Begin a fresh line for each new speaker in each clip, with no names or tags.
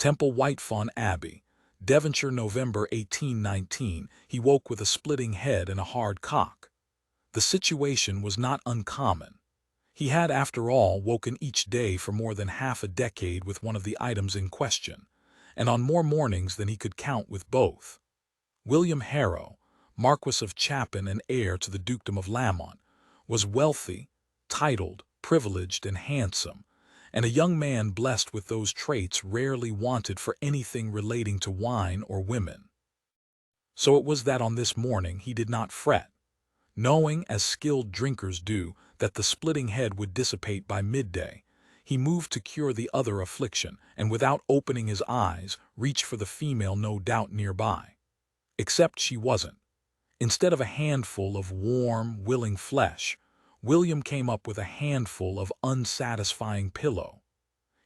Temple Whitefawn Abbey, Devonshire, November 1819. He woke with a splitting head and a hard cock. The situation was not uncommon. He had, after all, woken each day for more than half a decade with one of the items in question, and on more mornings than he could count with both. William Harrow, Marquess of Chapin and heir to the Dukedom of Lamont, was wealthy, titled, privileged, and handsome, and a young man blessed with those traits rarely wanted for anything relating to wine or women. So it was that on this morning he did not fret, knowing, as skilled drinkers do, that the splitting head would dissipate by midday. He moved to cure the other affliction, and without opening his eyes, reached for the female no doubt nearby. Except she wasn't. Instead of a handful of warm, willing flesh, William came up with a handful of unsatisfying pillow.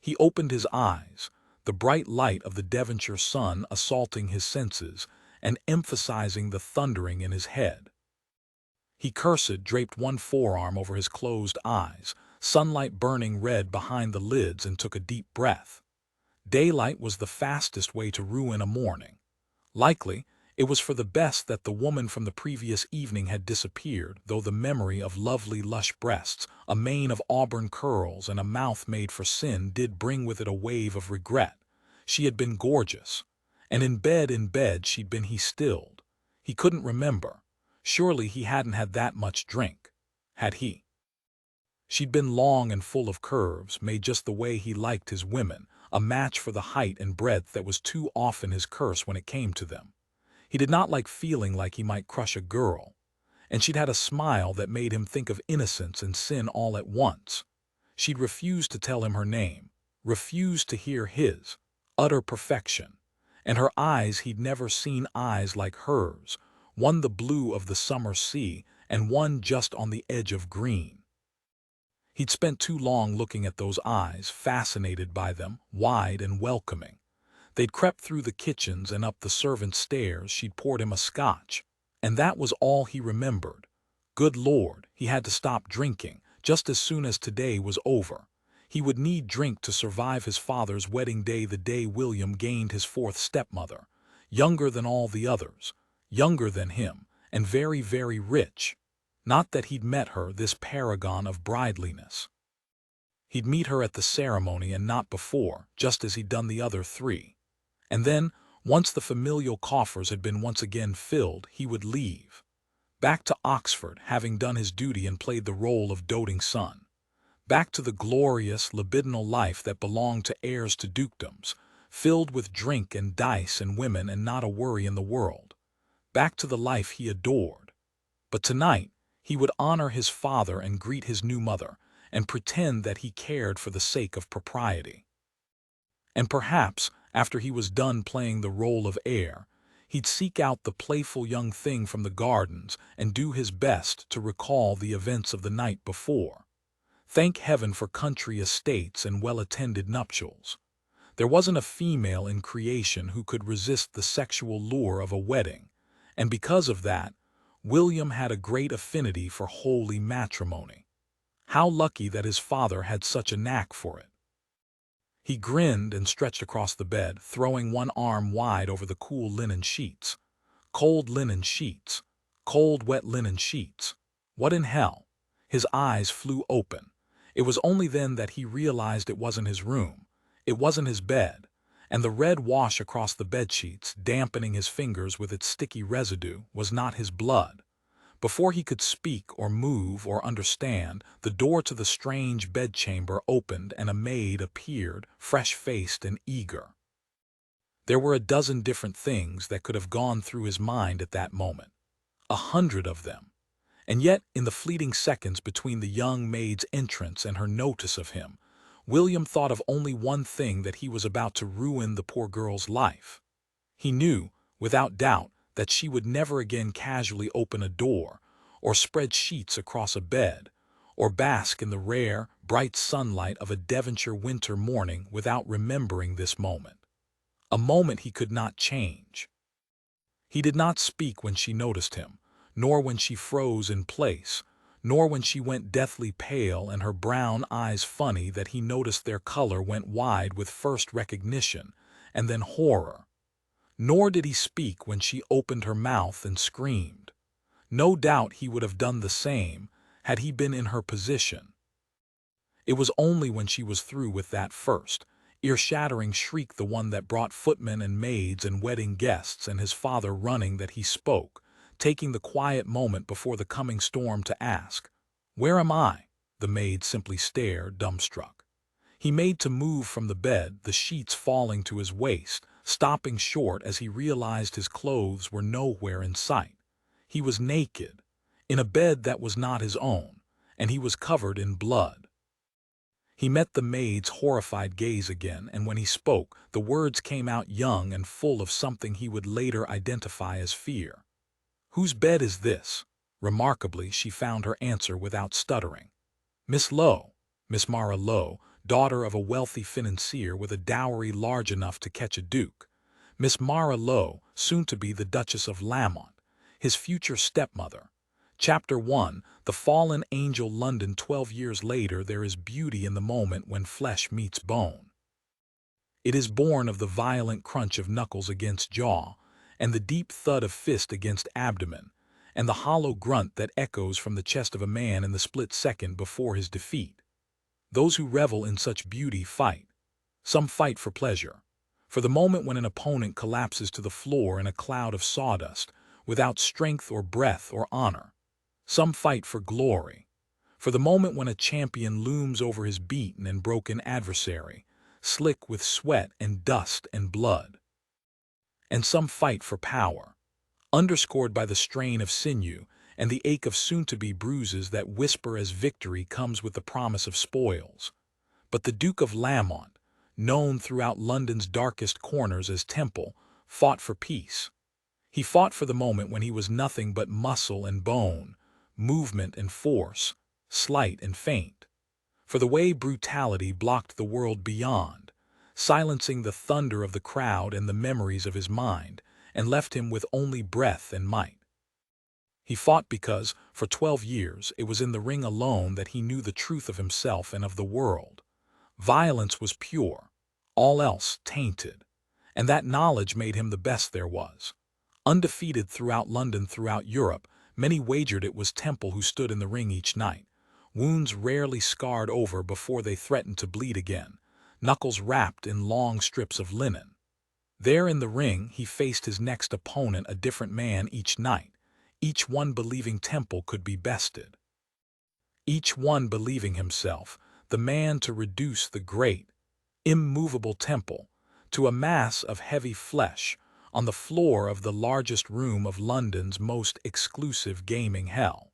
He opened his eyes, the bright light of the Devonshire sun assaulting his senses and emphasizing the thundering in his head. He cursed, draped one forearm over his closed eyes, sunlight burning red behind the lids, and took a deep breath. Daylight was the fastest way to ruin a morning. Likely, it was for the best that the woman from the previous evening had disappeared, though the memory of lovely lush breasts, a mane of auburn curls, and a mouth made for sin did bring with it a wave of regret. She had been gorgeous, and in bed she'd been. He stilled. He couldn't remember. Surely he hadn't had that much drink, had he? She'd been long and full of curves, made just the way he liked his women, a match for the height and breadth that was too often his curse when it came to them. He did not like feeling like he might crush a girl, and she'd had a smile that made him think of innocence and sin all at once. She'd refused to tell him her name, refused to hear his utter perfection, and her eyes, he'd never seen eyes like hers, one the blue of the summer sea and one just on the edge of green. He'd spent too long looking at those eyes, fascinated by them, wide and welcoming. They'd crept through the kitchens and up the servants' stairs. She'd poured him a scotch, and that was all he remembered. Good Lord, he had to stop drinking just as soon as today was over. He would need drink to survive his father's wedding day, the day William gained his fourth stepmother, younger than all the others, younger than him, and very, very rich. Not that he'd met her, this paragon of brideliness. He'd meet her at the ceremony and not before, just as he'd done the other three. And then, once the familial coffers had been once again filled, he would leave. Back to Oxford, having done his duty and played the role of doting son. Back to the glorious, libidinal life that belonged to heirs to dukedoms, filled with drink and dice and women and not a worry in the world. Back to the life he adored. But tonight, he would honor his father and greet his new mother, and pretend that he cared for the sake of propriety. And perhaps, after he was done playing the role of heir, he'd seek out the playful young thing from the gardens and do his best to recall the events of the night before. Thank heaven for country estates and well-attended nuptials. There wasn't a female in creation who could resist the sexual lure of a wedding, and because of that, William had a great affinity for holy matrimony. How lucky that his father had such a knack for it. He grinned and stretched across the bed, throwing one arm wide over the cool linen sheets. Cold linen sheets. Cold, wet linen sheets. What in hell? His eyes flew open. It was only then that he realized it wasn't his room. It wasn't his bed. And the red wash across the bedsheets, dampening his fingers with its sticky residue, was not his blood. Before he could speak or move or understand, the door to the strange bedchamber opened and a maid appeared, fresh-faced and eager. There were a dozen different things that could have gone through his mind at that moment. 100 of them. And yet, in the fleeting seconds between the young maid's entrance and her notice of him, William thought of only one thing: that he was about to ruin the poor girl's life. He knew, without doubt, that she would never again casually open a door, or spread sheets across a bed, or bask in the rare, bright sunlight of a Devonshire winter morning without remembering this moment. A moment he could not change. He did not speak when she noticed him, nor when she froze in place, nor when she went deathly pale and her brown eyes funny that he noticed their color went wide with first recognition, and then horror. Nor did he speak when she opened her mouth and screamed. No doubt he would have done the same had he been in her position. It was only when she was through with that first, ear-shattering shriek, the one that brought footmen and maids and wedding guests and his father running, that he spoke, taking the quiet moment before the coming storm to ask, "Where am I?" The maid simply stared, dumbstruck. He made to move from the bed, the sheets falling to his waist, stopping short as he realized his clothes were nowhere in sight. He was naked, in a bed that was not his own, and he was covered in blood. He met the maid's horrified gaze again, and when he spoke, the words came out young and full of something he would later identify as fear. "Whose bed is this?" Remarkably, she found her answer without stuttering. "Miss Lowe, Miss Mara Lowe, daughter of a wealthy financier with a dowry large enough to catch a duke. Miss Mara Lowe, soon to be the Duchess of Lamont, his future stepmother." Chapter 1, The Fallen Angel. London. 12 years later, there is beauty in the moment when flesh meets bone. It is born of the violent crunch of knuckles against jaw, and the deep thud of fist against abdomen, and the hollow grunt that echoes from the chest of a man in the split second before his defeat. Those who revel in such beauty fight. Some fight for pleasure, for the moment when an opponent collapses to the floor in a cloud of sawdust, without strength or breath or honor. Some fight for glory, for the moment when a champion looms over his beaten and broken adversary, slick with sweat and dust and blood. And some fight for power, underscored by the strain of sinew and the ache of soon-to-be bruises that whisper as victory comes with the promise of spoils. But the Duke of Lamont, known throughout London's darkest corners as Temple, fought for peace. He fought for the moment when he was nothing but muscle and bone, movement and force, slight and faint. For the way brutality blocked the world beyond, silencing the thunder of the crowd and the memories of his mind, and left him with only breath and might. He fought because, for 12 years, it was in the ring alone that he knew the truth of himself and of the world. Violence was pure, all else tainted, and that knowledge made him the best there was. Undefeated throughout London, throughout Europe, many wagered it was Temple who stood in the ring each night, wounds rarely scarred over before they threatened to bleed again, knuckles wrapped in long strips of linen. There in the ring he faced his next opponent, a different man each night, each one believing Temple could be bested. Each one believing himself the man to reduce the great, immovable Temple to a mass of heavy flesh on the floor of the largest room of London's most exclusive gaming hell.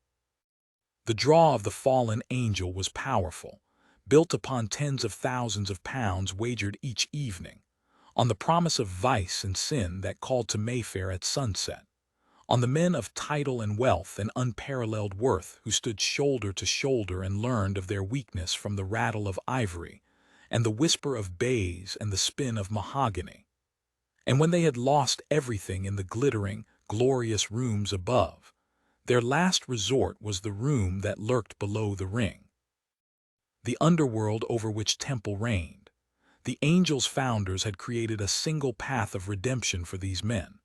The draw of the fallen angel was powerful, built upon tens of thousands of pounds wagered each evening, on the promise of vice and sin that called to Mayfair at sunset, on the men of title and wealth and unparalleled worth who stood shoulder to shoulder and learned of their weakness from the rattle of ivory and the whisper of baize and the spin of mahogany. And when they had lost everything in the glittering, glorious rooms above, their last resort was the room that lurked below the ring. The underworld over which Temple reigned. The angels' founders had created a single path of redemption for these men.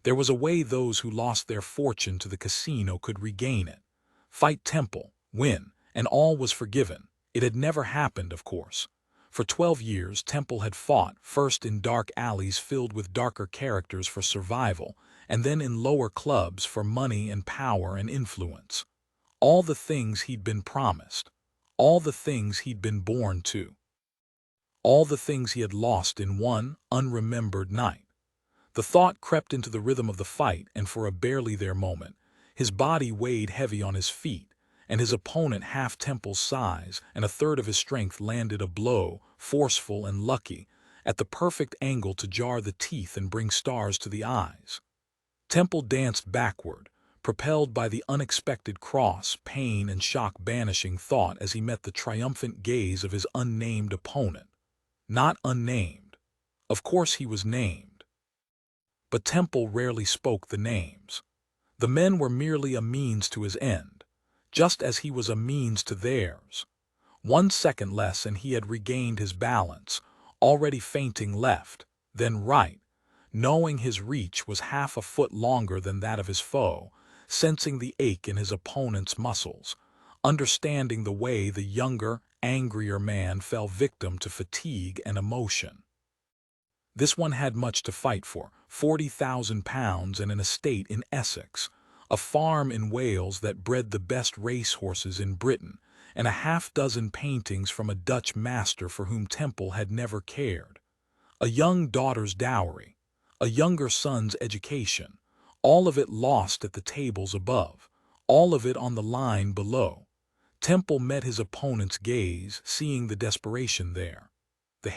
There was a way those who lost their fortune to the casino could regain it. Fight Temple, win, and all was forgiven. It had never happened, of course. For 12 years, Temple had fought, first in dark alleys filled with darker characters for survival, and then in lower clubs for money and power and influence. All the things he'd been promised. All the things he'd been born to. All the things he had lost in one unremembered night. The thought crept into the rhythm of the fight, and for a barely there moment, his body weighed heavy on his feet, and his opponent half Temple's size and a third of his strength landed a blow, forceful and lucky, at the perfect angle to jar the teeth and bring stars to the eyes. Temple danced backward, propelled by the unexpected cross, pain and shock banishing thought as he met the triumphant gaze of his unnamed opponent. Not unnamed. Of course he was named. But Temple rarely spoke the names. The men were merely a means to his end, just as he was a means to theirs. 1 second less and he had regained his balance, already fainting left, then right, knowing his reach was half a foot longer than that of his foe, sensing the ache in his opponent's muscles, understanding the way the younger, angrier man fell victim to fatigue and emotion. This one had much to fight for, £40,000 and an estate in Essex, a farm in Wales that bred the best racehorses in Britain, and a half-dozen paintings from a Dutch master for whom Temple had never cared. A young daughter's dowry, a younger son's education, all of it lost at the tables above, all of it on the line below. Temple met his opponent's gaze, seeing the desperation there, the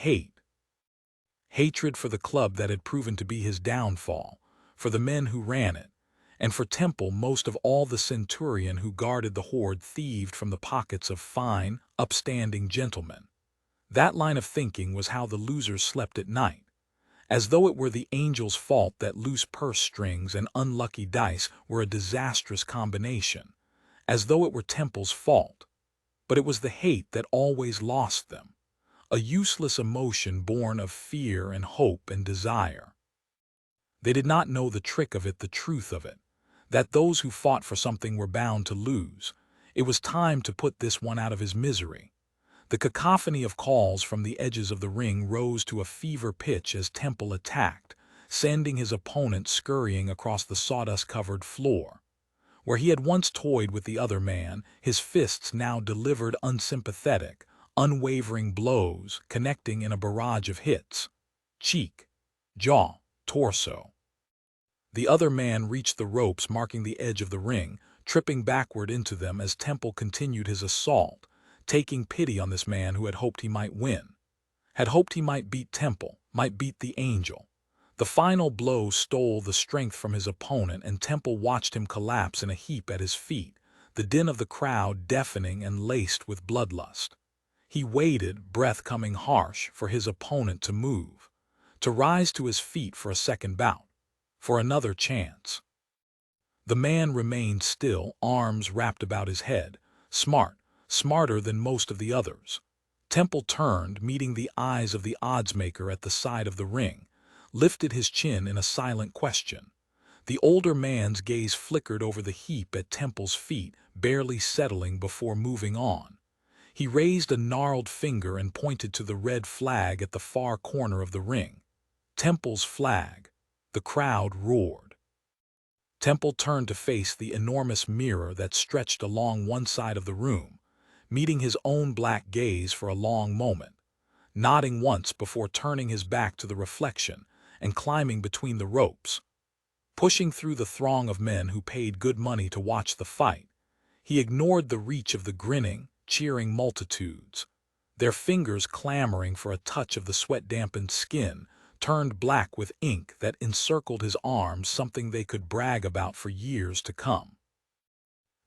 hatred for the club that had proven to be his downfall, for the men who ran it, and for Temple most of all the centurion who guarded the hoard thieved from the pockets of fine, upstanding gentlemen. That line of thinking was how the losers slept at night, as though it were the angel's fault that loose purse strings and unlucky dice were a disastrous combination, as though it were Temple's fault. But it was the hate that always lost them, a useless emotion born of fear and hope and desire. They did not know the trick of it, the truth of it, that those who fought for something were bound to lose. It was time to put this one out of his misery. The cacophony of calls from the edges of the ring rose to a fever pitch as Temple attacked, sending his opponent scurrying across the sawdust-covered floor. Where he had once toyed with the other man, his fists now delivered unsympathetic, unwavering blows, connecting in a barrage of hits. Cheek, jaw, torso. The other man reached the ropes marking the edge of the ring, tripping backward into them as Temple continued his assault, taking pity on this man who had hoped he might win, had hoped he might beat Temple, might beat the angel. The final blow stole the strength from his opponent, and Temple watched him collapse in a heap at his feet, the din of the crowd deafening and laced with bloodlust. He waited, breath coming harsh, for his opponent to move, to rise to his feet for a second bout, for another chance. The man remained still, arms wrapped about his head, smarter than most of the others. Temple turned, meeting the eyes of the oddsmaker at the side of the ring, lifted his chin in a silent question. The older man's gaze flickered over the heap at Temple's feet, barely settling before moving on. He raised a gnarled finger and pointed to the red flag at the far corner of the ring. Temple's flag. The crowd roared. Temple turned to face the enormous mirror that stretched along one side of the room, meeting his own black gaze for a long moment, nodding once before turning his back to the reflection and climbing between the ropes. Pushing through the throng of men who paid good money to watch the fight, he ignored the reach of the grinning, cheering multitudes. Their fingers clamoring for a touch of the sweat-dampened skin turned black with ink that encircled his arms, something they could brag about for years to come.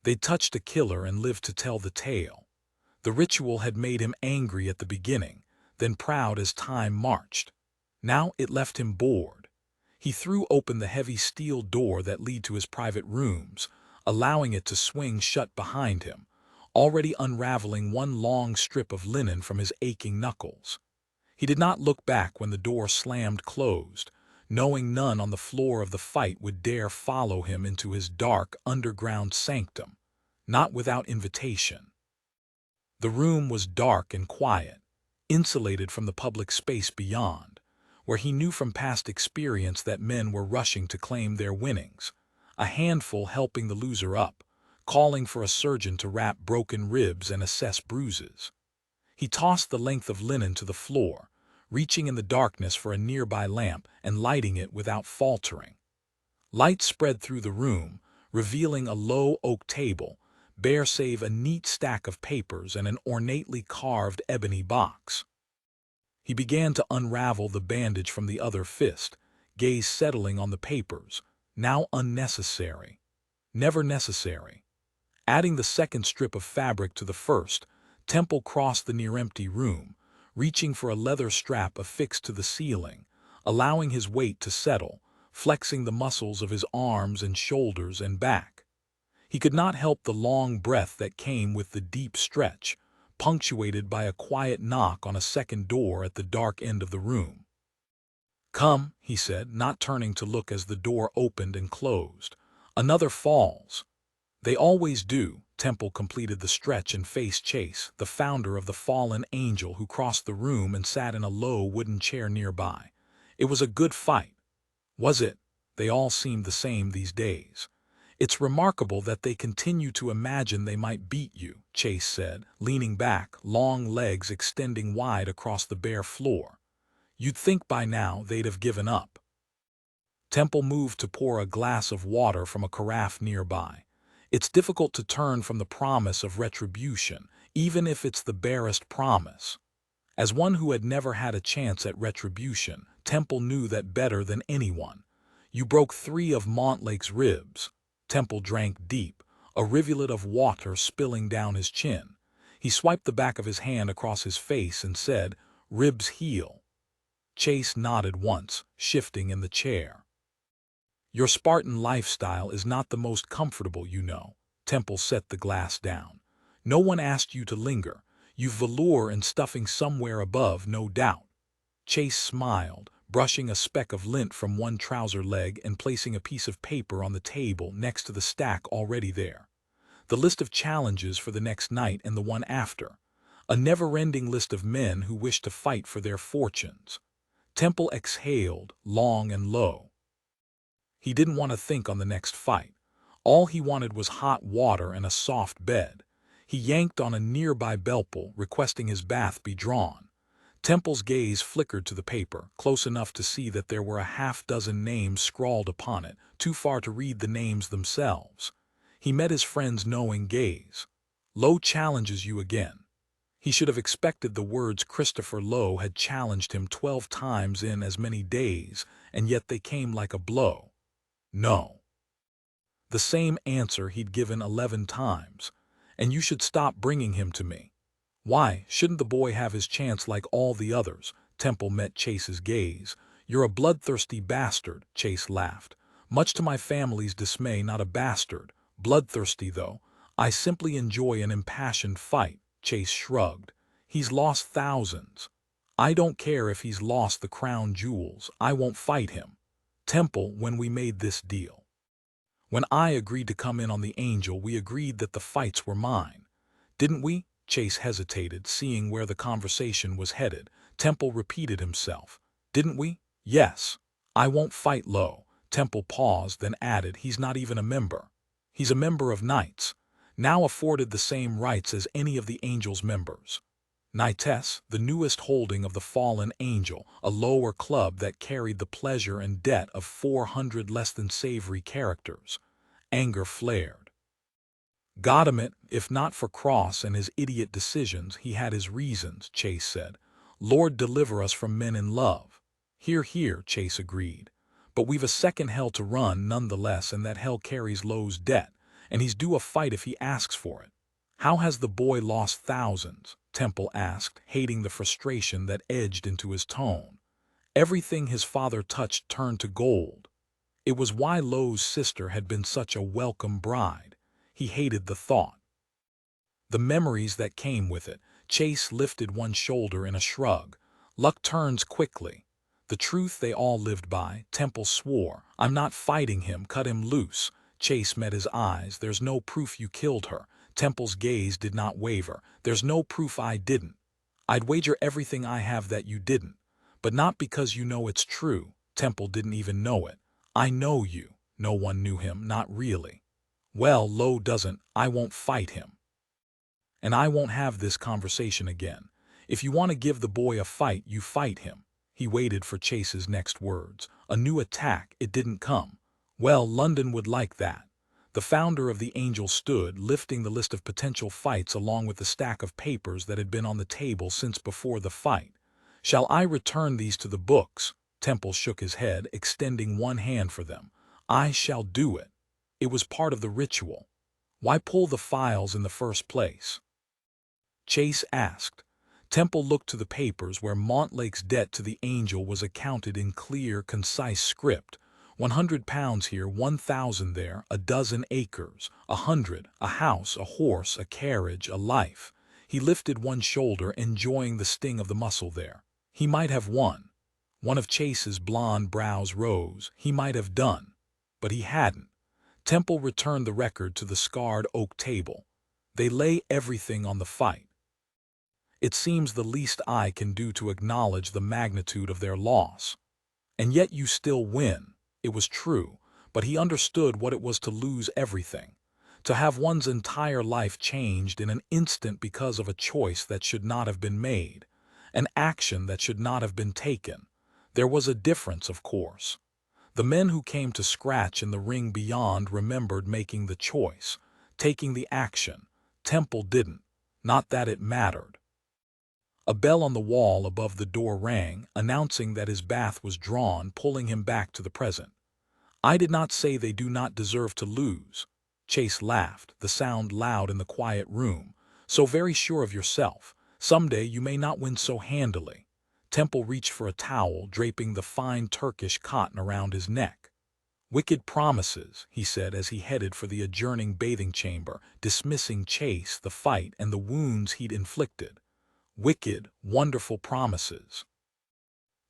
They touched a killer and lived to tell the tale. The ritual had made him angry at the beginning, then proud as time marched. Now it left him bored. He threw open the heavy steel door that led to his private rooms, allowing it to swing shut behind him, already unraveling one long strip of linen from his aching knuckles. He did not look back when the door slammed closed, knowing none on the floor of the fight would dare follow him into his dark, underground sanctum, not without invitation. The room was dark and quiet, insulated from the public space beyond, where he knew from past experience that men were rushing to claim their winnings, a handful helping the loser up, calling for a surgeon to wrap broken ribs and assess bruises. He tossed the length of linen to the floor, reaching in the darkness for a nearby lamp and lighting it without faltering. Light spread through the room, revealing a low oak table, bare save a neat stack of papers and an ornately carved ebony box. He began to unravel the bandage from the other fist, gaze settling on the papers, now unnecessary, never necessary. Adding the second strip of fabric to the first, Temple crossed the near-empty room, reaching for a leather strap affixed to the ceiling, allowing his weight to settle, flexing the muscles of his arms and shoulders and back. He could not help the long breath that came with the deep stretch, punctuated by a quiet knock on a second door at the dark end of the room. "Come," he said, not turning to look as the door opened and closed. "Another falls." "They always do." Temple completed the stretch and faced Chase, the founder of the fallen angel, who crossed the room and sat in a low wooden chair nearby. "It was a good fight." "Was it?" They all seemed the same these days. "It's remarkable that they continue to imagine they might beat you," Chase said, leaning back, long legs extending wide across the bare floor. "You'd think by now they'd have given up." Temple moved to pour a glass of water from a carafe nearby. It's difficult to turn from the promise of retribution, even if it's the barest promise. As one who had never had a chance at retribution, Temple knew that better than anyone. "You broke 3 of Montlake's ribs." Temple drank deep, a rivulet of water spilling down his chin. He swiped the back of his hand across his face and said, "Ribs heal." Chase nodded once, shifting in the chair. "Your Spartan lifestyle is not the most comfortable, you know." Temple set the glass down. "No one asked you to linger. You've velour and stuffing somewhere above, no doubt." Chase smiled, brushing a speck of lint from one trouser leg and placing a piece of paper on the table next to the stack already there. The list of challenges for the next night and the one after. A never-ending list of men who wish to fight for their fortunes. Temple exhaled, long and low. He didn't want to think on the next fight. All he wanted was hot water and a soft bed. He yanked on a nearby bellpull, requesting his bath be drawn. Temple's gaze flickered to the paper, close enough to see that there were a half-dozen names scrawled upon it, too far to read the names themselves. He met his friend's knowing gaze. "Lowe challenges you again." He should have expected the words Christopher Lowe had challenged him 12 times in as many days, and yet they came like a blow. "No." The same answer he'd given 11 times. "And you should stop bringing him to me." "Why, shouldn't the boy have his chance like all the others?" Temple met Chase's gaze. "You're a bloodthirsty bastard," Chase laughed. "Much to my family's dismay, not a bastard. Bloodthirsty, though. I simply enjoy an impassioned fight." Chase shrugged. "He's lost thousands." "I don't care if he's lost the crown jewels. I won't fight him." "Temple, when we made this deal, when I agreed to come in on the Angel, we agreed that the fights were mine. Didn't we?" Chase hesitated, seeing where the conversation was headed. Temple repeated himself. "Didn't we?" "Yes." "I won't fight Lowe." Temple paused, then added, "He's not even a member." "He's a member of Knights, now afforded the same rights as any of the Angel's members." Knights, the newest holding of the fallen angel, a lower club that carried the pleasure and debt of 400 less-than-savory characters. Anger flared. "Got him it. If not for Cross and his idiot decisions, he had his reasons," Chase said. "Lord deliver us from men in love." "Hear, hear," Chase agreed. "But we've a second hell to run nonetheless, and that hell carries Lowe's debt, and he's due a fight if he asks for it." "How has the boy lost thousands?" Temple asked, hating the frustration that edged into his tone. "Everything his father touched turned to gold." It was why Lowe's sister had been such a welcome bride. He hated the thought. The memories that came with it. Chase lifted one shoulder in a shrug. "Luck turns quickly." The truth they all lived by, Temple swore. "I'm not fighting him. Cut him loose." Chase met his eyes. "There's no proof you killed her." Temple's gaze did not waver. "There's no proof I didn't. I'd wager everything I have that you didn't. But not because you know it's true." Temple didn't even know it. "I know you." No one knew him, not really. "Well, Lowe doesn't. I won't fight him. And I won't have this conversation again. If you want to give the boy a fight, you fight him." He waited for Chase's next words. A new attack. It didn't come. "Well, London would like that." The founder of the Angel stood, lifting the list of potential fights along with the stack of papers that had been on the table since before the fight. "Shall I return these to the books?" Temple shook his head, extending one hand for them. "I shall do it. It was part of the ritual." "Why pull the files in the first place?" Chase asked. Temple looked to the papers where Montlake's debt to the Angel was accounted in clear, concise script. £100 here, 1,000 there, a dozen acres, 100, a house, a horse, a carriage, a life. He lifted one shoulder, enjoying the sting of the muscle there. He might have won. One of Chase's blond brows rose. He might have done, but he hadn't. Temple returned the record to the scarred oak table. They lay everything on the fight. It seems the least I can do to acknowledge the magnitude of their loss. And yet you still win. It was true, but he understood what it was to lose everything, to have one's entire life changed in an instant because of a choice that should not have been made, an action that should not have been taken. There was a difference, of course. The men who came to scratch in the ring beyond remembered making the choice, taking the action. Temple didn't. Not that it mattered. A bell on the wall above the door rang, announcing that his bath was drawn, pulling him back to the present. I did not say they do not deserve to lose. Chase laughed, the sound loud in the quiet room. So very sure of yourself. Someday you may not win so handily. Temple reached for a towel, draping the fine Turkish cotton around his neck. Wicked promises, he said as he headed for the adjourning bathing chamber, dismissing Chase, the fight, and the wounds he'd inflicted. Wicked, wonderful promises.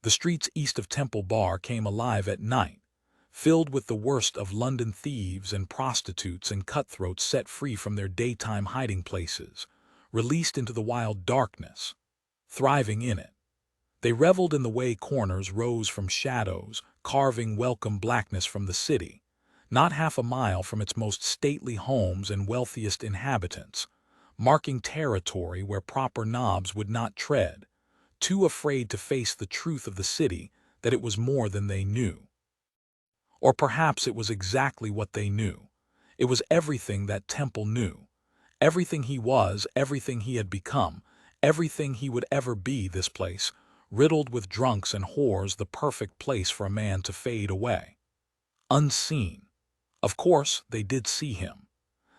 The streets east of Temple Bar came alive at night, filled with the worst of London thieves and prostitutes and cutthroats set free from their daytime hiding places, released into the wild darkness, thriving in it. They reveled in the way corners rose from shadows, carving welcome blackness from the city, not half a mile from its most stately homes and wealthiest inhabitants, marking territory where proper knobs would not tread, too afraid to face the truth of the city that it was more than they knew. Or perhaps it was exactly what they knew. It was everything that Temple knew. Everything he was, everything he had become, everything he would ever be. This place, riddled with drunks and whores, the perfect place for a man to fade away. Unseen. Of course, they did see him.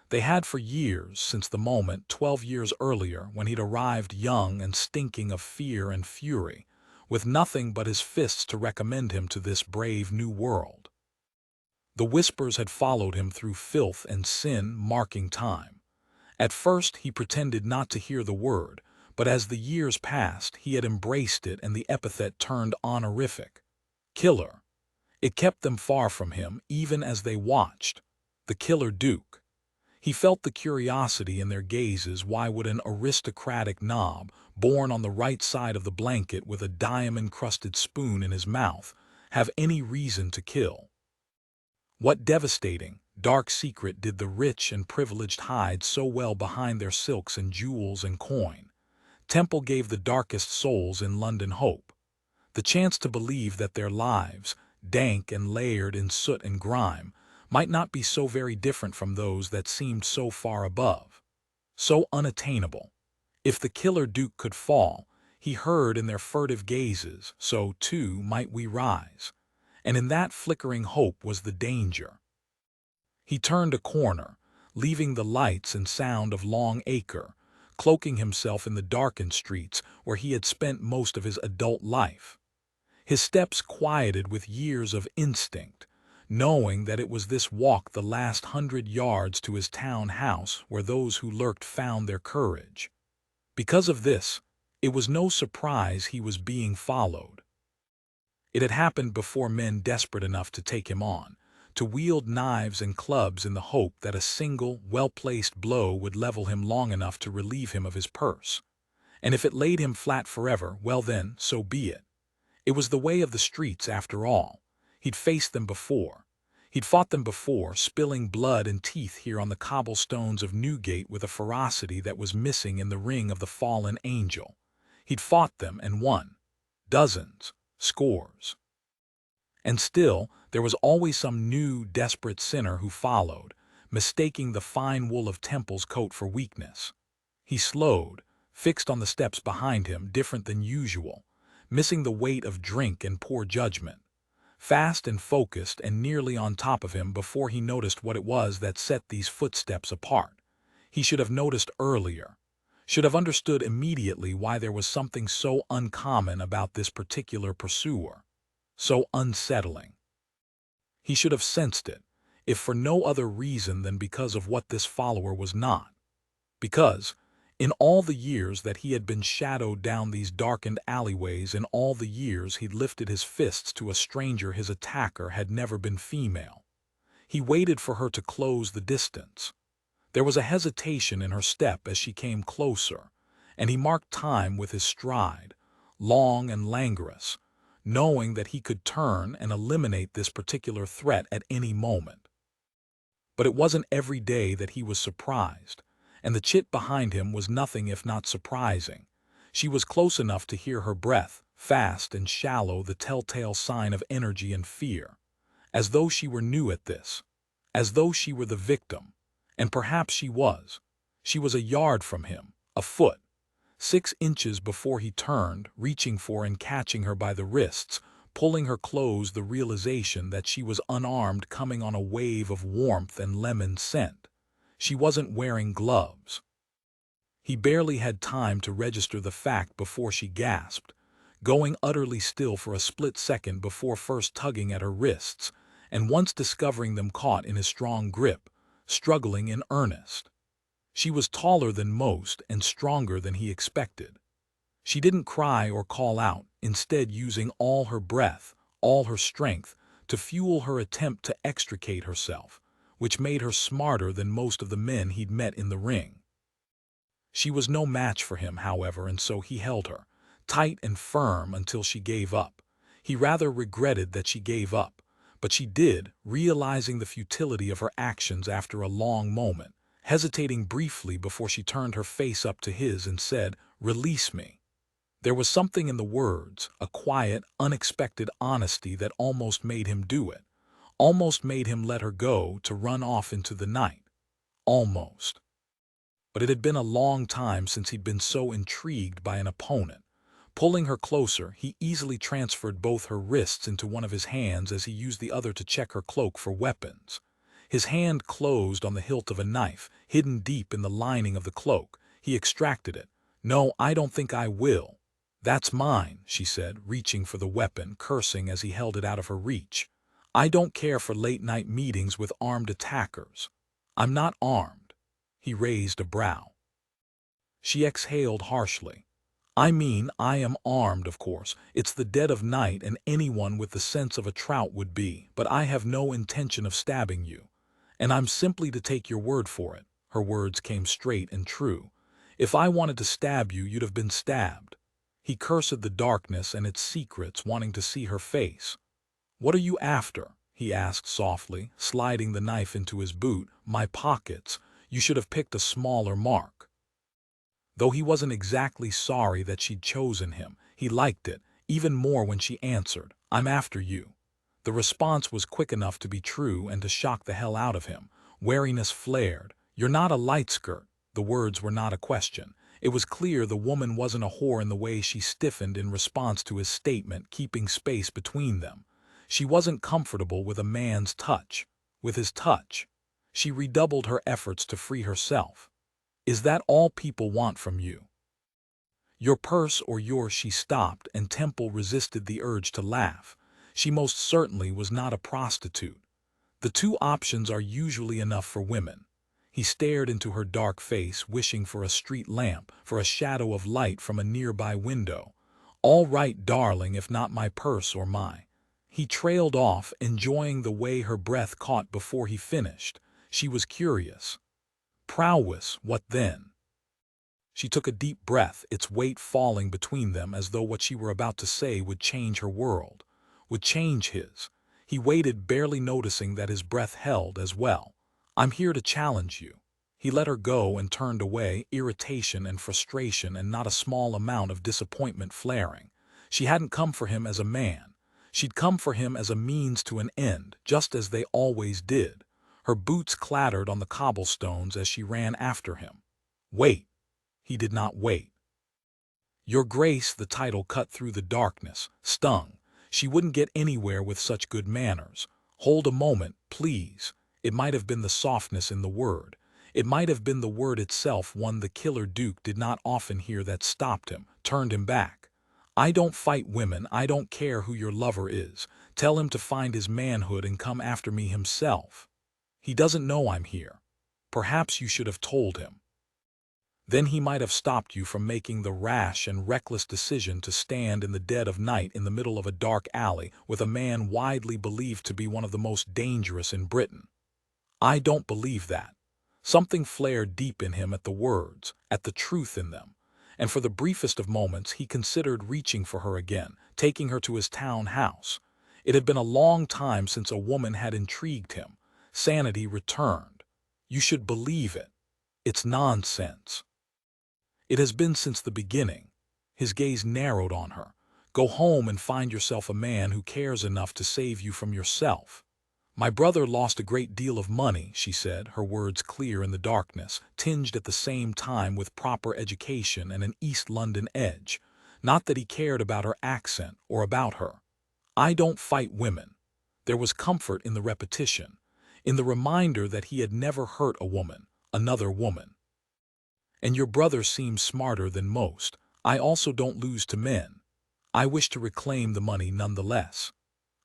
They had for years, since the moment 12 years earlier when he'd arrived young and stinking of fear and fury, with nothing but his fists to recommend him to this brave new world. The whispers had followed him through filth and sin, marking time. At first he pretended not to hear the word, but as the years passed he had embraced it and the epithet turned honorific. Killer. It kept them far from him even as they watched. The Killer Duke. He felt the curiosity in their gazes. Why would an aristocratic knob, born on the right side of the blanket with a diamond-crusted spoon in his mouth, have any reason to kill? What devastating, dark secret did the rich and privileged hide so well behind their silks and jewels and coin? Temple gave the darkest souls in London hope. The chance to believe that their lives, dank and layered in soot and grime, might not be so very different from those that seemed so far above, so unattainable. If the Killer Duke could fall, he heard in their furtive gazes, so too might we rise. And in that flickering hope was the danger. He turned a corner, leaving the lights and sound of Long Acre, cloaking himself in the darkened streets where he had spent most of his adult life. His steps quieted with years of instinct, knowing that it was this walk the last 100 yards to his town house where those who lurked found their courage. Because of this, it was no surprise he was being followed. It had happened before, men desperate enough to take him on, to wield knives and clubs in the hope that a single, well-placed blow would level him long enough to relieve him of his purse. And if it laid him flat forever, well then, so be it. It was the way of the streets after all. He'd faced them before. He'd fought them before, spilling blood and teeth here on the cobblestones of Newgate with a ferocity that was missing in the ring of the fallen angel. He'd fought them and won. Dozens. Scores. And still, there was always some new, desperate sinner who followed, mistaking the fine wool of Temple's coat for weakness. He slowed, fixed on the steps behind him, different than usual, missing the weight of drink and poor judgment. Fast and focused and nearly on top of him before he noticed what it was that set these footsteps apart. He should have noticed earlier. Should have understood immediately why there was something so uncommon about this particular pursuer, so unsettling. He should have sensed it, if for no other reason than because of what this follower was not. Because, In all the years that he had been shadowed down these darkened alleyways, in all the years he'd lifted his fists to a stranger, his attacker had never been female. He waited for her to close the distance. There was a hesitation in her step as she came closer, and he marked time with his stride, long and languorous, knowing that he could turn and eliminate this particular threat at any moment. But it wasn't every day that he was surprised, and the chit behind him was nothing if not surprising. She was close enough to hear her breath, fast and shallow, the telltale sign of energy and fear, as though she were new at this, as though she were the victim. And perhaps she was. She was a yard from him, a foot, 6 inches before he turned, reaching for and catching her by the wrists, pulling her close, the realization that she was unarmed, coming on a wave of warmth and lemon scent. She wasn't wearing gloves. He barely had time to register the fact before she gasped, going utterly still for a split second before first tugging at her wrists, and once discovering them caught in his strong grip, struggling in earnest. She was taller than most and stronger than he expected. She didn't cry or call out, instead using all her breath, all her strength, to fuel her attempt to extricate herself, which made her smarter than most of the men he'd met in the ring. She was no match for him, however, and so he held her, tight and firm, until she gave up. He rather regretted that she gave up, but she did, realizing the futility of her actions after a long moment, hesitating briefly before she turned her face up to his and said, "Release me." There was something in the words, a quiet, unexpected honesty that almost made him do it, almost made him let her go to run off into the night. Almost. But it had been a long time since he'd been so intrigued by an opponent. Pulling her closer, he easily transferred both her wrists into one of his hands as he used the other to check her cloak for weapons. His hand closed on the hilt of a knife, hidden deep in the lining of the cloak. He extracted it. "No, I don't think I will." "That's mine," she said, reaching for the weapon, cursing as he held it out of her reach. "I don't care for late-night meetings with armed attackers. I'm not armed." He raised a brow. She exhaled harshly. "I mean, I am armed, of course. It's the dead of night and anyone with the sense of a trout would be, but I have no intention of stabbing you. And I'm simply to take your word for it." Her words came straight and true. "If I wanted to stab you, you'd have been stabbed." He cursed the darkness and its secrets, wanting to see her face. "What are you after?" he asked softly, sliding the knife into his boot. "My pockets. You should have picked a smaller mark." Though he wasn't exactly sorry that she'd chosen him, he liked it, even more when she answered, "I'm after you." The response was quick enough to be true and to shock the hell out of him. Wariness flared. "You're not a light skirt." The words were not a question. It was clear the woman wasn't a whore in the way she stiffened in response to his statement, keeping space between them. She wasn't comfortable with a man's touch. With his touch. She redoubled her efforts to free herself. "Is that all people want from you? Your purse or yours?" She stopped, and Temple resisted the urge to laugh. She most certainly was not a prostitute. The two options are usually enough for women. He stared into her dark face, wishing for a street lamp, for a shadow of light from a nearby window. "All right, darling, if not my purse or my—" He trailed off, enjoying the way her breath caught before he finished. She was curious. "Prowess, what then?" She took a deep breath, its weight falling between them as though what she were about to say would change her world, would change his. He waited, barely noticing that his breath held as well. "I'm here to challenge you." He let her go and turned away, irritation and frustration and not a small amount of disappointment flaring. She hadn't come for him as a man. She'd come for him as a means to an end, just as they always did. Her boots clattered on the cobblestones as she ran after him. "Wait." He did not wait. "Your Grace," the title cut through the darkness, stung. She wouldn't get anywhere with such good manners. "Hold a moment, please." It might have been the softness in the word. It might have been the word itself, one the killer Duke did not often hear, that stopped him, turned him back. "I don't fight women. I don't care who your lover is. Tell him to find his manhood and come after me himself. He doesn't know I'm here. Perhaps you should have told him." Then he might have stopped you from making the rash and reckless decision to stand in the dead of night in the middle of a dark alley with a man widely believed to be one of the most dangerous in Britain. I don't believe that. Something flared deep in him at the words, at the truth in them, and for the briefest of moments he considered reaching for her again, taking her to his town house. It had been a long time since a woman had intrigued him. Sanity returned. You should believe it. It's nonsense. It has been since the beginning. His gaze narrowed on her. Go home and find yourself a man who cares enough to save you from yourself. My brother lost a great deal of money, she said, her words clear in the darkness, tinged at the same time with proper education and an East London edge. Not that he cared about her accent or about her. I don't fight women. There was comfort in the repetition, in the reminder that he had never hurt a woman, another woman. And your brother seems smarter than most. I also don't lose to men. I wish to reclaim the money nonetheless.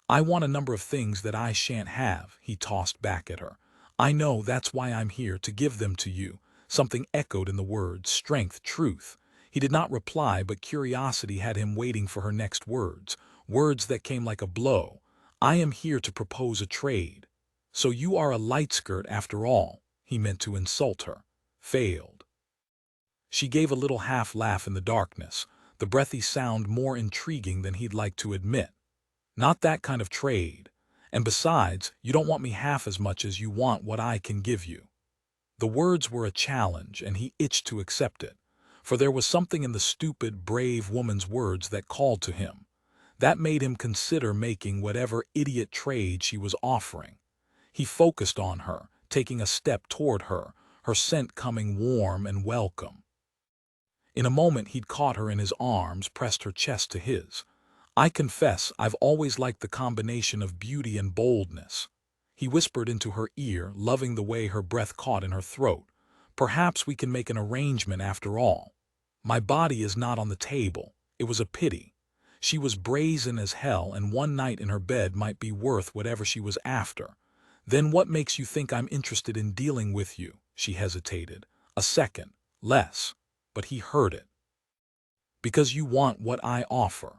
I want a number of things that I shan't have, he tossed back at her. I know, that's why I'm here, to give them to you. Something echoed in the words, strength, truth. He did not reply, but curiosity had him waiting for her next words, words that came like a blow. I am here to propose a trade. So you are a light skirt after all. He meant to insult her. Failed. She gave a little half laugh in the darkness, the breathy sound more intriguing than he'd like to admit. Not that kind of trade. And besides, you don't want me half as much as you want what I can give you. The words were a challenge, and he itched to accept it, for there was something in the stupid, brave woman's words that called to him. That made him consider making whatever idiot trade she was offering. He focused on her, taking a step toward her, her scent coming warm and welcome. In a moment he'd caught her in his arms, pressed her chest to his. I confess I've always liked the combination of beauty and boldness. He whispered into her ear, loving the way her breath caught in her throat. Perhaps we can make an arrangement after all. My body is not on the table. It was a pity. She was brazen as hell, and one night in her bed might be worth whatever she was after. Then what makes you think I'm interested in dealing with you? She hesitated. A second. Less. But he heard it. Because you want what I offer.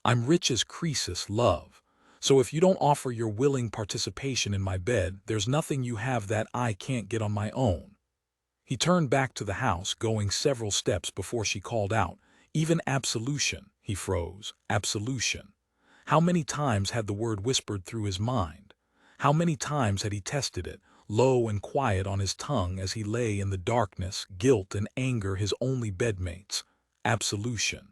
I'm rich as Croesus, love. So if you don't offer your willing participation in my bed, there's nothing you have that I can't get on my own. He turned back to the house, going several steps before she called out, even absolution. He froze. Absolution. How many times had the word whispered through his mind? How many times had he tested it, low and quiet on his tongue as he lay in the darkness, guilt and anger his only bedmates? Absolution.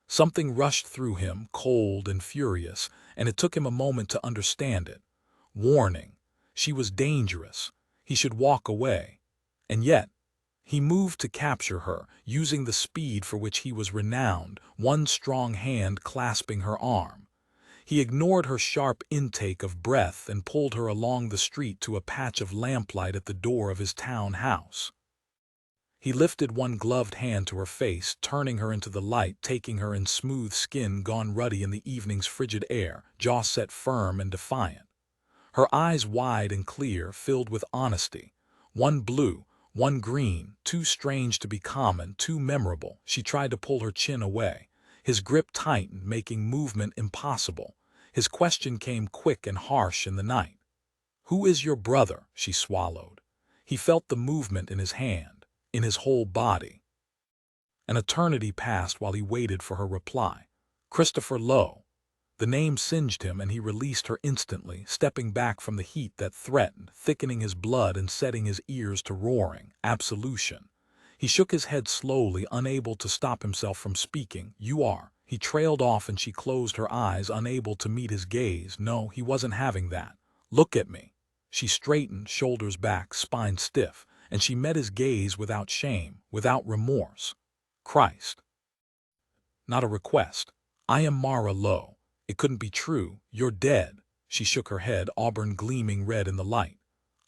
Something rushed through him, cold and furious, and it took him a moment to understand it. Warning. She was dangerous. He should walk away. And yet, he moved to capture her, using the speed for which he was renowned, one strong hand clasping her arm. He ignored her sharp intake of breath and pulled her along the street to a patch of lamplight at the door of his town house. He lifted one gloved hand to her face, turning her into the light, taking her in smooth skin gone ruddy in the evening's frigid air, jaw set firm and defiant. Her eyes wide and clear, filled with honesty. One blue, one green, too strange to be common, too memorable. She tried to pull her chin away. His grip tightened, making movement impossible. His question came quick and harsh in the night. Who is your brother? She swallowed. He felt the movement in his hand, in his whole body. An eternity passed while he waited for her reply. Christopher Lowe. The name singed him, and he released her instantly, stepping back from the heat that threatened, thickening his blood and setting his ears to roaring. Absolution. He shook his head slowly, unable to stop himself from speaking. You are. He trailed off, and she closed her eyes, unable to meet his gaze. No, he wasn't having that. Look at me. She straightened, shoulders back, spine stiff, and she met his gaze without shame, without remorse. Christ. Not a request. I am Mara Lowe. It couldn't be true. You're dead. She shook her head, auburn gleaming red in the light.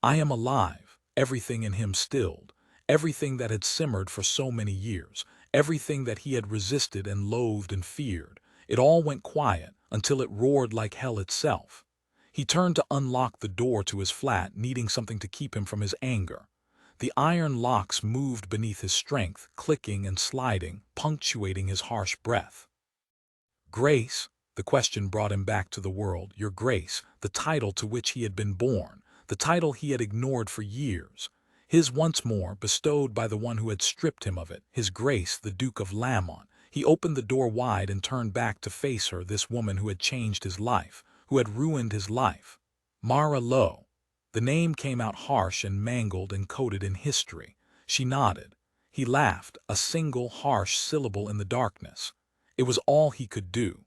I am alive. Everything in him stilled. Everything that had simmered for so many years. Everything that he had resisted and loathed and feared. It all went quiet until it roared like hell itself. He turned to unlock the door to his flat, needing something to keep him from his anger. The iron locks moved beneath his strength, clicking and sliding, punctuating his harsh breath. Grace, the question brought him back to the world. Your Grace, the title to which he had been born, the title he had ignored for years. His once more, bestowed by the one who had stripped him of it, his Grace, the Duke of Lamont. He opened the door wide and turned back to face her, this woman who had changed his life, who had ruined his life. Mara Lowe. The name came out harsh and mangled and coded in history. She nodded. He laughed, a single harsh syllable in the darkness. It was all he could do.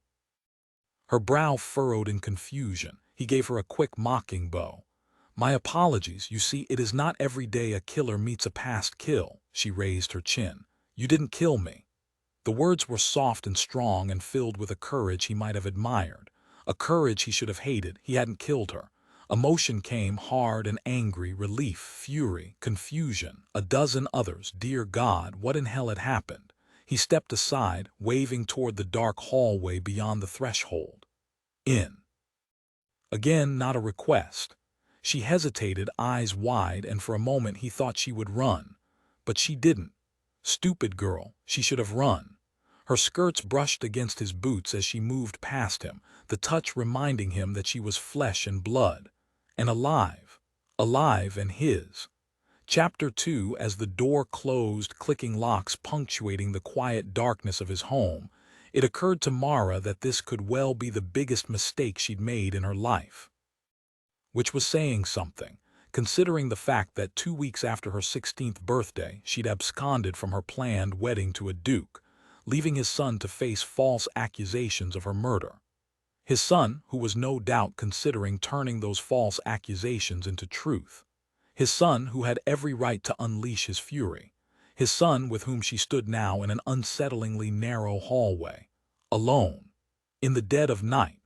Her brow furrowed in confusion. He gave her a quick mocking bow. My apologies, you see, it is not every day a killer meets a past kill. She raised her chin. You didn't kill me. The words were soft and strong and filled with a courage he might have admired, a courage he should have hated. He hadn't killed her. Emotion came, hard and angry, relief, fury, confusion, a dozen others. Dear God, what in hell had happened? He stepped aside, waving toward the dark hallway beyond the threshold. In. Again, not a request. She hesitated, eyes wide, and for a moment he thought she would run. But she didn't. Stupid girl, she should have run. Her skirts brushed against his boots as she moved past him, the touch reminding him that she was flesh and blood. And alive. Alive and his. Chapter 2. As the door closed, clicking locks punctuating the quiet darkness of his home, it occurred to Mara that this could well be the biggest mistake she'd made in her life. Which was saying something, considering the fact that 2 weeks after her 16th birthday she'd absconded from her planned wedding to a duke, leaving his son to face false accusations of her murder. His son, who was no doubt considering turning those false accusations into truth. His son, who had every right to unleash his fury. His son, with whom she stood now in an unsettlingly narrow hallway. Alone. In the dead of night.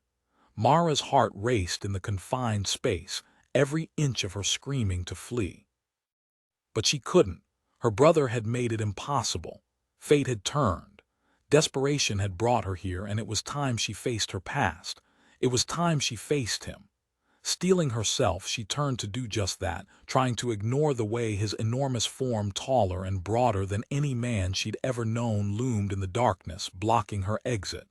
Mara's heart raced in the confined space, every inch of her screaming to flee. But she couldn't. Her brother had made it impossible. Fate had turned. Desperation had brought her here, and it was time she faced her past. It was time she faced him. Steeling herself, she turned to do just that, trying to ignore the way his enormous form, taller and broader than any man she'd ever known, loomed in the darkness, blocking her exit.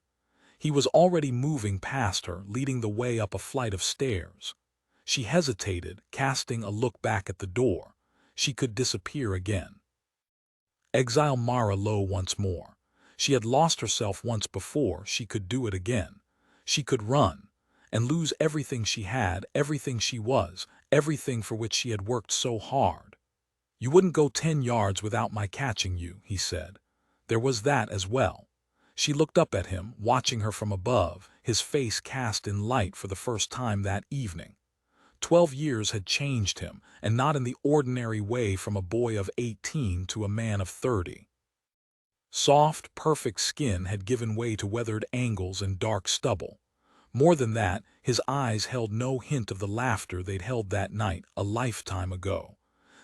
He was already moving past her, leading the way up a flight of stairs. She hesitated, casting a look back at the door. She could disappear again. Exile Mara Lowe once more. She had lost herself once before. She could do it again. She could run, and lose everything she had, everything she was, everything for which she had worked so hard. You wouldn't go 10 yards without my catching you, he said. There was that as well. She looked up at him, watching her from above, his face cast in light for the first time that evening. 12 years had changed him, and not in the ordinary way, from a boy of 18 to a man of 30. Soft, perfect skin had given way to weathered angles and dark stubble. More than that, his eyes held no hint of the laughter they'd held that night, a lifetime ago.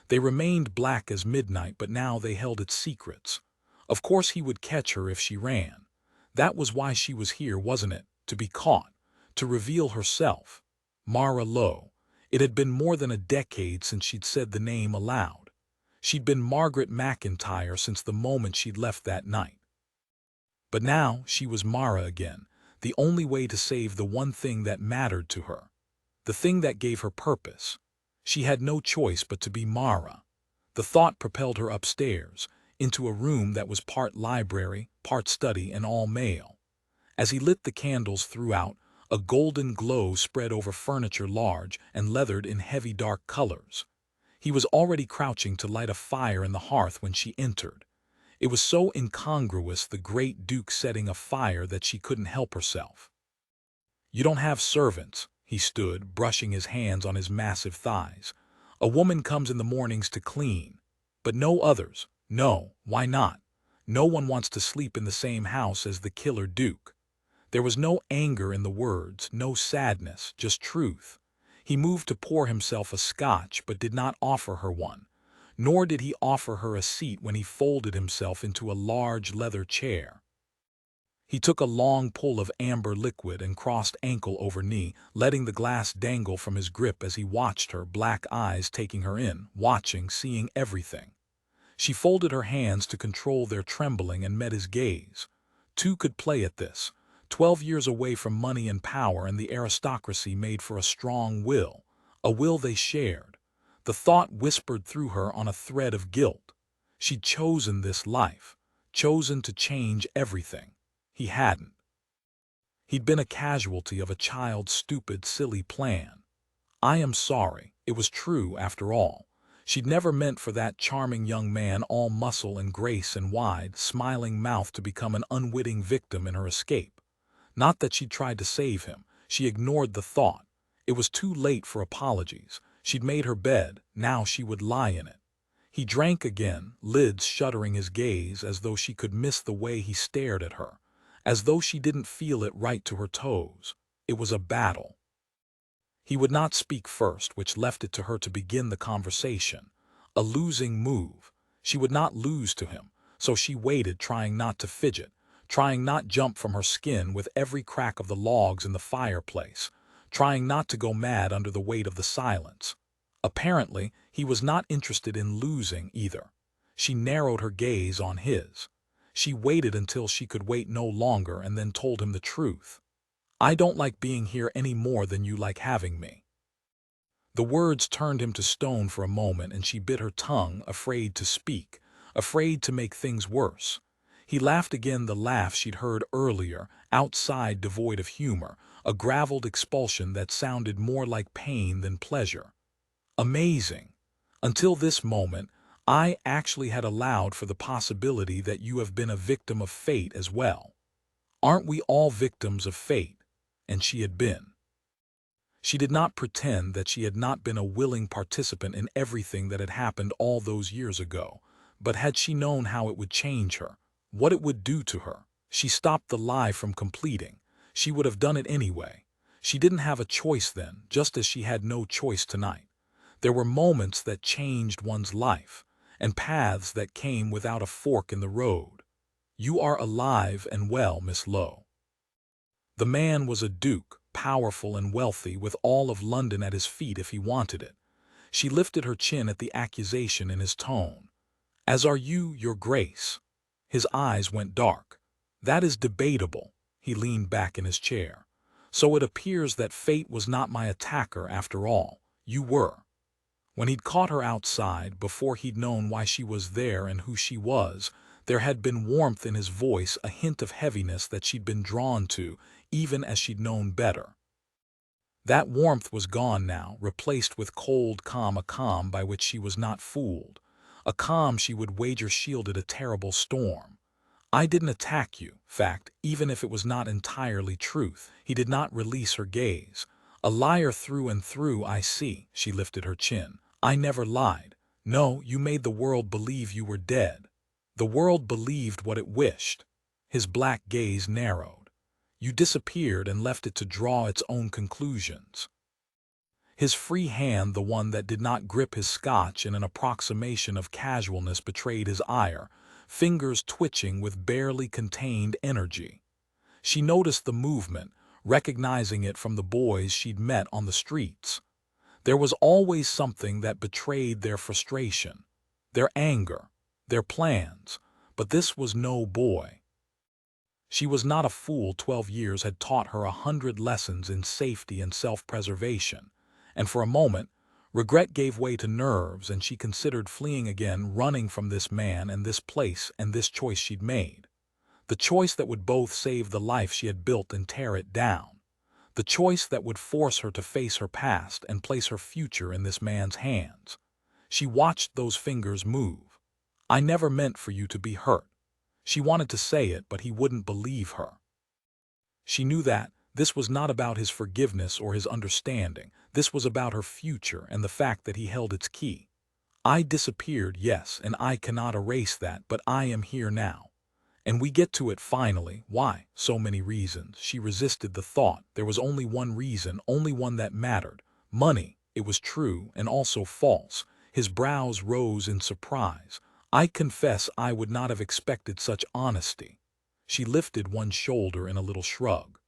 They remained black as midnight, but now they held its secrets. Of course he would catch her if she ran. That was why she was here, wasn't it? To be caught. To reveal herself. Mara Lowe. It had been more than a decade since she'd said the name aloud. She'd been Margaret McIntyre since the moment she'd left that night. But now she was Mara again, the only way to save the one thing that mattered to her, the thing that gave her purpose. She had no choice but to be Mara. The thought propelled her upstairs, into a room that was part library, part study, and all male. As he lit the candles throughout, a golden glow spread over furniture large and leathered in heavy dark colors. He was already crouching to light a fire in the hearth when she entered. It was so incongruous, the great Duke setting a fire, that she couldn't help herself. You don't have servants, he stood, brushing his hands on his massive thighs. A woman comes in the mornings to clean. But no others. No, why not? No one wants to sleep in the same house as the killer Duke. There was no anger in the words, no sadness, just truth. He moved to pour himself a scotch, but did not offer her one. Nor did he offer her a seat when he folded himself into a large leather chair. He took a long pull of amber liquid and crossed ankle over knee, letting the glass dangle from his grip as he watched her, black eyes taking her in, watching, seeing everything. She folded her hands to control their trembling and met his gaze. Two could play at this. 12 years away from money and power and the aristocracy made for a strong will, a will they shared. The thought whispered through her on a thread of guilt. She'd chosen this life, chosen to change everything. He hadn't. He'd been a casualty of a child's stupid, silly plan. I am sorry. It was true, after all. She'd never meant for that charming young man, all muscle and grace and wide, smiling mouth, to become an unwitting victim in her escape. Not that she'd tried to save him. She ignored the thought. It was too late for apologies. She'd made her bed. Now she would lie in it. He drank again, lids shuddering his gaze, as though she could miss the way he stared at her, as though she didn't feel it right to her toes. It was a battle. He would not speak first, which left it to her to begin the conversation. A losing move. She would not lose to him, so she waited, trying not to fidget, trying not jump from her skin with every crack of the logs in the fireplace, trying not to go mad under the weight of the silence. Apparently, he was not interested in losing either. She narrowed her gaze on his. She waited until she could wait no longer and then told him the truth. I don't like being here any more than you like having me. The words turned him to stone for a moment, and she bit her tongue, afraid to speak, afraid to make things worse. He laughed again, the laugh she'd heard earlier, outside, devoid of humor, a graveled expulsion that sounded more like pain than pleasure. Amazing. Until this moment, I actually had allowed for the possibility that you have been a victim of fate as well. Aren't we all victims of fate? And she had been. She did not pretend that she had not been a willing participant in everything that had happened all those years ago, but had she known how it would change her, what it would do to her, she stopped the lie from completing. She would have done it anyway. She didn't have a choice then, just as she had no choice tonight. There were moments that changed one's life, and paths that came without a fork in the road. You are alive and well, Miss Lowe. The man was a duke, powerful and wealthy, with all of London at his feet if he wanted it. She lifted her chin at the accusation in his tone. As are you, your grace. His eyes went dark. That is debatable. He leaned back in his chair. So it appears that fate was not my attacker after all. You were. When he'd caught her outside, before he'd known why she was there and who she was, there had been warmth in his voice, a hint of heaviness that she'd been drawn to, even as she'd known better. That warmth was gone now, replaced with cold calm, a calm by which she was not fooled, a calm she would wager shielded a terrible storm. I didn't attack you, fact, even if it was not entirely truth. He did not release her gaze. A liar through and through, I see. She lifted her chin. I never lied. No, you made the world believe you were dead. The world believed what it wished. His black gaze narrowed. You disappeared and left it to draw its own conclusions. His free hand, the one that did not grip his scotch in an approximation of casualness, betrayed his ire, fingers twitching with barely contained energy. She noticed the movement, recognizing it from the boys she'd met on the streets. There was always something that betrayed their frustration, their anger, their plans, but this was no boy. She was not a fool. 12 years had taught her 100 lessons in safety and self-preservation, and for a moment, regret gave way to nerves, and she considered fleeing again, running from this man and this place and this choice she'd made. The choice that would both save the life she had built and tear it down. The choice that would force her to face her past and place her future in this man's hands. She watched those fingers move. I never meant for you to be hurt. She wanted to say it, but he wouldn't believe her. She knew that this was not about his forgiveness or his understanding. This was about her future and the fact that he held its key. I disappeared, yes, and I cannot erase that, but I am here now. And we get to it finally. Why? So many reasons. She resisted the thought. There was only one reason, only one that mattered. Money. It was true and also false. His brows rose in surprise. I confess I would not have expected such honesty. She lifted one shoulder in a little shrug.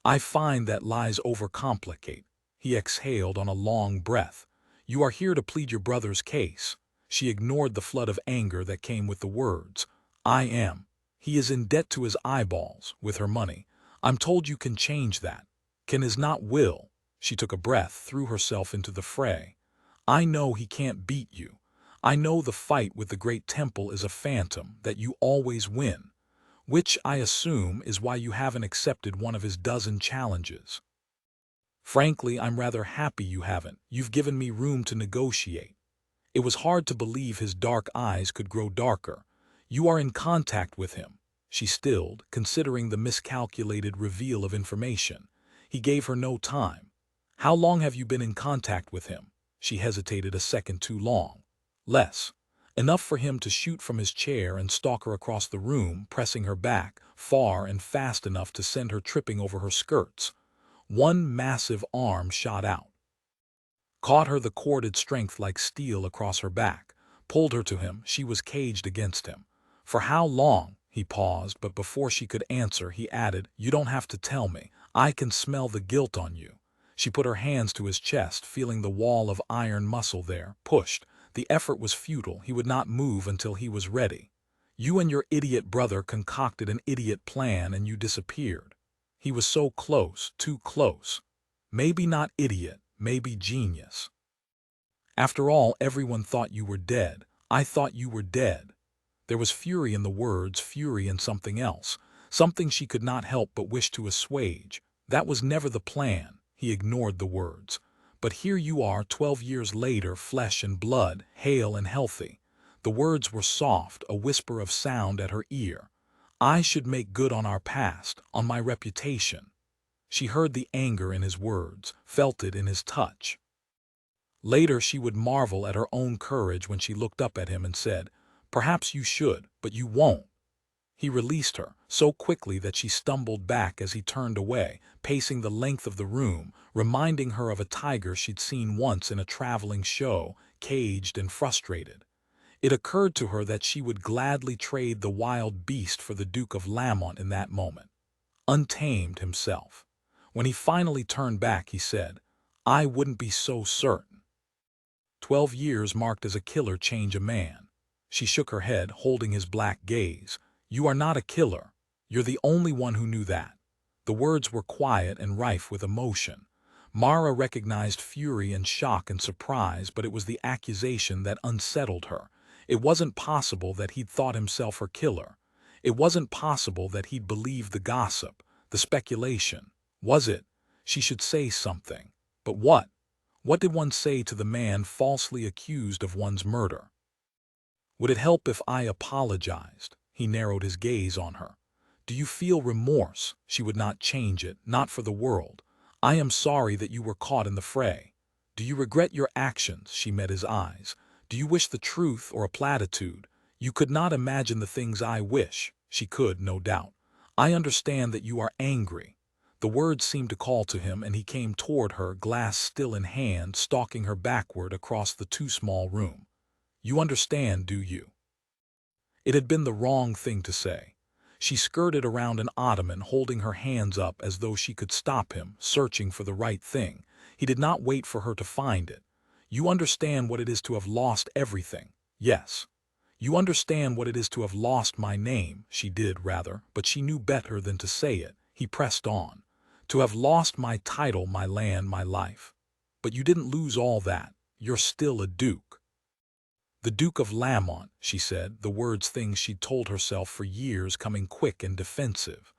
I find that lies overcomplicate. He exhaled on a long breath. You are here to plead your brother's case. She ignored the flood of anger that came with the words. I am. He is in debt to his eyeballs with her money. I'm told you can change that. Can is not will. She took a breath, threw herself into the fray. I know he can't beat you. I know the fight with the great temple is a phantom, that you always win. Which, I assume, is why you haven't accepted one of his dozen challenges. Frankly, I'm rather happy you haven't. You've given me room to negotiate. It was hard to believe his dark eyes could grow darker. You are in contact with him. She stilled, considering the miscalculated reveal of information. He gave her no time. How long have you been in contact with him? She hesitated a second too long. Less. Enough for him to shoot from his chair and stalk her across the room, pressing her back, far and fast enough to send her tripping over her skirts. One massive arm shot out, caught her the corded strength like steel across her back, pulled her to him. She was caged against him. For how long? He paused, but before she could answer, he added, You don't have to tell me. I can smell the guilt on you. She put her hands to his chest, feeling the wall of iron muscle there, pushed. The effort was futile. He would not move until he was ready. You and your idiot brother concocted an idiot plan and you disappeared. He was so close, too close. Maybe not idiot, maybe genius. After all, everyone thought you were dead. I thought you were dead. There was fury in the words, fury in something else, something she could not help but wish to assuage. That was never the plan. He ignored the words. But here you are 12 years later, flesh and blood, hale and healthy. The words were soft, a whisper of sound at her ear. I should make good on our past, on my reputation. She heard the anger in his words, felt it in his touch. Later she would marvel at her own courage when she looked up at him and said, Perhaps you should, but you won't. He released her, so quickly that she stumbled back as he turned away, pacing the length of the room, reminding her of a tiger she'd seen once in a traveling show, caged and frustrated. It occurred to her that she would gladly trade the wild beast for the Duke of Lamont in that moment. Untamed himself. When he finally turned back, he said, I wouldn't be so certain. 12 years marked as a killer change a man. She shook her head, holding his black gaze. You are not a killer. You're the only one who knew that. The words were quiet and rife with emotion. Mara recognized fury and shock and surprise, but it was the accusation that unsettled her. It wasn't possible that he'd thought himself her killer. It wasn't possible that he'd believed the gossip, the speculation. Was it? She should say something. But what? What did one say to the man falsely accused of one's murder? Would it help if I apologized? He narrowed his gaze on her. Do you feel remorse? She would not change it, not for the world. I am sorry that you were caught in the fray. Do you regret your actions? She met his eyes. Do you wish the truth or a platitude? You could not imagine the things I wish. She could, no doubt. I understand that you are angry. The words seemed to call to him, and he came toward her, glass still in hand, stalking her backward across the too small room. You understand, do you? It had been the wrong thing to say. She skirted around an ottoman, holding her hands up as though she could stop him, searching for the right thing. He did not wait for her to find it. You understand what it is to have lost everything. Yes. You understand what it is to have lost my name. She did, rather, but she knew better than to say it. He pressed on. To have lost my title, my land, my life. But you didn't lose all that. You're still a duke. The Duke of Lamont, she said, the words things she'd told herself for years, coming quick and defensive.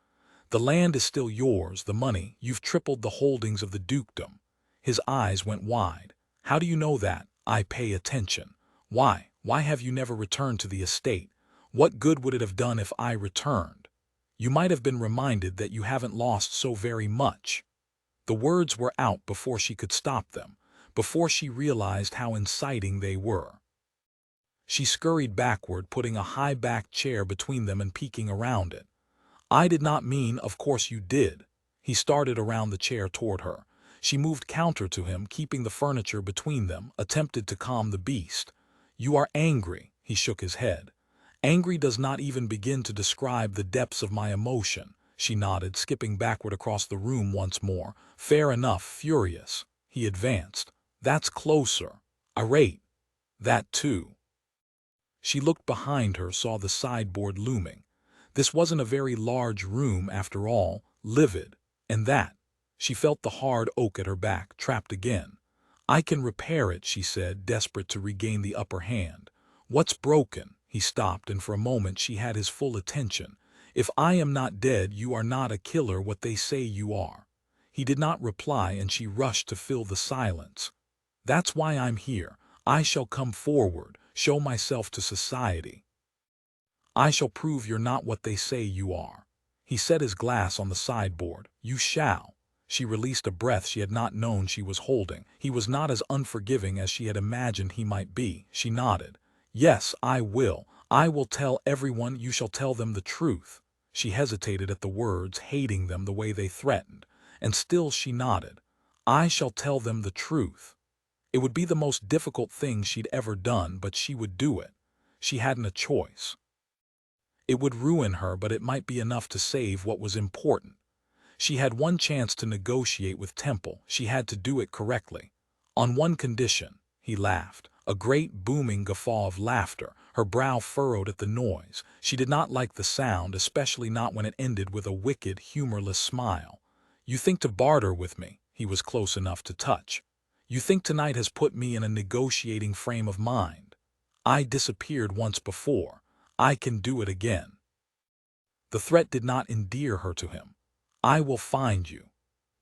The land is still yours, the money, you've tripled the holdings of the dukedom. His eyes went wide. How do you know that? I pay attention. Why have you never returned to the estate? What good would it have done if I returned? You might have been reminded that you haven't lost so very much. The words were out before she could stop them, before she realized how inciting they were. She scurried backward, putting a high-backed chair between them and peeking around it. I did not mean, of course you did. He started around the chair toward her. She moved counter to him, keeping the furniture between them, attempted to calm the beast. You are angry, he shook his head. Angry does not even begin to describe the depths of my emotion, she nodded, skipping backward across the room once more. Fair enough, furious. He advanced. That's closer. Irate. That too. She looked behind her, saw the sideboard looming. This wasn't a very large room after all, livid, and that. She felt the hard oak at her back, trapped again. I can repair it, she said, desperate to regain the upper hand. What's broken? He stopped, and for a moment she had his full attention. If I am not dead, you are not a killer, what they say you are. He did not reply, and she rushed to fill the silence. That's why I'm here. I shall come forward, show myself to society. I shall prove you're not what they say you are. He set his glass on the sideboard. You shall. She released a breath she had not known she was holding. He was not as unforgiving as she had imagined he might be. She nodded. Yes, I will. I will tell everyone. You shall tell them the truth. She hesitated at the words, hating them the way they threatened. And still she nodded. I shall tell them the truth. It would be the most difficult thing she'd ever done, but she would do it. She hadn't a choice. It would ruin her, but it might be enough to save what was important. She had one chance to negotiate with Temple. She had to do it correctly. On one condition, he laughed. A great booming guffaw of laughter, her brow furrowed at the noise. She did not like the sound, especially not when it ended with a wicked, humorless smile. You think to barter with me? He was close enough to touch. You think tonight has put me in a negotiating frame of mind? I disappeared once before. I can do it again. The threat did not endear her to him. I will find you.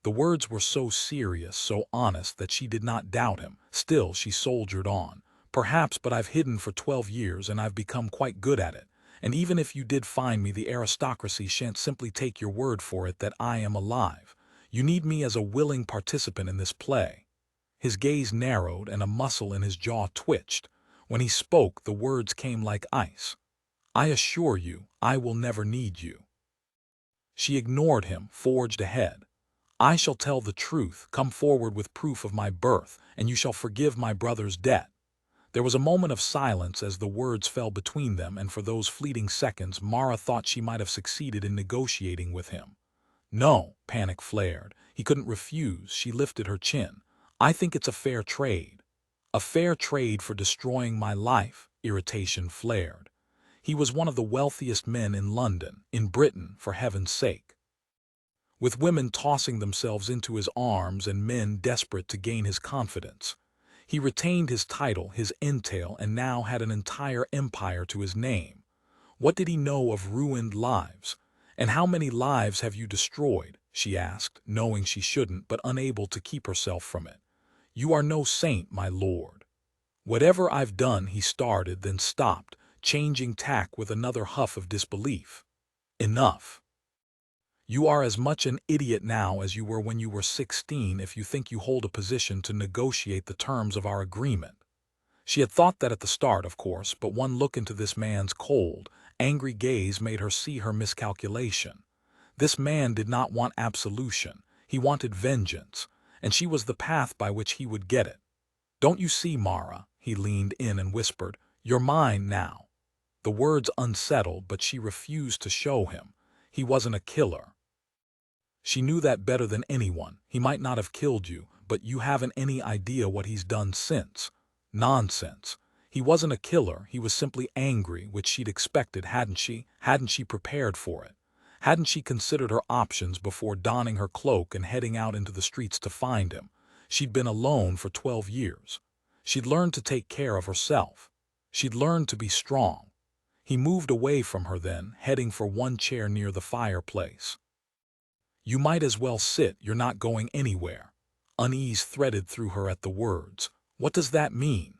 The words were so serious, so honest, that she did not doubt him. Still, she soldiered on. Perhaps, but I've hidden for 12 years and I've become quite good at it. And even if you did find me, the aristocracy shan't simply take your word for it that I am alive. You need me as a willing participant in this play. His gaze narrowed and a muscle in his jaw twitched. When he spoke, the words came like ice. I assure you, I will never need you. She ignored him, forged ahead. I shall tell the truth, come forward with proof of my birth, and you shall forgive my brother's debt. There was a moment of silence as the words fell between them, and for those fleeting seconds Mara thought she might have succeeded in negotiating with him. No, panic flared. He couldn't refuse. She lifted her chin. I think it's a fair trade. A fair trade for destroying my life, irritation flared. He was one of the wealthiest men in London, in Britain, for heaven's sake. With women tossing themselves into his arms and men desperate to gain his confidence. He retained his title, his entail, and now had an entire empire to his name. What did he know of ruined lives? And how many lives have you destroyed? She asked, knowing she shouldn't, but unable to keep herself from it. You are no saint, my lord. Whatever I've done, he started, then stopped, changing tack with another huff of disbelief. Enough. You are as much an idiot now as you were when you were 16 if you think you hold a position to negotiate the terms of our agreement. She had thought that at the start, of course, but one look into this man's cold, angry gaze made her see her miscalculation. This man did not want absolution. He wanted vengeance, and she was the path by which he would get it. Don't you see, Mara? He leaned in and whispered, You're mine now. The words unsettled, but she refused to show him. He wasn't a killer. She knew that better than anyone. He might not have killed you, but you haven't any idea what he's done since. Nonsense. He wasn't a killer, he was simply angry, which she'd expected, hadn't she? Hadn't she prepared for it? Hadn't she considered her options before donning her cloak and heading out into the streets to find him? She'd been alone for 12 years. She'd learned to take care of herself. She'd learned to be strong. He moved away from her then, heading for one chair near the fireplace. You might as well sit, you're not going anywhere. Unease threaded through her at the words. What does that mean?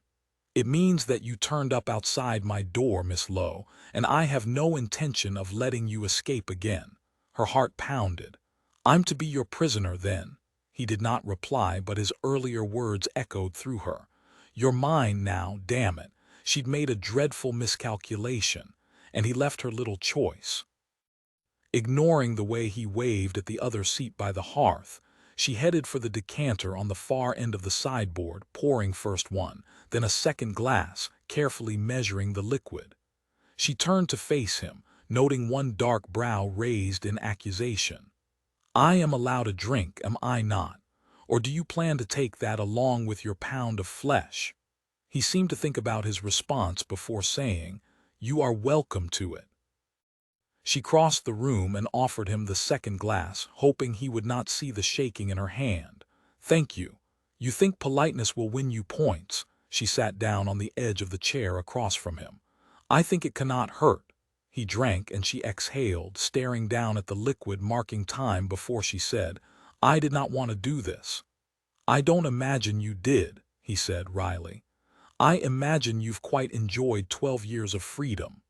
It means that you turned up outside my door, Miss Lowe, and I have no intention of letting you escape again. Her heart pounded. I'm to be your prisoner then. He did not reply, but his earlier words echoed through her. You're mine now, damn it. She'd made a dreadful miscalculation, and he left her little choice. Ignoring the way he waved at the other seat by the hearth, she headed for the decanter on the far end of the sideboard, pouring first one, then a second glass, carefully measuring the liquid. She turned to face him, noting one dark brow raised in accusation. "I am allowed a drink, am I not? Or do you plan to take that along with your pound of flesh?" He seemed to think about his response before saying, "You are welcome to it." She crossed the room and offered him the second glass, hoping he would not see the shaking in her hand. "Thank you. You think politeness will win you points." She sat down on the edge of the chair across from him. "I think it cannot hurt." He drank and she exhaled, staring down at the liquid, marking time before she said, "I did not want to do this." "I don't imagine you did," he said wryly. "I imagine you've quite enjoyed 12 years of freedom."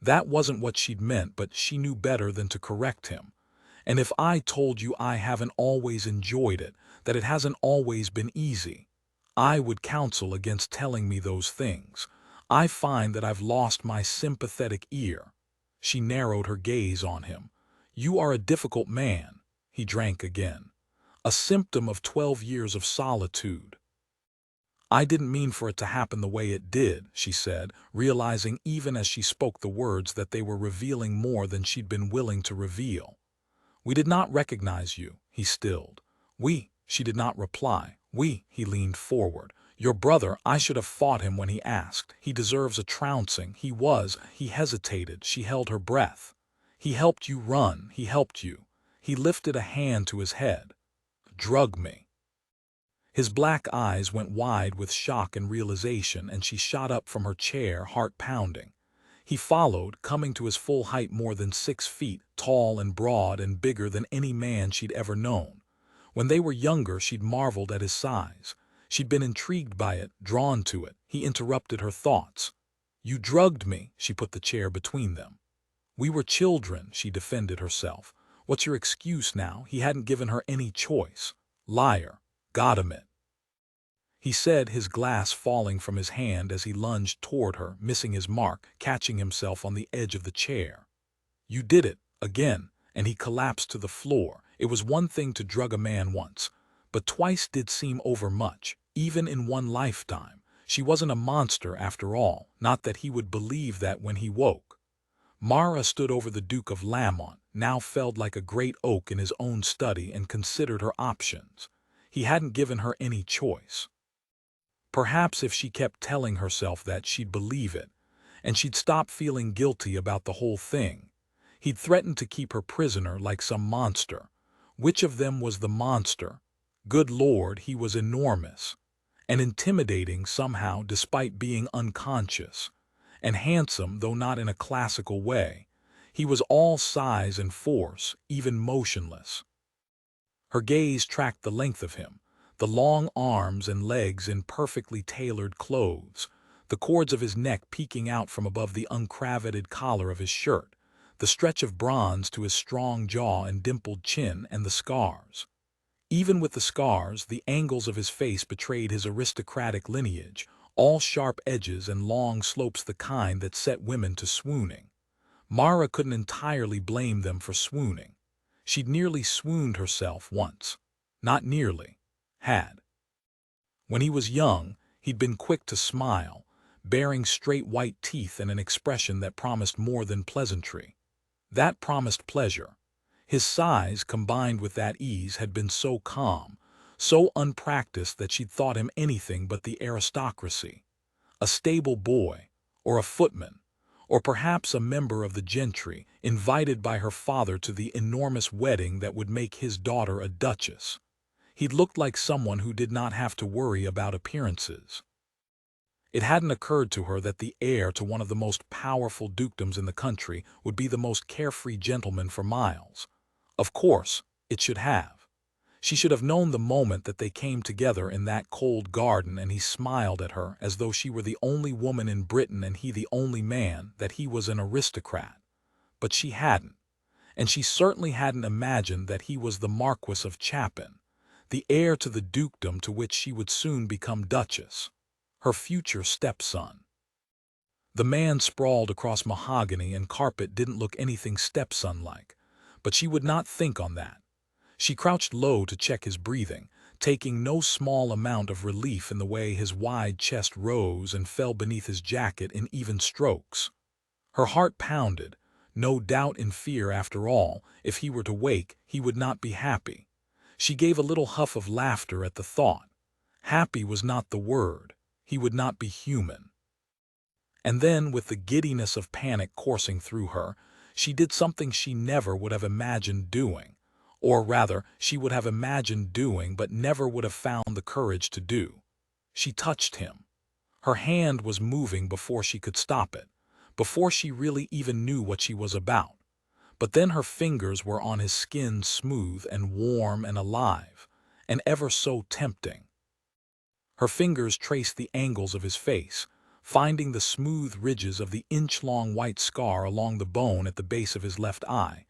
That wasn't what she'd meant, but she knew better than to correct him. "And if I told you I haven't always enjoyed it, that it hasn't always been easy, I would counsel against telling me those things. I find that I've lost my sympathetic ear." She narrowed her gaze on him. "You are a difficult man." He drank again. "A symptom of 12 years of solitude." "I didn't mean for it to happen the way it did," she said, realizing even as she spoke the words that they were revealing more than she'd been willing to reveal. "We did not recognize you," he stilled. "We," she did not reply. "We," he leaned forward. "Your brother, I should have fought him when he asked. He deserves a trouncing. He hesitated." She held her breath. "He helped you run. He helped you." He lifted a hand to his head. "Drug me." His black eyes went wide with shock and realization, and she shot up from her chair, heart pounding. He followed, coming to his full height, more than 6 feet, tall and broad and bigger than any man she'd ever known. When they were younger, she'd marveled at his size. She'd been intrigued by it, drawn to it. He interrupted her thoughts. "You drugged me." She put the chair between them. "We were children," she defended herself. "What's your excuse now?" He hadn't given her any choice. "Liar. Got him it," he said, his glass falling from his hand as he lunged toward her, missing his mark, catching himself on the edge of the chair. "You did it, again," and he collapsed to the floor. It was one thing to drug a man once, but twice did seem overmuch, even in one lifetime. She wasn't a monster after all, not that he would believe that when he woke. Mara stood over the Duke of Lamont, now felled like a great oak in his own study, and considered her options. He hadn't given her any choice. Perhaps if she kept telling herself that, she'd believe it, and she'd stop feeling guilty about the whole thing. He'd threatened to keep her prisoner like some monster. Which of them was the monster? Good Lord, he was enormous and intimidating somehow, despite being unconscious, and handsome, though not in a classical way. He was all size and force, even motionless. Her gaze tracked the length of him, the long arms and legs in perfectly tailored clothes, the cords of his neck peeking out from above the uncravatted collar of his shirt, the stretch of bronze to his strong jaw and dimpled chin, and the scars. Even with the scars, the angles of his face betrayed his aristocratic lineage, all sharp edges and long slopes, the kind that set women to swooning. Mara couldn't entirely blame them for swooning. She'd nearly swooned herself once. Not nearly. Had. When he was young, he'd been quick to smile, bearing straight white teeth and an expression that promised more than pleasantry. That promised pleasure. His size, combined with that ease, had been so calm, so unpracticed, that she'd thought him anything but the aristocracy. A stable boy, or a footman, or perhaps a member of the gentry, invited by her father to the enormous wedding that would make his daughter a duchess. He'd looked like someone who did not have to worry about appearances. It hadn't occurred to her that the heir to one of the most powerful dukedoms in the country would be the most carefree gentleman for miles. Of course, it should have. She should have known the moment that they came together in that cold garden and he smiled at her as though she were the only woman in Britain and he the only man, that he was an aristocrat. But she hadn't. And she certainly hadn't imagined that he was the Marquis of Chapin, the heir to the dukedom to which she would soon become duchess, her future stepson. The man sprawled across mahogany and carpet didn't look anything stepson-like, but she would not think on that. She crouched low to check his breathing, taking no small amount of relief in the way his wide chest rose and fell beneath his jacket in even strokes. Her heart pounded, no doubt in fear after all. If he were to wake, he would not be happy. She gave a little huff of laughter at the thought. Happy was not the word. He would not be human. And then, with the giddiness of panic coursing through her, she did something she never would have imagined doing. Or rather, she would have imagined doing but never would have found the courage to do. She touched him. Her hand was moving before she could stop it, before she really even knew what she was about. But then her fingers were on his skin, smooth and warm and alive, and ever so tempting. Her fingers traced the angles of his face, finding the smooth ridges of the inch-long white scar along the bone at the base of his left eye,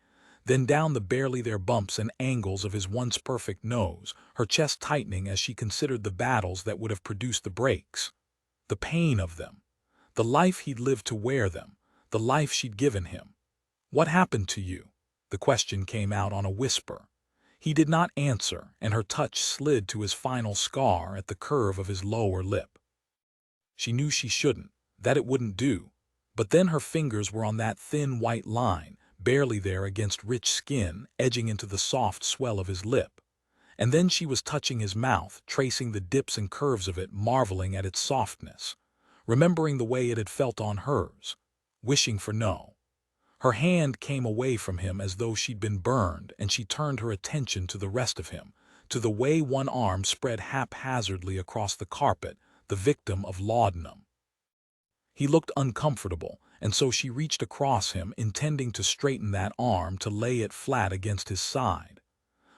then down the barely there bumps and angles of his once perfect nose, her chest tightening as she considered the battles that would have produced the breaks. The pain of them. The life he'd lived to wear them. The life she'd given him. "What happened to you?" The question came out on a whisper. He did not answer, and her touch slid to his final scar at the curve of his lower lip. She knew she shouldn't, that it wouldn't do. But then her fingers were on that thin white line, barely there against rich skin, edging into the soft swell of his lip. And then she was touching his mouth, tracing the dips and curves of it, marveling at its softness, remembering the way it had felt on hers, wishing for no. Her hand came away from him as though she'd been burned, and she turned her attention to the rest of him, to the way one arm spread haphazardly across the carpet, the victim of laudanum. He looked uncomfortable, and so she reached across him, intending to straighten that arm, to lay it flat against his side.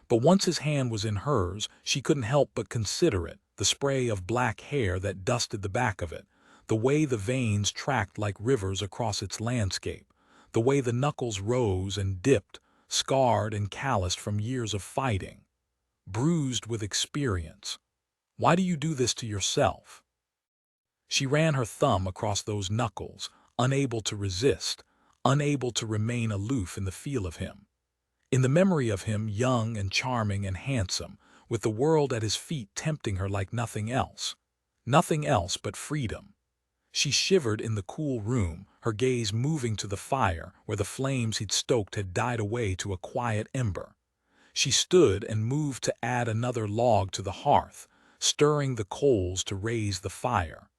But once his hand was in hers, she couldn't help but consider it, the spray of black hair that dusted the back of it, the way the veins tracked like rivers across its landscape, the way the knuckles rose and dipped, scarred and calloused from years of fighting, bruised with experience. Why do you do this to yourself? She ran her thumb across those knuckles, unable to resist, unable to remain aloof in the feel of him. In the memory of him, young and charming and handsome, with the world at his feet tempting her like nothing else but freedom. She shivered in the cool room, her gaze moving to the fire where the flames he'd stoked had died away to a quiet ember. She stood and moved to add another log to the hearth, stirring the coals to raise the fire.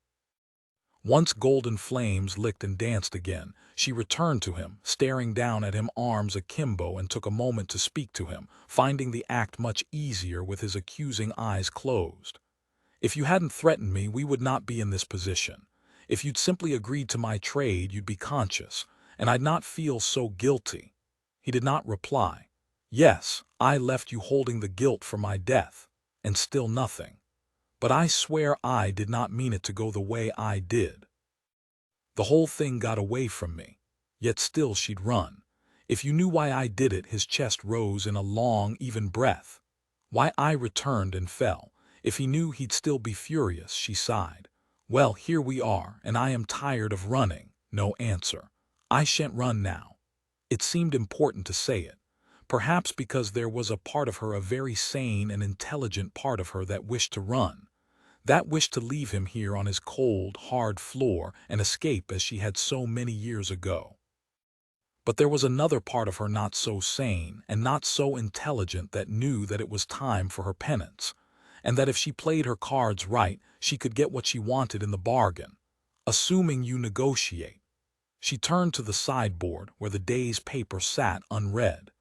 Once golden flames licked and danced again, she returned to him, staring down at him, arms akimbo, and took a moment to speak to him, finding the act much easier with his accusing eyes closed. "If you hadn't threatened me, we would not be in this position. If you'd simply agreed to my trade, you'd be conscious, and I'd not feel so guilty." He did not reply. "Yes, I left you holding the guilt for my death, and still nothing. But I swear I did not mean it to go the way I did. The whole thing got away from me." Yet still she'd run. "If you knew why I did it," his chest rose in a long, even breath. "Why I returned and fell. If he knew, he'd still be furious," she sighed. "Well, here we are, and I am tired of running." No answer. "I shan't run now." It seemed important to say it. Perhaps because there was a part of her, a very sane and intelligent part of her, that wished to run. That wished to leave him here on his cold, hard floor and escape as she had so many years ago. But there was another part of her, not so sane and not so intelligent, that knew that it was time for her penance, and that if she played her cards right, she could get what she wanted in the bargain. "Assuming you negotiate." She turned to the sideboard where the day's paper sat unread.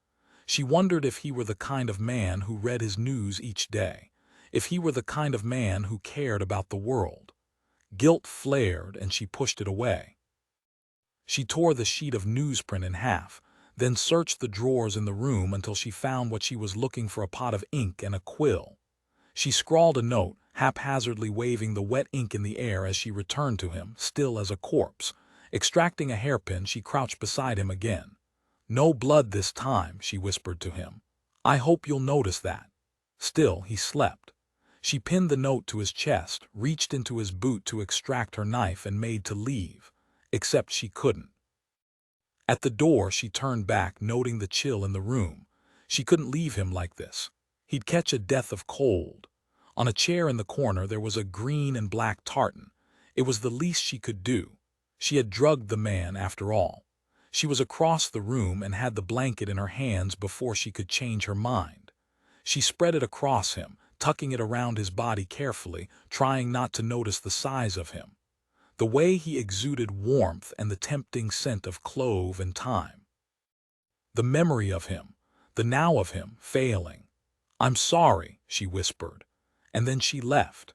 She wondered if he were the kind of man who read his news each day, if he were the kind of man who cared about the world. Guilt flared, and she pushed it away. She tore the sheet of newsprint in half, then searched the drawers in the room until she found what she was looking for, a pot of ink and a quill. She scrawled a note, haphazardly waving the wet ink in the air as she returned to him, still as a corpse. Extracting a hairpin, she crouched beside him again. "No blood this time," she whispered to him. "I hope you'll notice that." Still he slept. She pinned the note to his chest, reached into his boot to extract her knife, and made to leave. Except she couldn't. At the door she turned back, noting the chill in the room. She couldn't leave him like this. He'd catch a death of cold. On a chair in the corner there was a green and black tartan. It was the least she could do. She had drugged the man after all. She was across the room and had the blanket in her hands before she could change her mind. She spread it across him, tucking it around his body carefully, trying not to notice the size of him. The way he exuded warmth and the tempting scent of clove and thyme. The memory of him, the now of him, failing. "I'm sorry," she whispered. And then she left.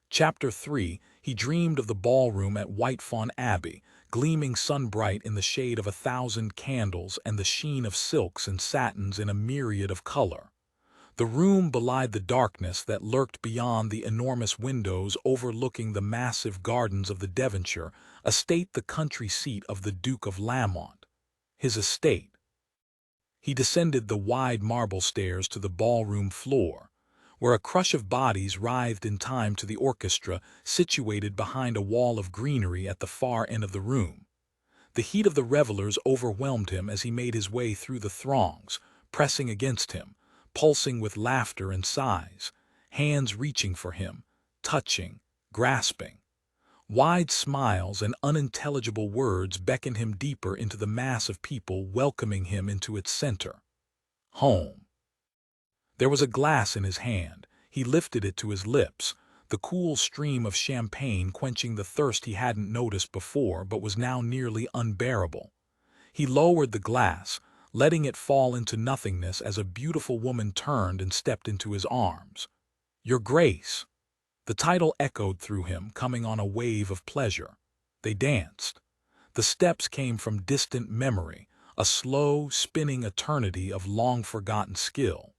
Chapter 3, he dreamed of the ballroom at Whitefawn Abbey, gleaming sun-bright in the shade of 1,000 candles and the sheen of silks and satins in a myriad of color. The room belied the darkness that lurked beyond the enormous windows overlooking the massive gardens of the Devonshire estate, the country seat of the Duke of Lamont. His estate. He descended the wide marble stairs to the ballroom floor, where a crush of bodies writhed in time to the orchestra situated behind a wall of greenery at the far end of the room. The heat of the revelers overwhelmed him as he made his way through the throngs, pressing against him, pulsing with laughter and sighs, hands reaching for him, touching, grasping. Wide smiles and unintelligible words beckoned him deeper into the mass of people welcoming him into its center. Home. There was a glass in his hand. He lifted it to his lips, the cool stream of champagne quenching the thirst he hadn't noticed before but was now nearly unbearable. He lowered the glass, letting it fall into nothingness as a beautiful woman turned and stepped into his arms. "Your Grace." The title echoed through him, coming on a wave of pleasure. They danced. The steps came from distant memory, a slow, spinning eternity of long-forgotten skill.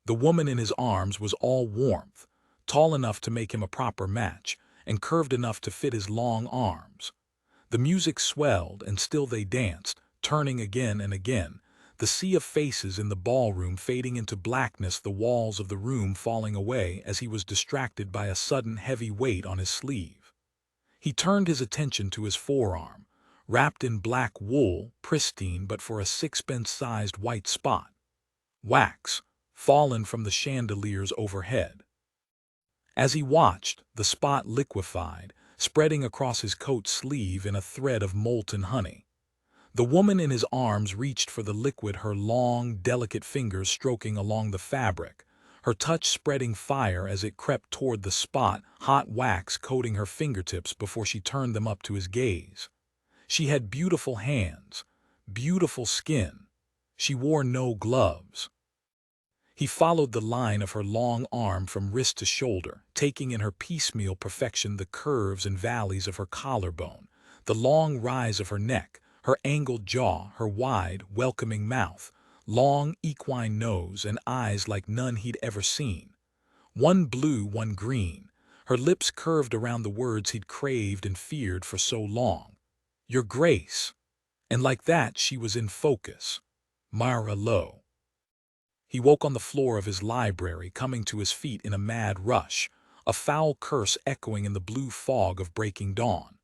The woman in his arms was all warmth, tall enough to make him a proper match, and curved enough to fit his long arms. The music swelled, and still they danced, turning again and again, the sea of faces in the ballroom fading into blackness, the walls of the room falling away as he was distracted by a sudden heavy weight on his sleeve. He turned his attention to his forearm, wrapped in black wool, pristine but for a sixpence-sized white spot. Wax, fallen from the chandeliers overhead. As he watched, the spot liquefied, spreading across his coat sleeve in a thread of molten honey. The woman in his arms reached for the liquid, her long, delicate fingers stroking along the fabric, her touch spreading fire as it crept toward the spot, hot wax coating her fingertips before she turned them up to his gaze. She had beautiful hands, beautiful skin. She wore no gloves. He followed the line of her long arm from wrist to shoulder, taking in her piecemeal perfection the curves and valleys of her collarbone, the long rise of her neck, her angled jaw, her wide, welcoming mouth, long equine nose, and eyes like none he'd ever seen. One blue, one green, her lips curved around the words he'd craved and feared for so long. "Your Grace." And like that she was in focus. Mara Lowe. He woke on the floor of his library, coming to his feet in a mad rush, a foul curse echoing in the blue fog of breaking dawn.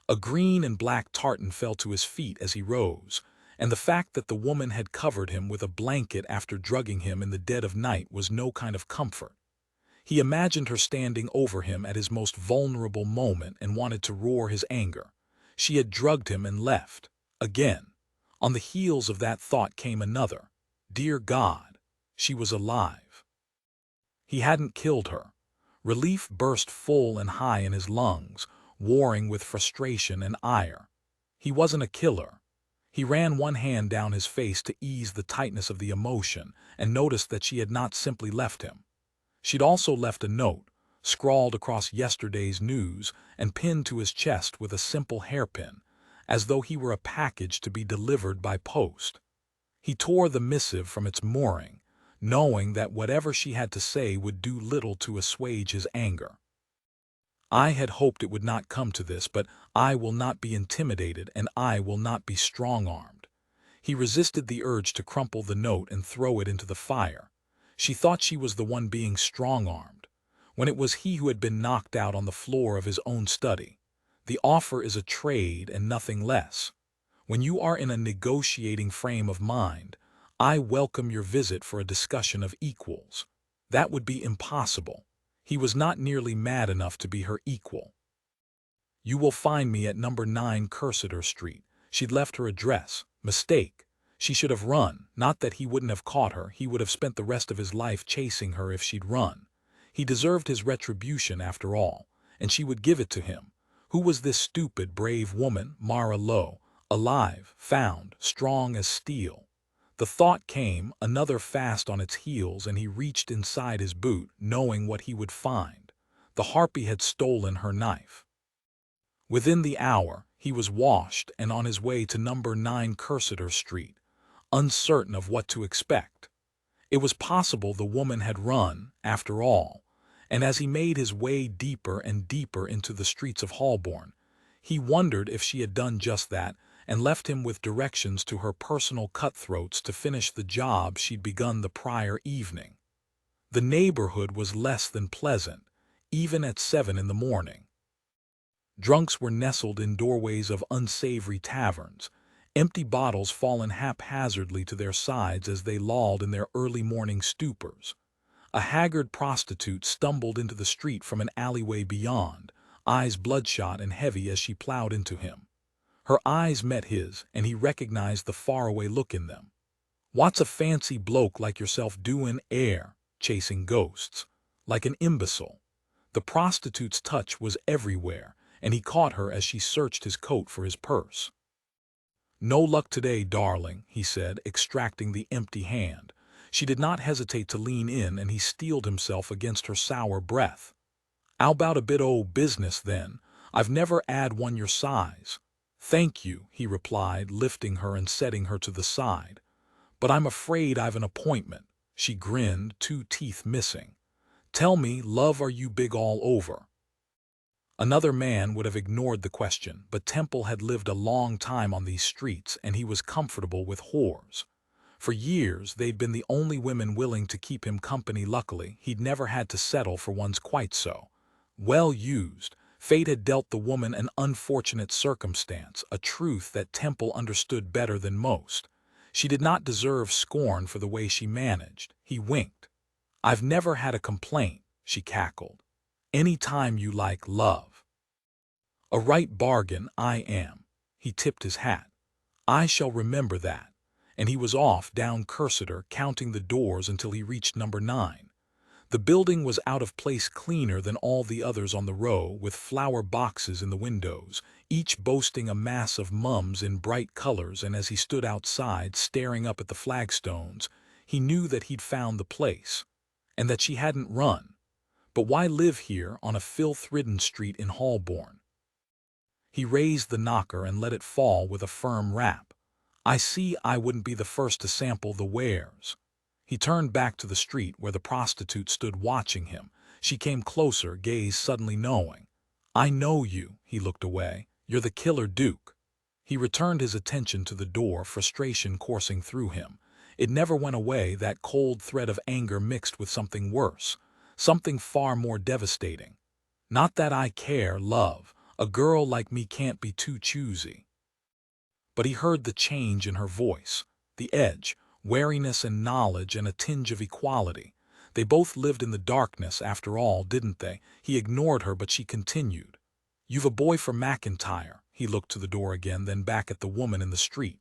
A green and black tartan fell to his feet as he rose, and the fact that the woman had covered him with a blanket after drugging him in the dead of night was no kind of comfort. He imagined her standing over him at his most vulnerable moment and wanted to roar his anger. She had drugged him and left. Again. On the heels of that thought came another. Dear God, she was alive. He hadn't killed her. Relief burst full and high in his lungs, warring with frustration and ire. He wasn't a killer. He ran one hand down his face to ease the tightness of the emotion and noticed that she had not simply left him. She'd also left a note, scrawled across yesterday's news and pinned to his chest with a simple hairpin, as though he were a package to be delivered by post. He tore the missive from its mooring, knowing that whatever she had to say would do little to assuage his anger. "I had hoped it would not come to this, but I will not be intimidated and I will not be strong-armed." He resisted the urge to crumple the note and throw it into the fire. She thought she was the one being strong-armed, when it was he who had been knocked out on the floor of his own study. The offer is a trade and nothing less. When you are in a negotiating frame of mind, I welcome your visit for a discussion of equals. That would be impossible. He was not nearly mad enough to be her equal. You will find me at number 9 Cursiter Street. She'd left her address. Mistake. She should have run. Not that he wouldn't have caught her. He would have spent the rest of his life chasing her if she'd run. He deserved his retribution after all, and she would give it to him. Who was this stupid, brave woman, Mara Lowe? Alive, found, strong as steel. The thought came, another fast on its heels, and he reached inside his boot, knowing what he would find. The harpy had stolen her knife. Within the hour, he was washed and on his way to number 9 Cursiter Street, uncertain of what to expect. It was possible the woman had run, after all, and as he made his way deeper and deeper into the streets of Holborn, he wondered if she had done just that and left him with directions to her personal cutthroats to finish the job she'd begun the prior evening. The neighborhood was less than pleasant, even at 7 in the morning. Drunks were nestled in doorways of unsavory taverns, empty bottles fallen haphazardly to their sides as they lolled in their early morning stupors. A haggard prostitute stumbled into the street from an alleyway beyond, eyes bloodshot and heavy as she plowed into him. Her eyes met his, and he recognized the faraway look in them. "What's a fancy bloke like yourself doin' air, chasing ghosts? Like an imbecile." The prostitute's touch was everywhere, and he caught her as she searched his coat for his purse. "No luck today, darling," he said, extracting the empty hand. She did not hesitate to lean in, and he steeled himself against her sour breath. "How about a bit o' business, then? I've never 'ad one your size." "Thank you," he replied, lifting her and setting her to the side. "But I'm afraid I've an appointment." She grinned, 2 teeth missing. "Tell me, love, are you big all over?" Another man would have ignored the question, but Temple had lived a long time on these streets, and he was comfortable with whores. For years, they'd been the only women willing to keep him company. Luckily, he'd never had to settle for ones quite so well used. Fate had dealt the woman an unfortunate circumstance, a truth that Temple understood better than most. She did not deserve scorn for the way she managed. He winked. "I've never had a complaint," she cackled. "Any time you like, love." "A right bargain, I am." He tipped his hat. "I shall remember that." And he was off down Cursiter, counting the doors until he reached number 9. The building was out of place, cleaner than all the others on the row, with flower boxes in the windows, each boasting a mass of mums in bright colors, and as he stood outside, staring up at the flagstones, he knew that he'd found the place, and that she hadn't run. But why live here on a filth-ridden street in Holborn? He raised the knocker and let it fall with a firm rap. "I see I wouldn't be the first to sample the wares." He turned back to the street where the prostitute stood watching him. She came closer, gaze suddenly knowing. "I know you." He looked away. "You're the killer Duke." He returned his attention to the door, frustration coursing through him. It never went away, that cold thread of anger mixed with something worse, something far more devastating. "Not that I care, love. A girl like me can't be too choosy." But he heard the change in her voice, the edge, wariness and knowledge, and a tinge of equality. They both lived in the darkness after all, didn't they? He ignored her, but she continued. "You've a boy for McIntyre." He looked to the door again, then back at the woman in the street.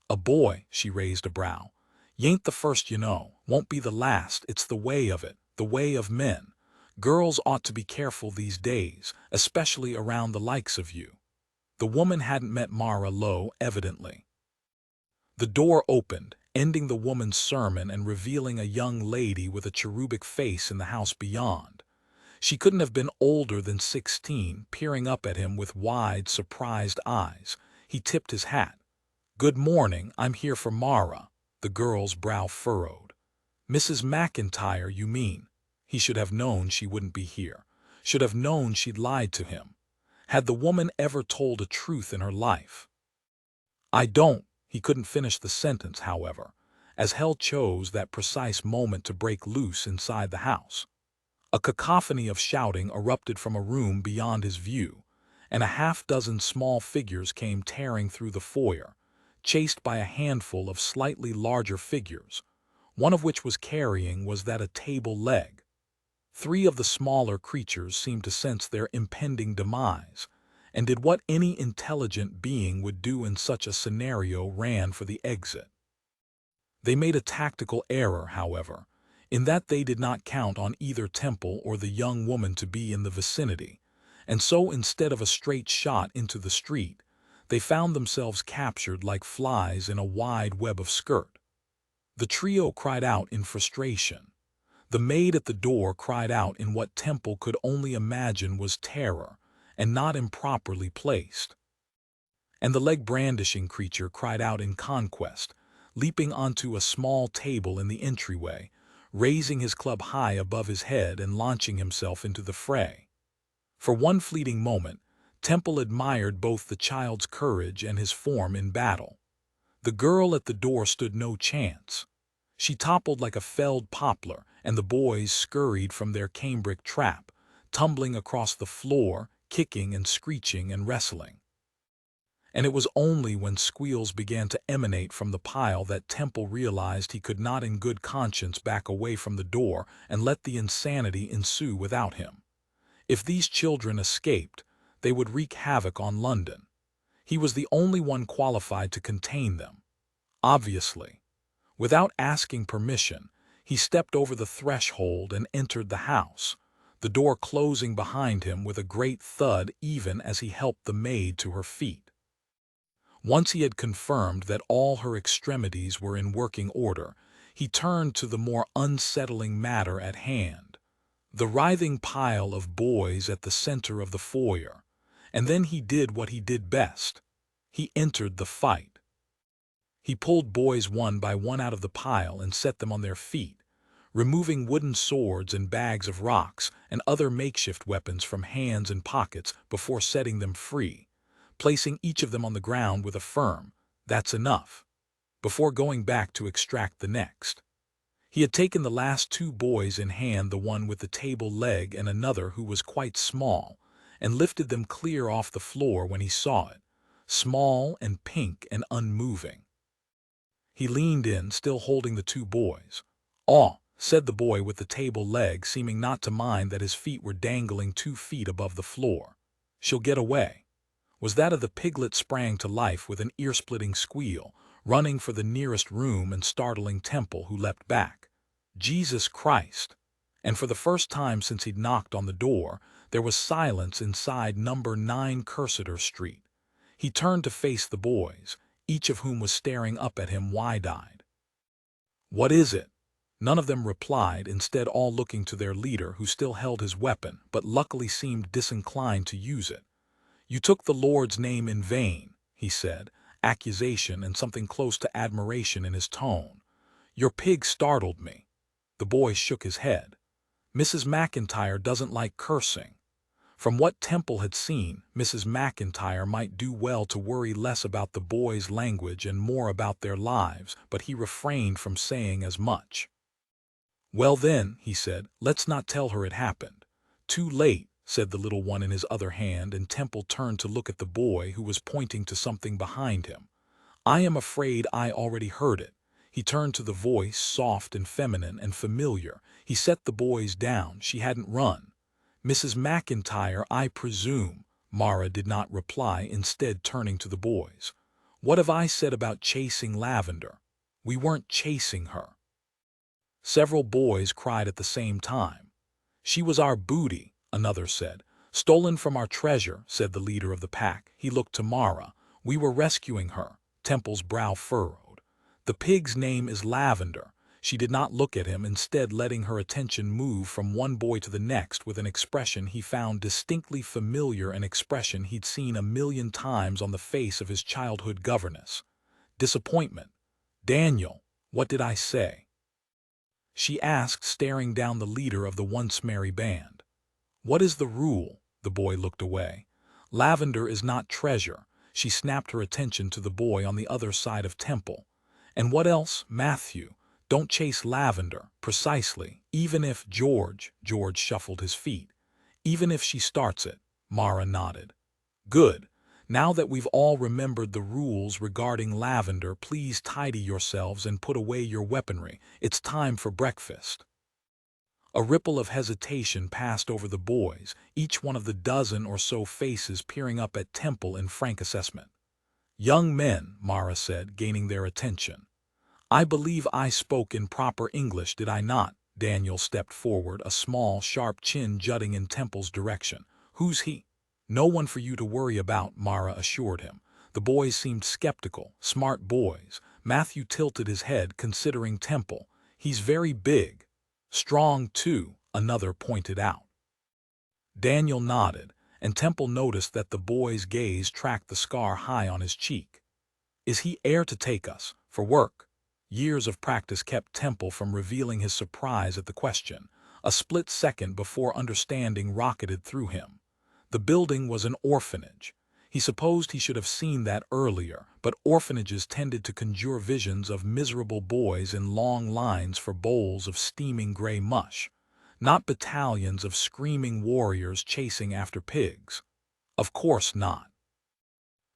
"A boy?" She raised a brow. "Y'ain't the first, you know. Won't be the last. It's the way of it, the way of men. Girls ought to be careful these days, especially around the likes of you." The woman hadn't met Mara Lowe, evidently. The door opened, ending the woman's sermon and revealing a young lady with a cherubic face in the house beyond. She couldn't have been older than 16, peering up at him with wide, surprised eyes. He tipped his hat. "Good morning, I'm here for Mara." The girl's brow furrowed. "Mrs. McIntyre, you mean?" He should have known she wouldn't be here. Should have known she'd lied to him. Had the woman ever told a truth in her life? "I don't." He couldn't finish the sentence, however, as hell chose that precise moment to break loose inside the house. A cacophony of shouting erupted from a room beyond his view, and a half-dozen small figures came tearing through the foyer, chased by a handful of slightly larger figures, one of which was carrying a table leg. 3 of the smaller creatures seemed to sense their impending demise, and did what any intelligent being would do in such a scenario: ran for the exit. They made a tactical error, however, in that they did not count on either Temple or the young woman to be in the vicinity, and so instead of a straight shot into the street, they found themselves captured like flies in a wide web of skirt. The trio cried out in frustration. The maid at the door cried out in what Temple could only imagine was terror, and not improperly placed. And the leg-brandishing creature cried out in conquest, leaping onto a small table in the entryway, raising his club high above his head and launching himself into the fray. For one fleeting moment, Temple admired both the child's courage and his form in battle. The girl at the door stood no chance. She toppled like a felled poplar, and the boys scurried from their cambric trap, tumbling across the floor, kicking and screeching and wrestling. And it was only when squeals began to emanate from the pile that Temple realized he could not in good conscience back away from the door and let the insanity ensue without him. If these children escaped, they would wreak havoc on London. He was the only one qualified to contain them. Obviously. Without asking permission, he stepped over the threshold and entered the house, the door closing behind him with a great thud even as he helped the maid to her feet. Once he had confirmed that all her extremities were in working order, he turned to the more unsettling matter at hand, the writhing pile of boys at the center of the foyer, and then he did what he did best. He entered the fight. He pulled boys one by one out of the pile and set them on their feet, removing wooden swords and bags of rocks and other makeshift weapons from hands and pockets before setting them free, placing each of them on the ground with a firm "That's enough," before going back to extract the next. He had taken the last two boys in hand, the one with the table leg and another who was quite small, and lifted them clear off the floor when he saw it, small and pink and unmoving. He leaned in, still holding the two boys. "Aw," said the boy with the table leg, seeming not to mind that his feet were dangling 2 feet above the floor. "She'll get away." Was that of the piglet sprang to life with an ear-splitting squeal, running for the nearest room and startling Temple, who leapt back. Jesus Christ! And for the first time since he'd knocked on the door, there was silence inside number 9 Cursitor Street. He turned to face the boys, each of whom was staring up at him wide-eyed. "What is it?" None of them replied, instead all looking to their leader, who still held his weapon, but luckily seemed disinclined to use it. "You took the Lord's name in vain," he said, accusation and something close to admiration in his tone. "Your pig startled me." The boy shook his head. "Mrs. McIntyre doesn't like cursing." From what Temple had seen, Mrs. McIntyre might do well to worry less about the boys' language and more about their lives, but he refrained from saying as much. "Well then," he said, "let's not tell her it happened." "Too late," said the little one in his other hand, and Temple turned to look at the boy, who was pointing to something behind him. "I am afraid I already heard it." He turned to the voice, soft and feminine and familiar. He set the boys down. She hadn't run. "Mrs. McIntyre, I presume." Mara did not reply, instead turning to the boys. "What have I said about chasing Lavender? We weren't chasing her." Several boys cried at the same time. "She was our booty," another said. "Stolen from our treasure," said the leader of the pack. He looked to Mara. "We were rescuing her." Temple's brow furrowed. "The pig's name is Lavender." She did not look at him, instead letting her attention move from one boy to the next with an expression he found distinctly familiar, an expression he'd seen 1,000,000 times on the face of his childhood governess. Disappointment. "Daniel, what did I say?" she asked, staring down the leader of the once merry band. "What is the rule?" The boy looked away. "Lavender is not treasure." She snapped her attention to the boy on the other side of Temple. "And what else, Matthew? Don't chase Lavender." "Precisely. Even if George shuffled his feet. "Even if she starts it." Mara nodded. "Good. Now that we've all remembered the rules regarding Lavender, please tidy yourselves and put away your weaponry. It's time for breakfast." A ripple of hesitation passed over the boys, each one of the dozen or so faces peering up at Temple in frank assessment. "Young men," Mara said, gaining their attention. "I believe I spoke in proper English, did I not?" Daniel stepped forward, a small, sharp chin jutting in Temple's direction. "Who's he?" "No one for you to worry about," Mara assured him. The boys seemed skeptical, smart boys. Matthew tilted his head, considering Temple. "He's very big. Strong, too," another pointed out. Daniel nodded, and Temple noticed that the boy's gaze tracked the scar high on his cheek. "Is he air to take us, for work?" Years of practice kept Temple from revealing his surprise at the question. A split second before understanding rocketed through him. The building was an orphanage. He supposed he should have seen that earlier, but orphanages tended to conjure visions of miserable boys in long lines for bowls of steaming gray mush, not battalions of screaming warriors chasing after pigs. Of course not.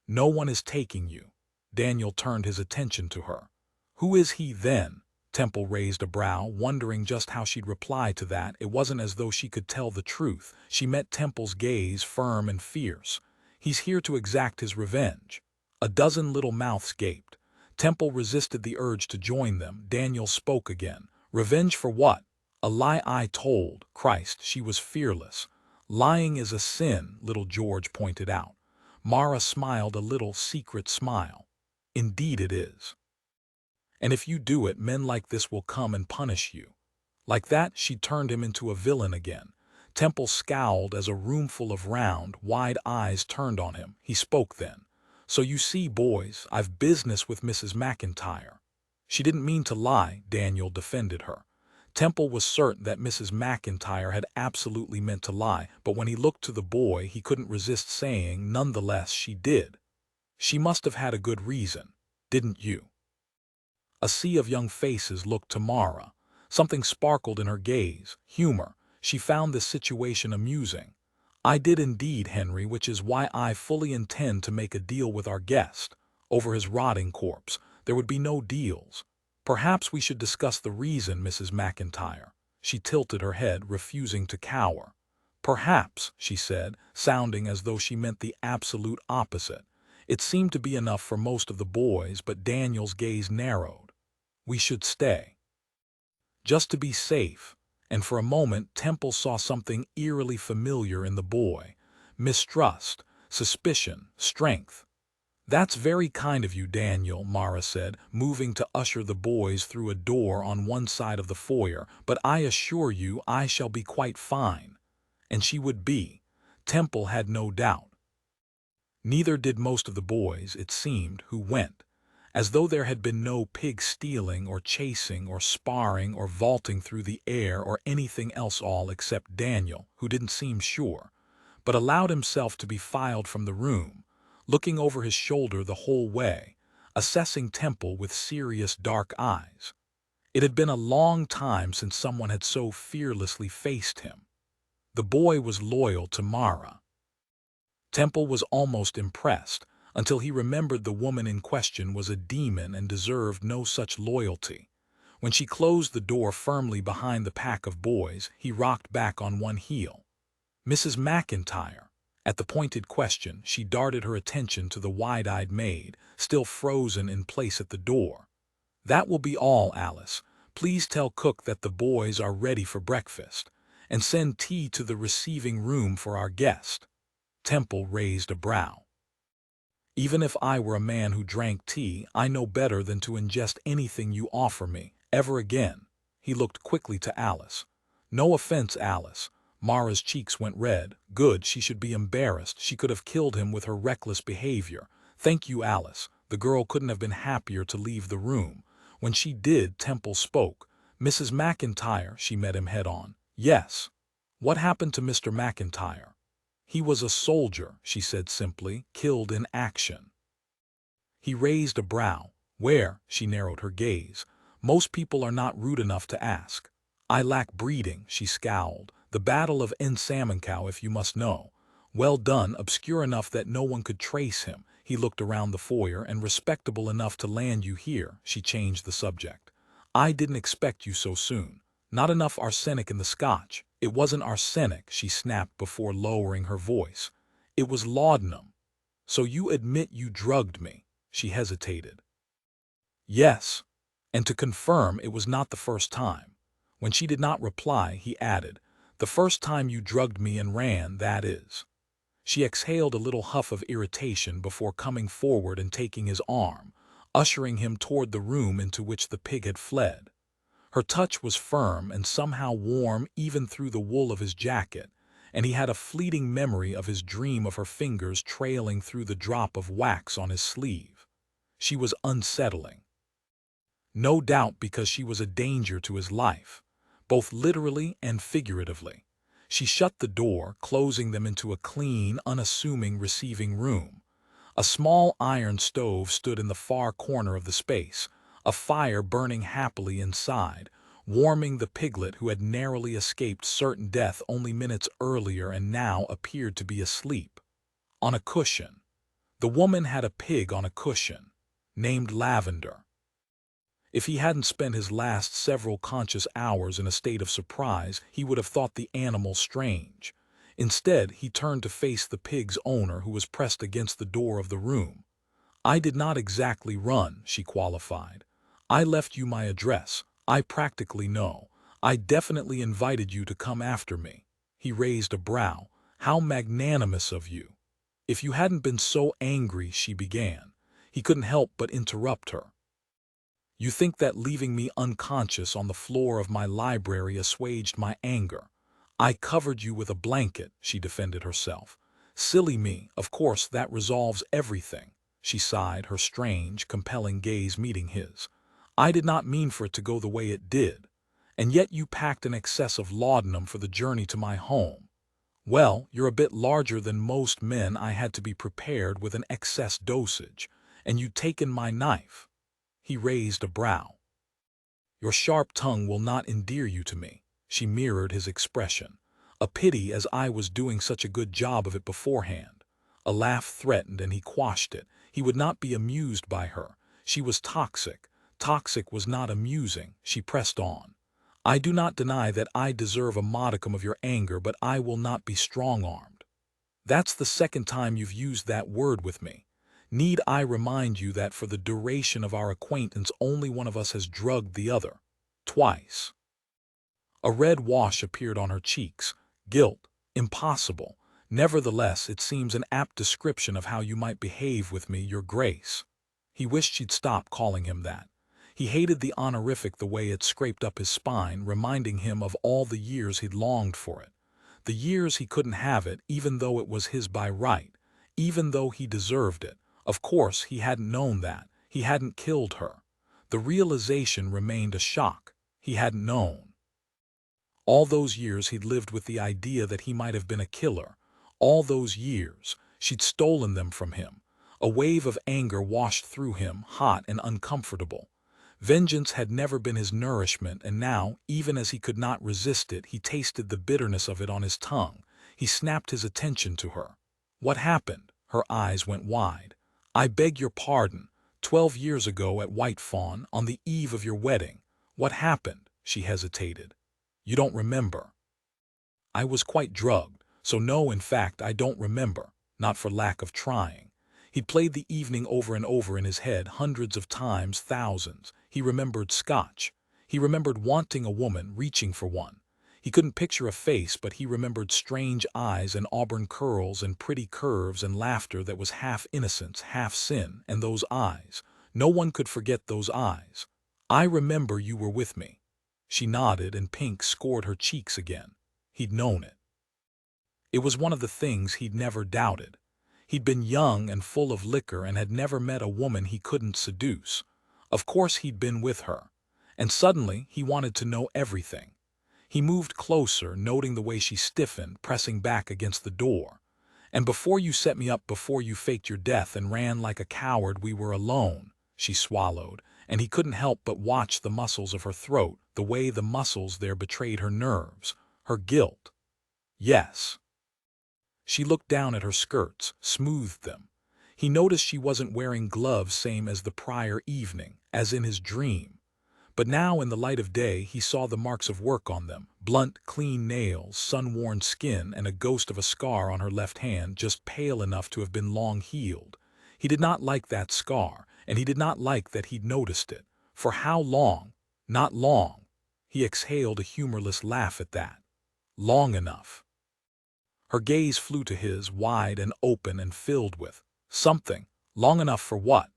"No one is taking you." Daniel turned his attention to her. "Who is he, then?" Temple raised a brow, wondering just how she'd reply to that. It wasn't as though she could tell the truth. She met Temple's gaze, firm and fierce. "He's here to exact his revenge." A dozen little mouths gaped. Temple resisted the urge to join them. Daniel spoke again. "Revenge for what?" "A lie I told." Christ, she was fearless. "Lying is a sin," little George pointed out. Mara smiled a little secret smile. "Indeed it is. And if you do it, men like this will come and punish you." Like that, she turned him into a villain again. Temple scowled as a roomful of round, wide eyes turned on him. He spoke then. "So you see, boys, I've business with Mrs. McIntyre." "She didn't mean to lie," Daniel defended her. Temple was certain that Mrs. McIntyre had absolutely meant to lie, but when he looked to the boy, he couldn't resist saying, "Nonetheless, she did." "She must have had a good reason, didn't you?" A sea of young faces looked to Mara. Something sparkled in her gaze, humor. She found this situation amusing. "I did indeed, Henry, which is why I fully intend to make a deal with our guest. Over his rotting corpse. There would be no deals. Perhaps we should discuss the reason, Mrs. McIntyre." She tilted her head, refusing to cower. "Perhaps," she said, sounding as though she meant the absolute opposite. It seemed to be enough for most of the boys, but Daniel's gaze narrowed. "We should stay. Just to be safe." And for a moment, Temple saw something eerily familiar in the boy. Mistrust, suspicion, strength. "That's very kind of you, Daniel," Mara said, moving to usher the boys through a door on one side of the foyer, "but I assure you I shall be quite fine." And she would be. Temple had no doubt. Neither did most of the boys, it seemed, who went. As though there had been no pig stealing or chasing or sparring or vaulting through the air or anything else, all except Daniel, who didn't seem sure, but allowed himself to be filed from the room, looking over his shoulder the whole way, assessing Temple with serious dark eyes. It had been a long time since someone had so fearlessly faced him. The boy was loyal to Mara. Temple was almost impressed, until he remembered the woman in question was a demon and deserved no such loyalty. When she closed the door firmly behind the pack of boys, he rocked back on one heel. "Mrs. McIntyre." At the pointed question, she darted her attention to the wide-eyed maid, still frozen in place at the door. "That will be all, Alice. Please tell cook that the boys are ready for breakfast, and send tea to the receiving room for our guest." Temple raised a brow. "Even if I were a man who drank tea, I know better than to ingest anything you offer me, ever again." He looked quickly to Alice. "No offense, Alice." Mara's cheeks went red. Good, she should be embarrassed. She could have killed him with her reckless behavior. "Thank you, Alice." The girl couldn't have been happier to leave the room. When she did, Temple spoke. "Mrs. McIntyre," she met him head-on. "Yes." "What happened to Mr. McIntyre?" "He was a soldier," she said simply, "killed in action." He raised a brow. "Where?" She narrowed her gaze. "Most people are not rude enough to ask." "I lack breeding," she scowled. "The Battle of Nsamankow, if you must know." "Well done, obscure enough that no one could trace him." He looked around the foyer. "And respectable enough to land you here." She changed the subject. "I didn't expect you so soon." Not enough arsenic in the scotch. It wasn't arsenic, she snapped before lowering her voice. It was laudanum. So you admit you drugged me? She hesitated. Yes. And to confirm, it was not the first time. When she did not reply, he added, the first time you drugged me and ran, that is. She exhaled a little huff of irritation before coming forward and taking his arm, ushering him toward the room into which the pig had fled. Her touch was firm and somehow warm even through the wool of his jacket, and he had a fleeting memory of his dream of her fingers trailing through the drop of wax on his sleeve. She was unsettling. No doubt because she was a danger to his life, both literally and figuratively. She shut the door, closing them into a clean, unassuming receiving room. A small iron stove stood in the far corner of the space, a fire burning happily inside, warming the piglet who had narrowly escaped certain death only minutes earlier and now appeared to be asleep. On a cushion. The woman had a pig on a cushion, named Lavender. If he hadn't spent his last several conscious hours in a state of surprise, he would have thought the animal strange. Instead, he turned to face the pig's owner, who was pressed against the door of the room. I did not exactly run, she qualified. I left you my address. I practically know. I definitely invited you to come after me. He raised a brow. How magnanimous of you. If you hadn't been so angry, she began. He couldn't help but interrupt her. You think that leaving me unconscious on the floor of my library assuaged my anger. I covered you with a blanket, she defended herself. Silly me, of course that resolves everything. She sighed, her strange, compelling gaze meeting his. I did not mean for it to go the way it did. And yet you packed an excess of laudanum for the journey to my home. Well, you're a bit larger than most men. I had to be prepared with an excess dosage. And you'd taken my knife. He raised a brow. Your sharp tongue will not endear you to me. She mirrored his expression. A pity, as I was doing such a good job of it beforehand. A laugh threatened and he quashed it. He would not be amused by her. She was toxic. Toxic was not amusing. She pressed on. I do not deny that I deserve a modicum of your anger, but I will not be strong-armed. That's the second time you've used that word with me. Need I remind you that for the duration of our acquaintance only one of us has drugged the other? Twice. A red wash appeared on her cheeks. Guilt. Impossible. Nevertheless, it seems an apt description of how you might behave with me, Your Grace. He wished she'd stop calling him that. He hated the honorific the way it scraped up his spine, reminding him of all the years he'd longed for it. The years he couldn't have it, even though it was his by right, even though he deserved it. Of course, he hadn't known that. He hadn't killed her. The realization remained a shock. He hadn't known. All those years he'd lived with the idea that he might have been a killer. All those years, she'd stolen them from him. A wave of anger washed through him, hot and uncomfortable. Vengeance had never been his nourishment, and now, even as he could not resist it, he tasted the bitterness of it on his tongue. He snapped his attention to her. What happened? Her eyes went wide. I beg your pardon. 12 years ago at White Fawn, on the eve of your wedding. What happened? She hesitated. You don't remember? I was quite drugged, so no, in fact, I don't remember, not for lack of trying. He'd played the evening over and over in his head, hundreds of times, thousands. He remembered scotch. He remembered wanting a woman, reaching for one. He couldn't picture a face, but he remembered strange eyes and auburn curls and pretty curves and laughter that was half innocence, half sin, and those eyes. No one could forget those eyes. I remember you were with me. She nodded, and pink scored her cheeks again. He'd known it. It was one of the things he'd never doubted. He'd been young and full of liquor and had never met a woman he couldn't seduce. Of course he'd been with her. And suddenly he wanted to know everything. He moved closer, noting the way she stiffened, pressing back against the door. And before you set me up, before you faked your death and ran like a coward, we were alone. She swallowed, and he couldn't help but watch the muscles of her throat, the way the muscles there betrayed her nerves, her guilt. Yes. She looked down at her skirts, smoothed them. He noticed she wasn't wearing gloves, same as the prior evening, as in his dream. But now in the light of day he saw the marks of work on them, blunt, clean nails, sun-worn skin, and a ghost of a scar on her left hand just pale enough to have been long healed. He did not like that scar, and he did not like that he'd noticed it. For how long? Not long. He exhaled a humorless laugh at that. Long enough. Her gaze flew to his, wide and open and filled with something. Long enough for what?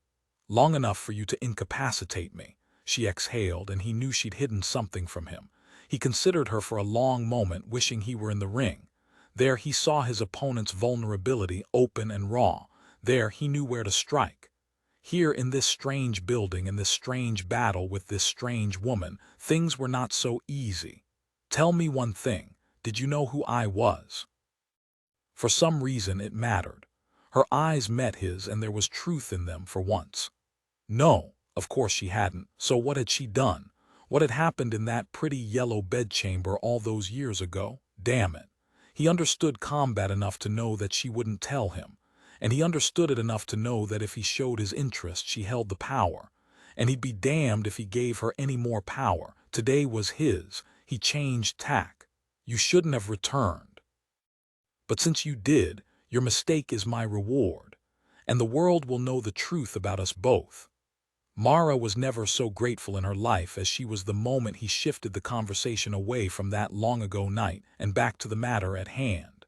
Long enough for you to incapacitate me. She exhaled, and he knew she'd hidden something from him. He considered her for a long moment, wishing he were in the ring. There he saw his opponent's vulnerability open and raw. There he knew where to strike. Here in this strange building, in this strange battle with this strange woman, things were not so easy. Tell me one thing. Did you know who I was? For some reason it mattered. Her eyes met his, and there was truth in them for once. No, of course she hadn't. So what had she done? What had happened in that pretty yellow bedchamber all those years ago? Damn it. He understood combat enough to know that she wouldn't tell him. And he understood it enough to know that if he showed his interest, she held the power. And he'd be damned if he gave her any more power. Today was his. He changed tack. You shouldn't have returned. But since you did, your mistake is my reward. And the world will know the truth about us both. Mara was never so grateful in her life as she was the moment he shifted the conversation away from that long-ago night and back to the matter at hand.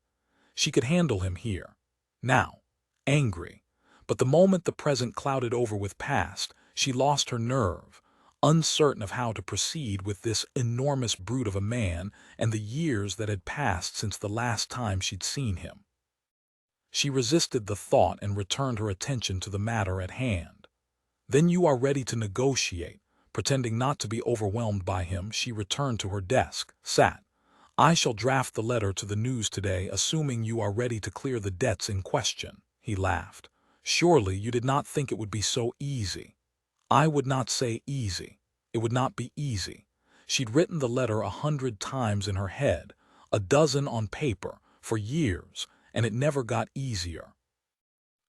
She could handle him here. Now. Angry. But the moment the present clouded over with past, she lost her nerve, uncertain of how to proceed with this enormous brute of a man and the years that had passed since the last time she'd seen him. She resisted the thought and returned her attention to the matter at hand. Then you are ready to negotiate. Pretending not to be overwhelmed by him, she returned to her desk, sat. I shall draft the letter to the news today, assuming you are ready to clear the debts in question. He laughed. Surely you did not think it would be so easy. I would not say easy. It would not be easy. She'd written the letter 100 times in her head, a dozen on paper, for years, and it never got easier.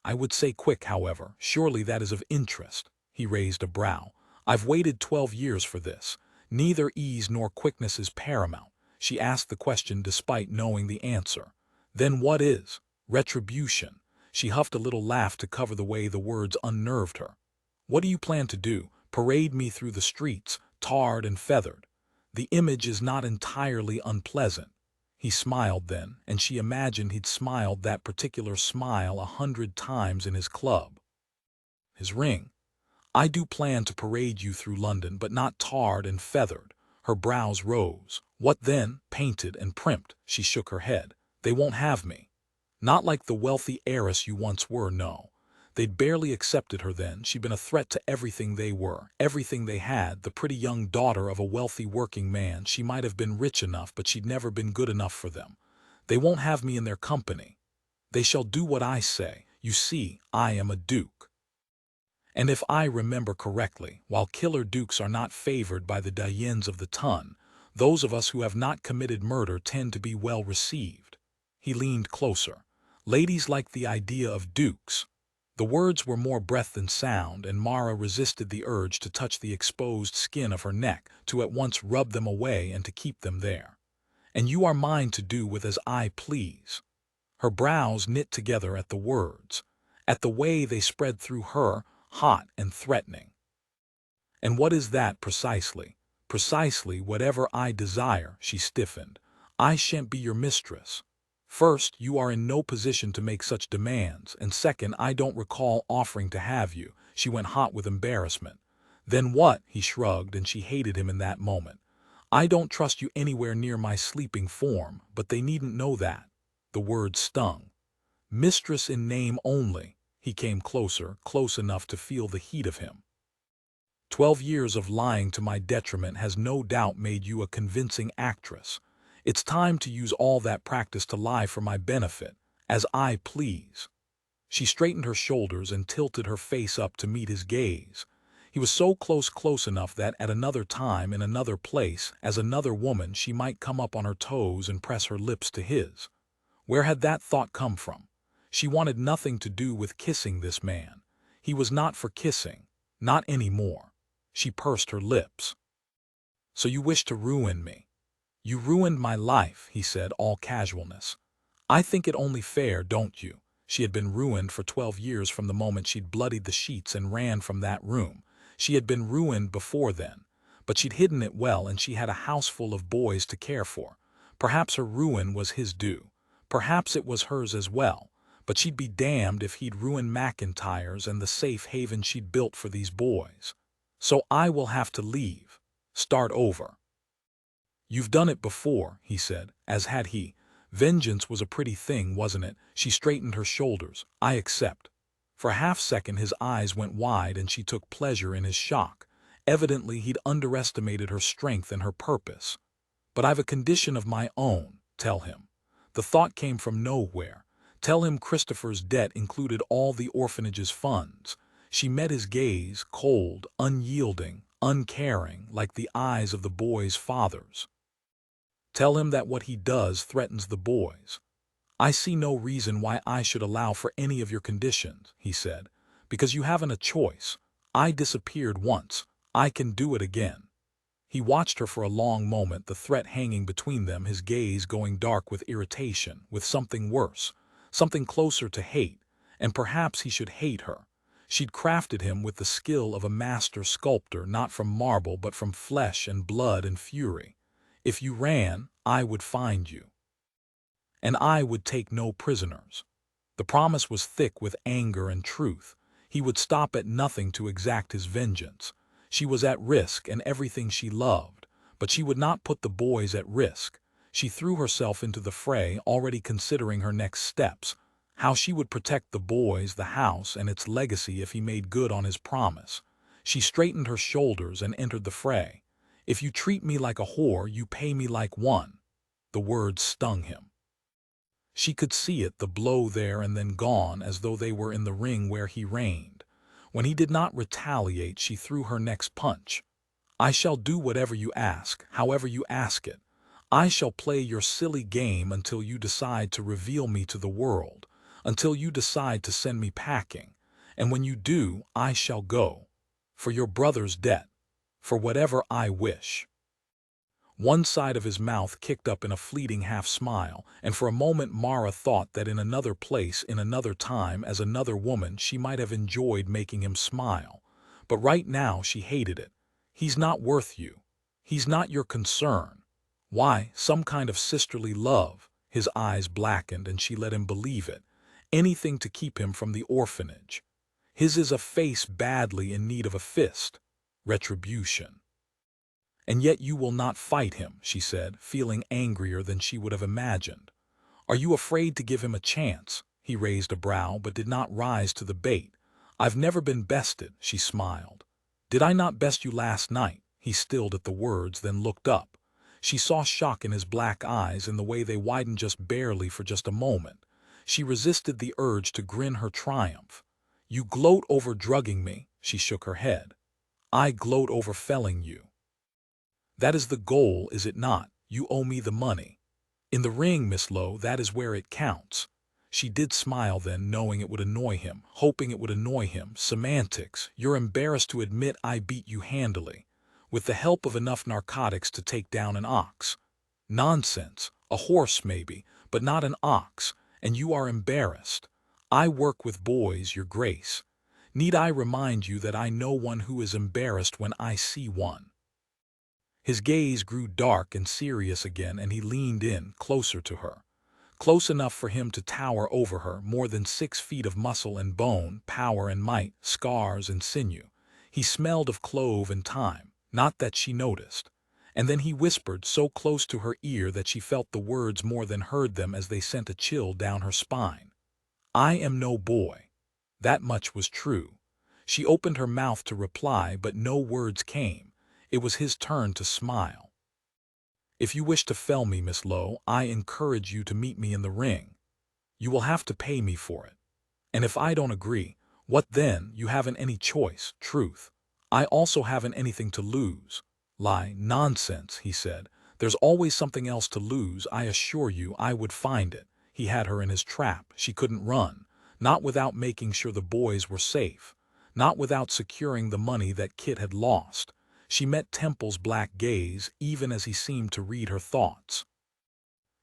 I would say quick, however. Surely that is of interest. He raised a brow. I've waited 12 years for this. Neither ease nor quickness is paramount. She asked the question despite knowing the answer. Then what is? Retribution. She huffed a little laugh to cover the way the words unnerved her. What do you plan to do? Parade me through the streets, tarred and feathered? The image is not entirely unpleasant. He smiled then, and she imagined he'd smiled that particular smile 100 times in his club. His ring. I do plan to parade you through London, but not tarred and feathered. Her brows rose. What then? Painted and primped. She shook her head. They won't have me. Not like the wealthy heiress you once were, no. They'd barely accepted her then. She'd been a threat to everything they were, everything they had, the pretty young daughter of a wealthy working man. She might have been rich enough, but she'd never been good enough for them. They won't have me in their company. They shall do what I say. You see, I am a duke. And if I remember correctly, while killer dukes are not favored by the Dianes of the ton, those of us who have not committed murder tend to be well received. He leaned closer. Ladies like the idea of dukes. The words were more breath than sound, and Mara resisted the urge to touch the exposed skin of her neck, to at once rub them away and to keep them there. And you are mine to do with as I please. Her brows knit together at the words, at the way they spread through her, hot and threatening. And what is that precisely? Precisely whatever I desire, she stiffened. I shan't be your mistress. First, you are in no position to make such demands, and second, I don't recall offering to have you. She went hot with embarrassment. Then what? He shrugged, and she hated him in that moment. I don't trust you anywhere near my sleeping form, but they needn't know that. The word stung. Mistress in name only. He came closer, close enough to feel the heat of him. 12 years of lying to my detriment has no doubt made you a convincing actress. It's time to use all that practice to lie for my benefit, as I please. She straightened her shoulders and tilted her face up to meet his gaze. He was so close enough that at another time, in another place, as another woman, she might come up on her toes and press her lips to his. Where had that thought come from? She wanted nothing to do with kissing this man. He was not for kissing, not any more. She pursed her lips. So you wish to ruin me. You ruined my life, he said, all casualness. I think it only fair, don't you? She had been ruined for 12 years from the moment she'd bloodied the sheets and ran from that room. She had been ruined before then, but she'd hidden it well, and she had a house full of boys to care for. Perhaps her ruin was his due. Perhaps it was hers as well, but she'd be damned if he'd ruin McIntyre's and the safe haven she'd built for these boys. So I will have to leave. Start over. You've done it before, he said, as had he. Vengeance was a pretty thing, wasn't it? She straightened her shoulders. I accept. For a half-second his eyes went wide and she took pleasure in his shock. Evidently he'd underestimated her strength and her purpose. But I've a condition of my own, tell him. The thought came from nowhere. Tell him Christopher's debt included all the orphanage's funds. She met his gaze, cold, unyielding, uncaring, like the eyes of the boys' fathers. Tell him that what he does threatens the boys. I see no reason why I should allow for any of your conditions, he said, because you haven't a choice. I disappeared once. I can do it again. He watched her for a long moment, the threat hanging between them, his gaze going dark with irritation, with something worse, something closer to hate, and perhaps he should hate her. She'd crafted him with the skill of a master sculptor, not from marble but from flesh and blood and fury. If you ran, I would find you. And I would take no prisoners. The promise was thick with anger and truth. He would stop at nothing to exact his vengeance. She was at risk and everything she loved, but she would not put the boys at risk. She threw herself into the fray, already considering her next steps, how she would protect the boys, the house, and its legacy if he made good on his promise. She straightened her shoulders and entered the fray. If you treat me like a whore, you pay me like one. The words stung him. She could see it, the blow there and then gone, as though they were in the ring where he reigned. When he did not retaliate, she threw her next punch. I shall do whatever you ask, however you ask it. I shall play your silly game until you decide to reveal me to the world, until you decide to send me packing. And when you do, I shall go. For your brother's debt. For whatever I wish. One side of his mouth kicked up in a fleeting half-smile, and for a moment Mara thought that in another place, in another time, as another woman, she might have enjoyed making him smile. But right now she hated it. He's not worth you. He's not your concern. Why, some kind of sisterly love. His eyes blackened and she let him believe it. Anything to keep him from the orphanage. His is a face badly in need of a fist. Retribution. And yet you will not fight him, she said, feeling angrier than she would have imagined. Are you afraid to give him a chance? He raised a brow but did not rise to the bait. I've never been bested, she smiled. Did I not best you last night? He stilled at the words, then looked up. She saw shock in his black eyes, in the way they widened just barely for just a moment. She resisted the urge to grin her triumph. You gloat over drugging me, she shook her head. I gloat over felling you. That is the goal, is it not? You owe me the money. In the ring, Miss Lowe, that is where it counts. She did smile then, knowing it would annoy him, hoping it would annoy him. Semantics. You're embarrassed to admit I beat you handily, with the help of enough narcotics to take down an ox. Nonsense. A horse maybe, but not an ox, and you are embarrassed. I work with boys, your grace. Need I remind you that I know one who is embarrassed when I see one? His gaze grew dark and serious again, and he leaned in, closer to her. Close enough for him to tower over her, more than 6 feet of muscle and bone, power and might, scars and sinew. He smelled of clove and thyme, not that she noticed. And then he whispered so close to her ear that she felt the words more than heard them as they sent a chill down her spine. I am no boy. That much was true. She opened her mouth to reply, but no words came. It was his turn to smile. If you wish to fell me, Miss Lowe, I encourage you to meet me in the ring. You will have to pay me for it. And if I don't agree, what then? You haven't any choice, truth. I also haven't anything to lose. Lie, nonsense, he said. There's always something else to lose. I assure you I would find it. He had her in his trap. She couldn't run, not without making sure the boys were safe, not without securing the money that Kit had lost. She met Temple's black gaze even as he seemed to read her thoughts.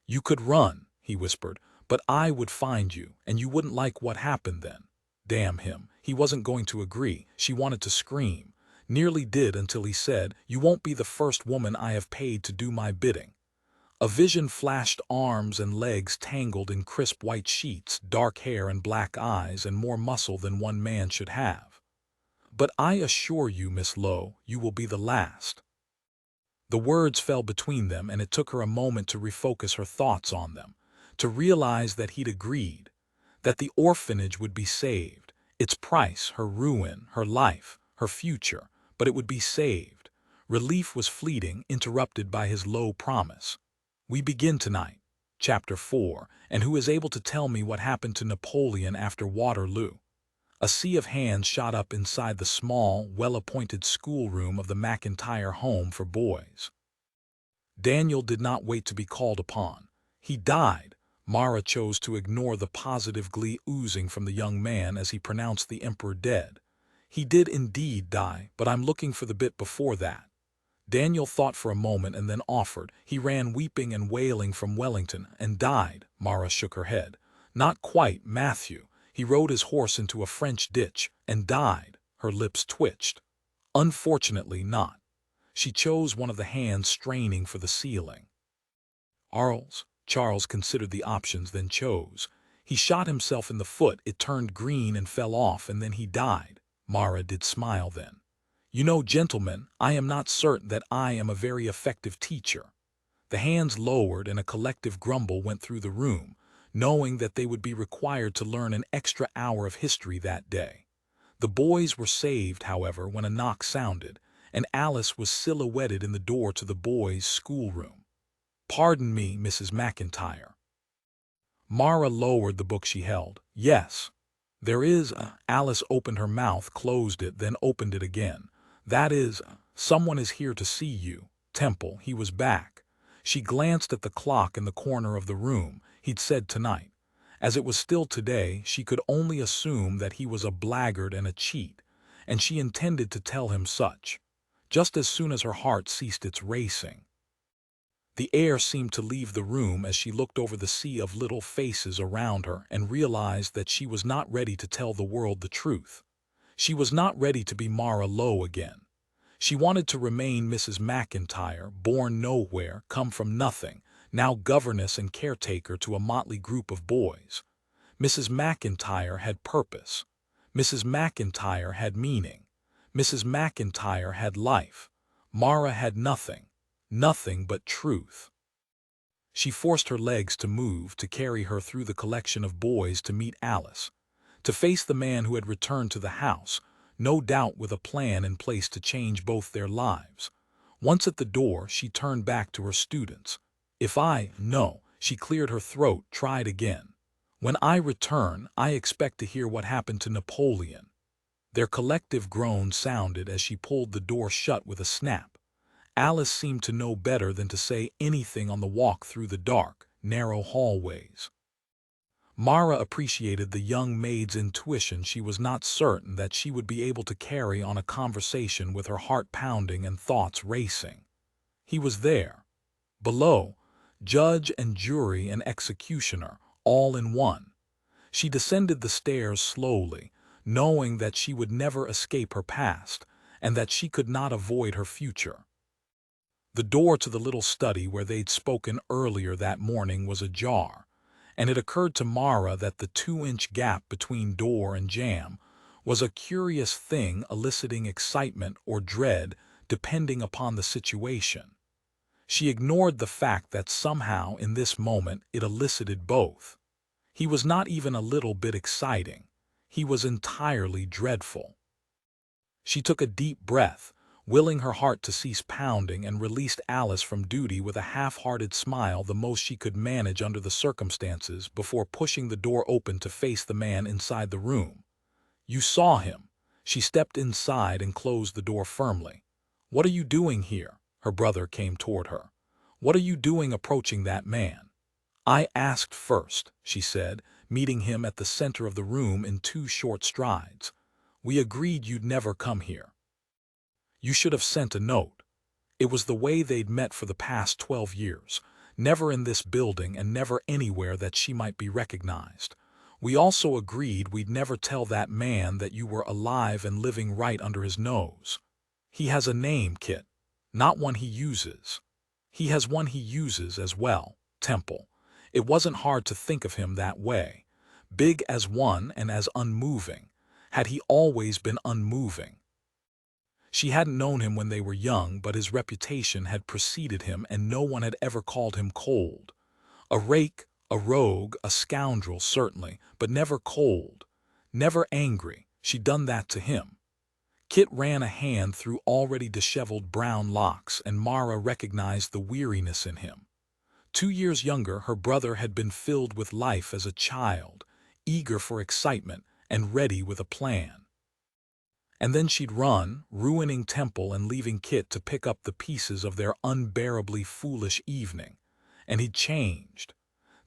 "You could run," he whispered, "but I would find you, and you wouldn't like what happened then." Damn him. He wasn't going to agree. She wanted to scream. Nearly did until he said, "You won't be the first woman I have paid to do my bidding." A vision flashed, arms and legs tangled in crisp white sheets, dark hair and black eyes, and more muscle than one man should have. "But I assure you, Miss Lowe, you will be the last." The words fell between them, and it took her a moment to refocus her thoughts on them, to realize that he'd agreed, that the orphanage would be saved, its price, her ruin, her life, her future, but it would be saved. Relief was fleeting, interrupted by his low promise. "We begin tonight, Chapter 4, and who is able to tell me what happened to Napoleon after Waterloo?" A sea of hands shot up inside the small, well-appointed schoolroom of the McIntyre home for boys. Daniel did not wait to be called upon. He died. Mara chose to ignore the positive glee oozing from the young man as he pronounced the Emperor dead. "He did indeed die, but I'm looking for the bit before that." Daniel thought for a moment and then offered. "He ran weeping and wailing from Wellington and died." Mara shook her head. "Not quite, Matthew. He rode his horse into a French ditch and died." Her lips twitched. "Unfortunately not." She chose one of the hands straining for the ceiling. Charles considered the options, then chose. "He shot himself in the foot, it turned green and fell off, and then he died." Mara did smile then. "You know, gentlemen, I am not certain that I am a very effective teacher." The hands lowered and a collective grumble went through the room, knowing that they would be required to learn an extra hour of history that day. The boys were saved, however, when a knock sounded, and Alice was silhouetted in the door to the boys' schoolroom. "Pardon me, Mrs. McIntyre." Mara lowered the book she held. "Yes, there is Alice opened her mouth, closed it, then opened it again. "That is, someone is here to see you, Temple." He was back. She glanced at the clock in the corner of the room. He'd said tonight. As it was still today, she could only assume that he was a blackguard and a cheat, and she intended to tell him such, just as soon as her heart ceased its racing. The air seemed to leave the room as she looked over the sea of little faces around her and realized that she was not ready to tell the world the truth. She was not ready to be Mara Lowe again. She wanted to remain Mrs. McIntyre, born nowhere, come from nothing, now governess and caretaker to a motley group of boys. Mrs. McIntyre had purpose. Mrs. McIntyre had meaning. Mrs. McIntyre had life. Mara had nothing. Nothing but truth. She forced her legs to move, to carry her through the collection of boys to meet Alice, to face the man who had returned to the house, no doubt with a plan in place to change both their lives. Once at the door, she turned back to her students. "No," she cleared her throat, tried again. "When I return, I expect to hear what happened to Napoleon." Their collective groan sounded as she pulled the door shut with a snap. Alice seemed to know better than to say anything on the walk through the dark, narrow hallways. Mara appreciated the young maid's intuition. She was not certain that she would be able to carry on a conversation with her heart pounding and thoughts racing. He was there, below, judge and jury and executioner, all in one. She descended the stairs slowly, knowing that she would never escape her past, and that she could not avoid her future. The door to the little study where they'd spoken earlier that morning was ajar, and it occurred to Mara that the 2-inch gap between door and jamb was a curious thing, eliciting excitement or dread depending upon the situation. She ignored the fact that somehow in this moment it elicited both. He was not even a little bit exciting. He was entirely dreadful. She took a deep breath, willing her heart to cease pounding, and released Alice from duty with a half-hearted smile, the most she could manage under the circumstances, before pushing the door open to face the man inside the room. "You saw him." She stepped inside and closed the door firmly. "What are you doing here?" Her brother came toward her. "What are you doing approaching that man?" "I asked first," she said, meeting him at the center of the room in 2 short strides. "We agreed you'd never come here." You should have sent a note. It was the way they'd met for the past 12 years. Never in this building and never anywhere that she might be recognized. We also agreed we'd never tell that man that you were alive and living right under his nose. He has a name, Kit. Not one he uses. He has one he uses as well, Temple. It wasn't hard to think of him that way. Big as one and as unmoving. Had he always been unmoving? She hadn't known him when they were young, but his reputation had preceded him and no one had ever called him cold. A rake, a rogue, a scoundrel, certainly, but never cold. Never angry. She'd done that to him. Kit ran a hand through already disheveled brown locks, and Mara recognized the weariness in him. 2 years younger, her brother had been filled with life as a child, eager for excitement and ready with a plan. And then she'd run, ruining Temple and leaving Kit to pick up the pieces of their unbearably foolish evening. And he'd changed.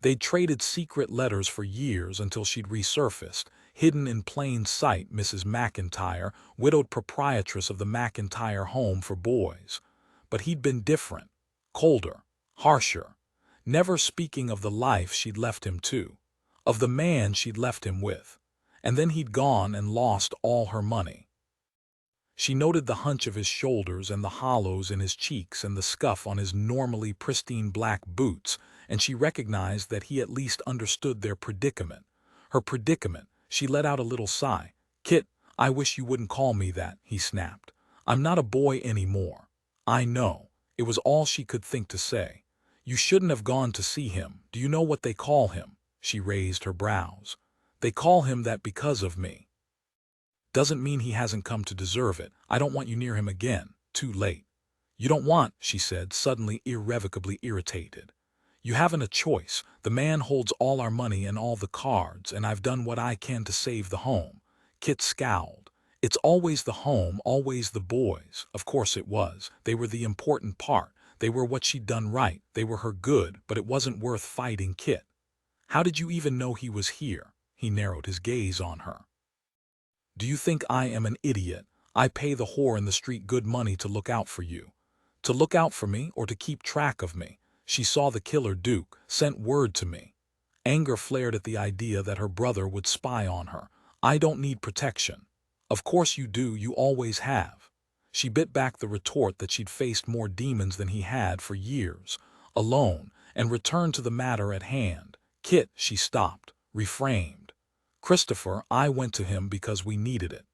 They'd traded secret letters for years until she'd resurfaced, hidden in plain sight, Mrs. McIntyre, widowed proprietress of the McIntyre Home for Boys. But he'd been different, colder, harsher, never speaking of the life she'd left him to, of the man she'd left him with. And then he'd gone and lost all her money. She noted the hunch of his shoulders and the hollows in his cheeks and the scuff on his normally pristine black boots, and she recognized that he at least understood their predicament. Her predicament. She let out a little sigh. "Kit, I wish you wouldn't call me that," he snapped. "I'm not a boy anymore." "I know." It was all she could think to say. "You shouldn't have gone to see him. Do you know what they call him?" She raised her brows. "They call him that because of me. Doesn't mean he hasn't come to deserve it. I don't want you near him again. Too late." "You don't want," she said, suddenly irrevocably irritated. "You haven't a choice. The man holds all our money and all the cards, and I've done what I can to save the home." Kit scowled. "It's always the home, always the boys." Of course it was. They were the important part. They were what she'd done right. They were her good, but it wasn't worth fighting Kit. "How did you even know he was here?" He narrowed his gaze on her. "Do you think I am an idiot? I pay the whore in the street good money to look out for you. To look out for me or to keep track of me. She saw the killer Duke, sent word to me." Anger flared at the idea that her brother would spy on her. "I don't need protection." "Of course you do, you always have." She bit back the retort that she'd faced more demons than he had for years, alone, and returned to the matter at hand. "Kit," she stopped, reframed. "Christopher, I went to him because we needed it."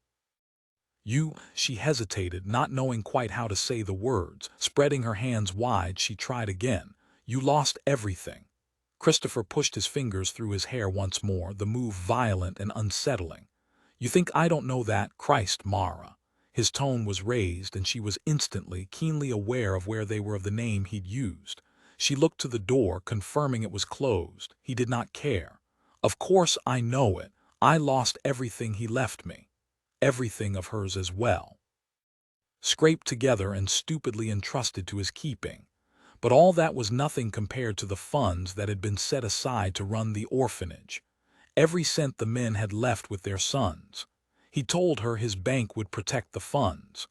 "You," she hesitated, not knowing quite how to say the words. Spreading her hands wide, she tried again. "You lost everything." Christopher pushed his fingers through his hair once more, the move violent and unsettling. "You think I don't know that? Christ, Mara." His tone was raised, and she was instantly, keenly aware of where they were of the name he'd used. She looked to the door, confirming it was closed. He did not care. "Of course I know it. I lost everything he left me. Everything of hers as well. Scraped together and stupidly entrusted to his keeping. But all that was nothing compared to the funds that had been set aside to run the orphanage. Every cent the men had left with their sons. He told her his bank would protect the funds.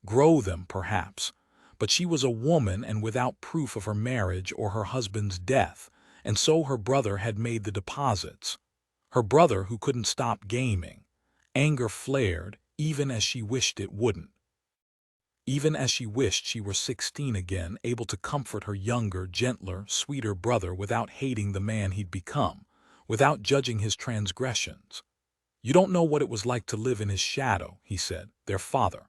Grow them, perhaps. But she was a woman and without proof of her marriage or her husband's death, and so her brother had made the deposits. Her brother who couldn't stop gaming. Anger flared, even as she wished it wouldn't. Even as she wished she were 16 again, able to comfort her younger, gentler, sweeter brother without hating the man he'd become, without judging his transgressions. "You don't know what it was like to live in his shadow," he said, "their father.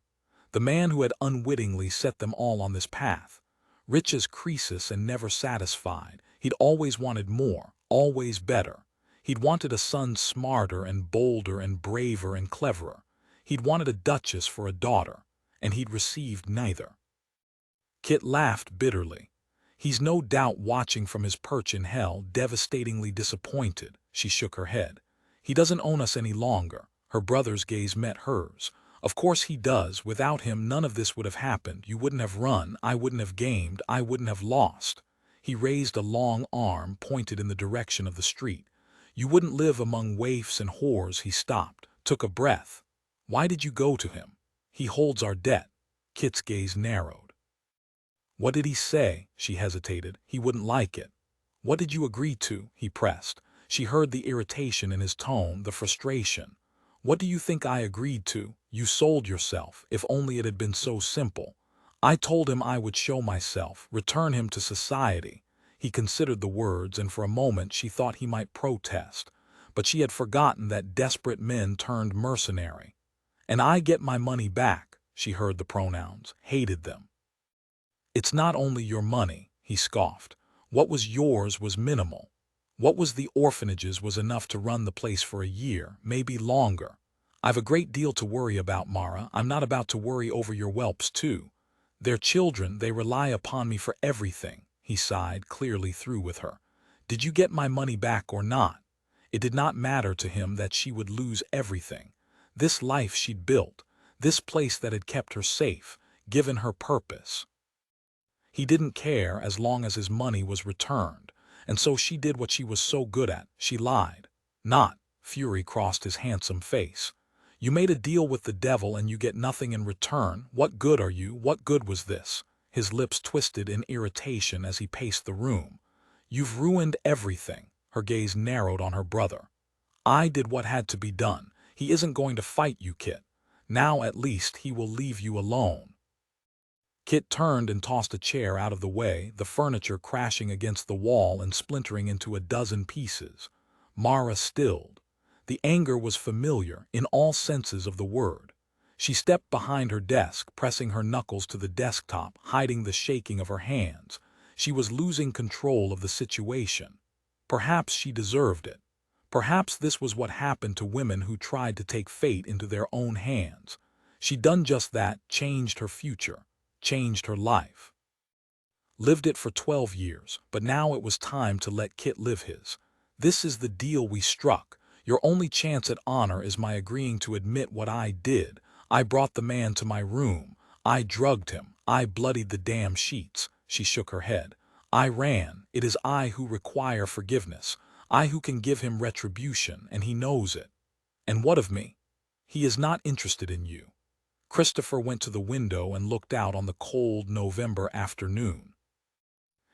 The man who had unwittingly set them all on this path. Rich as Croesus and never satisfied, he'd always wanted more, always better. He'd wanted a son smarter and bolder and braver and cleverer. He'd wanted a duchess for a daughter, and he'd received neither." Kit laughed bitterly. "He's no doubt watching from his perch in hell, devastatingly disappointed." She shook her head. "He doesn't own us any longer." Her brother's gaze met hers. "Of course he does. Without him none of this would have happened. You wouldn't have run, I wouldn't have gamed, I wouldn't have lost." He raised a long arm, pointed in the direction of the street. "You wouldn't live among waifs and whores." He stopped, took a breath. "Why did you go to him?" "He holds our debt." Kit's gaze narrowed. What did he say? She hesitated. He wouldn't like it. What did you agree to? He pressed. She heard the irritation in his tone, the frustration. What do you think I agreed to? You sold yourself, if only it had been so simple. I told him I would show myself, return him to society. He considered the words, and for a moment she thought he might protest. But she had forgotten that desperate men turned mercenary. And I get my money back, she heard the pronouns, hated them. It's not only your money, he scoffed. What was yours was minimal. What was the orphanage's was enough to run the place for a year, maybe longer. I've a great deal to worry about, Mara. I'm not about to worry over your whelps, too. They're children, they rely upon me for everything, he sighed, clearly through with her. Did you get my money back or not? It did not matter to him that she would lose everything. This life she'd built, this place that had kept her safe, given her purpose. He didn't care as long as his money was returned, and so she did what she was so good at. She lied. Not, fury crossed his handsome face. You made a deal with the devil and you get nothing in return. What good are you? What good was this? His lips twisted in irritation as he paced the room. You've ruined everything. Her gaze narrowed on her brother. I did what had to be done. He isn't going to fight you, Kit. Now at least he will leave you alone. Kit turned and tossed a chair out of the way, the furniture crashing against the wall and splintering into a dozen pieces. Mara stilled. The anger was familiar in all senses of the word. She stepped behind her desk, pressing her knuckles to the desktop, hiding the shaking of her hands. She was losing control of the situation. Perhaps she deserved it. Perhaps this was what happened to women who tried to take fate into their own hands. She'd done just that, changed her future. Changed her life. Lived it for 12 years, but now it was time to let Kit live his. This is the deal we struck. Your only chance at honor is my agreeing to admit what I did. I brought the man to my room. I drugged him. I bloodied the damn sheets. She shook her head. I ran. It is I who require forgiveness. I who can give him retribution, and he knows it. And what of me? He is not interested in you. Christopher went to the window and looked out on the cold November afternoon.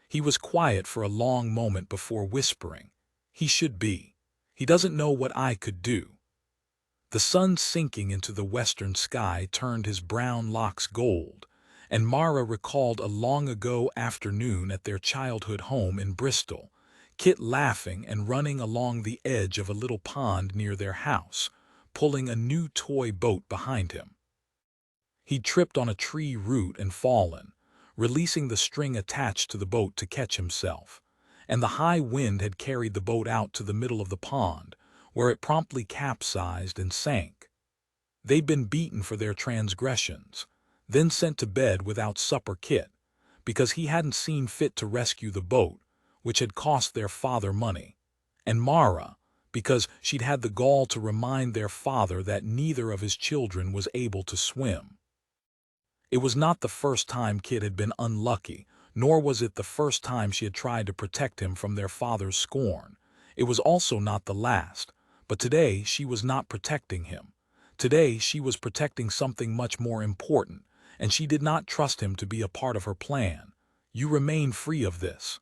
He was quiet for a long moment before whispering, He should be. He doesn't know what I could do. The sun sinking into the western sky turned his brown locks gold, and Mara recalled a long-ago afternoon at their childhood home in Bristol, Kit laughing and running along the edge of a little pond near their house, pulling a new toy boat behind him. He'd tripped on a tree root and fallen, releasing the string attached to the boat to catch himself, and the high wind had carried the boat out to the middle of the pond, where it promptly capsized and sank. They'd been beaten for their transgressions, then sent to bed without supper Kit, because he hadn't seen fit to rescue the boat, which had cost their father money, and Mara, because she'd had the gall to remind their father that neither of his children was able to swim. It was not the first time Kit had been unlucky, nor was it the first time she had tried to protect him from their father's scorn. It was also not the last, but today she was not protecting him. Today she was protecting something much more important, and she did not trust him to be a part of her plan. You remain free of this.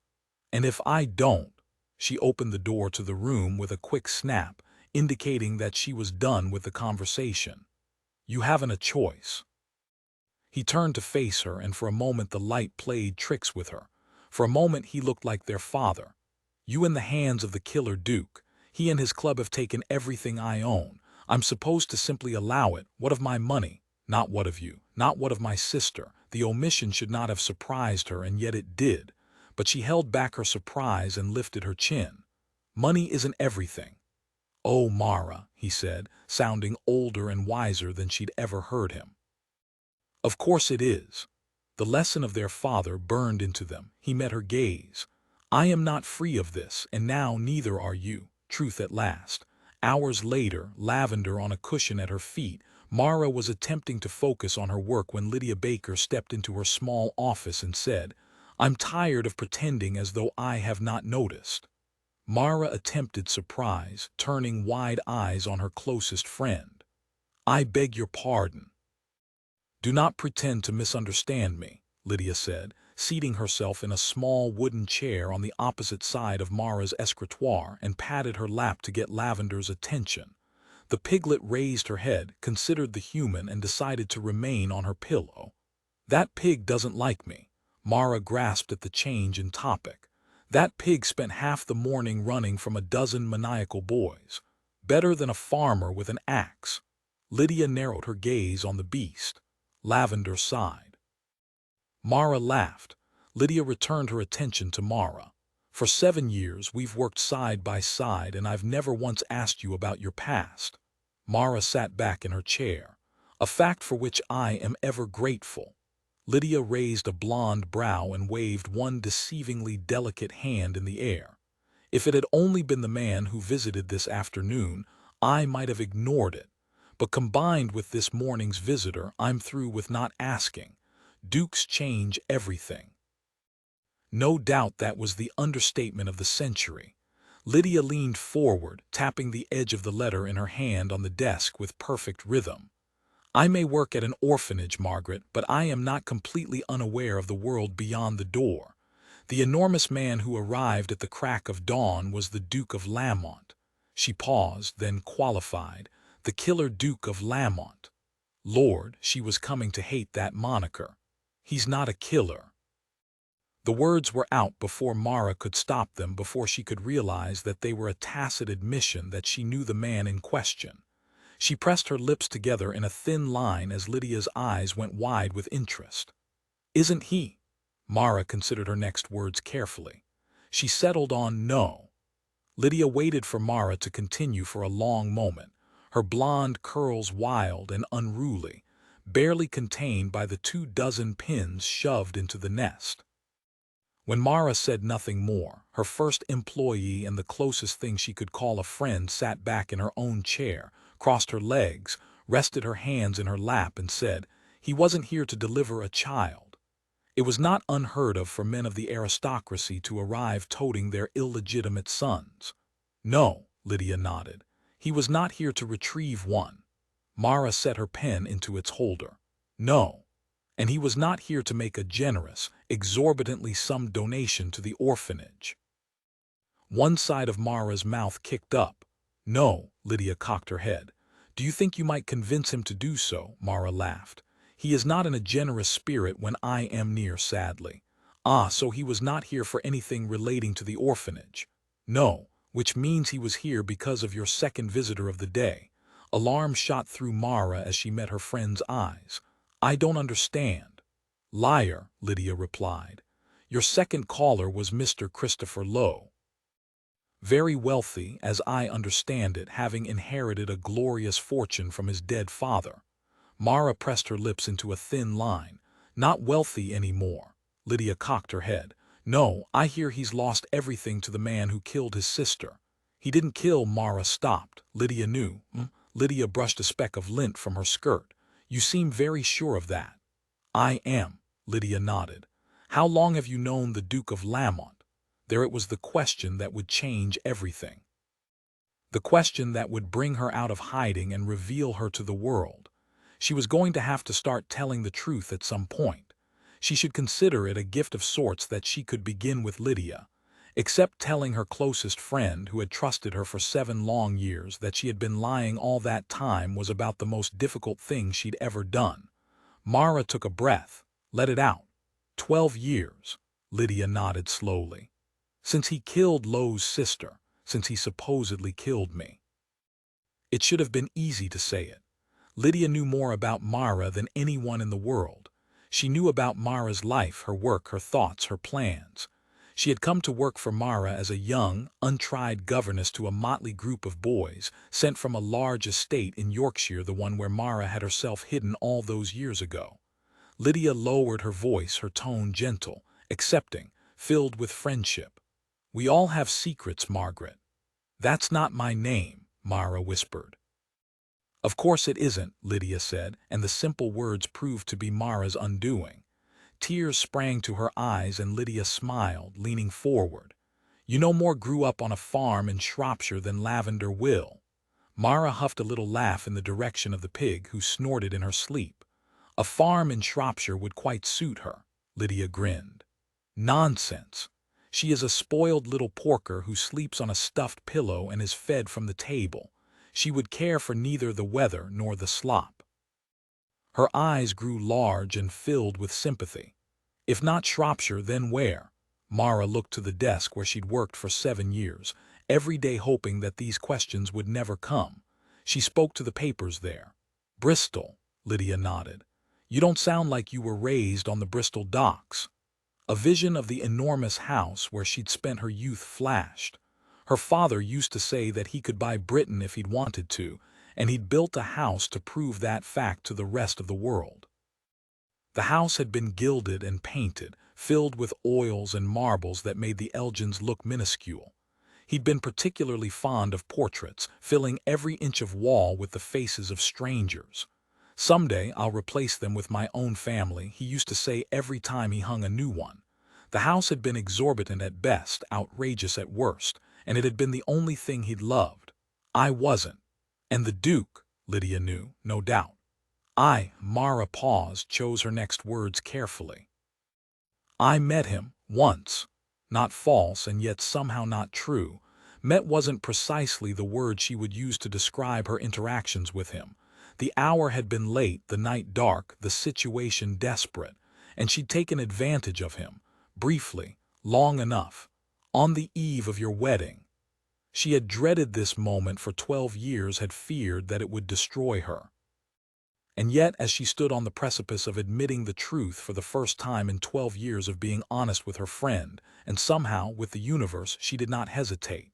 And if I don't, she opened the door to the room with a quick snap, indicating that she was done with the conversation. You haven't a choice. He turned to face her, and for a moment the light played tricks with her. For a moment he looked like their father. You in the hands of the killer Duke. He and his club have taken everything I own. I'm supposed to simply allow it. What of my money? Not what of you. Not what of my sister. The omission should not have surprised her, and yet it did. But she held back her surprise and lifted her chin. Money isn't everything. Oh, Mara, he said, sounding older and wiser than she'd ever heard him. Of course it is. The lesson of their father burned into them. He met her gaze. I am not free of this, and now neither are you. Truth at last. Hours later, lavender on a cushion at her feet, Mara was attempting to focus on her work when Lydia Baker stepped into her small office and said, I'm tired of pretending as though I have not noticed. Mara attempted surprise, turning wide eyes on her closest friend. I beg your pardon. "Do not pretend to misunderstand me," Lydia said, seating herself in a small wooden chair on the opposite side of Mara's escritoire and patted her lap to get Lavender's attention. The piglet raised her head, considered the human, and decided to remain on her pillow. "That pig doesn't like me." Mara grasped at the change in topic. "That pig spent half the morning running from a dozen maniacal boys. Better than a farmer with an axe." Lydia narrowed her gaze on the beast. Lavender sighed. Mara laughed. Lydia returned her attention to Mara. "For 7 years we've worked side by side, and I've never once asked you about your past." Mara sat back in her chair. "A fact for which I am ever grateful." Lydia raised a blonde brow and waved one deceivingly delicate hand in the air. "If it had only been the man who visited this afternoon, I might have ignored it. But combined with this morning's visitor, I'm through with not asking. Dukes change everything." No doubt that was the understatement of the century. Lydia leaned forward, tapping the edge of the letter in her hand on the desk with perfect rhythm. "I may work at an orphanage, Margaret, but I am not completely unaware of the world beyond the door. The enormous man who arrived at the crack of dawn was the Duke of Lamont." She paused, then qualified, "The killer Duke of Lamont." Lord, she was coming to hate that moniker. "He's not a killer." The words were out before Mara could stop them, before she could realize that they were a tacit admission that she knew the man in question. She pressed her lips together in a thin line as Lydia's eyes went wide with interest. "Isn't he?" Mara considered her next words carefully. She settled on no. Lydia waited for Mara to continue for a long moment, her blonde curls wild and unruly, barely contained by the 24 pins shoved into the nest. When Mara said nothing more, her first employee and the closest thing she could call a friend sat back in her own chair, crossed her legs, rested her hands in her lap, and said, "He wasn't here to deliver a child." It was not unheard of for men of the aristocracy to arrive toting their illegitimate sons. "No," Lydia nodded. "He was not here to retrieve one." Mara set her pen into its holder. "No. And he was not here to make a generous, exorbitantly summed donation to the orphanage." One side of Mara's mouth kicked up. "No," Lydia cocked her head. "Do you think you might convince him to do so?" Mara laughed. "He is not in a generous spirit when I am near, sadly." "Ah, so he was not here for anything relating to the orphanage." "No, which means he was here because of your second visitor of the day." Alarm shot through Mara as she met her friend's eyes. "I don't understand." "Liar," Lydia replied. "Your second caller was Mr. Christopher Lowe. Very wealthy, as I understand it, having inherited a glorious fortune from his dead father." Mara pressed her lips into a thin line. "Not wealthy anymore." Lydia cocked her head. "No, I hear he's lost everything to the man who killed his sister." "He didn't kill." Mara stopped. Lydia knew. Lydia brushed a speck of lint from her skirt. "You seem very sure of that." "I am," Lydia nodded. "How long have you known the Duke of Lamont?" There it was, the question that would change everything. The question that would bring her out of hiding and reveal her to the world. She was going to have to start telling the truth at some point. She should consider it a gift of sorts that she could begin with Lydia. Except telling her closest friend, who had trusted her for 7 long years, that she had been lying all that time was about the most difficult thing she'd ever done. Mara took a breath. Let it out. 12 years. Lydia nodded slowly. Since he killed Lowe's sister, since he supposedly killed me. It should have been easy to say it. Lydia knew more about Mara than anyone in the world. She knew about Mara's life, her work, her thoughts, her plans. She had come to work for Mara as a young, untried governess to a motley group of boys, sent from a large estate in Yorkshire, the one where Mara had herself hidden all those years ago. Lydia lowered her voice, her tone gentle, accepting, filled with friendship. "We all have secrets, Margaret." "That's not my name," Mara whispered. "Of course it isn't," Lydia said, and the simple words proved to be Mara's undoing. Tears sprang to her eyes and Lydia smiled, leaning forward. "You no more grew up on a farm in Shropshire than Lavender will." Mara huffed a little laugh in the direction of the pig, who snorted in her sleep. A farm in Shropshire would quite suit her. Lydia grinned. Nonsense. She is a spoiled little porker who sleeps on a stuffed pillow and is fed from the table. She would care for neither the weather nor the slop. Her eyes grew large and filled with sympathy. If not Shropshire, then where? Mara looked to the desk where she'd worked for 7 years, every day hoping that these questions would never come. She spoke to the papers there. Bristol, Lydia nodded. You don't sound like you were raised on the Bristol docks. A vision of the enormous house where she'd spent her youth flashed. Her father used to say that he could buy Britain if he'd wanted to, and he'd built a house to prove that fact to the rest of the world. The house had been gilded and painted, filled with oils and marbles that made the Elgins look minuscule. He'd been particularly fond of portraits, filling every inch of wall with the faces of strangers. Someday I'll replace them with my own family, he used to say every time he hung a new one. The house had been exorbitant at best, outrageous at worst, and it had been the only thing he'd loved. I wasn't. And the Duke, Lydia knew, no doubt. Mara paused, chose her next words carefully. I met him, once. Not false and yet somehow not true. Met wasn't precisely the word she would use to describe her interactions with him. The hour had been late, the night dark, the situation desperate, and she'd taken advantage of him, briefly, long enough. On the eve of your wedding. She had dreaded this moment for 12 years, had feared that it would destroy her. And yet, as she stood on the precipice of admitting the truth for the first time in 12 years of being honest with her friend, and somehow with the universe, she did not hesitate.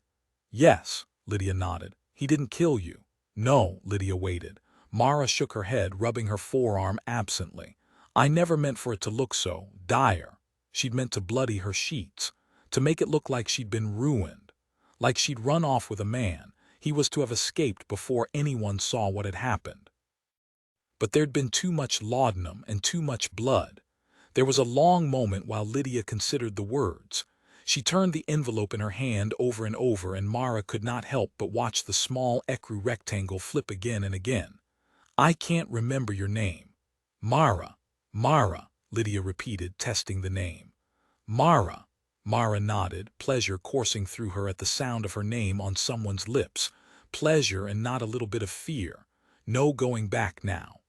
Yes, Lydia nodded. He didn't kill you. No, Lydia waited. Mara shook her head, rubbing her forearm absently. I never meant for it to look so dire. She'd meant to bloody her sheets, to make it look like she'd been ruined, like she'd run off with a man. He was to have escaped before anyone saw what had happened. But there'd been too much laudanum and too much blood. There was a long moment while Lydia considered the words. She turned the envelope in her hand over and over, and Mara could not help but watch the small ecru rectangle flip again and again. I can't remember your name. Mara, Lydia repeated, testing the name. Mara. Mara nodded, pleasure coursing through her at the sound of her name on someone's lips. Pleasure and not a little bit of fear. No going back now.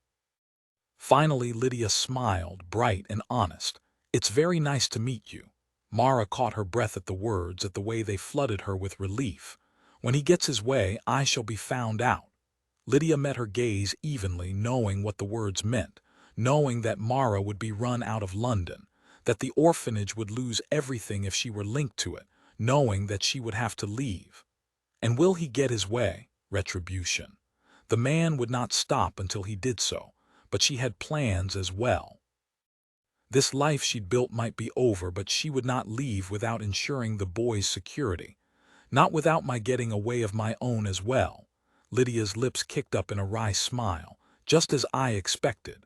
Finally, Lydia smiled, bright and honest. It's very nice to meet you. Mara caught her breath at the words, at the way they flooded her with relief. When he gets his way, I shall be found out. Lydia met her gaze evenly, knowing what the words meant, knowing that Mara would be run out of London, that the orphanage would lose everything if she were linked to it, knowing that she would have to leave. And will he get his way? Retribution. The man would not stop until he did so, but she had plans as well. This life she'd built might be over, but she would not leave without ensuring the boy's security. Not without my getting a way of my own as well. Lydia's lips kicked up in a wry smile, just as I expected.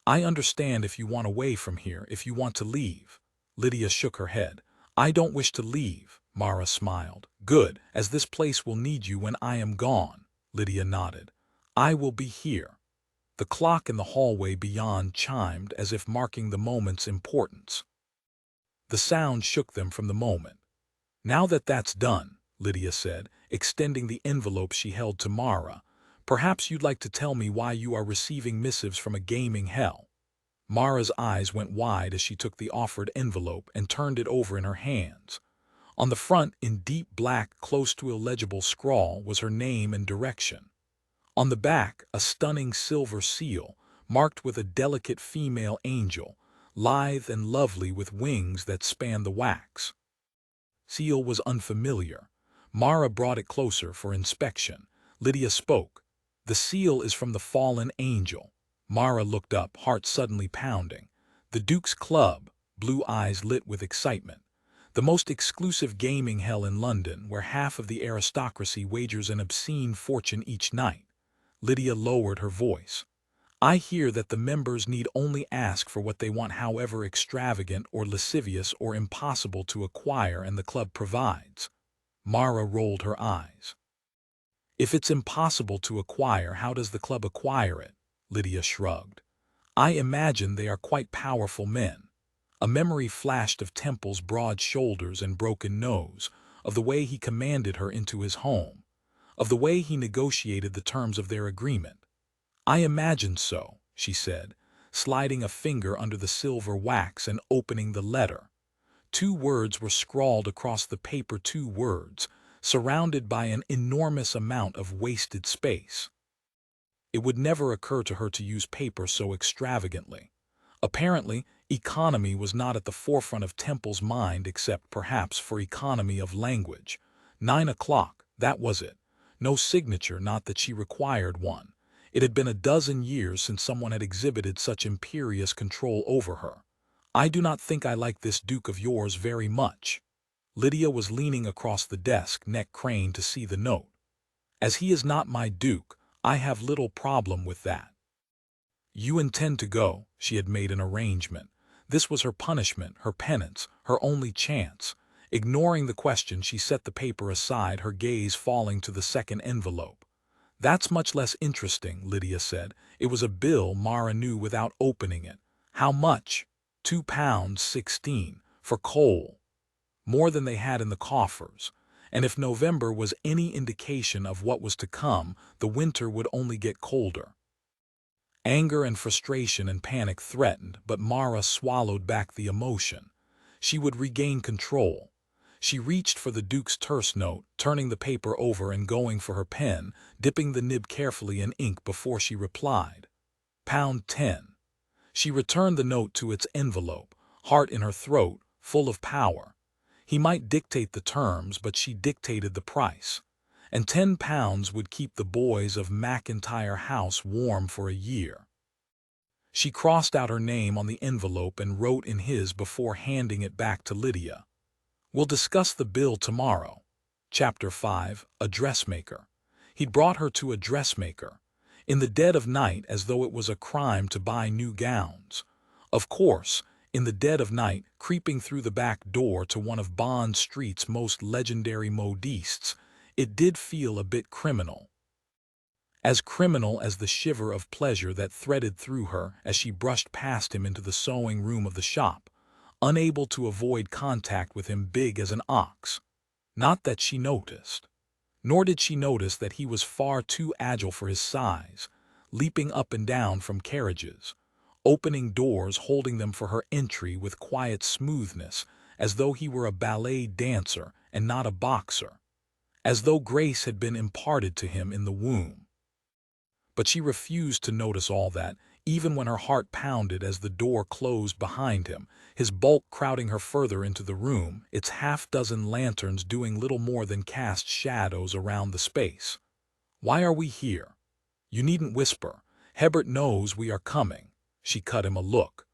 I understand if you want away from here, if you want to leave. Lydia shook her head. I don't wish to leave, Mara smiled. Good, as this place will need you when I am gone. Lydia nodded. I will be here. The clock in the hallway beyond chimed as if marking the moment's importance. The sound shook them from the moment. Now that that's done, Lydia said, extending the envelope she held to Mara, perhaps you'd like to tell me why you are receiving missives from a gaming hell. Mara's eyes went wide as she took the offered envelope and turned it over in her hands. On the front, in deep black, close to illegible scrawl, was her name and direction. On the back, a stunning silver seal, marked with a delicate female angel, lithe and lovely with wings that spanned the wax. Seal was unfamiliar. Mara brought it closer for inspection. Lydia spoke. The seal is from the fallen angel. Mara looked up, heart suddenly pounding. The Duke's Club, blue eyes lit with excitement. The most exclusive gaming hell in London, where half of the aristocracy wagers an obscene fortune each night. Lydia lowered her voice. I hear that the members need only ask for what they want, however extravagant or lascivious or impossible to acquire, and the club provides. Mara rolled her eyes. If it's impossible to acquire, how does the club acquire it? Lydia shrugged. I imagine they are quite powerful men. A memory flashed of Temple's broad shoulders and broken nose, of the way he commanded her into his home, of the way he negotiated the terms of their agreement. I imagine so, she said, sliding a finger under the silver wax and opening the letter. 2 words were scrawled across the paper, 2 words, surrounded by an enormous amount of wasted space. It would never occur to her to use paper so extravagantly. Apparently, economy was not at the forefront of Temple's mind except perhaps for economy of language. 9 o'clock, that was it. No signature, not that she required one. It had been a dozen years since someone had exhibited such imperious control over her. I do not think I like this Duke of yours very much. Lydia was leaning across the desk, neck craned to see the note. As he is not my Duke, I have little problem with that. You intend to go, she had made an arrangement. This was her punishment, her penance, her only chance. Ignoring the question, she set the paper aside, her gaze falling to the second envelope. That's much less interesting, Lydia said. It was a bill Mara knew without opening it. How much? £2.16, for coal. More than they had in the coffers. And if November was any indication of what was to come, the winter would only get colder. Anger and frustration and panic threatened, but Mara swallowed back the emotion. She would regain control. She reached for the Duke's terse note, turning the paper over and going for her pen, dipping the nib carefully in ink before she replied. £10. She returned the note to its envelope, heart in her throat, full of power. He might dictate the terms, but she dictated the price. And £10 would keep the boys of McIntyre House warm for a year. She crossed out her name on the envelope and wrote in his before handing it back to Lydia. We'll discuss the bill tomorrow. Chapter 5, A Dressmaker. He'd brought her to a dressmaker. In the dead of night, as though it was a crime to buy new gowns. Of course, in the dead of night, creeping through the back door to one of Bond Street's most legendary modistes, it did feel a bit criminal. As criminal as the shiver of pleasure that threaded through her as she brushed past him into the sewing room of the shop, unable to avoid contact with him, big as an ox. Not that she noticed. Nor did she notice that he was far too agile for his size, leaping up and down from carriages, opening doors, holding them for her entry with quiet smoothness, as though he were a ballet dancer and not a boxer, as though grace had been imparted to him in the womb. But she refused to notice all that, even when her heart pounded as the door closed behind him, his bulk crowding her further into the room, its half-dozen lanterns doing little more than cast shadows around the space. Why are we here? You needn't whisper. Hebert knows we are coming. She cut him a look.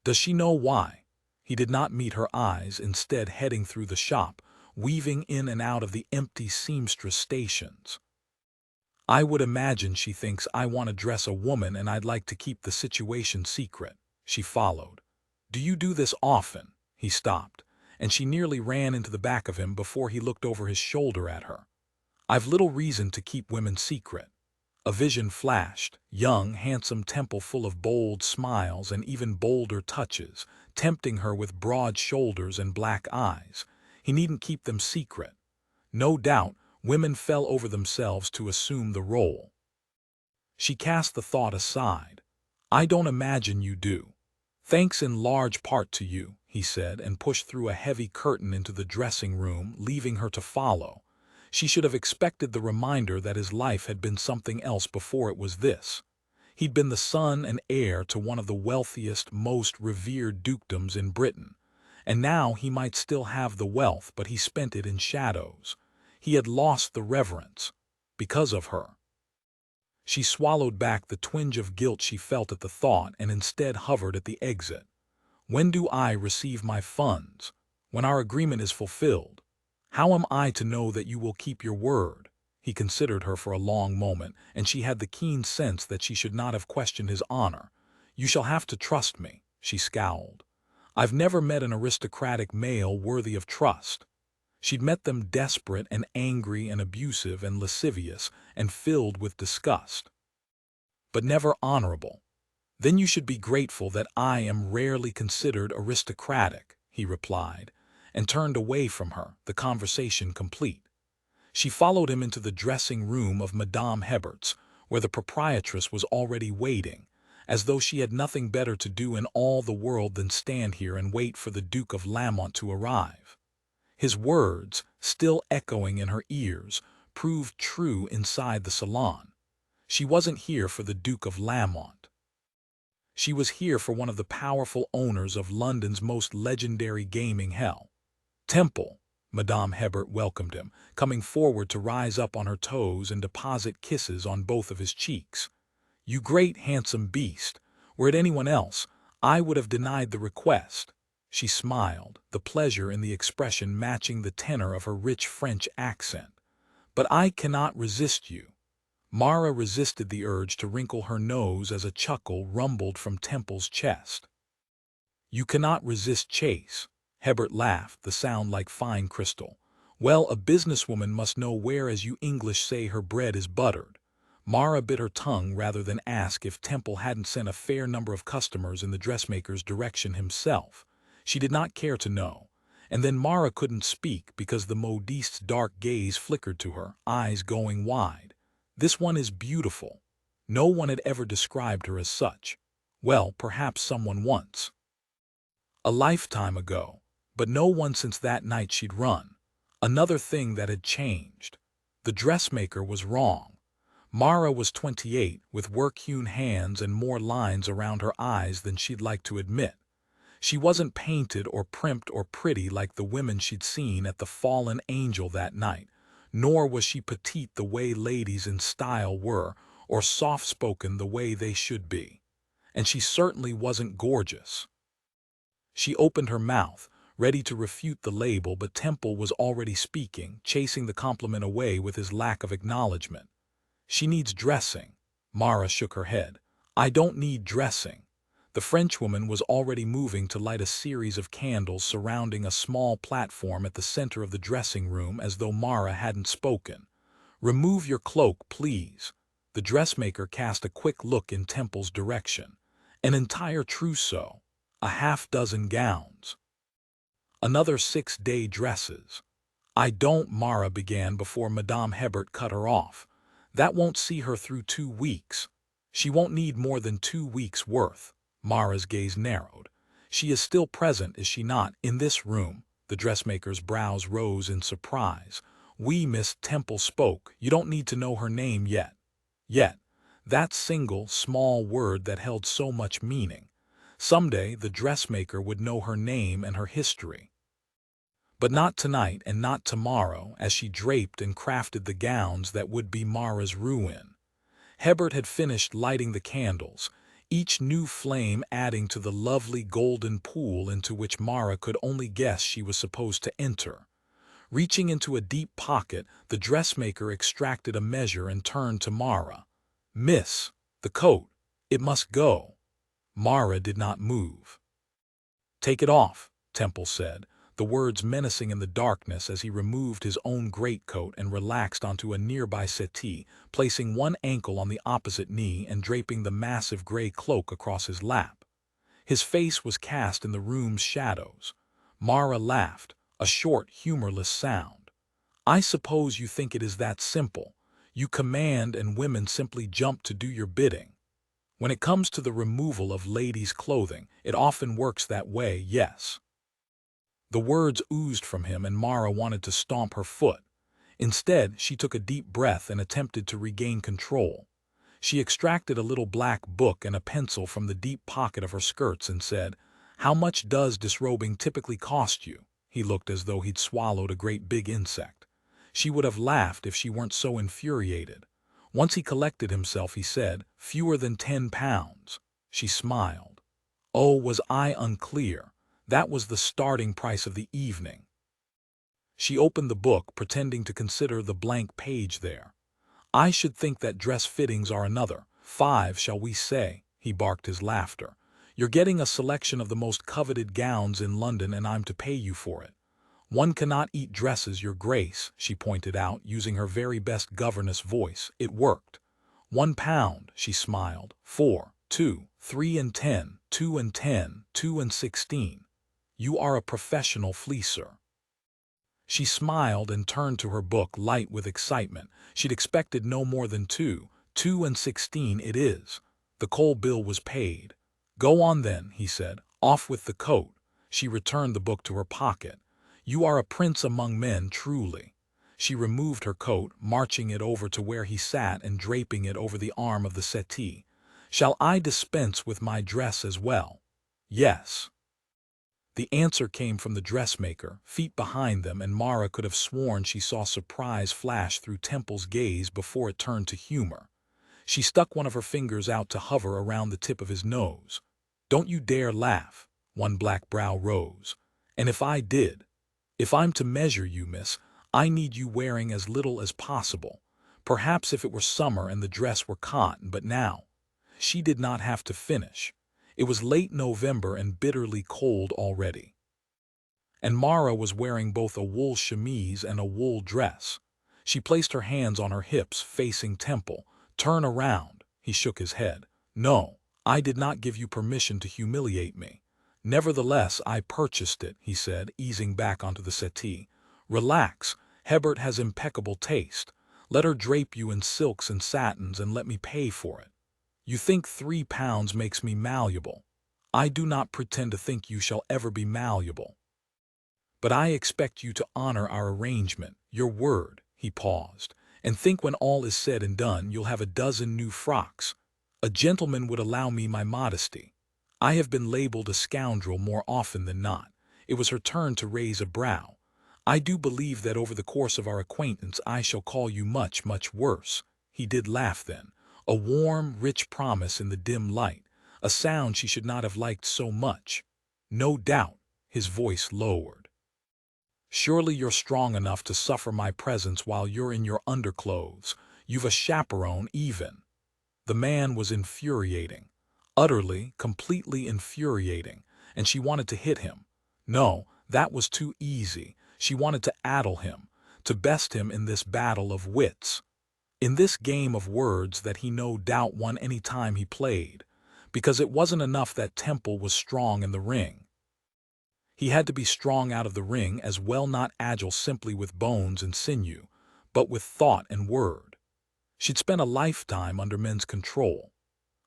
Does she know why? He did not meet her eyes, instead heading through the shop, weaving in and out of the empty seamstress stations. I would imagine she thinks I want to dress a woman and I'd like to keep the situation secret. She followed. Do you do this often? He stopped, and she nearly ran into the back of him before he looked over his shoulder at her. I've little reason to keep women secret. A vision flashed, young, handsome Temple full of bold smiles and even bolder touches, tempting her with broad shoulders and black eyes. He needn't keep them secret. No doubt, women fell over themselves to assume the role. She cast the thought aside. I don't imagine you do. Thanks in large part to you, he said, and pushed through a heavy curtain into the dressing room, leaving her to follow. She should have expected the reminder that his life had been something else before it was this. He'd been the son and heir to one of the wealthiest, most revered dukedoms in Britain. And now he might still have the wealth, but he spent it in shadows. He had lost the reverence. Because of her. She swallowed back the twinge of guilt she felt at the thought and instead hovered at the exit. When do I receive my funds? When our agreement is fulfilled. How am I to know that you will keep your word? He considered her for a long moment, and she had the keen sense that she should not have questioned his honor. You shall have to trust me, she scowled. I've never met an aristocratic male worthy of trust. She'd met them desperate and angry and abusive and lascivious and filled with disgust. But never honorable. Then you should be grateful that I am rarely considered aristocratic, he replied, and turned away from her, the conversation complete. She followed him into the dressing room of Madame Hebert's, where the proprietress was already waiting, as though she had nothing better to do in all the world than stand here and wait for the Duke of Lamont to arrive. His words, still echoing in her ears, proved true inside the salon. She wasn't here for the Duke of Lamont. She was here for one of the powerful owners of London's most legendary gaming hell. Temple, Madame Hebert welcomed him, coming forward to rise up on her toes and deposit kisses on both of his cheeks. You great handsome beast, were it anyone else, I would have denied the request. She smiled, the pleasure in the expression matching the tenor of her rich French accent. But I cannot resist you. Mara resisted the urge to wrinkle her nose as a chuckle rumbled from Temple's chest. You cannot resist Chase. Hebert laughed, the sound like fine crystal. Well, a businesswoman must know where, as you English say, her bread is buttered. Mara bit her tongue rather than ask if Temple hadn't sent a fair number of customers in the dressmaker's direction himself. She did not care to know. And then Mara couldn't speak because the modiste's dark gaze flickered to her, eyes going wide. This one is beautiful. No one had ever described her as such. Well, perhaps someone once. A lifetime ago, but no one since that night she'd run. Another thing that had changed. The dressmaker was wrong. Mara was 28, with work-hewn hands and more lines around her eyes than she'd like to admit. She wasn't painted or primped or pretty like the women she'd seen at the Fallen Angel that night, nor was she petite the way ladies in style were, or soft-spoken the way they should be. And she certainly wasn't gorgeous. She opened her mouth, ready to refute the label, but Temple was already speaking, chasing the compliment away with his lack of acknowledgement. She needs dressing. Mara shook her head. I don't need dressing. The Frenchwoman was already moving to light a series of candles surrounding a small platform at the center of the dressing room as though Mara hadn't spoken. Remove your cloak, please. The dressmaker cast a quick look in Temple's direction. An entire trousseau. A half-dozen gowns. Another 6-day dresses. I don't, Mara began before Madame Hebert cut her off. That won't see her through 2 weeks. She won't need more than 2 weeks' worth. Mara's gaze narrowed. She is still present, is she not, in this room? The dressmaker's brows rose in surprise. We, Miss Temple spoke. You don't need to know her name yet. Yet. That single, small word that held so much meaning. Someday the dressmaker would know her name and her history. But not tonight and not tomorrow, as she draped and crafted the gowns that would be Mara's ruin. Hebert had finished lighting the candles, each new flame adding to the lovely golden pool into which Mara could only guess she was supposed to enter. Reaching into a deep pocket, the dressmaker extracted a measure and turned to Mara. Miss, the coat. It must go. Mara did not move. Take it off, Temple said, the words menacing in the darkness as he removed his own greatcoat and relaxed onto a nearby settee, placing one ankle on the opposite knee and draping the massive gray cloak across his lap. His face was cast in the room's shadows. Mara laughed, a short, humorless sound. I suppose you think it is that simple. You command and women simply jump to do your bidding. When it comes to the removal of ladies' clothing, it often works that way, yes. The words oozed from him and Mara wanted to stomp her foot. Instead, she took a deep breath and attempted to regain control. She extracted a little black book and a pencil from the deep pocket of her skirts and said, How much does disrobing typically cost you? He looked as though he'd swallowed a great big insect. She would have laughed if she weren't so infuriated. Once he collected himself, he said, Fewer than 10 pounds. She smiled. Oh, was I unclear? That was the starting price of the evening. She opened the book, pretending to consider the blank page there. I should think that dress fittings are another. 5, shall we say? He barked his laughter. You're getting a selection of the most coveted gowns in London and I'm to pay you for it. One cannot eat dresses, Your Grace, she pointed out, using her very best governess voice. It worked. £1, she smiled. 4. 2, 3 and 10, 2 and 10, 2 and 16. You are a professional fleecer. She smiled and turned to her book, light with excitement. She'd expected no more than 2, 2 and 16 it is. The coal bill was paid. Go on then, he said. Off with the coat. She returned the book to her pocket. You are a prince among men, truly. She removed her coat, marching it over to where he sat and draping it over the arm of the settee. Shall I dispense with my dress as well? Yes. The answer came from the dressmaker, feet behind them, and Mara could have sworn she saw surprise flash through Temple's gaze before it turned to humor. She stuck one of her fingers out to hover around the tip of his nose. Don't you dare laugh. One black brow rose. And if I did? If I'm to measure you, miss, I need you wearing as little as possible. Perhaps if it were summer and the dress were cotton, but now. She did not have to finish. It was late November and bitterly cold already. And Mara was wearing both a wool chemise and a wool dress. She placed her hands on her hips, facing Temple. Turn around. He shook his head. No, I did not give you permission to humiliate me. Nevertheless, I purchased it, he said, easing back onto the settee. Relax. Hebert has impeccable taste. Let her drape you in silks and satins and let me pay for it. You think £3 makes me malleable. I do not pretend to think you shall ever be malleable. But I expect you to honor our arrangement, your word. He paused. And think when all is said and done you'll have a dozen new frocks. A gentleman would allow me my modesty. I have been labeled a scoundrel more often than not. It was her turn to raise a brow. I do believe that over the course of our acquaintance I shall call you much, much worse. He did laugh then. A warm, rich promise in the dim light, a sound she should not have liked so much. No doubt, his voice lowered. Surely you're strong enough to suffer my presence while you're in your underclothes. You've a chaperone even. The man was infuriating. Utterly, completely infuriating, and she wanted to hit him. No, that was too easy. She wanted to addle him, to best him in this battle of wits. In this game of words that he no doubt won any time he played, because it wasn't enough that Temple was strong in the ring. He had to be strong out of the ring as well, not agile simply with bones and sinew, but with thought and word. She'd spent a lifetime under men's control.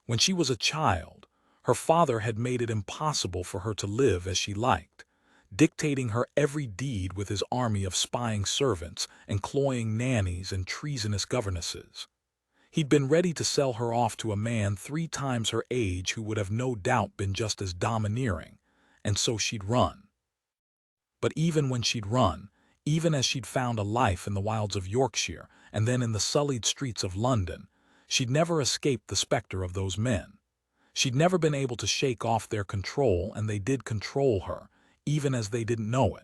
When she was a child, her father had made it impossible for her to live as she liked, dictating her every deed with his army of spying servants and cloying nannies and treasonous governesses. He'd been ready to sell her off to a man 3 times her age who would have no doubt been just as domineering, and so she'd run. But even when she'd run, even as she'd found a life in the wilds of Yorkshire and then in the sullied streets of London, she'd never escaped the specter of those men. She'd never been able to shake off their control, and they did control her, even as they didn't know it.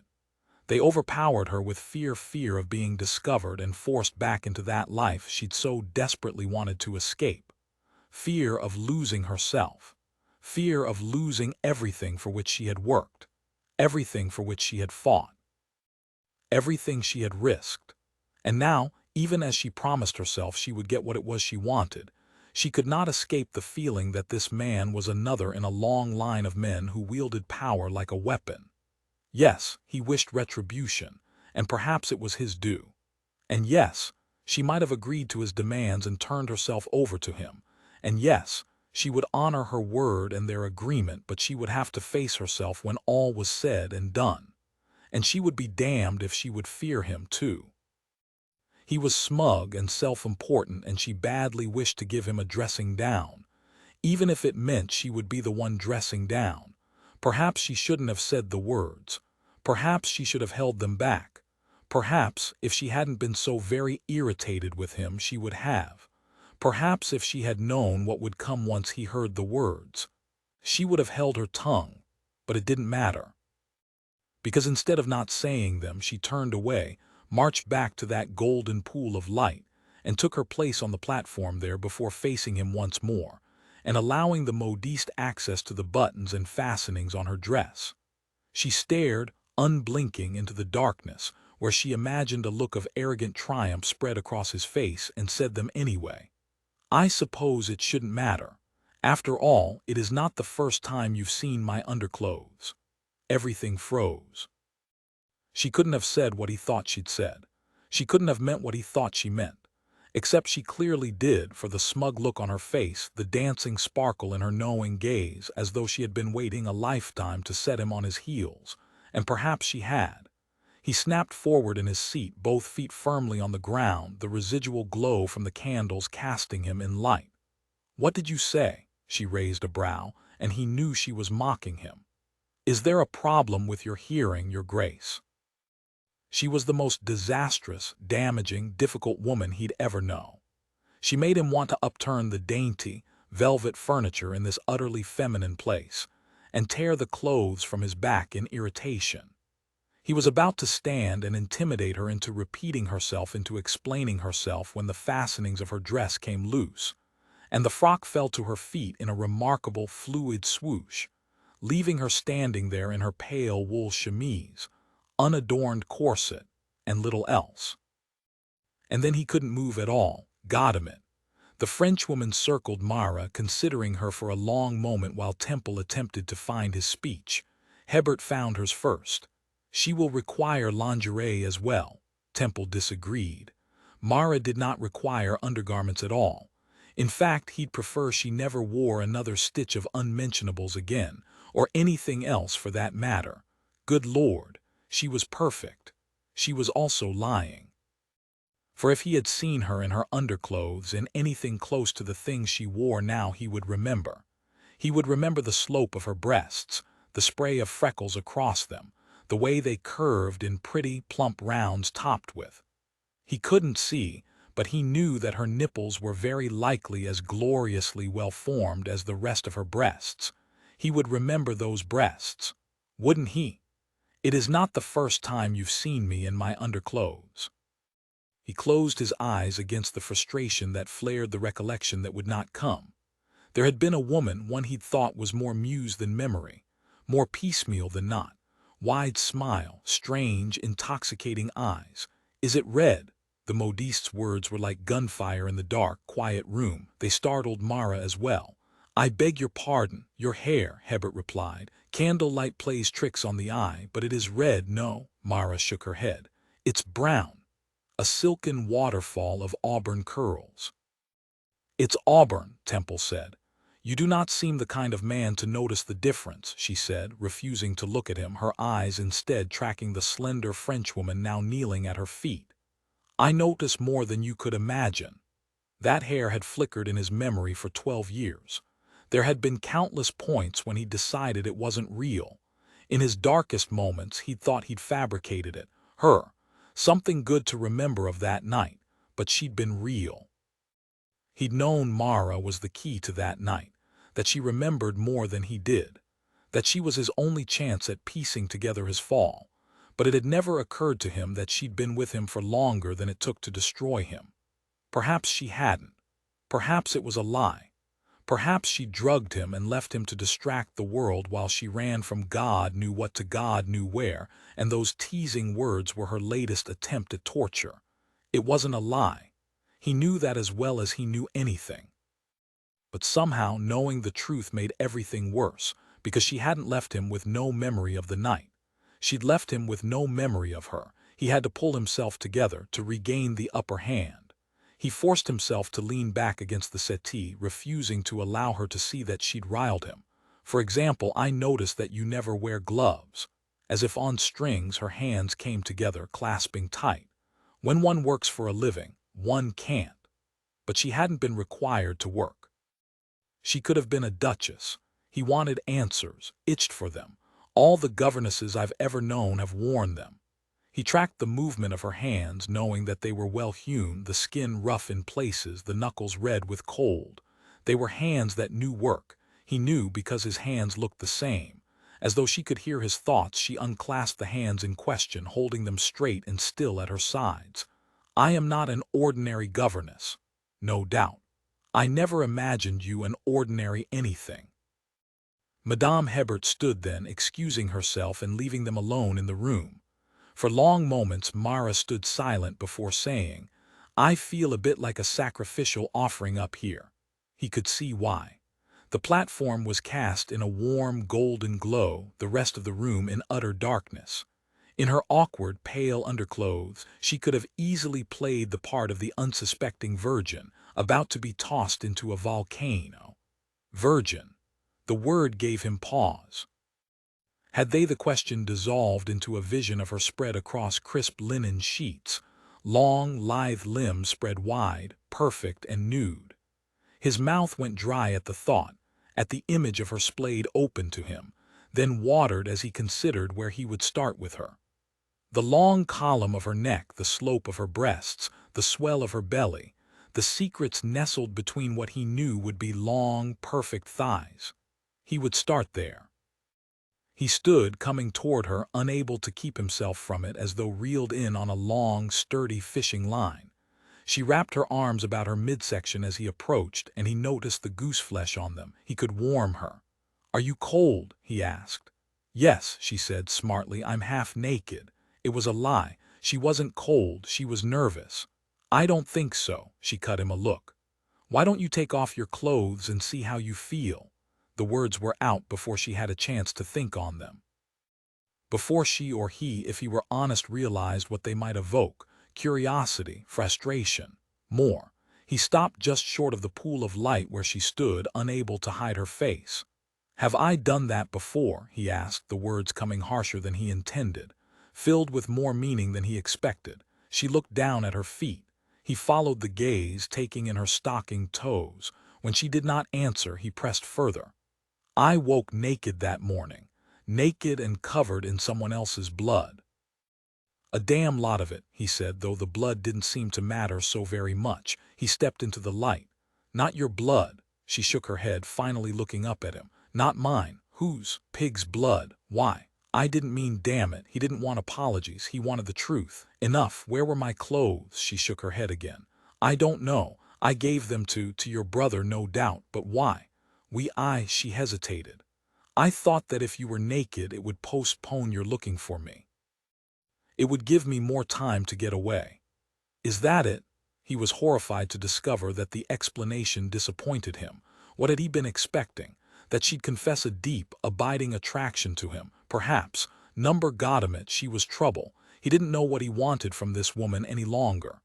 They overpowered her with fear of being discovered and forced back into that life she'd so desperately wanted to escape. Fear of losing herself. Fear of losing everything for which she had worked. Everything for which she had fought. Everything she had risked. And now, even as she promised herself she would get what it was she wanted, she could not escape the feeling that this man was another in a long line of men who wielded power like a weapon. Yes, he wished retribution, and perhaps it was his due. And yes, she might have agreed to his demands and turned herself over to him. And yes, she would honor her word and their agreement, but she would have to face herself when all was said and done. And she would be damned if she would fear him, too. He was smug and self-important, and she badly wished to give him a dressing down, even if it meant she would be the one dressing down. Perhaps she shouldn't have said the words. Perhaps she should have held them back. Perhaps, if she hadn't been so very irritated with him, she would have. Perhaps if she had known what would come once he heard the words, she would have held her tongue. But it didn't matter. Because instead of not saying them, she turned away, marched back to that golden pool of light, and took her place on the platform there before facing him once more, and allowing the modiste access to the buttons and fastenings on her dress. She stared, unblinking, into the darkness, where she imagined a look of arrogant triumph spread across his face, and said them anyway. I suppose it shouldn't matter. After all, it is not the first time you've seen my underclothes. Everything froze. She couldn't have said what he thought she'd said. She couldn't have meant what he thought she meant. Except she clearly did, for the smug look on her face, the dancing sparkle in her knowing gaze, as though she had been waiting a lifetime to set him on his heels. And perhaps she had. He snapped forward in his seat, both feet firmly on the ground, the residual glow from the candles casting him in light. "What did you say?" She raised a brow, and he knew she was mocking him. "Is there a problem with your hearing, Your Grace?" She was the most disastrous, damaging, difficult woman he'd ever known. She made him want to upturn the dainty, velvet furniture in this utterly feminine place, and tear the clothes from his back in irritation. He was about to stand and intimidate her into repeating herself, into explaining herself, when the fastenings of her dress came loose, and the frock fell to her feet in a remarkable fluid swoosh, leaving her standing there in her pale wool chemise, unadorned corset, and little else. And then he couldn't move at all, Goddammit. The Frenchwoman circled Mara, considering her for a long moment while Temple attempted to find his speech. Hebert found hers first. "She will require lingerie as well," Temple disagreed. Mara did not require undergarments at all. In fact, he'd prefer she never wore another stitch of unmentionables again, or anything else for that matter. Good Lord, she was perfect. She was also lying. For if he had seen her in her underclothes, in anything close to the things she wore now, he would remember. He would remember the slope of her breasts, the spray of freckles across them, the way they curved in pretty, plump rounds topped with. He couldn't see, but he knew that her nipples were very likely as gloriously well-formed as the rest of her breasts. He would remember those breasts, wouldn't he? "It is not the first time you've seen me in my underclothes." He closed his eyes against the frustration that flared, the recollection that would not come. There had been a woman, one he'd thought was more muse than memory, more piecemeal than not. Wide smile, strange, intoxicating eyes. "Is it red?" The modiste's words were like gunfire in the dark, quiet room. They startled Mara as well. "I beg your pardon, your hair," Hebert replied. "Candlelight plays tricks on the eye, but it is red." "No," Mara shook her head. "It's brown. A silken waterfall of auburn curls." "It's auburn," Temple said. "You do not seem the kind of man to notice the difference," she said, refusing to look at him, her eyes instead tracking the slender Frenchwoman now kneeling at her feet. "I notice more than you could imagine." That hair had flickered in his memory for 12 years. There had been countless points when he decided it wasn't real. In his darkest moments, he'd thought he'd fabricated it. Her. Something good to remember of that night, but she'd been real. He'd known Mara was the key to that night, that she remembered more than he did, that she was his only chance at piecing together his fall, but it had never occurred to him that she'd been with him for longer than it took to destroy him. Perhaps she hadn't. Perhaps it was a lie. Perhaps she drugged him and left him to distract the world while she ran from God knew what to God knew where, and those teasing words were her latest attempt at torture. It wasn't a lie. He knew that as well as he knew anything. But somehow knowing the truth made everything worse, because she hadn't left him with no memory of the night. She'd left him with no memory of her. He had to pull himself together to regain the upper hand. He forced himself to lean back against the settee, refusing to allow her to see that she'd riled him. "For example, I noticed that you never wear gloves." As if on strings, her hands came together, clasping tight. When one works for a living, one can't. But she hadn't been required to work. She could have been a duchess. He wanted answers, itched for them. All the governesses I've ever known have worn them. He tracked the movement of her hands, knowing that they were well-hewn, the skin rough in places, the knuckles red with cold. They were hands that knew work. He knew because his hands looked the same. As though she could hear his thoughts, she unclasped the hands in question, holding them straight and still at her sides. "I am not an ordinary governess. No doubt. I never imagined you an ordinary anything." Madame Hebert stood then, excusing herself and leaving them alone in the room. For long moments Mara stood silent before saying, "I feel a bit like a sacrificial offering up here." He could see why. The platform was cast in a warm golden glow, the rest of the room in utter darkness. In her awkward, pale underclothes, she could have easily played the part of the unsuspecting virgin, about to be tossed into a volcano. Virgin. The word gave him pause. Had they the question dissolved into a vision of her spread across crisp linen sheets, long, lithe limbs spread wide, perfect and nude. His mouth went dry at the thought, at the image of her splayed open to him, then watered as he considered where he would start with her. The long column of her neck, the slope of her breasts, the swell of her belly, the secrets nestled between what he knew would be long, perfect thighs. He would start there. He stood, coming toward her, unable to keep himself from it, as though reeled in on a long, sturdy fishing line. She wrapped her arms about her midsection as he approached, and he noticed the goose flesh on them. He could warm her. "Are you cold?" he asked. "Yes," she said smartly, "I'm half naked." It was a lie. She wasn't cold, she was nervous. "I don't think so," she cut him a look. "Why don't you take off your clothes and see how you feel?" The words were out before she had a chance to think on them. Before she or he, if he were honest, realized what they might evoke: curiosity, frustration, more. He stopped just short of the pool of light where she stood, unable to hide her face. "Have I done that before?" he asked, the words coming harsher than he intended, filled with more meaning than he expected. She looked down at her feet. He followed the gaze, taking in her stocking toes. When she did not answer, he pressed further. "I woke naked that morning, naked and covered in someone else's blood." "A damn lot of it," he said, though the blood didn't seem to matter so very much. He stepped into the light. "Not your blood." She shook her head, finally looking up at him. "Not mine." "Whose?" "Pig's blood." "Why?" "I didn't mean, damn it." He didn't want apologies, he wanted the truth. "Enough. Where were my clothes?" She shook her head again. "I don't know. I gave them to your brother, no doubt. But why?" She hesitated. "I thought that if you were naked it would postpone your looking for me. It would give me more time to get away." "Is that it?" He was horrified to discover that the explanation disappointed him. What had he been expecting? That she'd confess a deep, abiding attraction to him? Perhaps. Number got him it. She was trouble. He didn't know what he wanted from this woman any longer.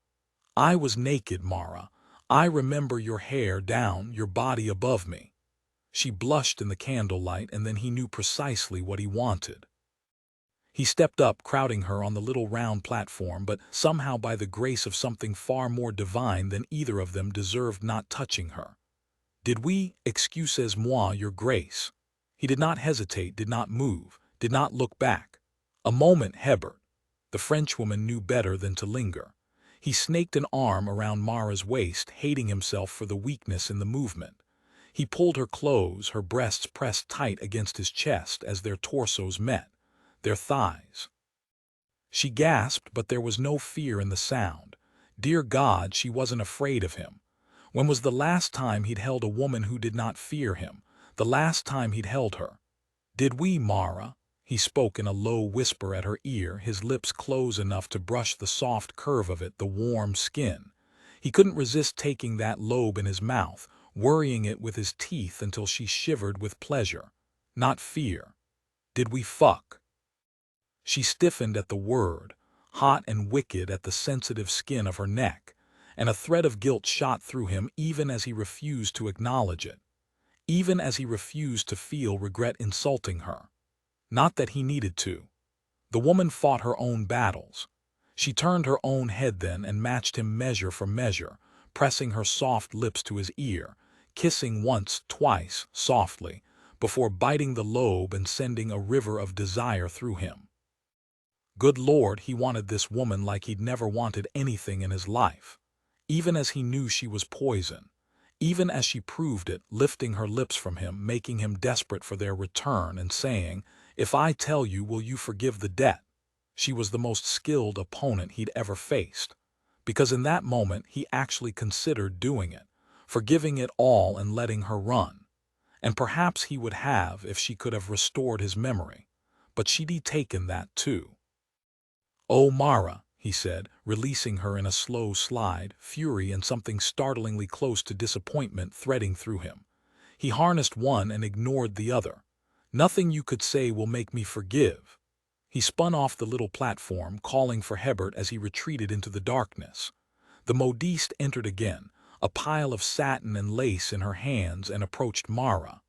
"I was naked, Mara. I remember your hair down, your body above me." She blushed in the candlelight, and then he knew precisely what he wanted. He stepped up, crowding her on the little round platform, but somehow by the grace of something far more divine than either of them deserved, not touching her. "Did we, excusez-moi, your grace?" He did not hesitate, did not move, did not look back. "A moment, Hebert." The Frenchwoman knew better than to linger. He snaked an arm around Mara's waist, hating himself for the weakness in the movement. He pulled her close, her breasts pressed tight against his chest as their torsos met, their thighs. She gasped, but there was no fear in the sound. Dear God, she wasn't afraid of him. When was the last time he'd held a woman who did not fear him? The last time he'd held her? "Did we, Mara?" He spoke in a low whisper at her ear, his lips close enough to brush the soft curve of it, the warm skin. He couldn't resist taking that lobe in his mouth, worrying it with his teeth until she shivered with pleasure, not fear. "Did we fuck?" She stiffened at the word, hot and wicked at the sensitive skin of her neck, and a thread of guilt shot through him even as he refused to acknowledge it, even as he refused to feel regret insulting her. Not that he needed to. The woman fought her own battles. She turned her own head then and matched him measure for measure, pressing her soft lips to his ear, kissing once, twice, softly, before biting the lobe and sending a river of desire through him. Good Lord, he wanted this woman like he'd never wanted anything in his life. Even as he knew she was poison. Even as she proved it, lifting her lips from him, making him desperate for their return and saying, "If I tell you, will you forgive the debt?" She was the most skilled opponent he'd ever faced. Because in that moment he actually considered doing it, forgiving it all and letting her run. And perhaps he would have if she could have restored his memory. But she'd taken that too. "Oh, Mara," he said, releasing her in a slow slide, fury and something startlingly close to disappointment threading through him. He harnessed one and ignored the other. Nothing you could say will make me forgive. He spun off the little platform, calling for Hebert as he retreated into the darkness. The modiste entered again, a pile of satin and lace in her hands, and approached Mara.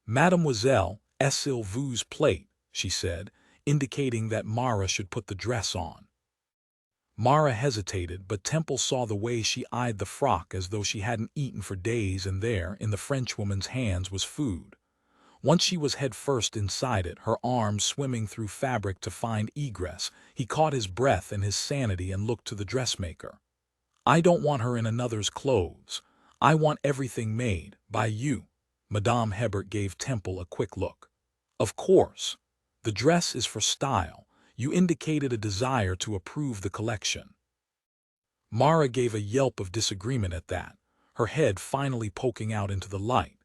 "Mademoiselle, s'il vous plaît," she said, indicating that Mara should put the dress on. Mara hesitated, but Temple saw the way she eyed the frock as though she hadn't eaten for days, and there, in the Frenchwoman's hands, was food. Once she was head first inside it, her arms swimming through fabric to find egress, he caught his breath and his sanity and looked to the dressmaker. "I don't want her in another's clothes. I want everything made by you." Madame Hebert gave Temple a quick look. "Of course. The dress is for style. You indicated a desire to approve the collection." Mara gave a yelp of disagreement at that, her head finally poking out into the light.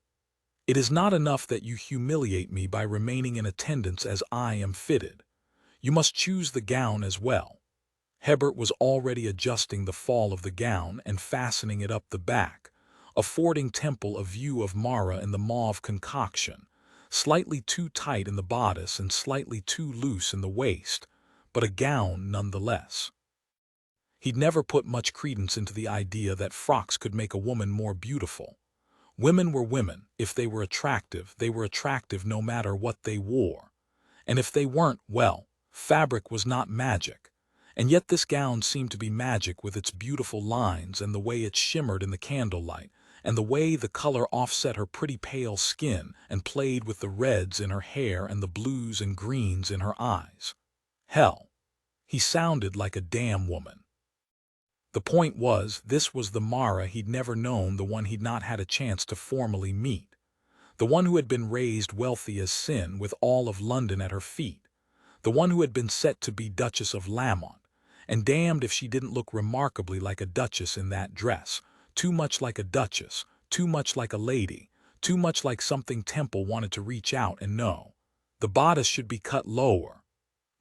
"It is not enough that you humiliate me by remaining in attendance as I am fitted. You must choose the gown as well." Hebert was already adjusting the fall of the gown and fastening it up the back, affording Temple a view of Mara in the mauve concoction, slightly too tight in the bodice and slightly too loose in the waist, but a gown nonetheless. He'd never put much credence into the idea that frocks could make a woman more beautiful. Women were women. If they were attractive no matter what they wore. And if they weren't, well, fabric was not magic. And yet this gown seemed to be magic, with its beautiful lines and the way it shimmered in the candlelight, and the way the color offset her pretty pale skin and played with the reds in her hair and the blues and greens in her eyes. Hell, he sounded like a damn woman. The point was, this was the Mara he'd never known, the one he'd not had a chance to formally meet. The one who had been raised wealthy as sin, with all of London at her feet. The one who had been set to be Duchess of Lamont, and damned if she didn't look remarkably like a duchess in that dress. Too much like a duchess, too much like a lady, too much like something Temple wanted to reach out and know. The bodice should be cut lower.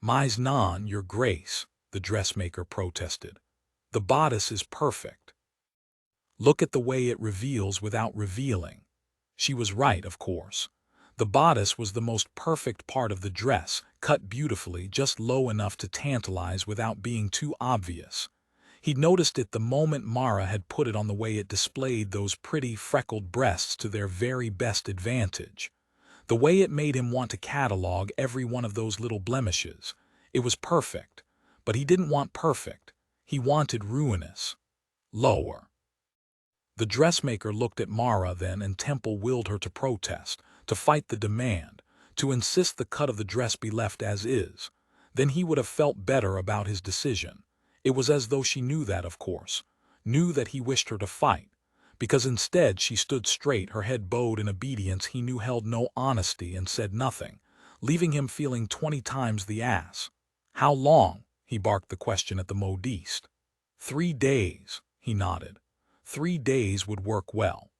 "Mais non, your grace," the dressmaker protested. "The bodice is perfect. Look at the way it reveals without revealing." She was right, of course. The bodice was the most perfect part of the dress, cut beautifully, just low enough to tantalize without being too obvious. He'd noticed it the moment Mara had put it on, the way it displayed those pretty freckled breasts to their very best advantage. The way it made him want to catalog every one of those little blemishes. It was perfect, but he didn't want perfect. He wanted ruinous. Lower. The dressmaker looked at Mara then, and Temple willed her to protest, to fight the demand, to insist the cut of the dress be left as is. Then he would have felt better about his decision. It was as though she knew that, of course, knew that he wished her to fight, because instead she stood straight, her head bowed in obedience he knew held no honesty, and said nothing, leaving him feeling 20 times the ass. "How long?" he barked the question at the modiste. 3 days, he nodded. 3 days would work well.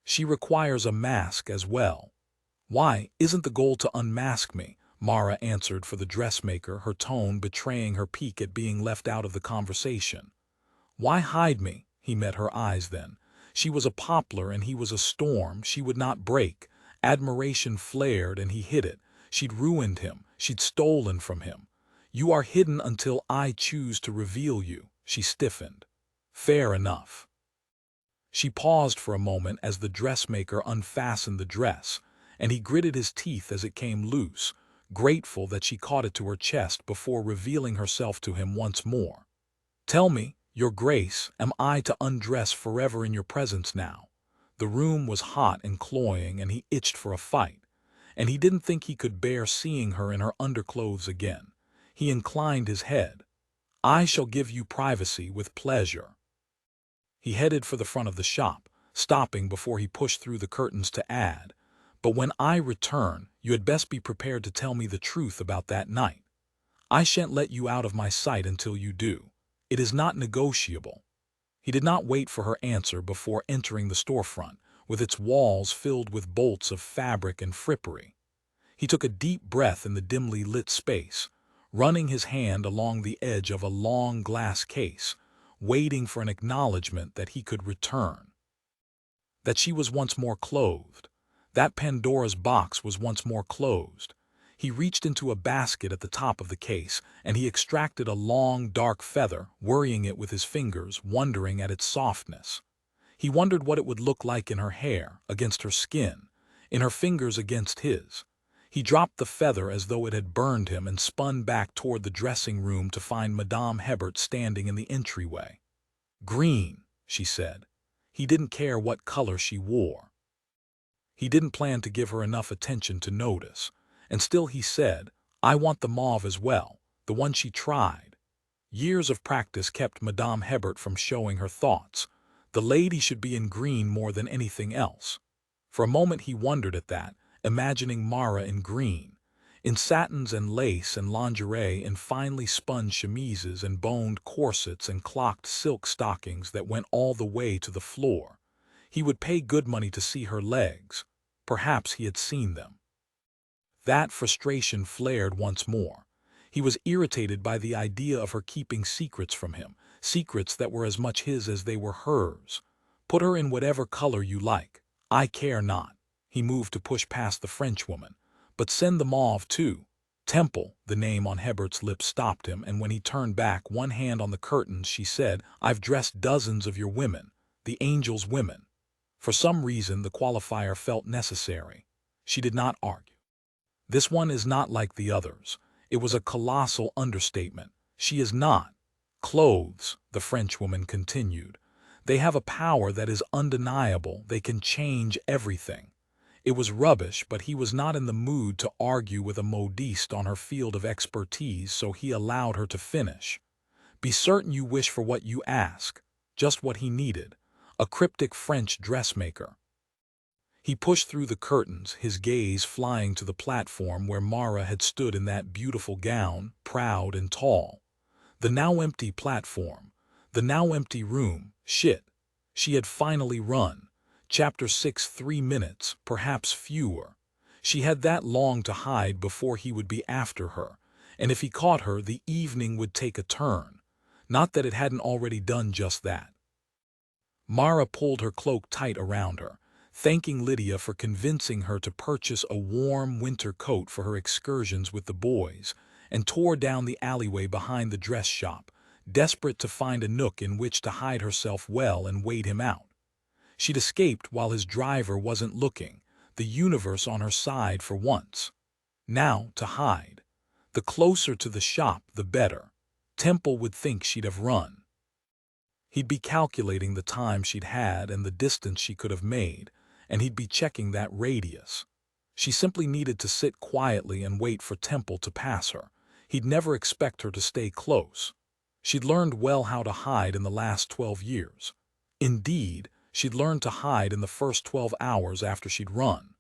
"She requires a mask as well." "Why, isn't the goal to unmask me?" Mara answered for the dressmaker, her tone betraying her pique at being left out of the conversation. "Why hide me?" He met her eyes then. She was a poplar and he was a storm. She would not break. Admiration flared and he hid it. She'd ruined him. She'd stolen from him. "You are hidden until I choose to reveal you." She stiffened. "Fair enough." She paused for a moment as the dressmaker unfastened the dress, and he gritted his teeth as it came loose, grateful that she caught it to her chest before revealing herself to him once more. "Tell me, your grace, am I to undress forever in your presence now?" The room was hot and cloying, and he itched for a fight, and he didn't think he could bear seeing her in her underclothes again. He inclined his head. "I shall give you privacy with pleasure." He headed for the front of the shop, stopping before he pushed through the curtains to add, "But when I return, you had best be prepared to tell me the truth about that night. I shan't let you out of my sight until you do. It is not negotiable." He did not wait for her answer before entering the storefront, with its walls filled with bolts of fabric and frippery. He took a deep breath in the dimly lit space, running his hand along the edge of a long glass case, waiting for an acknowledgement that he could return. that she was once more clothed. That Pandora's box was once more closed. He reached into a basket at the top of the case, and he extracted a long, dark feather, worrying it with his fingers, wondering at its softness. He wondered what it would look like in her hair, against her skin, in her fingers against his. He dropped the feather as though it had burned him and spun back toward the dressing room to find Madame Hebert standing in the entryway. "Green," she said. He didn't care what color she wore. He didn't plan to give her enough attention to notice. And still he said, "I want the mauve as well, the one she tried." Years of practice kept Madame Hebert from showing her thoughts. The lady should be in green more than anything else. For a moment he wondered at that, imagining Mara in green, in satins and lace and lingerie, in finely spun chemises and boned corsets and clocked silk stockings that went all the way to the floor. He would pay good money to see her legs. Perhaps he had seen them. That frustration flared once more. He was irritated by the idea of her keeping secrets from him, secrets that were as much his as they were hers. "Put her in whatever color you like. I care not." He moved to push past the Frenchwoman. "But send the mauve too." Temple, the name on Hebert's lips, stopped him, and when he turned back, one hand on the curtains, she said, "I've dressed dozens of your women, the angel's women." For some reason the qualifier felt necessary. She did not argue. "This one is not like the others." It was a colossal understatement. "She is not." "Clothes," the Frenchwoman continued. "They have a power that is undeniable. They can change everything." It was rubbish, but he was not in the mood to argue with a modiste on her field of expertise, so he allowed her to finish. "Be certain you wish for what you ask." Just what he needed. A cryptic French dressmaker. He pushed through the curtains, his gaze flying to the platform where Mara had stood in that beautiful gown, proud and tall. The now empty platform. The now empty room. Shit. She had finally run. Chapter 6, 3 minutes, perhaps fewer. She had that long to hide before he would be after her, and if he caught her, the evening would take a turn. Not that it hadn't already done just that. Mara pulled her cloak tight around her, thanking Lydia for convincing her to purchase a warm winter coat for her excursions with the boys, and tore down the alleyway behind the dress shop, desperate to find a nook in which to hide herself well and wait him out. She'd escaped while his driver wasn't looking, the universe on her side for once. Now to hide. The closer to the shop, the better. Temple would think she'd have run. He'd be calculating the time she'd had and the distance she could have made, and he'd be checking that radius. She simply needed to sit quietly and wait for Temple to pass her. He'd never expect her to stay close. She'd learned well how to hide in the last 12 years. Indeed, she'd learned to hide in the first 12 hours after she'd run.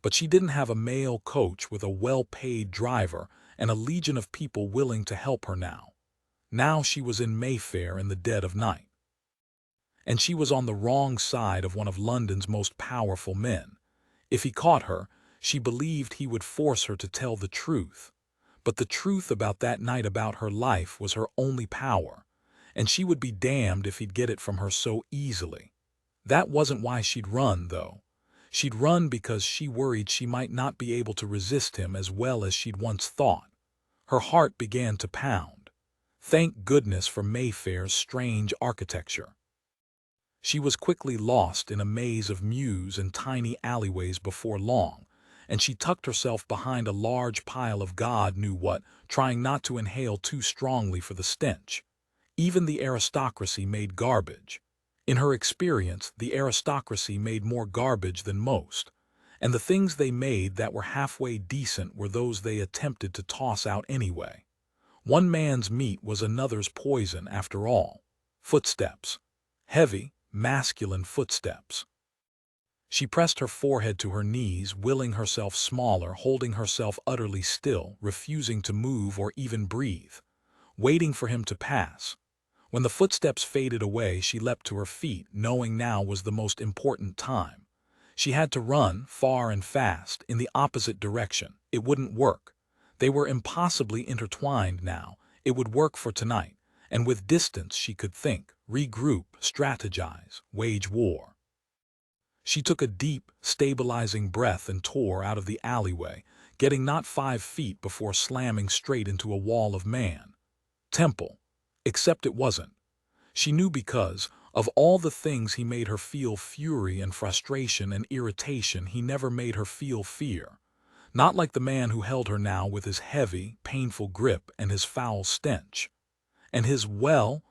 But she didn't have a male coach with a well-paid driver and a legion of people willing to help her now. Now she was in Mayfair in the dead of night. And she was on the wrong side of one of London's most powerful men. If he caught her, she believed he would force her to tell the truth. But the truth about that night, about her life, was her only power, and she would be damned if he'd get it from her so easily. That wasn't why she'd run, though. She'd run because she worried she might not be able to resist him as well as she'd once thought. Her heart began to pound. Thank goodness for Mayfair's strange architecture. She was quickly lost in a maze of mews and tiny alleyways before long, and she tucked herself behind a large pile of God knew what, trying not to inhale too strongly for the stench. Even the aristocracy made garbage. In her experience, the aristocracy made more garbage than most, and the things they made that were halfway decent were those they attempted to toss out anyway. One man's meat was another's poison, after all. Footsteps. Heavy, masculine footsteps. She pressed her forehead to her knees, willing herself smaller, holding herself utterly still, refusing to move or even breathe, waiting for him to pass. When the footsteps faded away, she leapt to her feet, knowing now was the most important time. She had to run, far and fast, in the opposite direction. It wouldn't work. They were impossibly intertwined now. It would work for tonight, and with distance she could think, regroup, strategize, wage war. She took a deep, stabilizing breath and tore out of the alleyway, getting not 5 feet before slamming straight into a wall of man. Temple. Except it wasn't. She knew because, of all the things he made her feel fury and frustration and irritation, he never made her feel fear. Not like the man who held her now with his heavy, painful grip and his foul stench. And his what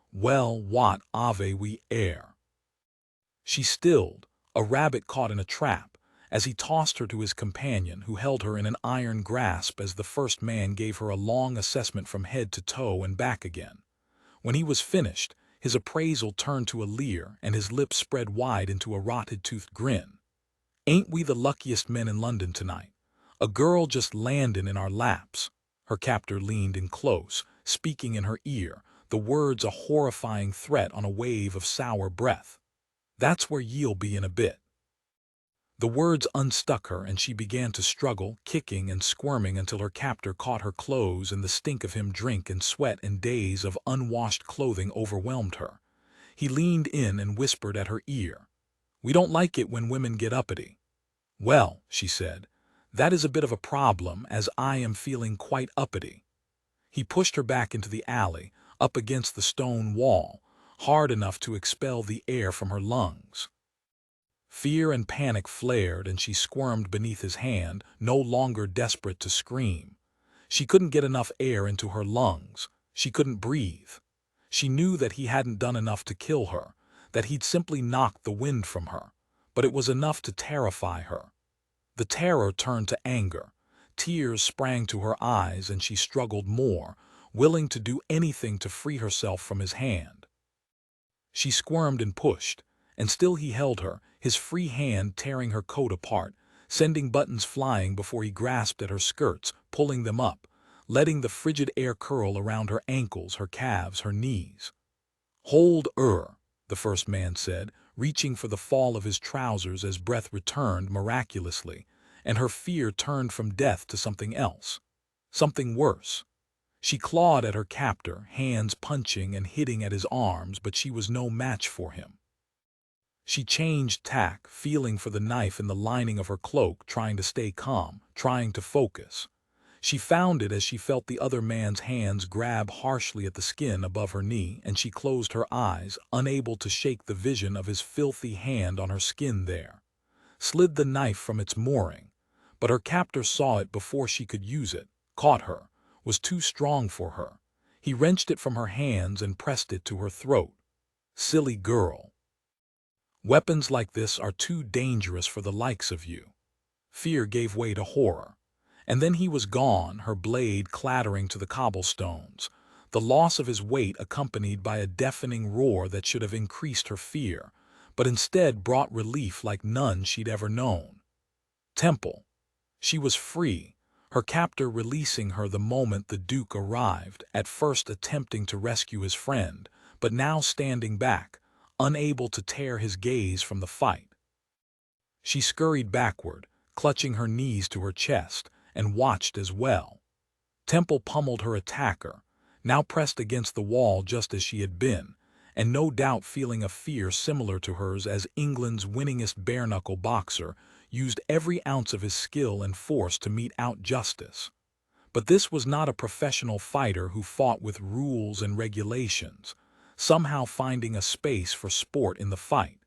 avez we air. She stilled, a rabbit caught in a trap, as he tossed her to his companion, who held her in an iron grasp as the first man gave her a long assessment from head to toe and back again. When he was finished, his appraisal turned to a leer and his lips spread wide into a rotted-toothed grin. "Ain't we the luckiest men in London tonight? A girl just landin' in our laps." Her captor leaned in close, speaking in her ear, the words a horrifying threat on a wave of sour breath. "That's where ye'll be in a bit." The words unstuck her and she began to struggle, kicking and squirming until her captor caught her clothes and the stink of him drink and sweat and days of unwashed clothing overwhelmed her. He leaned in and whispered at her ear, "We don't like it when women get uppity." "Well," she said, "that is a bit of a problem, as I am feeling quite uppity." He pushed her back into the alley, up against the stone wall, hard enough to expel the air from her lungs. Fear and panic flared and she squirmed beneath his hand, no longer desperate to scream. She couldn't get enough air into her lungs. She couldn't breathe. She knew that he hadn't done enough to kill her, that he'd simply knocked the wind from her, but it was enough to terrify her. The terror turned to anger. Tears sprang to her eyes and she struggled more, willing to do anything to free herself from his hand. She squirmed and pushed, and still he held her, his free hand tearing her coat apart, sending buttons flying before he grasped at her skirts, pulling them up, letting the frigid air curl around her ankles, her calves, her knees. "Hold the first man said, reaching for the fall of his trousers as breath returned miraculously, and her fear turned from death to something else. Something worse. She clawed at her captor, hands punching and hitting at his arms, but she was no match for him. She changed tack, feeling for the knife in the lining of her cloak, trying to stay calm, trying to focus. She found it as she felt the other man's hands grab harshly at the skin above her knee, and she closed her eyes, unable to shake the vision of his filthy hand on her skin there. Slid the knife from its mooring, but her captor saw it before she could use it, caught her, was too strong for her. He wrenched it from her hands and pressed it to her throat. "Silly girl. Weapons like this are too dangerous for the likes of you." Fear gave way to horror. And then he was gone, her blade clattering to the cobblestones, the loss of his weight accompanied by a deafening roar that should have increased her fear, but instead brought relief like none she'd ever known. Temple. She was free, her captor releasing her the moment the Duke arrived, at first attempting to rescue his friend, but now standing back, unable to tear his gaze from the fight. She scurried backward, clutching her knees to her chest, and watched as well. Temple pummeled her attacker, now pressed against the wall just as she had been, and no doubt feeling a fear similar to hers as England's winningest bare-knuckle boxer used every ounce of his skill and force to mete out justice. But this was not a professional fighter who fought with rules and regulations, somehow finding a space for sport in the fight.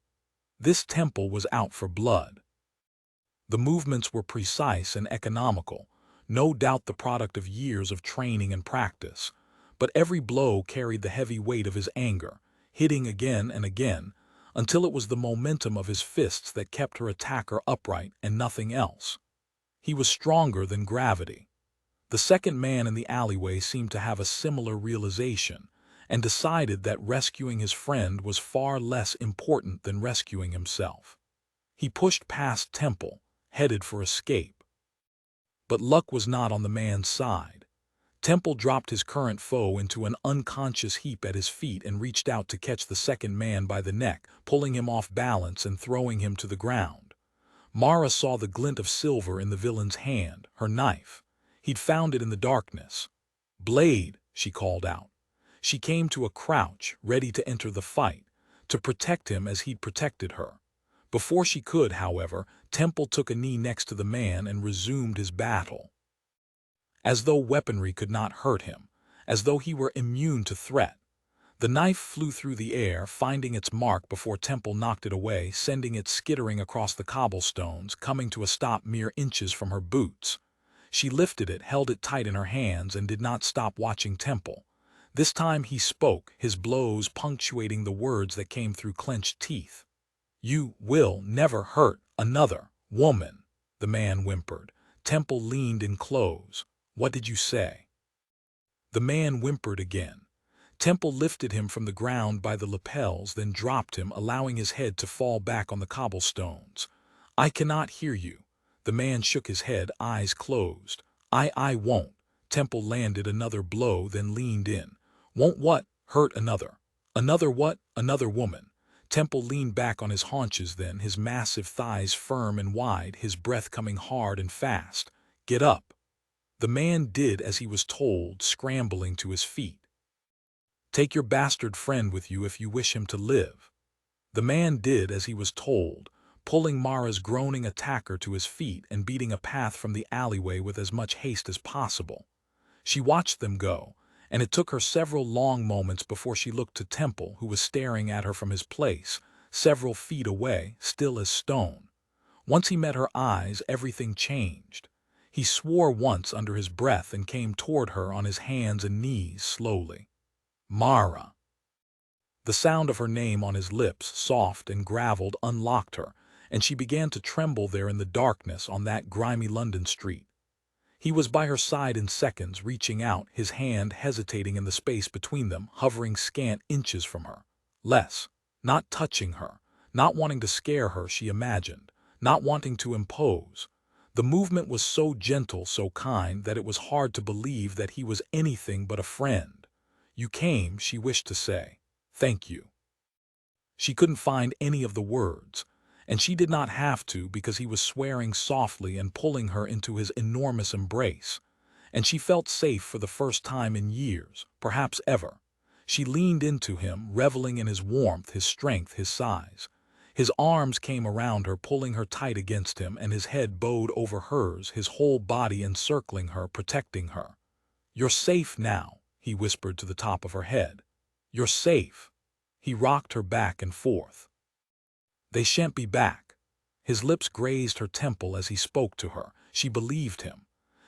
This Temple was out for blood. The movements were precise and economical, no doubt the product of years of training and practice, but every blow carried the heavy weight of his anger, hitting again and again, until it was the momentum of his fists that kept her attacker upright and nothing else. He was stronger than gravity. The second man in the alleyway seemed to have a similar realization, and decided that rescuing his friend was far less important than rescuing himself. He pushed past Temple, headed for escape. But luck was not on the man's side. Temple dropped his current foe into an unconscious heap at his feet and reached out to catch the second man by the neck, pulling him off balance and throwing him to the ground. Mara saw the glint of silver in the villain's hand, her knife. He'd found it in the darkness. "Blade," she called out. She came to a crouch, ready to enter the fight, to protect him as he'd protected her. Before she could, however, Temple took a knee next to the man and resumed his battle. As though weaponry could not hurt him, as though he were immune to threat. The knife flew through the air, finding its mark before Temple knocked it away, sending it skittering across the cobblestones, coming to a stop mere inches from her boots. She lifted it, held it tight in her hands, and did not stop watching Temple. This time he spoke, his blows punctuating the words that came through clenched teeth. "You will never hurt another woman," the man whimpered. Temple leaned in close. "What did you say?" The man whimpered again. Temple lifted him from the ground by the lapels, then dropped him, allowing his head to fall back on the cobblestones. "I cannot hear you." The man shook his head, eyes closed. I won't." Temple landed another blow, then leaned in. "Won't what? Hurt another. Another what? Another woman." Temple leaned back on his haunches then, his massive thighs firm and wide, his breath coming hard and fast. "Get up." The man did as he was told, scrambling to his feet. "Take your bastard friend with you if you wish him to live." The man did as he was told, pulling Mara's groaning attacker to his feet and beating a path from the alleyway with as much haste as possible. She watched them go, and it took her several long moments before she looked to Temple, who was staring at her from his place, several feet away, still as stone. Once he met her eyes, everything changed. He swore once under his breath and came toward her on his hands and knees slowly. "Mara." The sound of her name on his lips, soft and graveled, unlocked her, and she began to tremble there in the darkness on that grimy London street. He was by her side in seconds, reaching out, his hand hesitating in the space between them, hovering scant inches from her. Less. Not touching her. Not wanting to scare her, she imagined. Not wanting to impose. The movement was so gentle, so kind, that it was hard to believe that he was anything but a friend. "You came," she wished to say. "Thank you." She couldn't find any of the words, and she did not have to, because he was swearing softly and pulling her into his enormous embrace, and she felt safe for the first time in years, perhaps ever. She leaned into him, reveling in his warmth, his strength, his size. His arms came around her, pulling her tight against him, and his head bowed over hers, his whole body encircling her, protecting her. "You're safe now," he whispered to the top of her head. "You're safe." He rocked her back and forth. "They shan't be back." His lips grazed her temple as he spoke to her. She believed him.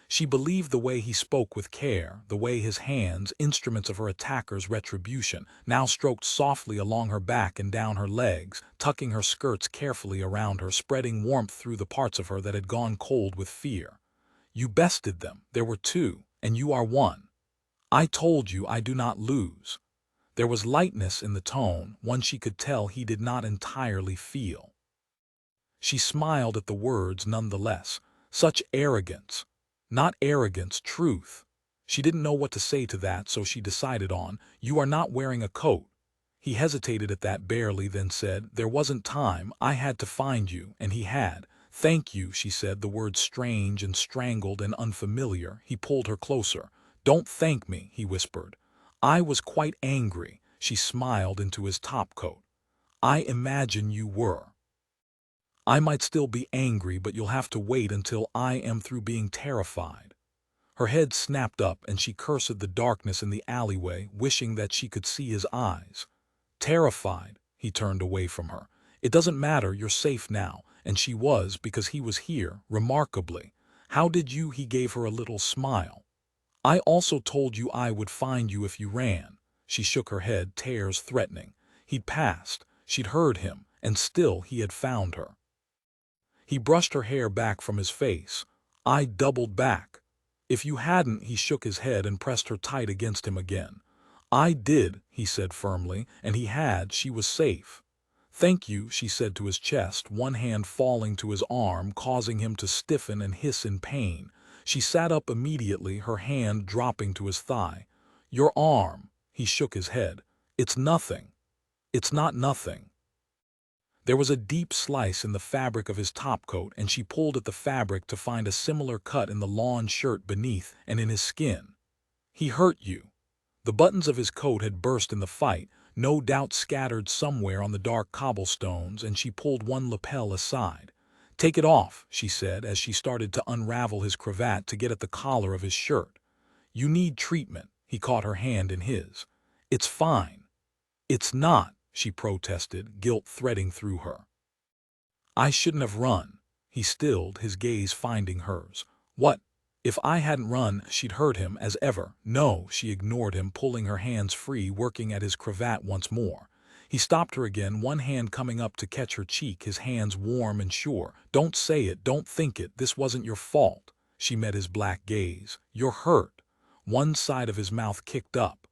She believed the way he spoke with care, the way his hands, instruments of her attacker's retribution, now stroked softly along her back and down her legs, tucking her skirts carefully around her, spreading warmth through the parts of her that had gone cold with fear. "You bested them. There were two, and you are one. I told you I do not lose." There was lightness in the tone, one she could tell he did not entirely feel. She smiled at the words nonetheless. Such arrogance. Not arrogance, truth. She didn't know what to say to that, so she decided on, "You are not wearing a coat." He hesitated at that barely, then said, "There wasn't time, I had to find you," and he had. "Thank you," she said, the words strange and strangled and unfamiliar. He pulled her closer. "Don't thank me," he whispered. "I was quite angry." She smiled into his topcoat. "I imagine you were." "I might still be angry, but you'll have to wait until I am through being terrified." Her head snapped up and she cursed the darkness in the alleyway, wishing that she could see his eyes. "Terrified?" He turned away from her. "It doesn't matter, you're safe now." And she was, because he was here, remarkably. "How did you?" He gave her a little smile. "I also told you I would find you if you ran." She shook her head, tears threatening. He'd passed, she'd heard him, and still he had found her. He brushed her hair back from his face. "I doubled back." "If you hadn't," he shook his head and pressed her tight against him again. "I did," he said firmly, and he had, she was safe. "Thank you," she said to his chest, one hand falling to his arm, causing him to stiffen and hiss in pain. She sat up immediately, her hand dropping to his thigh. "Your arm." He shook his head. "It's nothing." "It's not nothing." There was a deep slice in the fabric of his topcoat, and she pulled at the fabric to find a similar cut in the lawn shirt beneath and in his skin. "He hurt you." The buttons of his coat had burst in the fight, no doubt scattered somewhere on the dark cobblestones, and she pulled one lapel aside. "Take it off," she said as she started to unravel his cravat to get at the collar of his shirt. "You need treatment." He caught her hand in his. "It's fine." "It's not," she protested, guilt threading through her. "I shouldn't have run." He stilled, his gaze finding hers. "What? If I hadn't run, she'd hurt him as ever." "No," she ignored him, pulling her hands free, working at his cravat once more. He stopped her again, one hand coming up to catch her cheek, his hands warm and sure. "Don't say it, don't think it, this wasn't your fault." She met his black gaze. "You're hurt." One side of his mouth kicked up.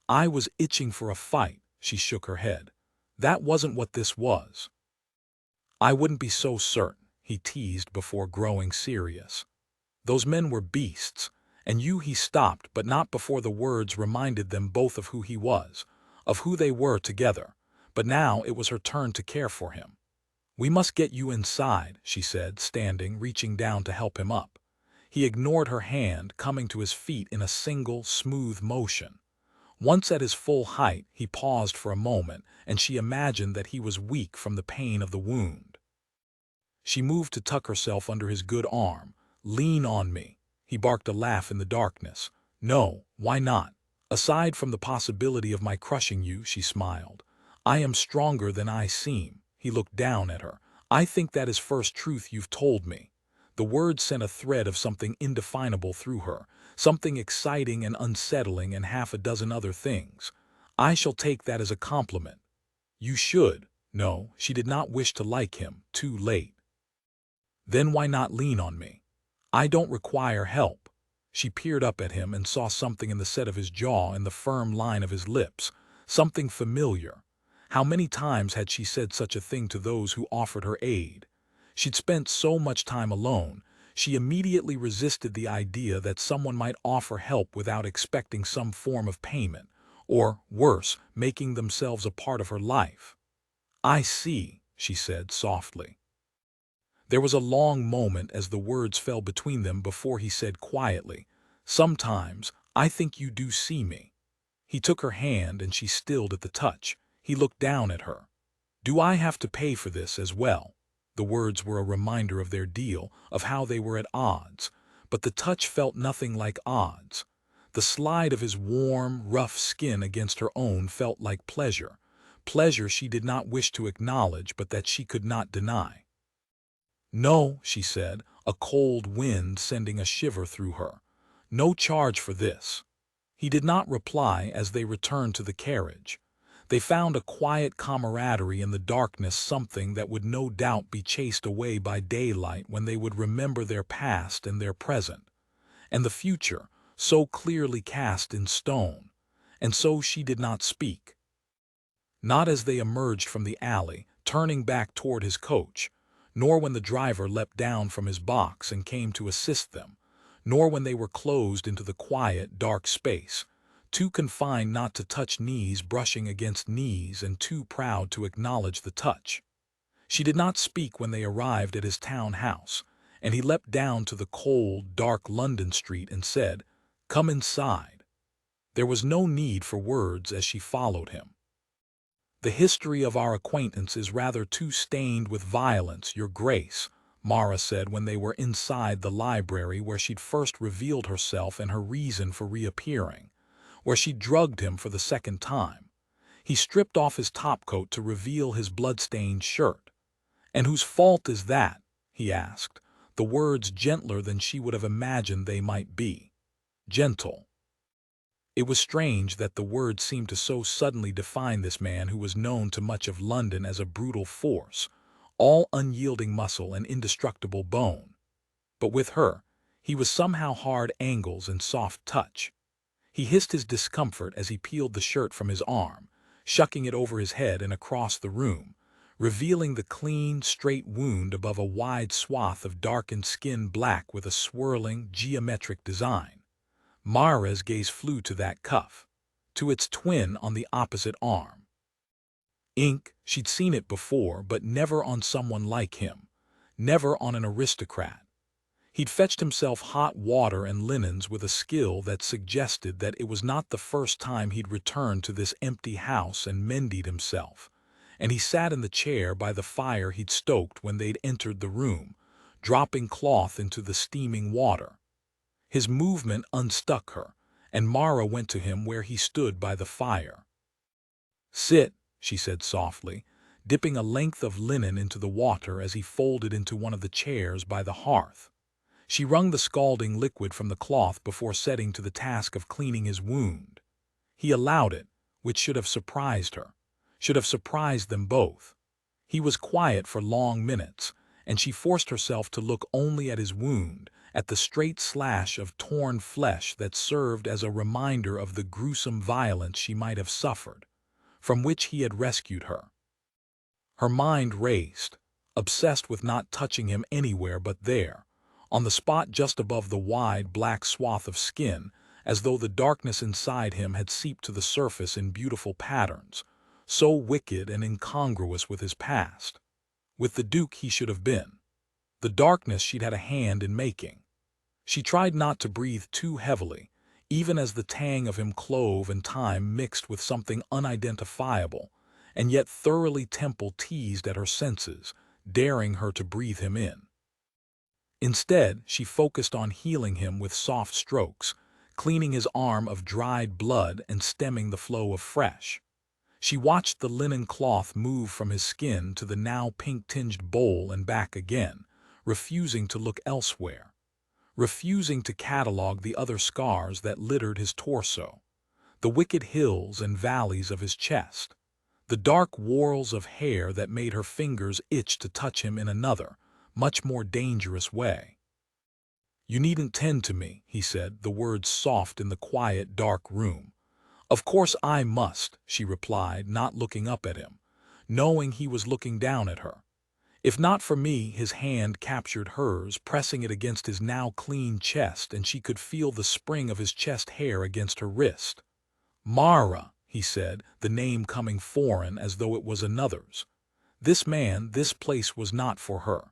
"I was itching for a fight." She shook her head. "That wasn't what this was." "I wouldn't be so certain," he teased before growing serious. "Those men were beasts, and you—" He stopped, but not before the words reminded them both of who he was, of who they were together. But now it was her turn to care for him. "We must get you inside," she said, standing, reaching down to help him up. He ignored her hand, coming to his feet in a single, smooth motion. Once at his full height, he paused for a moment, and she imagined that he was weak from the pain of the wound. She moved to tuck herself under his good arm. "Lean on me." He barked a laugh in the darkness. "No, why not?" "Aside from the possibility of my crushing you," she smiled, "I am stronger than I seem." He looked down at her. "I think that is first truth you've told me." The words sent a thread of something indefinable through her, something exciting and unsettling and half a dozen other things. "I shall take that as a compliment." "You should." No, she did not wish to like him, too late. "Then why not lean on me?" "I don't require help." She peered up at him and saw something in the set of his jaw and the firm line of his lips, something familiar. How many times had she said such a thing to those who offered her aid? She'd spent so much time alone, she immediately resisted the idea that someone might offer help without expecting some form of payment, or, worse, making themselves a part of her life. "I see," she said softly. There was a long moment as the words fell between them before he said quietly, "Sometimes I think you do see me." He took her hand and she stilled at the touch. He looked down at her. "Do I have to pay for this as well?" The words were a reminder of their deal, of how they were at odds, but the touch felt nothing like odds. The slide of his warm, rough skin against her own felt like pleasure, pleasure she did not wish to acknowledge but that she could not deny. "No," she said, a cold wind sending a shiver through her. "No charge for this." He did not reply as they returned to the carriage. They found a quiet camaraderie in the darkness, something that would no doubt be chased away by daylight when they would remember their past and their present, and the future, so clearly cast in stone. And so she did not speak. Not as they emerged from the alley, turning back toward his coach, nor when the driver leapt down from his box and came to assist them, nor when they were closed into the quiet, dark space, too confined not to touch knees brushing against knees and too proud to acknowledge the touch. She did not speak when they arrived at his town house, and he leapt down to the cold, dark London street and said, "Come inside." There was no need for words as she followed him. "The history of our acquaintance is rather too stained with violence, Your Grace," Mara said when they were inside the library where she'd first revealed herself and her reason for reappearing, where she drugged him for the second time. He stripped off his topcoat to reveal his blood-stained shirt. "And whose fault is that?" he asked, the words gentler than she would have imagined they might be. Gentle. It was strange that the words seemed to so suddenly define this man who was known to much of London as a brutal force, all unyielding muscle and indestructible bone. But with her, he was somehow hard angles and soft touch. He hissed his discomfort as he peeled the shirt from his arm, shucking it over his head and across the room, revealing the clean, straight wound above a wide swath of darkened skin, black with a swirling, geometric design. Mara's gaze flew to that cuff, to its twin on the opposite arm. Ink, she'd seen it before, but never on someone like him, never on an aristocrat. He'd fetched himself hot water and linens with a skill that suggested that it was not the first time he'd returned to this empty house and mended himself, and he sat in the chair by the fire he'd stoked when they'd entered the room, dropping cloth into the steaming water. His movement unstuck her, and Mara went to him where he stood by the fire. "Sit," she said softly, dipping a length of linen into the water as he folded into one of the chairs by the hearth. She wrung the scalding liquid from the cloth before setting to the task of cleaning his wound. He allowed it, which should have surprised her, should have surprised them both. He was quiet for long minutes, and she forced herself to look only at his wound, at the straight slash of torn flesh that served as a reminder of the gruesome violence she might have suffered, from which he had rescued her. Her mind raced, obsessed with not touching him anywhere but there, on the spot just above the wide black swath of skin, as though the darkness inside him had seeped to the surface in beautiful patterns, so wicked and incongruous with his past, with the Duke he should have been, the darkness she'd had a hand in making. She tried not to breathe too heavily, even as the tang of him clove and time mixed with something unidentifiable, and yet thoroughly temple-teased at her senses, daring her to breathe him in. Instead, she focused on healing him with soft strokes, cleaning his arm of dried blood and stemming the flow of fresh. She watched the linen cloth move from his skin to the now pink-tinged bowl and back again, refusing to look elsewhere, refusing to catalog the other scars that littered his torso, the wicked hills and valleys of his chest, the dark whorls of hair that made her fingers itch to touch him in another, much more dangerous way. "You needn't tend to me," he said, the words soft in the quiet, dark room. "Of course I must," she replied, not looking up at him, knowing he was looking down at her. If not for me, his hand captured hers, pressing it against his now clean chest, and she could feel the spring of his chest hair against her wrist. "Mara," he said, the name coming foreign as though it was another's. This man, this place was not for her.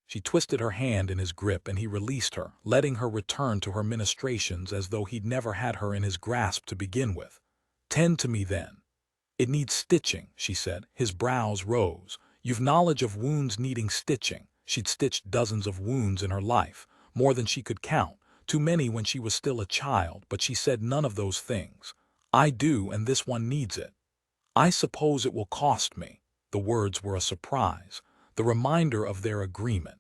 She twisted her hand in his grip and he released her, letting her return to her ministrations as though he'd never had her in his grasp to begin with. "Tend to me then." "It needs stitching," she said. His brows rose. "You've knowledge of wounds needing stitching." She'd stitched dozens of wounds in her life, more than she could count, too many when she was still a child, but she said none of those things. "I do, and this one needs it." "I suppose it will cost me." The words were a surprise, the reminder of their agreement.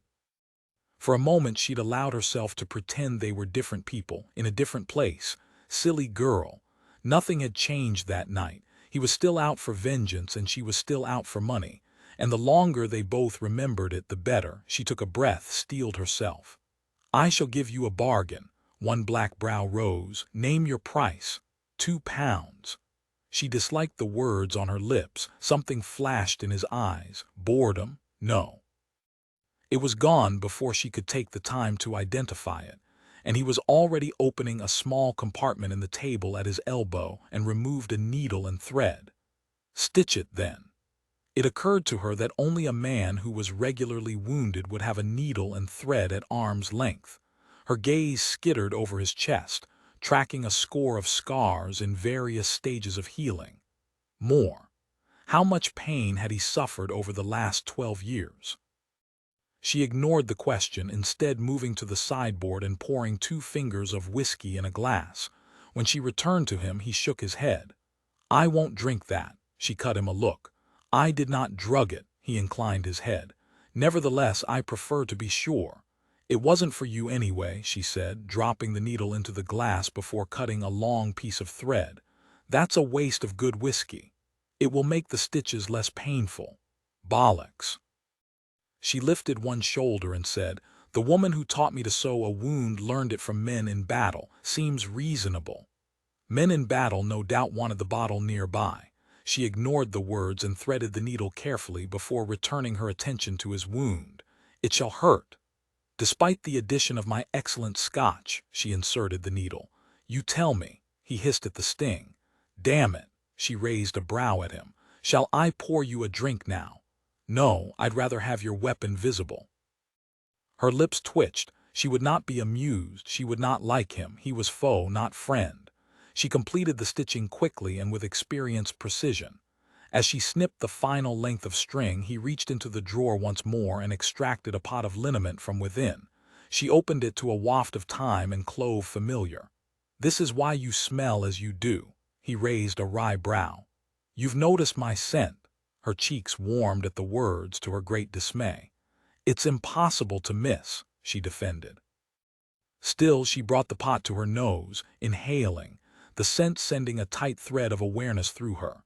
For a moment she'd allowed herself to pretend they were different people, in a different place. Silly girl. Nothing had changed that night. He was still out for vengeance and she was still out for money. And the longer they both remembered it, the better. She took a breath, steeled herself. "I shall give you a bargain." One black brow rose. "Name your price." £2. She disliked the words on her lips. Something flashed in his eyes. Boredom? No. It was gone before she could take the time to identify it, and he was already opening a small compartment in the table at his elbow and removed a needle and thread. "Stitch it, then." It occurred to her that only a man who was regularly wounded would have a needle and thread at arm's length. Her gaze skittered over his chest, tracking a score of scars in various stages of healing. More. How much pain had he suffered over the last 12 years? She ignored the question, instead moving to the sideboard and pouring 2 fingers of whiskey in a glass. When she returned to him, he shook his head. "I won't drink that." She cut him a look. "I did not drug it." He inclined his head. "Nevertheless, I prefer to be sure." "It wasn't for you anyway," she said, dropping the needle into the glass before cutting a long piece of thread. "That's a waste of good whiskey. It will make the stitches less painful." "Bollocks." She lifted one shoulder and said, "The woman who taught me to sew a wound learned it from men in battle. Seems reasonable." Men in battle no doubt wanted the bottle nearby. She ignored the words and threaded the needle carefully before returning her attention to his wound. "It shall hurt." "Despite the addition of my excellent Scotch," she inserted the needle. "You tell me." He hissed at the sting. "Damn it." She raised a brow at him. "Shall I pour you a drink now?" "No, I'd rather have your weapon visible." Her lips twitched. She would not be amused, she would not like him, he was foe, not friend. She completed the stitching quickly and with experienced precision. As she snipped the final length of string, he reached into the drawer once more and extracted a pot of liniment from within. She opened it to a waft of thyme and clove familiar. "This is why you smell as you do." He raised a wry brow. "You've noticed my scent." Her cheeks warmed at the words to her great dismay. "It's impossible to miss," she defended. Still, she brought the pot to her nose, inhaling, the scent sending a tight thread of awareness through her.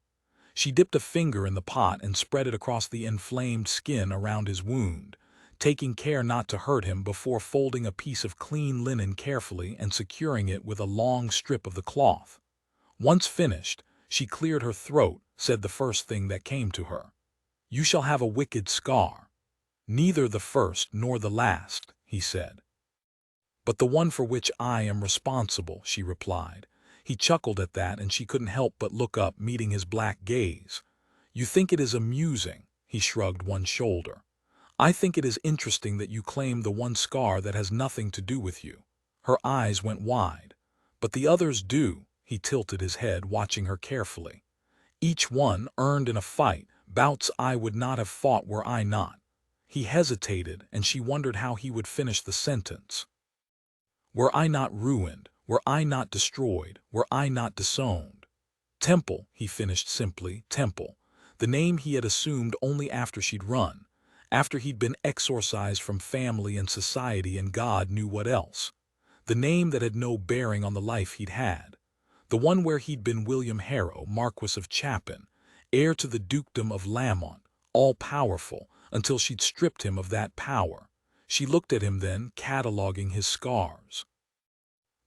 She dipped a finger in the pot and spread it across the inflamed skin around his wound, taking care not to hurt him before folding a piece of clean linen carefully and securing it with a long strip of the cloth. Once finished, she cleared her throat, said the first thing that came to her. "You shall have a wicked scar." "Neither the first nor the last," he said. "But the one for which I am responsible," she replied. He chuckled at that, and she couldn't help but look up, meeting his black gaze. "You think it is amusing?" He shrugged one shoulder. "I think it is interesting that you claim the one scar that has nothing to do with you." Her eyes went wide. "But the others do." He tilted his head, watching her carefully. "Each one earned in a fight, bouts I would not have fought were I not." He hesitated, and she wondered how he would finish the sentence. "Were I not ruined, were I not destroyed, were I not disowned." "Temple," he finished simply, Temple. The name he had assumed only after she'd run, after he'd been exorcised from family and society and God knew what else. The name that had no bearing on the life he'd had. The one where he'd been William Harrow, Marquis of Chapin, heir to the dukedom of Lamont, all-powerful, until she'd stripped him of that power. She looked at him then, cataloguing his scars.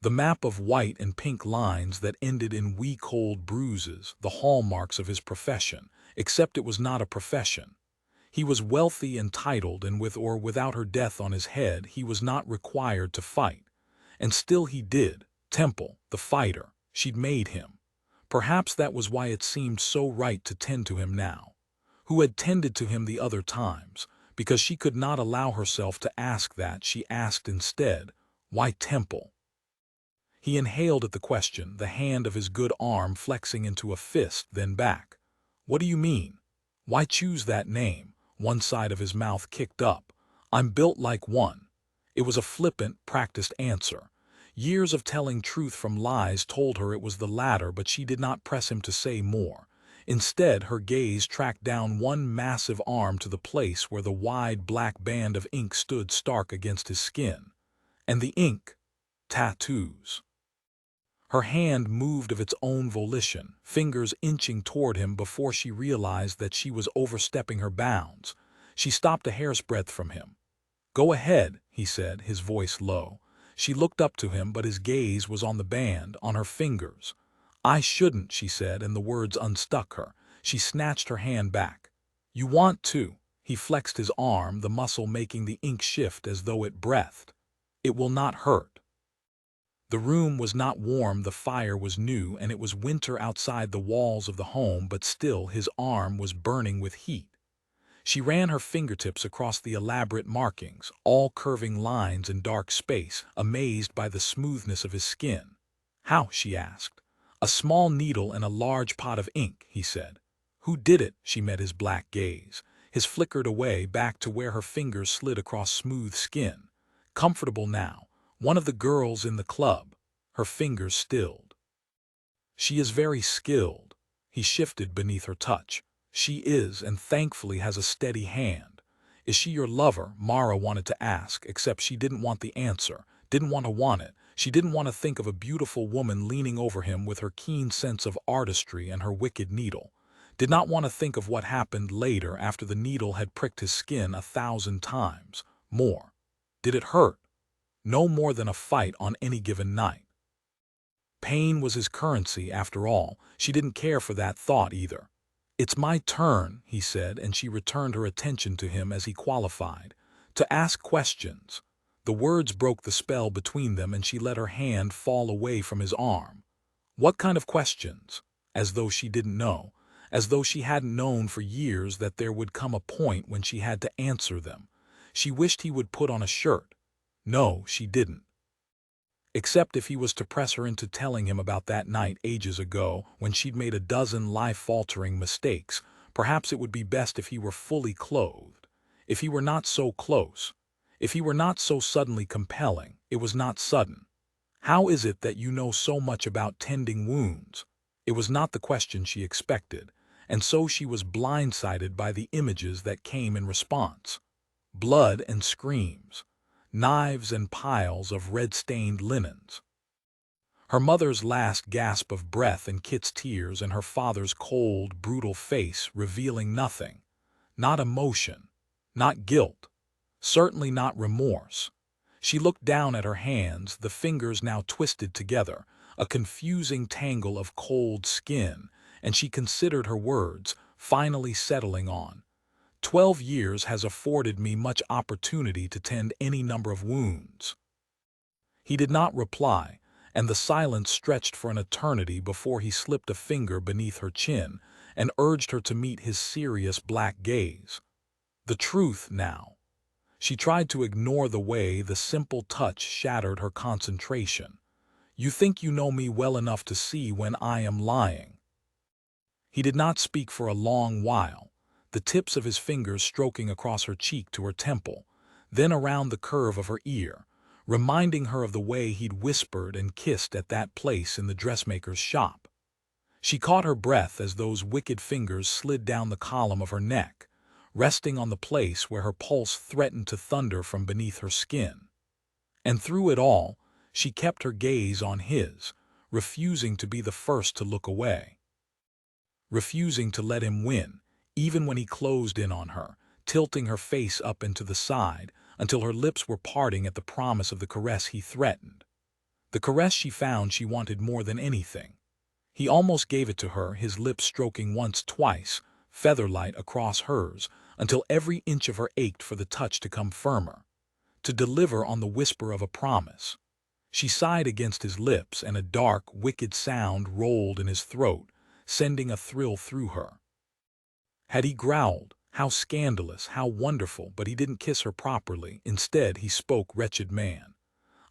The map of white and pink lines that ended in week-old bruises, the hallmarks of his profession, except it was not a profession. He was wealthy and titled, and with or without her death on his head, he was not required to fight. And still he did. Temple, the fighter, she'd made him. Perhaps that was why it seemed so right to tend to him now. Who had tended to him the other times? Because she could not allow herself to ask that, she asked instead, "Why Temple?" He inhaled at the question, the hand of his good arm flexing into a fist, then back. "What do you mean? Why choose that name?" One side of his mouth kicked up. "I'm built like one." It was a flippant, practiced answer. Years of telling truth from lies told her it was the latter, but she did not press him to say more. Instead, her gaze tracked down one massive arm to the place where the wide black band of ink stood stark against his skin. And the ink? Tattoos. Her hand moved of its own volition, fingers inching toward him before she realized that she was overstepping her bounds. She stopped a hair's breadth from him. "Go ahead," he said, his voice low. She looked up to him, but his gaze was on the band, on her fingers. "I shouldn't," she said, and the words unstuck her. She snatched her hand back. "You want to." He flexed his arm, the muscle making the ink shift as though it breathed. "It will not hurt." The room was not warm, the fire was new, and it was winter outside the walls of the home, but still his arm was burning with heat. She ran her fingertips across the elaborate markings, all curving lines in dark space, amazed by the smoothness of his skin. "How?" she asked. "A small needle and a large pot of ink," he said. "Who did it?" She met his black gaze. His flickered away, back to where her fingers slid across smooth skin. "Comfortable now. One of the girls in the club." Her fingers stilled. "She is very skilled." He shifted beneath her touch. "She is, and thankfully has a steady hand." "Is she your lover?" Mara wanted to ask, except she didn't want the answer, didn't want it. She didn't want to think of a beautiful woman leaning over him with her keen sense of artistry and her wicked needle. Did not want to think of what happened later after the needle had pricked his skin 1,000 times. More. Did it hurt? No more than a fight on any given night. Pain was his currency after all. She didn't care for that thought either. "It's my turn," he said, and she returned her attention to him as he qualified. "To ask questions." The words broke the spell between them, and she let her hand fall away from his arm. "What kind of questions?" As though she didn't know. As though she hadn't known for years that there would come a point when she had to answer them. She wished he would put on a shirt. No, she didn't. Except if he was to press her into telling him about that night ages ago when she'd made a dozen life-altering mistakes. Perhaps it would be best if he were fully clothed. If he were not so close. If he were not so suddenly compelling. It was not sudden. How is it that you know so much about tending wounds? It was not the question she expected, and so she was blindsided by the images that came in response. Blood and screams. Knives and piles of red-stained linens. Her mother's last gasp of breath and Kit's tears and her father's cold, brutal face revealing nothing. Not emotion. Not guilt. Certainly not remorse. She looked down at her hands, the fingers now twisted together, a confusing tangle of cold skin, and she considered her words, finally settling on. 12 years has afforded me much opportunity to tend any number of wounds. He did not reply, and the silence stretched for an eternity before he slipped a finger beneath her chin and urged her to meet his serious black gaze. The truth now. She tried to ignore the way the simple touch shattered her concentration. You think you know me well enough to see when I am lying. He did not speak for a long while, the tips of his fingers stroking across her cheek to her temple, then around the curve of her ear, reminding her of the way he'd whispered and kissed at that place in the dressmaker's shop. She caught her breath as those wicked fingers slid down the column of her neck, resting on the place where her pulse threatened to thunder from beneath her skin. And through it all, she kept her gaze on his, refusing to be the first to look away. Refusing to let him win, even when he closed in on her, tilting her face up and to the side, until her lips were parting at the promise of the caress he threatened. The caress she found she wanted more than anything. He almost gave it to her, his lips stroking once, twice, featherlight across hers, until every inch of her ached for the touch to come firmer, to deliver on the whisper of a promise. She sighed against his lips, and a dark, wicked sound rolled in his throat, sending a thrill through her. Had he growled, "How scandalous, how wonderful," but he didn't kiss her properly. Instead, he spoke, "Wretched man.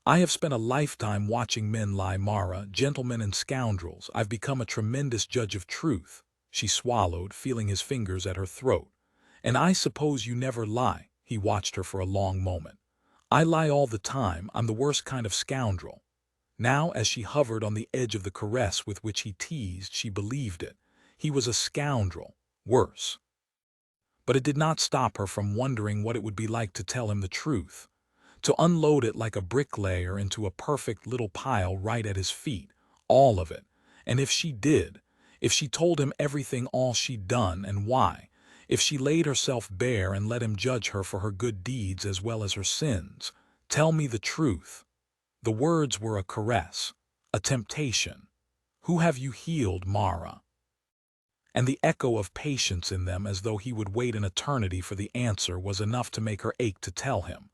I have spent a lifetime watching men lie, Mara, gentlemen and scoundrels. I've become a tremendous judge of truth." She swallowed, feeling his fingers at her throat. "And I suppose you never lie." He watched her for a long moment. "I lie all the time. I'm the worst kind of scoundrel." Now, as she hovered on the edge of the caress with which he teased, she believed it. He was a scoundrel. Worse. But it did not stop her from wondering what it would be like to tell him the truth. To unload it like a bricklayer into a perfect little pile right at his feet. All of it. And if she did, if she told him everything, all she'd done and why, if she laid herself bare and let him judge her for her good deeds as well as her sins, "Tell me the truth." The words were a caress, a temptation. "Who have you healed, Mara?" And the echo of patience in them, as though he would wait an eternity for the answer, was enough to make her ache to tell him.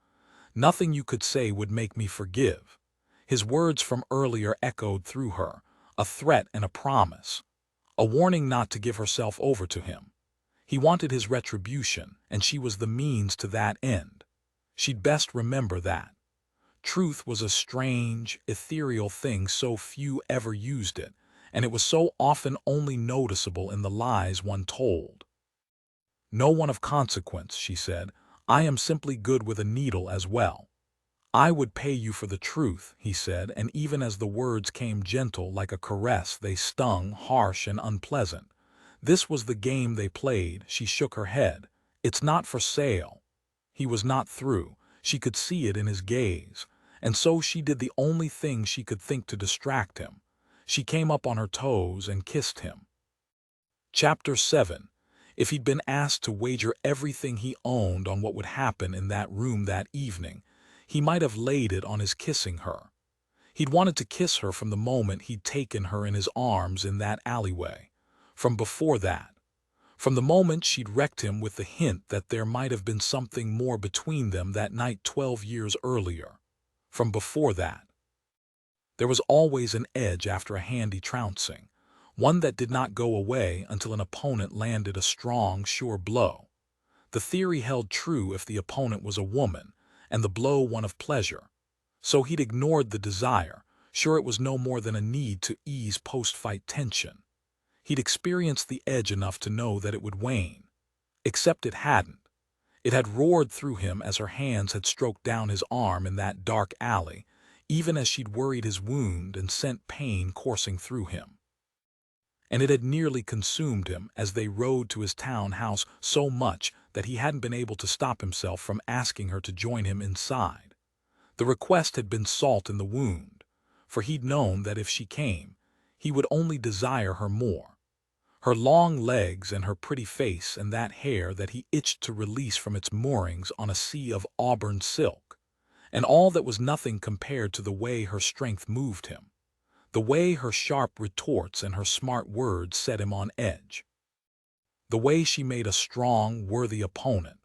"Nothing you could say would make me forgive." His words from earlier echoed through her, a threat and a promise, a warning not to give herself over to him. He wanted his retribution, and she was the means to that end. She'd best remember that. Truth was a strange, ethereal thing, so few ever used it, and it was so often only noticeable in the lies one told. "No one of consequence," she said. "I am simply good with a needle as well." "I would pay you for the truth," he said, and even as the words came gentle like a caress, they stung, harsh and unpleasant. This was the game they played. She shook her head. "It's not for sale." He was not through. She could see it in his gaze. And so she did the only thing she could think to distract him. She came up on her toes and kissed him. Chapter 7. If he'd been asked to wager everything he owned on what would happen in that room that evening, he might have laid it on his kissing her. He'd wanted to kiss her from the moment he'd taken her in his arms in that alleyway. From before that. From the moment she'd wrecked him with the hint that there might have been something more between them that night 12 years earlier. From before that. There was always an edge after a handy trouncing, one that did not go away until an opponent landed a strong, sure blow. The theory held true if the opponent was a woman, and the blow one of pleasure. So he'd ignored the desire, sure it was no more than a need to ease post-fight tension. He'd experienced the edge enough to know that it would wane. Except it hadn't. It had roared through him as her hands had stroked down his arm in that dark alley, even as she'd worried his wound and sent pain coursing through him. And it had nearly consumed him as they rode to his town house so much that he hadn't been able to stop himself from asking her to join him inside. The request had been salt in the wound, for he'd known that if she came, he would only desire her more. Her long legs and her pretty face and that hair that he itched to release from its moorings on a sea of auburn silk, and all that was nothing compared to the way her strength moved him, the way her sharp retorts and her smart words set him on edge, the way she made a strong, worthy opponent.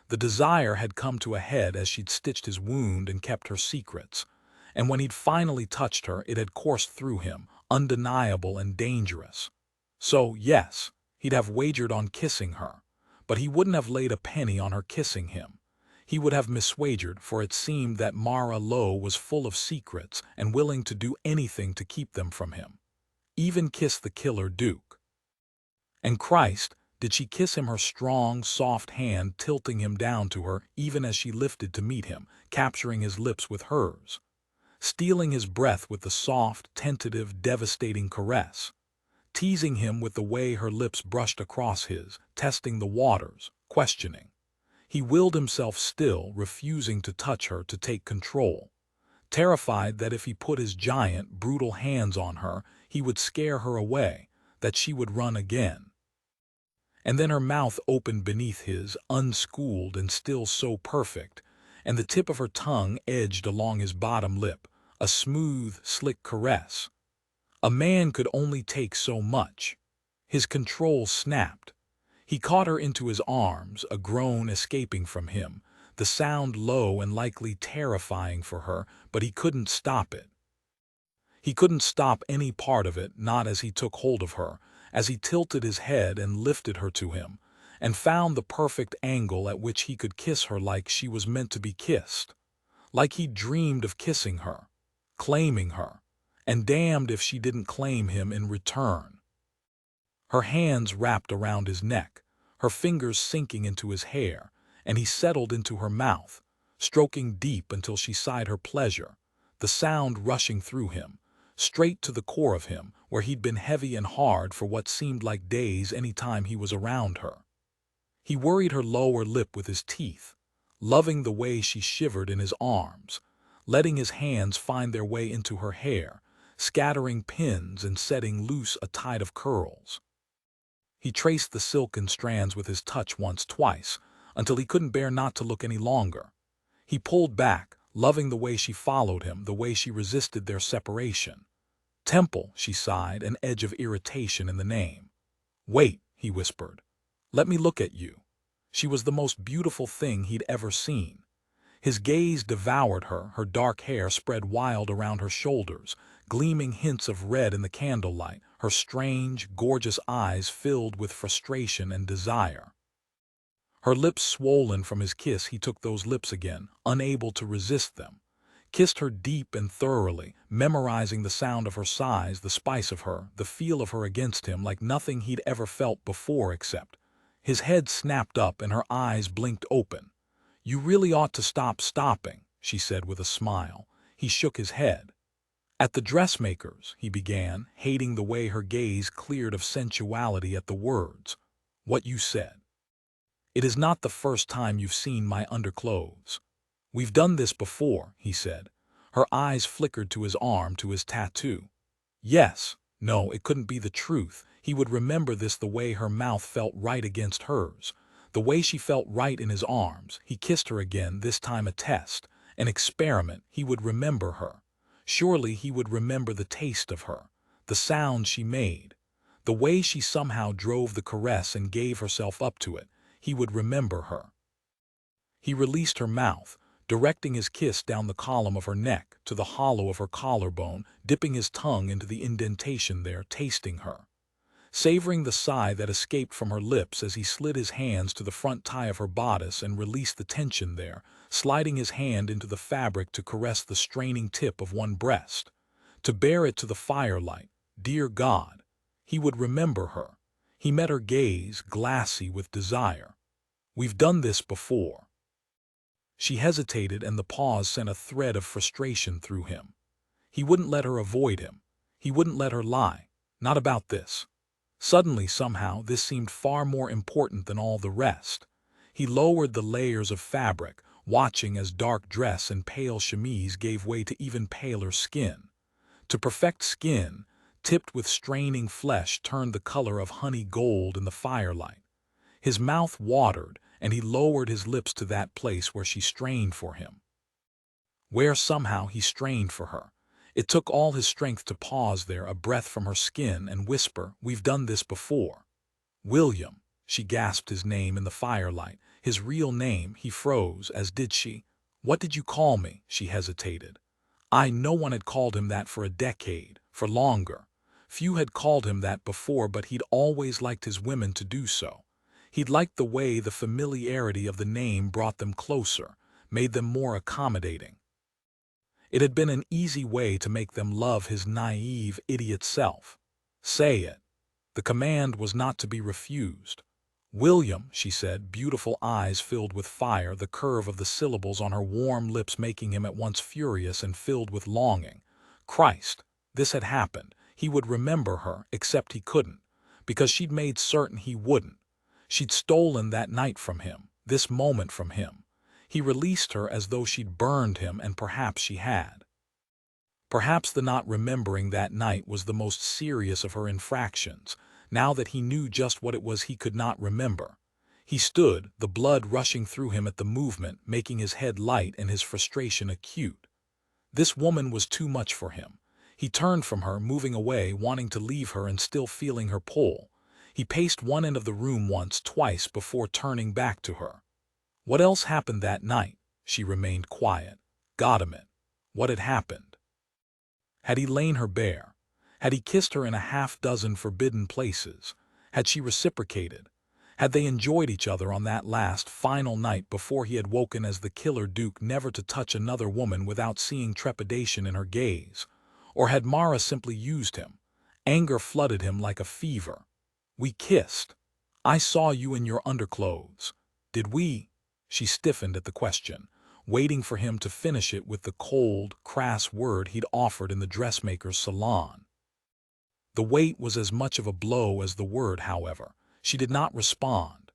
The desire had come to a head as she'd stitched his wound and kept her secrets, and when he'd finally touched her it had coursed through him, undeniable and dangerous. So, yes, he'd have wagered on kissing her, but he wouldn't have laid a penny on her kissing him. He would have miswagered, for it seemed that Mara Lowe was full of secrets and willing to do anything to keep them from him. Even kiss the killer Duke. And Christ, did she kiss him, her strong, soft hand tilting him down to her even as she lifted to meet him, capturing his lips with hers, stealing his breath with the soft, tentative, devastating caress, teasing him with the way her lips brushed across his, testing the waters, questioning. He willed himself still, refusing to touch her, to take control, terrified that if he put his giant, brutal hands on her, he would scare her away, that she would run again. And then her mouth opened beneath his, unschooled and still so perfect, and the tip of her tongue edged along his bottom lip, a smooth, slick caress. A man could only take so much. His control snapped. He caught her into his arms, a groan escaping from him, the sound low and likely terrifying for her, but he couldn't stop it. He couldn't stop any part of it, not as he took hold of her, as he tilted his head and lifted her to him, and found the perfect angle at which he could kiss her like she was meant to be kissed, like he'd dreamed of kissing her, claiming her, and damned if she didn't claim him in return. Her hands wrapped around his neck, her fingers sinking into his hair, and he settled into her mouth, stroking deep until she sighed her pleasure, the sound rushing through him, straight to the core of him, where he'd been heavy and hard for what seemed like days any time he was around her. He worried her lower lip with his teeth, loving the way she shivered in his arms, letting his hands find their way into her hair, scattering pins and setting loose a tide of curls. He traced the silken strands with his touch once, twice, until he couldn't bear not to look any longer. He pulled back, loving the way she followed him, the way she resisted their separation. Temple, she sighed, an edge of irritation in the name. Wait, he whispered. Let me look at you. She was the most beautiful thing he'd ever seen. His gaze devoured her, her dark hair spread wild around her shoulders, gleaming hints of red in the candlelight, her strange, gorgeous eyes filled with frustration and desire. Her lips swollen from his kiss, he took those lips again, unable to resist them, kissed her deep and thoroughly, memorizing the sound of her sighs, the spice of her, the feel of her against him like nothing he'd ever felt before except. His head snapped up and her eyes blinked open. You really ought to stop stopping, she said with a smile. He shook his head. At the dressmaker's, he began, hating the way her gaze cleared of sensuality at the words. What you said. It is not the first time you've seen my underclothes. We've done this before, he said. Her eyes flickered to his arm, to his tattoo. Yes, no, it couldn't be the truth. He would remember this, the way her mouth felt right against hers, the way she felt right in his arms. He kissed her again, this time a test, an experiment. He would remember her. Surely he would remember the taste of her, the sound she made, the way she somehow drove the caress and gave herself up to it. He would remember her. He released her mouth, directing his kiss down the column of her neck to the hollow of her collarbone, dipping his tongue into the indentation there, tasting her, savoring the sigh that escaped from her lips as he slid his hands to the front tie of her bodice and released the tension there, sliding his hand into the fabric to caress the straining tip of one breast, to bear it to the firelight. Dear God, he would remember her. He met her gaze, glassy with desire. We've done this before. She hesitated, and the pause sent a thread of frustration through him. He wouldn't let her avoid him. He wouldn't let her lie. Not about this. Suddenly, somehow, this seemed far more important than all the rest. He lowered the layers of fabric, watching as dark dress and pale chemise gave way to even paler skin. To perfect skin, tipped with straining flesh, turned the color of honey gold in the firelight. His mouth watered, and he lowered his lips to that place where she strained for him. Where somehow he strained for her. It took all his strength to pause there, a breath from her skin, and whisper, "We've done this before." "William," she gasped his name in the firelight. His real name. He froze, as did she. "What did you call me?" She hesitated. No one had called him that for a decade, for longer. Few had called him that before, but he'd always liked his women to do so. He'd liked the way the familiarity of the name brought them closer, made them more accommodating. It had been an easy way to make them love his naive, idiot self. Say it. The command was not to be refused. "William," she said, beautiful eyes filled with fire, the curve of the syllables on her warm lips making him at once furious and filled with longing. Christ, this had happened. He would remember her, except he couldn't, because she'd made certain he wouldn't. She'd stolen that night from him, this moment from him. He released her as though she'd burned him, and perhaps she had. Perhaps the not remembering that night was the most serious of her infractions, now that he knew just what it was he could not remember. He stood, the blood rushing through him at the movement, making his head light and his frustration acute. This woman was too much for him. He turned from her, moving away, wanting to leave her and still feeling her pull. He paced one end of the room once, twice before turning back to her. What else happened that night? She remained quiet. Got him it. What had happened? Had he lain her bare? Had he kissed her in a half-dozen forbidden places? Had she reciprocated? Had they enjoyed each other on that last, final night before he had woken as the killer Duke, never to touch another woman without seeing trepidation in her gaze? Or had Mara simply used him? Anger flooded him like a fever. "We kissed. I saw you in your underclothes. Did we?" She stiffened at the question, waiting for him to finish it with the cold, crass word he'd offered in the dressmaker's salon. The weight was as much of a blow as the word, however. She did not respond.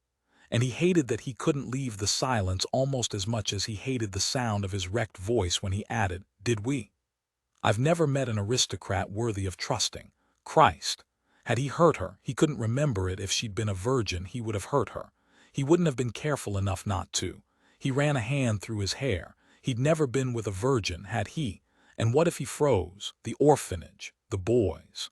And he hated that he couldn't leave the silence almost as much as he hated the sound of his wrecked voice when he added, "Did we?" I've never met an aristocrat worthy of trusting. Christ. Had he hurt her? He couldn't remember it. If she'd been a virgin, he would have hurt her. He wouldn't have been careful enough not to. He ran a hand through his hair. He'd never been with a virgin, had he? And what if he froze? The orphanage, the boys.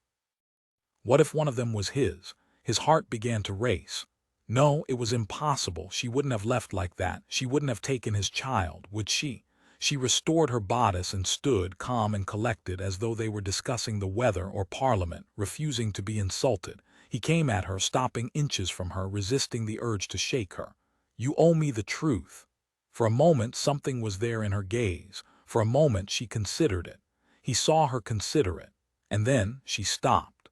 What if one of them was his? His heart began to race. No, it was impossible. She wouldn't have left like that. She wouldn't have taken his child, would she? She restored her bodice and stood, calm and collected, as though they were discussing the weather or Parliament, refusing to be insulted. He came at her, stopping inches from her, resisting the urge to shake her. "You owe me the truth." For a moment something was there in her gaze. For a moment she considered it. He saw her consider it. And then she stopped.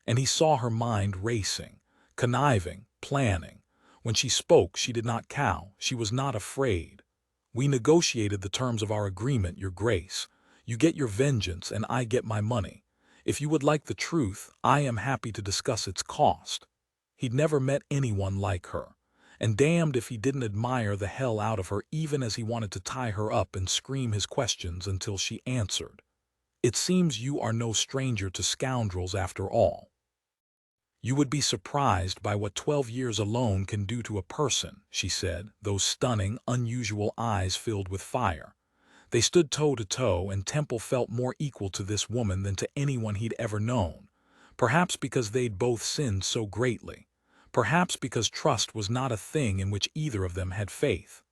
And he saw her mind racing, conniving, planning. When she spoke, she did not cow. She was not afraid. "We negotiated the terms of our agreement, Your Grace. You get your vengeance and I get my money. If you would like the truth, I am happy to discuss its cost." He'd never met anyone like her. And damned if he didn't admire the hell out of her, even as he wanted to tie her up and scream his questions until she answered. "It seems you are no stranger to scoundrels after all. You would be surprised by what 12 years alone can do to a person," she said, those stunning, unusual eyes filled with fire. They stood toe to toe, and Temple felt more equal to this woman than to anyone he'd ever known. Perhaps because they'd both sinned so greatly. Perhaps because trust was not a thing in which either of them had faith.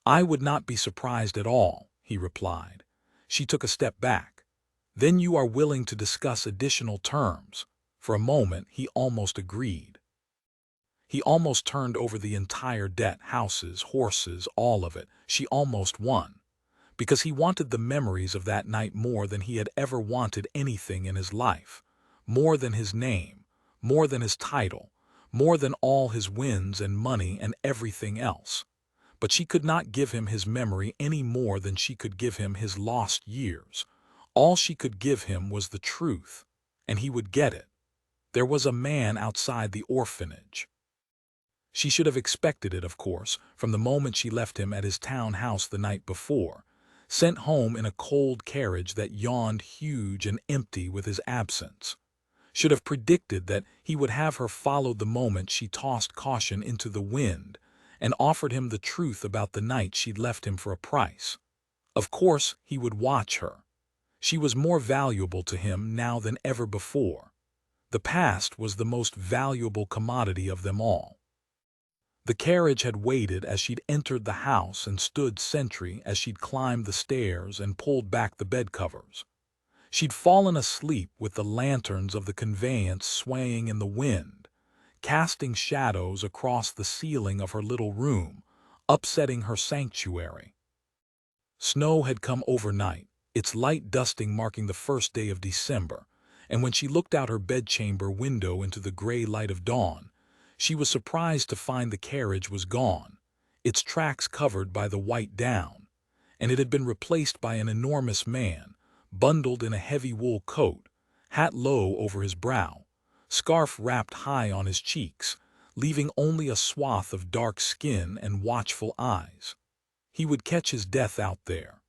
"I would not be surprised at all," he replied. She took a step back. "Then you are willing to discuss additional terms. For a moment, he almost agreed. He almost turned over the entire debt, houses, horses, all of it. She almost won. Because he wanted the memories of that night more than he had ever wanted anything in his life. More than his name, more than his title, more than all his wins and money and everything else. But she could not give him his memory any more than she could give him his lost years. All she could give him was the truth, and he would get it. There was a man outside the orphanage. She should have expected it, of course, from the moment she left him at his town house the night before, sent home in a cold carriage that yawned huge and empty with his absence. Should have predicted that he would have her follow the moment she tossed caution into the wind and offered him the truth about the night she'd left him for a price. Of course, he would watch her. She was more valuable to him now than ever before. The past was the most valuable commodity of them all. The carriage had waited as she'd entered the house and stood sentry as she'd climbed the stairs and pulled back the bedcovers. She'd fallen asleep with the lanterns of the conveyance swaying in the wind, casting shadows across the ceiling of her little room, upsetting her sanctuary. Snow had come overnight, its light dusting marking the first day of December, and when she looked out her bedchamber window into the gray light of dawn, she was surprised to find the carriage was gone, its tracks covered by the white down, and it had been replaced by an enormous man, bundled in a heavy wool coat, hat low over his brow, scarf wrapped high on his cheeks, leaving only a swath of dark skin and watchful eyes. He would catch his death out there.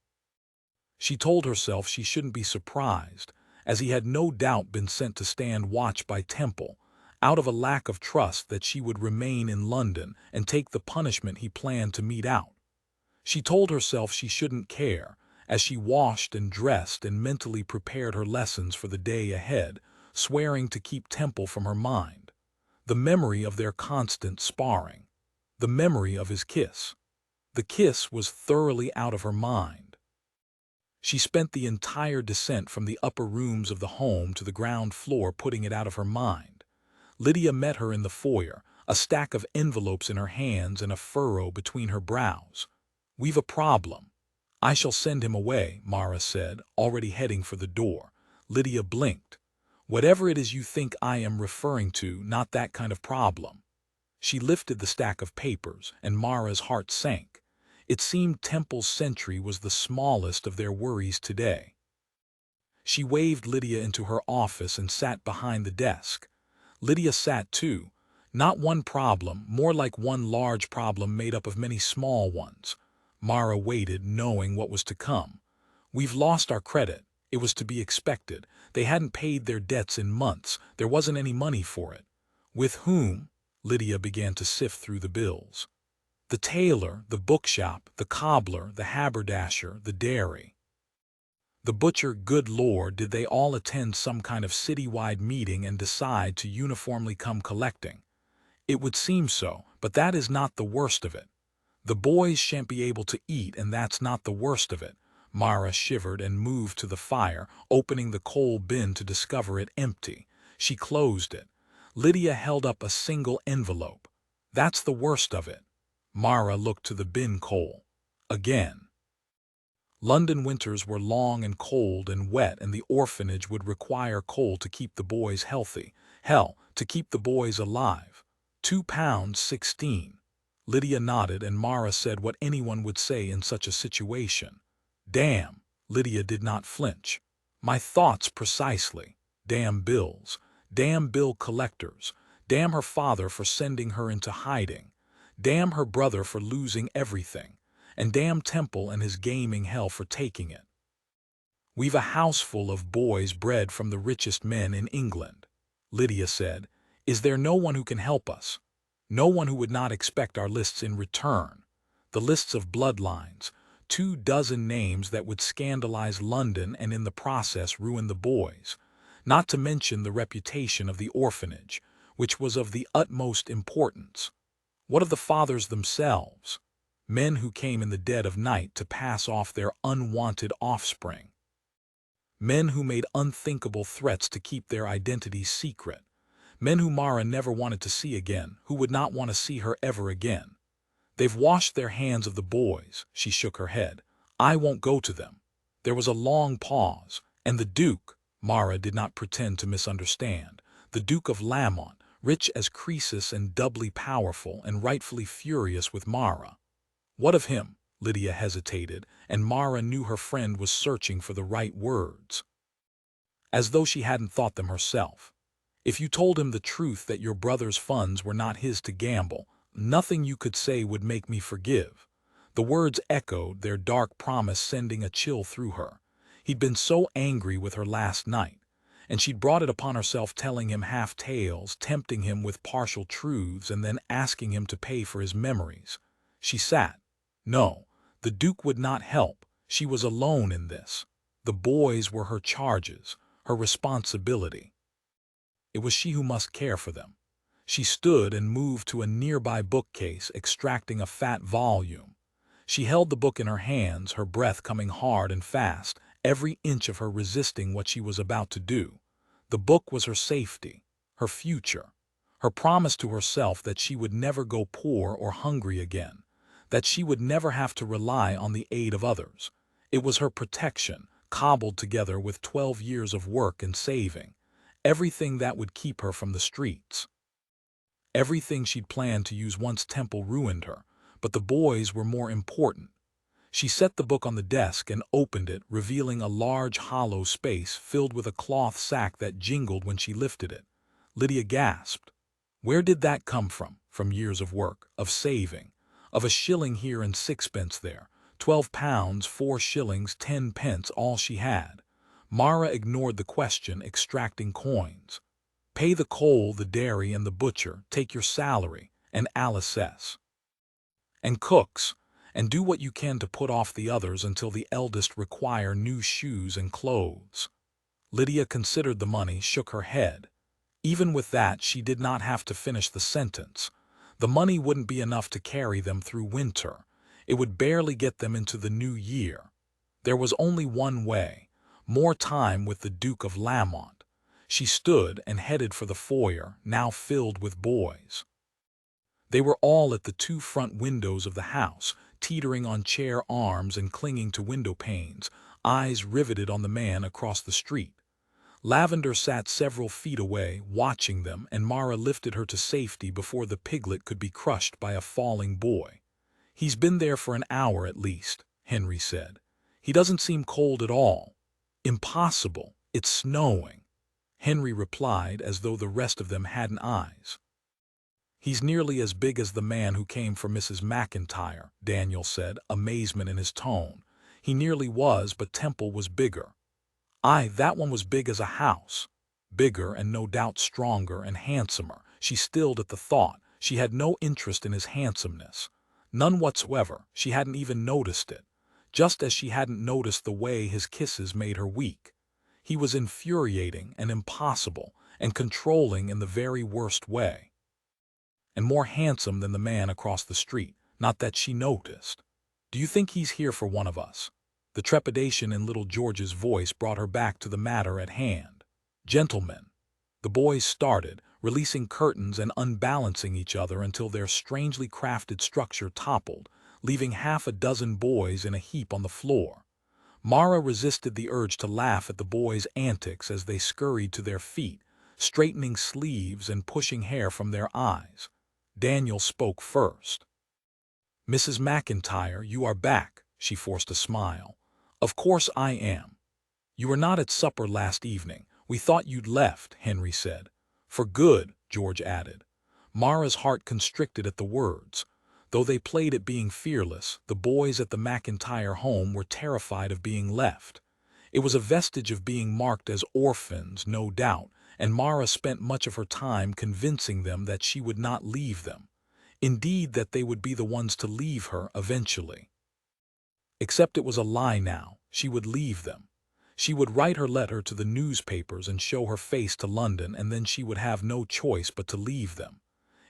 She told herself she shouldn't be surprised, as he had no doubt been sent to stand watch by Temple, out of a lack of trust that she would remain in London and take the punishment he planned to mete out. She told herself she shouldn't care, as she washed and dressed and mentally prepared her lessons for the day ahead, swearing to keep Temple from her mind. The memory of their constant sparring. The memory of his kiss. The kiss was thoroughly out of her mind. She spent the entire descent from the upper rooms of the home to the ground floor putting it out of her mind. Lydia met her in the foyer, a stack of envelopes in her hands and a furrow between her brows. "We've a problem." "I shall send him away," Mara said, already heading for the door. Lydia blinked. "Whatever it is you think I am referring to, not that kind of problem." She lifted the stack of papers, and Mara's heart sank. It seemed Temple's sentry was the smallest of their worries today. She waved Lydia into her office and sat behind the desk. Lydia sat too. Not one problem, more like one large problem made up of many small ones. Mara waited, knowing what was to come. "We've lost our credit. It was to be expected. They hadn't paid their debts in months. There wasn't any money for it." "With whom?" Lydia began to sift through the bills. "The tailor, the bookshop, the cobbler, the haberdasher, the dairy. The butcher. Good Lord, did they all attend some kind of citywide meeting and decide to uniformly come collecting?" "It would seem so, but that is not the worst of it. The boys shan't be able to eat, and that's not the worst of it." Mara shivered and moved to the fire, opening the coal bin to discover it empty. She closed it. Lydia held up a single envelope. "That's the worst of it." Mara looked to the bin coal. Again. London winters were long and cold and wet, and the orphanage would require coal to keep the boys healthy. Hell, to keep the boys alive. £2.16. Lydia nodded, and Mara said what anyone would say in such a situation. "Damn." Lydia did not flinch. "My thoughts precisely. Damn bills. Damn bill collectors. Damn her father for sending her into hiding. Damn her brother for losing everything. And damn Temple and his gaming hell for taking it. We've a house full of boys bred from the richest men in England." Lydia said. "Is there no one who can help us? No one who would not expect our lists in return? The lists of bloodlines, 24 names that would scandalize London and in the process ruin the boys, not to mention the reputation of the orphanage, which was of the utmost importance. What of the fathers themselves? Men who came in the dead of night to pass off their unwanted offspring. Men who made unthinkable threats to keep their identities secret. Men who Mara never wanted to see again, who would not want to see her ever again. They've washed their hands of the boys, she shook her head. I won't go to them. There was a long pause, and the Duke, Mara did not pretend to misunderstand, the Duke of Lamont, rich as Croesus and doubly powerful and rightfully furious with Mara. What of him? Lydia hesitated, and Mara knew her friend was searching for the right words. As though she hadn't thought them herself. If you told him the truth that your brother's funds were not his to gamble, nothing you could say would make me forgive. The words echoed, their dark promise sending a chill through her. He'd been so angry with her last night, and she'd brought it upon herself telling him half-tales, tempting him with partial truths, and then asking him to pay for his memories. She sat. No, the Duke would not help. She was alone in this. The boys were her charges, her responsibility. It was she who must care for them. She stood and moved to a nearby bookcase, extracting a fat volume. She held the book in her hands, her breath coming hard and fast, every inch of her resisting what she was about to do. The book was her safety, her future, her promise to herself that she would never go poor or hungry again, that she would never have to rely on the aid of others. It was her protection, cobbled together with 12 years of work and saving, everything that would keep her from the streets. Everything she'd planned to use once Temple ruined her, but the boys were more important. She set the book on the desk and opened it, revealing a large hollow space filled with a cloth sack that jingled when she lifted it. Lydia gasped. Where did that come from? From years of work, of saving, of a shilling here and sixpence there, 12 pounds, 4 shillings, 10 pence, all she had. Mara ignored the question, extracting coins. Pay the coal, the dairy, and the butcher, take your salary, and Alice S. And cooks, and do what you can to put off the others until the eldest require new shoes and clothes. Lydia considered the money, shook her head. Even with that, she did not have to finish the sentence. The money wouldn't be enough to carry them through winter. It would barely get them into the new year. There was only one way, more time with the Duke of Lamont. She stood and headed for the foyer, now filled with boys. They were all at the 2 front windows of the house, teetering on chair arms and clinging to window panes, eyes riveted on the man across the street. Lavender sat several feet away, watching them, and Mara lifted her to safety before the piglet could be crushed by a falling boy. He's been there for an hour at least, Henry said. He doesn't seem cold at all. Impossible. It's snowing. Henry replied as though the rest of them hadn't eyes. He's nearly as big as the man who came for Mrs. McIntyre, Daniel said, amazement in his tone. He nearly was, but Temple was bigger. Aye, that one was big as a house. Bigger and no doubt stronger and handsomer. She stilled at the thought. She had no interest in his handsomeness. None whatsoever. She hadn't even noticed it. Just as she hadn't noticed the way his kisses made her weak. He was infuriating and impossible and controlling in the very worst way. And more handsome than the man across the street, not that she noticed. Do you think he's here for one of us? The trepidation in little George's voice brought her back to the matter at hand. Gentlemen. The boys started, releasing curtains and unbalancing each other until their strangely crafted structure toppled, leaving half a dozen boys in a heap on the floor. Mara resisted the urge to laugh at the boys' antics as they scurried to their feet, straightening sleeves and pushing hair from their eyes. Daniel spoke first. Mrs. McIntyre, you are back, she forced a smile. Of course I am. You were not at supper last evening. We thought you'd left, Henry said. For good, George added. Mara's heart constricted at the words. Though they played at being fearless, the boys at the McIntyre home were terrified of being left. It was a vestige of being marked as orphans, no doubt, and Mara spent much of her time convincing them that she would not leave them. Indeed, that they would be the ones to leave her eventually. Except it was a lie now. She would leave them. She would write her letter to the newspapers and show her face to London, and then she would have no choice but to leave them.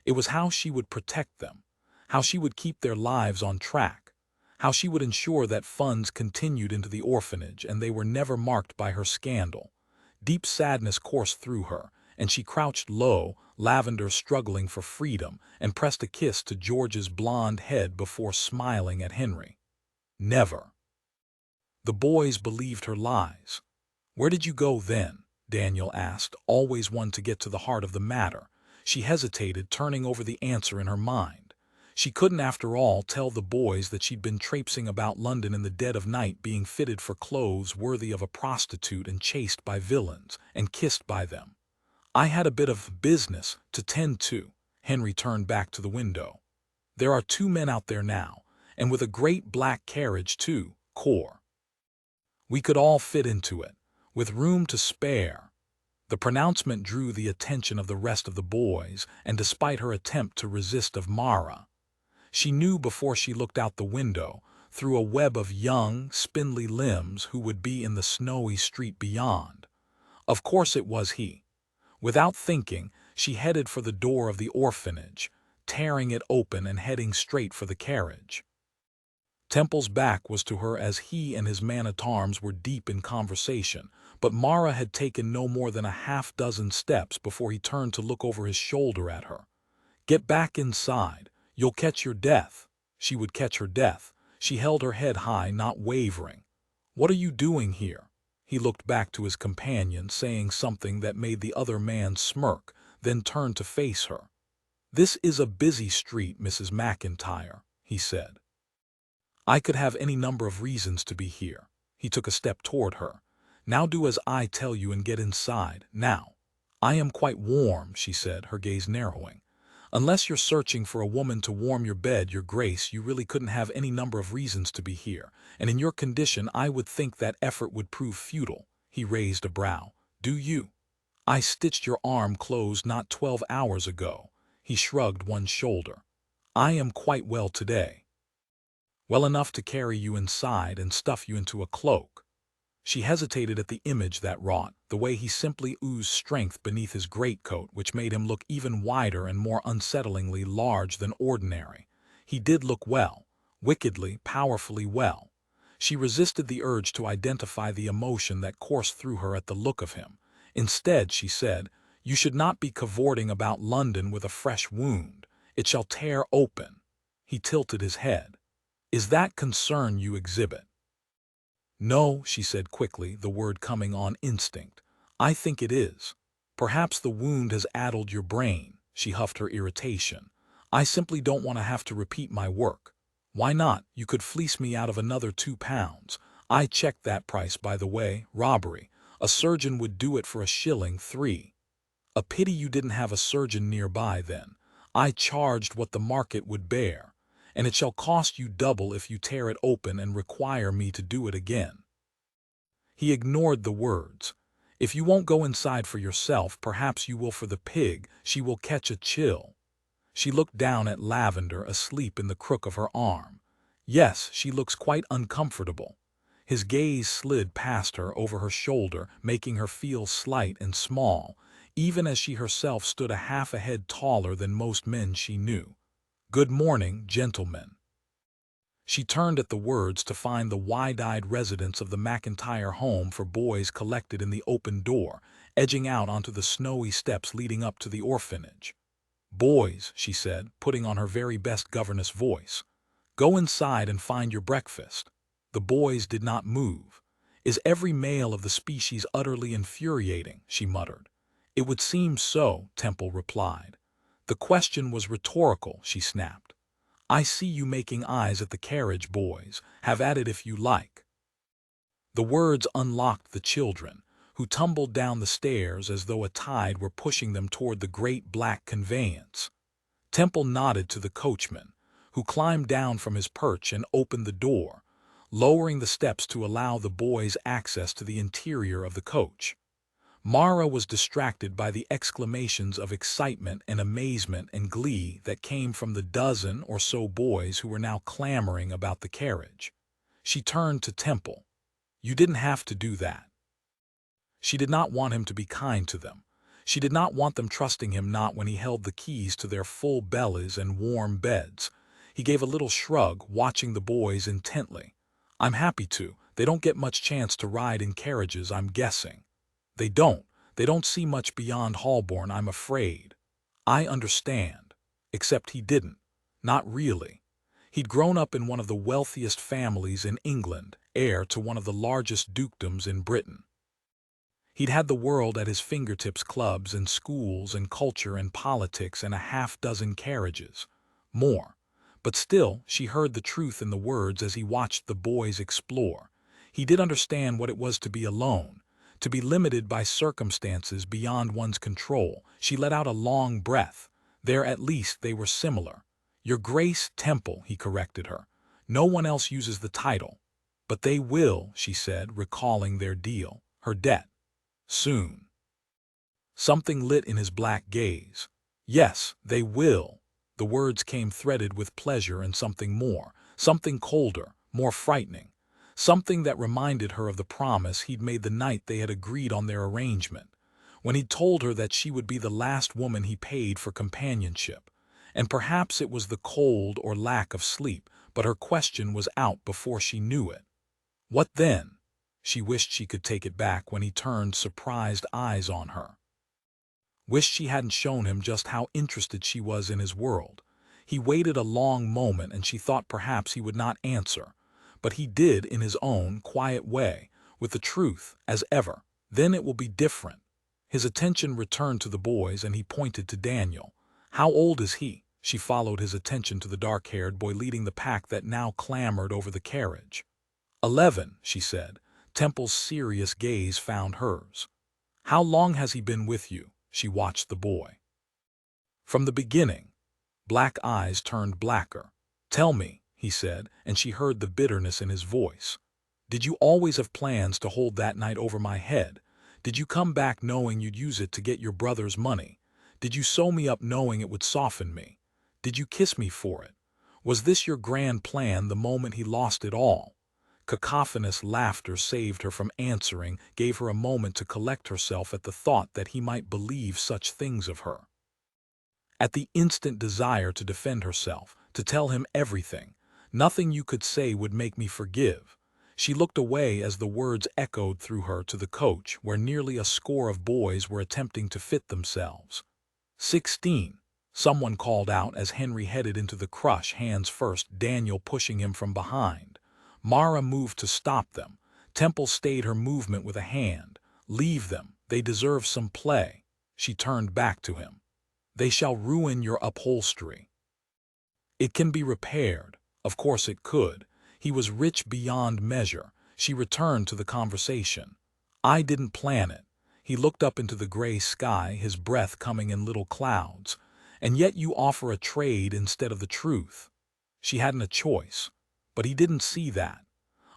It was how she would protect them. How she would keep their lives on track, how she would ensure that funds continued into the orphanage and they were never marked by her scandal. Deep sadness coursed through her, and she crouched low, Lavender struggling for freedom, and pressed a kiss to George's blonde head before smiling at Henry. Never. The boys believed her lies. "Where did you go then?" Daniel asked, always one to get to the heart of the matter. She hesitated, turning over the answer in her mind. She couldn't, after all, tell the boys that she'd been traipsing about London in the dead of night, being fitted for clothes worthy of a prostitute and chased by villains, and kissed by them. "I had a bit of business to tend to." Henry turned back to the window. "There are 2 men out there now, and with a great black carriage too, Core. We could all fit into it, with room to spare." The pronouncement drew the attention of the rest of the boys, and despite her attempt to resist of Mara, she knew before she looked out the window, through a web of young, spindly limbs, who would be in the snowy street beyond. Of course it was he. Without thinking, she headed for the door of the orphanage, tearing it open and heading straight for the carriage. Temple's back was to her as he and his man-at-arms were deep in conversation, but Mara had taken no more than a half-dozen steps before he turned to look over his shoulder at her. "Get back inside. You'll catch your death." She would catch her death. She held her head high, not wavering. "What are you doing here?" He looked back to his companion, saying something that made the other man smirk, then turned to face her. "This is a busy street, Mrs. McIntyre," he said. "I could have any number of reasons to be here." He took a step toward her. "Now do as I tell you and get inside, now." "I am quite warm," she said, her gaze narrowing. "Unless you're searching for a woman to warm your bed, Your Grace, you really couldn't have any number of reasons to be here, and in your condition I would think that effort would prove futile." He raised a brow. "Do you? I stitched your arm closed not 12 hours ago." He shrugged one shoulder. "I am quite well today. Well enough to carry you inside and stuff you into a cloak." She hesitated at the image that wrought, the way he simply oozed strength beneath his greatcoat, which made him look even wider and more unsettlingly large than ordinary. He did look well, wickedly, powerfully well. She resisted the urge to identify the emotion that coursed through her at the look of him. Instead, she said, "You should not be cavorting about London with a fresh wound. It shall tear open." He tilted his head. "Is that concern you exhibit?" "No," she said quickly, the word coming on instinct. "I think it is. Perhaps the wound has addled your brain." She huffed her irritation. "I simply don't want to have to repeat my work." "Why not? You could fleece me out of another £2. I checked that price, by the way. Robbery. A surgeon would do it for a shilling 3. A pity you didn't have a surgeon nearby then. I charged what the market would bear. And it shall cost you double if you tear it open and require me to do it again." He ignored the words. "If you won't go inside for yourself, perhaps you will for the pig. She will catch a chill." She looked down at Lavender, asleep in the crook of her arm. "Yes, she looks quite uncomfortable." His gaze slid past her over her shoulder, making her feel slight and small, even as she herself stood a half a head taller than most men she knew. "Good morning, gentlemen." She turned at the words to find the wide-eyed residents of the McIntyre home for boys collected in the open door, edging out onto the snowy steps leading up to the orphanage. "Boys," she said, putting on her very best governess voice, "go inside and find your breakfast." The boys did not move. "Is every male of the species utterly infuriating?" she muttered. "It would seem so," Temple replied. "The question was rhetorical," she snapped. "I see you making eyes at the carriage, boys. Have at it if you like." The words unlocked the children, who tumbled down the stairs as though a tide were pushing them toward the great black conveyance. Temple nodded to the coachman, who climbed down from his perch and opened the door, lowering the steps to allow the boys access to the interior of the coach. Mara was distracted by the exclamations of excitement and amazement and glee that came from the dozen or so boys who were now clamoring about the carriage. She turned to Temple. "You didn't have to do that." She did not want him to be kind to them. She did not want them trusting him, not when he held the keys to their full bellies and warm beds. He gave a little shrug, watching the boys intently. I'm happy to. They don't get much chance to ride in carriages, I'm guessing. They don't. They don't see much beyond Holborn, I'm afraid. I understand. Except he didn't. Not really. He'd grown up in one of the wealthiest families in England, heir to one of the largest dukedoms in Britain. He'd had the world at his fingertips, clubs and schools and culture and politics and a half-dozen carriages. More. But still, she heard the truth in the words as he watched the boys explore. He did understand what it was to be alone, to be limited by circumstances beyond one's control. She let out a long breath. There at least they were similar. Your Grace Temple, he corrected her. No one else uses the title. But they will, she said, recalling their deal, her debt. Soon. Something lit in his black gaze. Yes, they will. The words came threaded with pleasure and something more, something colder, more frightening, something that reminded her of the promise he'd made the night they had agreed on their arrangement, when he'd told her that she would be the last woman he paid for companionship. And perhaps it was the cold or lack of sleep, but her question was out before she knew it. What then? She wished she could take it back when he turned surprised eyes on her. Wished she hadn't shown him just how interested she was in his world. He waited a long moment and she thought perhaps he would not answer, but he did in his own quiet way, with the truth, as ever. Then it will be different. His attention returned to the boys and he pointed to Daniel. How old is he? She followed his attention to the dark-haired boy leading the pack that now clamored over the carriage. 11, she said. Temple's serious gaze found hers. How long has he been with you? She watched the boy. From the beginning. Black eyes turned blacker. Tell me, he said, and she heard the bitterness in his voice. Did you always have plans to hold that night over my head? Did you come back knowing you'd use it to get your brother's money? Did you sew me up knowing it would soften me? Did you kiss me for it? Was this your grand plan the moment he lost it all? Cacophonous laughter saved her from answering, gave her a moment to collect herself at the thought that he might believe such things of her. At the instant desire to defend herself, to tell him everything. Nothing you could say would make me forgive. She looked away as the words echoed through her to the coach, where nearly a score of boys were attempting to fit themselves. 16. Someone called out as Henry headed into the crush, hands first, Daniel pushing him from behind. Mara moved to stop them. Temple stayed her movement with a hand. Leave them. They deserve some play. She turned back to him. They shall ruin your upholstery. It can be repaired. Of course it could. He was rich beyond measure. She returned to the conversation. I didn't plan it. He looked up into the gray sky, his breath coming in little clouds. And yet you offer a trade instead of the truth. She hadn't a choice. But he didn't see that.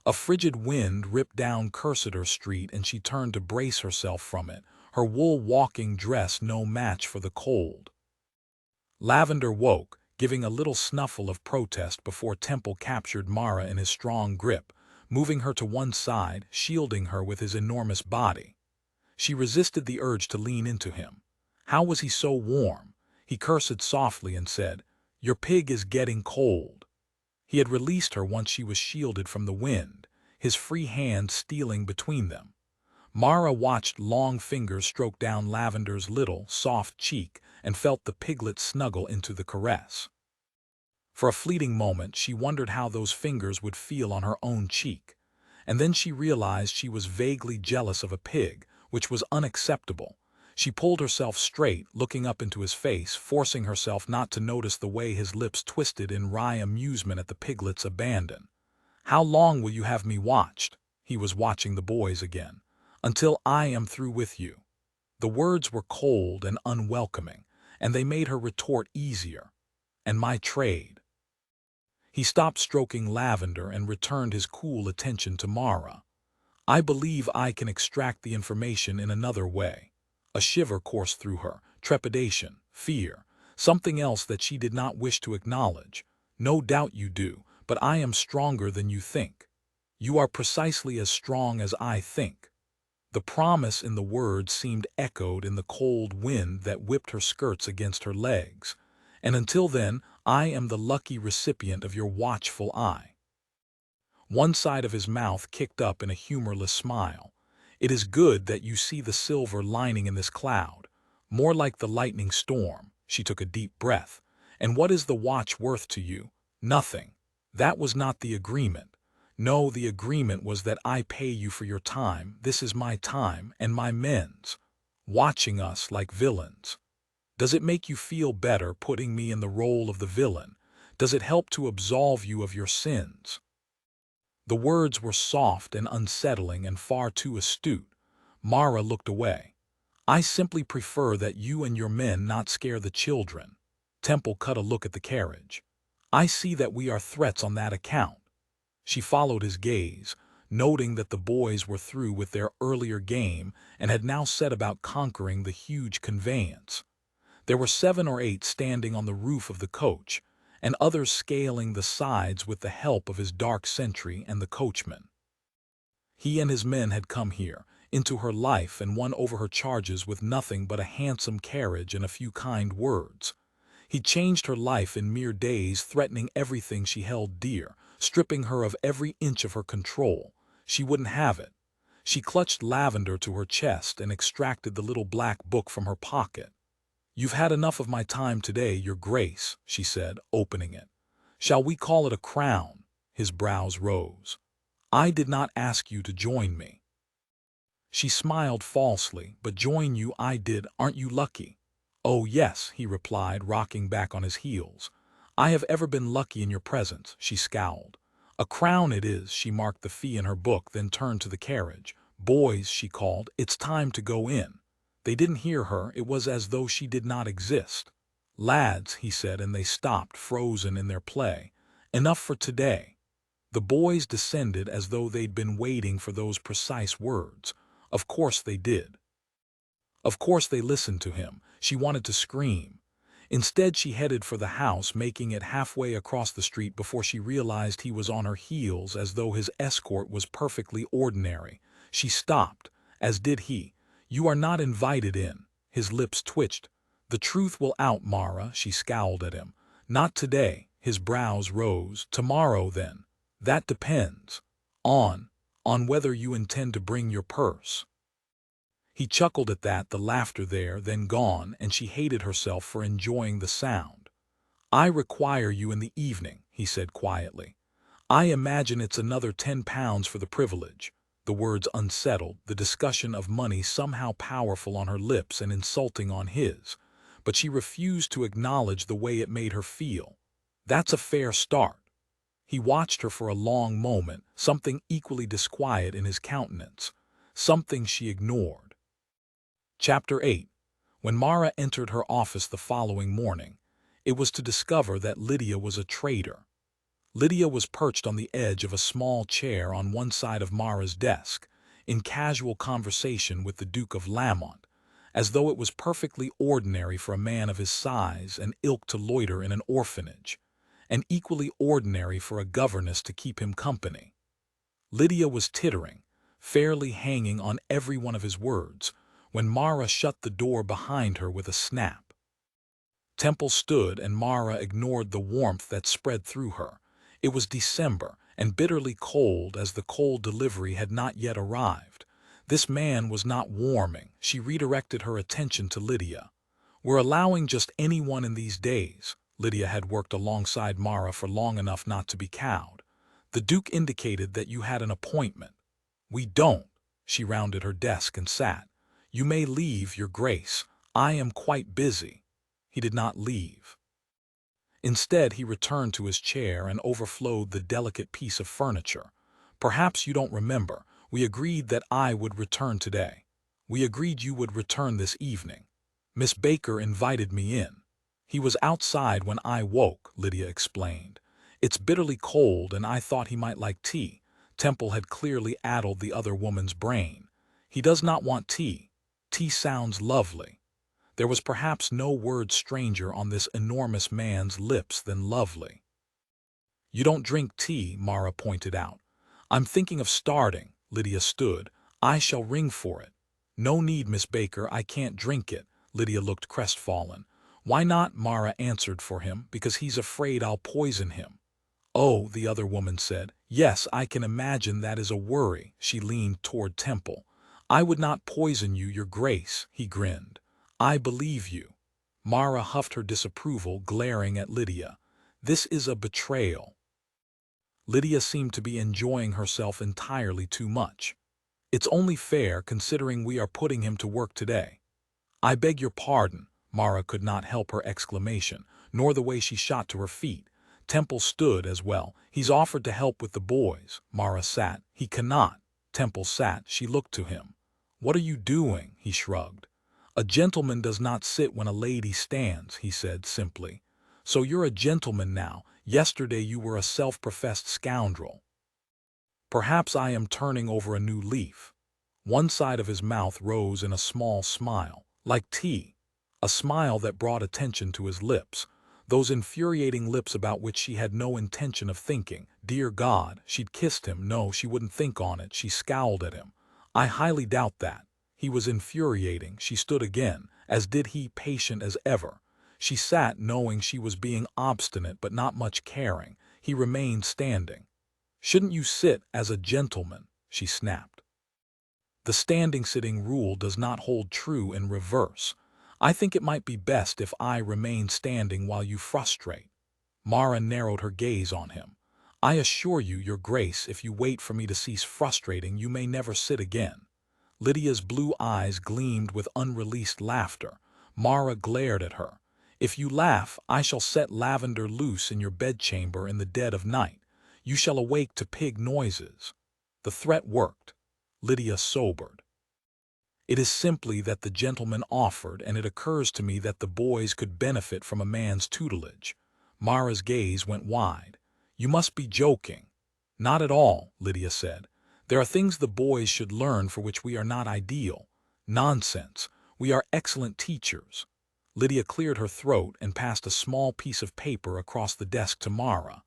A frigid wind ripped down Cursitor Street and she turned to brace herself from it, her wool walking dress no match for the cold. Lavender woke, giving a little snuffle of protest before Temple captured Mara in his strong grip, moving her to one side, shielding her with his enormous body. She resisted the urge to lean into him. How was he so warm? He cursed softly and said, Your pig is getting cold. He had released her once she was shielded from the wind, his free hand stealing between them. Mara watched long fingers stroke down Lavender's little, soft cheek and felt the piglet snuggle into the caress. For a fleeting moment she wondered how those fingers would feel on her own cheek, and then she realized she was vaguely jealous of a pig, which was unacceptable. She pulled herself straight, looking up into his face, forcing herself not to notice the way his lips twisted in wry amusement at the piglet's abandon. How long will you have me watched? He was watching the boys again. Until I am through with you. The words were cold and unwelcoming, and they made her retort easier. And my trade. He stopped stroking Lavender and returned his cool attention to Mara. I believe I can extract the information in another way. A shiver coursed through her, trepidation, fear, something else that she did not wish to acknowledge. No doubt you do, but I am stronger than you think. You are precisely as strong as I think. The promise in the words seemed echoed in the cold wind that whipped her skirts against her legs. And until then, I am the lucky recipient of your watchful eye." One side of his mouth kicked up in a humorless smile. "It is good that you see the silver lining in this cloud. More like the lightning storm." She took a deep breath. "And what is the watch worth to you? Nothing. That was not the agreement. No, the agreement was that I pay you for your time. This is my time and my men's. Watching us like villains. Does it make you feel better putting me in the role of the villain? Does it help to absolve you of your sins?" The words were soft and unsettling and far too astute. Mara looked away. "I simply prefer that you and your men not scare the children." Temple cut a look at the carriage. "I see that we are threats on that account." She followed his gaze, noting that the boys were through with their earlier game and had now set about conquering the huge conveyance. There were 7 or 8 standing on the roof of the coach, and others scaling the sides with the help of his dark sentry and the coachman. He and his men had come here, into her life, and won over her charges with nothing but a handsome carriage and a few kind words. He changed her life in mere days, threatening everything she held dear, stripping her of every inch of her control. She wouldn't have it. She clutched Lavender to her chest and extracted the little black book from her pocket. "You've had enough of my time today, Your Grace," she said, opening it. "Shall we call it a crown?" His brows rose. "I did not ask you to join me." She smiled falsely. "But join you I did. Aren't you lucky?" "Oh, yes," he replied, rocking back on his heels. "I have ever been lucky in your presence." She scowled. "A crown it is." She marked the fee in her book, then turned to the carriage. "Boys," she called, "it's time to go in." They didn't hear her. It was as though she did not exist. "Lads," he said, and they stopped, frozen in their play. "Enough for today." The boys descended as though they'd been waiting for those precise words. Of course they did. Of course they listened to him. She wanted to scream. Instead, she headed for the house, making it halfway across the street before she realized he was on her heels, as though his escort was perfectly ordinary. She stopped, as did he. "You are not invited in." His lips twitched. "The truth will out, Mara." She scowled at him. "Not today." His brows rose. "Tomorrow, then." "That depends on whether you intend to bring your purse." He chuckled at that, the laughter there, then gone, and she hated herself for enjoying the sound. "I require you in the evening," he said quietly. "I imagine it's another £10 for the privilege." The words unsettled, the discussion of money somehow powerful on her lips and insulting on his. But she refused to acknowledge the way it made her feel. "That's a fair start." He watched her for a long moment, something equally disquiet in his countenance, something she ignored. Chapter 8. When Mara entered her office the following morning, it was to discover that Lydia was a traitor. Lydia was perched on the edge of a small chair on one side of Mara's desk, in casual conversation with the Duke of Lamont, as though it was perfectly ordinary for a man of his size and ilk to loiter in an orphanage, and equally ordinary for a governess to keep him company. Lydia was tittering, fairly hanging on every one of his words, when Mara shut the door behind her with a snap. Temple stood, and Mara ignored the warmth that spread through her. It was December, and bitterly cold, as the coal delivery had not yet arrived. This man was not warming. She redirected her attention to Lydia. "We're allowing just anyone in these days." Lydia had worked alongside Mara for long enough not to be cowed. "The Duke indicated that you had an appointment." "We don't." She rounded her desk and sat. "You may leave, Your Grace. I am quite busy." He did not leave. Instead, he returned to his chair and overflowed the delicate piece of furniture. "Perhaps you don't remember. We agreed that I would return today. We agreed you would return this evening. Miss Baker invited me in." "He was outside when I woke," Lydia explained. "It's bitterly cold, and I thought he might like tea." Temple had clearly addled the other woman's brain. "He does not want tea. Tea sounds lovely." There was perhaps no word stranger on this enormous man's lips than lovely. "You don't drink tea," Mara pointed out. "I'm thinking of starting." Lydia stood. "I shall ring for it." "No need, Miss Baker, I can't drink it." Lydia looked crestfallen. Why not? Mara answered for him. Because he's afraid I'll poison him. Oh, the other woman said. Yes, I can imagine that is a worry. She leaned toward Temple. I would not poison you, your grace, he grinned. I believe you. Mara huffed her disapproval, glaring at Lydia. This is a betrayal. Lydia seemed to be enjoying herself entirely too much. It's only fair, considering we are putting him to work today. I beg your pardon. Mara could not help her exclamation, nor the way she shot to her feet. Temple stood as well. He's offered to help with the boys. Mara sat. He cannot. Temple sat. She looked to him. What are you doing? He shrugged. A gentleman does not sit when a lady stands, he said simply. So you're a gentleman now. Yesterday you were a self-professed scoundrel. Perhaps I am turning over a new leaf. One side of his mouth rose in a small smile, like tea. A smile that brought attention to his lips. Those infuriating lips about which she had no intention of thinking. Dear God, she'd kissed him. No, she wouldn't think on it. She scowled at him. I highly doubt that. He was infuriating. She stood again, as did he, patient as ever. She sat, knowing she was being obstinate but not much caring. He remained standing. Shouldn't you sit as a gentleman? She snapped. The standing-sitting rule does not hold true in reverse. I think it might be best if I remain standing while you frustrate. Mara narrowed her gaze on him. I assure you, your grace, if you wait for me to cease frustrating, you may never sit again. Lydia's blue eyes gleamed with unreleased laughter. Mara glared at her. If you laugh, I shall set lavender loose in your bedchamber in the dead of night. You shall awake to pig noises. The threat worked. Lydia sobered. It is simply that the gentleman offered, and it occurs to me that the boys could benefit from a man's tutelage. Mara's gaze went wide. You must be joking. Not at all, Lydia said. There are things the boys should learn for which we are not ideal. Nonsense. We are excellent teachers. Lydia cleared her throat and passed a small piece of paper across the desk to Mara.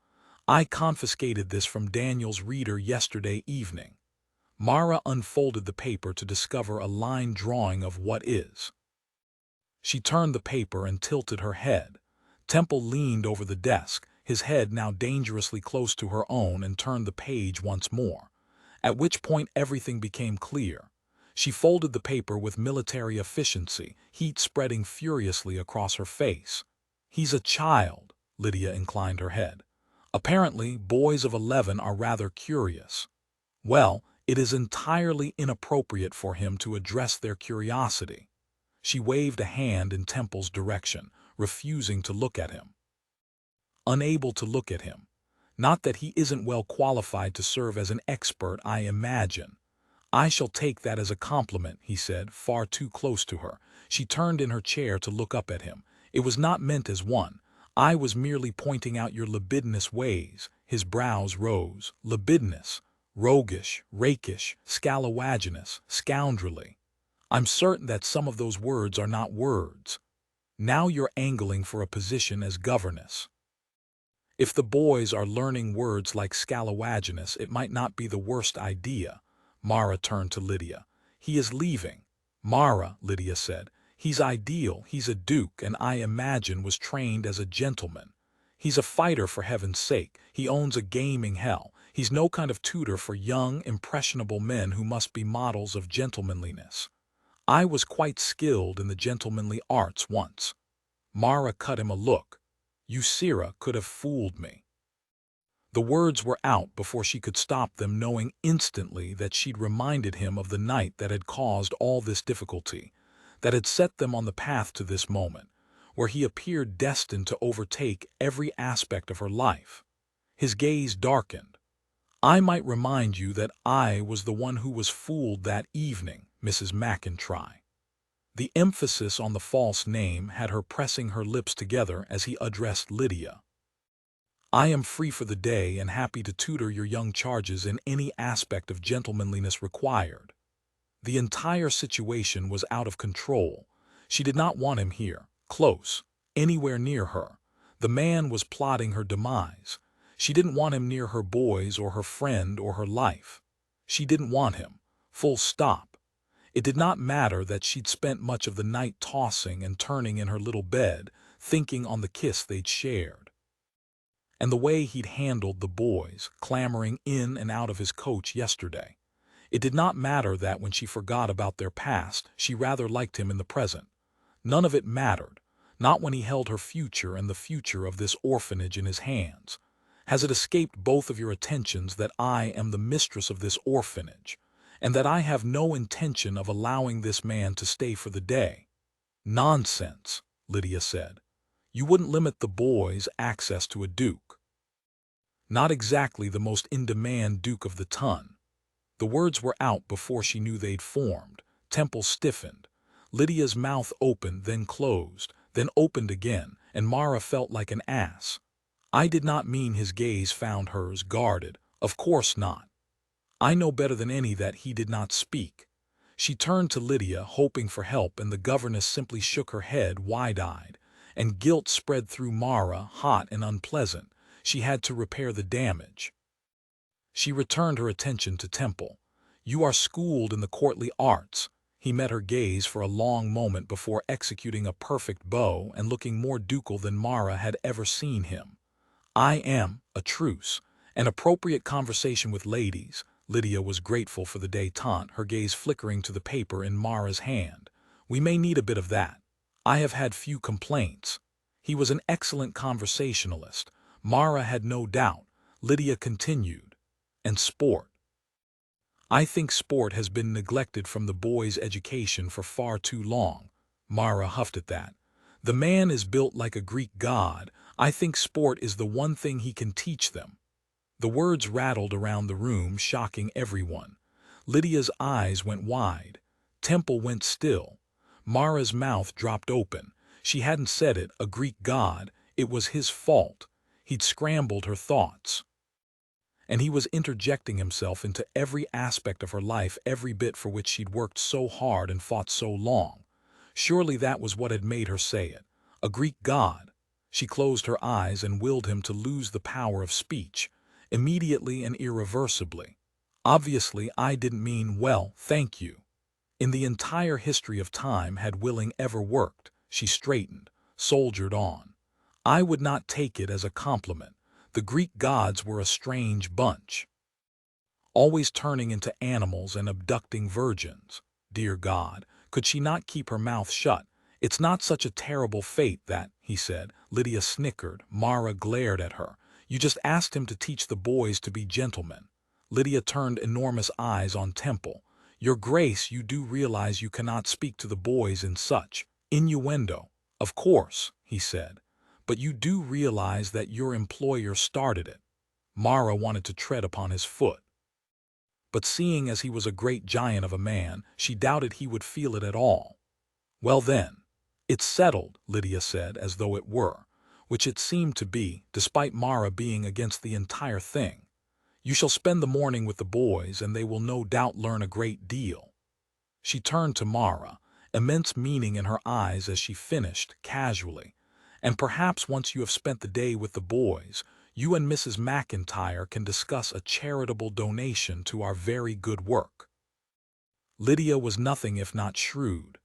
I confiscated this from Daniel's reader yesterday evening. Mara unfolded the paper to discover a line drawing of what is. She turned the paper and tilted her head. Temple leaned over the desk, his head now dangerously close to her own, and turned the page once more. At which point everything became clear. She folded the paper with military efficiency, heat spreading furiously across her face. He's a child, Lydia inclined her head. Apparently, boys of 11 are rather curious. Well, it is entirely inappropriate for him to address their curiosity. She waved a hand in Temple's direction, refusing to look at him. Unable to look at him. Not that he isn't well qualified to serve as an expert, I imagine. I shall take that as a compliment, he said, far too close to her. She turned in her chair to look up at him. It was not meant as one. I was merely pointing out your libidinous ways. His brows rose. Libidinous. Roguish, rakish, scalawaginous, scoundrelly. I'm certain that some of those words are not words. Now you're angling for a position as governess. If the boys are learning words like scalawaginous, it might not be the worst idea. Mara turned to Lydia. He is leaving. Mara, Lydia said. He's ideal, he's a duke, and I imagine was trained as a gentleman. He's a fighter, for heaven's sake. He owns a gaming hell. He's no kind of tutor for young, impressionable men who must be models of gentlemanliness. I was quite skilled in the gentlemanly arts once. Mara cut him a look. You, Sira, could have fooled me. The words were out before she could stop them, knowing instantly that she'd reminded him of the night that had caused all this difficulty, that had set them on the path to this moment, where he appeared destined to overtake every aspect of her life. His gaze darkened. I might remind you that I was the one who was fooled that evening, Mrs. McIntyre. The emphasis on the false name had her pressing her lips together as he addressed Lydia. I am free for the day and happy to tutor your young charges in any aspect of gentlemanliness required. The entire situation was out of control. She did not want him here, close, anywhere near her. The man was plotting her demise. She didn't want him near her boys or her friend or her life. She didn't want him. Full stop. It did not matter that she'd spent much of the night tossing and turning in her little bed, thinking on the kiss they'd shared. And the way he'd handled the boys, clamoring in and out of his coach yesterday. It did not matter that when she forgot about their past, she rather liked him in the present. None of it mattered, not when he held her future and the future of this orphanage in his hands. Has it escaped both of your attentions that I am the mistress of this orphanage, and that I have no intention of allowing this man to stay for the day? Nonsense, Lydia said. You wouldn't limit the boys' access to a duke. Not exactly the most in-demand Duke of the Ton. The words were out before she knew they'd formed. Temple stiffened. Lydia's mouth opened, then closed, then opened again, and Mara felt like an ass. I did not mean his gaze found hers guarded. Of course not. I know better than any that he did not speak. She turned to Lydia, hoping for help, and the governess simply shook her head wide-eyed, and guilt spread through Mara, hot and unpleasant. She had to repair the damage. She returned her attention to Temple. You are schooled in the courtly arts. He met her gaze for a long moment before executing a perfect bow and looking more ducal than Mara had ever seen him. I am, a truce, an appropriate conversation with ladies. Lydia was grateful for the détente, her gaze flickering to the paper in Mara's hand. We may need a bit of that. I have had few complaints. He was an excellent conversationalist. Mara had no doubt. Lydia continued. And sport. I think sport has been neglected from the boys' education for far too long. Mara huffed at that. The man is built like a Greek god. I think sport is the one thing he can teach them. The words rattled around the room, shocking everyone. Lydia's eyes went wide. Temple went still. Mara's mouth dropped open. She hadn't said it, a Greek god. It was his fault. He'd scrambled her thoughts. And he was interjecting himself into every aspect of her life, every bit for which she'd worked so hard and fought so long. Surely that was what had made her say it. A Greek god. She closed her eyes and willed him to lose the power of speech, immediately and irreversibly. Obviously, I didn't mean, well, thank you. In the entire history of time had willing ever worked. She straightened, soldiered on. I would not take it as a compliment. The Greek gods were a strange bunch. Always turning into animals and abducting virgins. Dear God, could she not keep her mouth shut? It's not such a terrible fate that, he said. Lydia snickered. Mara glared at her. You just asked him to teach the boys to be gentlemen. Lydia turned enormous eyes on Temple. Your Grace, you do realize you cannot speak to the boys in such innuendo. Of course, he said. But you do realize that your employer started it. Mara wanted to tread upon his foot. But seeing as he was a great giant of a man, she doubted he would feel it at all. Well then, it's settled, Lydia said, as though it were, which it seemed to be, despite Mara being against the entire thing. You shall spend the morning with the boys, and they will no doubt learn a great deal. She turned to Mara, immense meaning in her eyes as she finished, casually. And perhaps once you have spent the day with the boys, you and Mrs. McIntyre can discuss a charitable donation to our very good work. Lydia was nothing if not shrewd.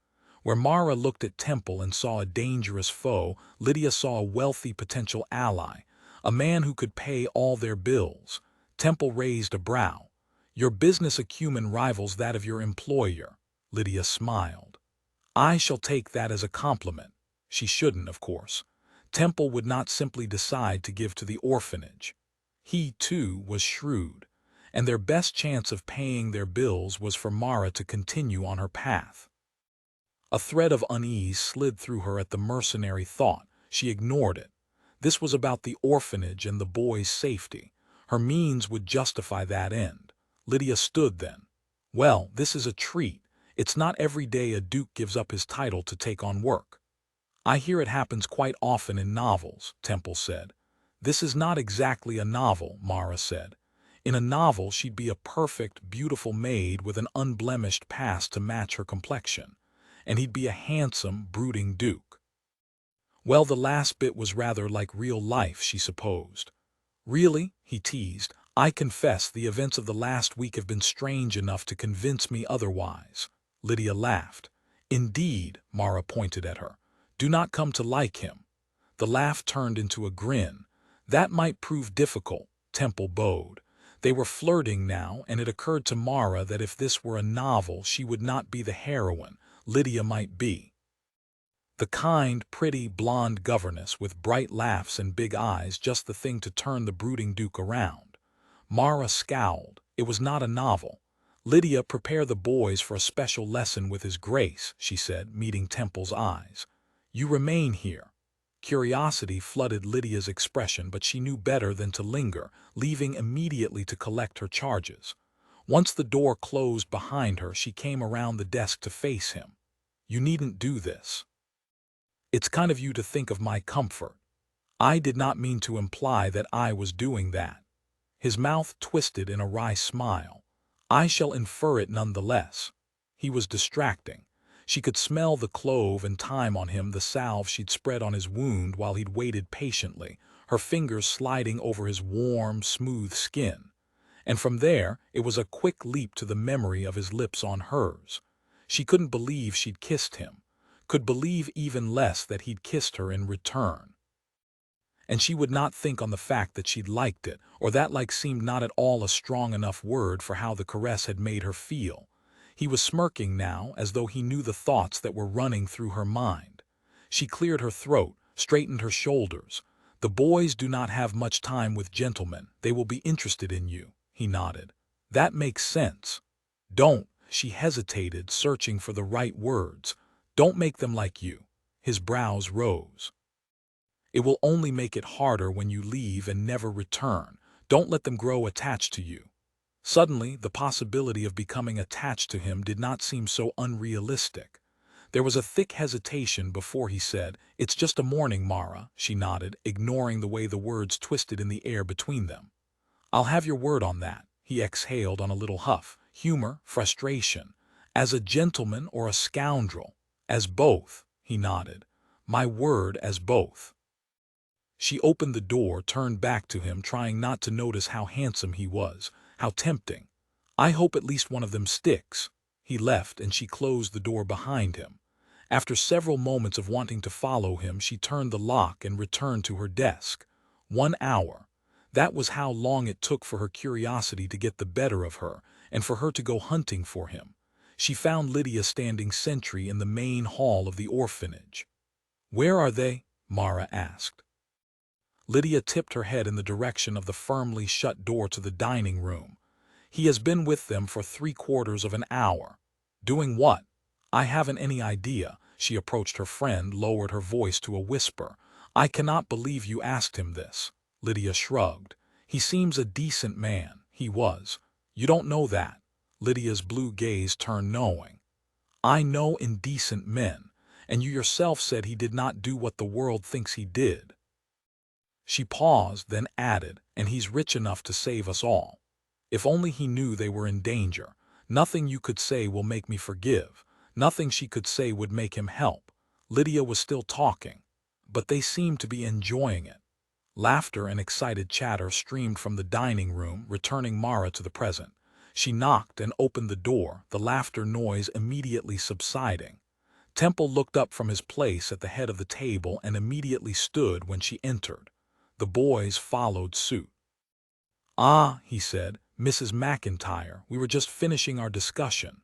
Where Mara looked at Temple and saw a dangerous foe, Lydia saw a wealthy potential ally, a man who could pay all their bills. Temple raised a brow. Your business acumen rivals that of your employer. Lydia smiled. I shall take that as a compliment. She shouldn't, of course. Temple would not simply decide to give to the orphanage. He, too, was shrewd, and their best chance of paying their bills was for Mara to continue on her path. A thread of unease slid through her at the mercenary thought. She ignored it. This was about the orphanage and the boys' safety. Her means would justify that end. Lydia stood then. Well, this is a treat. It's not every day a duke gives up his title to take on work. I hear it happens quite often in novels, Temple said. This is not exactly a novel, Mara said. In a novel, she'd be a perfect, beautiful maid with an unblemished past to match her complexion. And he'd be a handsome, brooding duke. Well, the last bit was rather like real life, she supposed. Really? He teased. I confess the events of the last week have been strange enough to convince me otherwise. Lydia laughed. Indeed, Mara pointed at her. Do not come to like him. The laugh turned into a grin. That might prove difficult, Temple bowed. They were flirting now, and it occurred to Mara that if this were a novel, she would not be the heroine. Lydia might be. The kind, pretty, blonde governess with bright laughs and big eyes, just the thing to turn the brooding Duke around. Mara scowled. It was not a novel. Lydia, prepare the boys for a special lesson with His Grace, she said, meeting Temple's eyes. You remain here. Curiosity flooded Lydia's expression, but she knew better than to linger, leaving immediately to collect her charges. Once the door closed behind her, she came around the desk to face him. You needn't do this. It's kind of you to think of my comfort. I did not mean to imply that I was doing that. His mouth twisted in a wry smile. I shall infer it nonetheless. He was distracting. She could smell the clove and thyme on him, the salve she'd spread on his wound while he'd waited patiently, her fingers sliding over his warm, smooth skin. And from there, it was a quick leap to the memory of his lips on hers. She couldn't believe she'd kissed him, could believe even less that he'd kissed her in return. And she would not think on the fact that she'd liked it, or that like seemed not at all a strong enough word for how the caress had made her feel. He was smirking now, as though he knew the thoughts that were running through her mind. She cleared her throat, straightened her shoulders. The boys do not have much time with gentlemen. They will be interested in you, he nodded. That makes sense. Don't, she hesitated, searching for the right words. Don't make them like you. His brows rose. It will only make it harder when you leave and never return. Don't let them grow attached to you. Suddenly, the possibility of becoming attached to him did not seem so unrealistic. There was a thick hesitation before he said, It's just a morning, Mara, she nodded, ignoring the way the words twisted in the air between them. I'll have your word on that, he exhaled on a little huff. Humor, frustration. As a gentleman or a scoundrel? As both, he nodded. My word, as both. She opened the door, turned back to him, trying not to notice how handsome he was, how tempting. I hope at least one of them sticks. He left, and she closed the door behind him. After several moments of wanting to follow him, she turned the lock and returned to her desk. 1 hour. That was how long it took for her curiosity to get the better of her, and for her to go hunting for him. She found Lydia standing sentry in the main hall of the orphanage. Where are they? Mara asked. Lydia tipped her head in the direction of the firmly shut door to the dining room. He has been with them for 3/4 of an hour. Doing what? I haven't any idea. She approached her friend, lowered her voice to a whisper. I cannot believe you asked him this. Lydia shrugged. He seems a decent man. He was. You don't know that. Lydia's blue gaze turned knowing. I know indecent men, and you yourself said he did not do what the world thinks he did. She paused, then added, and he's rich enough to save us all. If only he knew they were in danger. Nothing you could say will make me forgive. Nothing she could say would make him help. Lydia was still talking, but they seemed to be enjoying it. Laughter and excited chatter streamed from the dining room, returning Mara to the present. She knocked and opened the door, the laughter noise immediately subsiding. Temple looked up from his place at the head of the table and immediately stood when she entered. The boys followed suit. Ah, he said, Mrs. McIntyre, we were just finishing our discussion.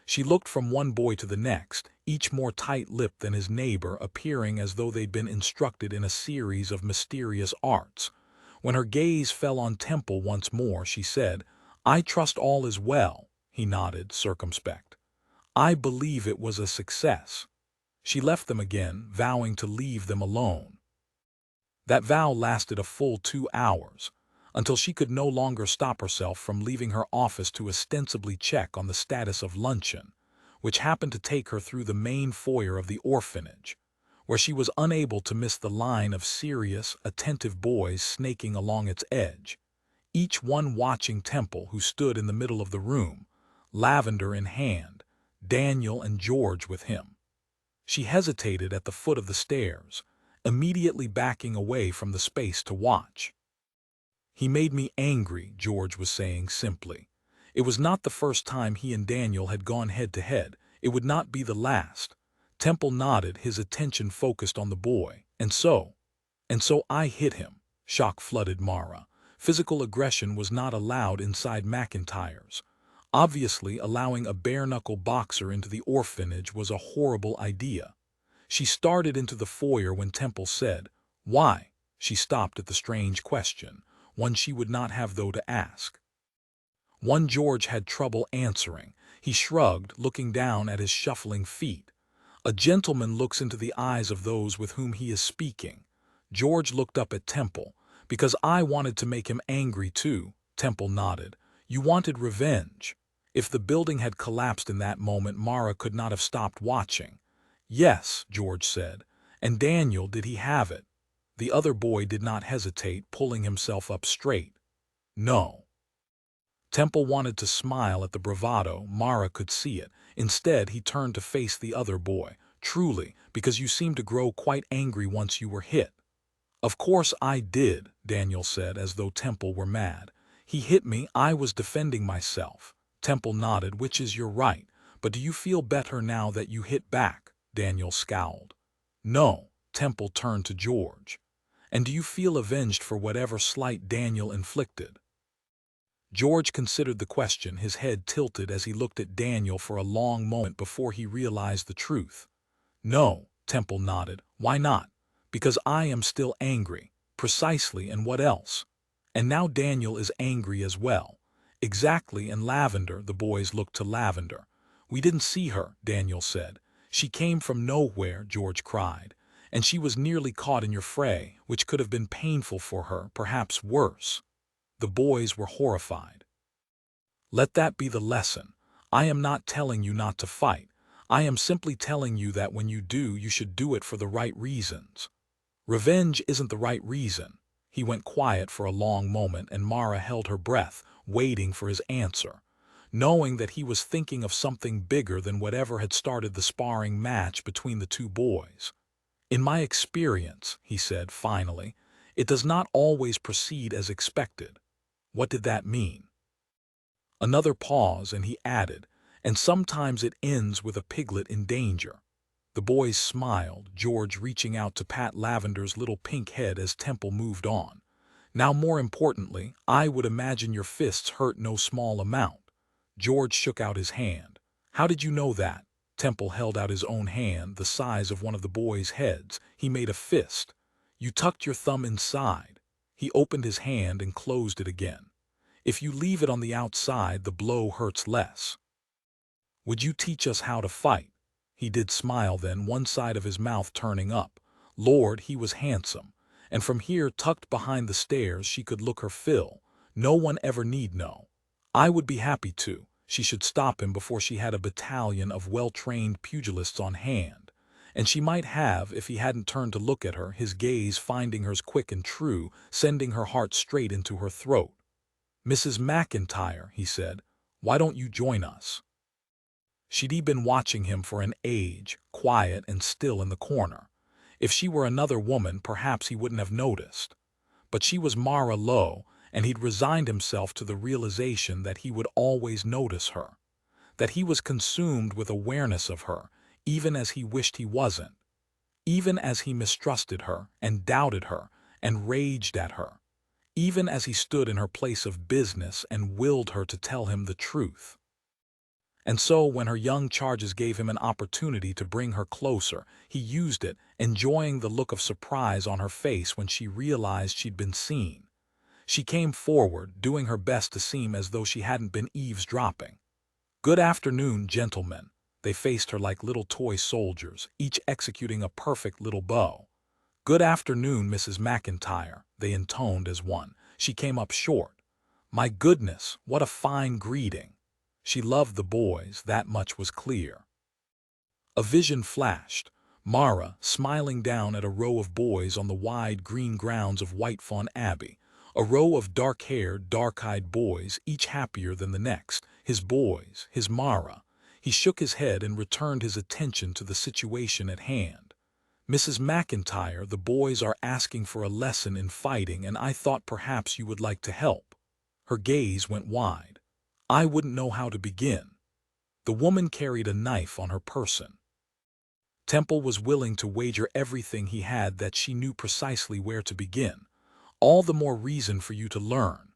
She looked from one boy to the next, each more tight-lipped than his neighbor, appearing as though they'd been instructed in a series of mysterious arts. When her gaze fell on Temple once more, she said, I trust all is well. He nodded, circumspect. I believe it was a success. She left them again, vowing to leave them alone. That vow lasted a full 2 hours, until she could no longer stop herself from leaving her office to ostensibly check on the status of luncheon, which happened to take her through the main foyer of the orphanage, where she was unable to miss the line of serious, attentive boys snaking along its edge, each one watching Temple, who stood in the middle of the room, lavender in hand, Daniel and George with him. She hesitated at the foot of the stairs, immediately backing away from the space to watch. He made me angry, George was saying simply. It was not the first time he and Daniel had gone head-to-head. It would not be the last. Temple nodded, his attention focused on the boy. And so, And so I hit him, shock flooded Mara. Physical aggression was not allowed inside McIntyre's. Obviously, allowing a bare-knuckle boxer into the orphanage was a horrible idea. She started into the foyer when Temple said, "Why?" She stopped at the strange question, one she would not have though to ask. One George had trouble answering. He shrugged, looking down at his shuffling feet. A gentleman looks into the eyes of those with whom he is speaking. George looked up at Temple. Because I wanted to make him angry too, Temple nodded. You wanted revenge. If the building had collapsed in that moment, Mara could not have stopped watching. Yes, George said. And Daniel, did he have it? The other boy did not hesitate, pulling himself up straight. No. Temple wanted to smile at the bravado. Mara could see it. Instead, he turned to face the other boy. Truly, because you seemed to grow quite angry once you were hit. Of course I did, Daniel said, as though Temple were mad. He hit me, I was defending myself. Temple nodded, which is your right. But do you feel better now that you hit back? Daniel scowled. No, Temple turned to George. And do you feel avenged for whatever slight Daniel inflicted? George considered the question, his head tilted as he looked at Daniel for a long moment before he realized the truth. No, Temple nodded. Why not? Because I am still angry. Precisely, and what else? And now Daniel is angry as well. Exactly, and Lavender, the boys looked to Lavender. We didn't see her, Daniel said. She came from nowhere, George cried. And she was nearly caught in your fray, which could have been painful for her, perhaps worse. The boys were horrified. Let that be the lesson. I am not telling you not to fight. I am simply telling you that when you do, you should do it for the right reasons. Revenge isn't the right reason. He went quiet for a long moment, and Mara held her breath, waiting for his answer, knowing that he was thinking of something bigger than whatever had started the sparring match between the two boys. In my experience, he said finally, it does not always proceed as expected. What did that mean? Another pause, and he added, and sometimes it ends with a piglet in danger. The boys smiled, George reaching out to pat Lavender's little pink head as Temple moved on. Now, more importantly, I would imagine your fists hurt no small amount. George shook out his hand. How did you know that? Temple held out his own hand, the size of one of the boys' heads. He made a fist. You tucked your thumb inside. He opened his hand and closed it again. If you leave it on the outside, the blow hurts less. Would you teach us how to fight? He did smile then, one side of his mouth turning up. Lord, he was handsome. And from here, tucked behind the stairs, she could look her fill. No one ever need know. I would be happy to. She should stop him before she had a battalion of well-trained pugilists on hand. And she might have if he hadn't turned to look at her, his gaze finding hers quick and true, sending her heart straight into her throat. Mrs. McIntyre, he said, why don't you join us? She'd been watching him for an age, quiet and still in the corner. If she were another woman, perhaps he wouldn't have noticed. But she was Mara Lowe, and he'd resigned himself to the realization that he would always notice her, that he was consumed with awareness of her, even as he wished he wasn't, even as he mistrusted her and doubted her and raged at her, even as he stood in her place of business and willed her to tell him the truth. And so when her young charges gave him an opportunity to bring her closer, he used it, enjoying the look of surprise on her face when she realized she'd been seen. She came forward, doing her best to seem as though she hadn't been eavesdropping. Good afternoon, gentlemen. They faced her like little toy soldiers, each executing a perfect little bow. Good afternoon, Mrs. McIntyre, they intoned as one. She came up short. My goodness, what a fine greeting. She loved the boys, that much was clear. A vision flashed. Mara, smiling down at a row of boys on the wide green grounds of Whitefawn Abbey. A row of dark-haired, dark-eyed boys, each happier than the next. His boys, his Mara. He shook his head and returned his attention to the situation at hand. Mrs. McIntyre, the boys are asking for a lesson in fighting, and I thought perhaps you would like to help. Her gaze went wide. I wouldn't know how to begin. The woman carried a knife on her person. Temple was willing to wager everything he had that she knew precisely where to begin. All the more reason for you to learn.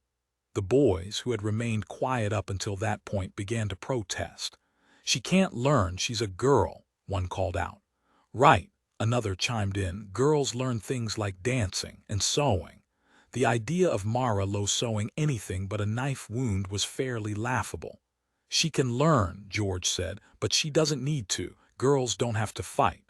The boys, who had remained quiet up until that point, began to protest. She can't learn, she's a girl, one called out. Right, another chimed in, girls learn things like dancing and sewing. The idea of Mara Lowe sewing anything but a knife wound was fairly laughable. She can learn, George said, but she doesn't need to. Girls don't have to fight.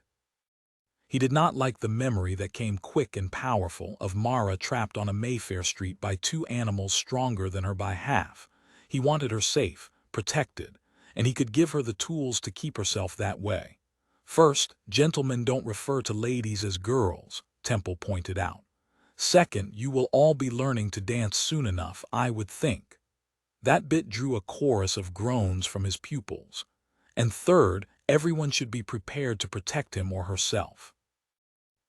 He did not like the memory that came quick and powerful of Mara trapped on a Mayfair street by two animals stronger than her by half. He wanted her safe, protected, and he could give her the tools to keep herself that way. First, gentlemen don't refer to ladies as girls, Temple pointed out. Second, you will all be learning to dance soon enough, I would think. That bit drew a chorus of groans from his pupils. And third, everyone should be prepared to protect him or herself.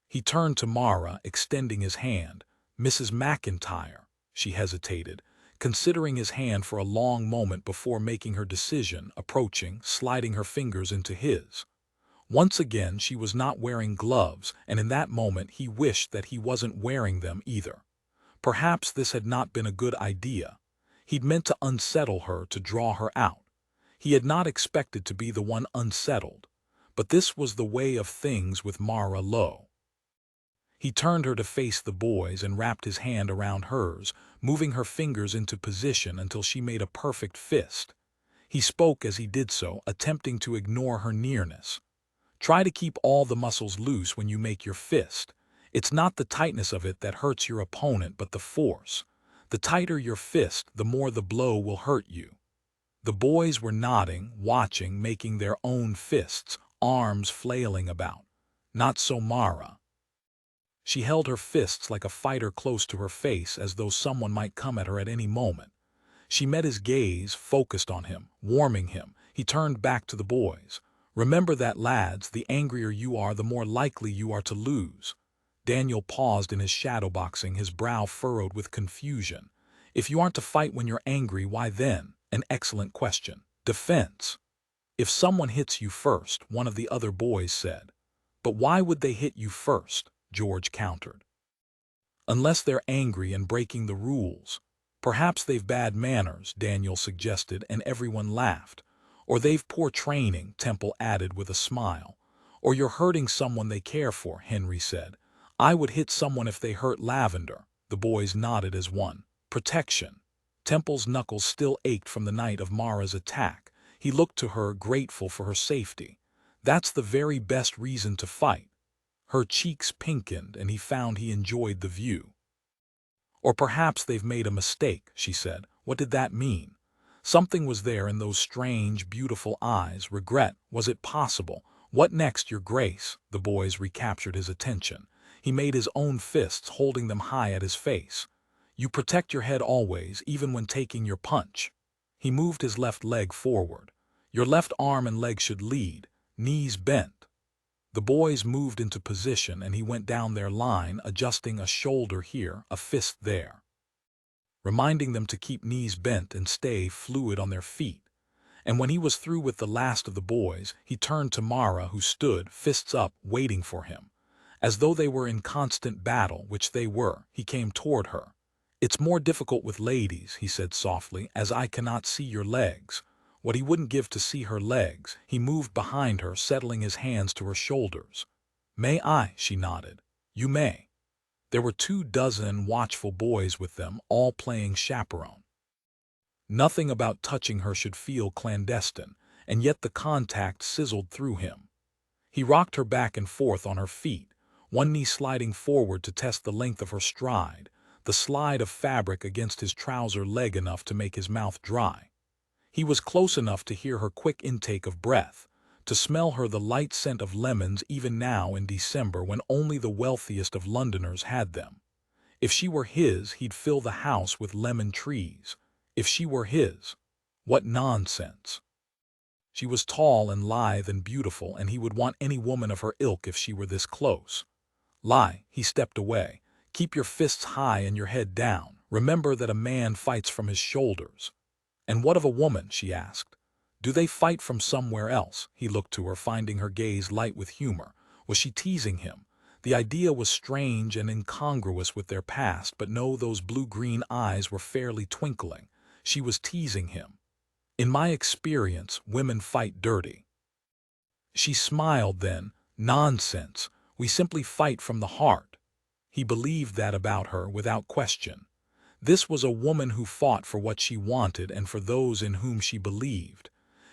He turned to Mara, extending his hand. Mrs. McIntyre, she hesitated, considering his hand for a long moment before making her decision, approaching, sliding her fingers into his. Once again, she was not wearing gloves, and in that moment he wished that he wasn't wearing them either. Perhaps this had not been a good idea. He'd meant to unsettle her, to draw her out. He had not expected to be the one unsettled, but this was the way of things with Mara Lowe. He turned her to face the boys and wrapped his hand around hers, moving her fingers into position until she made a perfect fist. He spoke as he did so, attempting to ignore her nearness. Try to keep all the muscles loose when you make your fist. It's not the tightness of it that hurts your opponent, but the force. The tighter your fist, the more the blow will hurt you. The boys were nodding, watching, making their own fists, arms flailing about. Not so Mara. She held her fists like a fighter close to her face, as though someone might come at her at any moment. She met his gaze, focused on him, warming him. He turned back to the boys. Remember that, lads, the angrier you are, the more likely you are to lose. Daniel paused in his shadowboxing, his brow furrowed with confusion. If you aren't to fight when you're angry, why then? An excellent question. Defense. If someone hits you first, one of the other boys said. But why would they hit you first? George countered. Unless they're angry and breaking the rules. Perhaps they've bad manners, Daniel suggested, and everyone laughed. Or they've poor training, Temple added with a smile. Or you're hurting someone they care for, Henry said. I would hit someone if they hurt Lavender. The boys nodded as one. Protection. Temple's knuckles still ached from the night of Mara's attack. He looked to her, grateful for her safety. That's the very best reason to fight. Her cheeks pinkened, and he found he enjoyed the view. Or perhaps they've made a mistake, she said. What did that mean? Something was there in those strange, beautiful eyes. Regret. Was it possible? What next, Your Grace? The boys recaptured his attention. He made his own fists, holding them high at his face. You protect your head always, even when taking your punch. He moved his left leg forward. Your left arm and leg should lead, knees bent. The boys moved into position, and he went down their line, adjusting a shoulder here, a fist there, reminding them to keep knees bent and stay fluid on their feet. And when he was through with the last of the boys, he turned to Mara, who stood, fists up, waiting for him. As though they were in constant battle, which they were, he came toward her. It's more difficult with ladies, he said softly, as I cannot see your legs. What he wouldn't give to see her legs. He moved behind her, settling his hands to her shoulders. May I? She nodded. You may. There were 24 watchful boys with them, all playing chaperone. Nothing about touching her should feel clandestine, and yet the contact sizzled through him. He rocked her back and forth on her feet, one knee sliding forward to test the length of her stride, the slide of fabric against his trouser leg enough to make his mouth dry. He was close enough to hear her quick intake of breath, to smell her the light scent of lemons even now in December when only the wealthiest of Londoners had them. If she were his, he'd fill the house with lemon trees. If she were his. What nonsense. She was tall and lithe and beautiful, and he would want any woman of her ilk if she were this close. Lie, he stepped away. Keep your fists high and your head down. Remember that a man fights from his shoulders. And what of a woman? She asked. Do they fight from somewhere else? He looked to her, finding her gaze light with humor. Was she teasing him? The idea was strange and incongruous with their past, but no, those blue-green eyes were fairly twinkling. She was teasing him. In my experience, women fight dirty. She smiled then. Nonsense. We simply fight from the heart. He believed that about her without question. This was a woman who fought for what she wanted and for those in whom she believed.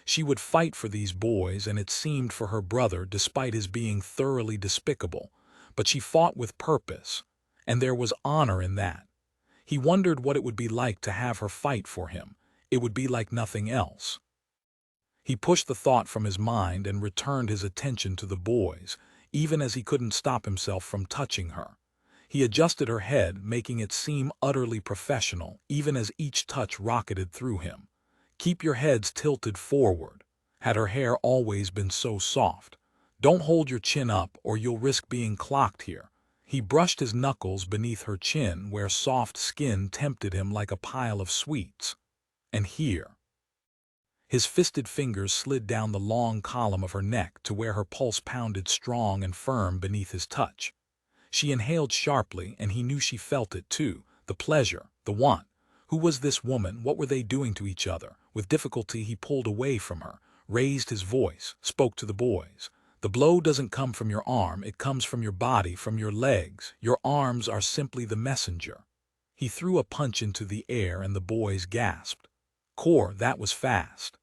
She would fight for these boys, and it seemed for her brother, despite his being thoroughly despicable. But she fought with purpose, and there was honor in that. He wondered what it would be like to have her fight for him. It would be like nothing else. He pushed the thought from his mind and returned his attention to the boys, even as he couldn't stop himself from touching her. He adjusted her head, making it seem utterly professional, even as each touch rocketed through him. Keep your heads tilted forward. Had her hair always been so soft? Don't hold your chin up or you'll risk being clocked here. He brushed his knuckles beneath her chin where soft skin tempted him like a pile of sweets. And here. His fisted fingers slid down the long column of her neck to where her pulse pounded strong and firm beneath his touch. She inhaled sharply, and he knew she felt it too, the pleasure, the want. Who was this woman? What were they doing to each other? With difficulty he pulled away from her, raised his voice, spoke to the boys. The blow doesn't come from your arm, it comes from your body, from your legs. Your arms are simply the messenger. He threw a punch into the air and the boys gasped. Core, that was fast.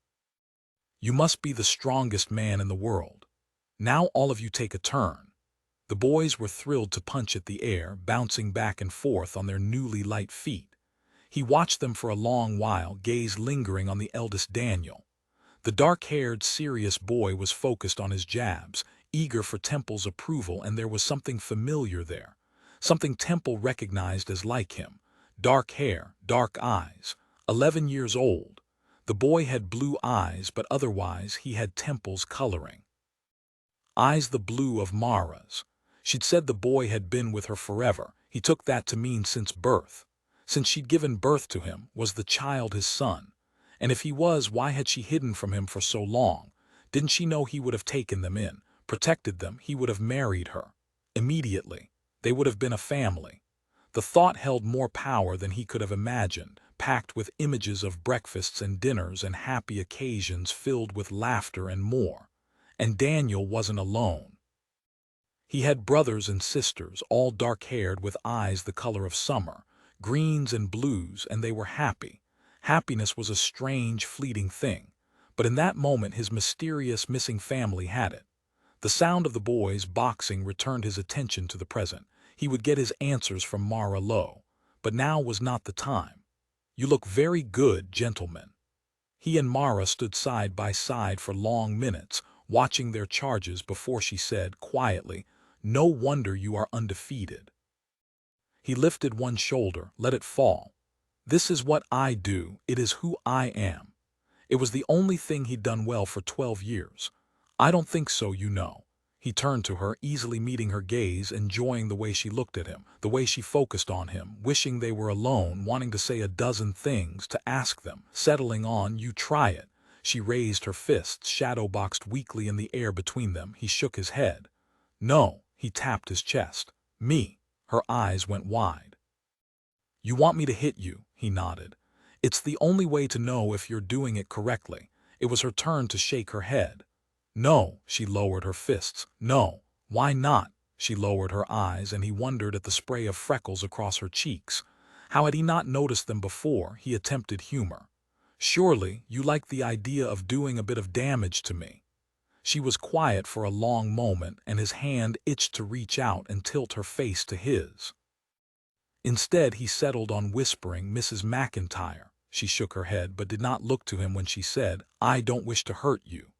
You must be the strongest man in the world. Now all of you take a turn. The boys were thrilled to punch at the air, bouncing back and forth on their newly light feet. He watched them for a long while, gaze lingering on the eldest Daniel. The dark-haired, serious boy was focused on his jabs, eager for Temple's approval, and there was something familiar there. Something Temple recognized as like him. Dark hair, dark eyes. 11 years old. The boy had blue eyes, but otherwise he had Temple's coloring. Eyes the blue of Mara's. She'd said the boy had been with her forever. He took that to mean since birth. Since she'd given birth to him, was the child his son? And if he was, why had she hidden from him for so long? Didn't she know he would have taken them in, protected them? He would have married her. Immediately. They would have been a family. The thought held more power than he could have imagined, packed with images of breakfasts and dinners and happy occasions filled with laughter and more. And Daniel wasn't alone. He had brothers and sisters, all dark-haired with eyes the color of summer, greens and blues, and they were happy. Happiness was a strange, fleeting thing, but in that moment his mysterious missing family had it. The sound of the boys boxing returned his attention to the present. He would get his answers from Mara Lowe, but now was not the time. You look very good, gentlemen. He and Mara stood side by side for long minutes, watching their charges before she said quietly, "No wonder you are undefeated." He lifted one shoulder, let it fall. "This is what I do, it is who I am." It was the only thing he'd done well for 12 years. "I don't think so, you know." He turned to her, easily meeting her gaze, enjoying the way she looked at him, the way she focused on him, wishing they were alone, wanting to say a dozen things, to ask them, settling on, "You try it." She raised her fists, shadow-boxed weakly in the air between them. He shook his head. "No." He tapped his chest. "Me." Her eyes went wide. "You want me to hit you?" He nodded. "It's the only way to know if you're doing it correctly." It was her turn to shake her head. "No." She lowered her fists. "No." "Why not?" She lowered her eyes, and he wondered at the spray of freckles across her cheeks. How had he not noticed them before? He attempted humor. "Surely, you like the idea of doing a bit of damage to me." She was quiet for a long moment, and his hand itched to reach out and tilt her face to his. Instead, he settled on whispering, "Mrs. McIntyre." She shook her head, but did not look to him when she said, "I don't wish to hurt you."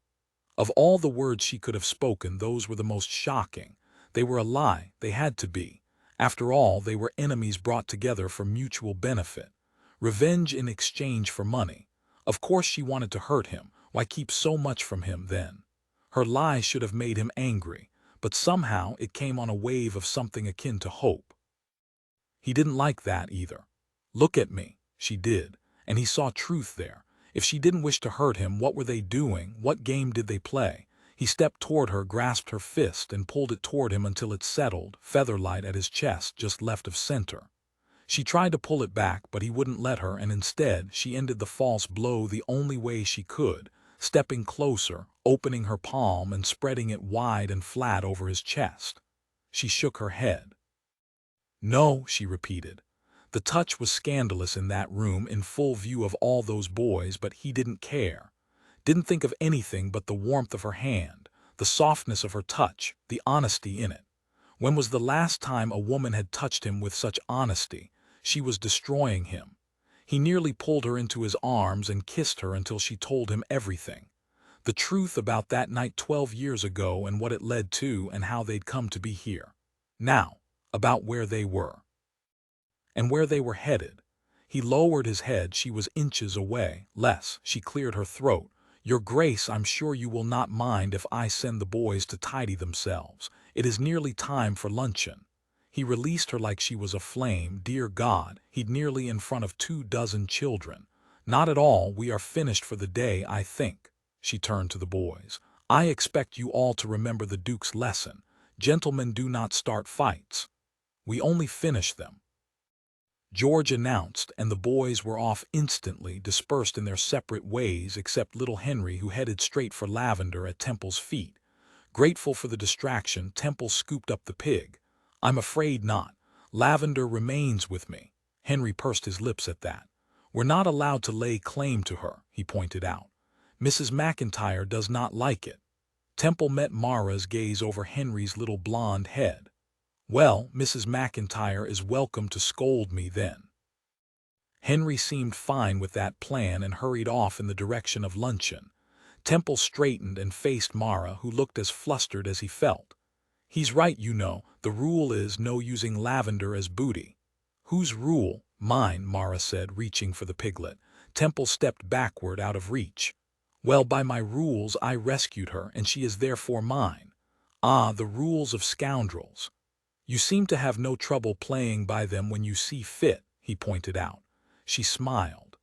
Of all the words she could have spoken, those were the most shocking. They were a lie. They had to be. After all, they were enemies brought together for mutual benefit. Revenge in exchange for money. Of course she wanted to hurt him. Why keep so much from him then? Her lie should have made him angry, but somehow it came on a wave of something akin to hope. He didn't like that either. "Look at me." She did, and he saw truth there. If she didn't wish to hurt him, what were they doing? What game did they play? He stepped toward her, grasped her fist, and pulled it toward him until it settled, featherlight at his chest, just left of center. She tried to pull it back, but he wouldn't let her, and instead she ended the false blow the only way she could, stepping closer, opening her palm and spreading it wide and flat over his chest. She shook her head. "No," she repeated. The touch was scandalous in that room, in full view of all those boys, but he didn't care. Didn't think of anything but the warmth of her hand, the softness of her touch, the honesty in it. When was the last time a woman had touched him with such honesty? She was destroying him. He nearly pulled her into his arms and kissed her until she told him everything. The truth about that night 12 years ago and what it led to and how they'd come to be here. Now, about where they were. And where they were headed. He lowered his head. She was inches away. Less. She cleared her throat. "Your Grace, I'm sure you will not mind if I send the boys to tidy themselves. It is nearly time for luncheon." He released her like she was a flame. Dear God, he'd nearly in front of 24 children. "Not at all, we are finished for the day, I think." She turned to the boys. "I expect you all to remember the Duke's lesson. Gentlemen do not start fights. We only finish them." George announced, and the boys were off instantly, dispersed in their separate ways, except little Henry, who headed straight for Lavender at Temple's feet. Grateful for the distraction, Temple scooped up the pig. "I'm afraid not. Lavender remains with me." Henry pursed his lips at that. "We're not allowed to lay claim to her," he pointed out. "Mrs. McIntyre does not like it." Temple met Mara's gaze over Henry's little blonde head. "Well, Mrs. McIntyre is welcome to scold me then." Henry seemed fine with that plan and hurried off in the direction of luncheon. Temple straightened and faced Mara, who looked as flustered as he felt. "He's right, you know. The rule is no using Lavender as booty." "Whose rule?" "Mine," Mara said, reaching for the piglet. Temple stepped backward out of reach. "Well, by my rules I rescued her, and she is therefore mine." "Ah, the rules of Scoundrels. You seem to have no trouble playing by them when you see fit," he pointed out. She smiled.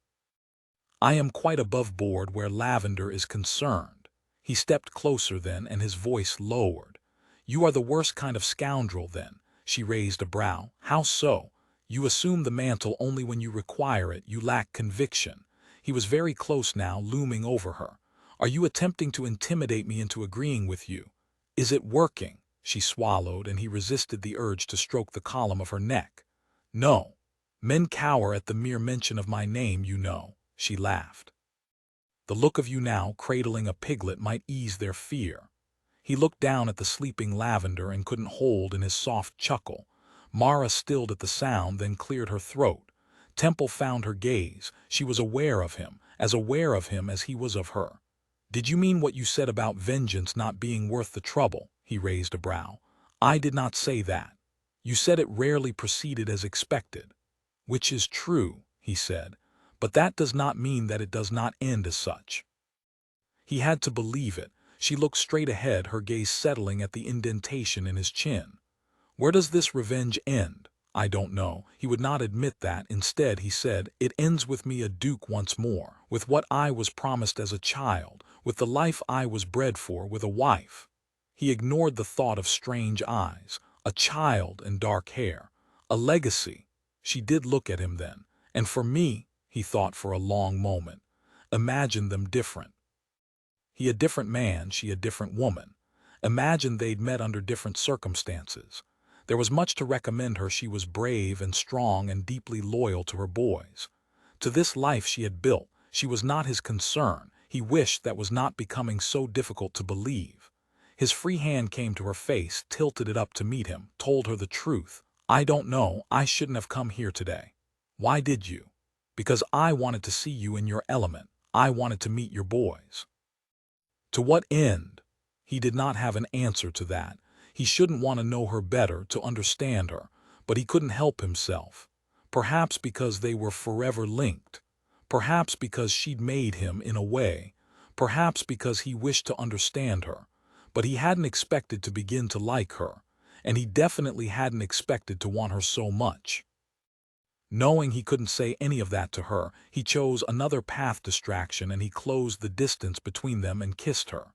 "I am quite above board where Lavender is concerned." He stepped closer then, and his voice lowered. "You are the worst kind of scoundrel then." She raised a brow. "How so?" "You assume the mantle only when you require it. You lack conviction." He was very close now, looming over her. "Are you attempting to intimidate me into agreeing with you? Is it working?" She swallowed, and he resisted the urge to stroke the column of her neck. "No. Men cower at the mere mention of my name, you know." She laughed. "The look of you now, cradling a piglet, might ease their fear." He looked down at the sleeping Lavender and couldn't hold in his soft chuckle. Mara stilled at the sound, then cleared her throat. Temple found her gaze. She was aware of him as he was of her. "Did you mean what you said about vengeance not being worth the trouble?" He raised a brow. "I did not say that. You said it rarely proceeded as expected." "Which is true," he said, "but that does not mean that it does not end as such." He had to believe it. She looked straight ahead, her gaze settling at the indentation in his chin. "Where does this revenge end?" "I don't know." He would not admit that. Instead, he said, "It ends with me a duke once more, with what I was promised as a child, with the life I was bred for, with a wife." He ignored the thought of strange eyes, a child and dark hair, a legacy. She did look at him then. "And for me," he thought for a long moment, "imagine them different. He a different man, she a different woman. Imagine they'd met under different circumstances. There was much to recommend her. She was brave and strong and deeply loyal to her boys. To this life she had built, she was not his concern. He wished that was not becoming so difficult to believe. His free hand came to her face, tilted it up to meet him, told her the truth. "I don't know, I shouldn't have come here today." "Why did you?" "Because I wanted to see you in your element. I wanted to meet your boys." To what end? He did not have an answer to that. He shouldn't want to know her better, to understand her, but he couldn't help himself. Perhaps because they were forever linked. Perhaps because she'd made him in a way. Perhaps because he wished to understand her. But he hadn't expected to begin to like her, and he definitely hadn't expected to want her so much. Knowing he couldn't say any of that to her, he chose another path distraction and he closed the distance between them and kissed her.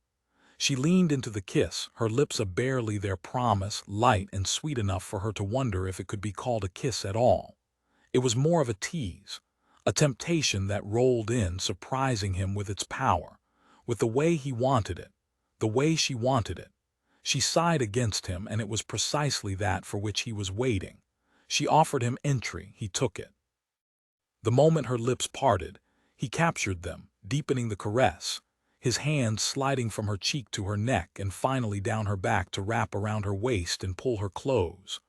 She leaned into the kiss, her lips a barely their promise, light and sweet enough for her to wonder if it could be called a kiss at all. It was more of a tease, a temptation that rolled in, surprising him with its power, with the way he wanted it, the way she wanted it. She sighed against him, and it was precisely that for which he was waiting. She offered him entry, he took it. The moment her lips parted, he captured them, deepening the caress, his hands sliding from her cheek to her neck and finally down her back to wrap around her waist and pull her close.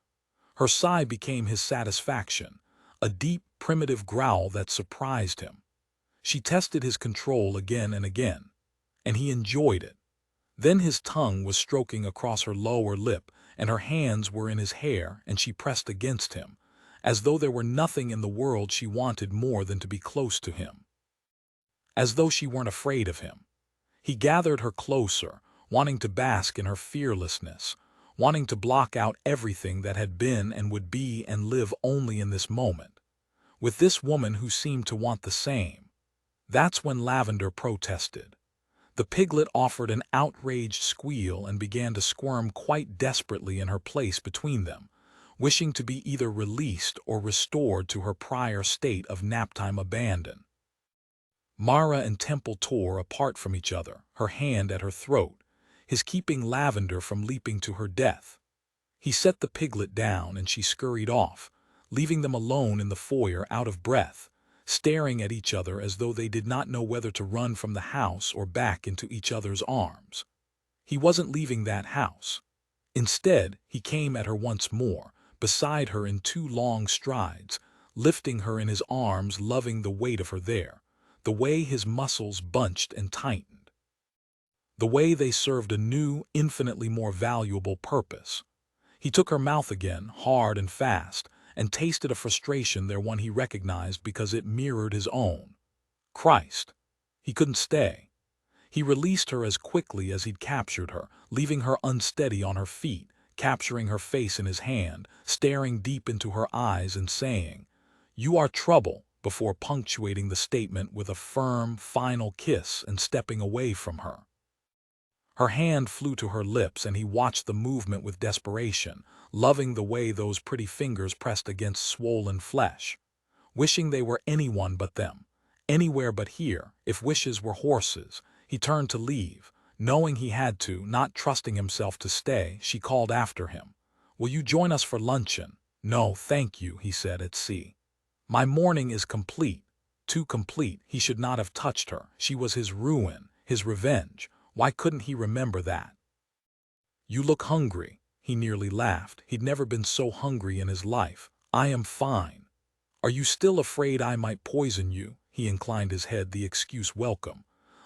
Her sigh became his satisfaction, a deep, primitive growl that surprised him. She tested his control again and again, and he enjoyed it. Then his tongue was stroking across her lower lip, and her hands were in his hair, and she pressed against him, as though there were nothing in the world she wanted more than to be close to him. As though she weren't afraid of him. He gathered her closer, wanting to bask in her fearlessness, wanting to block out everything that had been and would be and live only in this moment, with this woman who seemed to want the same. That's when Lavender protested. The piglet offered an outraged squeal and began to squirm quite desperately in her place between them, wishing to be either released or restored to her prior state of naptime abandon. Mara and Temple tore apart from each other, her hand at her throat, his keeping Lavender from leaping to her death. He set the piglet down and she scurried off, leaving them alone in the foyer out of breath, staring at each other as though they did not know whether to run from the house or back into each other's arms. He wasn't leaving that house. Instead, he came at her once more, beside her in 2 long strides, lifting her in his arms, loving the weight of her there, the way his muscles bunched and tightened, the way they served a new, infinitely more valuable purpose. He took her mouth again, hard and fast, and tasted a frustration there, one he recognized because it mirrored his own. Christ! He couldn't stay. He released her as quickly as he'd captured her, leaving her unsteady on her feet, capturing her face in his hand, staring deep into her eyes and saying, "You are trouble," before punctuating the statement with a firm, final kiss and stepping away from her. Her hand flew to her lips and he watched the movement with desperation, loving the way those pretty fingers pressed against swollen flesh, wishing they were anyone but them, anywhere but here. If wishes were horses, he turned to leave, knowing he had to, not trusting himself to stay. She called after him, "Will you join us for luncheon?" "No, thank you," he said at sea. "My morning is complete." Too complete. He should not have touched her. She was his ruin, his revenge. Why couldn't he remember that? "You look hungry." He nearly laughed. He'd never been so hungry in his life. "I am fine." "Are you still afraid I might poison you?" He inclined his head, the excuse welcome.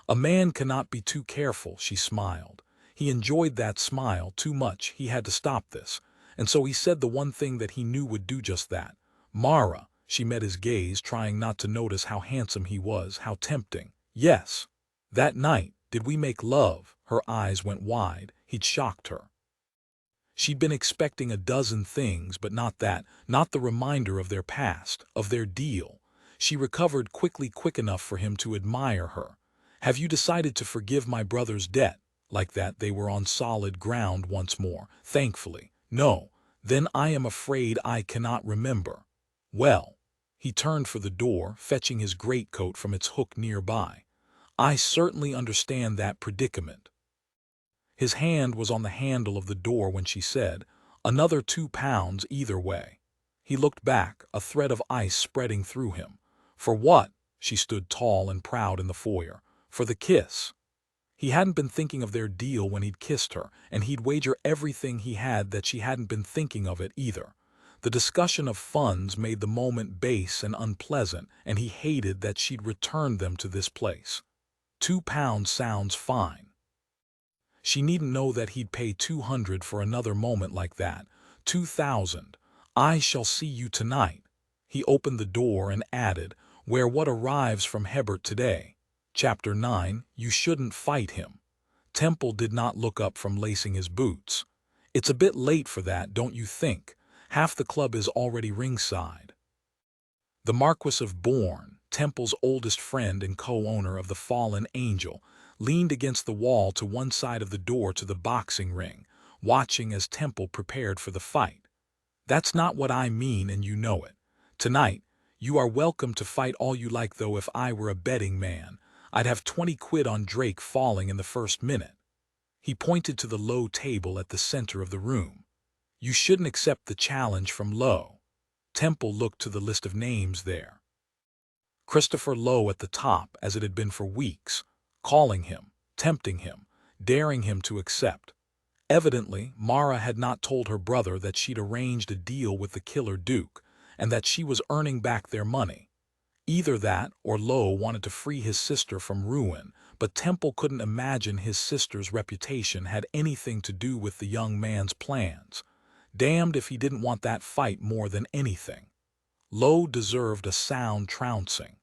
"A man cannot be too careful," she smiled. He enjoyed that smile too much. He had to stop this. And so he said the one thing that he knew would do just that. "Mara." She met his gaze, trying not to notice how handsome he was, how tempting. "Yes." "That night, did we make love?" Her eyes went wide. He'd shocked her. She'd been expecting a dozen things, but not that, not the reminder of their past, of their deal. She recovered quickly, quick enough for him to admire her. "Have you decided to forgive my brother's debt?" Like that, they were on solid ground once more, thankfully. "No." "Then I am afraid I cannot remember." "Well." He turned for the door, fetching his greatcoat from its hook nearby. "I certainly understand that predicament." His hand was on the handle of the door when she said, "Another £2 either way." He looked back, a thread of ice spreading through him. "For what?" She stood tall and proud in the foyer. "For the kiss." He hadn't been thinking of their deal when he'd kissed her, and he'd wager everything he had that she hadn't been thinking of it either. The discussion of funds made the moment base and unpleasant, and he hated that she'd returned them to this place. £2 sounds fine. She needn't know that he'd pay 200 for another moment like that. 2,000. "I shall see you tonight." He opened the door and added, "Where what arrives from Hebert today." Chapter 9, You Shouldn't Fight Him. Temple did not look up from lacing his boots. "It's a bit late for that, don't you think? Half the club is already ringside." The Marquis of Bourne, Temple's oldest friend and co-owner of the fallen angel, leaned against the wall to one side of the door to the boxing ring, watching as Temple prepared for the fight. "That's not what I mean, and you know it. Tonight, you are welcome to fight all you like, though if I were a betting man, I'd have 20 quid on Drake falling in the first minute." He pointed to the low table at the center of the room. "You shouldn't accept the challenge from Lowe." Temple looked to the list of names there. Christopher Lowe at the top, as it had been for weeks, calling him, tempting him, daring him to accept. Evidently, Mara had not told her brother that she'd arranged a deal with the killer Duke, and that she was earning back their money. Either that, or Lowe wanted to free his sister from ruin, but Temple couldn't imagine his sister's reputation had anything to do with the young man's plans. Damned if he didn't want that fight more than anything. Lowe deserved a sound trouncing.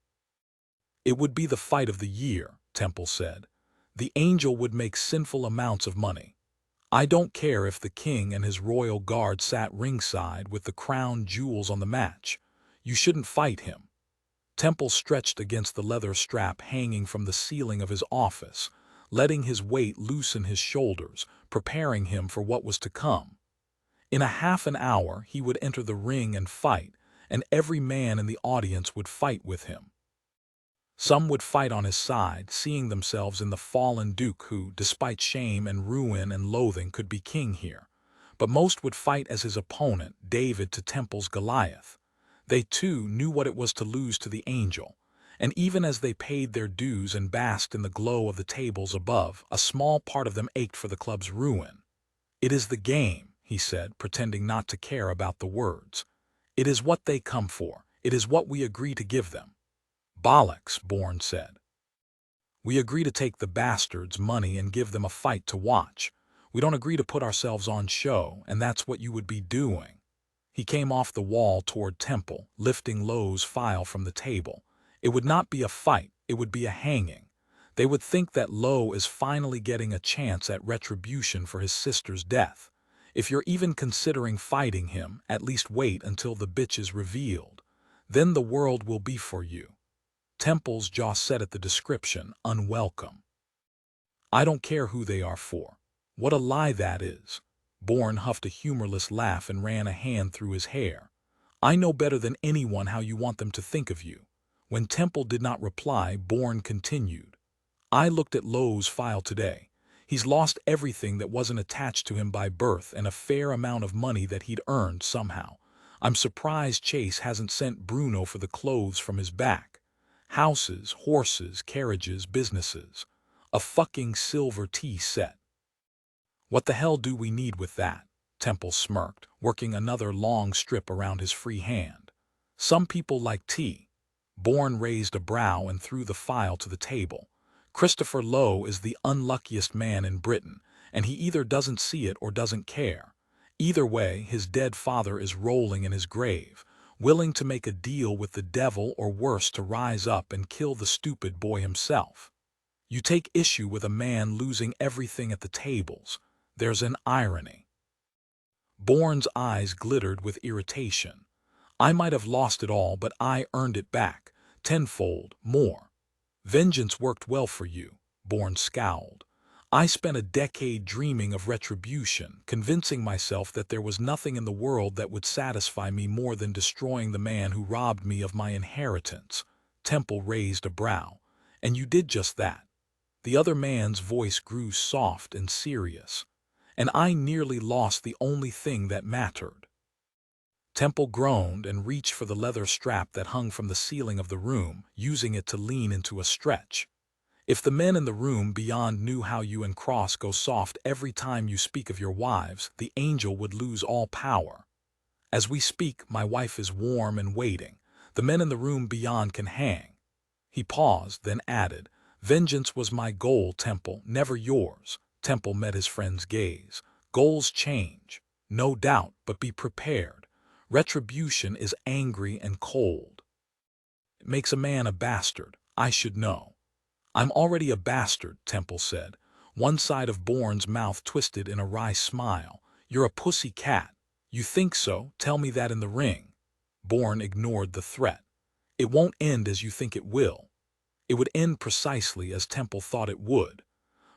"It would be the fight of the year," Temple said. "The angel would make sinful amounts of money. I don't care if the king and his royal guard sat ringside with the crown jewels on the match. You shouldn't fight him." Temple stretched against the leather strap hanging from the ceiling of his office, letting his weight loosen his shoulders, preparing him for what was to come. In a half an hour he would enter the ring and fight, and every man in the audience would fight with him. Some would fight on his side, seeing themselves in the fallen Duke who, despite shame and ruin and loathing, could be king here. But most would fight as his opponent, David to Temple's Goliath. They too knew what it was to lose to the angel, and even as they paid their dues and basked in the glow of the tables above, a small part of them ached for the club's ruin. "It is the game," he said, pretending not to care about the words. "It is what they come for. It is what we agree to give them." "Bollocks," Bourne said. "We agree to take the bastards' money and give them a fight to watch. We don't agree to put ourselves on show, and that's what you would be doing." He came off the wall toward Temple, lifting Lowe's file from the table. "It would not be a fight, it would be a hanging. They would think that Lowe is finally getting a chance at retribution for his sister's death. If you're even considering fighting him, at least wait until the bitch is revealed. Then the world will be for you." Temple's jaw set at the description, unwelcome. "I don't care who they are for. What a lie that is." Bourne huffed a humorless laugh and ran a hand through his hair. "I know better than anyone how you want them to think of you." When Temple did not reply, Bourne continued. "I looked at Lowe's file today. He's lost everything that wasn't attached to him by birth and a fair amount of money that he'd earned somehow. I'm surprised Chase hasn't sent Bruno for the clothes from his back. Houses, horses, carriages, businesses. A fucking silver tea set." "What the hell do we need with that?" Temple smirked, working another long strip around his free hand. "Some people like tea." Bourne raised a brow and threw the file to the table. "Christopher Lowe is the unluckiest man in Britain, and he either doesn't see it or doesn't care. Either way, his dead father is rolling in his grave, willing to make a deal with the devil or worse to rise up and kill the stupid boy himself. You take issue with a man losing everything at the tables. There's an irony." Bourne's eyes glittered with irritation. "I might have lost it all, but I earned it back, tenfold more." "Vengeance worked well for you," Bourne scowled. "I spent a decade dreaming of retribution, convincing myself that there was nothing in the world that would satisfy me more than destroying the man who robbed me of my inheritance." Temple raised a brow. "And you did just that." The other man's voice grew soft and serious. "And I nearly lost the only thing that mattered." Temple groaned and reached for the leather strap that hung from the ceiling of the room, using it to lean into a stretch. "If the men in the room beyond knew how you and Cross go soft every time you speak of your wives, the angel would lose all power. As we speak, my wife is warm and waiting. The men in the room beyond can hang." He paused, then added, "Vengeance was my goal, Temple, never yours." Temple met his friend's gaze. "Goals change, no doubt, but be prepared. Retribution is angry and cold. It makes a man a bastard. I should know." "I'm already a bastard," Temple said. One side of Bourne's mouth twisted in a wry smile. "You're a pussy cat." "You think so? Tell me that in the ring." Bourne ignored the threat. It won't end as you think it will. It would end precisely as Temple thought it would.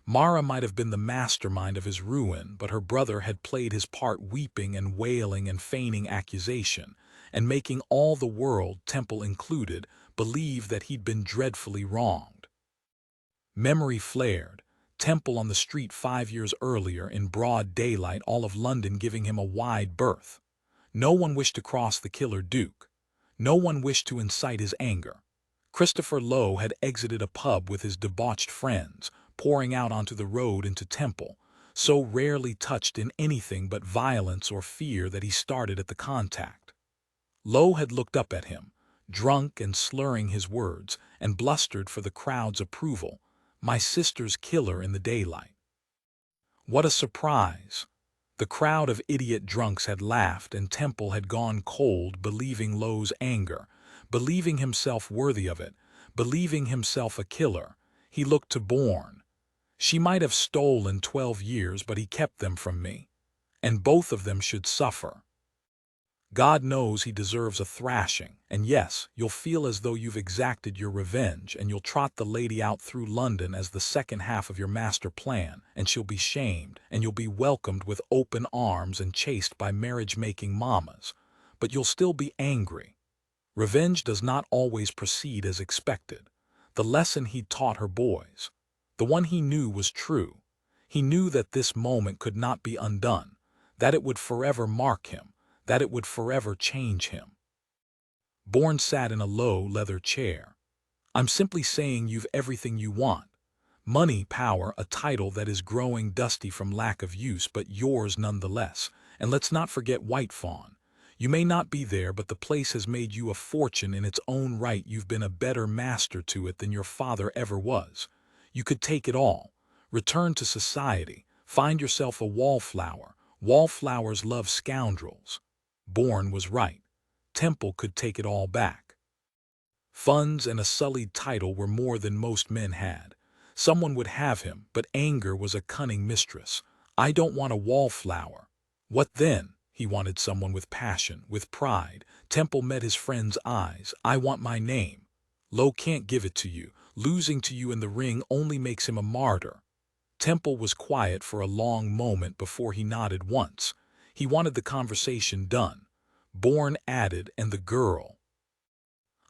Mara might have been the mastermind of his ruin, but her brother had played his part, weeping and wailing and feigning accusation, and making all the world, Temple included, believe that he'd been dreadfully wronged. Memory flared. Temple on the street 5 years earlier, in broad daylight, all of London giving him a wide berth. No one wished to cross the killer Duke. No one wished to incite his anger. Christopher Lowe had exited a pub with his debauched friends, pouring out onto the road into Temple, so rarely touched in anything but violence or fear that he started at the contact. Lowe had looked up at him, drunk and slurring his words, and blustered for the crowd's approval. "My sister's killer in the daylight." What a surprise! The crowd of idiot drunks had laughed, and Temple had gone cold, believing Lowe's anger, believing himself worthy of it, believing himself a killer. He looked to Bourne. "She might have stolen 12 years, but he kept them from me. And both of them should suffer. God knows he deserves a thrashing, and yes, you'll feel as though you've exacted your revenge, and you'll trot the lady out through London as the second half of your master plan, and she'll be shamed, and you'll be welcomed with open arms and chased by marriage-making mamas. But you'll still be angry. Revenge does not always proceed as expected. The lesson he'd taught her boys, the one he knew was true. He knew that this moment could not be undone, that it would forever mark him, that it would forever change him. Bourne sat in a low leather chair. "I'm simply saying you've everything you want. Money, power, a title that is growing dusty from lack of use, but yours nonetheless. And let's not forget White Fawn. You may not be there, but the place has made you a fortune in its own right. You've been a better master to it than your father ever was. You could take it all. Return to society. Find yourself a wallflower. Wallflowers love scoundrels." Bourne was right. Temple could take it all back. Funds and a sullied title were more than most men had. Someone would have him, but anger was a cunning mistress. "I don't want a wallflower." "What then?" He wanted someone with passion, with pride. Temple met his friend's eyes. "I want my name." "Lowe can't give it to you. Losing to you in the ring only makes him a martyr." Temple was quiet for a long moment before he nodded once. He wanted the conversation done. Bourne added, "And the girl."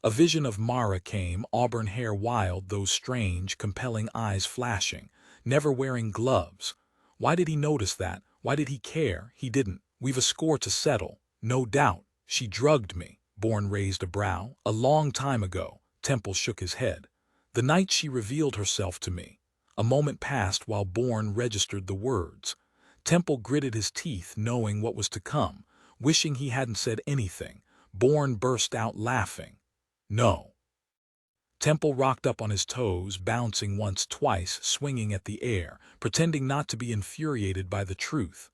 A vision of Mara came, auburn hair wild, those strange, compelling eyes flashing, never wearing gloves. Why did he notice that? Why did he care? He didn't. "We've a score to settle, no doubt. She drugged me." Bourne raised a brow. "A long time ago." Temple shook his head. "The night she revealed herself to me." A moment passed while Bourne registered the words. Temple gritted his teeth, knowing what was to come, wishing he hadn't said anything. Bourne burst out laughing. "No." Temple rocked up on his toes, bouncing once, twice, swinging at the air, pretending not to be infuriated by the truth.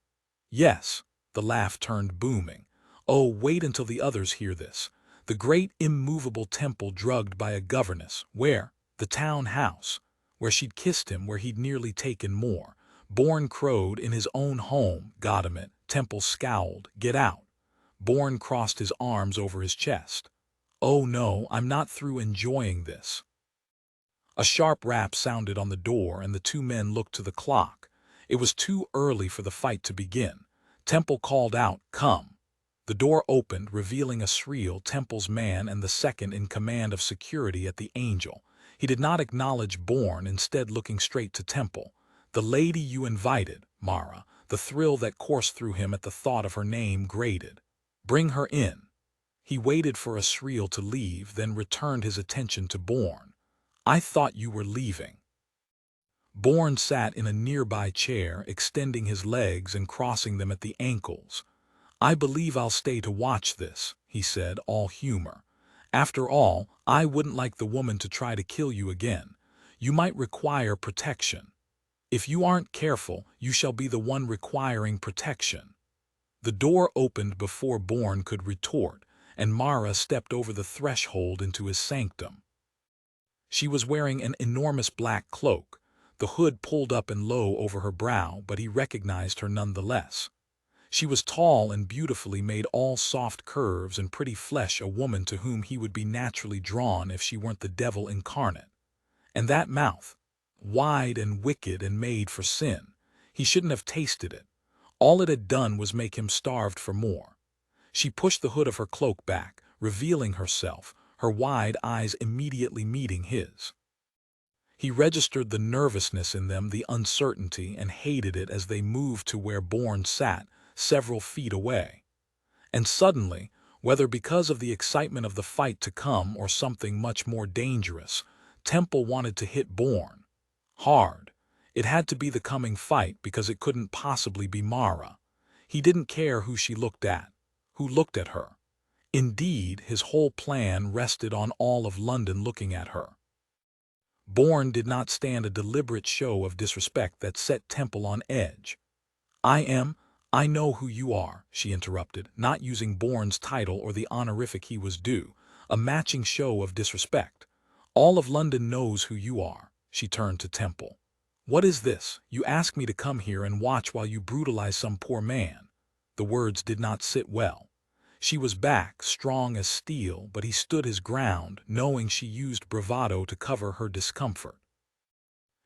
"Yes." The laugh turned booming. "Oh, wait until the others hear this. The great immovable Temple drugged by a governess. Where? The town house. Where she'd kissed him, where he'd nearly taken more. Bourne crowed, "In his own home." "Got him it." Temple scowled. "Get out." Bourne crossed his arms over his chest. "Oh no, I'm not through enjoying this." A sharp rap sounded on the door, and the two men looked to the clock. It was too early for the fight to begin. Temple called out, "Come." The door opened, revealing a Sreel, Temple's man and the second in command of security at the Angel. He did not acknowledge Bourne, instead looking straight to Temple. "The lady you invited, Mara." The thrill that coursed through him at the thought of her name grated. "Bring her in." He waited for a Sreel to leave, then returned his attention to Bourne. "I thought you were leaving." Bourne sat in a nearby chair, extending his legs and crossing them at the ankles. "I believe I'll stay to watch this," he said, all humor. "After all, I wouldn't like the woman to try to kill you again. You might require protection. If you aren't careful, you shall be the one requiring protection." The door opened before Bourne could retort, and Mara stepped over the threshold into his sanctum. She was wearing an enormous black cloak, the hood pulled up and low over her brow, but he recognized her nonetheless. She was tall and beautifully made, all soft curves and pretty flesh, a woman to whom he would be naturally drawn if she weren't the devil incarnate. And that mouth, wide and wicked and made for sin. He shouldn't have tasted it. All it had done was make him starved for more. She pushed the hood of her cloak back, revealing herself, her wide eyes immediately meeting his. He registered the nervousness in them, the uncertainty, and hated it as they moved to where Bourne sat, several feet away. And suddenly, whether because of the excitement of the fight to come or something much more dangerous, Temple wanted to hit Bourne. Hard. It had to be the coming fight because it couldn't possibly be Mara. He didn't care who she looked at, who looked at her. Indeed, his whole plan rested on all of London looking at her. Bourne did not stand a deliberate show of disrespect that set Temple on edge. I know who you are," she interrupted, not using Bourne's title or the honorific he was due, a matching show of disrespect. "All of London knows who you are." She turned to Temple. "What is this? You ask me to come here and watch while you brutalize some poor man." The words did not sit well. She was back, strong as steel, but he stood his ground, knowing she used bravado to cover her discomfort.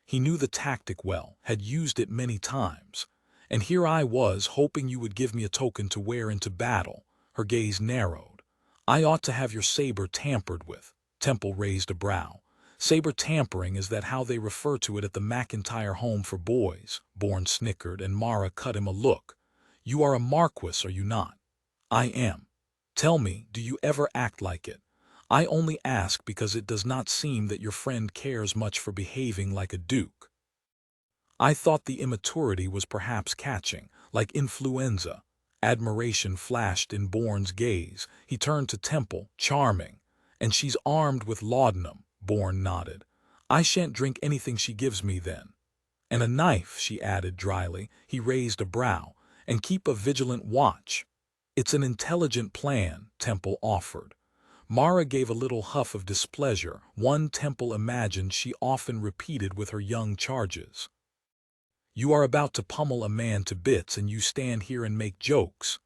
He knew the tactic well, had used it many times. "And here I was, hoping you would give me a token to wear into battle." Her gaze narrowed. "I ought to have your saber tampered with." Temple raised a brow. "Saber tampering, is that how they refer to it at the McIntyre Home for Boys?" Bourne snickered, and Mara cut him a look. "You are a marquis, are you not?" "I am." "Tell me, do you ever act like it? I only ask because it does not seem that your friend cares much for behaving like a duke." I thought the immaturity was perhaps catching, like influenza. Admiration flashed in Bourne's gaze. He turned to Temple. "Charming. And she's armed with laudanum." Bourne nodded. "I shan't drink anything she gives me then." "And a knife," she added dryly. He raised a brow. "And keep a vigilant watch." "It's an intelligent plan," Temple offered. Mara gave a little huff of displeasure, one Temple imagined she often repeated with her young charges. "You are about to pummel a man to bits and you stand here and make jokes."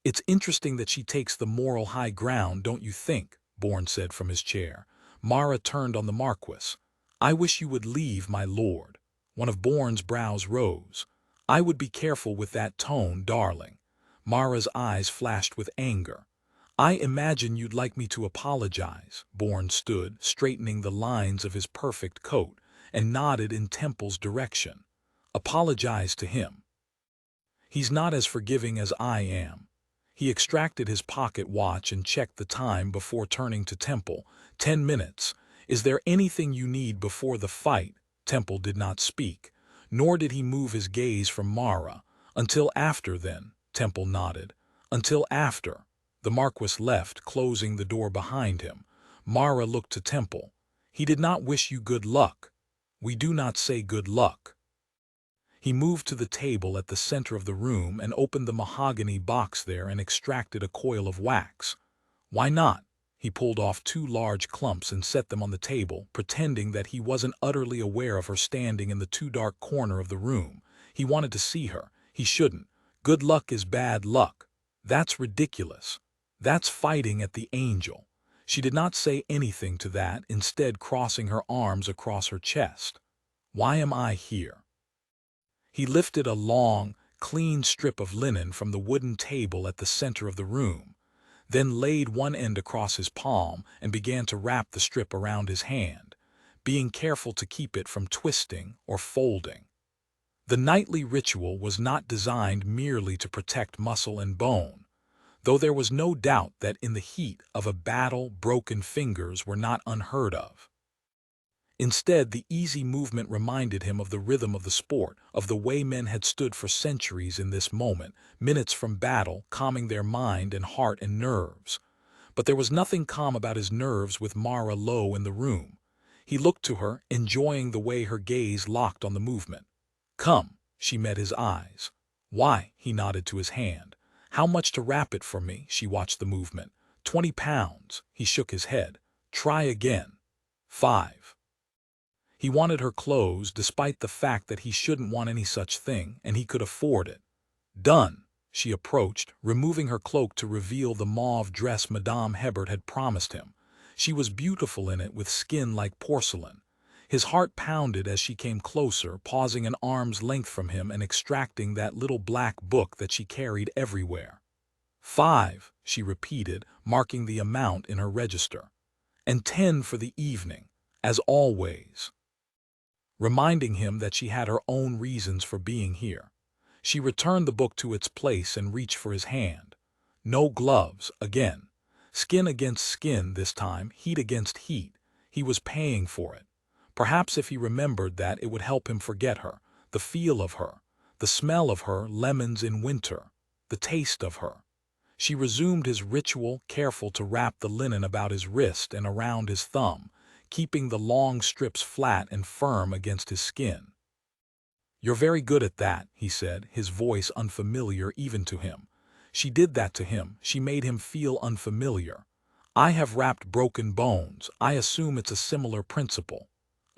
"It's interesting that she takes the moral high ground, don't you think?" Bourne said from his chair. Mara turned on the Marquis. "I wish you would leave, my lord." One of Bourne's brows rose. "I would be careful with that tone, darling." Mara's eyes flashed with anger. "I imagine you'd like me to apologize." Bourne stood, straightening the lines of his perfect coat, and nodded in Temple's direction. "Apologize to him. He's not as forgiving as I am." He extracted his pocket watch and checked the time before turning to Temple. 10 minutes. "Is there anything you need before the fight?" Temple did not speak, nor did he move his gaze from Mara. "Until after, then." Temple nodded. "Until after." The Marquis left, closing the door behind him. Mara looked to Temple. "He did not wish you good luck." "We do not say good luck." He moved to the table at the center of the room and opened the mahogany box there and extracted a coil of wax. "Why not?" He pulled off 2 large clumps and set them on the table, pretending that he wasn't utterly aware of her standing in the too dark corner of the room. He wanted to see her. He shouldn't. Good luck is bad luck. That's ridiculous. That's fighting at the Angel. She did not say anything to that, instead crossing her arms across her chest. "Why am I here?" He lifted a long, clean strip of linen from the wooden table at the center of the room, then laid one end across his palm and began to wrap the strip around his hand, being careful to keep it from twisting or folding. The nightly ritual was not designed merely to protect muscle and bone, though there was no doubt that in the heat of a battle broken fingers were not unheard of. Instead, the easy movement reminded him of the rhythm of the sport, of the way men had stood for centuries in this moment, minutes from battle, calming their mind and heart and nerves. But there was nothing calm about his nerves with Mara Lowe in the room. He looked to her, enjoying the way her gaze locked on the movement. "Come." She met his eyes. "Why?" He nodded to his hand. "How much to wrap it for me?" She watched the movement. £20. He shook his head. "Try again." 5. He wanted her clothes despite the fact that he shouldn't want any such thing, and he could afford it. "Done." she approached, removing her cloak to reveal the mauve dress Madame Hebert had promised him. She was beautiful in it, with skin like porcelain. His heart pounded as she came closer, pausing an arm's length from him and extracting that little black book that she carried everywhere. 5, she repeated, marking the amount in her register. And 10 for the evening, as always. Reminding him that she had her own reasons for being here. She returned the book to its place and reached for his hand. No gloves, again. Skin against skin this time, heat against heat. He was paying for it. Perhaps if he remembered that, it would help him forget her, the feel of her, the smell of her, lemons in winter, the taste of her. She resumed his ritual, careful to wrap the linen about his wrist and around his thumb, keeping the long strips flat and firm against his skin. "You're very good at that," he said, his voice unfamiliar even to him. She did that to him. She made him feel unfamiliar. "I have wrapped broken bones. I assume it's a similar principle."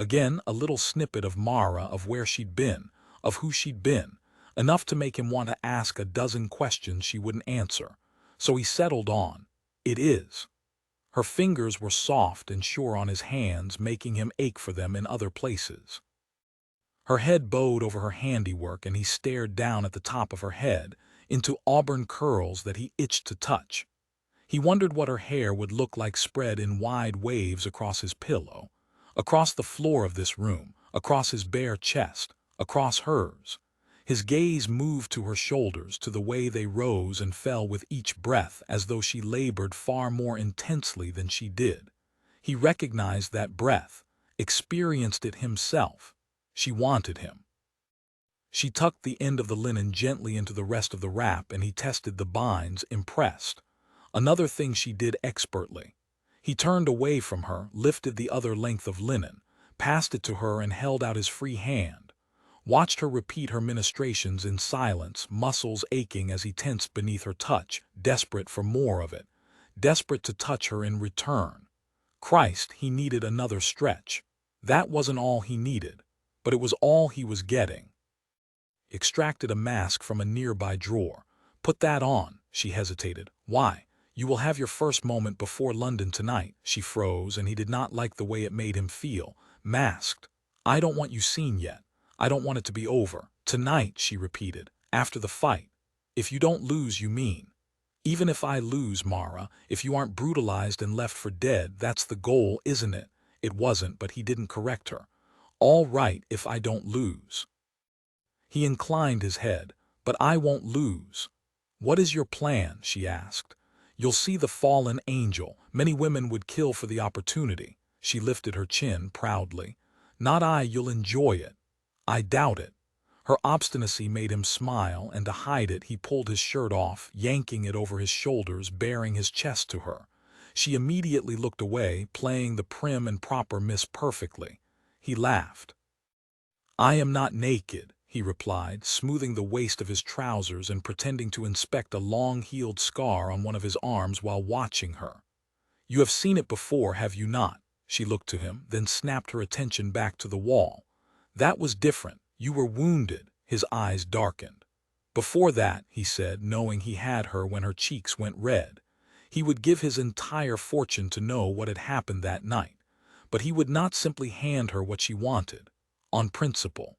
Again, a little snippet of Mara, of where she'd been, of who she'd been, enough to make him want to ask a dozen questions she wouldn't answer. So he settled on, "It is." Her fingers were soft and sure on his hands, making him ache for them in other places. Her head bowed over her handiwork, and he stared down at the top of her head, into auburn curls that he itched to touch. He wondered what her hair would look like spread in wide waves across his pillow, across the floor of this room, across his bare chest, across hers. His gaze moved to her shoulders, to the way they rose and fell with each breath, as though she labored far more intensely than she did. He recognized that breath, experienced it himself. She wanted him. She tucked the end of the linen gently into the rest of the wrap, and he tested the binds, impressed. Another thing she did expertly. He turned away from her, lifted the other length of linen, passed it to her and held out his free hand. Watched her repeat her ministrations in silence, muscles aching as he tensed beneath her touch, desperate for more of it, desperate to touch her in return. Christ, he needed another stretch. That wasn't all he needed, but it was all he was getting. Extracted a mask from a nearby drawer. "Put that on," she hesitated. "Why? You will have your first moment before London tonight." She froze, and he did not like the way it made him feel. "Masked. I don't want you seen yet. I don't want it to be over." "Tonight," she repeated. "After the fight. If you don't lose, you mean." "Even if I lose, Mara, if you aren't brutalized and left for dead, that's the goal, isn't it?" It wasn't, but he didn't correct her. "All right, if I don't lose." He inclined his head. "But I won't lose." "What is your plan?" she asked. "You'll see the fallen angel. Many women would kill for the opportunity." She lifted her chin proudly. "Not I. You'll enjoy it." "I doubt it." Her obstinacy made him smile, and to hide it he pulled his shirt off, yanking it over his shoulders, baring his chest to her. She immediately looked away, playing the prim and proper Miss perfectly. He laughed. "I am not naked," he replied, smoothing the waist of his trousers and pretending to inspect a long-healed scar on one of his arms while watching her. "You have seen it before, have you not?" She looked to him, then snapped her attention back to the wall. "That was different. You were wounded." His eyes darkened. "Before that," he said, knowing he had her when her cheeks went red. He would give his entire fortune to know what had happened that night. But he would not simply hand her what she wanted, on principle.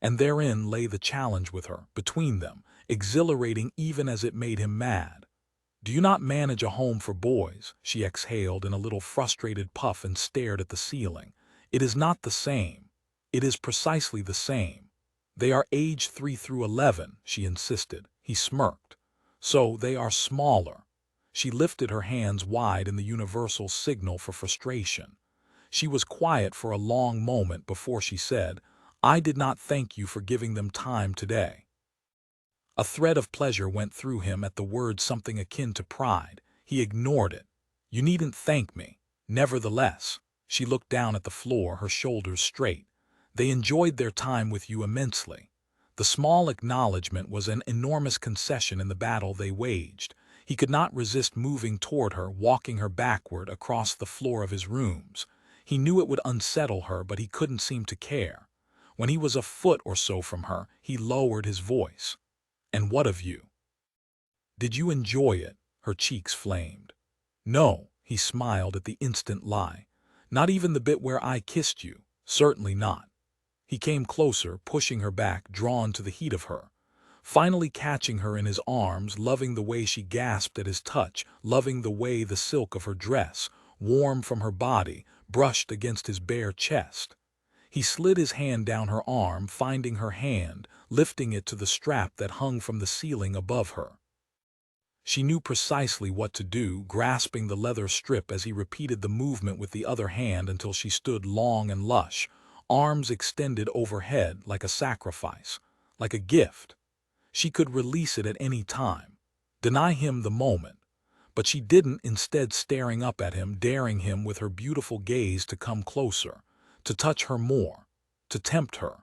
And therein lay the challenge with her, between them, exhilarating even as it made him mad. "Do you not manage a home for boys?" She exhaled in a little frustrated puff and stared at the ceiling. "It is not the same." "It is precisely the same." "They are aged 3 through 11, she insisted. He smirked. "So they are smaller." She lifted her hands wide in the universal signal for frustration. She was quiet for a long moment before she said, "I did not thank you for giving them time today." A thread of pleasure went through him at the word, something akin to pride. He ignored it. "You needn't thank me." "Nevertheless." She looked down at the floor, her shoulders straight. "They enjoyed their time with you immensely." The small acknowledgement was an enormous concession in the battle they waged. He could not resist moving toward her, walking her backward across the floor of his rooms. He knew it would unsettle her, but he couldn't seem to care. When he was a foot or so from her, he lowered his voice. And what of you? Did you enjoy it? Her cheeks flamed. No, he smiled at the instant lie. Not even the bit where I kissed you. Certainly not. He came closer, pushing her back, drawn to the heat of her. Finally catching her in his arms, loving the way she gasped at his touch, loving the way the silk of her dress, warm from her body, brushed against his bare chest. He slid his hand down her arm, finding her hand, lifting it to the strap that hung from the ceiling above her. She knew precisely what to do, grasping the leather strip as he repeated the movement with the other hand until she stood long and lush, arms extended overhead like a sacrifice, like a gift. She could release it at any time, deny him the moment, but she didn't, instead staring up at him, daring him with her beautiful gaze to come closer, to touch her more, to tempt her.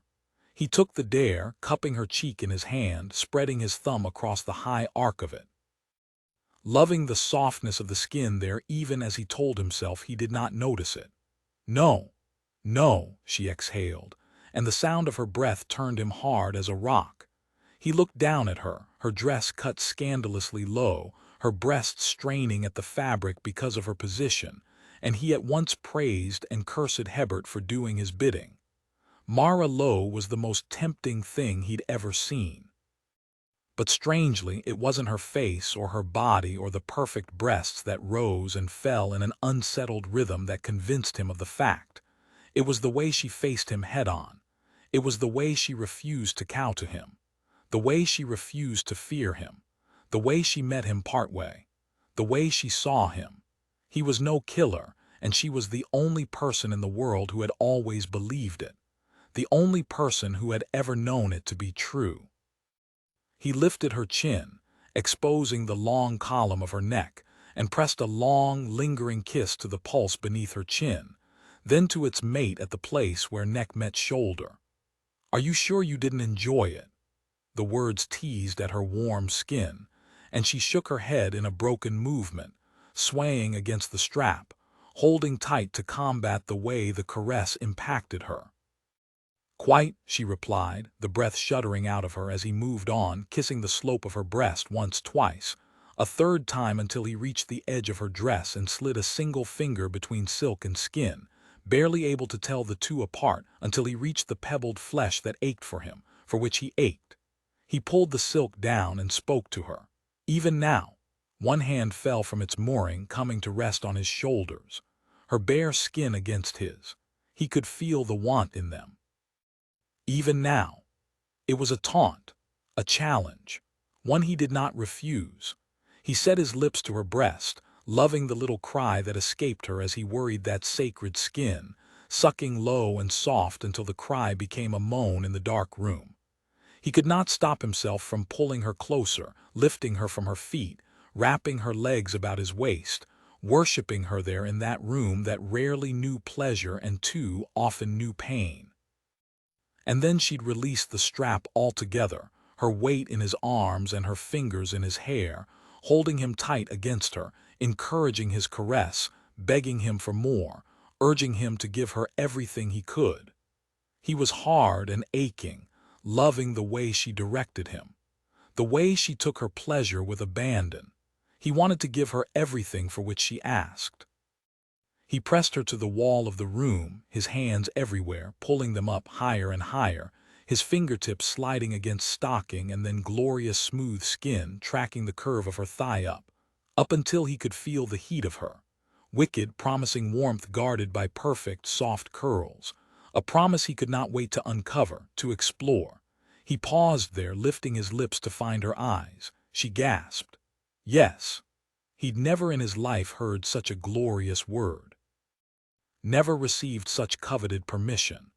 He took the dare, cupping her cheek in his hand, spreading his thumb across the high arc of it. Loving the softness of the skin there even as he told himself he did not notice it. No, no, she exhaled, and the sound of her breath turned him hard as a rock. He looked down at her, her dress cut scandalously low, her breasts straining at the fabric because of her position, and he at once praised and cursed Hebert for doing his bidding. Mara Lowe was the most tempting thing he'd ever seen. But strangely, it wasn't her face or her body or the perfect breasts that rose and fell in an unsettled rhythm that convinced him of the fact. It was the way she faced him head-on. It was the way she refused to cow to him. The way she refused to fear him. The way she met him partway. The way she saw him. He was no killer, and she was the only person in the world who had always believed it. The only person who had ever known it to be true. He lifted her chin, exposing the long column of her neck, and pressed a long, lingering kiss to the pulse beneath her chin, then to its mate at the place where neck met shoulder. "Are you sure you didn't enjoy it?" The words teased at her warm skin, and she shook her head in a broken movement, swaying against the strap, holding tight to combat the way the caress impacted her. "Quite," she replied, the breath shuddering out of her as he moved on, kissing the slope of her breast once, twice, a third time until he reached the edge of her dress and slid a single finger between silk and skin, barely able to tell the two apart until he reached the pebbled flesh that ached for him, for which he ached. He pulled the silk down and spoke to her. Even now, one hand fell from its mooring, coming to rest on his shoulders, her bare skin against his. He could feel the want in them. Even now. It was a taunt, a challenge, one he did not refuse. He set his lips to her breast, loving the little cry that escaped her as he worried that sacred skin, sucking low and soft until the cry became a moan in the dark room. He could not stop himself from pulling her closer, lifting her from her feet, wrapping her legs about his waist, worshipping her there in that room that rarely knew pleasure and too often knew pain. And then she'd release the strap altogether, her weight in his arms and her fingers in his hair, holding him tight against her, encouraging his caress, begging him for more, urging him to give her everything he could. He was hard and aching, loving the way she directed him, the way she took her pleasure with abandon. He wanted to give her everything for which she asked. He pressed her to the wall of the room, his hands everywhere, pulling them up higher and higher, his fingertips sliding against stocking and then glorious smooth skin, tracking the curve of her thigh up until he could feel the heat of her. Wicked, promising warmth guarded by perfect, soft curls. A promise he could not wait to uncover, to explore. He paused there, lifting his lips to find her eyes. She gasped. Yes. He'd never in his life heard such a glorious word. Never received such coveted permission.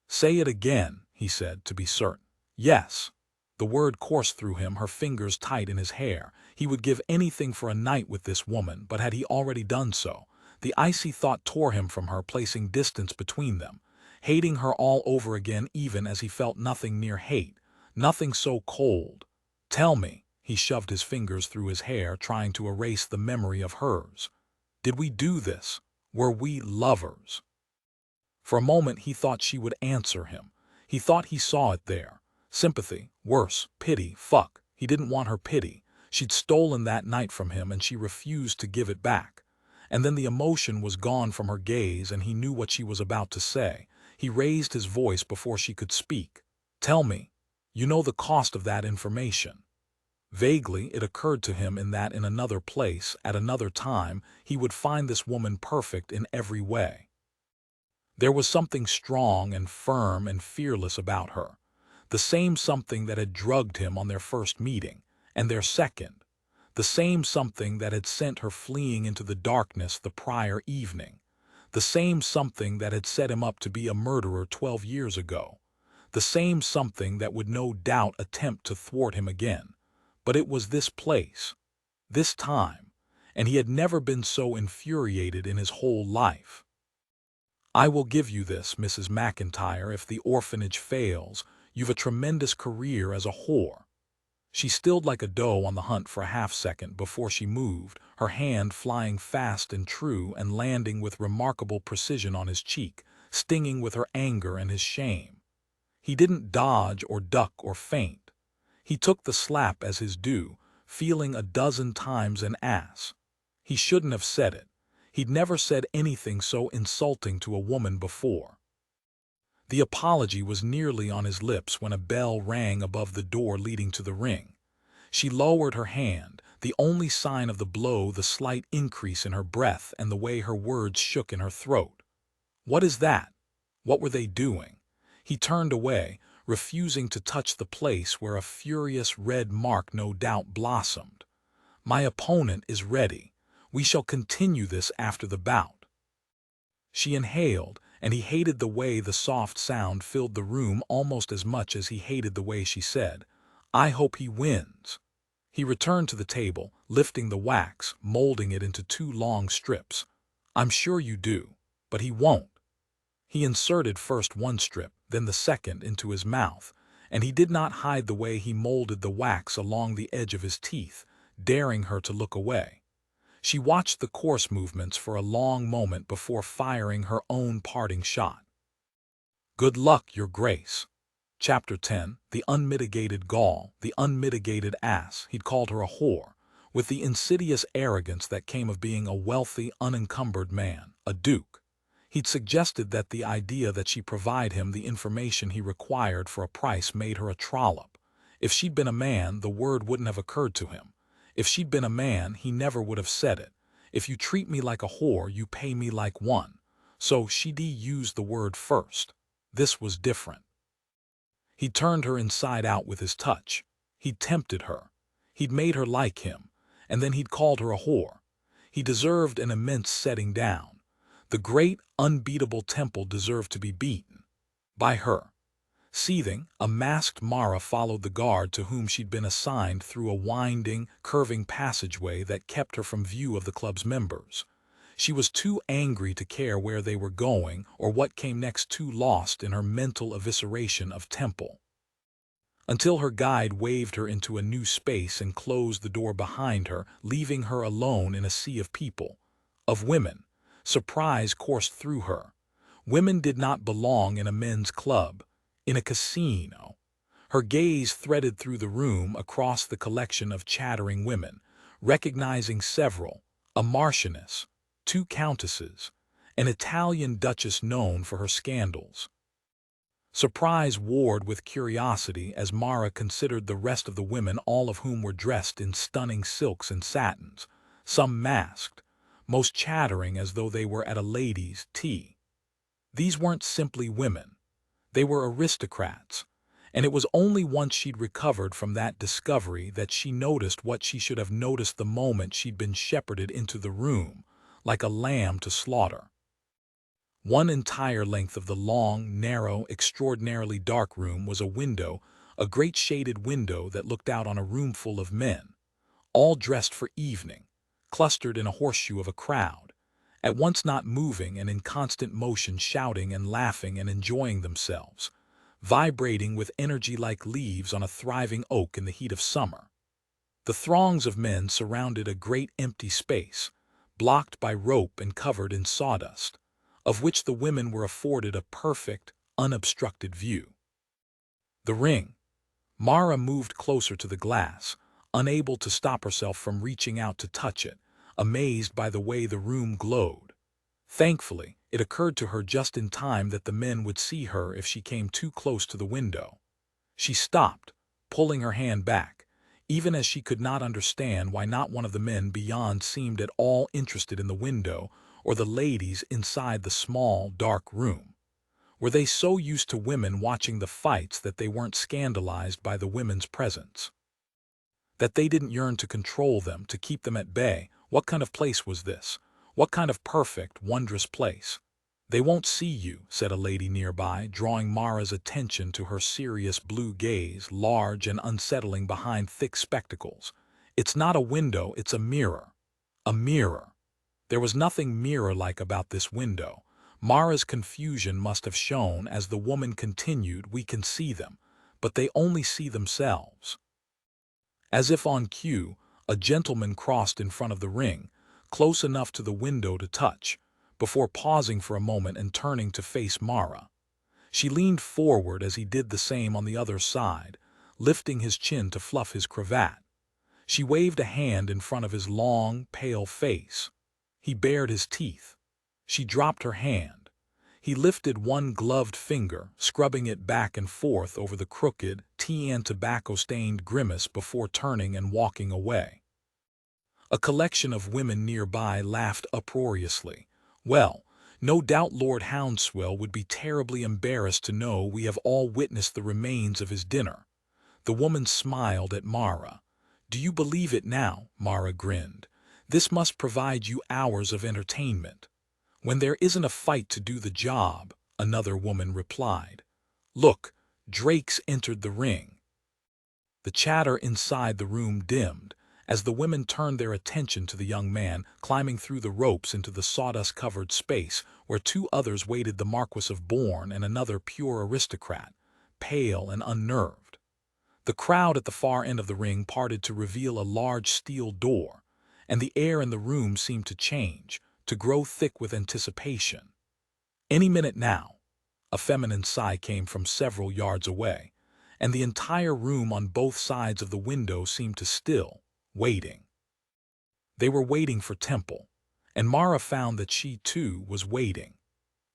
"Say it again," he said, to be certain. "Yes." The word coursed through him, her fingers tight in his hair. He would give anything for a night with this woman, but had he already done so? The icy thought tore him from her, placing distance between them, hating her all over again even as he felt nothing near hate, nothing so cold. "Tell me," he shoved his fingers through his hair, trying to erase the memory of hers. "Did we do this? Were we lovers?" For a moment he thought she would answer him. He thought he saw it there. Sympathy, worse, pity, fuck. He didn't want her pity. She'd stolen that night from him and she refused to give it back. And then the emotion was gone from her gaze and he knew what she was about to say. He raised his voice before she could speak. "Tell me, you know the cost of that information." Vaguely, it occurred to him that in another place, at another time, he would find this woman perfect in every way. There was something strong and firm and fearless about her, the same something that had drugged him on their first meeting, and their second, the same something that had sent her fleeing into the darkness the prior evening, the same something that had set him up to be a murderer 12 years ago, the same something that would no doubt attempt to thwart him again. But it was this place, this time, and he had never been so infuriated in his whole life. "I will give you this, Mrs. McIntyre, if the orphanage fails. You've a tremendous career as a whore." She stilled like a doe on the hunt for a half-second before she moved, her hand flying fast and true and landing with remarkable precision on his cheek, stinging with her anger and his shame. He didn't dodge or duck or feint. He took the slap as his due, feeling a dozen times an ass. He shouldn't have said it. He'd never said anything so insulting to a woman before. The apology was nearly on his lips when a bell rang above the door leading to the ring. She lowered her hand, the only sign of the blow the slight increase in her breath and the way her words shook in her throat. "What is that? What were they doing?" He turned away, refusing to touch the place where a furious red mark no doubt blossomed. "My opponent is ready. We shall continue this after the bout." She inhaled, and he hated the way the soft sound filled the room almost as much as he hated the way she said, "I hope he wins." He returned to the table, lifting the wax, molding it into 2 long strips. "I'm sure you do, but he won't." He inserted first one strip, then the second into his mouth, and he did not hide the way he molded the wax along the edge of his teeth, daring her to look away. She watched the coarse movements for a long moment before firing her own parting shot. "Good luck, Your Grace." Chapter 10, The Unmitigated Gall, the unmitigated ass. He'd called her a whore, with the insidious arrogance that came of being a wealthy, unencumbered man, a duke. He'd suggested that the idea that she provide him the information he required for a price made her a trollop. If she'd been a man, the word wouldn't have occurred to him. If she'd been a man, he never would have said it. If you treat me like a whore, you pay me like one. So she'd used the word first. This was different. He'd turned her inside out with his touch. He'd tempted her. He'd made her like him. And then he'd called her a whore. He deserved an immense setting down. The great, unbeatable temple deserved to be beaten. By her. Seething, a masked Mara followed the guard to whom she'd been assigned through a winding, curving passageway that kept her from view of the club's members. She was too angry to care where they were going or what came next, too lost in her mental evisceration of temple. Until her guide waved her into a new space and closed the door behind her, leaving her alone in a sea of people, of women. Surprise coursed through her. Women did not belong in a men's club, in a casino. Her gaze threaded through the room across the collection of chattering women, recognizing several, a marchioness, 2 countesses, an Italian duchess known for her scandals. Surprise warred with curiosity as Mara considered the rest of the women, all of whom were dressed in stunning silks and satins, some masked, most chattering as though they were at a ladies' tea. These weren't simply women. They were aristocrats, and it was only once she'd recovered from that discovery that she noticed what she should have noticed the moment she'd been shepherded into the room, like a lamb to slaughter. One entire length of the long, narrow, extraordinarily dark room was a window, a great shaded window that looked out on a room full of men, all dressed for evening, clustered in a horseshoe of a crowd, at once not moving and in constant motion, shouting and laughing and enjoying themselves, vibrating with energy like leaves on a thriving oak in the heat of summer. The throngs of men surrounded a great empty space, blocked by rope and covered in sawdust, of which the women were afforded a perfect, unobstructed view. The ring. Mara moved closer to the glass, unable to stop herself from reaching out to touch it, amazed by the way the room glowed. Thankfully, it occurred to her just in time that the men would see her if she came too close to the window. She stopped, pulling her hand back, even as she could not understand why not one of the men beyond seemed at all interested in the window or the ladies inside the small, dark room. Were they so used to women watching the fights that they weren't scandalized by the women's presence? That they didn't yearn to control them, to keep them at bay? What kind of place was this? What kind of perfect, wondrous place? "They won't see you," said a lady nearby, drawing Mara's attention to her serious blue gaze, large and unsettling behind thick spectacles. "It's not a window, it's a mirror." A mirror. There was nothing mirror-like about this window. Mara's confusion must have shown as the woman continued, "We can see them, but they only see themselves." As if on cue, a gentleman crossed in front of the ring, close enough to the window to touch, before pausing for a moment and turning to face Mara. She leaned forward as he did the same on the other side, lifting his chin to fluff his cravat. She waved a hand in front of his long, pale face. He bared his teeth. She dropped her hand. He lifted one gloved finger, scrubbing it back and forth over the crooked, tea and tobacco-stained grimace before turning and walking away. A collection of women nearby laughed uproariously. "Well, no doubt Lord Hounswell would be terribly embarrassed to know we have all witnessed the remains of his dinner." The woman smiled at Mara. "Do you believe it now?" Mara grinned. "This must provide you hours of entertainment." "When there isn't a fight to do the job," another woman replied. "Look, Drake's entered the ring." The chatter inside the room dimmed, as the women turned their attention to the young man climbing through the ropes into the sawdust-covered space where two others waited, the Marquis of Bourne and another pure aristocrat, pale and unnerved. The crowd at the far end of the ring parted to reveal a large steel door, and the air in the room seemed to change, to grow thick with anticipation. Any minute now. A feminine sigh came from several yards away, and the entire room on both sides of the window seemed to still, waiting. They were waiting for Temple, and Mara found that she too was waiting,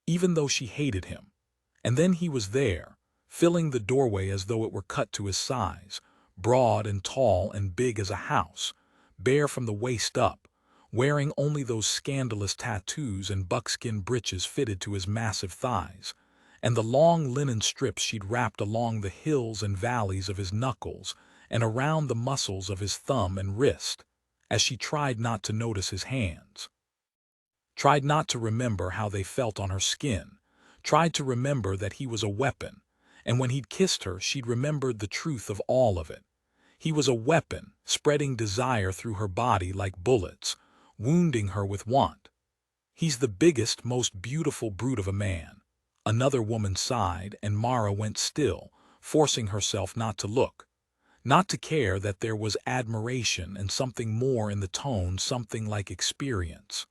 even though she hated him. And then he was there, filling the doorway as though it were cut to his size, broad and tall and big as a house, bare from the waist up, wearing only those scandalous tattoos and buckskin breeches fitted to his massive thighs, and the long linen strips she'd wrapped along the hills and valleys of his knuckles and around the muscles of his thumb and wrist, as she tried not to notice his hands. Tried not to remember how they felt on her skin, tried to remember that he was a weapon, and when he'd kissed her she'd remembered the truth of all of it. He was a weapon, spreading desire through her body like bullets, wounding her with want. "He's the biggest, most beautiful brute of a man." Another woman sighed, and Mara went still, forcing herself not to look, not to care that there was admiration and something more in the tone, something like experience.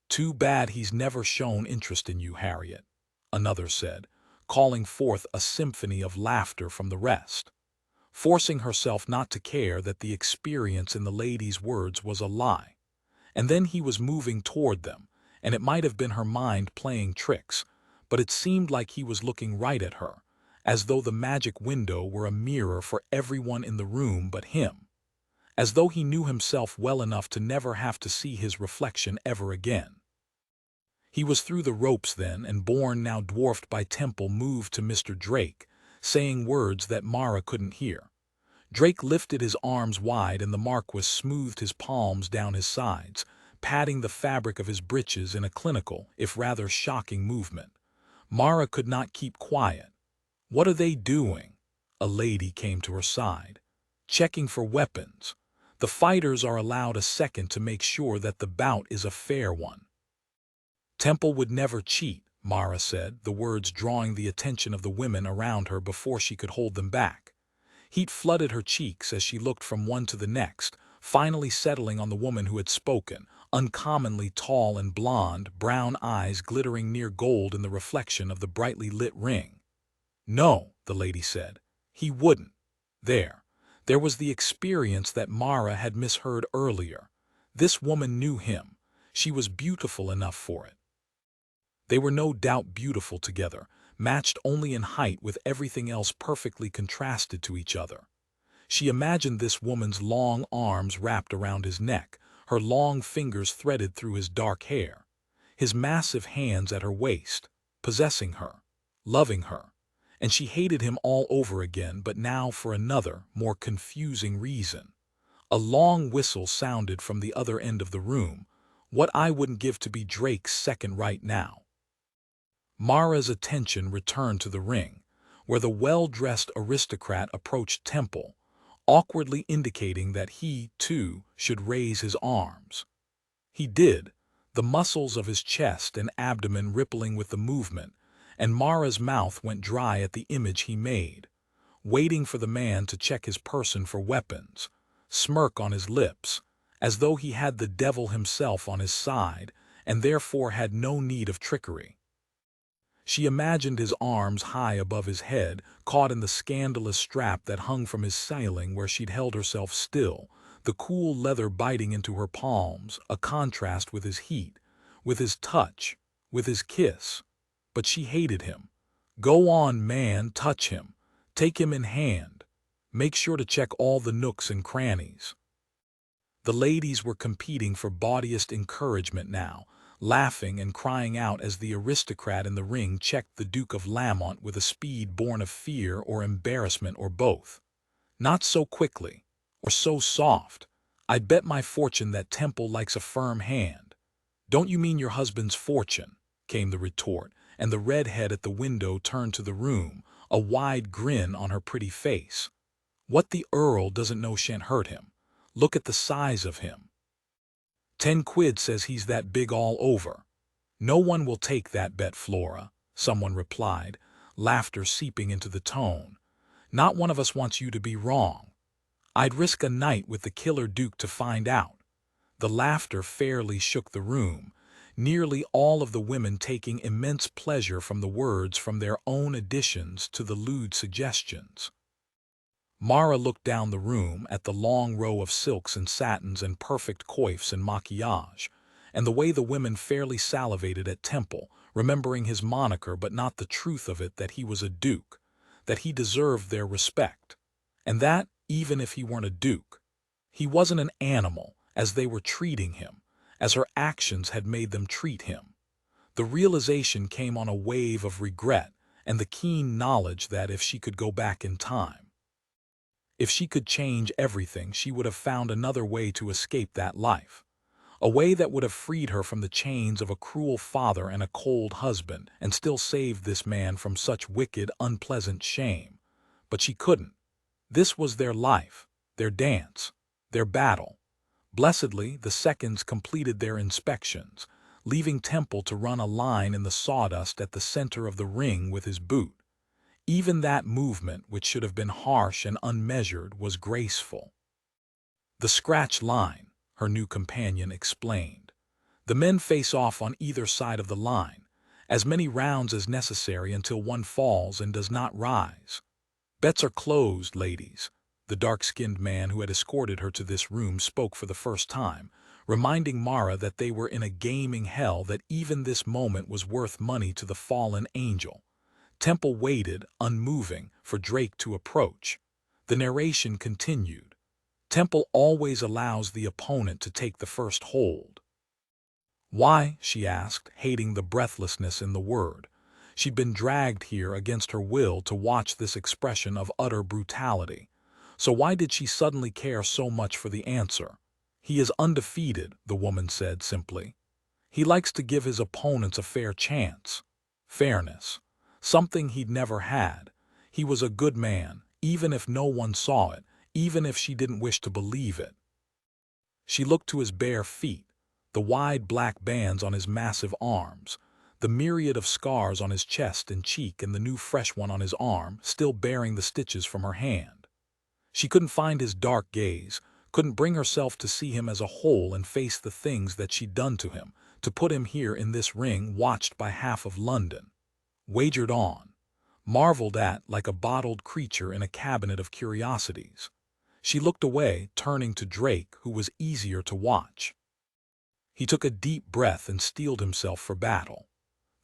"Too bad he's never shown interest in you, Harriet," another said, calling forth a symphony of laughter from the rest. Forcing herself not to care that the experience in the lady's words was a lie. And then he was moving toward them, and it might have been her mind playing tricks, but it seemed like he was looking right at her, as though the magic window were a mirror for everyone in the room but him, as though he knew himself well enough to never have to see his reflection ever again. He was through the ropes then, and Bourne, now dwarfed by Temple, moved to Mr. Drake, saying words that Mara couldn't hear. Drake lifted his arms wide, and the Marquis smoothed his palms down his sides, patting the fabric of his breeches in a clinical, if rather shocking movement. Mara could not keep quiet. "What are they doing?" A lady came to her side. "Checking for weapons. The fighters are allowed a second to make sure that the bout is a fair one." "Temple would never cheat," Mara said, the words drawing the attention of the women around her before she could hold them back. Heat flooded her cheeks as she looked from one to the next, finally settling on the woman who had spoken, uncommonly tall and blonde, brown eyes glittering near gold in the reflection of the brightly lit ring. "No," the lady said, "he wouldn't." There was the experience that Mara had misheard earlier. This woman knew him. She was beautiful enough for it. They were no doubt beautiful together, matched only in height with everything else perfectly contrasted to each other. She imagined this woman's long arms wrapped around his neck, her long fingers threaded through his dark hair, his massive hands at her waist, possessing her, loving her. And she hated him all over again, but now for another, more confusing reason. A long whistle sounded from the other end of the room. What I wouldn't give to be Drake's second right now. Mara's attention returned to the ring, where the well-dressed aristocrat approached Temple, awkwardly indicating that he, too, should raise his arms. He did, the muscles of his chest and abdomen rippling with the movement, and Mara's mouth went dry at the image he made, waiting for the man to check his person for weapons, smirk on his lips, as though he had the devil himself on his side and therefore had no need of trickery. She imagined his arms high above his head, caught in the scandalous strap that hung from his ceiling where she'd held herself still, the cool leather biting into her palms, a contrast with his heat, with his touch, with his kiss. But she hated him. Go on, man, touch him. Take him in hand. Make sure to check all the nooks and crannies. The ladies were competing for bawdiest encouragement now, laughing and crying out as the aristocrat in the ring checked the Duke of Lamont with a speed born of fear or embarrassment or both. Not so quickly, or so soft. I'd bet my fortune that Temple likes a firm hand. Don't you mean your husband's fortune? Came the retort, and the redhead at the window turned to the room, a wide grin on her pretty face. What the Earl doesn't know shan't hurt him. Look at the size of him. 10 quid says he's that big all over. No one will take that bet, Flora, someone replied, laughter seeping into the tone. Not one of us wants you to be wrong. I'd risk a night with the killer Duke to find out. The laughter fairly shook the room, nearly all of the women taking immense pleasure from the words from their own additions to the lewd suggestions. Mara looked down the room at the long row of silks and satins and perfect coifs and maquillage, and the way the women fairly salivated at Temple, remembering his moniker but not the truth of it, that he was a duke, that he deserved their respect, and that, even if he weren't a duke, he wasn't an animal, as they were treating him, as her actions had made them treat him. The realization came on a wave of regret and the keen knowledge that if she could go back in time, if she could change everything, she would have found another way to escape that life. A way that would have freed her from the chains of a cruel father and a cold husband and still saved this man from such wicked, unpleasant shame. But she couldn't. This was their life, their dance, their battle. Blessedly, the seconds completed their inspections, leaving Temple to run a line in the sawdust at the center of the ring with his boot. Even that movement, which should have been harsh and unmeasured, was graceful. The scratch line, her new companion explained. The men face off on either side of the line, as many rounds as necessary until one falls and does not rise. Bets are closed, ladies. The dark-skinned man who had escorted her to this room spoke for the first time, reminding Mara that they were in a gaming hell, that even this moment was worth money to the fallen angel. Temple waited, unmoving, for Drake to approach. The narration continued. Temple always allows the opponent to take the first hold. Why? She asked, hating the breathlessness in the word. She'd been dragged here against her will to watch this expression of utter brutality. So why did she suddenly care so much for the answer? He is undefeated, the woman said simply. He likes to give his opponents a fair chance. Fairness. Something he'd never had. He was a good man, even if no one saw it, even if she didn't wish to believe it. She looked to his bare feet, the wide black bands on his massive arms, the myriad of scars on his chest and cheek, and the new fresh one on his arm, still bearing the stitches from her hand. She couldn't find his dark gaze, couldn't bring herself to see him as a whole and face the things that she'd done to him, to put him here in this ring watched by half of London. Wagered on. marveled at like a bottled creature in a cabinet of curiosities. She looked away, turning to Drake, who was easier to watch. He took a deep breath and steeled himself for battle.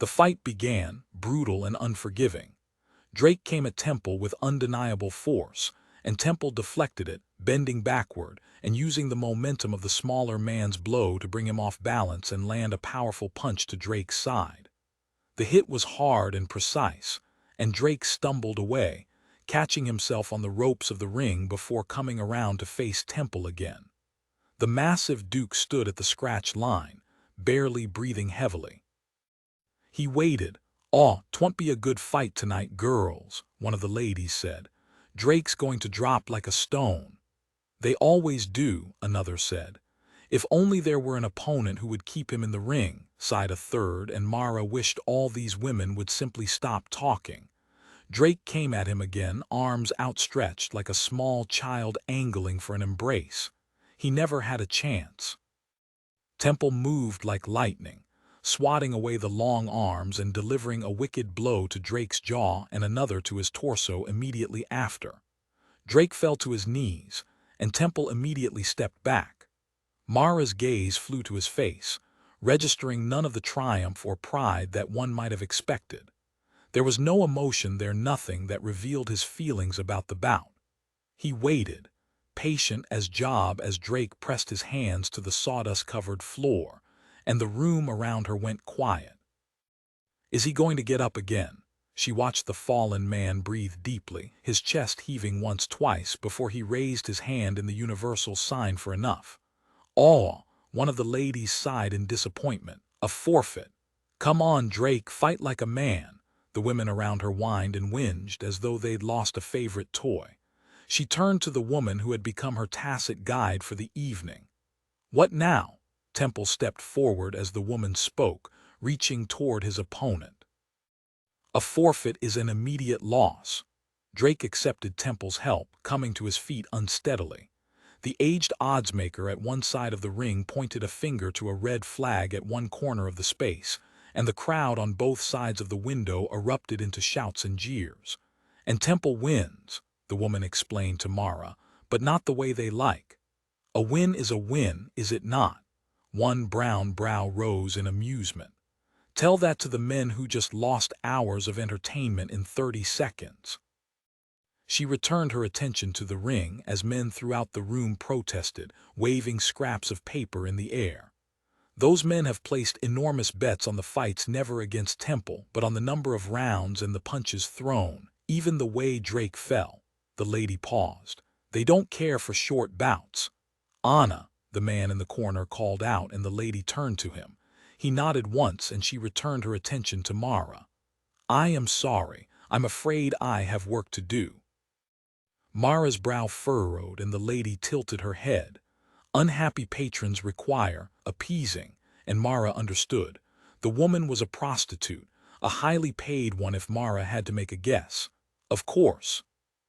The fight began, brutal and unforgiving. Drake came at Temple with undeniable force, and Temple deflected it, bending backward and using the momentum of the smaller man's blow to bring him off balance and land a powerful punch to Drake's side. The hit was hard and precise, and Drake stumbled away, catching himself on the ropes of the ring before coming around to face Temple again. The massive Duke stood at the scratch line, barely breathing heavily. He waited. "Aw, 'twon't be a good fight tonight, girls," one of the ladies said. "Drake's going to drop like a stone." "They always do," another said. "If only there were an opponent who would keep him in the ring," sighed a third, and Mara wished all these women would simply stop talking. Drake came at him again, arms outstretched like a small child angling for an embrace. He never had a chance. Temple moved like lightning, swatting away the long arms and delivering a wicked blow to Drake's jaw and another to his torso immediately after. Drake fell to his knees, and Temple immediately stepped back. Mara's gaze flew to his face, registering none of the triumph or pride that one might have expected. There was no emotion there, nothing that revealed his feelings about the bout. He waited, patient as Job, as Drake pressed his hands to the sawdust-covered floor, and the room around her went quiet. Is he going to get up again? She watched the fallen man breathe deeply, his chest heaving once, twice, before he raised his hand in the universal sign for enough. "Oh," one of the ladies sighed in disappointment. "A forfeit. Come on, Drake, fight like a man." The women around her whined and whinged as though they'd lost a favorite toy. She turned to the woman who had become her tacit guide for the evening. "What now?" Temple stepped forward as the woman spoke, reaching toward his opponent. "A forfeit is an immediate loss." Drake accepted Temple's help, coming to his feet unsteadily. The aged oddsmaker at one side of the ring pointed a finger to a red flag at one corner of the space, and the crowd on both sides of the window erupted into shouts and jeers. "And Temple wins," the woman explained to Mara, "but not the way they like." "A win is a win, is it not?" One brown brow rose in amusement. "Tell that to the men who just lost hours of entertainment in 30 seconds. She returned her attention to the ring as men throughout the room protested, waving scraps of paper in the air. "Those men have placed enormous bets on the fights, never against Temple, but on the number of rounds and the punches thrown, even the way Drake fell." The lady paused. "They don't care for short bouts." "Anna," the man in the corner called out, and the lady turned to him. He nodded once, and she returned her attention to Mara. "I am sorry. I'm afraid I have work to do." Mara's brow furrowed, and the lady tilted her head. Unhappy patrons require appeasing, and Mara understood. The woman was a prostitute, a highly paid one if Mara had to make a guess. "Of course."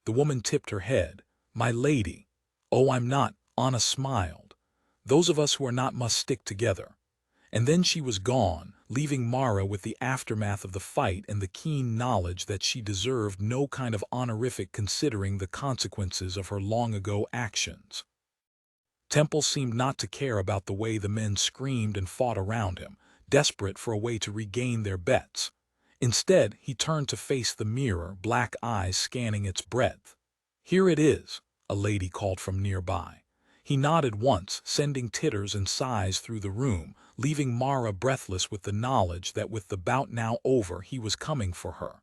The woman tipped her head. "My lady." "Oh, I'm not," Anna smiled. "Those of us who are not must stick together." And then she was gone, leaving Mara with the aftermath of the fight and the keen knowledge that she deserved no kind of honorific considering the consequences of her long-ago actions. Temple seemed not to care about the way the men screamed and fought around him, desperate for a way to regain their bets. Instead, he turned to face the mirror, black eyes scanning its breadth. "Here it is," a lady called from nearby. He nodded once, sending titters and sighs through the room, leaving Mara breathless with the knowledge that with the bout now over, he was coming for her.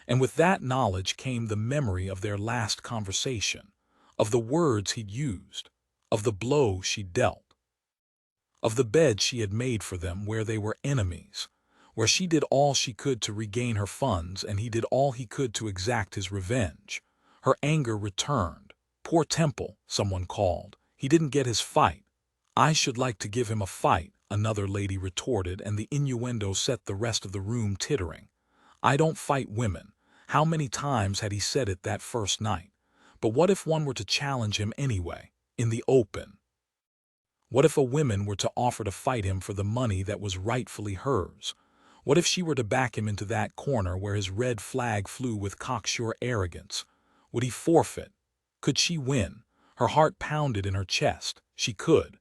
And with that knowledge came the memory of their last conversation, of the words he'd used, of the blow she dealt, of the bed she had made for them where they were enemies, where she did all she could to regain her funds and he did all he could to exact his revenge. Her anger returned. "Poor Temple," someone called. "He didn't get his fight." "I should like to give him a fight," another lady retorted, and the innuendo set the rest of the room tittering. "I don't fight women." How many times had he said it that first night? But what if one were to challenge him anyway, in the open? What if a woman were to offer to fight him for the money that was rightfully hers? What if she were to back him into that corner where his red flag flew with cocksure arrogance? Would he forfeit? Could she win? Her heart pounded in her chest. She could.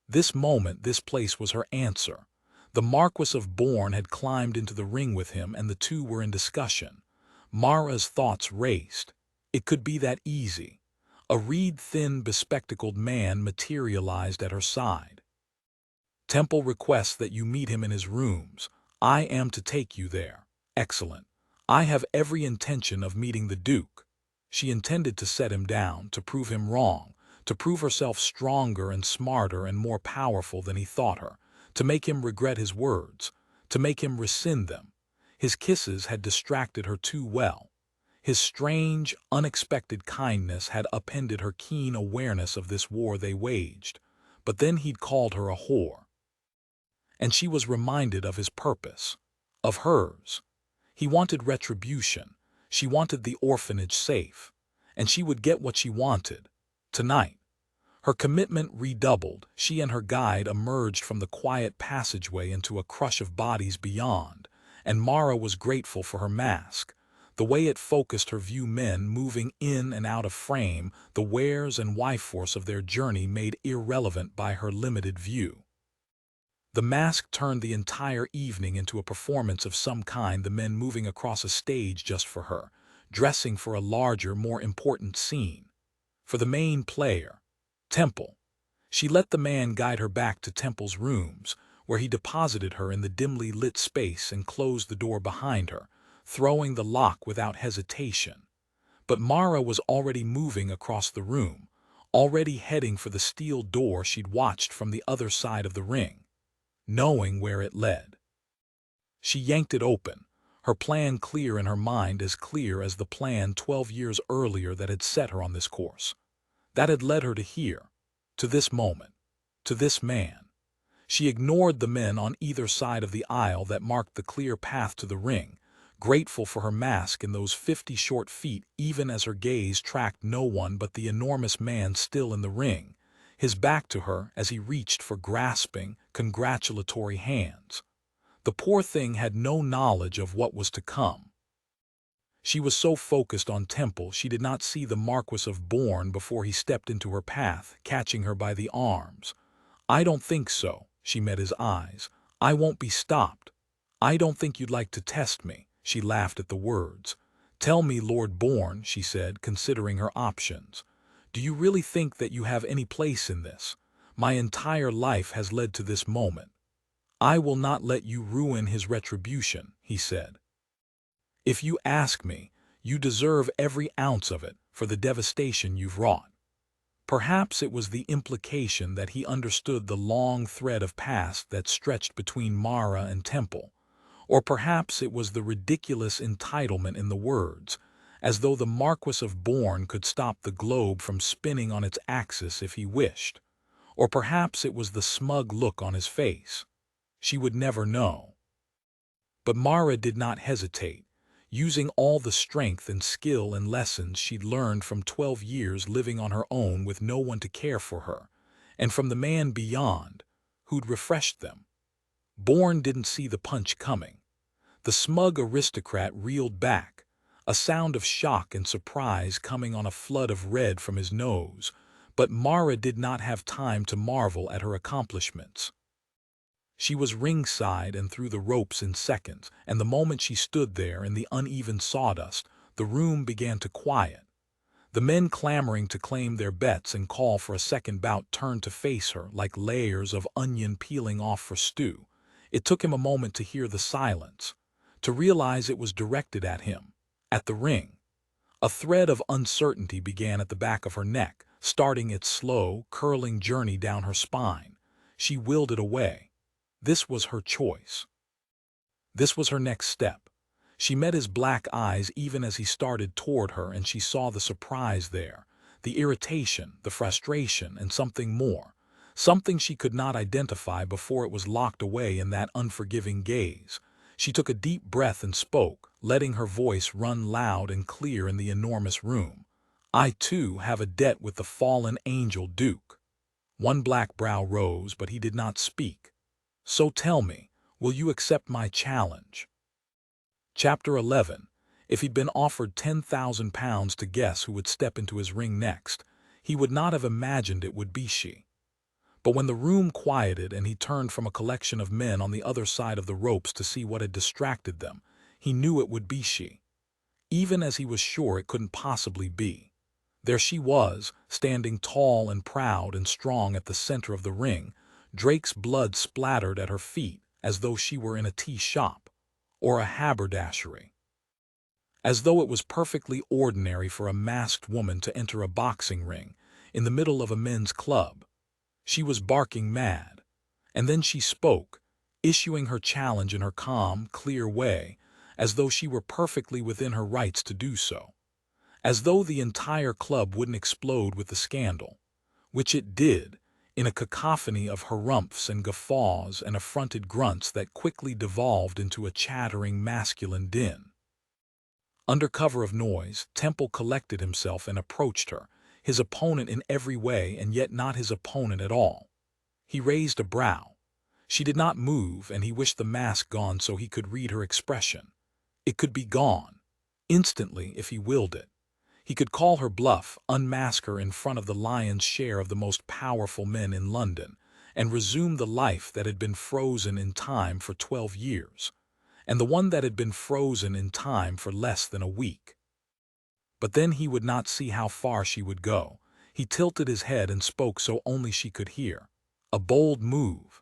This moment, this place was her answer. The Marquis of Bourne had climbed into the ring with him, and the two were in discussion. Mara's thoughts raced. It could be that easy. A reed-thin, bespectacled man materialized at her side. Temple requests that you meet him in his rooms. I am to take you there. Excellent. I have every intention of meeting the Duke. She intended to set him down, to prove him wrong, to prove herself stronger and smarter and more powerful than he thought her, to make him regret his words, to make him rescind them. His kisses had distracted her too well. His strange, unexpected kindness had upended her keen awareness of this war they waged. But then he'd called her a whore. And she was reminded of his purpose, of hers. He wanted retribution. She wanted the orphanage safe. And she would get what she wanted. Tonight. Her commitment redoubled. She and her guide emerged from the quiet passageway into a crush of bodies beyond, and Mara was grateful for her mask. The way it focused her view, men moving in and out of frame, the wheres and why force of their journey made irrelevant by her limited view. The mask turned the entire evening into a performance of some kind, the men moving across a stage just for her, dressing for a larger, more important scene. For the main player, Temple. She let the man guide her back to Temple's rooms, where he deposited her in the dimly lit space and closed the door behind her, throwing the lock without hesitation. But Mara was already moving across the room, already heading for the steel door she'd watched from the other side of the ring, knowing where it led. She yanked it open, her plan clear in her mind, as clear as the plan 12 years earlier that had set her on this course, that had led her to here, to this moment, to this man. She ignored the men on either side of the aisle that marked the clear path to the ring, grateful for her mask in those 50 short feet, even as her gaze tracked no one but the enormous man still in the ring, his back to her as he reached for grasping, congratulatory hands. The poor thing had no knowledge of what was to come. She was so focused on Temple she did not see the Marquis of Bourne before he stepped into her path, catching her by the arms. "I don't think so," she met his eyes. "I won't be stopped. I don't think you'd like to test me." She laughed at the words. "Tell me, Lord Bourne," she said, considering her options. "Do you really think that you have any place in this? My entire life has led to this moment." "I will not let you ruin his retribution," he said. "If you ask me, you deserve every ounce of it for the devastation you've wrought." Perhaps it was the implication that he understood the long thread of past that stretched between Mara and Temple, or perhaps it was the ridiculous entitlement in the words, as though the Marquis of Bourne could stop the globe from spinning on its axis if he wished, or perhaps it was the smug look on his face. She would never know. But Mara did not hesitate, using all the strength and skill and lessons she'd learned from 12 years living on her own with no one to care for her, and from the man beyond, who'd refreshed them. Bourne didn't see the punch coming. The smug aristocrat reeled back, a sound of shock and surprise coming on a flood of red from his nose, but Mara did not have time to marvel at her accomplishments. She was ringside and through the ropes in seconds, and the moment she stood there in the uneven sawdust, the room began to quiet. The men clamoring to claim their bets and call for a second bout turned to face her like layers of onion peeling off for stew. It took him a moment to hear the silence, to realize it was directed at him, at the ring. A thread of uncertainty began at the back of her neck, starting its slow, curling journey down her spine. She willed it away. This was her choice. This was her next step. She met his black eyes even as he started toward her, and she saw the surprise there, the irritation, the frustration, and something more, something she could not identify before it was locked away in that unforgiving gaze. She took a deep breath and spoke, letting her voice run loud and clear in the enormous room. "I, too, have a debt with the fallen angel Duke." One black brow rose, but he did not speak. "So tell me, Will you accept my challenge? Chapter 11. If he'd been offered £10,000 to guess who would step into his ring next, he would not have imagined it would be she. But when the room quieted and he turned from a collection of men on the other side of the ropes to see what had distracted them, he knew it would be she. Even as he was sure it couldn't possibly be. There she was, standing tall and proud and strong at the center of the ring, Drake's blood splattered at her feet as though she were in a tea shop or a haberdashery. As though it was perfectly ordinary for a masked woman to enter a boxing ring in the middle of a men's club. She was barking mad. And then she spoke, issuing her challenge in her calm, clear way, as though she were perfectly within her rights to do so. As though the entire club wouldn't explode with the scandal, which it did, in a cacophony of harumphs and guffaws and affronted grunts that quickly devolved into a chattering masculine din. Under cover of noise, Temple collected himself and approached her, his opponent in every way and yet not his opponent at all. He raised a brow. She did not move, and he wished the mask gone so he could read her expression. It could be gone, instantly if he willed it. He could call her bluff, unmask her in front of the lion's share of the most powerful men in London, and resume the life that had been frozen in time for 12 years, and the one that had been frozen in time for less than a week. But then he would not see how far she would go. He tilted his head and spoke so only she could hear. A bold move.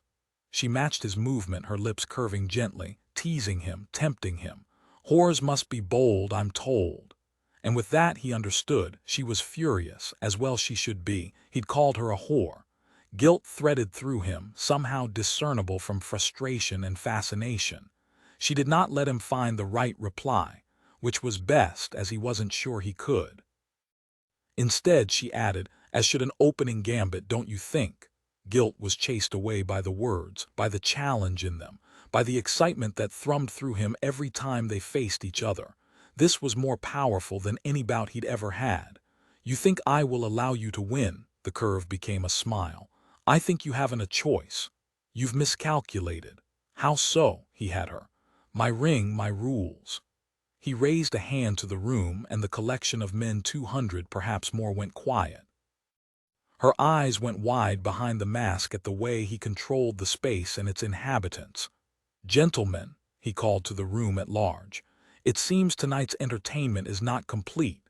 She matched his movement, her lips curving gently, teasing him, tempting him. Whores must be bold, I'm told. And with that he understood. She was furious, as well she should be. He'd called her a whore. Guilt threaded through him, somehow discernible from frustration and fascination. She did not let him find the right reply, which was best as he wasn't sure he could. Instead, she added, as should an opening gambit, don't you think? Guilt was chased away by the words, by the challenge in them, by the excitement that thrummed through him every time they faced each other. This was more powerful than any bout he'd ever had. You think I will allow you to win? The curve became a smile. I think you haven't a choice. You've miscalculated. How so? He had her. My ring, my rules. He raised a hand to the room, and the collection of men, 200 perhaps more, went quiet. Her eyes went wide behind the mask at the way he controlled the space and its inhabitants. Gentlemen, he called to the room at large, it seems tonight's entertainment is not complete.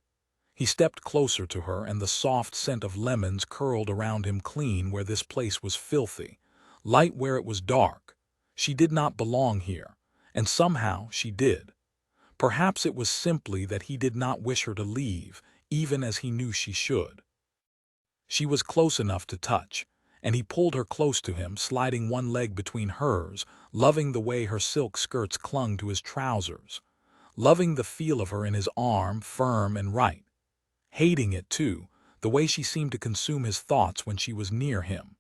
He stepped closer to her, and the soft scent of lemons curled around him, clean where this place was filthy, light where it was dark. She did not belong here, and somehow she did. Perhaps it was simply that he did not wish her to leave, even as he knew she should. She was close enough to touch, and he pulled her close to him, sliding one leg between hers, loving the way her silk skirts clung to his trousers, loving the feel of her in his arm, firm and right. Hating it, too, the way she seemed to consume his thoughts when she was near him,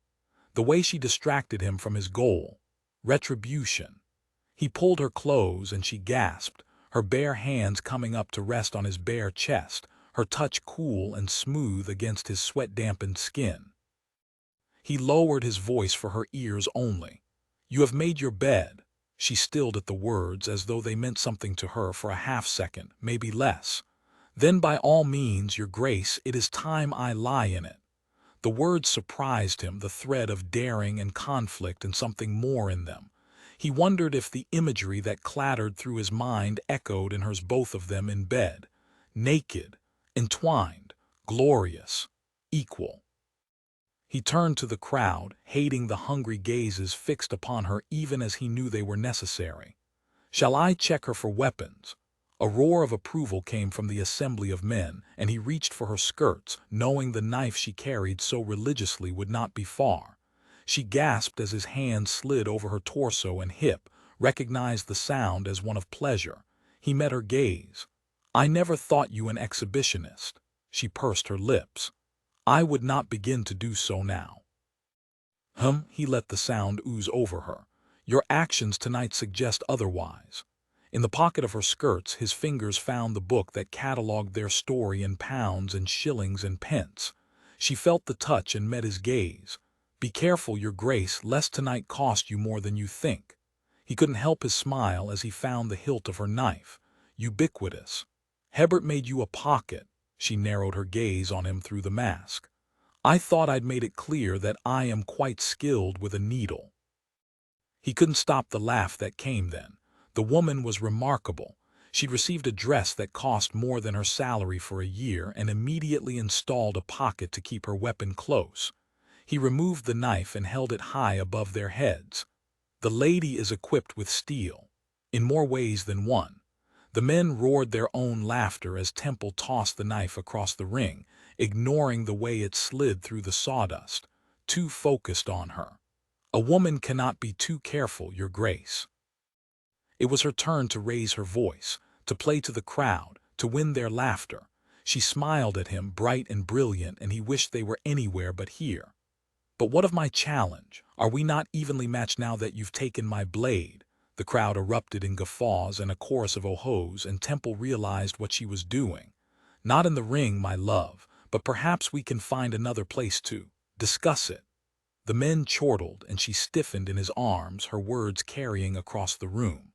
the way she distracted him from his goal, retribution. He pulled her close, and she gasped, her bare hands coming up to rest on his bare chest, her touch cool and smooth against his sweat-dampened skin. He lowered his voice for her ears only. You have made your bed. She stilled at the words as though they meant something to her for a half-second, maybe less. Then by all means, your grace, it is time I lie in it. The words surprised him, the thread of daring and conflict and something more in them. He wondered if the imagery that clattered through his mind echoed in hers, both of them in bed, naked, entwined, glorious, equal. He turned to the crowd, hating the hungry gazes fixed upon her even as he knew they were necessary. Shall I check her for weapons? A roar of approval came from the assembly of men, and he reached for her skirts, knowing the knife she carried so religiously would not be far. She gasped as his hand slid over her torso and hip, recognized the sound as one of pleasure. He met her gaze. I never thought you an exhibitionist. She pursed her lips. I would not begin to do so now. He let the sound ooze over her. Your actions tonight suggest otherwise. In the pocket of her skirts, his fingers found the book that catalogued their story in pounds and shillings and pence. She felt the touch and met his gaze. Be careful, your grace, lest tonight cost you more than you think. He couldn't help his smile as he found the hilt of her knife. Ubiquitous. Hebert made you a pocket. She narrowed her gaze on him through the mask. I thought I'd made it clear that I am quite skilled with a needle. He couldn't stop the laugh that came then. The woman was remarkable. She'd received a dress that cost more than her salary for a year and immediately installed a pocket to keep her weapon close. He removed the knife and held it high above their heads. The lady is equipped with steel, in more ways than one. The men roared their own laughter as Temple tossed the knife across the ring, ignoring the way it slid through the sawdust, too focused on her. A woman cannot be too careful, Your Grace. It was her turn to raise her voice, to play to the crowd, to win their laughter. She smiled at him, bright and brilliant, and he wished they were anywhere but here. But what of my challenge? Are we not evenly matched now that you've taken my blade? The crowd erupted in guffaws and a chorus of ohos, and Temple realized what she was doing. Not in the ring, my love, but perhaps we can find another place to discuss it. The men chortled, and she stiffened in his arms, her words carrying across the room.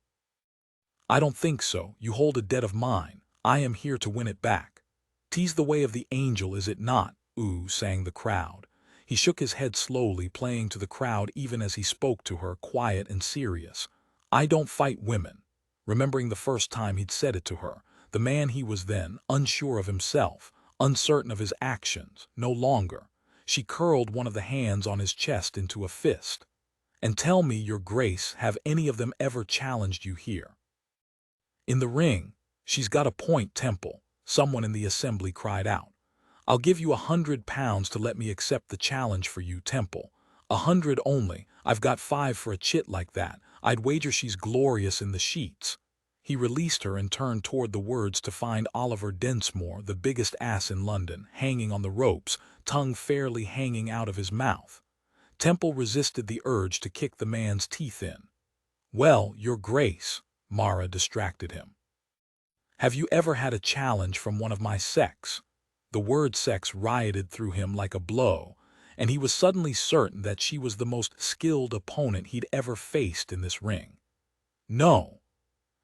I don't think so. You hold a debt of mine. I am here to win it back. 'Tis the way of the angel, is it not? Ooh, sang the crowd. He shook his head slowly, playing to the crowd even as he spoke to her, quiet and serious. I don't fight women. Remembering the first time he'd said it to her, the man he was then, unsure of himself, uncertain of his actions, no longer. She curled one of the hands on his chest into a fist. And tell me, Your Grace, have any of them ever challenged you here? In the ring. She's got a point, Temple, someone in the assembly cried out. I'll give you £100 to let me accept the challenge for you, Temple. 100 only. I've got 5 for a chit like that. I'd wager she's glorious in the sheets. He released her and turned toward the words to find Oliver Densmore, the biggest ass in London, hanging on the ropes, tongue fairly hanging out of his mouth. Temple resisted the urge to kick the man's teeth in. Well, Your Grace, Mara distracted him. Have you ever had a challenge from one of my sex? The word sex rioted through him like a blow, and he was suddenly certain that she was the most skilled opponent he'd ever faced in this ring. No.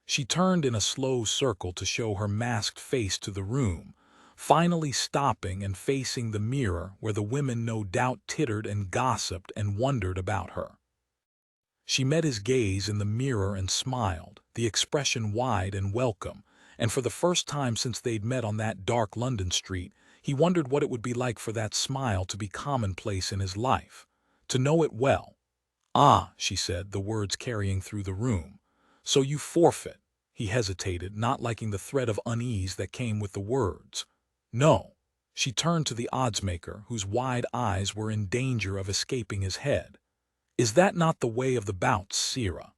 She turned in a slow circle to show her masked face to the room, finally stopping and facing the mirror where the women no doubt tittered and gossiped and wondered about her. She met his gaze in the mirror and smiled, the expression wide and welcome, and for the first time since they'd met on that dark London street, he wondered what it would be like for that smile to be commonplace in his life, to know it well. Ah, she said, the words carrying through the room. So you forfeit. He hesitated, not liking the thread of unease that came with the words. No. She turned to the oddsmaker, whose wide eyes were in danger of escaping his head. Is that not the way of the bouts, Sirrah?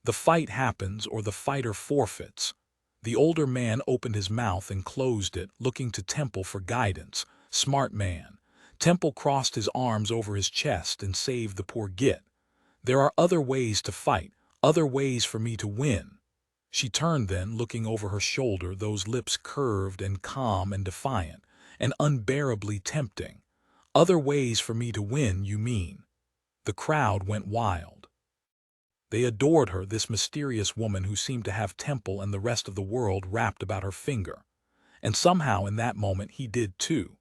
The fight happens or the fighter forfeits. The older man opened his mouth and closed it, looking to Temple for guidance. Smart man. Temple crossed his arms over his chest and saved the poor git. There are other ways to fight, other ways for me to win. She turned then, looking over her shoulder, those lips curved and calm and defiant, and unbearably tempting. Other ways for me to win, you mean? The crowd went wild. They adored her, this mysterious woman who seemed to have Temple and the rest of the world wrapped about her finger. And somehow in that moment he did too.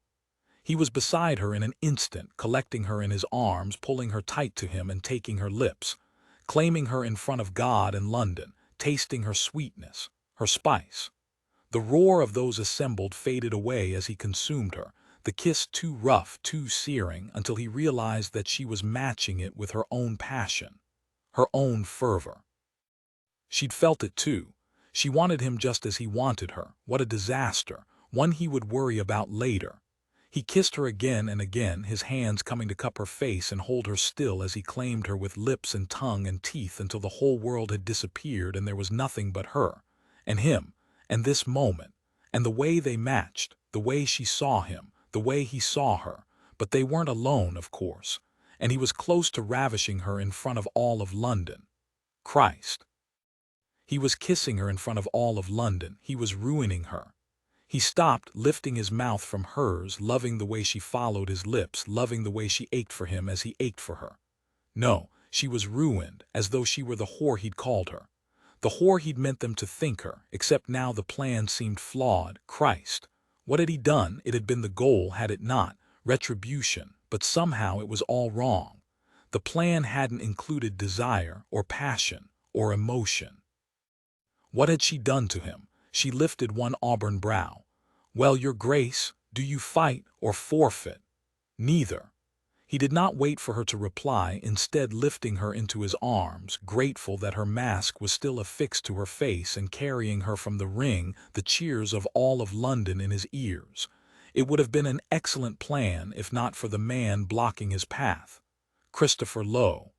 He was beside her in an instant, collecting her in his arms, pulling her tight to him and taking her lips, claiming her in front of God and London, tasting her sweetness, her spice. The roar of those assembled faded away as he consumed her, the kiss too rough, too searing, until he realized that she was matching it with her own passion, her own fervor. She'd felt it too. She wanted him just as he wanted her. What a disaster, one he would worry about later. He kissed her again and again, his hands coming to cup her face and hold her still as he claimed her with lips and tongue and teeth until the whole world had disappeared and there was nothing but her, and him, and this moment, and the way they matched, the way she saw him, the way he saw her. But they weren't alone, of course, and he was close to ravishing her in front of all of London. Christ! He was kissing her in front of all of London. He was ruining her. He stopped, lifting his mouth from hers, loving the way she followed his lips, loving the way she ached for him as he ached for her. No, She was ruined, as though she were the whore he'd called her. The whore he'd meant them to think her, except now the plan seemed flawed. Christ! What had he done? It had been the goal, had it not? Retribution. But somehow it was all wrong. The plan hadn't included desire, or passion, or emotion. What had she done to him? She lifted one auburn brow. Well, your grace, do you fight or forfeit? Neither. He did not wait for her to reply, instead lifting her into his arms, grateful that her mask was still affixed to her face and carrying her from the ring, the cheers of all of London in his ears. It would have been an excellent plan if not for the man blocking his path. Christopher Lowe.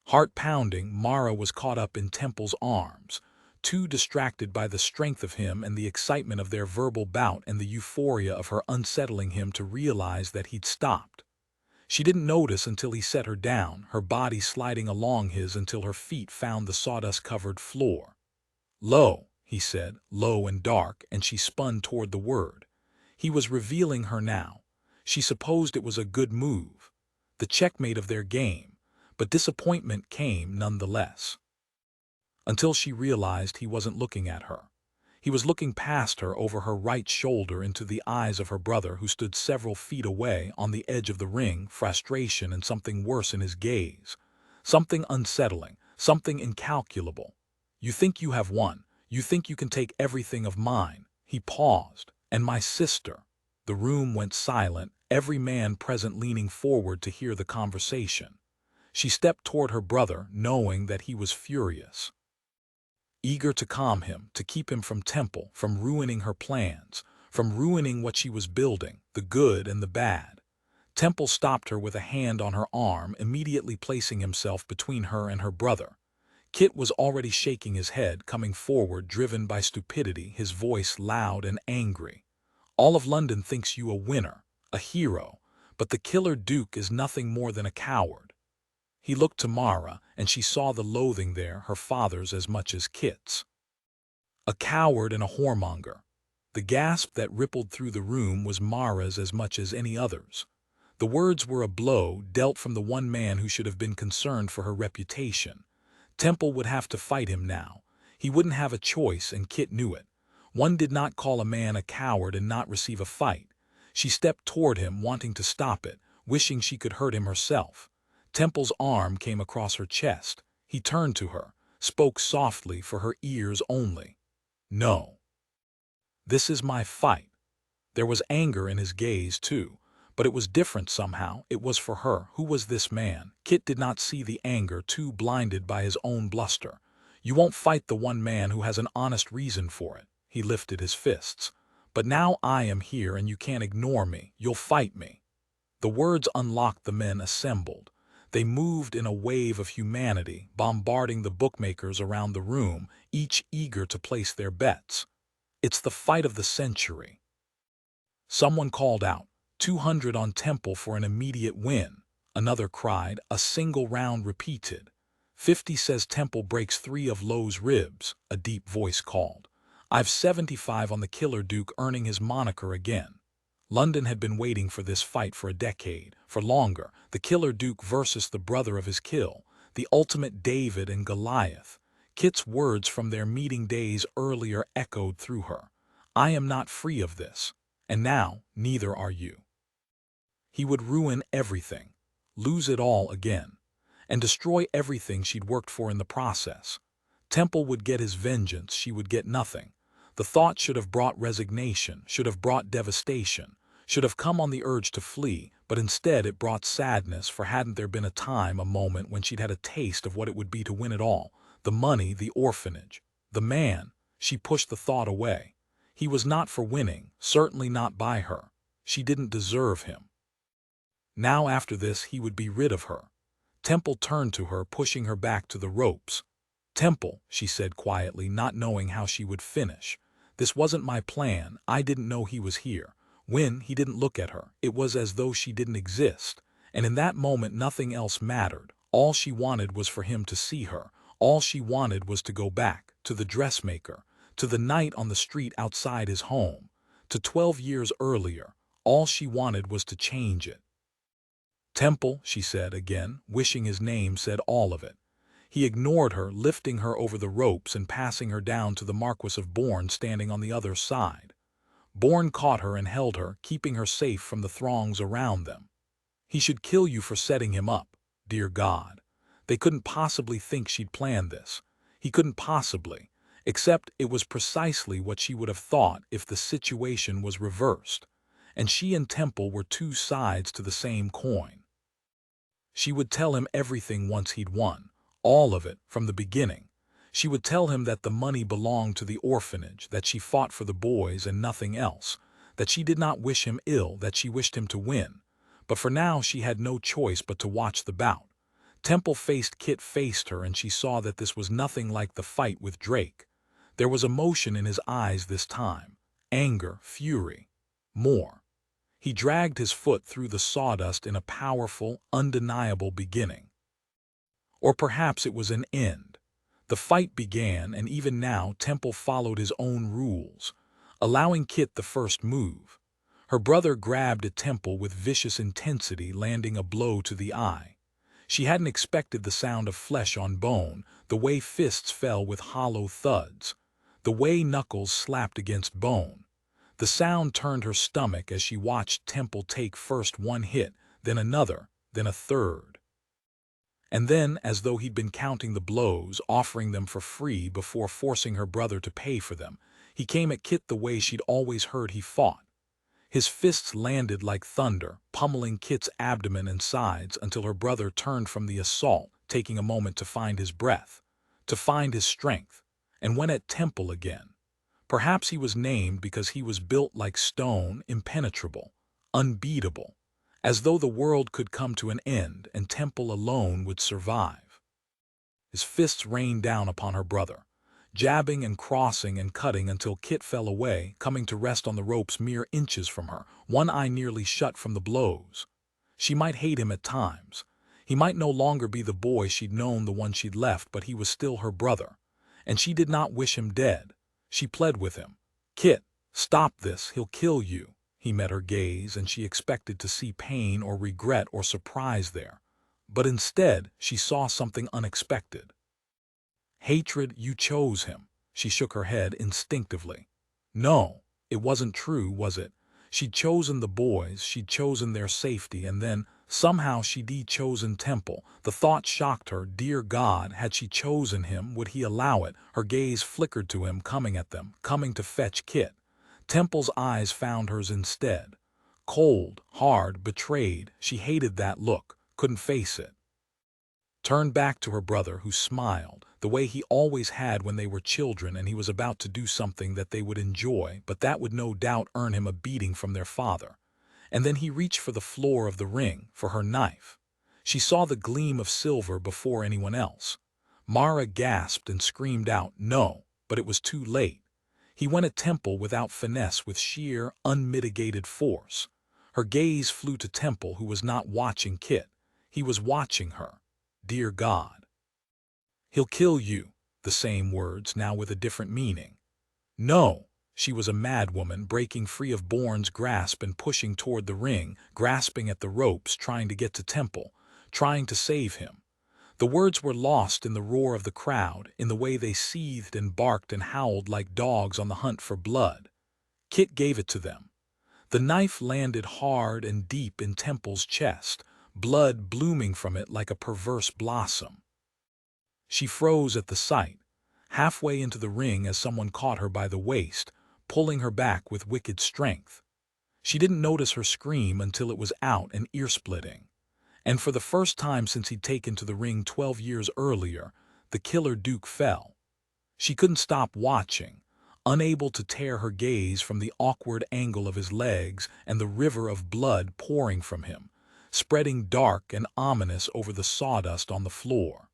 Heart-pounding, Mara was caught up in Temple's arms, too distracted by the strength of him and the excitement of their verbal bout and the euphoria of her unsettling him to realize that he'd stopped. She didn't notice until he set her down, her body sliding along his until her feet found the sawdust-covered floor. Low, he said, low and dark, and she spun toward the word. He was revealing her now. She supposed it was a good move, the checkmate of their game, but disappointment came nonetheless. Until she realized he wasn't looking at her. He was looking past her over her right shoulder into the eyes of her brother, who stood several feet away on the edge of the ring, frustration and something worse in his gaze. Something unsettling, something incalculable. You think you have won. You think you can take everything of mine. He paused. And my sister. The room went silent, every man present leaning forward to hear the conversation. She stepped toward her brother, knowing that he was furious. Eager to calm him, to keep him from Temple, from ruining her plans, from ruining what she was building, the good and the bad. Temple stopped her with a hand on her arm, immediately placing himself between her and her brother. Kit was already shaking his head, coming forward, driven by stupidity, his voice loud and angry. All of London thinks you a winner, a hero, but the killer Duke is nothing more than a coward. He looked to Mara, and she saw the loathing there, her father's as much as Kit's. A coward and a whoremonger. The gasp that rippled through the room was Mara's as much as any other's. The words were a blow dealt from the one man who should have been concerned for her reputation. Temple would have to fight him now. He wouldn't have a choice, and Kit knew it. One did not call a man a coward and not receive a fight. She stepped toward him, wanting to stop it, wishing she could hurt him herself. Temple's arm came across her chest. He turned to her, spoke softly for her ears only. No. This is my fight. There was anger in his gaze, too, but it was different somehow. It was for her. Who was this man? Kit did not see the anger, too blinded by his own bluster. You won't fight the one man who has an honest reason for it. He lifted his fists. But now I am here and you can't ignore me. You'll fight me. The words unlocked the men assembled. They moved in a wave of humanity, bombarding the bookmakers around the room, each eager to place their bets. It's the fight of the century. Someone called out, 200 on Temple for an immediate win. Another cried, a single round repeated. 50 says Temple breaks 3 of Lowe's ribs, a deep voice called. I've 75 on the killer Duke earning his moniker again. London had been waiting for this fight for a decade, for longer, the killer Duke versus the brother of his kill, the ultimate David and Goliath. Kit's words from their meeting days earlier echoed through her. I am not free of this, and now neither are you. He would ruin everything, lose it all again, and destroy everything she'd worked for in the process. Temple would get his vengeance, she would get nothing. The thought should have brought resignation, should have brought devastation, should have come on the urge to flee, but instead it brought sadness, for hadn't there been a time, a moment, when she'd had a taste of what it would be to win it all? The money, the orphanage, the man. She pushed the thought away. He was not for winning, certainly not by her. She didn't deserve him. Now after this he would be rid of her. Temple turned to her, pushing her back to the ropes. Temple, she said quietly, not knowing how she would finish. This wasn't my plan. I didn't know he was here. When he didn't look at her, it was as though she didn't exist. And in that moment nothing else mattered. All she wanted was for him to see her. All she wanted was to go back, to the dressmaker, to the night on the street outside his home, to 12 years earlier. All she wanted was to change it. Temple, she said again, wishing his name said all of it. He ignored her, lifting her over the ropes and passing her down to the Marquis of Bourne standing on the other side. Bourne caught her and held her, keeping her safe from the throngs around them. He should kill you for setting him up, dear God. They couldn't possibly think she'd planned this. He couldn't possibly, except it was precisely what she would have thought if the situation was reversed, and she and Temple were two sides to the same coin. She would tell him everything once he'd won, all of it, from the beginning. She would tell him that the money belonged to the orphanage, that she fought for the boys and nothing else, that she did not wish him ill, that she wished him to win. But for now she had no choice but to watch the bout. Temple Kit faced her, and she saw that this was nothing like the fight with Drake. There was emotion in his eyes this time. Anger, fury. More. He dragged his foot through the sawdust in a powerful, undeniable beginning. Or perhaps it was an end. The fight began, and even now Temple followed his own rules, allowing Kit the first move. Her brother grabbed at Temple with vicious intensity, landing a blow to the eye. She hadn't expected the sound of flesh on bone, the way fists fell with hollow thuds, the way knuckles slapped against bone. The sound turned her stomach as she watched Temple take first one hit, then another, then a third. And then, as though he'd been counting the blows, offering them for free before forcing her brother to pay for them, he came at Kit the way she'd always heard he fought. His fists landed like thunder, pummeling Kit's abdomen and sides until her brother turned from the assault, taking a moment to find his breath, to find his strength, and went at Temple again. Perhaps he was named because he was built like stone, impenetrable, unbeatable, as though the world could come to an end and Temple alone would survive. His fists rained down upon her brother, jabbing and crossing and cutting until Kit fell away, coming to rest on the ropes mere inches from her, one eye nearly shut from the blows. She might hate him at times. He might no longer be the boy she'd known, the one she'd left, but he was still her brother. And she did not wish him dead. She pled with him. "Kit, stop this, he'll kill you." He met her gaze, and she expected to see pain or regret or surprise there. But instead, she saw something unexpected. Hatred. "You chose him." She shook her head instinctively. No, it wasn't true, was it? She'd chosen the boys, she'd chosen their safety, and then, somehow, she'd chosen Temple. The thought shocked her. Dear God, had she chosen him, would he allow it? Her gaze flickered to him, coming at them, coming to fetch Kit. Temple's eyes found hers instead. Cold, hard, betrayed. She hated that look, couldn't face it. Turned back to her brother, who smiled, the way he always had when they were children and he was about to do something that they would enjoy, but that would no doubt earn him a beating from their father. And then he reached for the floor of the ring, for her knife. She saw the gleam of silver before anyone else. Mara gasped and screamed out, "No," but it was too late. He went at Temple without finesse, with sheer, unmitigated force. Her gaze flew to Temple, who was not watching Kit. He was watching her. Dear God. "He'll kill you." The same words, now with a different meaning. No. She was a madwoman, breaking free of Bourne's grasp and pushing toward the ring, grasping at the ropes, trying to get to Temple, trying to save him. The words were lost in the roar of the crowd, in the way they seethed and barked and howled like dogs on the hunt for blood. Kit gave it to them. The knife landed hard and deep in Temple's chest, blood blooming from it like a perverse blossom. She froze at the sight, halfway into the ring as someone caught her by the waist, pulling her back with wicked strength. She didn't notice her scream until it was out and ear-splitting. And for the first time since he'd taken to the ring 12 years earlier, the killer Duke fell. She couldn't stop watching, unable to tear her gaze from the awkward angle of his legs and the river of blood pouring from him, spreading dark and ominous over the sawdust on the floor.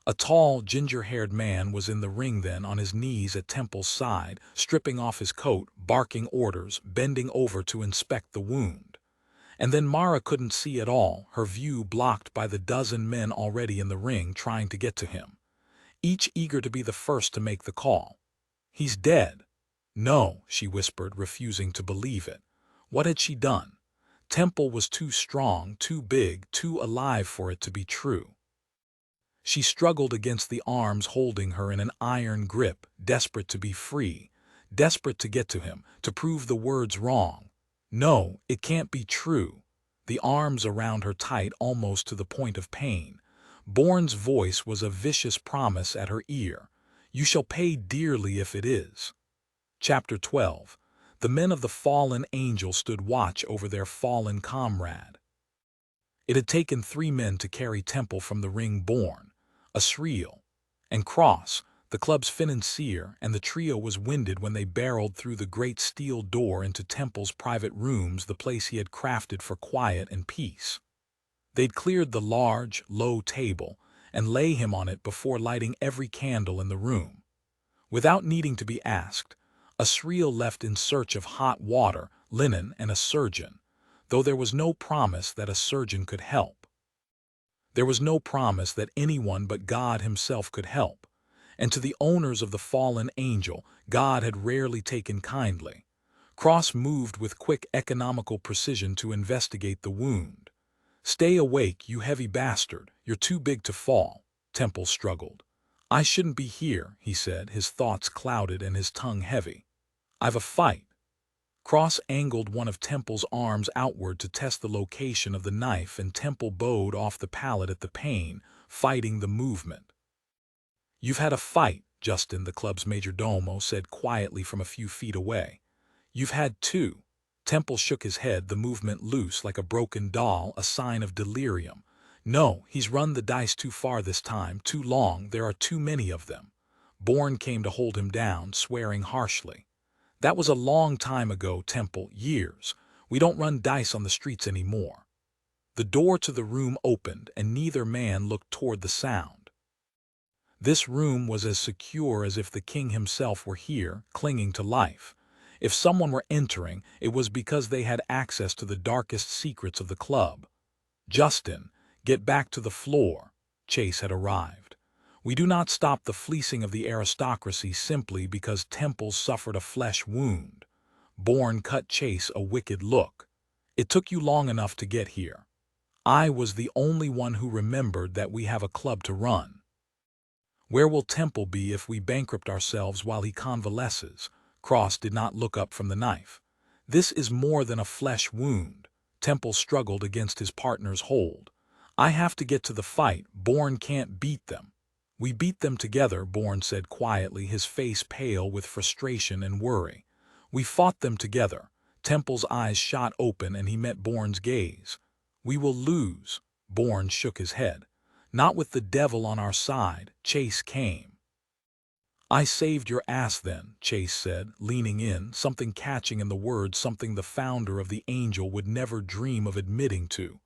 A tall, ginger-haired man was in the ring then, on his knees at Temple's side, stripping off his coat, barking orders, bending over to inspect the wound. And then Mara couldn't see at all, her view blocked by the dozen men already in the ring trying to get to him, each eager to be the first to make the call. "He's dead." "No," she whispered, refusing to believe it. What had she done? Temple was too strong, too big, too alive for it to be true. She struggled against the arms holding her in an iron grip, desperate to be free, desperate to get to him, to prove the words wrong. No, it can't be true. The arms around her tight almost to the point of pain. Bourne's voice was a vicious promise at her ear. You shall pay dearly if it is. Chapter 12. The men of the fallen angel stood watch over their fallen comrade. It had taken 3 men to carry Temple from the ring. Bourne, Asriel, and Cross, the club's financier, and the trio was winded when they barreled through the great steel door into Temple's private rooms, the place he had crafted for quiet and peace. They'd cleared the large, low table and lay him on it before lighting every candle in the room. Without needing to be asked, Asriel left in search of hot water, linen, and a surgeon, though there was no promise that a surgeon could help. There was no promise that anyone but God himself could help, and to the owners of the fallen angel, God had rarely taken kindly. Cross moved with quick economical precision to investigate the wound. Stay awake, you heavy bastard, you're too big to fall, Temple struggled. I shouldn't be here, he said, his thoughts clouded and his tongue heavy. I've a fight. Cross angled one of Temple's arms outward to test the location of the knife, and Temple bowed off the pallet at the pain, fighting the movement. You've had a fight, Justin, the club's majordomo said quietly from a few feet away. You've had 2. Temple shook his head, the movement loose like a broken doll, a sign of delirium. No, he's run the dice too far this time, too long, there are too many of them. Bourne came to hold him down, swearing harshly. That was a long time ago, Temple, years. We don't run dice on the streets anymore. The door to the room opened, and neither man looked toward the sound. This room was as secure as if the king himself were here, clinging to life. If someone were entering, it was because they had access to the darkest secrets of the club. Justin, get back to the floor. Chase had arrived. We do not stop the fleecing of the aristocracy simply because Temple suffered a flesh wound. Bourne cut Chase a wicked look. It took you long enough to get here. I was the only one who remembered that we have a club to run. Where will Temple be if we bankrupt ourselves while he convalesces? Cross did not look up from the knife. This is more than a flesh wound. Temple struggled against his partner's hold. I have to get to the fight. Bourne can't beat them. We beat them together, Bourne said quietly, his face pale with frustration and worry. We fought them together. Temple's eyes shot open and he met Bourne's gaze. We will lose. Bourne shook his head. Not with the devil on our side. Chase came. I saved your ass then, Chase said, leaning in, something catching in the words, something the founder of the Angel would never dream of admitting to.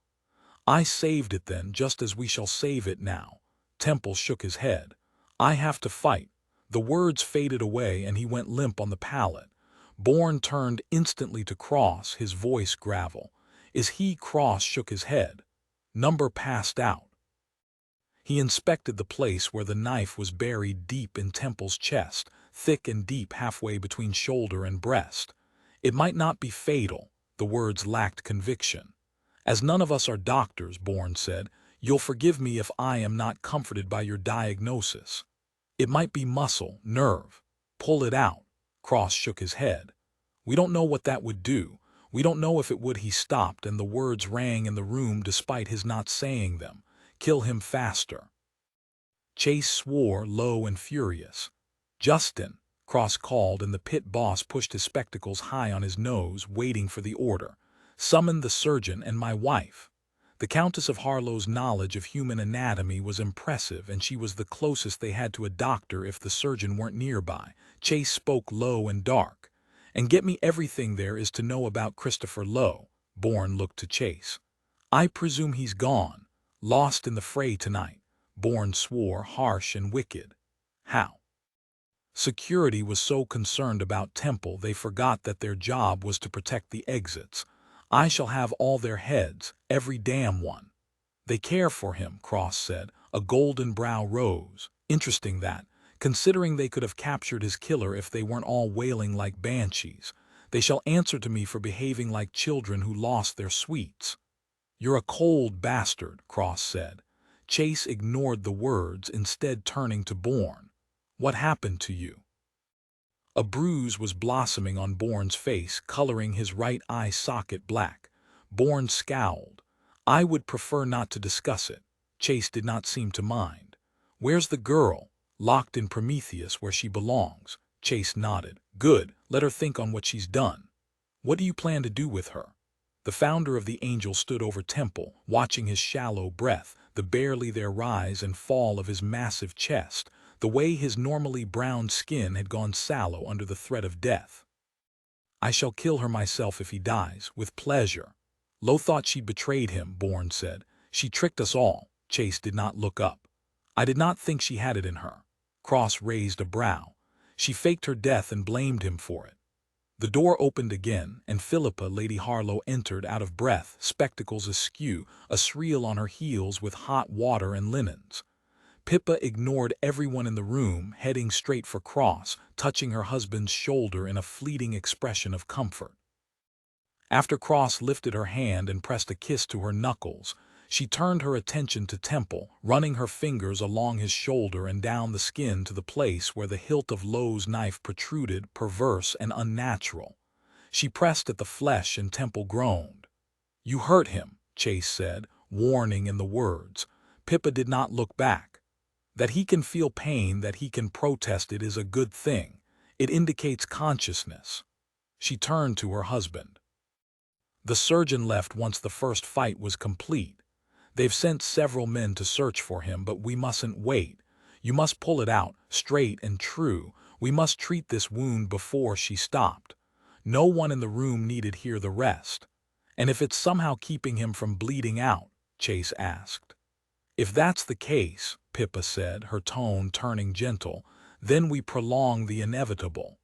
I saved it then, just as we shall save it now. Temple shook his head. I have to fight. The words faded away and he went limp on the pallet. Bourne turned instantly to Cross, his voice gravel. Is he? Cross shook his head. Number passed out. He inspected the place where the knife was buried deep in Temple's chest, thick and deep halfway between shoulder and breast. It might not be fatal. The words lacked conviction. As none of us are doctors, Bourne said, you'll forgive me if I am not comforted by your diagnosis. It might be muscle, nerve. Pull it out. Cross shook his head. We don't know what that would do. We don't know if it would. He stopped, and the words rang in the room despite his not saying them. Kill him faster. Chase swore, low and furious. Justin, Cross called, and the pit boss pushed his spectacles high on his nose, waiting for the order. Summon the surgeon and my wife. The Countess of Harlow's knowledge of human anatomy was impressive, and she was the closest they had to a doctor if the surgeon weren't nearby. Chase spoke low and dark. And get me everything there is to know about Christopher Lowe. Bourne looked to Chase. I presume he's gone. Lost in the fray tonight. Bourne swore, harsh and wicked. How? Security was so concerned about Temple they forgot that their job was to protect the exits. I shall have all their heads, every damn one. They care for him, Cross said. A golden brow rose. Interesting that, considering they could have captured his killer if they weren't all wailing like banshees. They shall answer to me for behaving like children who lost their sweets." "You're a cold bastard," Cross said. Chase ignored the words, instead turning to Bourne. "What happened to you?" A bruise was blossoming on Bourne's face, coloring his right eye socket black. Bourne scowled. "I would prefer not to discuss it." Chase did not seem to mind. "Where's the girl?" "Locked in Prometheus, where she belongs." Chase nodded. "Good. Let her think on what she's done. What do you plan to do with her?" The founder of the Angel stood over Temple, watching his shallow breath, the barely there rise and fall of his massive chest, the way his normally brown skin had gone sallow under the threat of death. "I shall kill her myself if he dies, with pleasure." Lowe thought she'd betrayed him, Bourne said. "She tricked us all." Chase did not look up. "I did not think she had it in her." Cross raised a brow. "She faked her death and blamed him for it." The door opened again, and Philippa, Lady Harlowe, entered out of breath, spectacles askew, Asriel on her heels with hot water and linens. Pippa ignored everyone in the room, heading straight for Cross, touching her husband's shoulder in a fleeting expression of comfort. After Cross lifted her hand and pressed a kiss to her knuckles, she turned her attention to Temple, running her fingers along his shoulder and down the skin to the place where the hilt of Lowe's knife protruded, perverse and unnatural. She pressed at the flesh and Temple groaned. "You hurt him," Chase said, warning in the words. Pippa did not look back. "That he can feel pain, that he can protest it is a good thing. It indicates consciousness." She turned to her husband. "The surgeon left once the first fight was complete. They've sent several men to search for him, but we mustn't wait. You must pull it out, straight and true. We must treat this wound before she stopped. No one in the room needed hear the rest." "And if it's somehow keeping him from bleeding out?" Chase asked. "If that's the case," Pippa said, her tone turning gentle, "then we prolong the inevitable."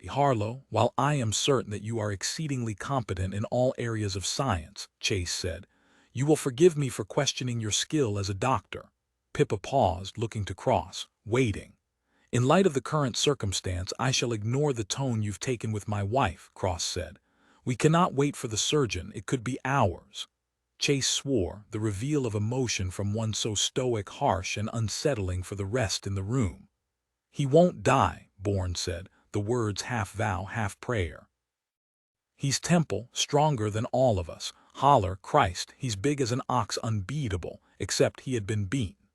"Harlowe, while I am certain that you are exceedingly competent in all areas of science," Chase said, "you will forgive me for questioning your skill as a doctor." Pippa paused, looking to Cross, waiting. "In light of the current circumstance, I shall ignore the tone you've taken with my wife," Cross said. "We cannot wait for the surgeon. It could be hours." Chase swore, the reveal of emotion from one so stoic harsh and unsettling for the rest in the room. "He won't die," Bourne said, the words half vow, half prayer. "He's Temple, stronger than all of us. Holler, Christ, he's big as an ox, unbeatable, except he had been beaten."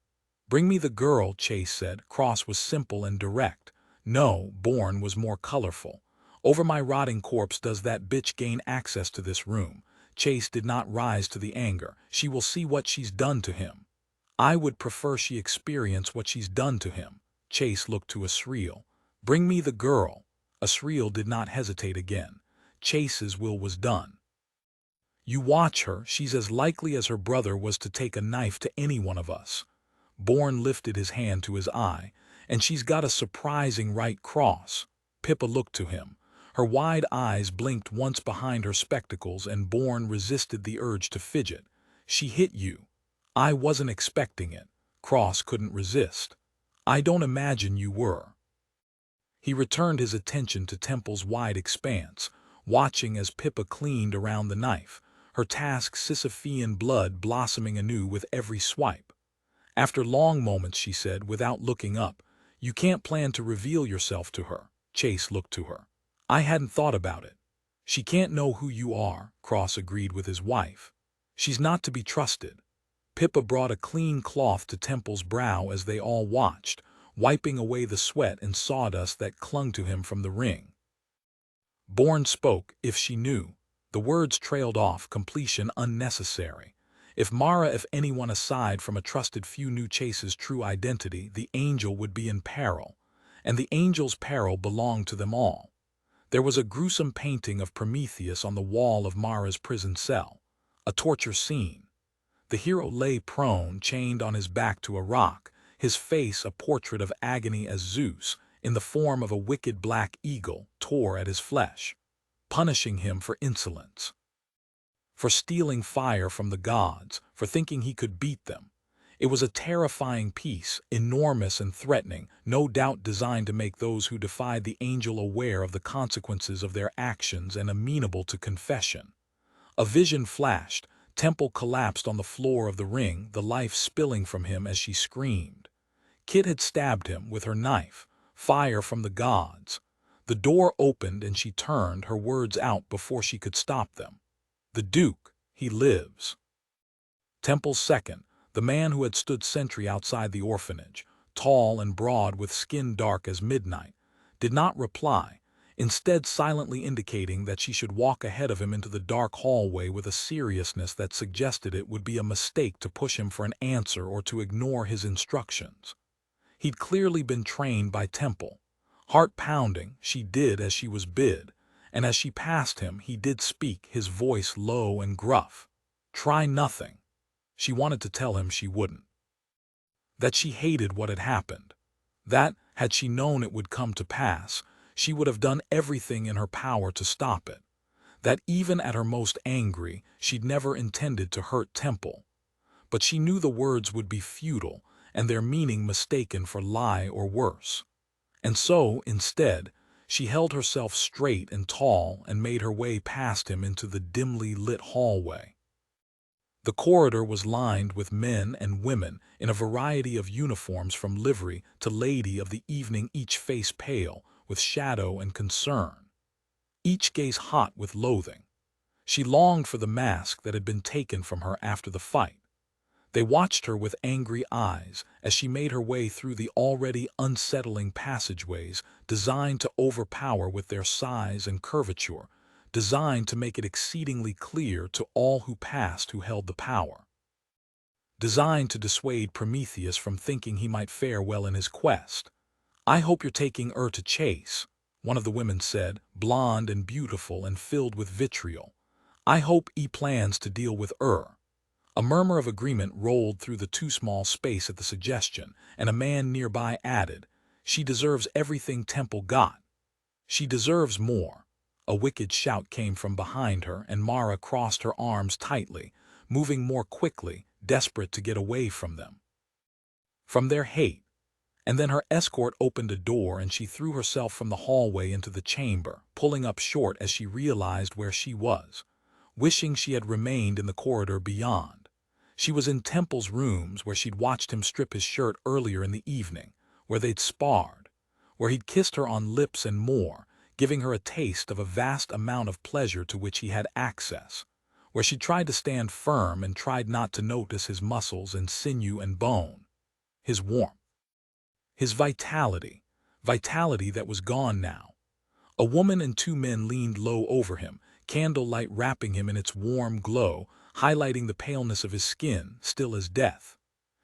"Bring me the girl," Chase said. Cross was simple and direct. "No," Bourne was more colorful. "Over my rotting corpse does that bitch gain access to this room." Chase did not rise to the anger. "She will see what she's done to him." "I would prefer she experience what she's done to him." Chase looked to Asriel. "Bring me the girl." Asriel did not hesitate again. Chase's will was done. "You watch her. She's as likely as her brother was to take a knife to any one of us." Bourne lifted his hand to his eye. "And she's got a surprising right, Cross." Pippa looked to him. Her wide eyes blinked once behind her spectacles, and Bourne resisted the urge to fidget. "She hit you." "I wasn't expecting it." Cross couldn't resist. "I don't imagine you were." He returned his attention to Temple's wide expanse, watching as Pippa cleaned around the knife, her task Sisyphean blood blossoming anew with every swipe. After long moments, she said, without looking up, "You can't plan to reveal yourself to her." Chase looked to her. "I hadn't thought about it." "She can't know who you are," Cross agreed with his wife. "She's not to be trusted." Pippa brought a clean cloth to Temple's brow as they all watched, wiping away the sweat and sawdust that clung to him from the ring. Bourne spoke, "If she knew." The words trailed off, completion unnecessary. If Mara, if anyone aside from a trusted few knew Chase's true identity, the Angel would be in peril. And the Angel's peril belonged to them all. There was a gruesome painting of Prometheus on the wall of Mara's prison cell. A torture scene. The hero lay prone, chained on his back to a rock, his face a portrait of agony as Zeus, in the form of a wicked black eagle, tore at his flesh, punishing him for insolence, for stealing fire from the gods, for thinking he could beat them. It was a terrifying piece, enormous and threatening, no doubt designed to make those who defied the angel aware of the consequences of their actions and amenable to confession. A vision flashed. Temple collapsed on the floor of the ring, the life spilling from him as she screamed. Kit had stabbed him with her knife, fire from the gods. The door opened and she turned, her words out before she could stop them. The Duke, he lives. Temple's second, the man who had stood sentry outside the orphanage, tall and broad with skin dark as midnight, did not reply, instead silently indicating that she should walk ahead of him into the dark hallway with a seriousness that suggested it would be a mistake to push him for an answer or to ignore his instructions. He'd clearly been trained by Temple. Heart pounding, she did as she was bid, and as she passed him he did speak, his voice low and gruff. Try nothing. She wanted to tell him she wouldn't. That she hated what had happened. That, had she known it would come to pass, she would have done everything in her power to stop it. That even at her most angry, she'd never intended to hurt Temple. But she knew the words would be futile, and their meaning mistaken for lie or worse. And so, instead, she held herself straight and tall and made her way past him into the dimly lit hallway. The corridor was lined with men and women in a variety of uniforms from livery to lady of the evening, each face pale with shadow and concern, each gaze hot with loathing. She longed for the mask that had been taken from her after the fight. They watched her with angry eyes as she made her way through the already unsettling passageways designed to overpower with their size and curvature, designed to make it exceedingly clear to all who passed who held the power. Designed to dissuade Prometheus from thinking he might fare well in his quest. I hope you're taking her to chase, one of the women said, blonde and beautiful and filled with vitriol. I hope he plans to deal with her. A murmur of agreement rolled through the too small space at the suggestion, and a man nearby added, She deserves everything Temple got. She deserves more. A wicked shout came from behind her, and Mara crossed her arms tightly, moving more quickly, desperate to get away from them. From their hate. And then her escort opened a door and she threw herself from the hallway into the chamber, pulling up short as she realized where she was, wishing she had remained in the corridor beyond. She was in Temple's rooms where she'd watched him strip his shirt earlier in the evening, where they'd sparred, where he'd kissed her on lips and more, giving her a taste of a vast amount of pleasure to which he had access, where she tried to stand firm and tried not to notice his muscles and sinew and bone, his warmth, his vitality that was gone now. A woman and two men leaned low over him, candlelight wrapping him in its warm glow, highlighting the paleness of his skin, still as death.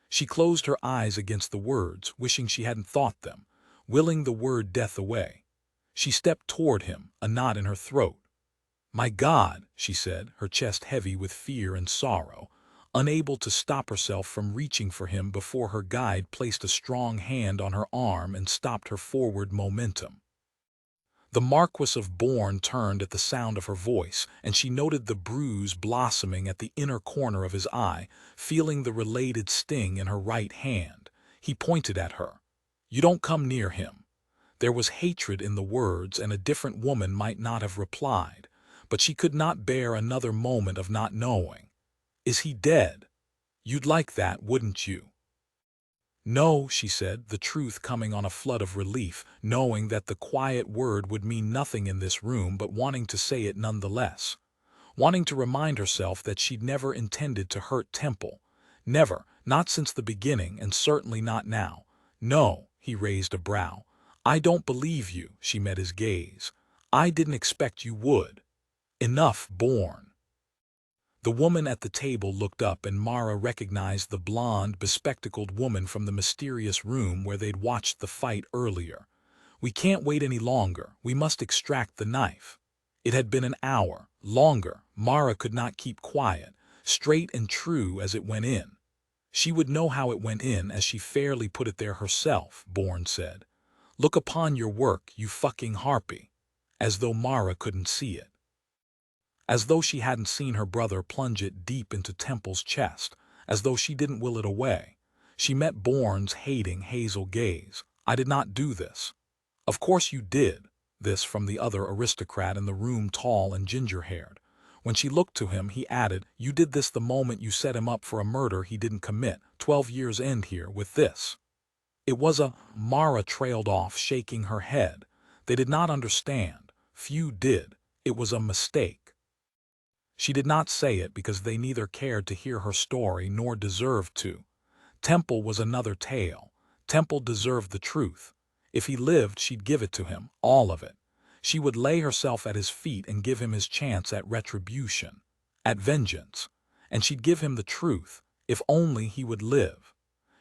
She closed her eyes against the words, wishing she hadn't thought them, willing the word death away. She stepped toward him, a knot in her throat. My God, she said, her chest heavy with fear and sorrow, unable to stop herself from reaching for him before her guide placed a strong hand on her arm and stopped her forward momentum. The Marquis of Bourne turned at the sound of her voice, and she noted the bruise blossoming at the inner corner of his eye, feeling the related sting in her right hand. He pointed at her. You don't come near him. There was hatred in the words, and a different woman might not have replied, but she could not bear another moment of not knowing. Is he dead? You'd like that, wouldn't you? No, she said, the truth coming on a flood of relief, knowing that the quiet word would mean nothing in this room, but wanting to say it nonetheless. Wanting to remind herself that she'd never intended to hurt Temple. Never, not since the beginning, and certainly not now. No, he raised a brow. I don't believe you, she met his gaze. I didn't expect you would. Enough, Bourne. The woman at the table looked up, and Mara recognized the blonde, bespectacled woman from the mysterious room where they'd watched the fight earlier. We can't wait any longer. We must extract the knife. It had been an hour, longer. Mara could not keep quiet, straight and true as it went in. She would know how it went in, as she fairly put it there herself, Bourne said. Look upon your work, you fucking harpy. As though Mara couldn't see it. As though she hadn't seen her brother plunge it deep into Temple's chest, as though she didn't will it away. She met Bourne's hating hazel gaze. "I did not do this." "Of course you did." This from the other aristocrat in the room, tall and ginger-haired. When she looked to him, he added, "You did this the moment you set him up for a murder he didn't commit. 12 years end here with this." It was a— Mara trailed off, shaking her head. They did not understand. Few did. It was a mistake. She did not say it because they neither cared to hear her story nor deserved to. Temple was another tale. Temple deserved the truth. If he lived, she'd give it to him, all of it. She would lay herself at his feet and give him his chance at retribution, at vengeance. And she'd give him the truth, if only he would live.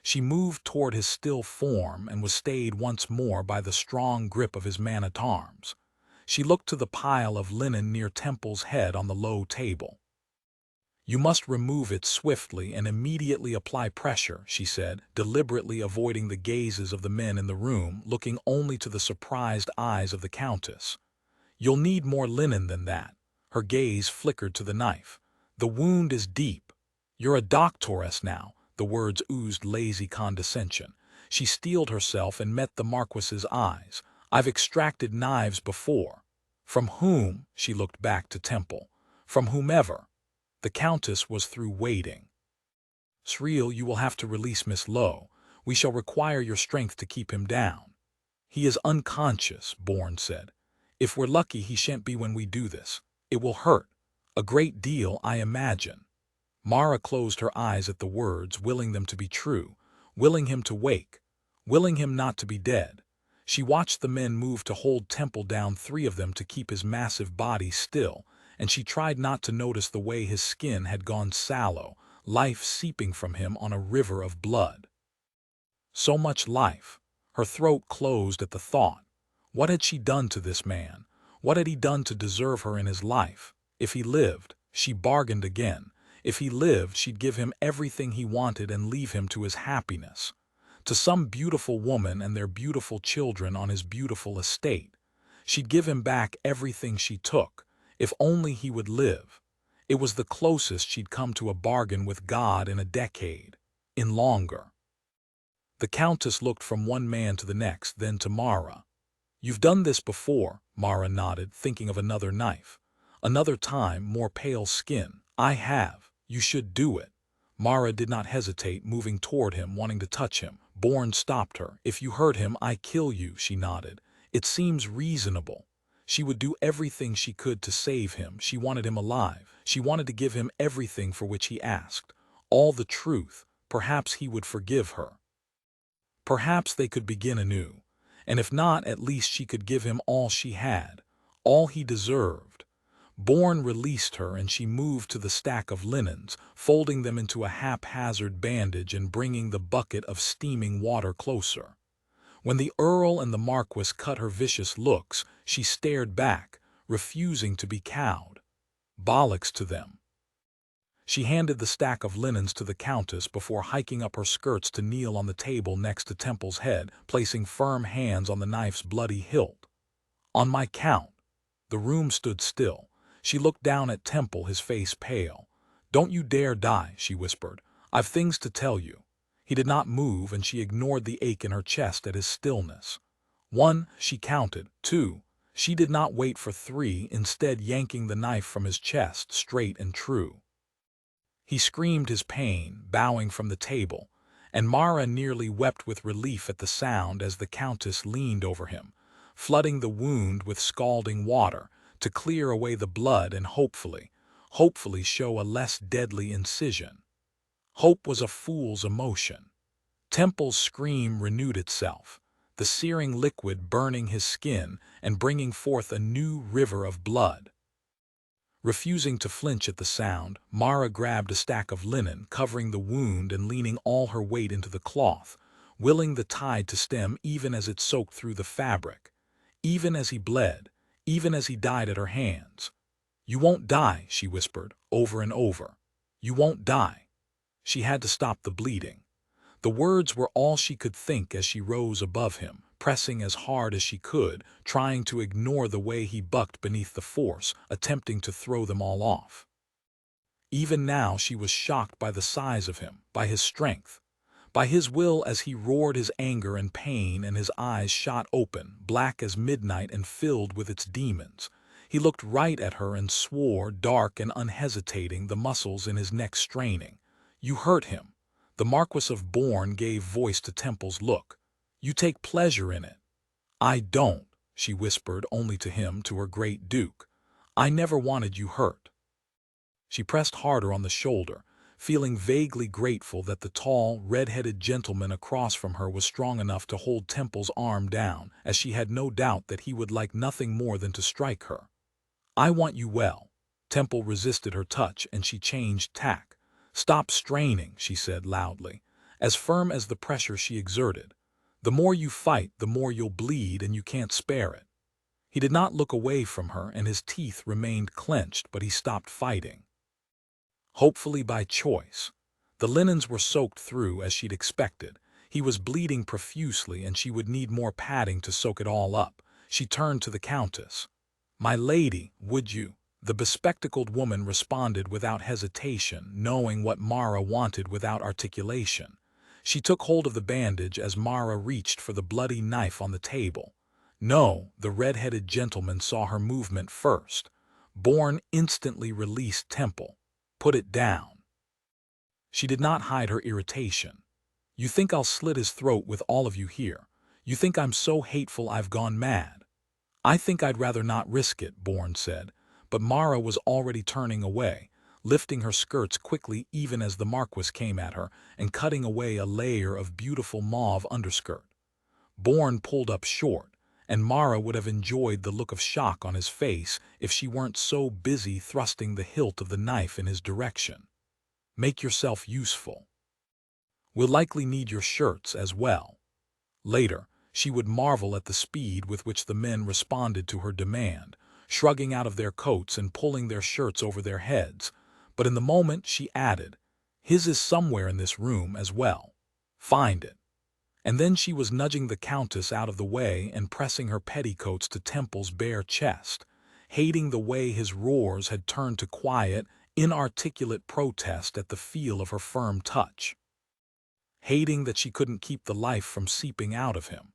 She moved toward his still form and was stayed once more by the strong grip of his man-at-arms. She looked to the pile of linen near Temple's head on the low table. "You must remove it swiftly and immediately apply pressure," she said, deliberately avoiding the gazes of the men in the room, looking only to the surprised eyes of the Countess. "You'll need more linen than that." Her gaze flickered to the knife. "The wound is deep. You're a doctoress now." The words oozed lazy condescension. She steeled herself and met the Marquis's eyes. "I've extracted knives before." "From whom?" She looked back to Temple. "From whomever." The Countess was through waiting. "Sreel, you will have to release Miss Lowe. We shall require your strength to keep him down." "He is unconscious," Bourne said. "If we're lucky, he shan't be when we do this. It will hurt. A great deal, I imagine." Mara closed her eyes at the words, willing them to be true, willing him to wake, willing him not to be dead. She watched the men move to hold Temple down, 3 of them to keep his massive body still, and she tried not to notice the way his skin had gone sallow, life seeping from him on a river of blood. So much life. Her throat closed at the thought. What had she done to this man? What had he done to deserve her in his life? If he lived, she bargained again. If he lived, she'd give him everything he wanted and leave him to his happiness. To some beautiful woman and their beautiful children on his beautiful estate. She'd give him back everything she took, if only he would live. It was the closest she'd come to a bargain with God in a decade, in longer. The Countess looked from one man to the next, then to Mara. "You've done this before," Mara nodded, thinking of another knife. "Another time, more pale skin." "I have. You should do it." Mara did not hesitate, moving toward him, wanting to touch him. Bourne stopped her. "If you hurt him, I kill you," she nodded. "It seems reasonable." She would do everything she could to save him. She wanted him alive. She wanted to give him everything for which he asked. All the truth. Perhaps he would forgive her. Perhaps they could begin anew. And if not, at least she could give him all she had, all he deserved. Bourne released her and she moved to the stack of linens, folding them into a haphazard bandage and bringing the bucket of steaming water closer. When the Earl and the Marquis cut her vicious looks, she stared back, refusing to be cowed. Bollocks to them. She handed the stack of linens to the Countess before hiking up her skirts to kneel on the table next to Temple's head, placing firm hands on the knife's bloody hilt. "On my count." The room stood still. She looked down at Temple, his face pale. "Don't you dare die," she whispered. "I've things to tell you." He did not move, and she ignored the ache in her chest at his stillness. 1, she counted. 2. She did not wait for 3, instead yanking the knife from his chest, straight and true. He screamed his pain, bowing from the table, and Mara nearly wept with relief at the sound as the Countess leaned over him, flooding the wound with scalding water to clear away the blood and hopefully show a less deadly incision. Hope was a fool's emotion. Temple's scream renewed itself, the searing liquid burning his skin and bringing forth a new river of blood. Refusing to flinch at the sound, Mara grabbed a stack of linen, covering the wound and leaning all her weight into the cloth, willing the tide to stem even as it soaked through the fabric, even as he bled, even as he died at her hands. "You won't die," she whispered, over and over. "You won't die." She had to stop the bleeding. The words were all she could think as she rose above him, pressing as hard as she could, trying to ignore the way he bucked beneath the force, attempting to throw them all off. Even now she was shocked by the size of him, by his strength. By his will, as he roared his anger and pain, and his eyes shot open, black as midnight and filled with its demons. He looked right at her and swore, dark and unhesitating, the muscles in his neck straining. "You hurt him." The Marquis of Bourne gave voice to Temple's look. "You take pleasure in it." "I don't," she whispered, only to him, to her great duke. "I never wanted you hurt." She pressed harder on the shoulder, feeling vaguely grateful that the tall, red-headed gentleman across from her was strong enough to hold Temple's arm down, as she had no doubt that he would like nothing more than to strike her. "I want you well." Temple resisted her touch, and she changed tack. "Stop straining," she said loudly, as firm as the pressure she exerted. "The more you fight, the more you'll bleed, and you can't spare it." He did not look away from her, and his teeth remained clenched, but he stopped fighting. Hopefully by choice. The linens were soaked through, as she'd expected. He was bleeding profusely, and she would need more padding to soak it all up. She turned to the Countess. "My lady, would you?" The bespectacled woman responded without hesitation, knowing what Mara wanted without articulation. She took hold of the bandage as Mara reached for the bloody knife on the table. No, the red-headed gentleman saw her movement first. Bourne instantly released Temple. "Put it down." She did not hide her irritation. "You think I'll slit his throat with all of you here? You think I'm so hateful I've gone mad?" "I think I'd rather not risk it," Bourne said, but Mara was already turning away, lifting her skirts quickly even as the Marquis came at her, and cutting away a layer of beautiful mauve underskirt. Bourne pulled up short, and Mara would have enjoyed the look of shock on his face if she weren't so busy thrusting the hilt of the knife in his direction. "Make yourself useful. We'll likely need your shirts as well." Later, she would marvel at the speed with which the men responded to her demand, shrugging out of their coats and pulling their shirts over their heads. But in the moment she added, "His is somewhere in this room as well. Find it." And then she was nudging the Countess out of the way and pressing her petticoats to Temple's bare chest, hating the way his roars had turned to quiet, inarticulate protest at the feel of her firm touch. Hating that she couldn't keep the life from seeping out of him.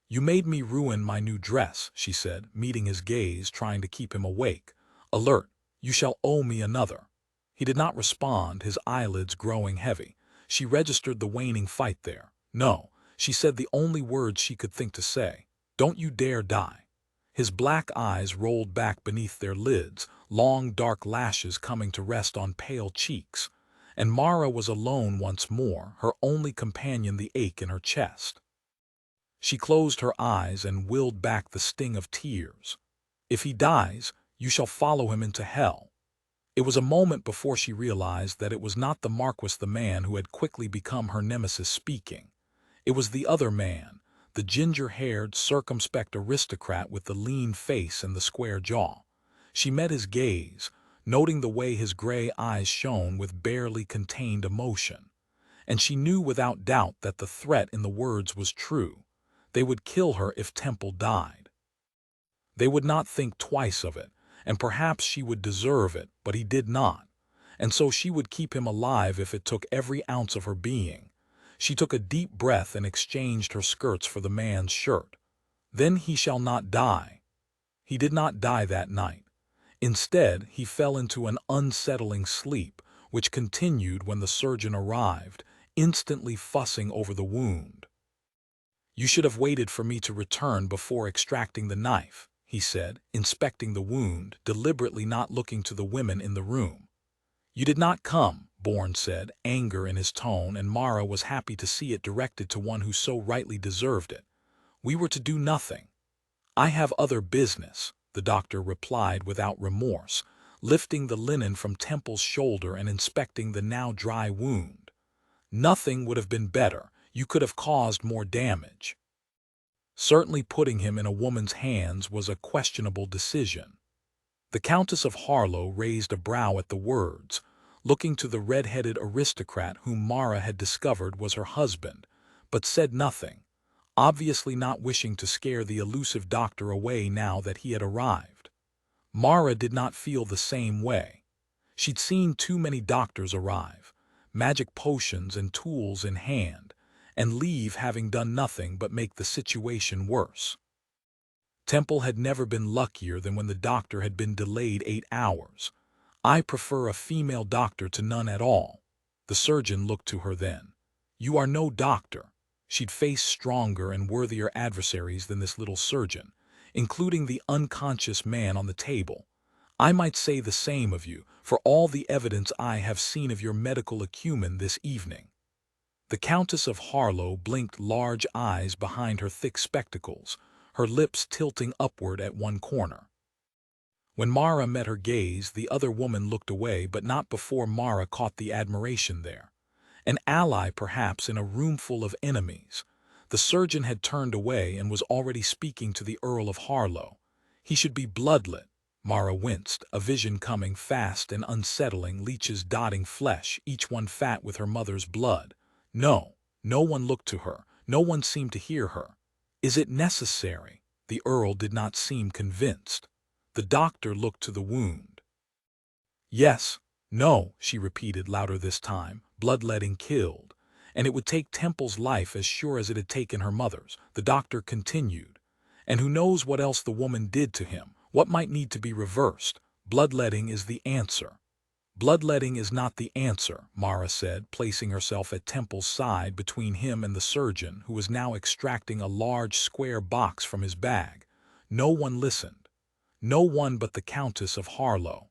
"You made me ruin my new dress," she said, meeting his gaze, trying to keep him awake. Alert. "You shall owe me another." He did not respond, his eyelids growing heavy. She registered the waning fight there. "No," she said, the only words she could think to say. "Don't you dare die." His black eyes rolled back beneath their lids, long dark lashes coming to rest on pale cheeks. And Mara was alone once more, her only companion the ache in her chest. She closed her eyes and willed back the sting of tears. "If he dies, you shall follow him into hell." It was a moment before she realized that it was not the Marquis, the man who had quickly become her nemesis, speaking. It was the other man, the ginger-haired, circumspect aristocrat with the lean face and the square jaw. She met his gaze, noting the way his gray eyes shone with barely contained emotion. And she knew without doubt that the threat in the words was true. They would kill her if Temple died. They would not think twice of it, and perhaps she would deserve it, but he did not. And so she would keep him alive if it took every ounce of her being. She took a deep breath and exchanged her skirts for the man's shirt. "Then he shall not die." He did not die that night. Instead, he fell into an unsettling sleep, which continued when the surgeon arrived, instantly fussing over the wound. "You should have waited for me to return before extracting the knife," he said, inspecting the wound, deliberately not looking to the women in the room. "You did not come," Bourne said, anger in his tone, and Mara was happy to see it directed to one who so rightly deserved it. "We were to do nothing." "I have other business," the doctor replied without remorse, lifting the linen from Temple's shoulder and inspecting the now dry wound. "Nothing would have been better. You could have caused more damage." Certainly putting him in a woman's hands was a questionable decision. The Countess of Harlow raised a brow at the words, looking to the red-headed aristocrat whom Mara had discovered was her husband, but said nothing, obviously not wishing to scare the elusive doctor away now that he had arrived. Mara did not feel the same way. She'd seen too many doctors arrive, magic potions and tools in hand, and leave having done nothing but make the situation worse. Temple had never been luckier than when the doctor had been delayed 8 hours. I prefer a female doctor to none at all. The surgeon looked to her then. You are no doctor. She'd faced stronger and worthier adversaries than this little surgeon, including the unconscious man on the table. I might say the same of you, for all the evidence I have seen of your medical acumen this evening. The Countess of Harlow blinked large eyes behind her thick spectacles, her lips tilting upward at one corner. When Mara met her gaze, the other woman looked away, but not before Mara caught the admiration there. An ally, perhaps, in a room full of enemies. The surgeon had turned away and was already speaking to the Earl of Harlow. He should be bloodlet. Mara winced, a vision coming fast and unsettling, leeches dotting flesh, each one fat with her mother's blood. No, no one looked to her, no one seemed to hear her. Is it necessary? The Earl did not seem convinced. The doctor looked to the wound. Yes, no, she repeated louder this time, bloodletting killed. And it would take Temple's life as sure as it had taken her mother's, the doctor continued. And who knows what else the woman did to him, what might need to be reversed. Bloodletting is the answer. Bloodletting is not the answer, Mara said, placing herself at Temple's side between him and the surgeon, who was now extracting a large square box from his bag. No one listened. No one but the Countess of Harlow.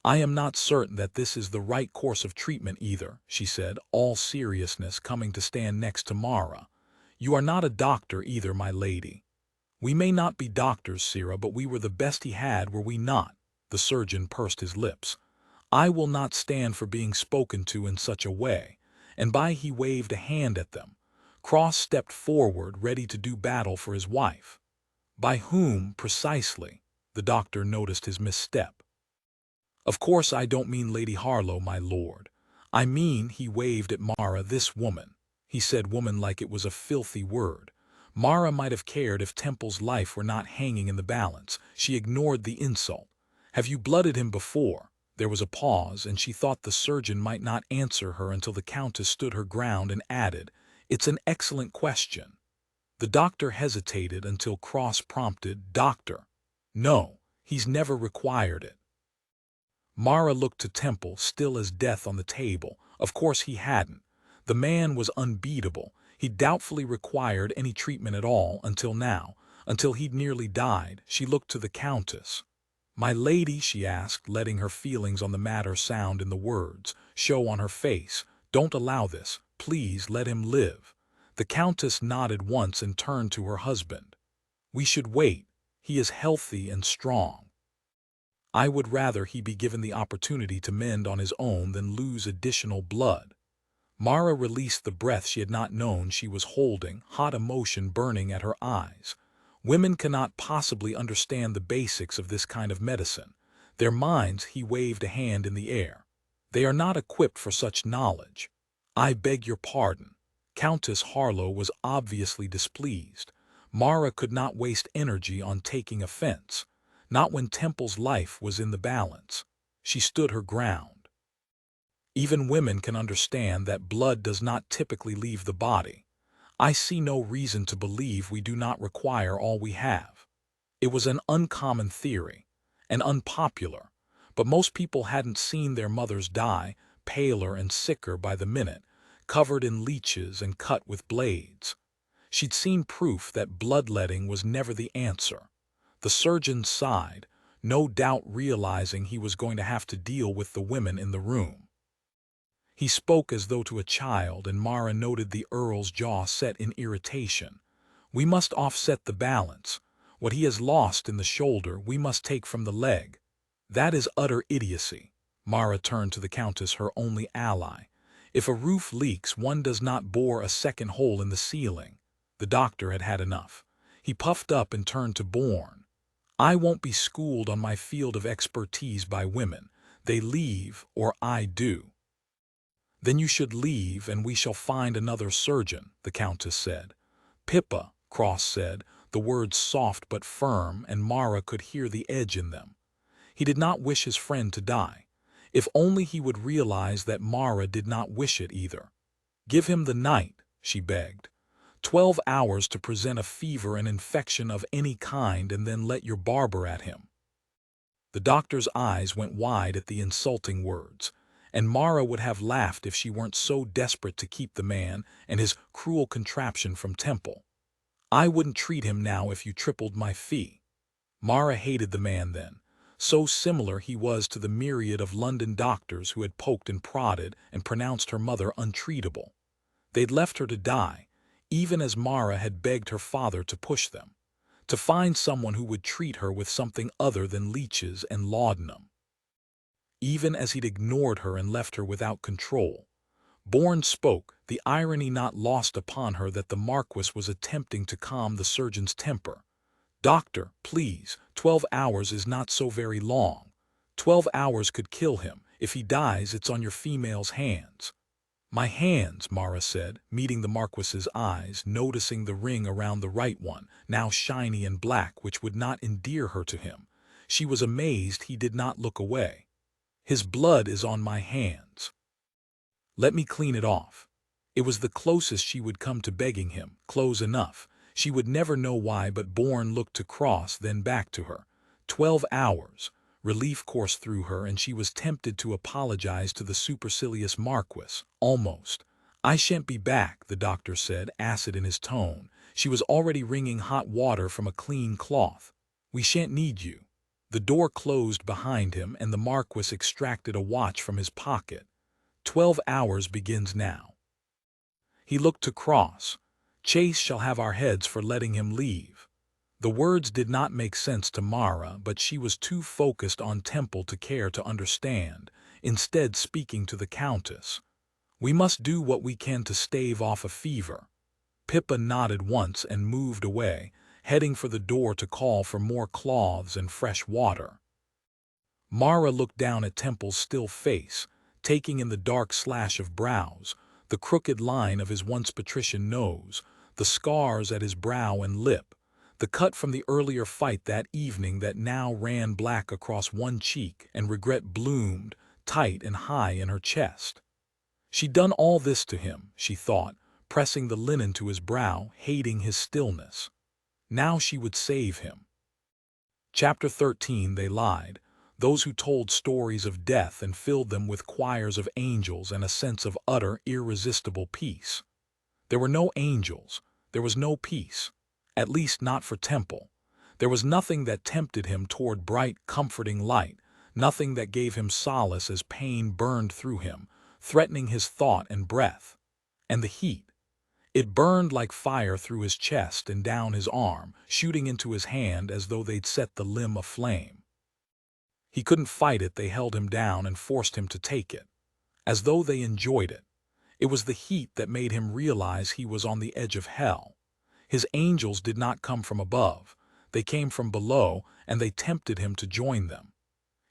I am not certain that this is the right course of treatment either, she said, all seriousness coming to stand next to Mara. You are not a doctor either, my lady. We may not be doctors, Sirrah, but we were the best he had, were we not? The surgeon pursed his lips. I will not stand for being spoken to in such a way, and by he waved a hand at them. Cross stepped forward, ready to do battle for his wife. By whom, precisely? The doctor noticed his misstep. Of course I don't mean Lady Harlow, my lord. I mean, he waved at Mara, this woman. He said woman like it was a filthy word. Mara might have cared if Temple's life were not hanging in the balance. She ignored the insult. Have you blooded him before? There was a pause, and she thought the surgeon might not answer her until the Countess stood her ground and added, It's an excellent question. The doctor hesitated until Cross prompted, Doctor. No, he's never required it. Mara looked to Temple, still as death on the table. Of course he hadn't. The man was unbeatable. He doubtfully required any treatment at all until now, until he'd nearly died. She looked to the Countess. My lady, she asked, letting her feelings on the matter sound in the words, show on her face. Don't allow this. Please let him live. The Countess nodded once and turned to her husband. We should wait. He is healthy and strong. I would rather he be given the opportunity to mend on his own than lose additional blood. Mara released the breath she had not known she was holding, hot emotion burning at her eyes. Women cannot possibly understand the basics of this kind of medicine. Their minds, he waved a hand in the air. They are not equipped for such knowledge. I beg your pardon. Countess Harlow was obviously displeased. Mara could not waste energy on taking offense. Not when Temple's life was in the balance. She stood her ground. Even women can understand that blood does not typically leave the body. I see no reason to believe we do not require all we have. It was an uncommon theory, and unpopular, but most people hadn't seen their mothers die, paler and sicker by the minute, covered in leeches and cut with blades. She'd seen proof that bloodletting was never the answer. The surgeon sighed, no doubt realizing he was going to have to deal with the women in the room. He spoke as though to a child, and Mara noted the Earl's jaw set in irritation. We must offset the balance. What he has lost in the shoulder we must take from the leg. That is utter idiocy. Mara turned to the Countess, her only ally. If a roof leaks, one does not bore a second hole in the ceiling. The doctor had had enough. He puffed up and turned to Bourne. I won't be schooled on my field of expertise by women. They leave, or I do. Then you should leave, and we shall find another surgeon, the Countess said. Pippa, Cross said, the words soft but firm, and Mara could hear the edge in them. He did not wish his friend to die. If only he would realize that Mara did not wish it either. Give him the night, she begged. 12 hours to present a fever and infection of any kind and then let your barber at him. The doctor's eyes went wide at the insulting words, and Mara would have laughed if she weren't so desperate to keep the man and his cruel contraption from Temple. I wouldn't treat him now if you tripled my fee. Mara hated the man then. So similar he was to the myriad of London doctors who had poked and prodded and pronounced her mother untreatable. They'd left her to die, even as Mara had begged her father to push them, to find someone who would treat her with something other than leeches and laudanum. Even as he'd ignored her and left her without control, Bourne spoke, the irony not lost upon her that the Marquis was attempting to calm the surgeon's temper. Doctor, please, 12 hours is not so very long. 12 hours could kill him. If he dies, it's on your female's hands. My hands, Mara said, meeting the Marquis's eyes, noticing the ring around the right one, now shiny and black, which would not endear her to him. She was amazed he did not look away. His blood is on my hands. Let me clean it off. It was the closest she would come to begging him, close enough. She would never know why, but Bourne looked to Cross, then back to her. 12 hours. Relief coursed through her, and she was tempted to apologize to the supercilious Marquis. Almost. I shan't be back, the doctor said, acid in his tone. She was already wringing hot water from a clean cloth. We shan't need you. The door closed behind him, and the Marquis extracted a watch from his pocket. 12 hours begins now. He looked to Cross. Chase shall have our heads for letting him leave. The words did not make sense to Mara, but she was too focused on Temple to care to understand, instead speaking to the Countess. We must do what we can to stave off a fever. Pippa nodded once and moved away, heading for the door to call for more cloths and fresh water. Mara looked down at Temple's still face, taking in the dark slash of brows, the crooked line of his once patrician nose, the scars at his brow and lip, the cut from the earlier fight that evening that now ran black across one cheek and regret bloomed tight and high in her chest. She'd done all this to him, she thought, pressing the linen to his brow, hating his stillness. Now she would save him. Chapter 13. They lied, those who told stories of death and filled them with choirs of angels and a sense of utter, irresistible peace. There were no angels, there was no peace, at least not for Temple. There was nothing that tempted him toward bright, comforting light, nothing that gave him solace as pain burned through him, threatening his thought and breath. And the heat. It burned like fire through his chest and down his arm, shooting into his hand as though they'd set the limb aflame. He couldn't fight it, they held him down and forced him to take it, as though they enjoyed it. It was the heat that made him realize he was on the edge of hell. His angels did not come from above, they came from below, and they tempted him to join them.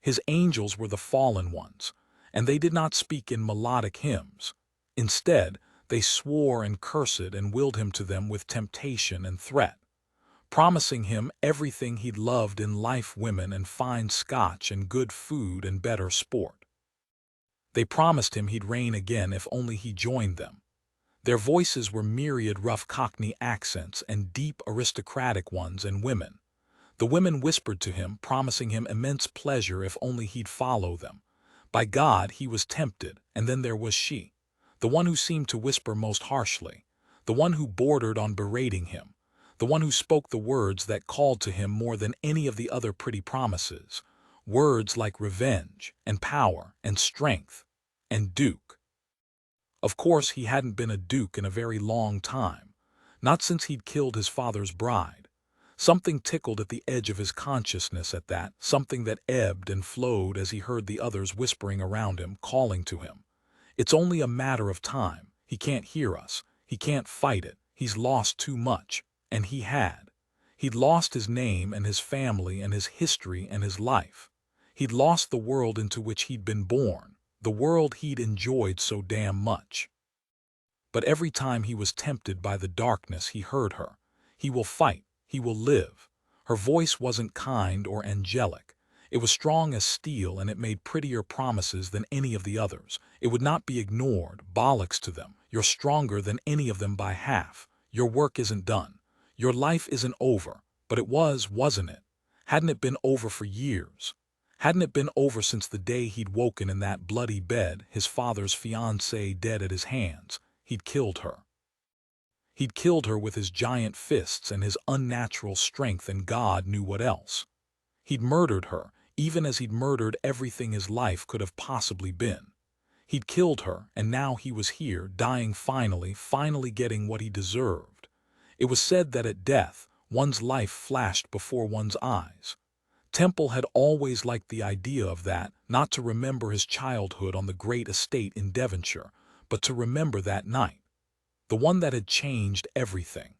His angels were the fallen ones, and they did not speak in melodic hymns. Instead, they swore and cursed and willed him to them with temptation and threat, promising him everything he'd loved in life, women and fine scotch and good food and better sport. They promised him he'd reign again if only he joined them. Their voices were myriad rough Cockney accents and deep aristocratic ones and women. The women whispered to him, promising him immense pleasure if only he'd follow them. By God, he was tempted, and then there was she, the one who seemed to whisper most harshly, the one who bordered on berating him, the one who spoke the words that called to him more than any of the other pretty promises, words like revenge and power and strength and duke. Of course, he hadn't been a duke in a very long time, not since he'd killed his father's bride. Something tickled at the edge of his consciousness at that, something that ebbed and flowed as he heard the others whispering around him, calling to him. It's only a matter of time. He can't hear us. He can't fight it. He's lost too much. And he had. He'd lost his name and his family and his history and his life. He'd lost the world into which he'd been born, the world he'd enjoyed so damn much. But every time he was tempted by the darkness, he heard her. He will fight. He will live. Her voice wasn't kind or angelic. It was strong as steel, and it made prettier promises than any of the others. It would not be ignored. Bollocks to them. You're stronger than any of them by half. Your work isn't done. Your life isn't over. But it was, wasn't it? Hadn't it been over for years? Hadn't it been over since the day he'd woken in that bloody bed, his father's fiancée dead at his hands? He'd killed her. He'd killed her with his giant fists and his unnatural strength, and God knew what else. He'd murdered her, even as he'd murdered everything his life could have possibly been. He'd killed her, and now he was here, dying finally getting what he deserved. It was said that at death, one's life flashed before one's eyes. Temple had always liked the idea of that, not to remember his childhood on the great estate in Devonshire, but to remember that night. The one that had changed everything.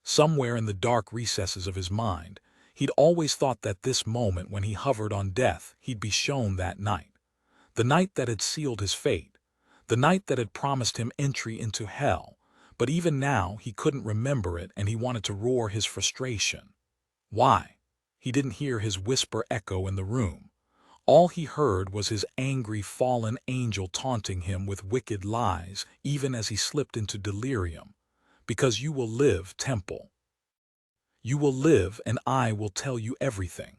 Somewhere in the dark recesses of his mind, he'd always thought that this moment when he hovered on death, he'd be shown that night. The night that had sealed his fate. The night that had promised him entry into hell. But even now, he couldn't remember it, and he wanted to roar his frustration. Why? He didn't hear his whisper echo in the room. All he heard was his angry fallen angel taunting him with wicked lies, even as he slipped into delirium. Because you will live, Temple. You will live, and I will tell you everything.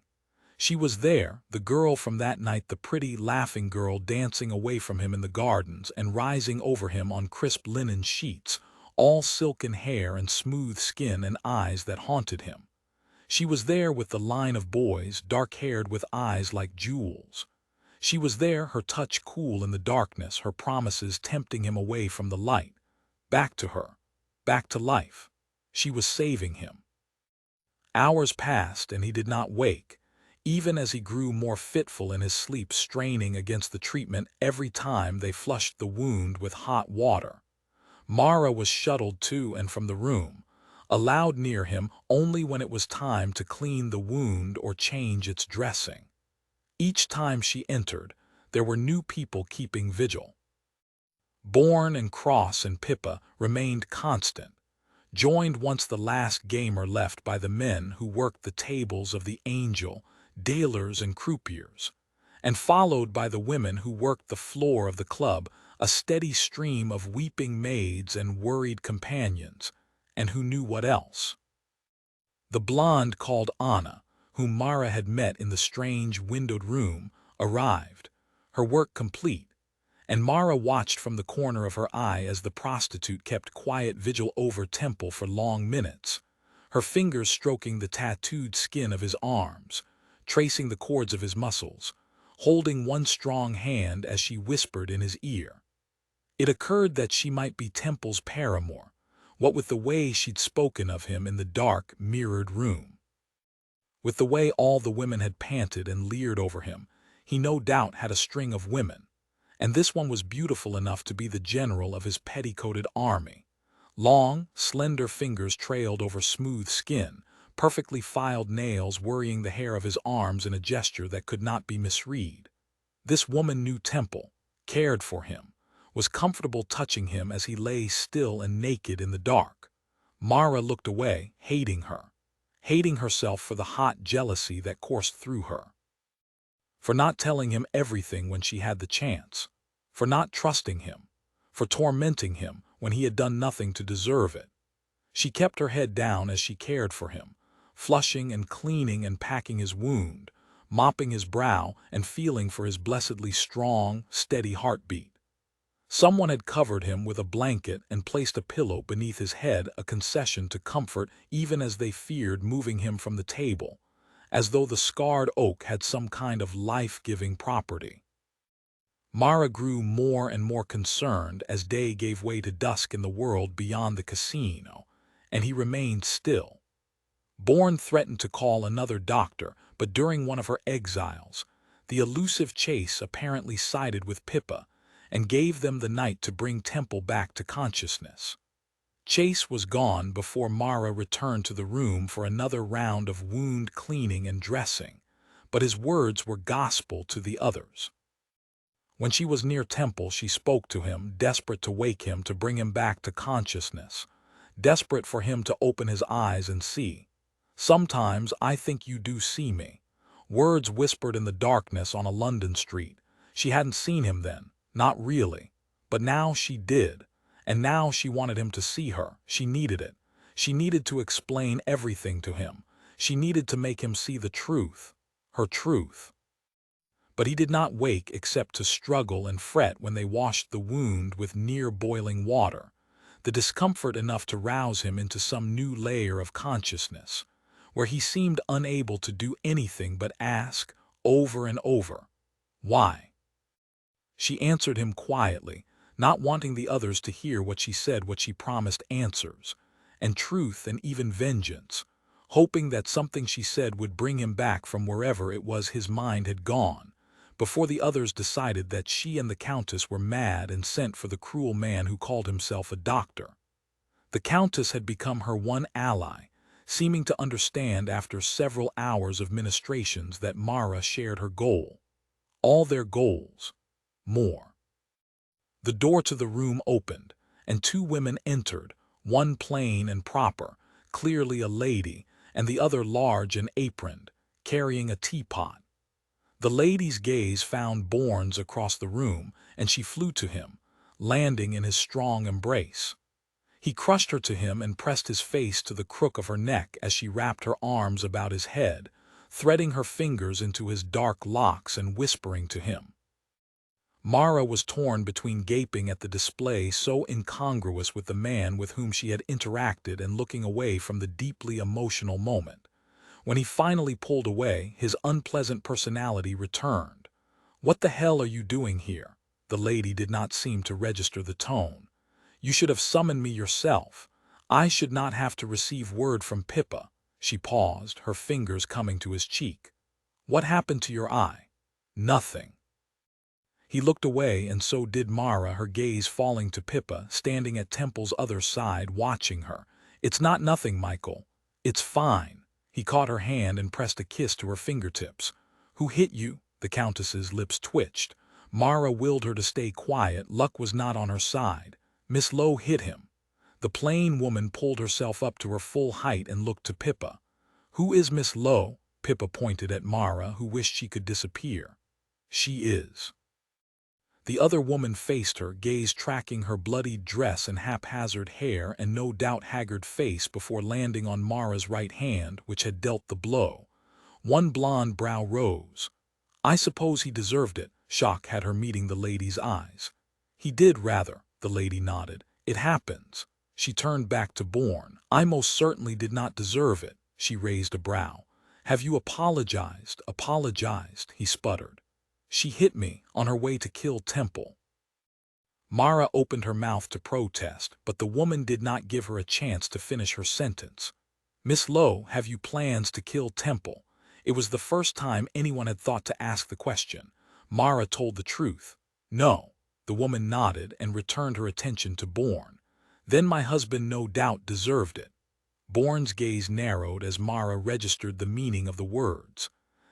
She was there, the girl from that night, the pretty, laughing girl dancing away from him in the gardens and rising over him on crisp linen sheets, all silken hair and smooth skin and eyes that haunted him. She was there with the line of boys, dark-haired with eyes like jewels. She was there, her touch cool in the darkness, her promises tempting him away from the light. Back to her. Back to life. She was saving him. Hours passed, and he did not wake, even as he grew more fitful in his sleep, straining against the treatment every time they flushed the wound with hot water. Mara was shuttled to and from the room, allowed near him only when it was time to clean the wound or change its dressing. Each time she entered, there were new people keeping vigil. Bourne and Cross and Pippa remained constant, joined once the last gamer left by the men who worked the tables of the Angel, Dalers and croupiers, and followed by the women who worked the floor of the club, a steady stream of weeping maids and worried companions, and who knew what else. The blonde called Anna, whom Mara had met in the strange windowed room, arrived, her work complete, and Mara watched from the corner of her eye as the prostitute kept quiet vigil over Temple for long minutes, her fingers stroking the tattooed skin of his arms, tracing the chords of his muscles, holding one strong hand as she whispered in his ear. It occurred that she might be Temple's paramour, what with the way she'd spoken of him in the dark, mirrored room. With the way all the women had panted and leered over him, he no doubt had a string of women, and this one was beautiful enough to be the general of his petticoated army. Long, slender fingers trailed over smooth skin, perfectly filed nails worrying the hair of his arms in a gesture that could not be misread. This woman knew Temple, cared for him, was comfortable touching him as he lay still and naked in the dark. Mara looked away, hating her, hating herself for the hot jealousy that coursed through her. For not telling him everything when she had the chance, for not trusting him, for tormenting him when he had done nothing to deserve it. She kept her head down as she cared for him, flushing and cleaning and packing his wound, mopping his brow and feeling for his blessedly strong, steady heartbeat. Someone had covered him with a blanket and placed a pillow beneath his head, a concession to comfort even as they feared moving him from the table, as though the scarred oak had some kind of life-giving property. Mara grew more and more concerned as day gave way to dusk in the world beyond the casino, and he remained still. Bourne threatened to call another doctor, but during one of her exiles, the elusive Chase apparently sided with Pippa and gave them the night to bring Temple back to consciousness. Chase was gone before Mara returned to the room for another round of wound cleaning and dressing, but his words were gospel to the others. When she was near Temple, she spoke to him, desperate to wake him, to bring him back to consciousness, desperate for him to open his eyes and see. "Sometimes I think you do see me. Words whispered in the darkness on a London street. She hadn't seen him then, not really. But now she did. And now she wanted him to see her. She needed it. She needed to explain everything to him. She needed to make him see the truth. Her truth. But he did not wake except to struggle and fret when they washed the wound with near-boiling water, the discomfort enough to rouse him into some new layer of consciousness, where he seemed unable to do anything but ask, over and over, why? She answered him quietly, not wanting the others to hear what she said, what she promised answers, and truth and even vengeance, hoping that something she said would bring him back from wherever it was his mind had gone, before the others decided that she and the Countess were mad and sent for the cruel man who called himself a doctor. The Countess had become her one ally, seeming to understand after several hours of ministrations that Mara shared her goal. All their goals. More. The door to the room opened, and two women entered, one plain and proper, clearly a lady, and the other large and aproned, carrying a teapot. The lady's gaze found Bourne's across the room, and she flew to him, landing in his strong embrace. He crushed her to him and pressed his face to the crook of her neck as she wrapped her arms about his head, threading her fingers into his dark locks and whispering to him. Mara was torn between gaping at the display so incongruous with the man with whom she had interacted and looking away from the deeply emotional moment. When he finally pulled away, his unpleasant personality returned. "What the hell are you doing here?" The lady did not seem to register the tone. "You should have summoned me yourself. I should not have to receive word from Pippa." She paused, her fingers coming to his cheek. "What happened to your eye?" "Nothing." He looked away, and so did Mara, her gaze falling to Pippa, standing at Temple's other side, watching her. "It's not nothing, Michael. It's fine." He caught her hand and pressed a kiss to her fingertips. "Who hit you?" The Countess's lips twitched. Mara willed her to stay quiet. Luck was not on her side. "Miss Lowe hit him." The plain woman pulled herself up to her full height and looked to Pippa. "Who is Miss Lowe?" Pippa pointed at Mara, who wished she could disappear. "She is." The other woman faced her, gaze tracking her bloodied dress and haphazard hair and no doubt haggard face before landing on Mara's right hand, which had dealt the blow. One blonde brow rose. "I suppose he deserved it." Shock had her meeting the lady's eyes. "He did, rather," the lady nodded. "It happens." She turned back to Bourne. "I most certainly did not deserve it." She raised a brow. "Have you apologized?" "Apologized," he sputtered. "She hit me on her way to kill Temple." Mara opened her mouth to protest, but the woman did not give her a chance to finish her sentence. "Miss Lowe, have you plans to kill Temple?" It was the first time anyone had thought to ask the question. Mara told the truth. "No." The woman nodded and returned her attention to Bourne. "Then my husband no doubt deserved it." Bourne's gaze narrowed as Mara registered the meaning of the words.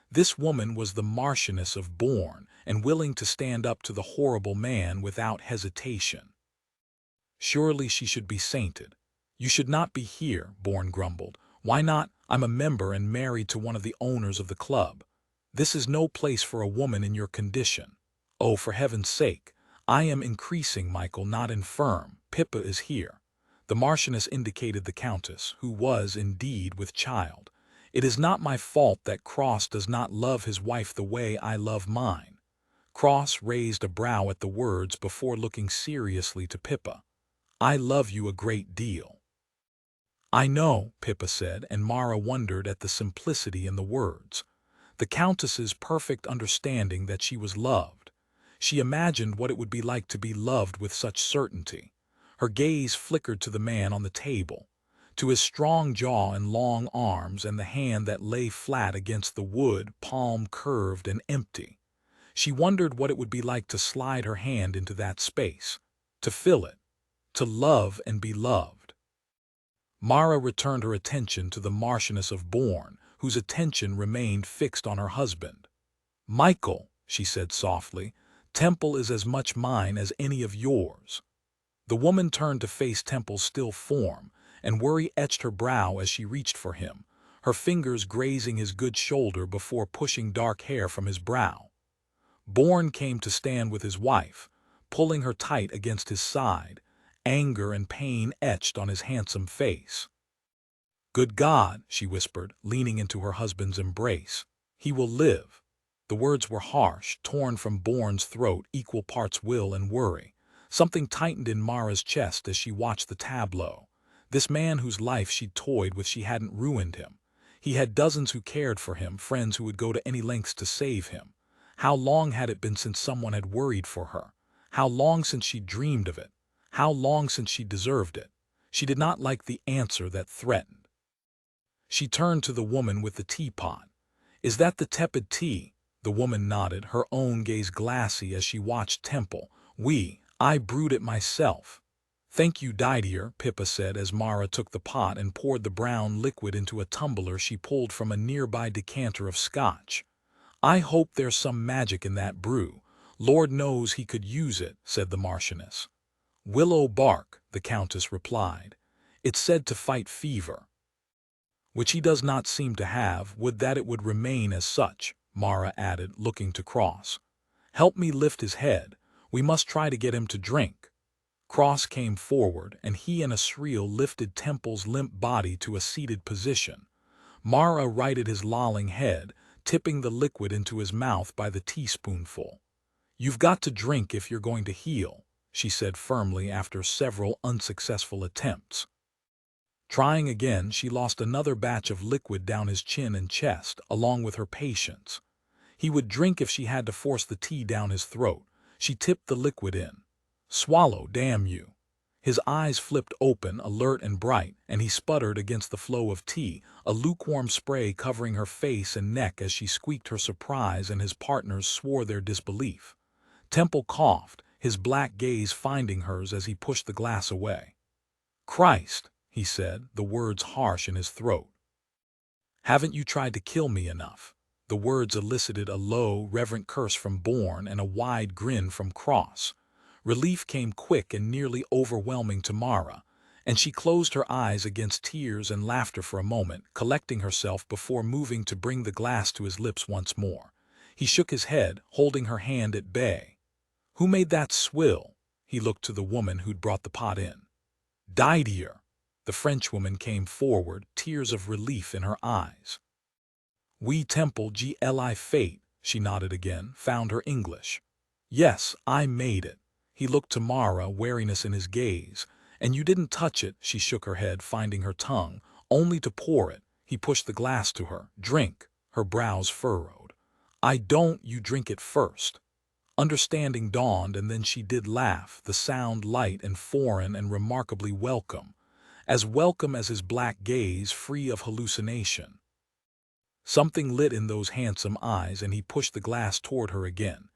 This woman was the Marchioness of Bourne, and willing to stand up to the horrible man without hesitation. Surely she should be sainted. "You should not be here," Bourne grumbled. "Why not? I'm a member and married to one of the owners of the club. This is no place for a woman in your condition." "Oh, for heaven's sake. I am increasing, Michael, not infirm. Pippa is here." The Marchioness indicated the Countess, who was, indeed, with child. "It is not my fault that Cross does not love his wife the way I love mine." Cross raised a brow at the words before looking seriously to Pippa. "I love you a great deal." "I know," Pippa said, and Mara wondered at the simplicity in the words. The Countess's perfect understanding that she was loved. She imagined what it would be like to be loved with such certainty. Her gaze flickered to the man on the table, to his strong jaw and long arms and the hand that lay flat against the wood, palm curved and empty. She wondered what it would be like to slide her hand into that space, to fill it, to love and be loved. Mara returned her attention to the Marchioness of Bourne, whose attention remained fixed on her husband. "Michael," she said softly, "Temple is as much mine as any of yours." The woman turned to face Temple's still form, and worry etched her brow as she reached for him. her fingers grazing his good shoulder before pushing dark hair from his brow. Bourne came to stand with his wife, pulling her tight against his side, anger and pain etched on his handsome face. "Good God," she whispered, leaning into her husband's embrace. "He will live." The words were harsh, torn from Bourne's throat, equal parts will and worry. Something tightened in Mara's chest as she watched the tableau. This man whose life she'd toyed with, she hadn't ruined him. He had dozens who cared for him, friends who would go to any lengths to save him. How long had it been since someone had worried for her? How long since she dreamed of it? How long since she deserved it? She did not like the answer that threatened. She turned to the woman with the teapot. "Is that the tepid tea?" The woman nodded, her own gaze glassy as she watched Temple. I brewed it myself." "Thank you, dear," Pippa said as Mara took the pot and poured the brown liquid into a tumbler she pulled from a nearby decanter of scotch. "I hope there's some magic in that brew. Lord knows he could use it," said the Marchioness. "Willow bark," the Countess replied. "It's said to fight fever." "Which he does not seem to have. Would that it would remain as such," Mara added, looking to Cross. "Help me lift his head. We must try to get him to drink." Cross came forward, and he and Asriel lifted Temple's limp body to a seated position. Mara righted his lolling head, tipping the liquid into his mouth by the teaspoonful. "You've got to drink if you're going to heal," she said firmly after several unsuccessful attempts. Trying again, she lost another batch of liquid down his chin and chest, along with her patience. He would drink if she had to force the tea down his throat. She tipped the liquid in. "Swallow, damn you." His eyes flipped open, alert and bright, and he sputtered against the flow of tea, a lukewarm spray covering her face and neck as she squeaked her surprise and his partners swore their disbelief. Temple coughed, his black gaze finding hers as he pushed the glass away. "Christ," he said, the words harsh in his throat. "Haven't you tried to kill me enough?" The words elicited a low, reverent curse from Bourne and a wide grin from Cross. Relief came quick and nearly overwhelming to Mara, and she closed her eyes against tears and laughter for a moment, collecting herself before moving to bring the glass to his lips once more. He shook his head, holding her hand at bay. "Who made that swill?" He looked to the woman who'd brought the pot in. "Didier." The Frenchwoman came forward, tears of relief in her eyes. "We Temple Gli Fate," she nodded again, found her English. "Yes, I made it." He looked to Mara, wariness in his gaze. "And you didn't touch it," she shook her head, finding her tongue, "only to pour it." He pushed the glass to her. "Drink." Her brows furrowed. "I don't, you drink it first." Understanding dawned, and then she did laugh, the sound light and foreign and remarkably welcome. As welcome as his black gaze, free of hallucination. Something lit in those handsome eyes, and he pushed the glass toward her again.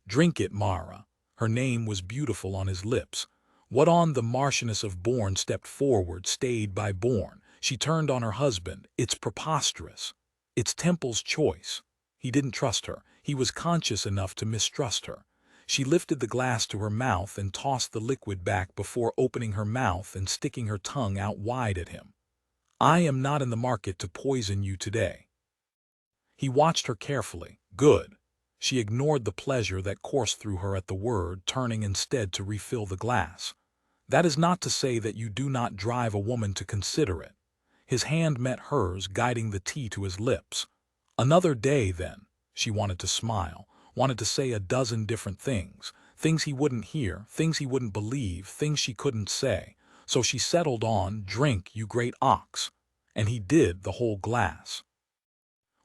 "Drink it, Mara." Her name was beautiful on his lips. What on? The Marchioness of Bourne stepped forward, stayed by Bourne. She turned on her husband. "It's preposterous. It's Temple's choice." He didn't trust her. He was conscious enough to mistrust her. She lifted the glass to her mouth and tossed the liquid back before opening her mouth and sticking her tongue out wide at him. "I am not in the market to poison you today." He watched her carefully. Good. She ignored the pleasure that coursed through her at the word, turning instead to refill the glass. "That is not to say that you do not drive a woman to consider it." His hand met hers, guiding the tea to his lips. "Another day, then." She wanted to smile, wanted to say a dozen different things, things he wouldn't hear, things he wouldn't believe, things she couldn't say. So she settled on, "Drink, you great ox." And he did, the whole glass.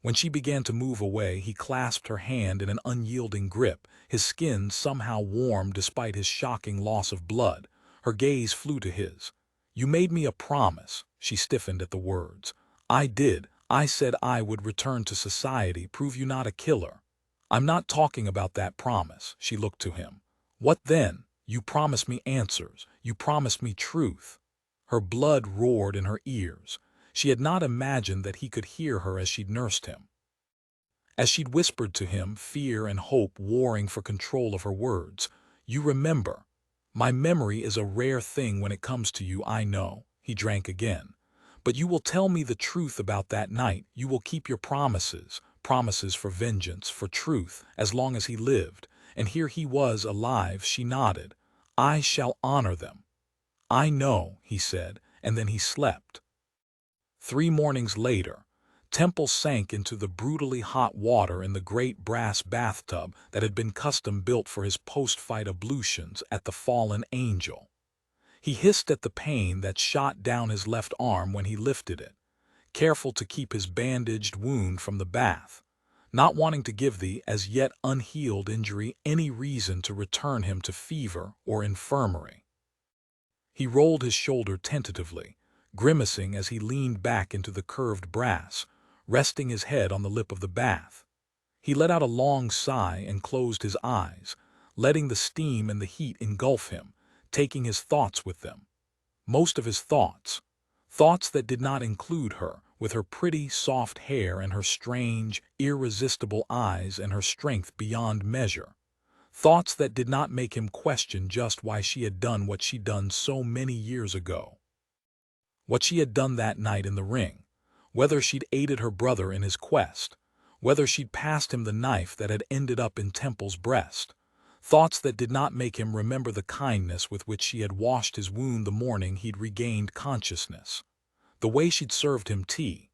When she began to move away, he clasped her hand in an unyielding grip, his skin somehow warm despite his shocking loss of blood. Her gaze flew to his. "You made me a promise." She stiffened at the words. "I did. I said I would return to society, prove you not a killer." "I'm not talking about that promise." She looked to him. "What then? You promised me answers. You promised me truth." Her blood roared in her ears. She had not imagined that he could hear her as she'd nursed him. As she'd whispered to him, fear and hope warring for control of her words. "You remember." "My memory is a rare thing when it comes to you, I know." He drank again. But you will tell me the truth about that night. You will keep your promises, promises for vengeance, for truth, as long as he lived. And here he was alive. She nodded. I shall honor them. I know, he said, and then he slept. 3 mornings later, Temple sank into the brutally hot water in the great brass bathtub that had been custom-built for his post-fight ablutions at the Fallen Angel. He hissed at the pain that shot down his left arm when he lifted it, careful to keep his bandaged wound from the bath, not wanting to give the as yet unhealed injury any reason to return him to fever or infirmary. He rolled his shoulder tentatively, grimacing as he leaned back into the curved brass, resting his head on the lip of the bath. He let out a long sigh and closed his eyes, letting the steam and the heat engulf him, taking his thoughts with them. Most of his thoughts that did not include her, with her pretty, soft hair and her strange, irresistible eyes and her strength beyond measure. Thoughts that did not make him question just why she had done what she'd done so many years ago. What she had done that night in the ring, whether she'd aided her brother in his quest, whether she'd passed him the knife that had ended up in Temple's breast. Thoughts that did not make him remember the kindness with which she had washed his wound the morning he'd regained consciousness, the way she'd served him tea,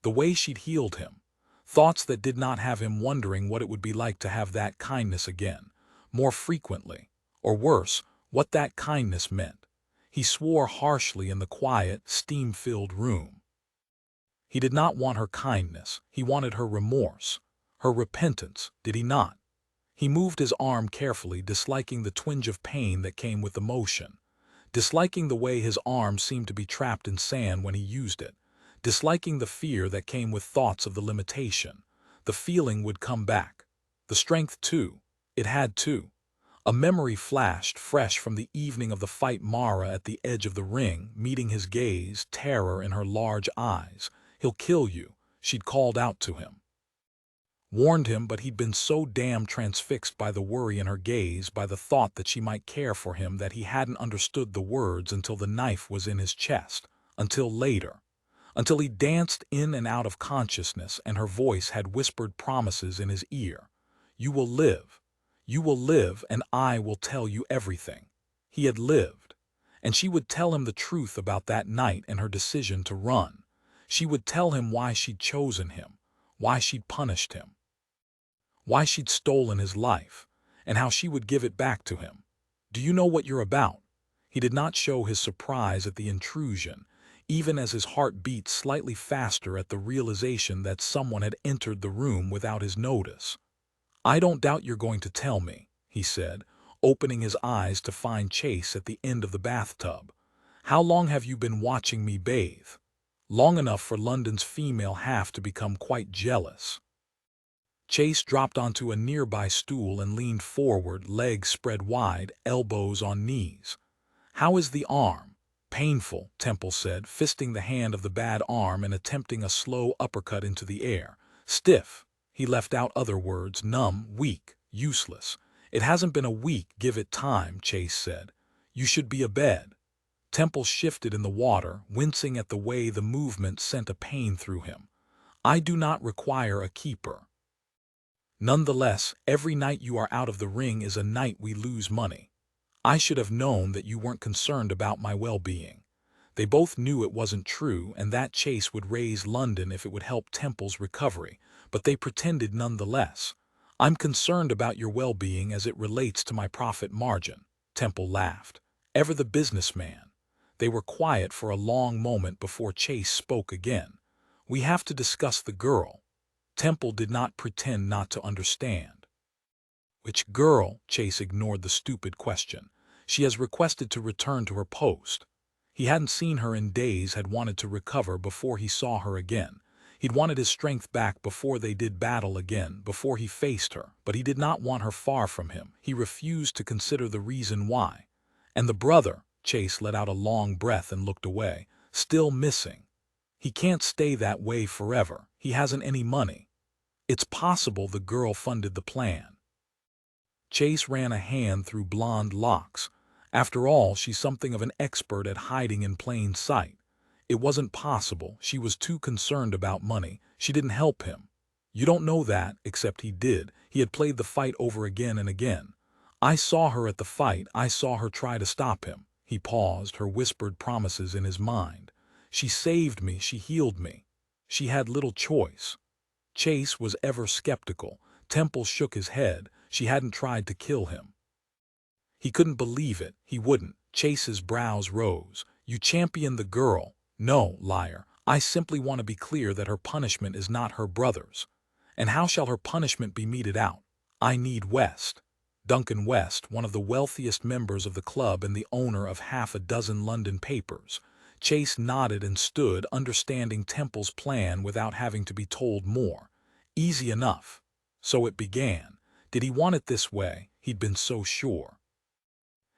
the way she'd healed him. Thoughts that did not have him wondering what it would be like to have that kindness again, more frequently, or worse, what that kindness meant. He swore harshly in the quiet, steam-filled room. He did not want her kindness, he wanted her remorse, her repentance, did he not? He moved his arm carefully, disliking the twinge of pain that came with the motion, disliking the way his arm seemed to be trapped in sand when he used it, disliking the fear that came with thoughts of the limitation. The feeling would come back. The strength, too. It had to. A memory flashed fresh from the evening of the fight, Mara at the edge of the ring, meeting his gaze, terror in her large eyes. "He'll kill you," she'd called out to him. Warned him, but he'd been so damn transfixed by the worry in her gaze, by the thought that she might care for him, that he hadn't understood the words until the knife was in his chest, until later, until he danced in and out of consciousness and her voice had whispered promises in his ear. You will live, and I will tell you everything." He had lived, and she would tell him the truth about that night and her decision to run. She would tell him why she'd chosen him, why she'd punished him, why she'd stolen his life, and how she would give it back to him. "Do you know what you're about?" He did not show his surprise at the intrusion, even as his heart beat slightly faster at the realization that someone had entered the room without his notice. "I don't doubt you're going to tell me," he said, opening his eyes to find Chase at the end of the bathtub. "How long have you been watching me bathe?" "Long enough for London's female half to become quite jealous." Chase dropped onto a nearby stool and leaned forward, legs spread wide, elbows on knees. "How is the arm?" "Painful," Temple said, fisting the hand of the bad arm and attempting a slow uppercut into the air. "Stiff." He left out other words: numb, weak, useless. "It hasn't been a week, give it time," Chase said. "You should be abed." Temple shifted in the water, wincing at the way the movement sent a pain through him. "I do not require a keeper. Nonetheless, every night you are out of the ring is a night we lose money. I should have known that you weren't concerned about my well-being." They both knew it wasn't true and that Chase would raise London if it would help Temple's recovery, but they pretended nonetheless. "I'm concerned about your well-being as it relates to my profit margin," Temple laughed. Ever the businessman. They were quiet for a long moment before Chase spoke again. "We have to discuss the girl." Temple did not pretend not to understand. "Which girl?" Chase ignored the stupid question. "She has requested to return to her post." He hadn't seen her in days, had wanted to recover before he saw her again. He'd wanted his strength back before they did battle again, before he faced her, but he did not want her far from him. He refused to consider the reason why. "And the brother?" Chase let out a long breath and looked away. "Still missing. He can't stay that way forever. He hasn't any money." "It's possible the girl funded the plan." Chase ran a hand through blonde locks. "After all, she's something of an expert at hiding in plain sight. It wasn't possible. She was too concerned about money. She didn't help him. You don't know that, except he did. He had played the fight over again and again. I saw her at the fight. I saw her try to stop him. He paused, her whispered promises in his mind. She saved me. She healed me. She had little choice. Chase was ever skeptical. Temple shook his head. She hadn't tried to kill him. He couldn't believe it. He wouldn't. Chase's brows rose. You champion the girl. No, liar. I simply want to be clear that her punishment is not her brother's. And how shall her punishment be meted out? I need West. Duncan West, one of the wealthiest members of the club and the owner of half a dozen London papers. Chase nodded and stood, understanding Temple's plan without having to be told more. Easy enough. So it began. Did he want it this way? He'd been so sure.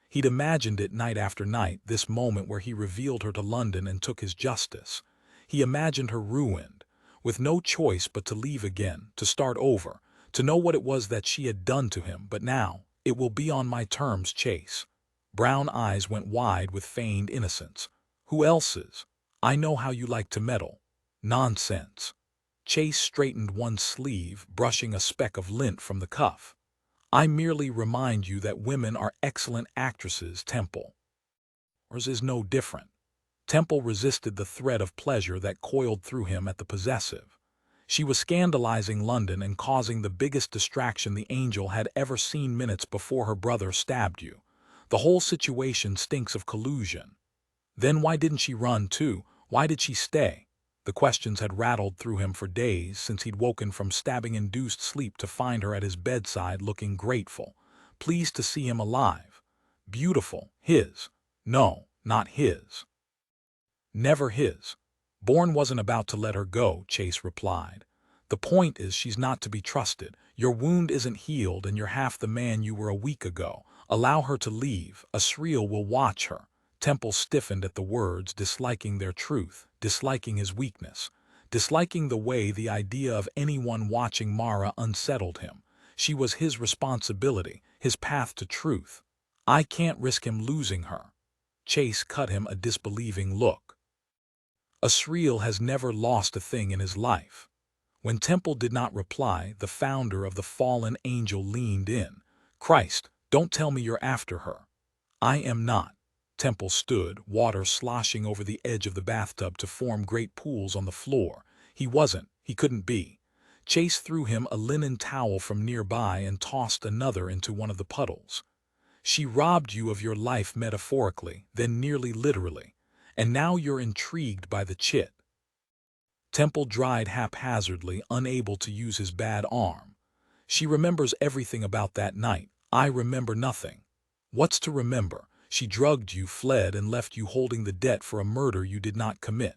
He'd imagined it night after night, this moment where he revealed her to London and took his justice. He imagined her ruined, with no choice but to leave again, to start over, to know what it was that she had done to him. But now, it will be on my terms, Chase. Brown eyes went wide with feigned innocence. Who else's? I know how you like to meddle. Nonsense. Chase straightened one sleeve, brushing a speck of lint from the cuff. I merely remind you that women are excellent actresses, Temple. Hers is no different. Temple resisted the thread of pleasure that coiled through him at the possessive. She was scandalizing London and causing the biggest distraction the angel had ever seen minutes before her brother stabbed you. The whole situation stinks of collusion. Then why didn't she run too? Why did she stay? The questions had rattled through him for days since he'd woken from stabbing-induced sleep to find her at his bedside looking grateful, pleased to see him alive. Beautiful. His. No, not his. Never his. Bourne wasn't about to let her go, Chase replied. The point is she's not to be trusted. Your wound isn't healed and you're half the man you were a week ago. Allow her to leave. Asriel will watch her. Temple stiffened at the words, disliking their truth, disliking his weakness, disliking the way the idea of anyone watching Mara unsettled him. She was his responsibility, his path to truth. I can't risk him losing her. Chase cut him a disbelieving look. Asriel has never lost a thing in his life. When Temple did not reply, the founder of the fallen angel leaned in. Christ, don't tell me you're after her. I am not. Temple stood, water sloshing over the edge of the bathtub to form great pools on the floor. He wasn't. He couldn't be. Chase threw him a linen towel from nearby and tossed another into one of the puddles. She robbed you of your life metaphorically, then nearly literally. And now you're intrigued by the chit. Temple dried haphazardly, unable to use his bad arm. She remembers everything about that night. I remember nothing. What's to remember? She drugged you, fled, and left you holding the debt for a murder you did not commit.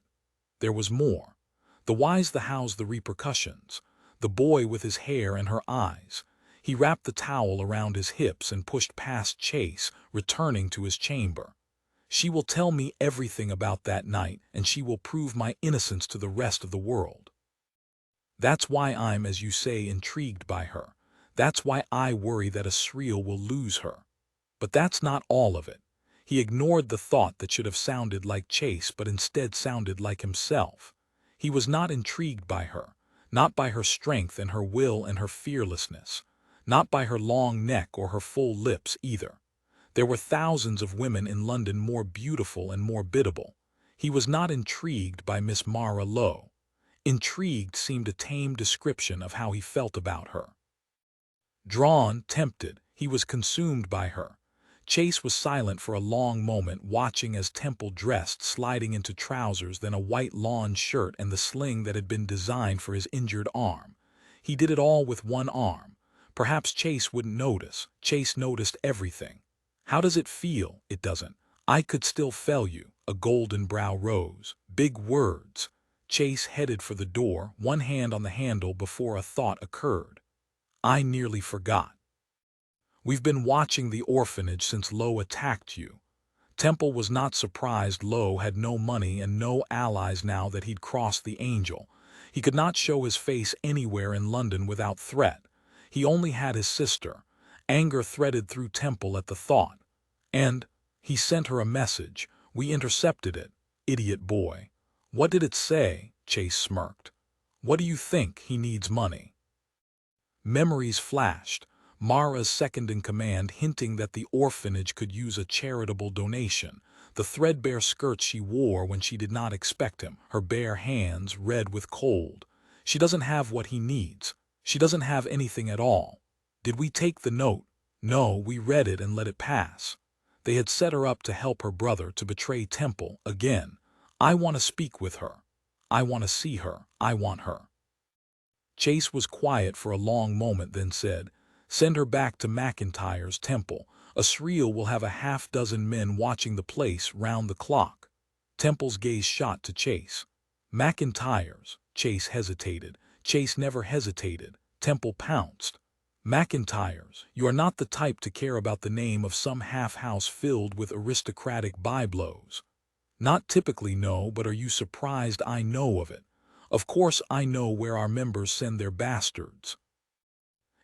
There was more. The why's the how's the repercussions. The boy with his hair and her eyes. He wrapped the towel around his hips and pushed past Chase, returning to his chamber. She will tell me everything about that night, and she will prove my innocence to the rest of the world. That's why I'm, as you say, intrigued by her. That's why I worry that Asriel will lose her. But that's not all of it. He ignored the thought that should have sounded like Chase but instead sounded like himself. He was not intrigued by her, not by her strength and her will and her fearlessness, not by her long neck or her full lips either. There were thousands of women in London more beautiful and more biddable. He was not intrigued by Miss Mara Lowe. Intrigued seemed a tame description of how he felt about her. Drawn, tempted, he was consumed by her. Chase was silent for a long moment, watching as Temple dressed, sliding into trousers, then a white lawn shirt and the sling that had been designed for his injured arm. He did it all with one arm. Perhaps Chase wouldn't notice. Chase noticed everything. How does it feel? It doesn't. I could still fell you. A golden brow rose. Big words. Chase headed for the door, one hand on the handle before a thought occurred. I nearly forgot. We've been watching the orphanage since Lowe attacked you. Temple was not surprised. Lowe had no money and no allies now that he'd crossed the Angel. He could not show his face anywhere in London without threat. He only had his sister. Anger threaded through Temple at the thought. And he sent her a message. We intercepted it. Idiot boy. What did it say? Chase smirked. What do you think? He needs money. Memories flashed. Mara's second-in-command hinting that the orphanage could use a charitable donation, the threadbare skirts she wore when she did not expect him, her bare hands red with cold. She doesn't have what he needs. She doesn't have anything at all. Did we take the note? No, we read it and let it pass. They had set her up to help her brother to betray Temple again. I want to speak with her. I want to see her. I want her. Chase was quiet for a long moment, then said, "Send her back to McIntyre's Temple. Asriel will have a half-dozen men watching the place round the clock." Temple's gaze shot to Chase. "McIntyre's." Chase hesitated. Chase never hesitated. Temple pounced. "McIntyre's. You are not the type to care about the name of some half-house filled with aristocratic byblows." "Not typically, no, but are you surprised I know of it? Of course I know where our members send their bastards."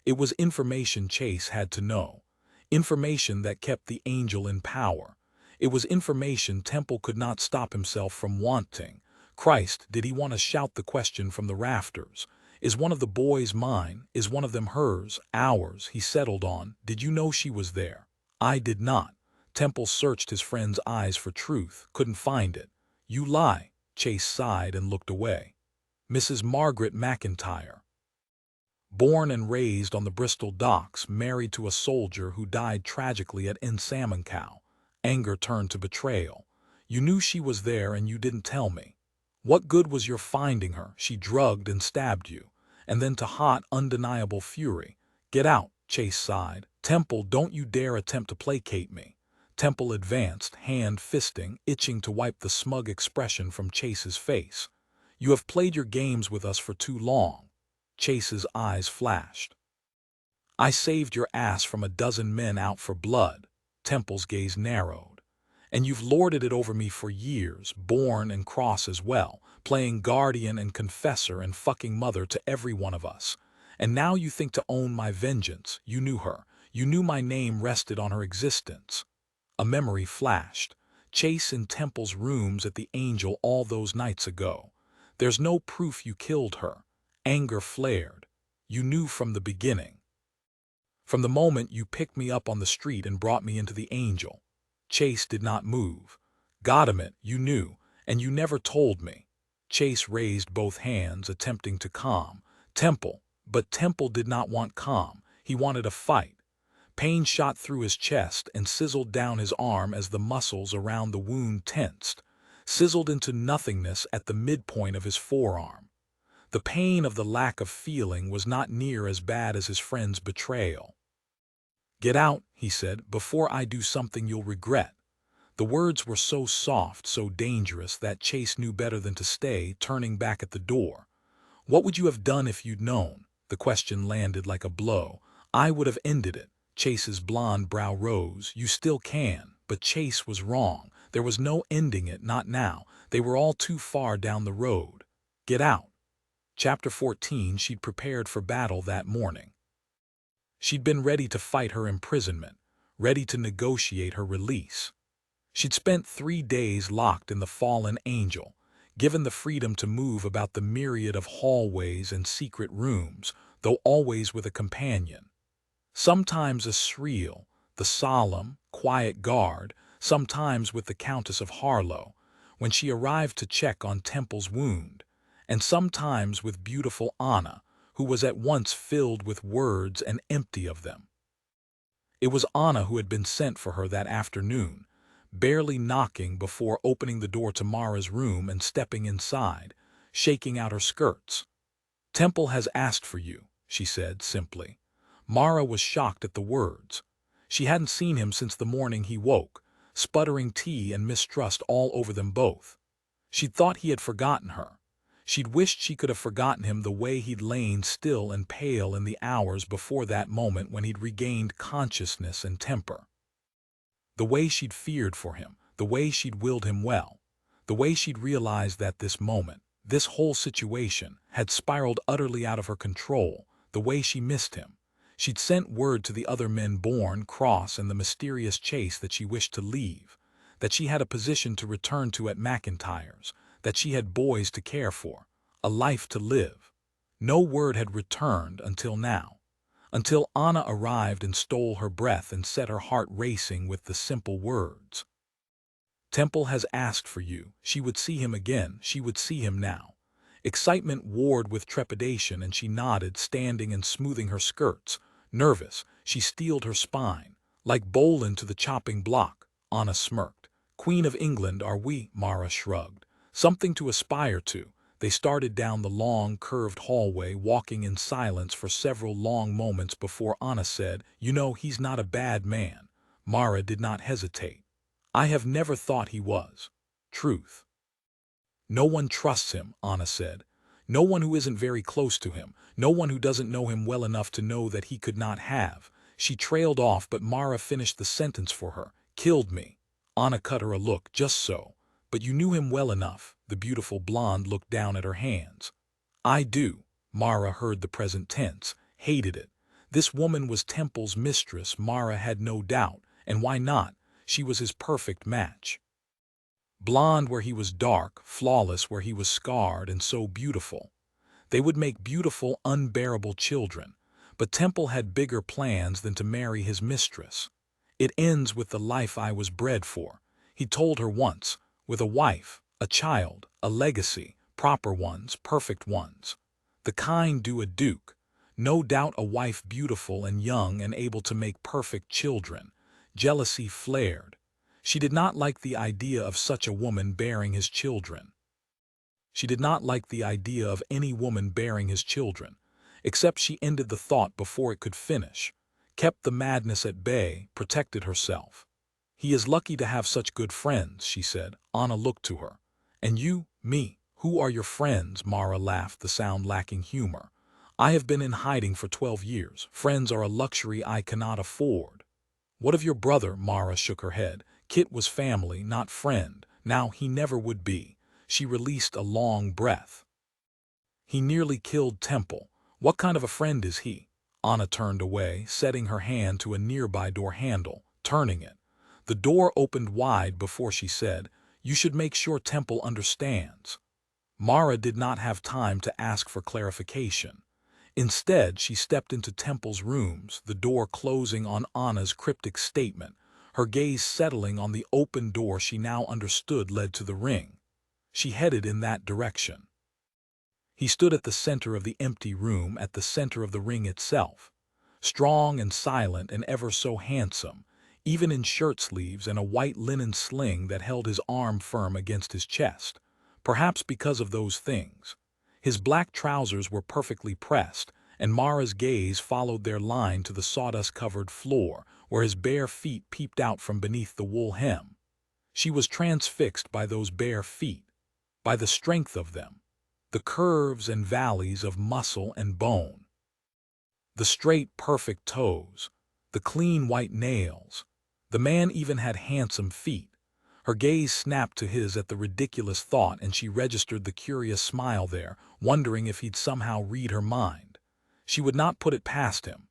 It was information Chase had to know. Information that kept the angel in power. It was information Temple could not stop himself from wanting. Christ, did he want to shout the question from the rafters? Is one of the boys mine? Is one of them hers? Ours, he settled on. Did you know she was there? I did not. Temple searched his friend's eyes for truth, couldn't find it. You lie. Chase sighed and looked away. Mrs. Margaret McIntyre. Born and raised on the Bristol docks, married to a soldier who died tragically at Nsamancow. Anger turned to betrayal. You knew she was there and you didn't tell me. What good was your finding her? She drugged and stabbed you. And then to hot, undeniable fury. Get out, Chase sighed. Temple, don't you dare attempt to placate me. Temple advanced, hand fisting, itching to wipe the smug expression from Chase's face. You have played your games with us for too long. Chase's eyes flashed. I saved your ass from a dozen men out for blood. Temple's gaze narrowed. And you've lorded it over me for years, born and cross as well, playing guardian and confessor and fucking mother to every one of us. And now you think to own my vengeance. You knew her. You knew my name rested on her existence. A memory flashed. Chase in Temple's rooms at the Angel all those nights ago. There's no proof you killed her. Anger flared. You knew from the beginning. From the moment you picked me up on the street and brought me into the Angel. Chase did not move. Goddammit, you knew, and you never told me. Chase raised both hands, attempting to calm Temple, but Temple did not want calm. He wanted a fight. Pain shot through his chest and sizzled down his arm as the muscles around the wound tensed, sizzled into nothingness at the midpoint of his forearm. The pain of the lack of feeling was not near as bad as his friend's betrayal. Get out, he said, before I do something you'll regret. The words were so soft, so dangerous that Chase knew better than to stay, turning back at the door. What would you have done if you'd known? The question landed like a blow. I would have ended it. Chase's blonde brow rose. You still can. But Chase was wrong. There was no ending it, not now. They were all too far down the road. Get out. Chapter 14. She'd prepared for battle that morning. She'd been ready to fight her imprisonment, ready to negotiate her release. She'd spent 3 days locked in the fallen Angel, given the freedom to move about the myriad of hallways and secret rooms, though always with a companion. Sometimes Asriel, the solemn, quiet guard, sometimes with the Countess of Harlow, when she arrived to check on Temple's wound, and sometimes with beautiful Anna, who was at once filled with words and empty of them. It was Anna who had been sent for her that afternoon, barely knocking before opening the door to Mara's room and stepping inside, shaking out her skirts. Temple has asked for you, she said simply. Mara was shocked at the words. She hadn't seen him since the morning he woke, sputtering tea and mistrust all over them both. She'd thought he had forgotten her. She'd wished she could have forgotten him the way he'd lain still and pale in the hours before that moment when he'd regained consciousness and temper. The way she'd feared for him, the way she'd willed him well, the way she'd realized that this moment, this whole situation, had spiraled utterly out of her control, the way she missed him. She'd sent word to the other men Bourne, Cross, and the mysterious Chase that she wished to leave, that she had a position to return to at McIntyre's, that she had boys to care for, a life to live. No word had returned until now. Until Anna arrived and stole her breath and set her heart racing with the simple words. Temple has asked for you. She would see him again. She would see him now. Excitement warred with trepidation, and she nodded, standing and smoothing her skirts. Nervous, she steeled her spine. Like Bolin to the chopping block, Anna smirked. Queen of England are we? Mara shrugged. Something to aspire to. They started down the long, curved hallway, walking in silence for several long moments before Anna said, "You know, he's not a bad man." Mara did not hesitate. "I have never thought he was." Truth. "No one trusts him," Anna said. "No one who isn't very close to him. No one who doesn't know him well enough to know that he could not have." She trailed off, but Mara finished the sentence for her. "Killed me." Anna cut her a look. "Just so. But you knew him well enough." The beautiful blonde looked down at her hands. "I do." Mara heard the present tense. Hated it. This woman was Temple's mistress, Mara had no doubt. And why not? She was his perfect match. Blonde where he was dark, flawless where he was scarred, and so beautiful. They would make beautiful, unbearable children. But Temple had bigger plans than to marry his mistress. "It ends with the life I was bred for," he told her once, "with a wife, a child, a legacy, proper ones, perfect ones. The kind due a duke. No doubt a wife beautiful and young and able to make perfect children." Jealousy flared. She did not like the idea of such a woman bearing his children. She did not like the idea of any woman bearing his children, except she ended the thought before it could finish, kept the madness at bay, protected herself. "He is lucky to have such good friends," she said. Anna looked to her. "And you, me, who are your friends?" Mara laughed, the sound lacking humor. "I have been in hiding for 12 years. Friends are a luxury I cannot afford." "What of your brother?" Mara shook her head. Kit was family, not friend. Now he never would be. She released a long breath. "He nearly killed Temple. What kind of a friend is he?" Anna turned away, setting her hand to a nearby door handle, turning it. The door opened wide before she said, "You should make sure Temple understands." Mara did not have time to ask for clarification. Instead, she stepped into Temple's rooms, the door closing on Anna's cryptic statement, her gaze settling on the open door she now understood led to the ring. She headed in that direction. He stood at the center of the empty room, at the center of the ring itself. Strong and silent and ever so handsome, even in shirt sleeves and a white linen sling that held his arm firm against his chest. Perhaps because of those things. His black trousers were perfectly pressed, and Mara's gaze followed their line to the sawdust-covered floor, where his bare feet peeped out from beneath the wool hem. She was transfixed by those bare feet, by the strength of them, the curves and valleys of muscle and bone, the straight, perfect toes, the clean white nails. The man even had handsome feet. Her gaze snapped to his at the ridiculous thought, and she registered the curious smile there, wondering if he'd somehow read her mind. She would not put it past him.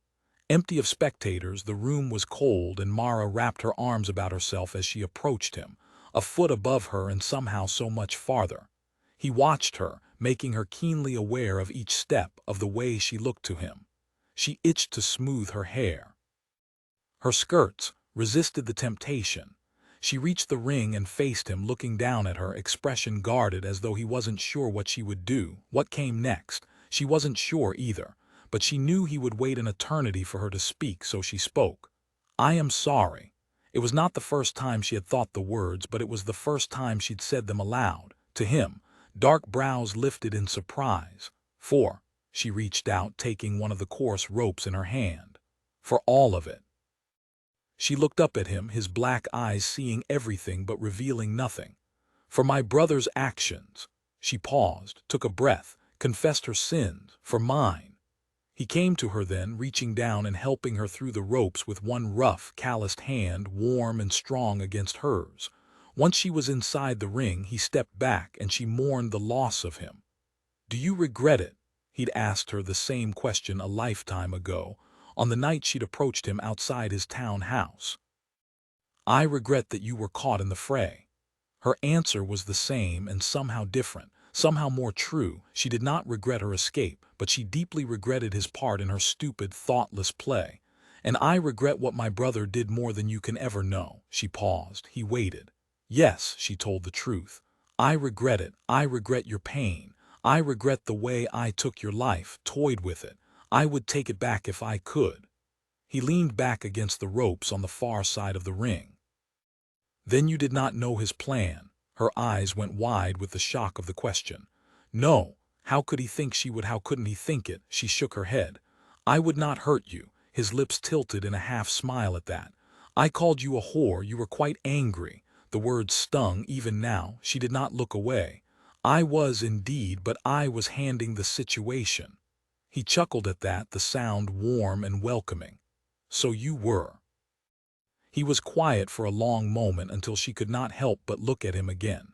Empty of spectators, the room was cold, and Mara wrapped her arms about herself as she approached him, a foot above her and somehow so much farther. He watched her, making her keenly aware of each step, of the way she looked to him. She itched to smooth her hair. Her skirts resisted the temptation. She reached the ring and faced him, looking down at her, expression guarded, as though he wasn't sure what she would do. What came next? She wasn't sure either, but she knew he would wait an eternity for her to speak, so she spoke. "I am sorry." It was not the first time she had thought the words, but it was the first time she'd said them aloud, to him. Dark brows lifted in surprise. "For," she reached out, taking one of the coarse ropes in her hand. "For all of it." She looked up at him, his black eyes seeing everything but revealing nothing. "For my brother's actions." She paused, took a breath, confessed her sins. "For mine." He came to her then, reaching down and helping her through the ropes with one rough, calloused hand, warm and strong against hers. Once she was inside the ring, he stepped back, and she mourned the loss of him. "Do you regret it?" He'd asked her the same question a lifetime ago, on the night she'd approached him outside his town house. "I regret that you were caught in the fray." Her answer was the same and somehow different, somehow more true. She did not regret her escape, but she deeply regretted his part in her stupid, thoughtless play. And I regret what my brother did more than you can ever know. She paused. He waited. Yes, she told the truth. I regret it. I regret your pain. I regret the way I took your life, toyed with it. I would take it back if I could. He leaned back against the ropes on the far side of the ring. Then you did not know his plan. Her eyes went wide with the shock of the question. No. How could he think she would? How couldn't he think it? She shook her head. I would not hurt you. His lips tilted in a half-smile at that. I called you a whore. You were quite angry. The words stung even now. She did not look away. I was indeed, but I was handling the situation. He chuckled at that, the sound warm and welcoming. So you were. He was quiet for a long moment until she could not help but look at him again.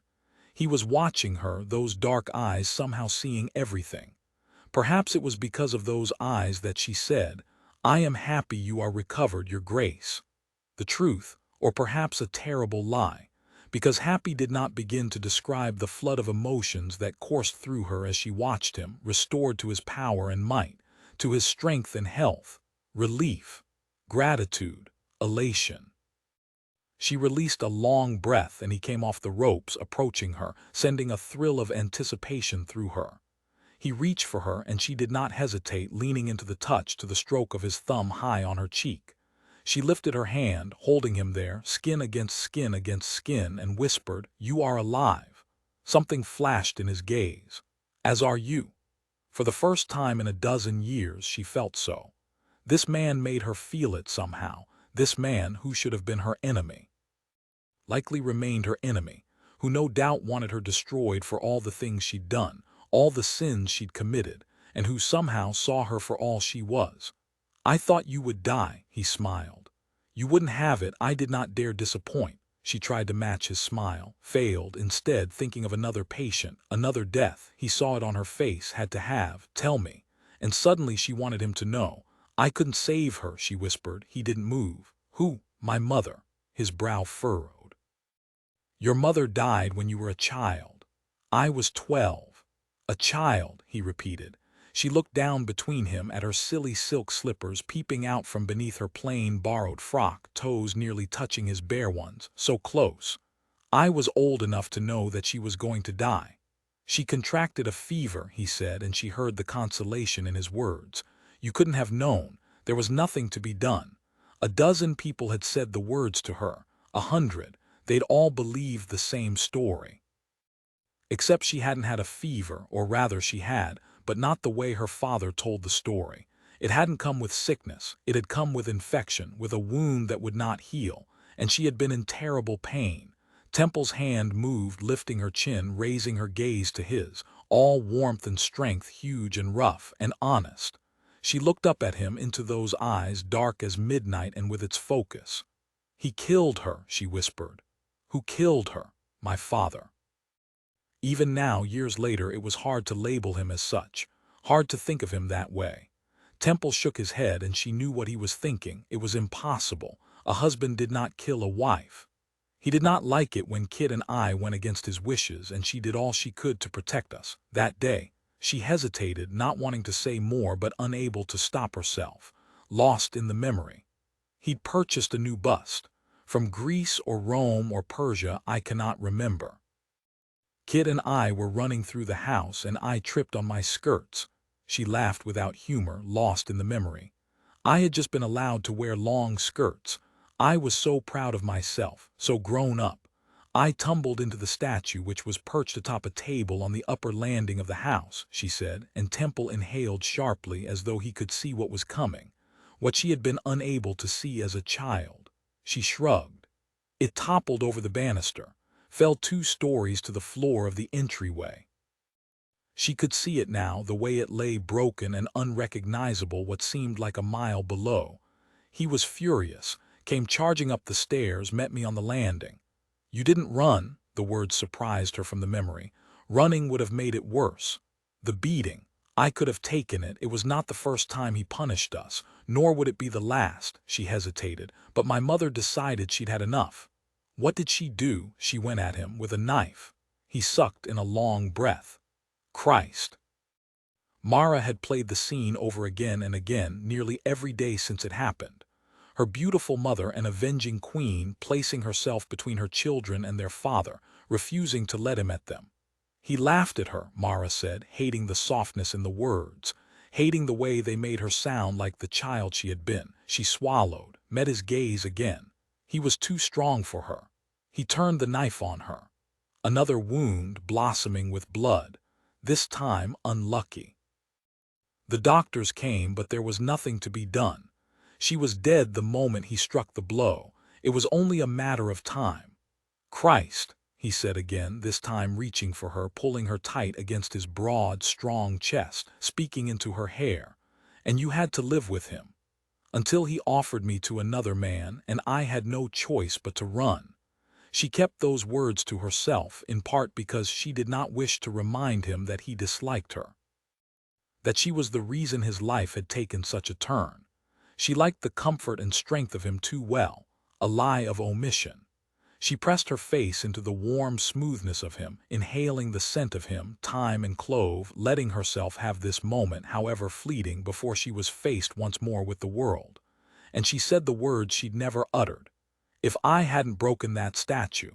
He was watching her, those dark eyes somehow seeing everything. Perhaps it was because of those eyes that she said, I am happy you are recovered, your grace. The truth, or perhaps a terrible lie, because happy did not begin to describe the flood of emotions that coursed through her as she watched him, restored to his power and might, to his strength and health, relief, gratitude, elation. She released a long breath and he came off the ropes, approaching her, sending a thrill of anticipation through her. He reached for her and she did not hesitate, leaning into the touch to the stroke of his thumb high on her cheek. She lifted her hand, holding him there, skin against skin, and whispered, You are alive. Something flashed in his gaze. As are you. For the first time in a dozen years she felt so. This man made her feel it somehow. This man, who should have been her enemy, likely remained her enemy, who no doubt wanted her destroyed for all the things she'd done, all the sins she'd committed, and who somehow saw her for all she was. I thought you would die, he smiled. You wouldn't have it. I did not dare disappoint. She tried to match his smile, failed, instead thinking of another patient, another death. He saw it on her face, had to have, tell me. And suddenly she wanted him to know. I couldn't save her, she whispered. He didn't move. Who? My mother. His brow furrowed. Your mother died when you were a child. I was 12. A child, he repeated. She looked down between him at her silly silk slippers peeping out from beneath her plain borrowed frock, toes nearly touching his bare ones, so close. I was old enough to know that she was going to die. She contracted a fever, he said, and she heard the consolation in his words. You couldn't have known. There was nothing to be done. A dozen people had said the words to her. 100. They'd all believed the same story. Except she hadn't had a fever, or rather she had, but not the way her father told the story. It hadn't come with sickness. It had come with infection, with a wound that would not heal, and she had been in terrible pain. Temple's hand moved, lifting her chin, raising her gaze to his, all warmth and strength, huge and rough and honest. She looked up at him into those eyes, dark as midnight and with its focus. He killed her, she whispered. Who killed her? My father. Even now, years later, it was hard to label him as such, hard to think of him that way. Temple shook his head and she knew what he was thinking. It was impossible. A husband did not kill a wife. He did not like it when Kit and I went against his wishes, and she did all she could to protect us. That day, she hesitated, not wanting to say more but unable to stop herself, lost in the memory. He'd purchased a new bust. From Greece or Rome or Persia, I cannot remember. Kit and I were running through the house and I tripped on my skirts. She laughed without humor, lost in the memory. I had just been allowed to wear long skirts. I was so proud of myself, so grown up. I tumbled into the statue which was perched atop a table on the upper landing of the house, she said, and Temple inhaled sharply as though he could see what was coming, what she had been unable to see as a child. She shrugged. It toppled over the banister, fell 2 stories to the floor of the entryway. She could see it now, the way it lay broken and unrecognizable what seemed like a mile below. He was furious, came charging up the stairs, met me on the landing. You didn't run, the words surprised her from the memory. Running would have made it worse. The beating, I could have taken it. It was not the first time he punished us, nor would it be the last, she hesitated, but my mother decided she'd had enough. What did she do? She went at him with a knife. He sucked in a long breath. Christ. Mara had played the scene over again and again, nearly every day since it happened. Her beautiful mother, an avenging queen, placing herself between her children and their father, refusing to let him at them. He laughed at her, Mara said, hating the softness in the words, hating the way they made her sound like the child she had been. She swallowed, met his gaze again. He was too strong for her. He turned the knife on her. Another wound blossoming with blood, this time unlucky. The doctors came, but there was nothing to be done. She was dead the moment he struck the blow. It was only a matter of time. Christ, he said again, this time reaching for her, pulling her tight against his broad, strong chest, speaking into her hair. And you had to live with him. Until he offered me to another man, and I had no choice but to run. She kept those words to herself, in part because she did not wish to remind him that he disliked her, that she was the reason his life had taken such a turn. She liked the comfort and strength of him too well, a lie of omission. She pressed her face into the warm smoothness of him, inhaling the scent of him, thyme and clove, letting herself have this moment, however fleeting, before she was faced once more with the world. And she said the words she'd never uttered. If I hadn't broken that statue.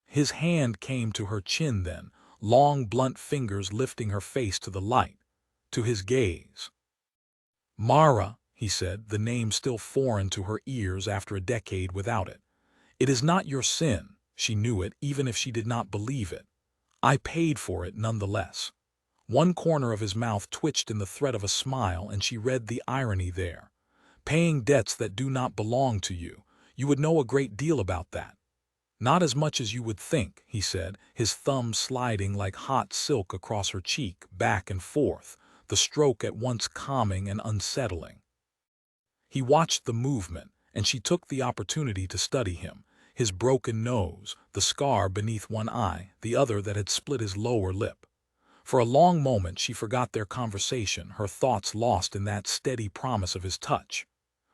His hand came to her chin then, long blunt fingers lifting her face to the light, to his gaze. Mara, he said, the name still foreign to her ears after a decade without it. It is not your sin. She knew it, even if she did not believe it. I paid for it nonetheless. One corner of his mouth twitched in the thread of a smile, and she read the irony there. Paying debts that do not belong to you. You would know a great deal about that. Not as much as you would think, he said, his thumb sliding like hot silk across her cheek, back and forth, the stroke at once calming and unsettling. He watched the movement, and she took the opportunity to study him, his broken nose, the scar beneath one eye, the other that had split his lower lip. For a long moment she forgot their conversation, her thoughts lost in that steady promise of his touch.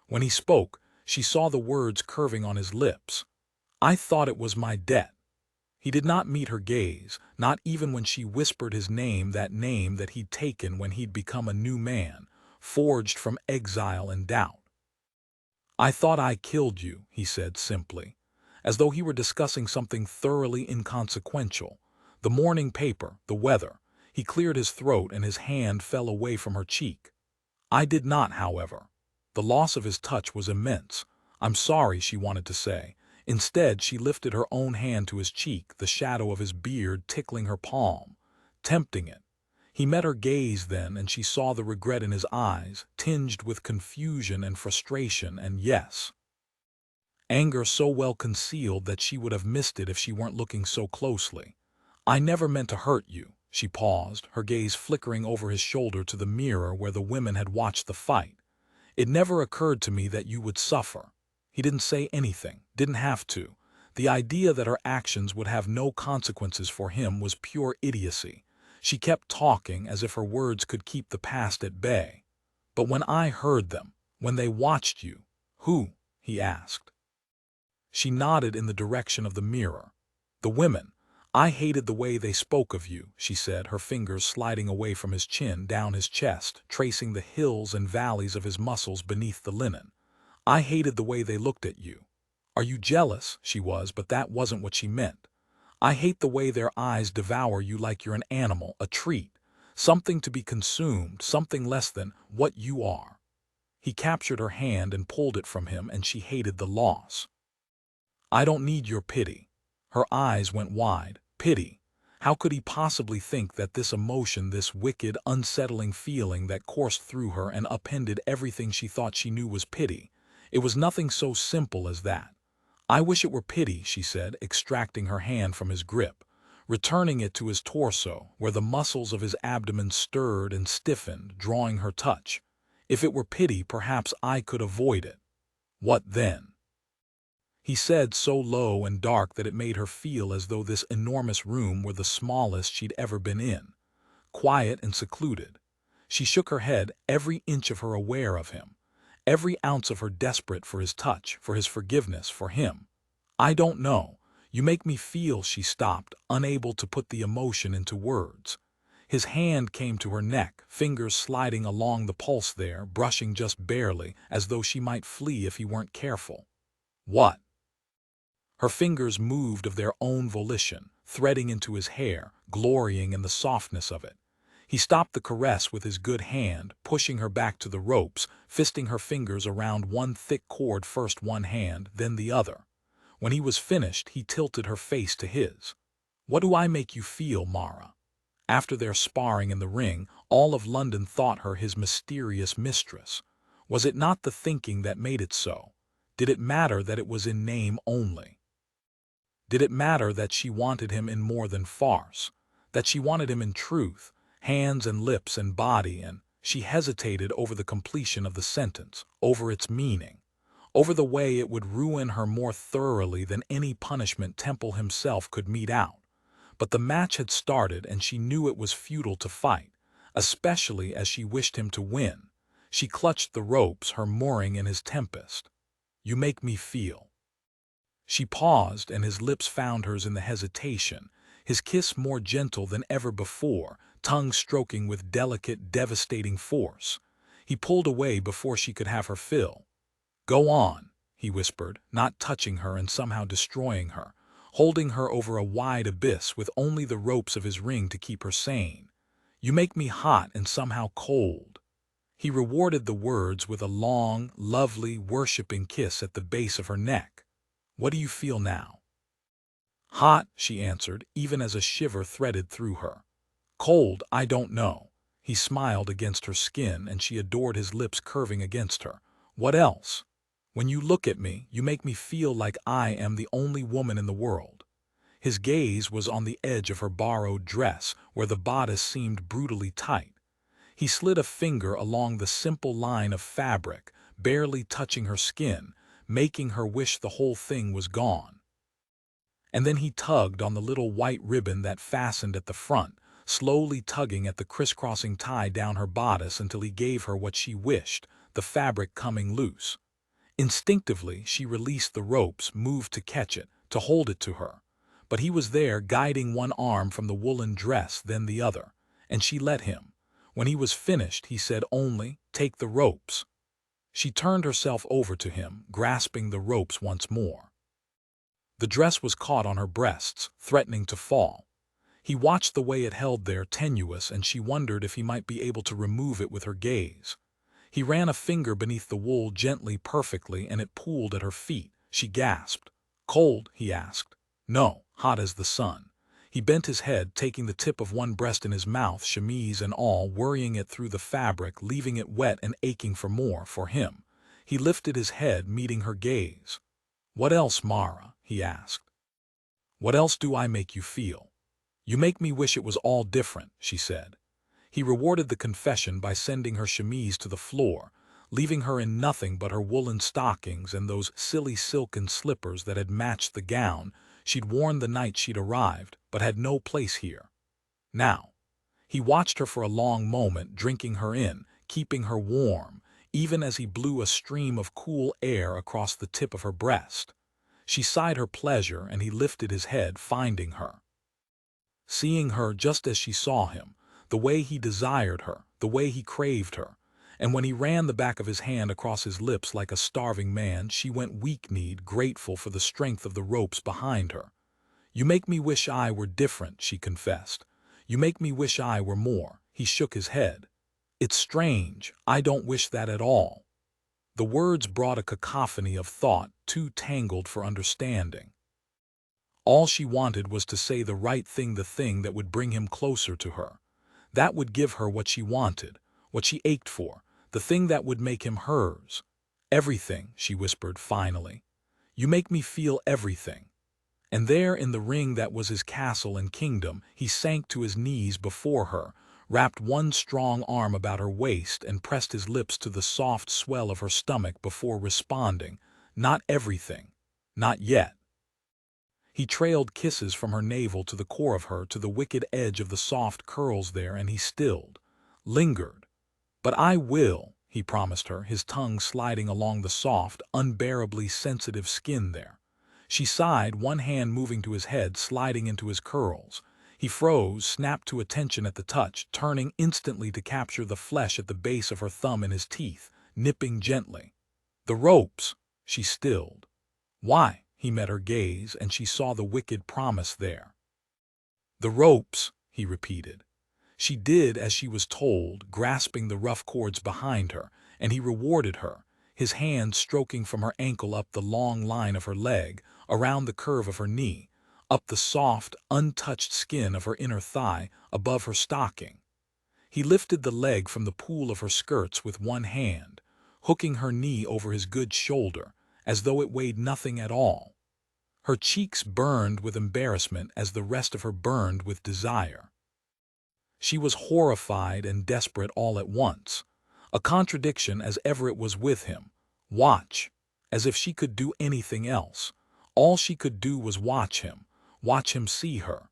When he spoke, she saw the words curving on his lips. I thought it was my debt. He did not meet her gaze, not even when she whispered his name that he'd taken when he'd become a new man, forged from exile and doubt. I thought I killed you, he said simply, as though he were discussing something thoroughly inconsequential. The morning paper, the weather. He cleared his throat and his hand fell away from her cheek. I did not, however. The loss of his touch was immense. I'm sorry, she wanted to say. Instead, she lifted her own hand to his cheek, the shadow of his beard tickling her palm, tempting it. He met her gaze then, and she saw the regret in his eyes, tinged with confusion and frustration, and yes, anger so well concealed that she would have missed it if she weren't looking so closely. I never meant to hurt you. She paused, her gaze flickering over his shoulder to the mirror where the women had watched the fight. It never occurred to me that you would suffer. He didn't say anything, didn't have to. The idea that her actions would have no consequences for him was pure idiocy. She kept talking as if her words could keep the past at bay. But when I heard them, when they watched you, who? He asked. She nodded in the direction of the mirror. The women. I hated the way they spoke of you, she said, her fingers sliding away from his chin, down his chest, tracing the hills and valleys of his muscles beneath the linen. I hated the way they looked at you. Are you jealous? She was, but that wasn't what she meant. I hate the way their eyes devour you like you're an animal, a treat, something to be consumed, something less than what you are. He captured her hand and pulled it from him, and she hated the loss. I don't need your pity. Her eyes went wide. Pity. How could he possibly think that this emotion, this wicked, unsettling feeling that coursed through her and upended everything she thought she knew was pity? It was nothing so simple as that. I wish it were pity, she said, extracting her hand from his grip, returning it to his torso, where the muscles of his abdomen stirred and stiffened, drawing her touch. If it were pity, perhaps I could avoid it. What then? He said so low and dark that it made her feel as though this enormous room were the smallest she'd ever been in, quiet and secluded. She shook her head, every inch of her aware of him, every ounce of her desperate for his touch, for his forgiveness, for him. I don't know. You make me feel, she stopped, unable to put the emotion into words. His hand came to her neck, fingers sliding along the pulse there, brushing just barely, as though she might flee if he weren't careful. What? Her fingers moved of their own volition, threading into his hair, glorying in the softness of it. He stopped the caress with his good hand, pushing her back to the ropes, fisting her fingers around one thick cord, first one hand, then the other. When he was finished, he tilted her face to his. What do I make you feel, Mara? After their sparring in the ring, all of London thought her his mysterious mistress. Was it not the thinking that made it so? Did it matter that it was in name only? Did it matter that she wanted him in more than farce? That she wanted him in truth, hands and lips and body, and she hesitated over the completion of the sentence, over its meaning, over the way it would ruin her more thoroughly than any punishment Temple himself could mete out. But the match had started, and she knew it was futile to fight, especially as she wished him to win. She clutched the ropes, her mooring in his tempest. You make me feel. She paused, and his lips found hers in the hesitation, his kiss more gentle than ever before, tongue stroking with delicate, devastating force. He pulled away before she could have her fill. Go on, he whispered, not touching her and somehow destroying her, holding her over a wide abyss with only the ropes of his ring to keep her sane. You make me hot and somehow cold. He rewarded the words with a long, lovely, worshipping kiss at the base of her neck. What do you feel now? Hot, she answered, even as a shiver threaded through her. Cold, I don't know. He smiled against her skin, and she adored his lips curving against her. What else? When you look at me, you make me feel like I am the only woman in the world. His gaze was on the edge of her borrowed dress, where the bodice seemed brutally tight. He slid a finger along the simple line of fabric, barely touching her skin, making her wish the whole thing was gone. And then he tugged on the little white ribbon that fastened at the front, slowly tugging at the crisscrossing tie down her bodice until he gave her what she wished, the fabric coming loose. Instinctively, she released the ropes, moved to catch it, to hold it to her. But he was there, guiding one arm from the woolen dress, then the other, and she let him. When he was finished, he said only, "Take the ropes." She turned herself over to him, grasping the ropes once more. The dress was caught on her breasts, threatening to fall. He watched the way it held there, tenuous, and she wondered if he might be able to remove it with her gaze. He ran a finger beneath the wool gently, perfectly, and it pooled at her feet. She gasped. Cold? He asked. No, hot as the sun. He bent his head, taking the tip of one breast in his mouth, chemise and all, worrying it through the fabric, leaving it wet and aching for more, for him. He lifted his head, meeting her gaze. What else, Mara? He asked. What else do I make you feel? You make me wish it was all different, she said. He rewarded the confession by sending her chemise to the floor, leaving her in nothing but her woolen stockings and those silly silken slippers that had matched the gown she'd worn the night she'd arrived, but had no place here. Now, he watched her for a long moment, drinking her in, keeping her warm, even as he blew a stream of cool air across the tip of her breast. She sighed her pleasure, and he lifted his head, finding her. Seeing her just as she saw him, the way he desired her, the way he craved her, and when he ran the back of his hand across his lips like a starving man, she went weak-kneed, grateful for the strength of the ropes behind her. You make me wish I were different, she confessed. You make me wish I were more. He shook his head. It's strange, I don't wish that at all. The words brought a cacophony of thought, too tangled for understanding. All she wanted was to say the right thing, the thing that would bring him closer to her. That would give her what she wanted, what she ached for, the thing that would make him hers. Everything, she whispered finally. You make me feel everything. And there in the ring that was his castle and kingdom, he sank to his knees before her, wrapped one strong arm about her waist and pressed his lips to the soft swell of her stomach before responding, not everything, not yet. He trailed kisses from her navel to the core of her, to the wicked edge of the soft curls there, and he stilled, lingered. But I will, he promised her, his tongue sliding along the soft, unbearably sensitive skin there. She sighed, one hand moving to his head, sliding into his curls. He froze, snapped to attention at the touch, turning instantly to capture the flesh at the base of her thumb in his teeth, nipping gently. "The ropes," she stilled. "Why?" He met her gaze, and she saw the wicked promise there. "The ropes," he repeated. She did as she was told, grasping the rough cords behind her, and he rewarded her, his hand stroking from her ankle up the long line of her leg, around the curve of her knee, up the soft, untouched skin of her inner thigh, above her stocking. He lifted the leg from the pool of her skirts with one hand, hooking her knee over his good shoulder, as though it weighed nothing at all. Her cheeks burned with embarrassment as the rest of her burned with desire. She was horrified and desperate all at once, a contradiction as ever it was with him. Watch, as if she could do anything else. All she could do was watch him see her.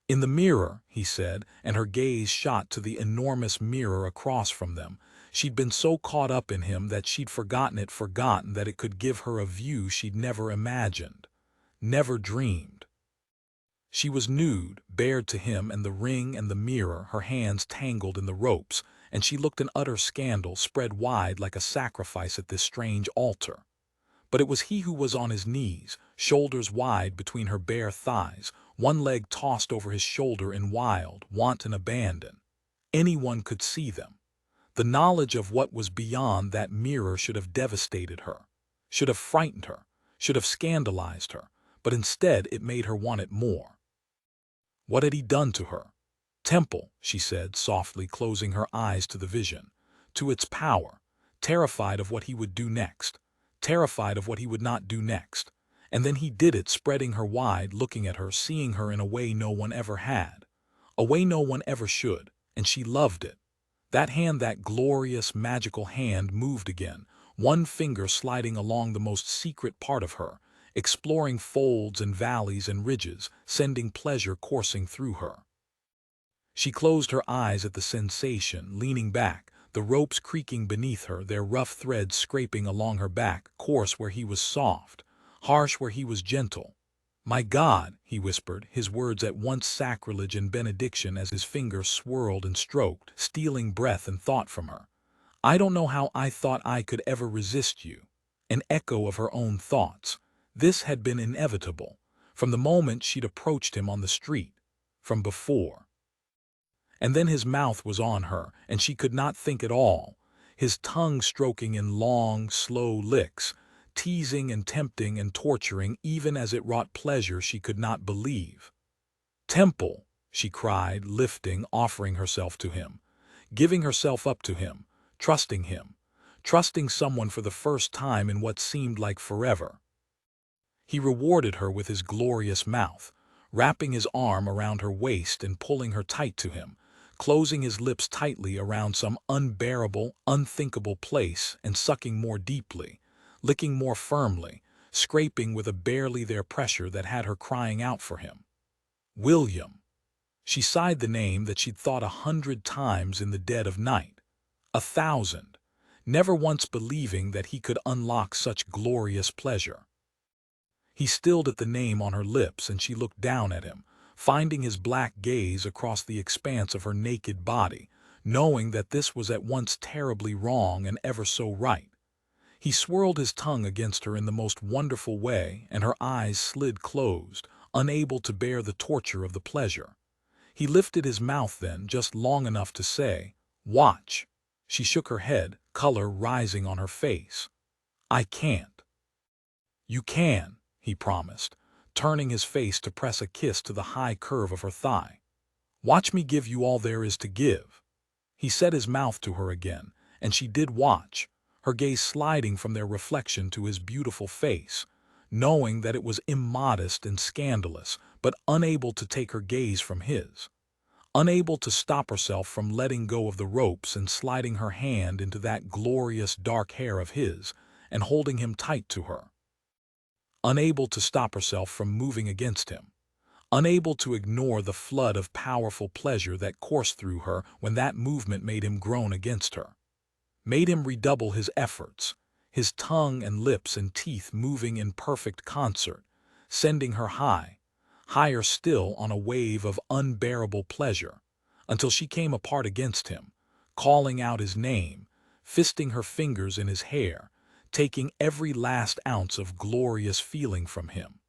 "In the mirror," he said, and her gaze shot to the enormous mirror across from them. She'd been so caught up in him that she'd forgotten that it could give her a view she'd never imagined, never dreamed. She was nude, bared to him and the ring and the mirror, her hands tangled in the ropes, and she looked an utter scandal, spread wide like a sacrifice at this strange altar. But it was he who was on his knees, shoulders wide between her bare thighs, one leg tossed over his shoulder in wild, wanton abandon. Anyone could see them. The knowledge of what was beyond that mirror should have devastated her, should have frightened her, should have scandalized her, but instead it made her want it more. What had he done to her? "Temple," she said, softly closing her eyes to the vision, to its power, terrified of what he would do next, terrified of what he would not do next. And then he did it, spreading her wide, looking at her, seeing her in a way no one ever had, a way no one ever should, and she loved it. That hand, that glorious, magical hand, moved again, one finger sliding along the most secret part of her, exploring folds and valleys and ridges, sending pleasure coursing through her. She closed her eyes at the sensation, leaning back, the ropes creaking beneath her, their rough threads scraping along her back, coarse where he was soft, harsh where he was gentle. "My God," he whispered, his words at once sacrilege and benediction as his fingers swirled and stroked, stealing breath and thought from her. "I don't know how I thought I could ever resist you." An echo of her own thoughts. This had been inevitable, from the moment she'd approached him on the street, from before. And then his mouth was on her, and she could not think at all, his tongue stroking in long, slow licks, teasing and tempting and torturing even as it wrought pleasure she could not believe. "Temple," she cried, lifting, offering herself to him, giving herself up to him, trusting someone for the first time in what seemed like forever. He rewarded her with his glorious mouth, wrapping his arm around her waist and pulling her tight to him, closing his lips tightly around some unbearable, unthinkable place and sucking more deeply, licking more firmly, scraping with a barely there pressure that had her crying out for him. "William." She sighed the name that she'd thought 100 times in the dead of night, 1,000, never once believing that he could unlock such glorious pleasure. He stilled at the name on her lips, and she looked down at him, finding his black gaze across the expanse of her naked body, knowing that this was at once terribly wrong and ever so right. He swirled his tongue against her in the most wonderful way, and her eyes slid closed, unable to bear the torture of the pleasure. He lifted his mouth then, just long enough to say, "Watch." She shook her head, color rising on her face. "I can't." "You can," he promised, turning his face to press a kiss to the high curve of her thigh. "Watch me give you all there is to give." He set his mouth to her again, and she did watch, her gaze sliding from their reflection to his beautiful face, knowing that it was immodest and scandalous, but unable to take her gaze from his, unable to stop herself from letting go of the ropes and sliding her hand into that glorious dark hair of his and holding him tight to her. Unable to stop herself from moving against him, unable to ignore the flood of powerful pleasure that coursed through her when that movement made him groan against her, made him redouble his efforts, his tongue and lips and teeth moving in perfect concert, sending her high, higher still on a wave of unbearable pleasure, until she came apart against him, calling out his name, fisting her fingers in his hair, taking every last ounce of glorious feeling from him.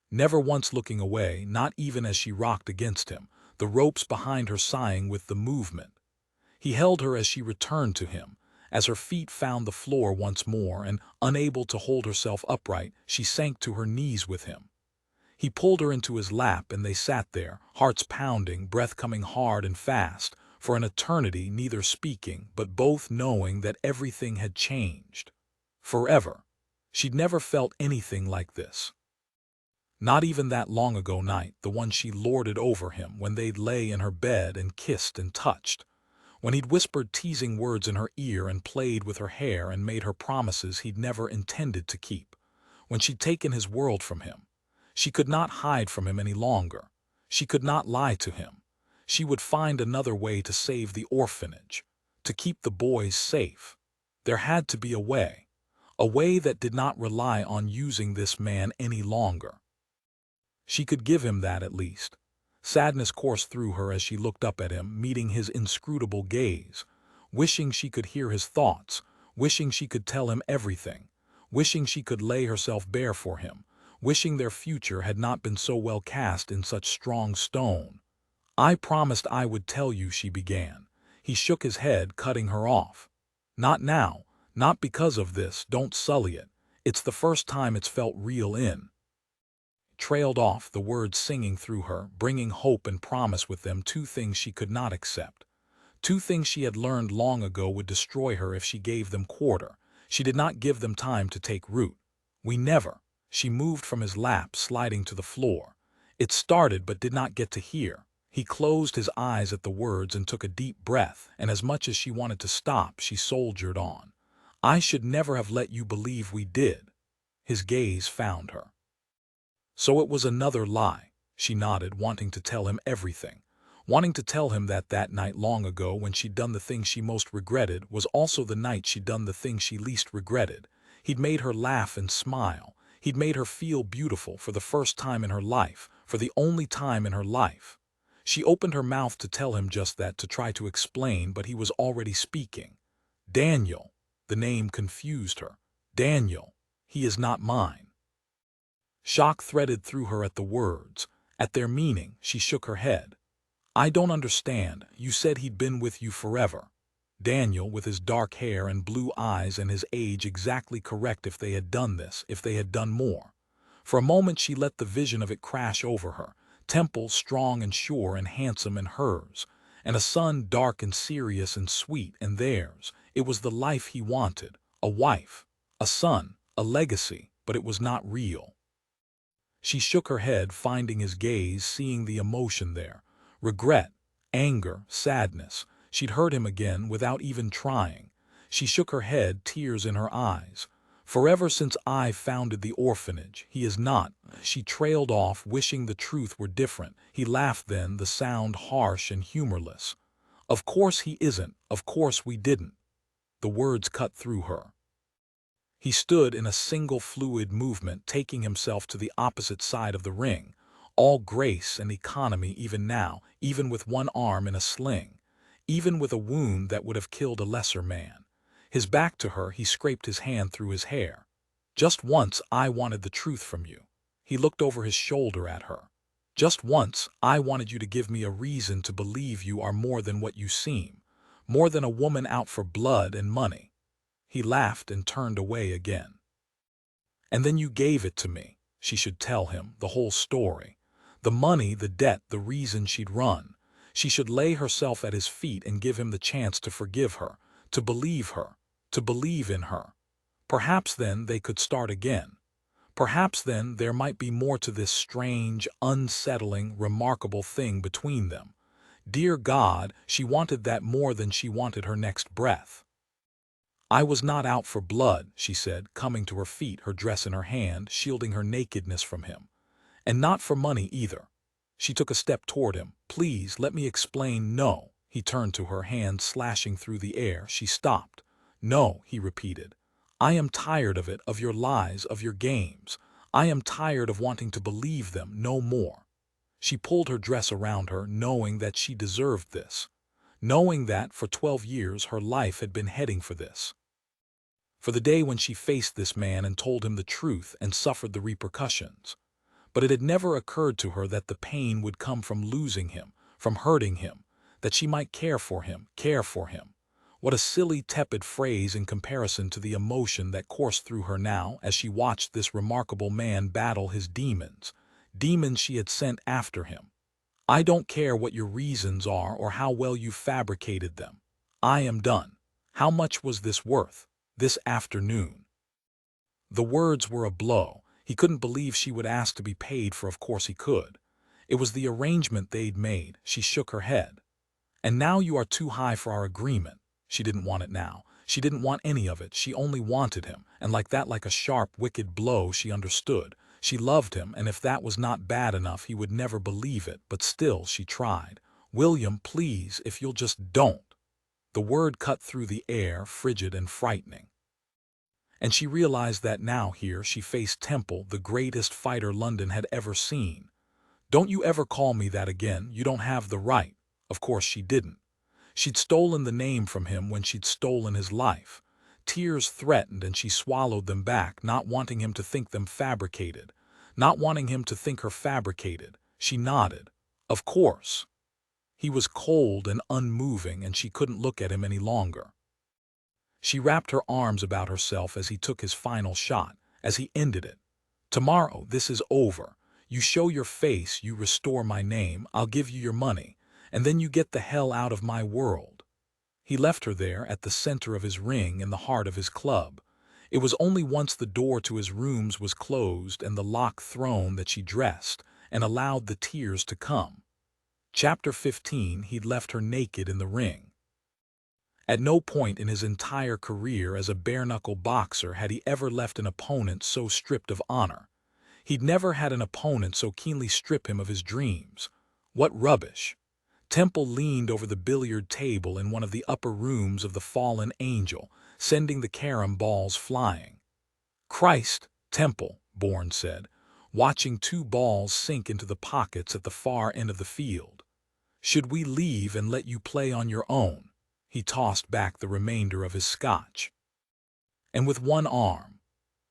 Never once looking away, not even as she rocked against him, the ropes behind her sighing with the movement. He held her as she returned to him, as her feet found the floor once more, and, unable to hold herself upright, she sank to her knees with him. He pulled her into his lap, and they sat there, hearts pounding, breath coming hard and fast, for an eternity, neither speaking, but both knowing that everything had changed. Forever. She'd never felt anything like this. Not even that long ago night, the one she lorded over him when they'd lay in her bed and kissed and touched. When he'd whispered teasing words in her ear and played with her hair and made her promises he'd never intended to keep. When she'd taken his world from him. She could not hide from him any longer. She could not lie to him. She would find another way to save the orphanage, to keep the boys safe. There had to be a way that did not rely on using this man any longer. She could give him that at least. Sadness coursed through her as she looked up at him, meeting his inscrutable gaze, wishing she could hear his thoughts, wishing she could tell him everything, wishing she could lay herself bare for him, wishing their future had not been so well cast in such strong stone. "I promised I would tell you," she began. He shook his head, cutting her off. "Not now, not because of this, don't sully it. It's the first time it's felt real in." Trailed off, the words singing through her, bringing hope and promise with them, two things she could not accept. Two things she had learned long ago would destroy her if she gave them quarter. She did not give them time to take root. "We never." She moved from his lap, sliding to the floor. It started but did not get to hear. He closed his eyes at the words and took a deep breath, and as much as she wanted to stop, she soldiered on. "I should never have let you believe we did." His gaze found her. "So it was another lie," she nodded, wanting to tell him everything. Wanting to tell him that that night long ago when she'd done the thing she most regretted was also the night she'd done the thing she least regretted. He'd made her laugh and smile. He'd made her feel beautiful for the first time in her life, for the only time in her life. She opened her mouth to tell him just that, to try to explain, but he was already speaking. "Daniel." The name confused her. "Daniel. He is not mine." Shock threaded through her at the words. At their meaning, she shook her head. "I don't understand. You said he'd been with you forever." Daniel, with his dark hair and blue eyes and his age exactly correct if they had done this, if they had done more. For a moment she let the vision of it crash over her. Temples strong and sure and handsome and hers, and a son dark and serious and sweet and theirs. It was the life he wanted. A wife, a son, a legacy, but it was not real. She shook her head, finding his gaze, seeing the emotion there. Regret, anger, sadness. She'd hurt him again without even trying. She shook her head, tears in her eyes. "Forever since I founded the orphanage, he is not." She trailed off, wishing the truth were different. He laughed then, the sound harsh and humorless. "Of course he isn't. Of course we didn't." The words cut through her. He stood in a single fluid movement, taking himself to the opposite side of the ring, all grace and economy even now, even with one arm in a sling, even with a wound that would have killed a lesser man. His back to her, he scraped his hand through his hair. "Just once I wanted the truth from you." He looked over his shoulder at her. "Just once I wanted you to give me a reason to believe you are more than what you seem, more than a woman out for blood and money." He laughed and turned away again. "And then you gave it to me." She should tell him the whole story. The money, the debt, the reason she'd run. She should lay herself at his feet and give him the chance to forgive her, to believe in her. Perhaps then they could start again. Perhaps then there might be more to this strange, unsettling, remarkable thing between them. Dear God, she wanted that more than she wanted her next breath. "I was not out for blood," she said, coming to her feet, her dress in her hand, shielding her nakedness from him. "And not for money either." She took a step toward him. "Please, let me explain." "No." He turned to her, hand slashing through the air. She stopped. "No," he repeated. "I am tired of it, of your lies, of your games. I am tired of wanting to believe them no more. She pulled her dress around her, knowing that she deserved this, knowing that for 12 years her life had been heading for this. For the day when she faced this man and told him the truth and suffered the repercussions. But it had never occurred to her that the pain would come from losing him, from hurting him, that she might care for him, care for him. What a silly, tepid phrase in comparison to the emotion that coursed through her now as she watched this remarkable man battle his demons, demons she had sent after him. I don't care what your reasons are or how well you fabricated them. I am done. How much was this worth, this afternoon? The words were a blow. He couldn't believe she would ask to be paid, for of course he could. It was the arrangement they'd made. She shook her head. And now you are too high for our agreement. She didn't want it now. She didn't want any of it. She only wanted him, and like that, like a sharp, wicked blow, she understood. She loved him, and if that was not bad enough, he would never believe it, but still she tried. William, please, if you'll just don't. The word cut through the air, frigid and frightening. And she realized that now here she faced Temple, the greatest fighter London had ever seen. Don't you ever call me that again. You don't have the right. Of course she didn't. She'd stolen the name from him when she'd stolen his life. Tears threatened and she swallowed them back, not wanting him to think them fabricated. Not wanting him to think her fabricated. She nodded. Of course. He was cold and unmoving and she couldn't look at him any longer. She wrapped her arms about herself as he took his final shot, as he ended it. Tomorrow, this is over. You show your face, you restore my name, I'll give you your money, and then you get the hell out of my world. He left her there at the center of his ring in the heart of his club. It was only once the door to his rooms was closed and the lock thrown that she dressed and allowed the tears to come. Chapter 15, he'd left her naked in the ring. At no point in his entire career as a bare-knuckle boxer had he ever left an opponent so stripped of honor. He'd never had an opponent so keenly strip him of his dreams. What rubbish! Temple leaned over the billiard table in one of the upper rooms of the fallen angel, sending the carom balls flying. Christ, Temple, Bourne said, watching 2 balls sink into the pockets at the far end of the field. Should we leave and let you play on your own? He tossed back the remainder of his scotch. And with one arm.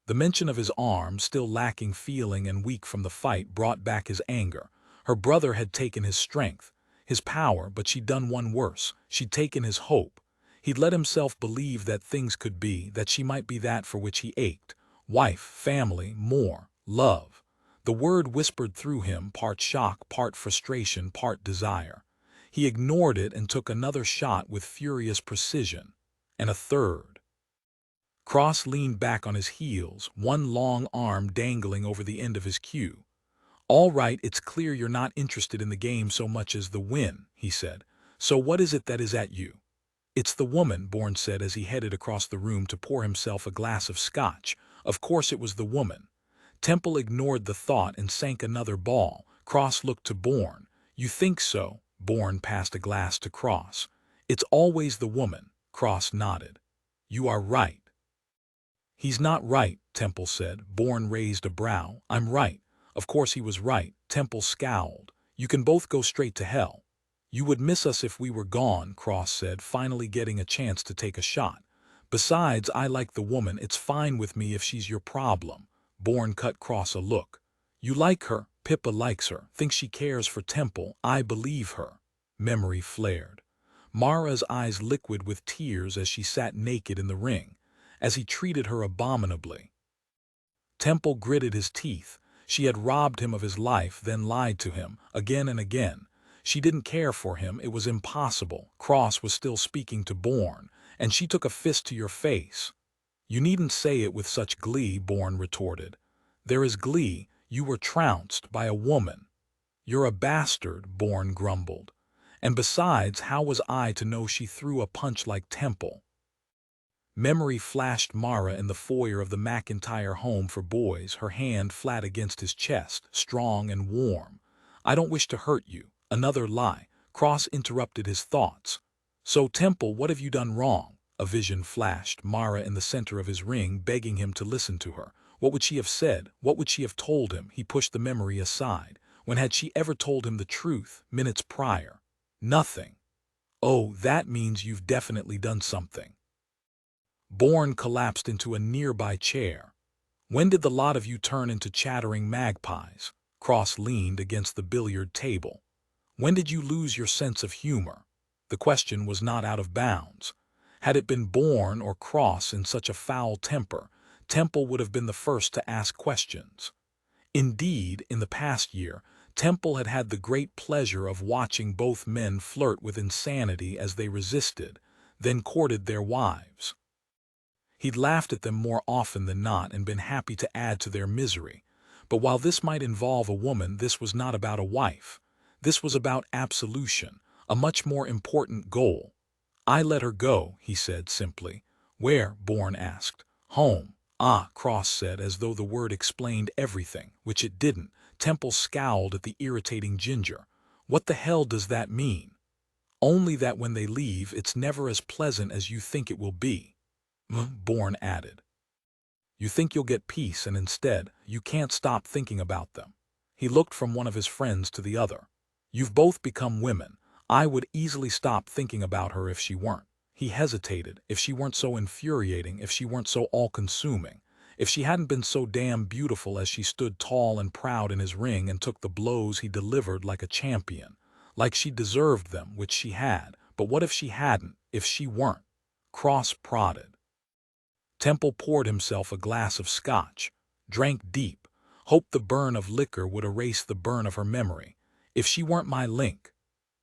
The mention of his arm, still lacking feeling and weak from the fight, brought back his anger. Her brother had taken his strength, his power, but she'd done one worse. She'd taken his hope. He'd let himself believe that things could be, that she might be that for which he ached. Wife, family, more, love. The word whispered through him, part shock, part frustration, part desire. He ignored it and took another shot with furious precision, and a third. Cross leaned back on his heels, one long arm dangling over the end of his cue. All right, it's clear you're not interested in the game so much as the win, he said. So what is it that is at you? It's the woman, Bourne said as he headed across the room to pour himself a glass of scotch. Of course it was the woman. Temple ignored the thought and sank another ball. Cross looked to Bourne. You think so? Bourne passed a glass to Cross. It's always the woman, Cross nodded. You are right. He's not right, Temple said. Bourne raised a brow. I'm right. Of course he was right. Temple scowled. You can both go straight to hell. You would miss us if we were gone, Cross said, finally getting a chance to take a shot. Besides, I like the woman. It's fine with me if she's your problem. Bourne cut Cross a look. You like her? Pippa likes her, thinks she cares for Temple. I believe her. Memory flared. Mara's eyes liquid with tears as she sat naked in the ring, as he treated her abominably. Temple gritted his teeth. She had robbed him of his life, then lied to him, again and again. She didn't care for him. It was impossible. Cross was still speaking to Bourne, and she took a fist to your face. You needn't say it with such glee, Bourne retorted. There is glee. You were trounced by a woman. You're a bastard, Bourne grumbled. And besides, how was I to know she threw a punch like Temple? Memory flashed Mara in the foyer of the McIntyre home for boys, her hand flat against his chest, strong and warm. I don't wish to hurt you. Another lie. Cross interrupted his thoughts. So, Temple, what have you done wrong? A vision flashed, Mara in the center of his ring, begging him to listen to her. What would she have said? What would she have told him? He pushed the memory aside. When had she ever told him the truth, minutes prior? Nothing. Oh, that means you've definitely done something. Bourne collapsed into a nearby chair. When did the lot of you turn into chattering magpies? Cross leaned against the billiard table. When did you lose your sense of humor? The question was not out of bounds. Had it been Bourne or Cross in such a foul temper, Temple would have been the first to ask questions. Indeed, in the past year, Temple had had the great pleasure of watching both men flirt with insanity as they resisted, then courted their wives. He'd laughed at them more often than not and been happy to add to their misery. But while this might involve a woman, this was not about a wife. This was about absolution, a much more important goal. I let her go, he said simply. Where? Bourne asked. Home. Ah, Cross said, as though the word explained everything, which it didn't. Temple scowled at the irritating ginger. What the hell does that mean? Only that when they leave, it's never as pleasant as you think it will be. Bourne added. You think you'll get peace, and instead, you can't stop thinking about them. He looked from one of his friends to the other. You've both become women. I would easily stop thinking about her if she weren't. He hesitated. If she weren't so infuriating, if she weren't so all-consuming, if she hadn't been so damn beautiful as she stood tall and proud in his ring and took the blows he delivered like a champion, like she deserved them, which she had. But what if she hadn't, if she weren't? Cross prodded. Temple poured himself a glass of scotch, drank deep, hoped the burn of liquor would erase the burn of her memory. If she weren't my link,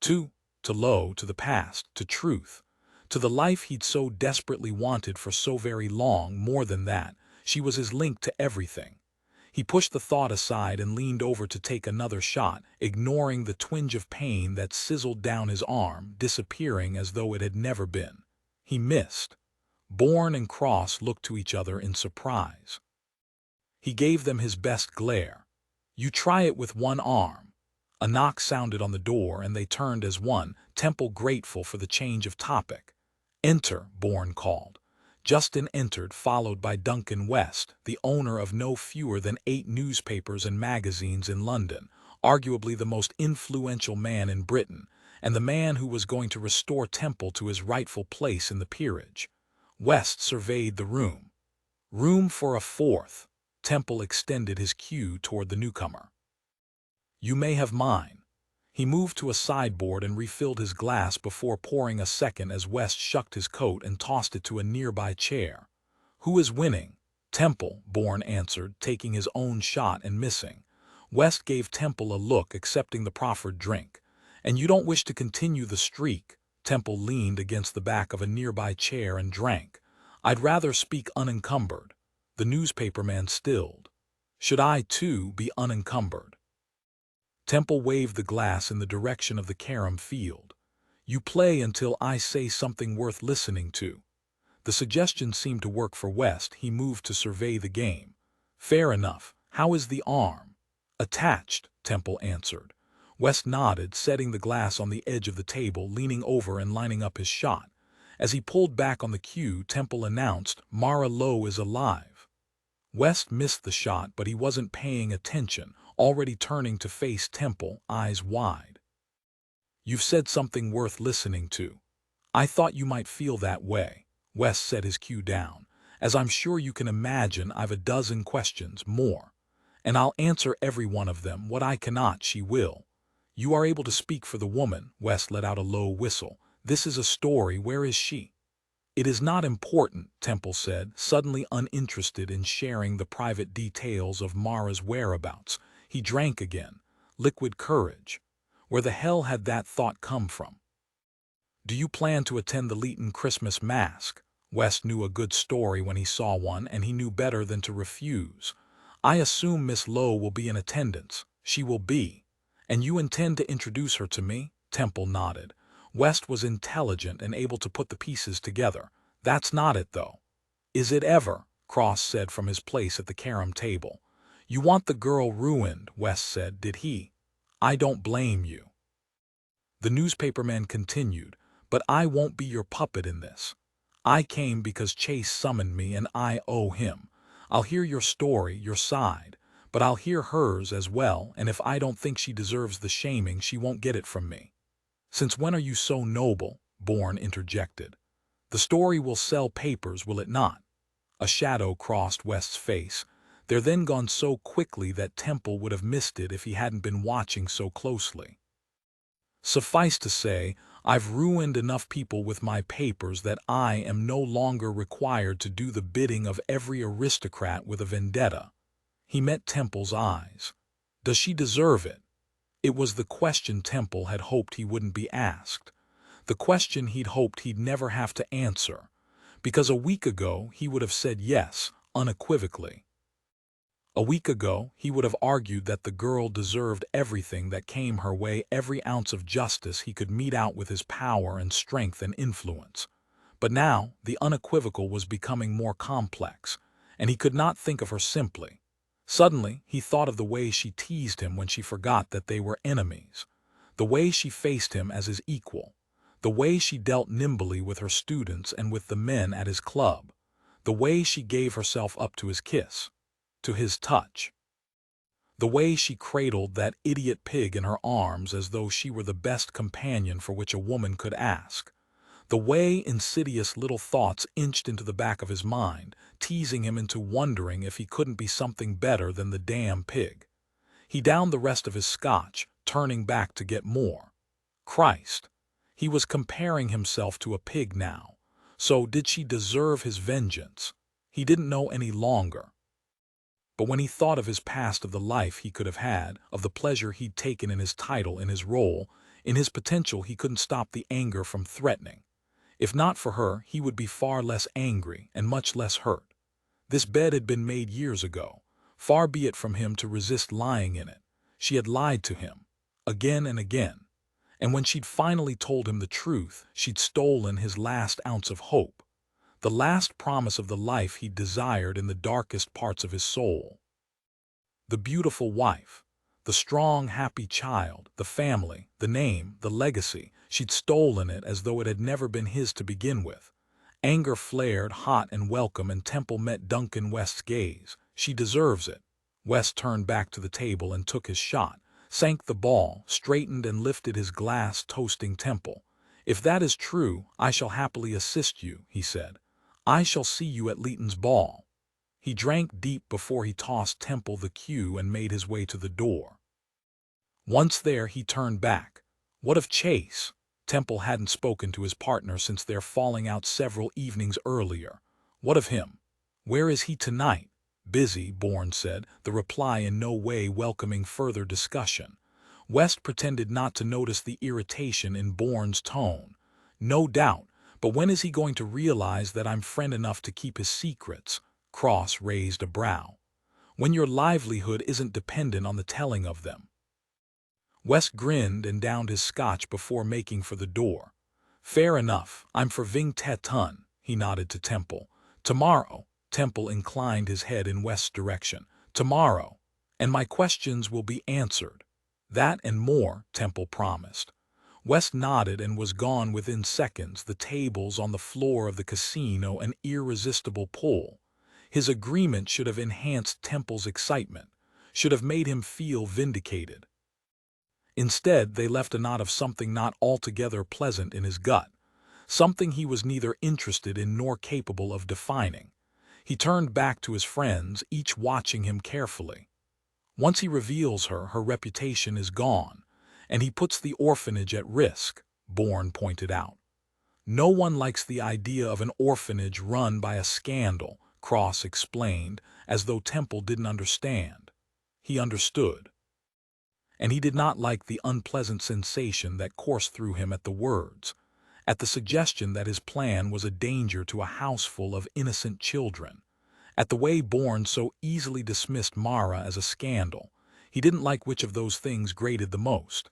to Lowe, to the past, to truth, to the life he'd so desperately wanted for so very long, more than that, she was his link to everything. He pushed the thought aside and leaned over to take another shot, ignoring the twinge of pain that sizzled down his arm, disappearing as though it had never been. He missed. Bourne and Cross looked to each other in surprise. He gave them his best glare. You try it with one arm. A knock sounded on the door and they turned as one, Temple grateful for the change of topic. Enter, Bourne called. Justin entered, followed by Duncan West, the owner of no fewer than 8 newspapers and magazines in London, arguably the most influential man in Britain, and the man who was going to restore Temple to his rightful place in the peerage. West surveyed the room. Room for a fourth. Temple extended his cue toward the newcomer. You may have mine. He moved to a sideboard and refilled his glass before pouring a second as West shucked his coat and tossed it to a nearby chair. Who is winning? Temple, Bourne answered, taking his own shot and missing. West gave Temple a look, accepting the proffered drink. And you don't wish to continue the streak? Temple leaned against the back of a nearby chair and drank. I'd rather speak unencumbered. The newspaperman stilled. Should I, too, be unencumbered? Temple waved the glass in the direction of the carom field. You play until I say something worth listening to. The suggestion seemed to work for West. He moved to survey the game. Fair enough. How is the arm? Attached, Temple answered. West nodded, setting the glass on the edge of the table, leaning over and lining up his shot. As he pulled back on the cue, Temple announced, Mara Lowe is alive. West missed the shot, but he wasn't paying attention, already turning to face Temple, eyes wide. You've said something worth listening to. I thought you might feel that way. West set his cue down. As I'm sure you can imagine, I've a dozen questions, more. And I'll answer every one of them. What I cannot, she will. You are able to speak for the woman. West let out a low whistle. This is a story. Where is she? It is not important, Temple said, suddenly uninterested in sharing the private details of Mara's whereabouts. He drank again. Liquid courage. Where the hell had that thought come from? Do you plan to attend the Leeton Christmas Masque? West knew a good story when he saw one, and he knew better than to refuse. I assume Miss Lowe will be in attendance. She will be. And you intend to introduce her to me? Temple nodded. West was intelligent and able to put the pieces together. That's not it, though. Is it ever? Cross said from his place at the carom table. You want the girl ruined, West said. Did he? I don't blame you. The newspaperman continued, but I won't be your puppet in this. I came because Chase summoned me and I owe him. I'll hear your story, your side, but I'll hear hers as well, and if I don't think she deserves the shaming, she won't get it from me." "Since when are you so noble?" Bourne interjected. "The story will sell papers, will it not?" A shadow crossed West's face. They're then gone so quickly that Temple would have missed it if he hadn't been watching so closely. "Suffice to say, I've ruined enough people with my papers that I am no longer required to do the bidding of every aristocrat with a vendetta." He met Temple's eyes. "Does she deserve it?" It was the question Temple had hoped he wouldn't be asked. The question he'd hoped he'd never have to answer. Because a week ago he would have said yes, unequivocally. A week ago he would have argued that the girl deserved everything that came her way, every ounce of justice he could mete out with his power and strength and influence. But now the unequivocal was becoming more complex, and he could not think of her simply. Suddenly he thought of the way she teased him when she forgot that they were enemies, the way she faced him as his equal, the way she dealt nimbly with her students and with the men at his club, the way she gave herself up to his kiss, to his touch, the way she cradled that idiot pig in her arms as though she were the best companion for which a woman could ask, the way insidious little thoughts inched into the back of his mind, teasing him into wondering if he couldn't be something better than the damn pig. He downed the rest of his scotch, turning back to get more. Christ! He was comparing himself to a pig now. So did she deserve his vengeance? He didn't know any longer. But when he thought of his past, of the life he could have had, of the pleasure he'd taken in his title, in his role, in his potential, he couldn't stop the anger from threatening. If not for her, he would be far less angry and much less hurt. This bed had been made years ago. Far be it from him to resist lying in it. She had lied to him, again and again. And when she'd finally told him the truth, she'd stolen his last ounce of hope, the last promise of the life he'd desired in the darkest parts of his soul. The beautiful wife, the strong, happy child, the family, the name, the legacy, she'd stolen it as though it had never been his to begin with. Anger flared hot and welcome, and Temple met Duncan West's gaze. "She deserves it." West turned back to the table and took his shot, sank the ball, straightened and lifted his glass, toasting Temple. "If that is true, I shall happily assist you," he said. "I shall see you at Leighton's ball." He drank deep before he tossed Temple the cue and made his way to the door. Once there, he turned back. What of Chase? Temple hadn't spoken to his partner since their falling out several evenings earlier. What of him? "Where is he tonight?" "Busy," Bourne said, the reply in no way welcoming further discussion. West pretended not to notice the irritation in Bourne's tone. "No doubt, but when is he going to realize that I'm friend enough to keep his secrets?" Cross raised a brow. "When your livelihood isn't dependent on the telling of them." West grinned and downed his scotch before making for the door. "Fair enough, I'm for Ving Tetun," he nodded to Temple. "Tomorrow." Temple inclined his head in West's direction. "Tomorrow. And my questions will be answered." "That and more," Temple promised. West nodded and was gone within seconds, the tables on the floor of the casino an irresistible pull. His agreement should have enhanced Temple's excitement, should have made him feel vindicated. Instead, they left a knot of something not altogether pleasant in his gut, something he was neither interested in nor capable of defining. He turned back to his friends, each watching him carefully. "Once he reveals her, her reputation is gone, and he puts the orphanage at risk," Bourne pointed out. "No one likes the idea of an orphanage run by a scandal," Cross explained, as though Temple didn't understand. He understood. And he did not like the unpleasant sensation that coursed through him at the words, at the suggestion that his plan was a danger to a house full of innocent children, at the way Bourne so easily dismissed Mara as a scandal. He didn't like which of those things grated the most.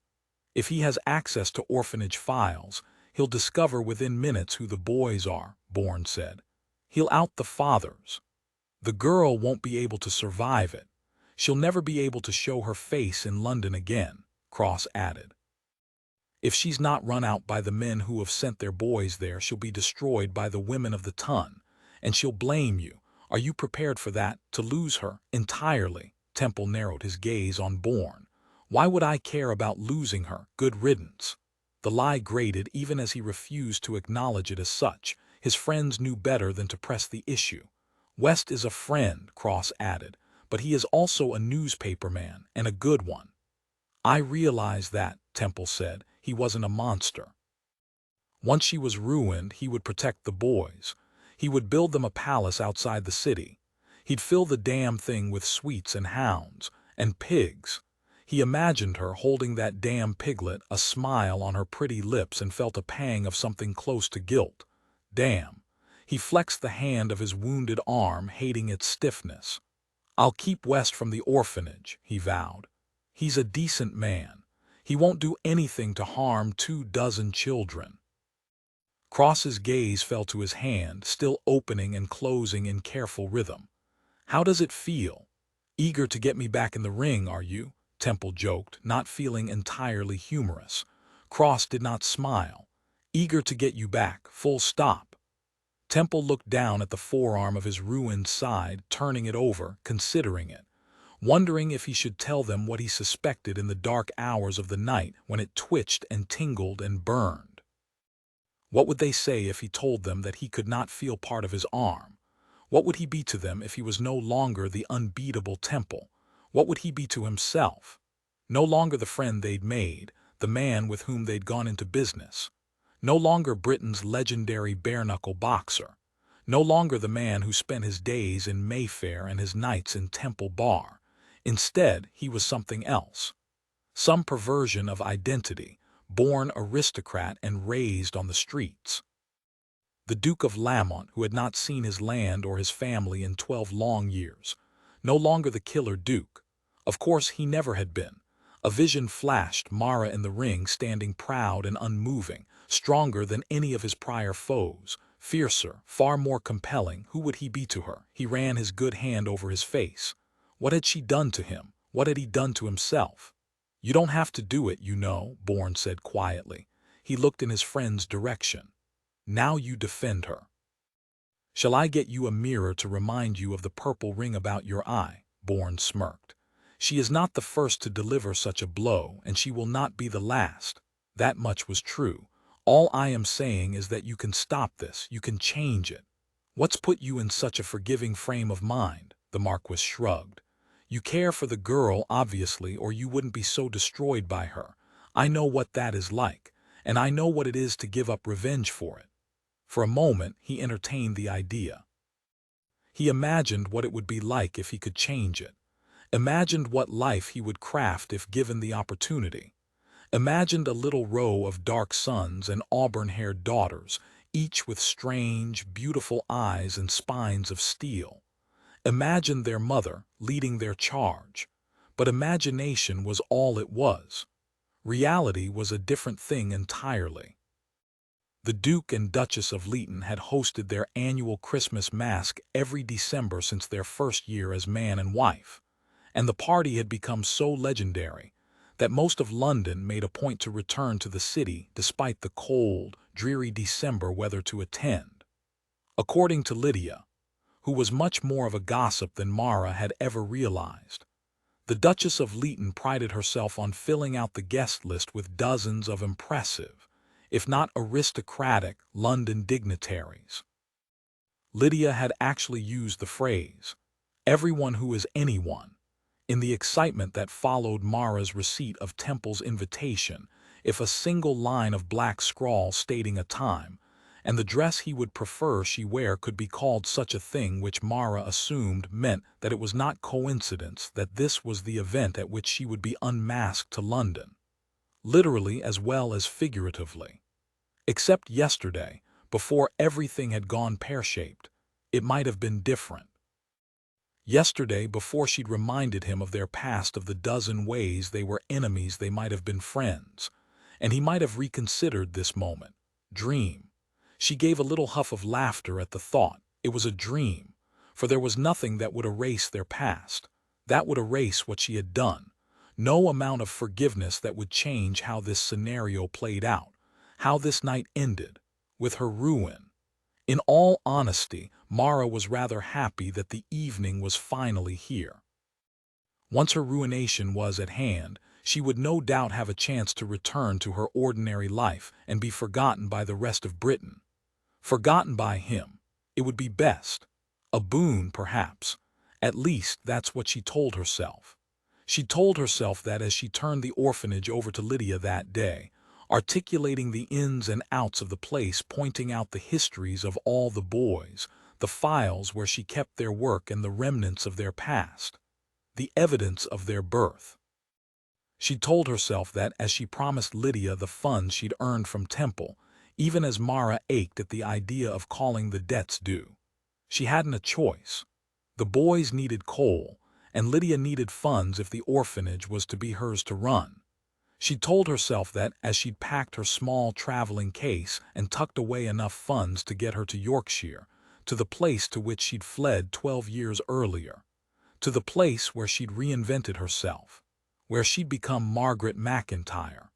If he has access to orphanage files, he'll discover within minutes who the boys are, Bourne said. He'll out the fathers. The girl won't be able to survive it. She'll never be able to show her face in London again, Cross added. If she's not run out by the men who have sent their boys there, she'll be destroyed by the women of the ton, and she'll blame you, Are you prepared for that, to lose her entirely? Temple narrowed his gaze on Bourne. Why would I care about losing her? Good riddance. The lie grated even as he refused to acknowledge it as such. His friends knew better than to press the issue. West is a friend, Cross added, but he is also a newspaper man, and a good one. I realize that, Temple said. He wasn't a monster. Once she was ruined, he would protect the boys. He would build them a palace outside the city. He'd fill the damn thing with sweets and hounds, and pigs. He imagined her holding that damn piglet, a smile on her pretty lips, and felt a pang of something close to guilt. Damn. He flexed the hand of his wounded arm, hating its stiffness. I'll keep West from the orphanage, he vowed. He's a decent man. He won't do anything to harm 24 children. Cross's gaze fell to his hand, still opening and closing in careful rhythm. How does it feel? Eager to get me back in the ring, are you? Temple joked, not feeling entirely humorous. Cross did not smile. Eager to get you back, full stop. Temple looked down at the forearm of his ruined side, turning it over, considering it, wondering if he should tell them what he suspected in the dark hours of the night when it twitched and tingled and burned. What would they say if he told them that he could not feel part of his arm? What would he be to them if he was no longer the unbeatable Temple? What would he be to himself? No longer the friend they'd made, the man with whom they'd gone into business. No longer Britain's legendary bare-knuckle boxer. No longer the man who spent his days in Mayfair and his nights in Temple Bar. Instead, he was something else. Some perversion of identity, born aristocrat and raised on the streets. The Duke of Lamont, who had not seen his land or his family in 12 long years. No longer the killer Duke. Of course, he never had been. A vision flashed, Mara in the ring, standing proud and unmoving, stronger than any of his prior foes, fiercer, far more compelling. Who would he be to her? He ran his good hand over his face. What had she done to him? What had he done to himself? You don't have to do it, you know, Bourne said quietly. He looked in his friend's direction. Now you defend her. Shall I get you a mirror to remind you of the purple ring about your eye? Bourne smirked. She is not the first to deliver such a blow, and she will not be the last. That much was true. All I am saying is that you can stop this, you can change it. What's put you in such a forgiving frame of mind? The Marquis shrugged. You care for the girl, obviously, or you wouldn't be so destroyed by her. I know what that is like, and I know what it is to give up revenge for it. For a moment, he entertained the idea. He imagined what it would be like if he could change it. Imagined what life he would craft if given the opportunity. Imagined a little row of dark sons and auburn-haired daughters, each with strange, beautiful eyes and spines of steel. Imagined their mother leading their charge. But imagination was all it was. Reality was a different thing entirely. The Duke and Duchess of Leeton had hosted their annual Christmas masque every December since their first year as man and wife, and the party had become so legendary that most of London made a point to return to the city despite the cold, dreary December weather to attend. According to Lydia, who was much more of a gossip than Mara had ever realized, the Duchess of Leeton prided herself on filling out the guest list with dozens of impressive, if not aristocratic, London dignitaries. Lydia had actually used the phrase, "everyone who is anyone," in the excitement that followed Mara's receipt of Temple's invitation, if a single line of black scrawl stating a time, and the dress he would prefer she wear could be called such a thing, which Mara assumed meant that it was not coincidence that this was the event at which she would be unmasked to London, literally as well as figuratively. Except yesterday, before everything had gone pear-shaped, it might have been different. Yesterday, before she'd reminded him of their past, of the dozen ways they were enemies, they might have been friends, and he might have reconsidered this moment. Dream. She gave a little huff of laughter at the thought. It was a dream, for there was nothing that would erase their past, that would erase what she had done. No amount of forgiveness that would change how this scenario played out, how this night ended, with her ruin. In all honesty, Mara was rather happy that the evening was finally here. Once her ruination was at hand, she would no doubt have a chance to return to her ordinary life and be forgotten by the rest of Britain. Forgotten by him. It would be best. A boon, perhaps. At least, that's what she told herself. She told herself that as she turned the orphanage over to Lydia that day, articulating the ins and outs of the place, pointing out the histories of all the boys, the files where she kept their work and the remnants of their past, the evidence of their birth. She told herself that as she promised Lydia the funds she'd earned from Temple, even as Mara ached at the idea of calling the debts due. She hadn't a choice. The boys needed coal, and Lydia needed funds if the orphanage was to be hers to run. She told herself that as she'd packed her small traveling case and tucked away enough funds to get her to Yorkshire, to the place to which she'd fled 12 years earlier, to the place where she'd reinvented herself, where she'd become Margaret McIntyre.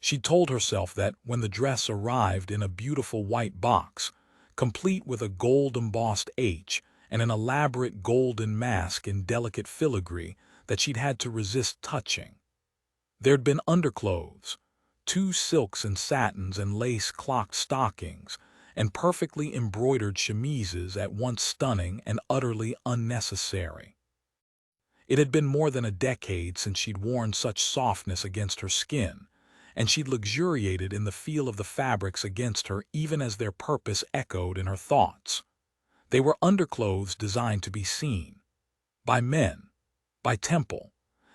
She told herself that when the dress arrived in a beautiful white box, complete with a gold-embossed H and an elaborate golden mask in delicate filigree, that she'd had to resist touching. There'd been underclothes, 2 silks and satins and lace-clocked stockings, and perfectly embroidered chemises at once stunning and utterly unnecessary. It had been more than a decade since she'd worn such softness against her skin, and she'd luxuriated in the feel of the fabrics against her even as their purpose echoed in her thoughts. They were underclothes designed to be seen. By men. By Temple.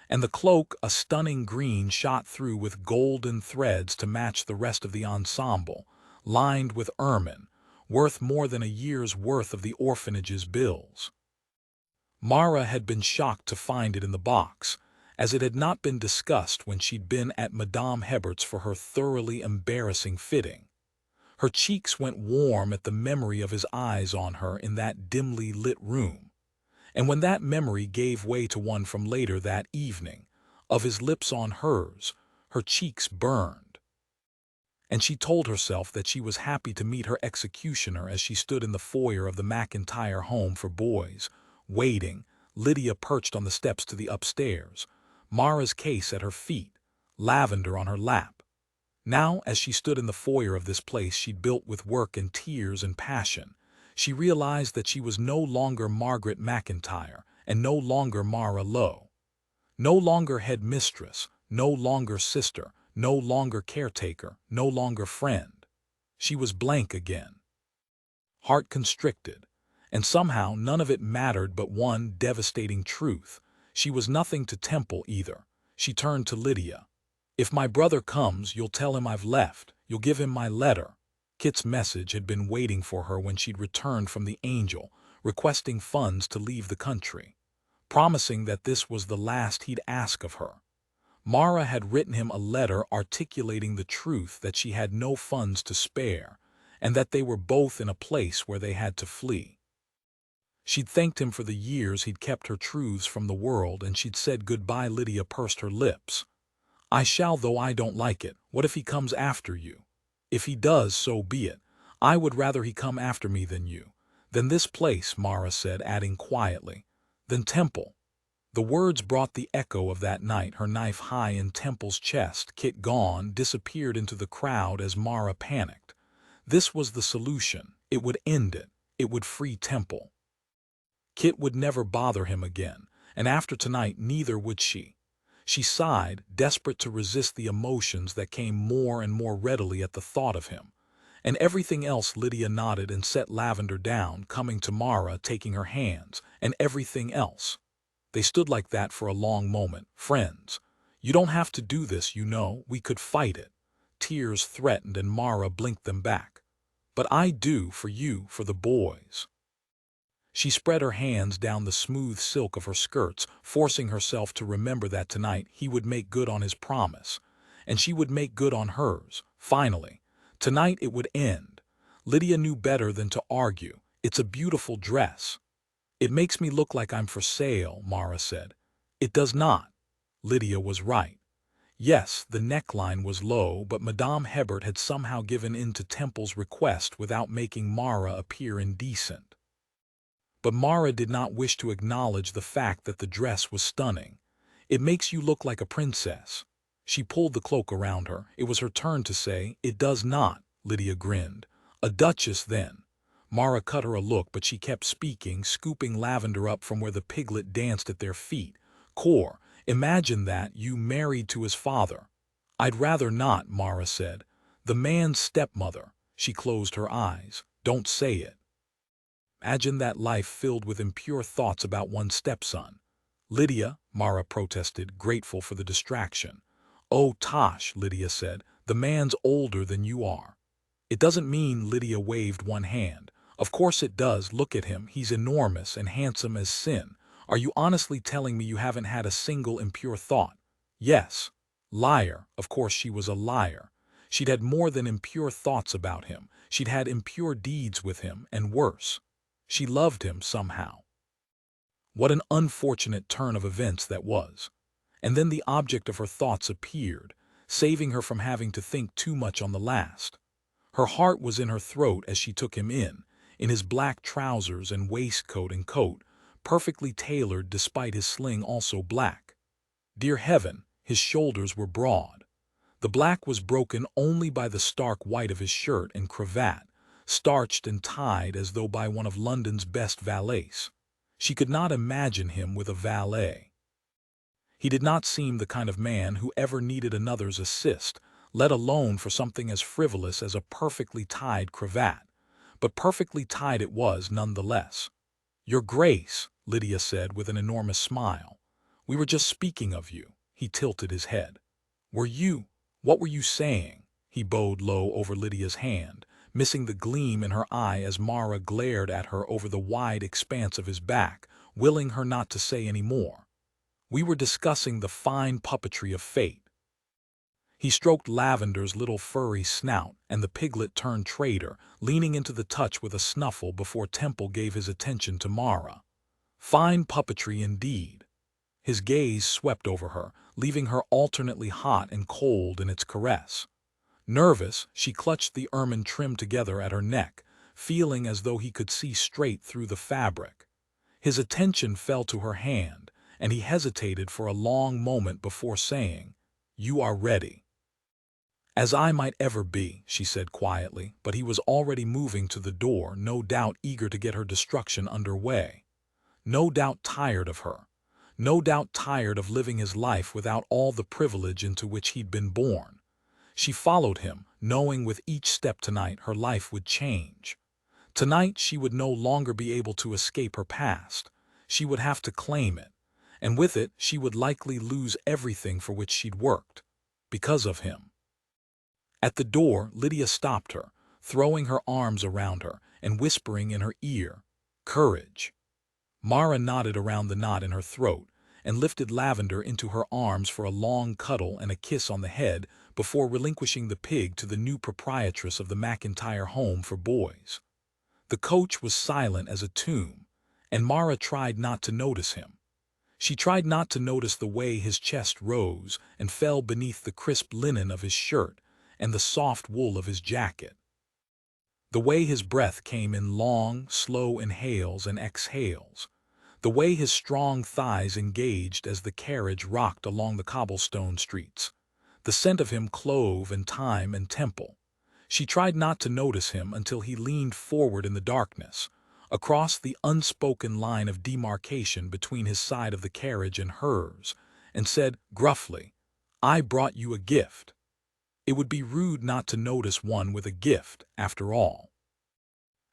And the cloak, a stunning green shot through with golden threads to match the rest of the ensemble, lined with ermine, worth more than a year's worth of the orphanage's bills. Mara had been shocked to find it in the box, as it had not been discussed when she'd been at Madame Hebert's for her thoroughly embarrassing fitting. Her cheeks went warm at the memory of his eyes on her in that dimly lit room, and when that memory gave way to one from later that evening, of his lips on hers, her cheeks burned. And she told herself that she was happy to meet her executioner as she stood in the foyer of the McIntyre home for boys, waiting, Lydia perched on the steps to the upstairs, Mara's case at her feet, lavender on her lap. Now, as she stood in the foyer of this place she'd built with work and tears and passion, she realized that she was no longer Margaret McIntyre and no longer Mara Lowe. No longer head mistress, no longer sister, no longer caretaker, no longer friend. She was blank again. Heart constricted, and somehow none of it mattered but one devastating truth. She was nothing to Temple either. She turned to Lydia. "If my brother comes, you'll tell him I've left. You'll give him my letter." Kit's message had been waiting for her when she'd returned from the Angel, requesting funds to leave the country, promising that this was the last he'd ask of her. Mara had written him a letter articulating the truth that she had no funds to spare, and that they were both in a place where they had to flee. She'd thanked him for the years he'd kept her truths from the world, and she'd said goodbye. Lydia pursed her lips. "I shall, though I don't like it. What if he comes after you?" "If he does, so be it. I would rather he come after me than you. Than this place," Mara said, adding quietly. "Than Temple." The words brought the echo of that night, her knife high in Temple's chest. Kit gone, disappeared into the crowd as Mara panicked. This was the solution. It would end it. It would free Temple. Kit would never bother him again, and after tonight neither would she. She sighed, desperate to resist the emotions that came more and more readily at the thought of him. And everything else. Lydia nodded and set Lavender down, coming to Mara, taking her hands, and everything else. They stood like that for a long moment. "Friends, you don't have to do this, you know. We could fight it." Tears threatened and Mara blinked them back. "But I do, for you, for the boys." She spread her hands down the smooth silk of her skirts, forcing herself to remember that tonight he would make good on his promise, and she would make good on hers. Finally, tonight it would end. Lydia knew better than to argue. "It's a beautiful dress." "It makes me look like I'm for sale," Mara said. "It does not." Lydia was right. Yes, the neckline was low, but Madame Hebert had somehow given in to Temple's request without making Mara appear indecent. But Mara did not wish to acknowledge the fact that the dress was stunning. "It makes you look like a princess." She pulled the cloak around her. It was her turn to say, "It does not," Lydia grinned. "A duchess, then." Mara cut her a look, but she kept speaking, scooping Lavender up from where the piglet danced at their feet. "Core, imagine that, you married to his father." "I'd rather not," Mara said. "The man's stepmother." She closed her eyes. "Don't say it." Imagine that life filled with impure thoughts about one's stepson. "Lydia," Mara protested, grateful for the distraction. "Oh, Tosh," Lydia said, "the man's older than you are." "It doesn't mean," Lydia waved one hand. "Of course it does. Look at him. He's enormous and handsome as sin. Are you honestly telling me you haven't had a single impure thought?" "Yes." Liar. Of course she was a liar. She'd had more than impure thoughts about him. She'd had impure deeds with him, and worse. She loved him somehow. What an unfortunate turn of events that was. And then the object of her thoughts appeared, saving her from having to think too much on the last. Her heart was in her throat as she took him in his black trousers and waistcoat and coat, perfectly tailored despite his sling also black. Dear heaven, his shoulders were broad. The black was broken only by the stark white of his shirt and cravat, starched and tied as though by one of London's best valets. She could not imagine him with a valet. He did not seem the kind of man who ever needed another's assist, let alone for something as frivolous as a perfectly tied cravat. But perfectly tied it was nonetheless. "Your Grace," Lydia said with an enormous smile. "We were just speaking of you." He tilted his head. "Were you? What were you saying?" He bowed low over Lydia's hand, missing the gleam in her eye as Mara glared at her over the wide expanse of his back, willing her not to say any more. "We were discussing the fine puppetry of fate." He stroked Lavender's little furry snout, and the piglet turned traitor, leaning into the touch with a snuffle before Temple gave his attention to Mara. Fine puppetry indeed. His gaze swept over her, leaving her alternately hot and cold in its caress. Nervous, she clutched the ermine trim together at her neck, feeling as though he could see straight through the fabric. His attention fell to her hand, and he hesitated for a long moment before saying, "You are ready." "As I might ever be," she said quietly, but he was already moving to the door, no doubt eager to get her destruction under way. No doubt tired of her. No doubt tired of living his life without all the privilege into which he'd been born. She followed him, knowing with each step tonight her life would change. Tonight she would no longer be able to escape her past. She would have to claim it, and with it she would likely lose everything for which she'd worked. Because of him. At the door, Lydia stopped her, throwing her arms around her and whispering in her ear, "Courage." Mara nodded around the knot in her throat and lifted Lavender into her arms for a long cuddle and a kiss on the head before relinquishing the pig to the new proprietress of the McIntyre home for boys. The coach was silent as a tomb, and Mara tried not to notice him. She tried not to notice the way his chest rose and fell beneath the crisp linen of his shirt and the soft wool of his jacket. The way his breath came in long, slow inhales and exhales. The way his strong thighs engaged as the carriage rocked along the cobblestone streets. The scent of him clove in time and Temple. She tried not to notice him until he leaned forward in the darkness, across the unspoken line of demarcation between his side of the carriage and hers, and said gruffly, "I brought you a gift." It would be rude not to notice one with a gift, after all.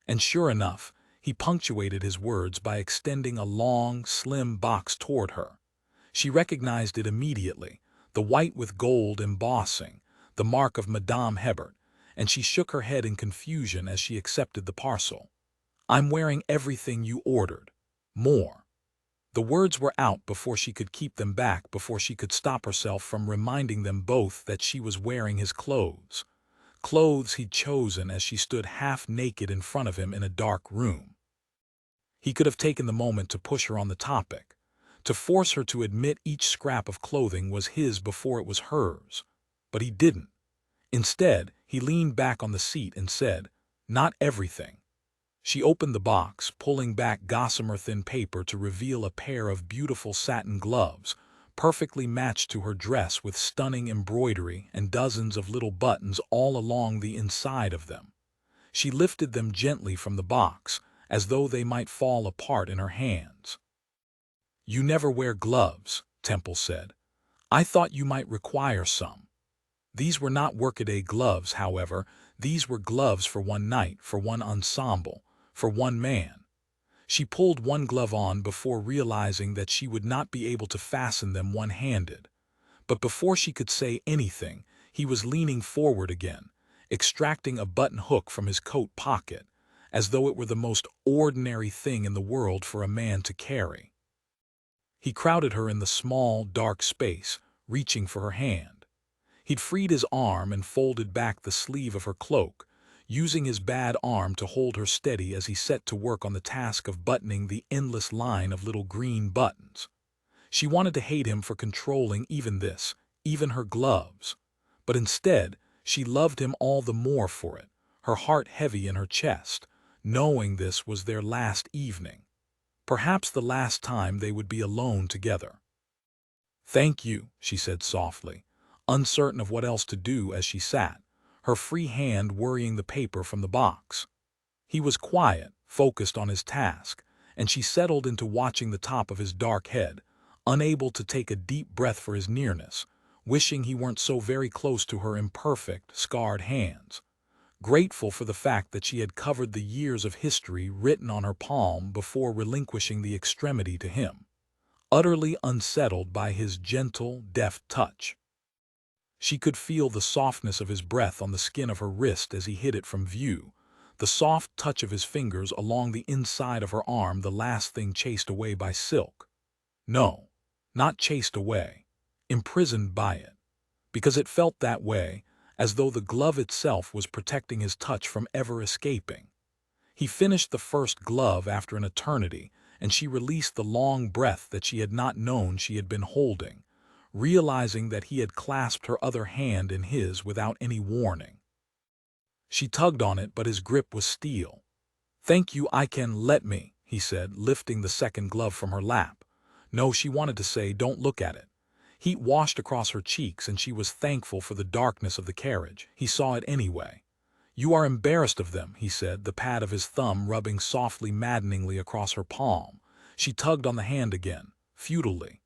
And sure enough, he punctuated his words by extending a long, slim box toward her. She recognized it immediately, the white with gold embossing, the mark of Madame Hebert, and she shook her head in confusion as she accepted the parcel. "I'm wearing everything you ordered. More." The words were out before she could keep them back, before she could stop herself from reminding them both that she was wearing his clothes. Clothes he'd chosen as she stood half naked in front of him in a dark room. He could have taken the moment to push her on the topic, to force her to admit each scrap of clothing was his before it was hers. But he didn't. Instead, he leaned back on the seat and said, "Not everything." She opened the box, pulling back gossamer-thin paper to reveal a pair of beautiful satin gloves, perfectly matched to her dress with stunning embroidery and dozens of little buttons all along the inside of them. She lifted them gently from the box, as though they might fall apart in her hands. "You never wear gloves," Temple said. "I thought you might require some." These were not workaday gloves, however. These were gloves for one night, for one ensemble, for one man. She pulled one glove on before realizing that she would not be able to fasten them one-handed. But before she could say anything, he was leaning forward again, extracting a button hook from his coat pocket, as though it were the most ordinary thing in the world for a man to carry. He crowded her in the small, dark space, reaching for her hand. He'd freed his arm and folded back the sleeve of her cloak, using his bad arm to hold her steady as he set to work on the task of buttoning the endless line of little green buttons. She wanted to hate him for controlling even this, even her gloves. But instead, she loved him all the more for it, her heart heavy in her chest, knowing this was their last evening. Perhaps the last time they would be alone together. "Thank you," she said softly, uncertain of what else to do as she sat, her free hand worrying the paper from the box. He was quiet, focused on his task, and she settled into watching the top of his dark head, unable to take a deep breath for his nearness, wishing he weren't so very close to her imperfect, scarred hands, grateful for the fact that she had covered the years of history written on her palm before relinquishing the extremity to him, utterly unsettled by his gentle, deft touch. She could feel the softness of his breath on the skin of her wrist as he hid it from view, the soft touch of his fingers along the inside of her arm, the last thing chased away by silk. No, not chased away, imprisoned by it, because it felt that way, as though the glove itself was protecting his touch from ever escaping. He finished the first glove after an eternity, and she released the long breath that she had not known she had been holding, realizing that he had clasped her other hand in his without any warning. She tugged on it, but his grip was steel. "Thank you, let me," he said, lifting the second glove from her lap. No, she wanted to say, "Don't look at it." Heat washed across her cheeks, and she was thankful for the darkness of the carriage. He saw it anyway. "You are embarrassed of them," he said, the pad of his thumb rubbing softly, maddeningly across her palm. She tugged on the hand again, futilely.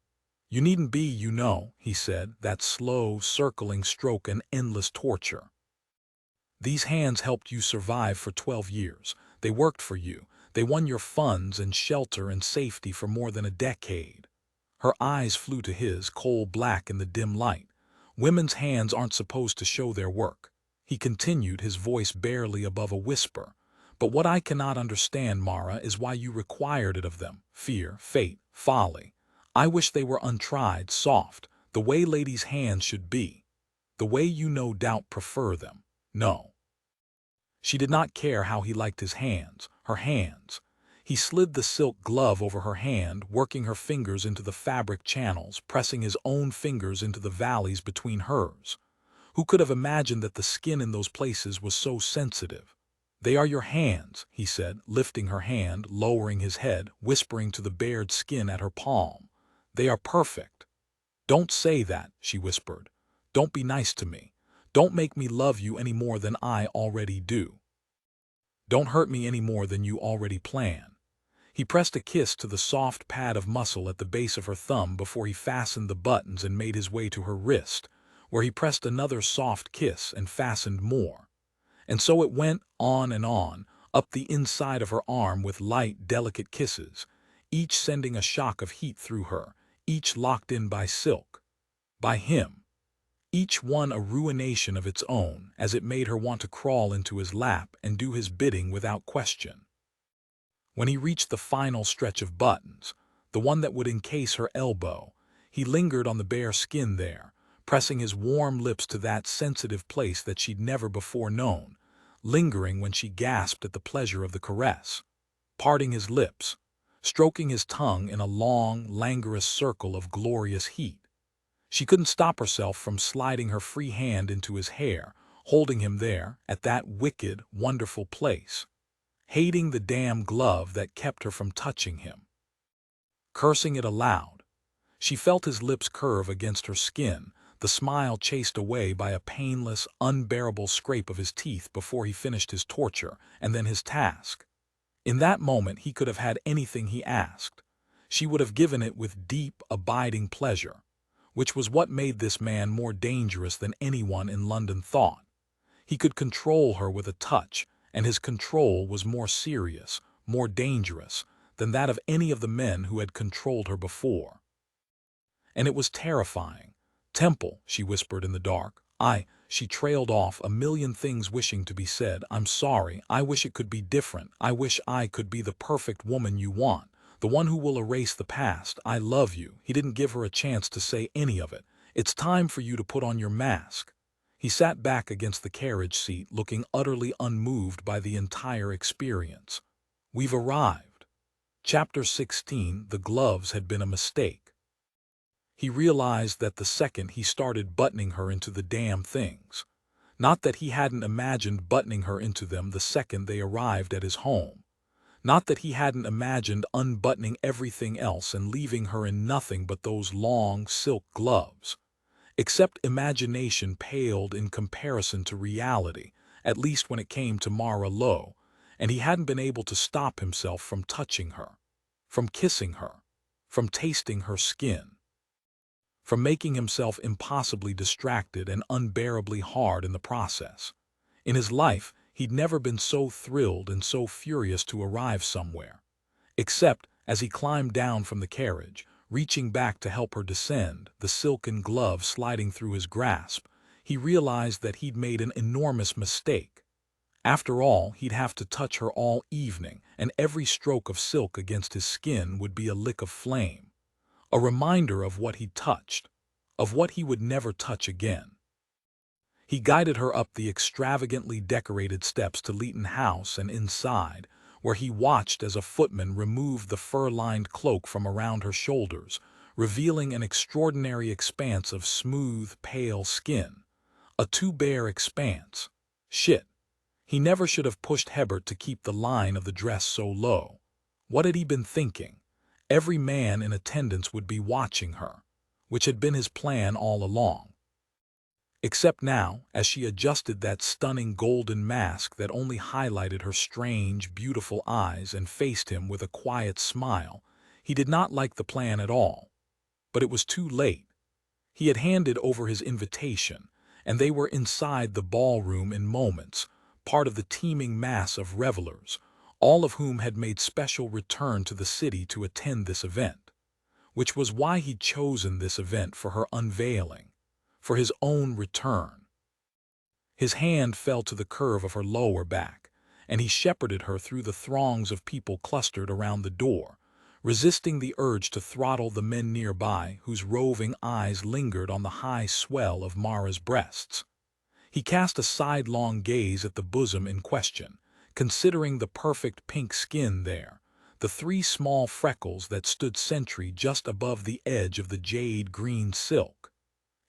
"You needn't be, you know," he said, that slow, circling stroke an endless torture. "These hands helped you survive for 12 years. They worked for you. They won your funds and shelter and safety for more than a decade." Her eyes flew to his, coal-black in the dim light. "Women's hands aren't supposed to show their work," he continued, his voice barely above a whisper. "But what I cannot understand, Mara, is why you required it of them. Fear, fate, folly. I wish they were untried, soft, the way ladies' hands should be. The way you no doubt prefer them. No." She did not care how he liked his hands, her hands. He slid the silk glove over her hand, working her fingers into the fabric channels, pressing his own fingers into the valleys between hers. Who could have imagined that the skin in those places was so sensitive? "They are your hands," he said, lifting her hand, lowering his head, whispering to the bared skin at her palm. "They are perfect." "Don't say that," she whispered. "Don't be nice to me. Don't make me love you any more than I already do. Don't hurt me any more than you already plan." He pressed a kiss to the soft pad of muscle at the base of her thumb before he fastened the buttons and made his way to her wrist, where he pressed another soft kiss and fastened more. And so it went on and on, up the inside of her arm with light, delicate kisses, each sending a shock of heat through her, each locked in by silk. By him. Each one a ruination of its own, as it made her want to crawl into his lap and do his bidding without question. When he reached the final stretch of buttons, the one that would encase her elbow, he lingered on the bare skin there, pressing his warm lips to that sensitive place that she'd never before known, lingering when she gasped at the pleasure of the caress, parting his lips, stroking his tongue in a long, languorous circle of glorious heat. She couldn't stop herself from sliding her free hand into his hair, holding him there, at that wicked, wonderful place, hating the damn glove that kept her from touching him. Cursing it aloud, she felt his lips curve against her skin, the smile chased away by a painless, unbearable scrape of his teeth before he finished his torture, and then his task. In that moment he could have had anything he asked. She would have given it with deep, abiding pleasure, which was what made this man more dangerous than anyone in London thought. He could control her with a touch, and his control was more serious, more dangerous, than that of any of the men who had controlled her before. And it was terrifying. "Temple," she whispered in the dark. She trailed off, a million things wishing to be said. "I'm sorry. I wish it could be different. I wish I could be the perfect woman you want, the one who will erase the past. I love you." He didn't give her a chance to say any of it. "It's time for you to put on your mask." He sat back against the carriage seat, looking utterly unmoved by the entire experience. "We've arrived." Chapter 16. The gloves had been a mistake. He realized that the second he started buttoning her into the damn things. Not that he hadn't imagined buttoning her into them the second they arrived at his home. Not that he hadn't imagined unbuttoning everything else and leaving her in nothing but those long silk gloves. Except imagination paled in comparison to reality, at least when it came to Mara Lowe, and he hadn't been able to stop himself from touching her, from kissing her, from tasting her skin, from making himself impossibly distracted and unbearably hard in the process. In his life, he'd never been so thrilled and so furious to arrive somewhere. Except as he climbed down from the carriage, reaching back to help her descend, the silken glove sliding through his grasp, he realized that he'd made an enormous mistake. After all, he'd have to touch her all evening, and every stroke of silk against his skin would be a lick of flame. A reminder of what he'd touched, of what he would never touch again. He guided her up the extravagantly decorated steps to Leeton House and inside, where he watched as a footman removed the fur-lined cloak from around her shoulders, revealing an extraordinary expanse of smooth, pale skin. A too-bare expanse. Shit. He never should have pushed Hebert to keep the line of the dress so low. What had he been thinking? Every man in attendance would be watching her, which had been his plan all along. Except now, as she adjusted that stunning golden mask that only highlighted her strange, beautiful eyes and faced him with a quiet smile, he did not like the plan at all. But it was too late. He had handed over his invitation, and they were inside the ballroom in moments, part of the teeming mass of revelers, all of whom had made special return to the city to attend this event, which was why he'd chosen this event for her unveiling, for his own return. His hand fell to the curve of her lower back, and he shepherded her through the throngs of people clustered around the door, resisting the urge to throttle the men nearby whose roving eyes lingered on the high swell of Mara's breasts. He cast a sidelong gaze at the bosom in question, considering the perfect pink skin there, the 3 small freckles that stood sentry just above the edge of the jade-green silk.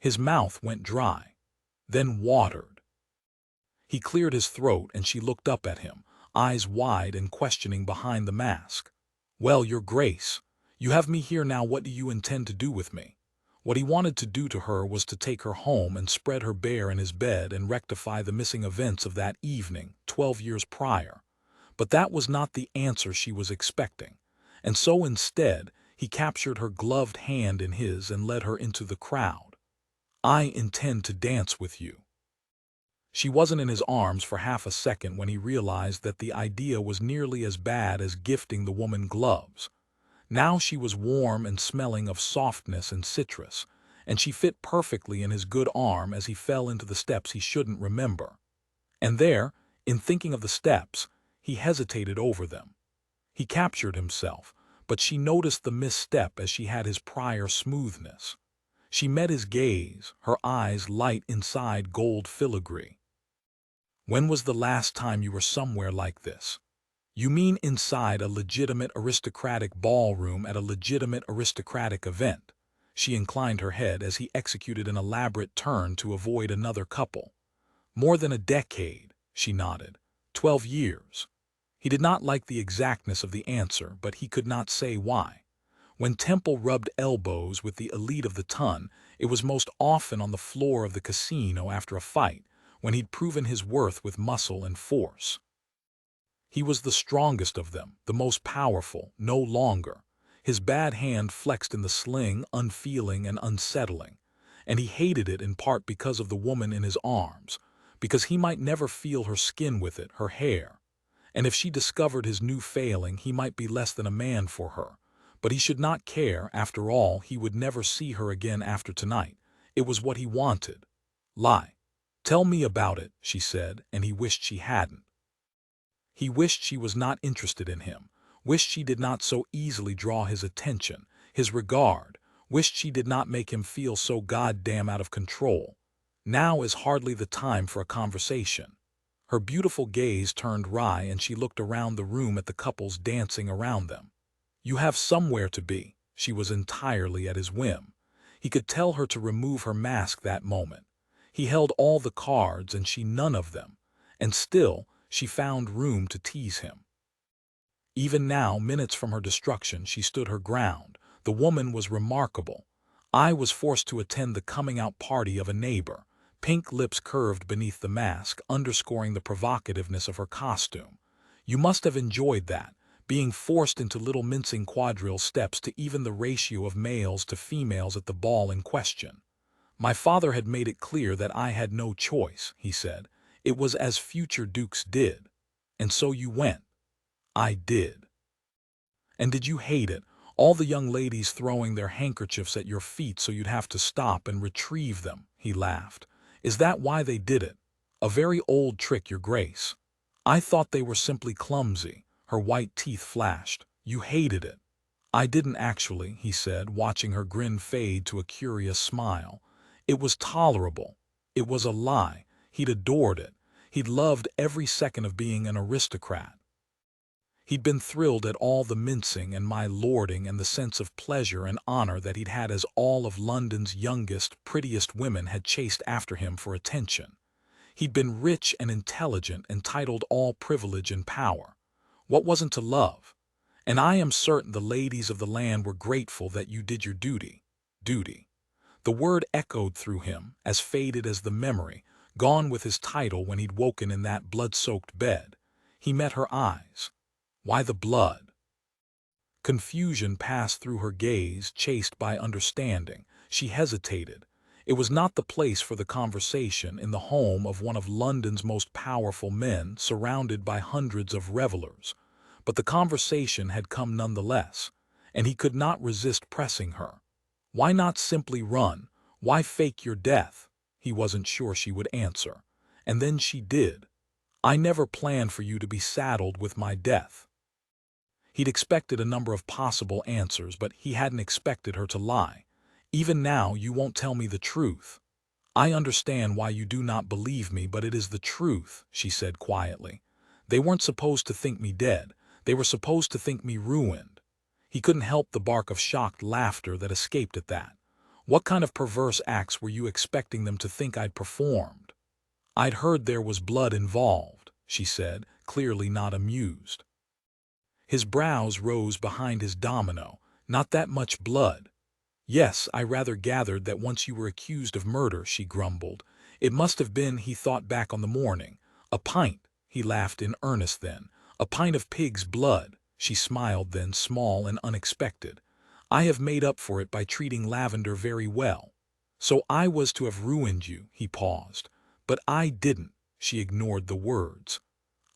His mouth went dry, then watered. He cleared his throat and she looked up at him, eyes wide and questioning behind the mask. "Well, Your Grace, you have me here now. What do you intend to do with me?" What he wanted to do to her was to take her home and spread her bare in his bed and rectify the missing events of that evening, 12 years prior. But that was not the answer she was expecting, and so instead, he captured her gloved hand in his and led her into the crowd. "I intend to dance with you." She wasn't in his arms for half a second when he realized that the idea was nearly as bad as gifting the woman gloves. Now she was warm and smelling of softness and citrus, and she fit perfectly in his good arm as he fell into the steps he shouldn't remember. And there, in thinking of the steps, he hesitated over them. He captured himself, but she noticed the misstep as she had his prior smoothness. She met his gaze, her eyes light inside gold filigree. "When was the last time you were somewhere like this?" You mean inside a legitimate aristocratic ballroom at a legitimate aristocratic event. She inclined her head as he executed an elaborate turn to avoid another couple. More than a decade, she nodded. 12 years. He did not like the exactness of the answer, but he could not say why. When Temple rubbed elbows with the elite of the ton, it was most often on the floor of the casino after a fight, when he'd proven his worth with muscle and force. He was the strongest of them, the most powerful, no longer. His bad hand flexed in the sling, unfeeling and unsettling. And he hated it in part because of the woman in his arms, because he might never feel her skin with it, her hair. And if she discovered his new failing, he might be less than a man for her. But he should not care, after all, he would never see her again after tonight. It was what he wanted. Lie. Tell me about it, she said, and he wished she hadn't. He wished she was not interested in him, wished she did not so easily draw his attention, his regard, wished she did not make him feel so goddamn out of control. Now is hardly the time for a conversation. Her beautiful gaze turned wry and she looked around the room at the couples dancing around them. You have somewhere to be. She was entirely at his whim. He could tell her to remove her mask that moment. He held all the cards and she none of them. And still, she found room to tease him. Even now, minutes from her destruction, she stood her ground. The woman was remarkable. I was forced to attend the coming-out party of a neighbor. Pink lips curved beneath the mask, underscoring the provocativeness of her costume. You must have enjoyed that, being forced into little mincing quadrille steps to even the ratio of males to females at the ball in question. My father had made it clear that I had no choice, he said. It was as future dukes did. And so you went. I did. And did you hate it? All the young ladies throwing their handkerchiefs at your feet so you'd have to stop and retrieve them, he laughed. Is that why they did it? A very old trick, your grace. I thought they were simply clumsy. Her white teeth flashed. You hated it. I didn't actually, he said, watching her grin fade to a curious smile. It was tolerable. It was a lie. He'd adored it. He'd loved every second of being an aristocrat. He'd been thrilled at all the mincing and my lording and the sense of pleasure and honor that he'd had as all of London's youngest, prettiest women had chased after him for attention. He'd been rich and intelligent, entitled all privilege and power. What wasn't to love? And I am certain the ladies of the land were grateful that you did your duty. Duty. The word echoed through him, as faded as the memory, gone with his title when he'd woken in that blood-soaked bed. He met her eyes. Why the blood? Confusion passed through her gaze, chased by understanding. She hesitated. It was not the place for the conversation in the home of one of London's most powerful men, surrounded by hundreds of revelers. But the conversation had come nonetheless, and he could not resist pressing her. Why not simply run? Why fake your death? He wasn't sure she would answer. And then she did. I never planned for you to be saddled with my death. He'd expected a number of possible answers, but he hadn't expected her to lie. Even now, you won't tell me the truth. I understand why you do not believe me, but it is the truth, she said quietly. They weren't supposed to think me dead. They were supposed to think me ruined. He couldn't help the bark of shocked laughter that escaped at that. What kind of perverse acts were you expecting them to think I'd performed? I'd heard there was blood involved, she said, clearly not amused. His brows rose behind his domino. Not that much blood. Yes, I rather gathered that once you were accused of murder, she grumbled. It must have been, he thought back on the morning. A pint, he laughed in earnest then. A pint of pig's blood, she smiled then, small and unexpected. I have made up for it by treating Lavender very well. So I was to have ruined you, he paused. But I didn't, she ignored the words.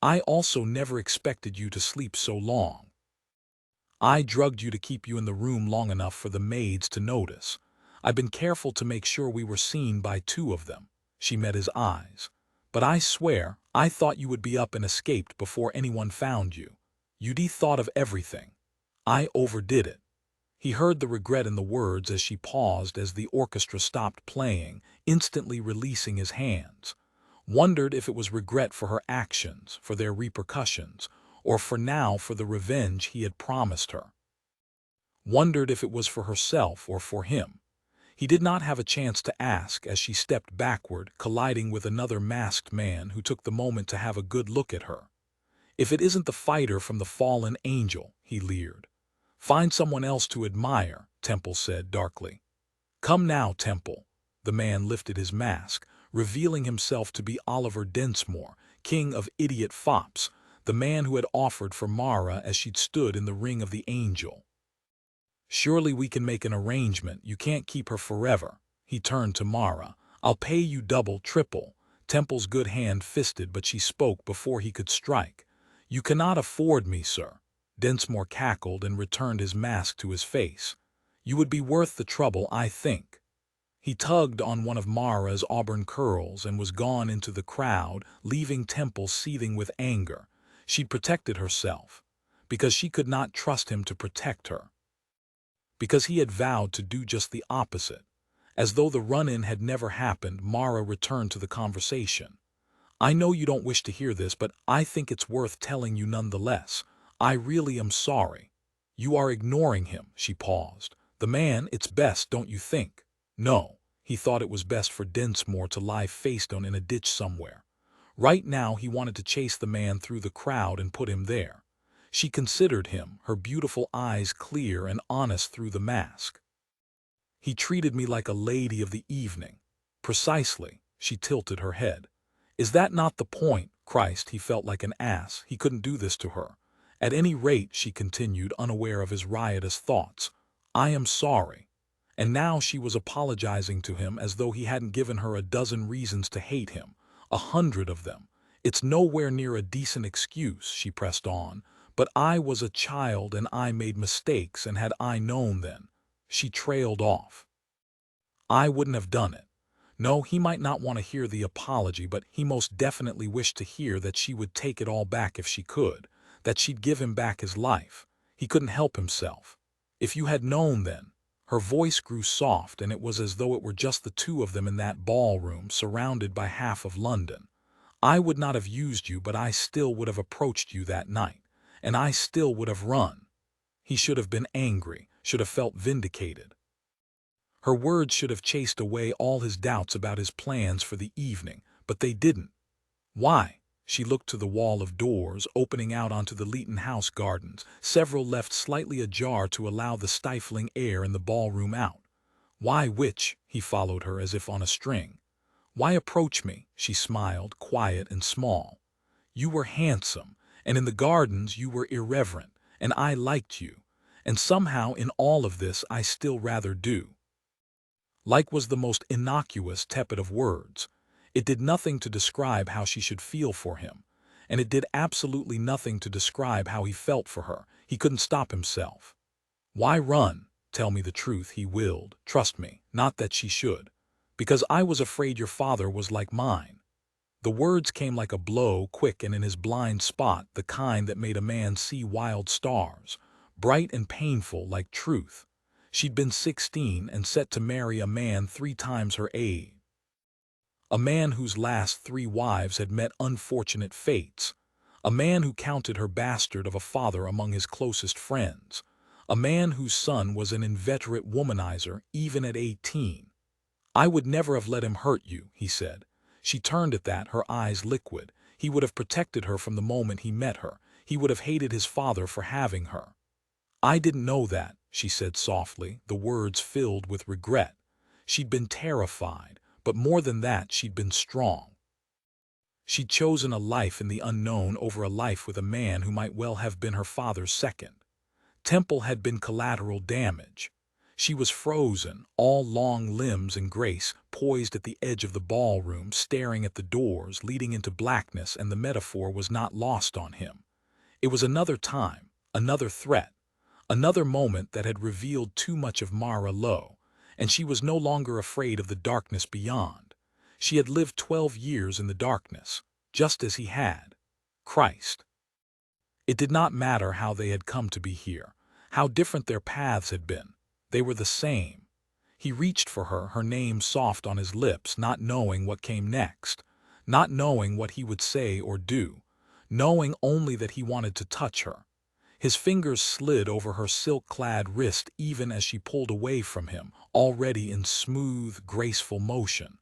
I also never expected you to sleep so long. I drugged you to keep you in the room long enough for the maids to notice. I've been careful to make sure we were seen by two of them. She met his eyes. But I swear, I thought you would be up and escaped before anyone found you. You'd thought of everything. I overdid it. He heard the regret in the words as she paused as the orchestra stopped playing, instantly releasing his hands. Wondered if it was regret for her actions, for their repercussions, or for now for the revenge he had promised her. Wondered if it was for herself or for him. He did not have a chance to ask as she stepped backward, colliding with another masked man who took the moment to have a good look at her. "If it isn't the fighter from the fallen angel," he leered. "Find someone else to admire," Temple said darkly. "Come now, Temple." The man lifted his mask, revealing himself to be Oliver Densmore, king of idiot fops, the man who had offered for Mara as she'd stood in the ring of the angel. "Surely we can make an arrangement. You can't keep her forever." He turned to Mara. "I'll pay you double, triple." Temple's good hand fisted, but she spoke before he could strike. "You cannot afford me, sir." Densmore cackled and returned his mask to his face. "You would be worth the trouble, I think." He tugged on one of Mara's auburn curls and was gone into the crowd, leaving Temple seething with anger. She'd protected herself, because she could not trust him to protect her. Because he had vowed to do just the opposite. As though the run-in had never happened, Mara returned to the conversation. "I know you don't wish to hear this, but I think it's worth telling you nonetheless. I really am sorry." "You are ignoring him," she paused. "The man, it's best, don't you think?" No, he thought it was best for Densmore to lie face down in a ditch somewhere. Right now he wanted to chase the man through the crowd and put him there. She considered him, her beautiful eyes clear and honest through the mask. "He treated me like a lady of the evening." "Precisely." She tilted her head. "Is that not the point?" Christ, he felt like an ass. He couldn't do this to her. "At any rate," she continued, unaware of his riotous thoughts, "I am sorry." And now she was apologizing to him as though he hadn't given her a dozen reasons to hate him, 100 of them. "It's nowhere near a decent excuse," she pressed on, "but I was a child and I made mistakes, and had I known then—" She trailed off. "I wouldn't have done it." No, he might not want to hear the apology, but he most definitely wished to hear that she would take it all back if she could, that she'd give him back his life. He couldn't help himself. "If you had known then." Her voice grew soft, and it was as though it were just the two of them in that ballroom, surrounded by half of London. "I would not have used you, but I still would have approached you that night, and I still would have run." He should have been angry, should have felt vindicated. Her words should have chased away all his doubts about his plans for the evening, but they didn't. Why? She looked to the wall of doors opening out onto the Leeton House gardens, several left slightly ajar to allow the stifling air in the ballroom out. "Why which?" He followed her as if on a string. "Why approach me?" She smiled, quiet and small. "You were handsome, and in the gardens you were irreverent, and I liked you. And somehow in all of this I still rather do." Like was the most innocuous, tepid of words. It did nothing to describe how she should feel for him, and it did absolutely nothing to describe how he felt for her. He couldn't stop himself. "Why run?" "Tell me the truth," he willed. "Trust me, not that she should." "Because I was afraid your father was like mine." The words came like a blow, quick and in his blind spot, the kind that made a man see wild stars, bright and painful like truth. She'd been 16 and set to marry a man 3 times her age. A man whose last 3 wives had met unfortunate fates. A man who counted her bastard of a father among his closest friends. A man whose son was an inveterate womanizer even at 18. "I would never have let him hurt you," he said. She turned at that, her eyes liquid. He would have protected her from the moment he met her. He would have hated his father for having her. "I didn't know that," she said softly, the words filled with regret. She'd been terrified, but more than that, she'd been strong. She'd chosen a life in the unknown over a life with a man who might well have been her father's second. Temple had been collateral damage. She was frozen, all long limbs and grace, poised at the edge of the ballroom, staring at the doors leading into blackness, and the metaphor was not lost on him. It was another time, another threat, another moment that had revealed too much of Mara Lowe, and she was no longer afraid of the darkness beyond. She had lived 12 years in the darkness, just as he had. Christ. It did not matter how they had come to be here, how different their paths had been. They were the same. He reached for her, her name soft on his lips, not knowing what came next, not knowing what he would say or do, knowing only that he wanted to touch her. His fingers slid over her silk-clad wrist even as she pulled away from him, already in smooth, graceful motion,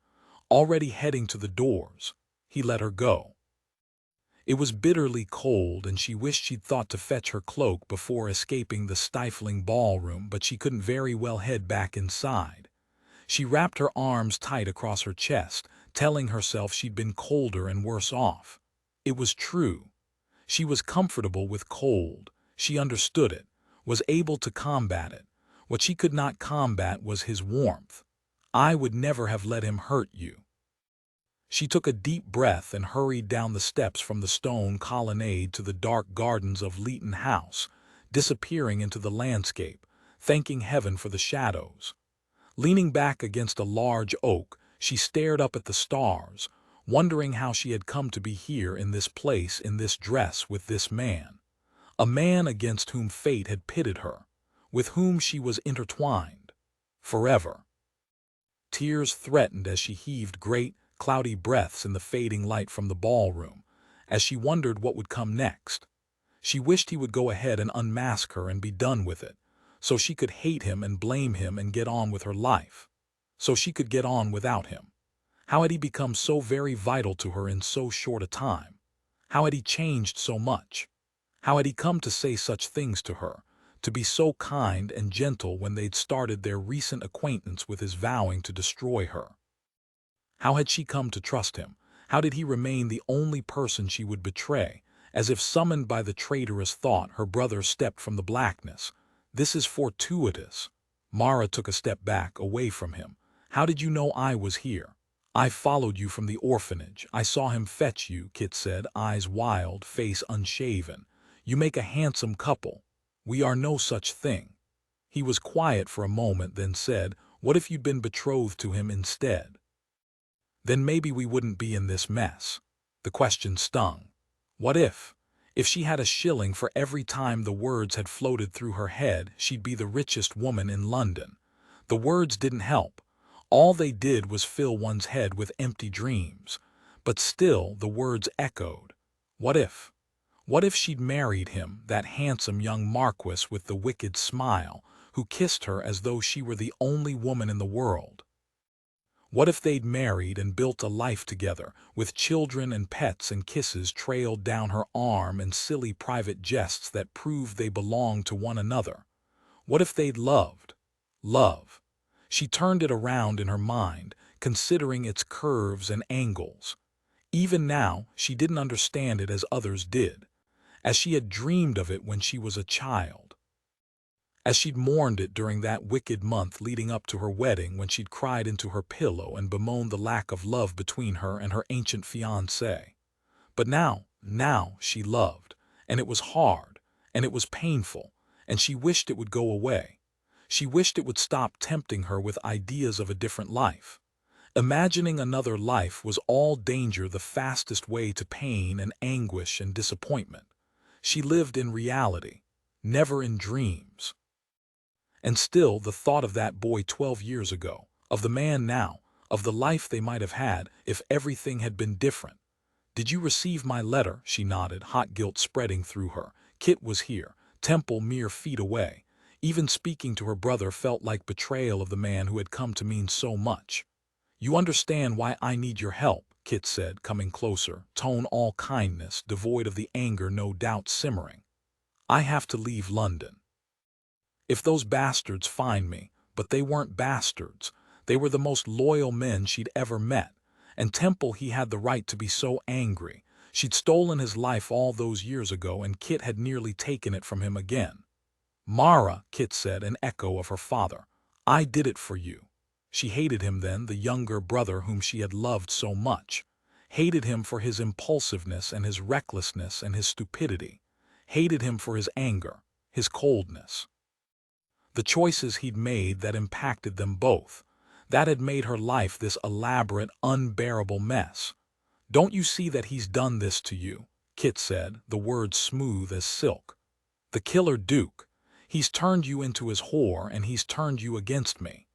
already heading to the doors. He let her go. It was bitterly cold, and she wished she'd thought to fetch her cloak before escaping the stifling ballroom, but she couldn't very well head back inside. She wrapped her arms tight across her chest, telling herself she'd been colder and worse off. It was true. She was comfortable with cold. She understood it, was able to combat it. What she could not combat was his warmth. I would never have let him hurt you. She took a deep breath and hurried down the steps from the stone colonnade to the dark gardens of Leeton House, disappearing into the landscape, thanking heaven for the shadows. Leaning back against a large oak, she stared up at the stars, wondering how she had come to be here in this place, in this dress, with this man. A man against whom fate had pitted her, with whom she was intertwined. Forever. Tears threatened as she heaved great, cloudy breaths in the fading light from the ballroom, as she wondered what would come next. She wished he would go ahead and unmask her and be done with it, so she could hate him and blame him and get on with her life. So she could get on without him. How had he become so very vital to her in so short a time? How had he changed so much? How had he come to say such things to her, to be so kind and gentle when they'd started their recent acquaintance with his vowing to destroy her? How had she come to trust him? How did he remain the only person she would betray? As if summoned by the traitorous thought, her brother stepped from the blackness. This is fortuitous. Mara took a step back, away from him. How did you know I was here? I followed you from the orphanage. I saw him fetch you, Kit said, eyes wild, face unshaven. You make a handsome couple. We are no such thing. He was quiet for a moment, then said, what if you'd been betrothed to him instead? Then maybe we wouldn't be in this mess. The question stung. What if? If she had a shilling for every time the words had floated through her head, she'd be the richest woman in London. The words didn't help. All they did was fill one's head with empty dreams. But still the words echoed. What if? What if she'd married him, that handsome young marquis with the wicked smile, who kissed her as though she were the only woman in the world? What if they'd married and built a life together, with children and pets and kisses trailed down her arm and silly private jests that proved they belonged to one another? What if they'd loved? Love. She turned it around in her mind, considering its curves and angles. Even now, she didn't understand it as others did, as she had dreamed of it when she was a child. As she'd mourned it during that wicked month leading up to her wedding, when she'd cried into her pillow and bemoaned the lack of love between her and her ancient fiancé. But now she loved, and it was hard, and it was painful, and she wished it would go away. She wished it would stop tempting her with ideas of a different life. Imagining another life was all danger, the fastest way to pain and anguish and disappointment. She lived in reality, never in dreams. And still the thought of that boy 12 years ago, of the man now, of the life they might have had if everything had been different. Did you receive my letter? She nodded, hot guilt spreading through her. Kit was here, Temple mere feet away. Even speaking to her brother felt like betrayal of the man who had come to mean so much. You understand why I need your help, Kit said, coming closer, tone all kindness, devoid of the anger no doubt simmering. I have to leave London. If those bastards find me, but they weren't bastards. They were the most loyal men she'd ever met. And Temple, he had the right to be so angry. She'd stolen his life all those years ago, and Kit had nearly taken it from him again. Mara, Kit said, an echo of her father. I did it for you. She hated him then, the younger brother whom she had loved so much. Hated him for his impulsiveness and his recklessness and his stupidity. Hated him for his anger, his coldness. The choices he'd made that impacted them both. That had made her life this elaborate, unbearable mess. Don't you see that he's done this to you? Kit said, the words smooth as silk. The killer Duke. He's turned you into his whore, and he's turned you against me.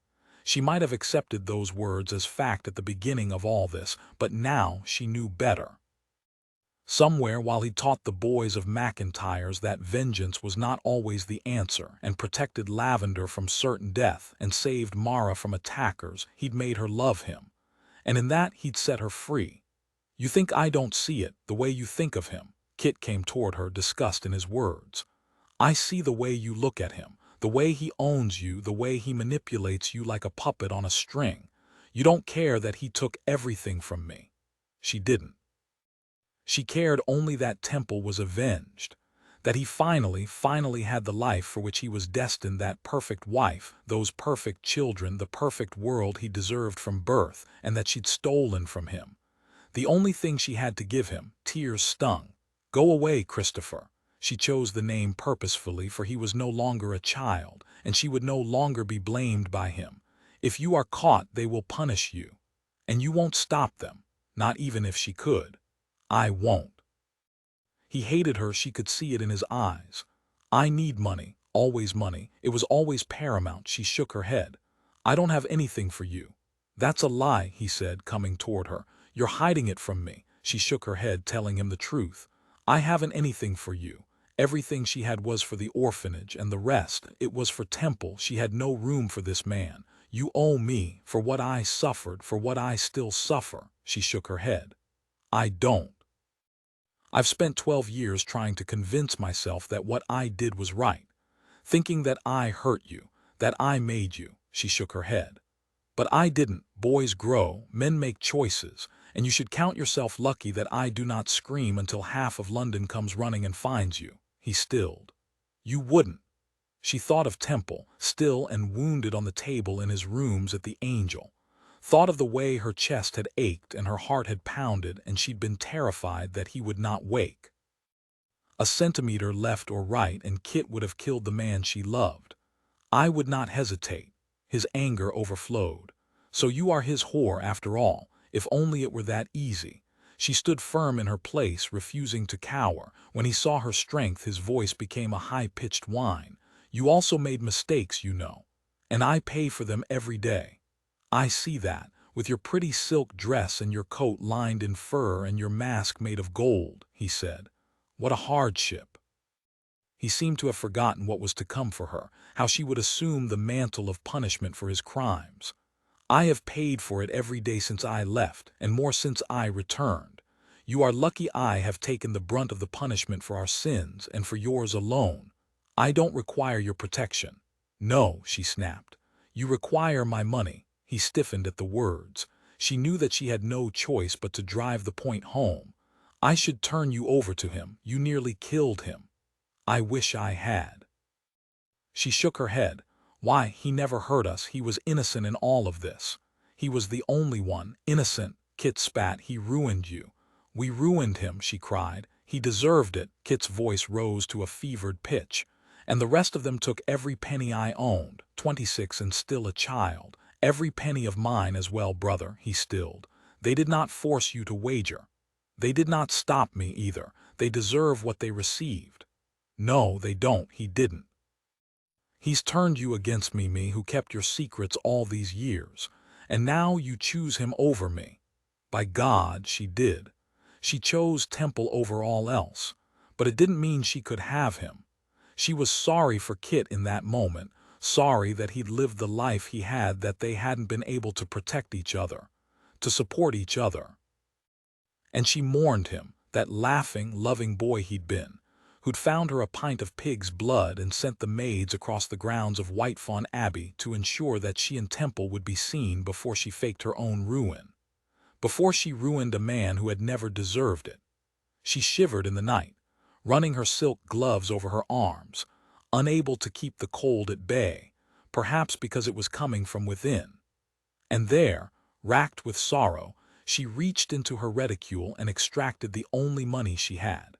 She might have accepted those words as fact at the beginning of all this, but now she knew better. Somewhere while he taught the boys of McIntyre's that vengeance was not always the answer and protected Lavender from certain death and saved Mara from attackers, he'd made her love him. And in that he'd set her free. "You think I don't see it, the way you think of him?" Kit came toward her, disgust in his words. "I see the way you look at him, the way he owns you, the way he manipulates you like a puppet on a string. You don't care that he took everything from me." She didn't. She cared only that Temple was avenged, that he finally had the life for which he was destined, that perfect wife, those perfect children, the perfect world he deserved from birth, and that she'd stolen from him. The only thing she had to give him. Tears stung. "Go away, Christopher." She chose the name purposefully, for he was no longer a child, and she would no longer be blamed by him. "If you are caught, they will punish you. And you won't stop them, not even if she could." "I won't." He hated her, she could see it in his eyes. "I need money, always money. It was always paramount." She shook her head. "I don't have anything for you." "That's a lie," he said, coming toward her. "You're hiding it from me." She shook her head, telling him the truth. "I haven't anything for you." Everything she had was for the orphanage, and the rest, it was for Temple. She had no room for this man. "You owe me, for what I suffered, for what I still suffer." She shook her head. "I don't. I've spent 12 years trying to convince myself that what I did was right, thinking that I hurt you, that I made you." She shook her head. "But I didn't. Boys grow, men make choices, and you should count yourself lucky that I do not scream until half of London comes running and finds you." He stilled. "You wouldn't." She thought of Temple, still and wounded on the table in his rooms at the Angel. Thought of the way her chest had ached and her heart had pounded, and she'd been terrified that he would not wake. A centimeter left or right and Kit would have killed the man she loved. "I would not hesitate." His anger overflowed. "So you are his whore after all. If only it were that easy." She stood firm in her place, refusing to cower. When he saw her strength, his voice became a high-pitched whine. "You also made mistakes, you know. And I pay for them every day. I see that, with your pretty silk dress and your coat lined in fur and your mask made of gold," he said. "What a hardship." He seemed to have forgotten what was to come for her, how she would assume the mantle of punishment for his crimes. "I have paid for it every day since I left, and more since I returned. You are lucky I have taken the brunt of the punishment for our sins and for yours alone. I don't require your protection." "No," she snapped. "You require my money." He stiffened at the words. She knew that she had no choice but to drive the point home. "I should turn you over to him. You nearly killed him." "I wish I had." She shook her head. "Why, he never hurt us. He was innocent in all of this." "He was the only one. Innocent." Kit spat. "He ruined you." "We ruined him," she cried. "He deserved it." Kit's voice rose to a fevered pitch. "And the rest of them took every penny I owned. 26 and still a child. Every penny of mine as well, brother." He stilled. "They did not force you to wager. They did not stop me either. They deserve what they received." "No, they don't." He didn't. "He's turned you against me, me who kept your secrets all these years. And now you choose him over me." By God, she did. She chose Temple over all else. But it didn't mean she could have him. She was sorry for Kit in that moment, sorry that he'd lived the life he had, that they hadn't been able to protect each other, to support each other. And she mourned him, that laughing, loving boy he'd been, who'd found her a pint of pig's blood and sent the maids across the grounds of Whitefawn Abbey to ensure that she and Temple would be seen before she faked her own ruin, before she ruined a man who had never deserved it. She shivered in the night, running her silk gloves over her arms, unable to keep the cold at bay, perhaps because it was coming from within. And there, racked with sorrow, she reached into her reticule and extracted the only money she had.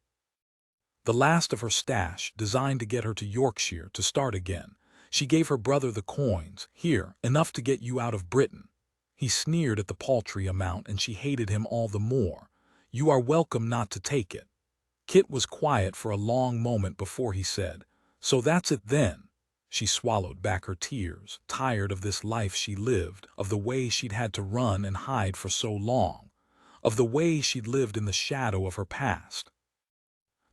The last of her stash, designed to get her to Yorkshire to start again. She gave her brother the coins. "Here, enough to get you out of Britain." He sneered at the paltry amount, and she hated him all the more. "You are welcome not to take it." Kit was quiet for a long moment before he said, "So that's it then." She swallowed back her tears, tired of this life she lived, of the way she'd had to run and hide for so long. of the way she'd lived in the shadow of her past.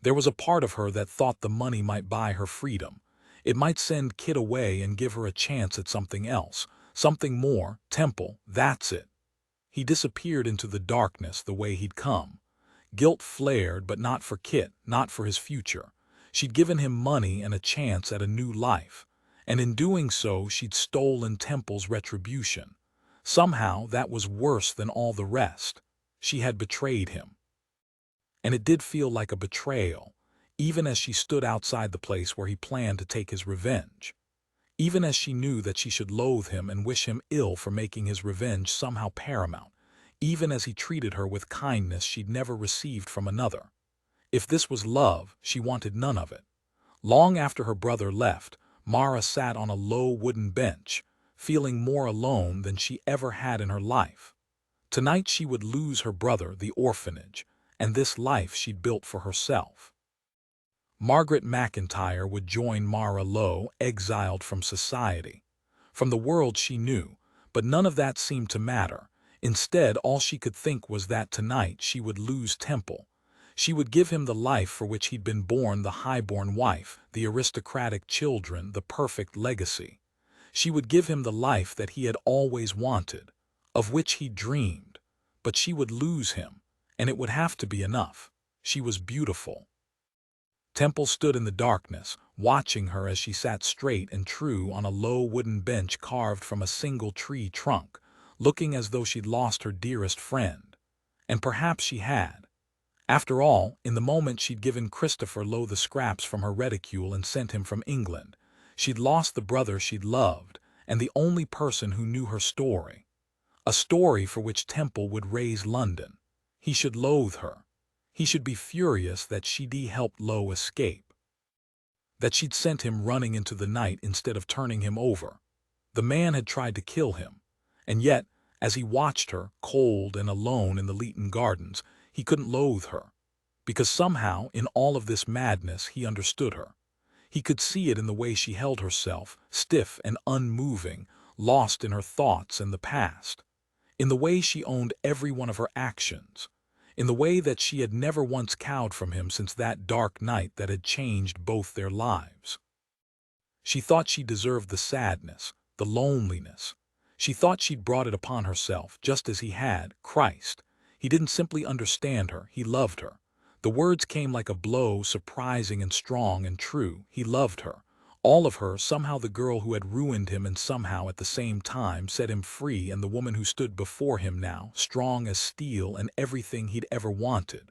There was a part of her that thought the money might buy her freedom. It might send Kit away and give her a chance at something else, something more. Temple, that's it. He disappeared into the darkness the way he'd come. Guilt flared, but not for Kit, not for his future. She'd given him money and a chance at a new life, and in doing so she'd stolen Temple's retribution. Somehow that was worse than all the rest. She had betrayed him. And it did feel like a betrayal, even as she stood outside the place where he planned to take his revenge. Even as she knew that she should loathe him and wish him ill for making his revenge somehow paramount. Even as he treated her with kindness she'd never received from another. If this was love, she wanted none of it. Long after her brother left, Mara sat on a low wooden bench, feeling more alone than she ever had in her life. Tonight she would lose her brother, the orphanage, and this life she'd built for herself. Margaret McIntyre would join Mara Lowe, exiled from society, from the world she knew, but none of that seemed to matter. Instead, all she could think was that tonight she would lose Temple. She would give him the life for which he'd been born, the highborn wife, the aristocratic children, the perfect legacy. She would give him the life that he had always wanted, of which he dreamed. But she would lose him, and it would have to be enough. She was beautiful. Temple stood in the darkness, watching her as she sat straight and true on a low wooden bench carved from a single tree trunk, looking as though she'd lost her dearest friend. And perhaps she had. After all, in the moment she'd given Christopher Lowe the scraps from her reticule and sent him from England, she'd lost the brother she'd loved, and the only person who knew her story. A story for which Temple would raise London. He should loathe her. He should be furious that she'd helped Lowe escape. That she'd sent him running into the night instead of turning him over. The man had tried to kill him. And yet, as he watched her, cold and alone in the Leeton Gardens, he couldn't loathe her. Because somehow, in all of this madness, he understood her. He could see it in the way she held herself, stiff and unmoving, lost in her thoughts and the past. In the way she owned every one of her actions. In the way that she had never once cowed from him since that dark night that had changed both their lives. She thought she deserved the sadness, the loneliness. She thought she'd brought it upon herself, just as he had. Christ. He didn't simply understand her, he loved her. The words came like a blow, surprising and strong and true. He loved her. All of her, somehow the girl who had ruined him and somehow at the same time set him free, and the woman who stood before him now, strong as steel and everything he'd ever wanted.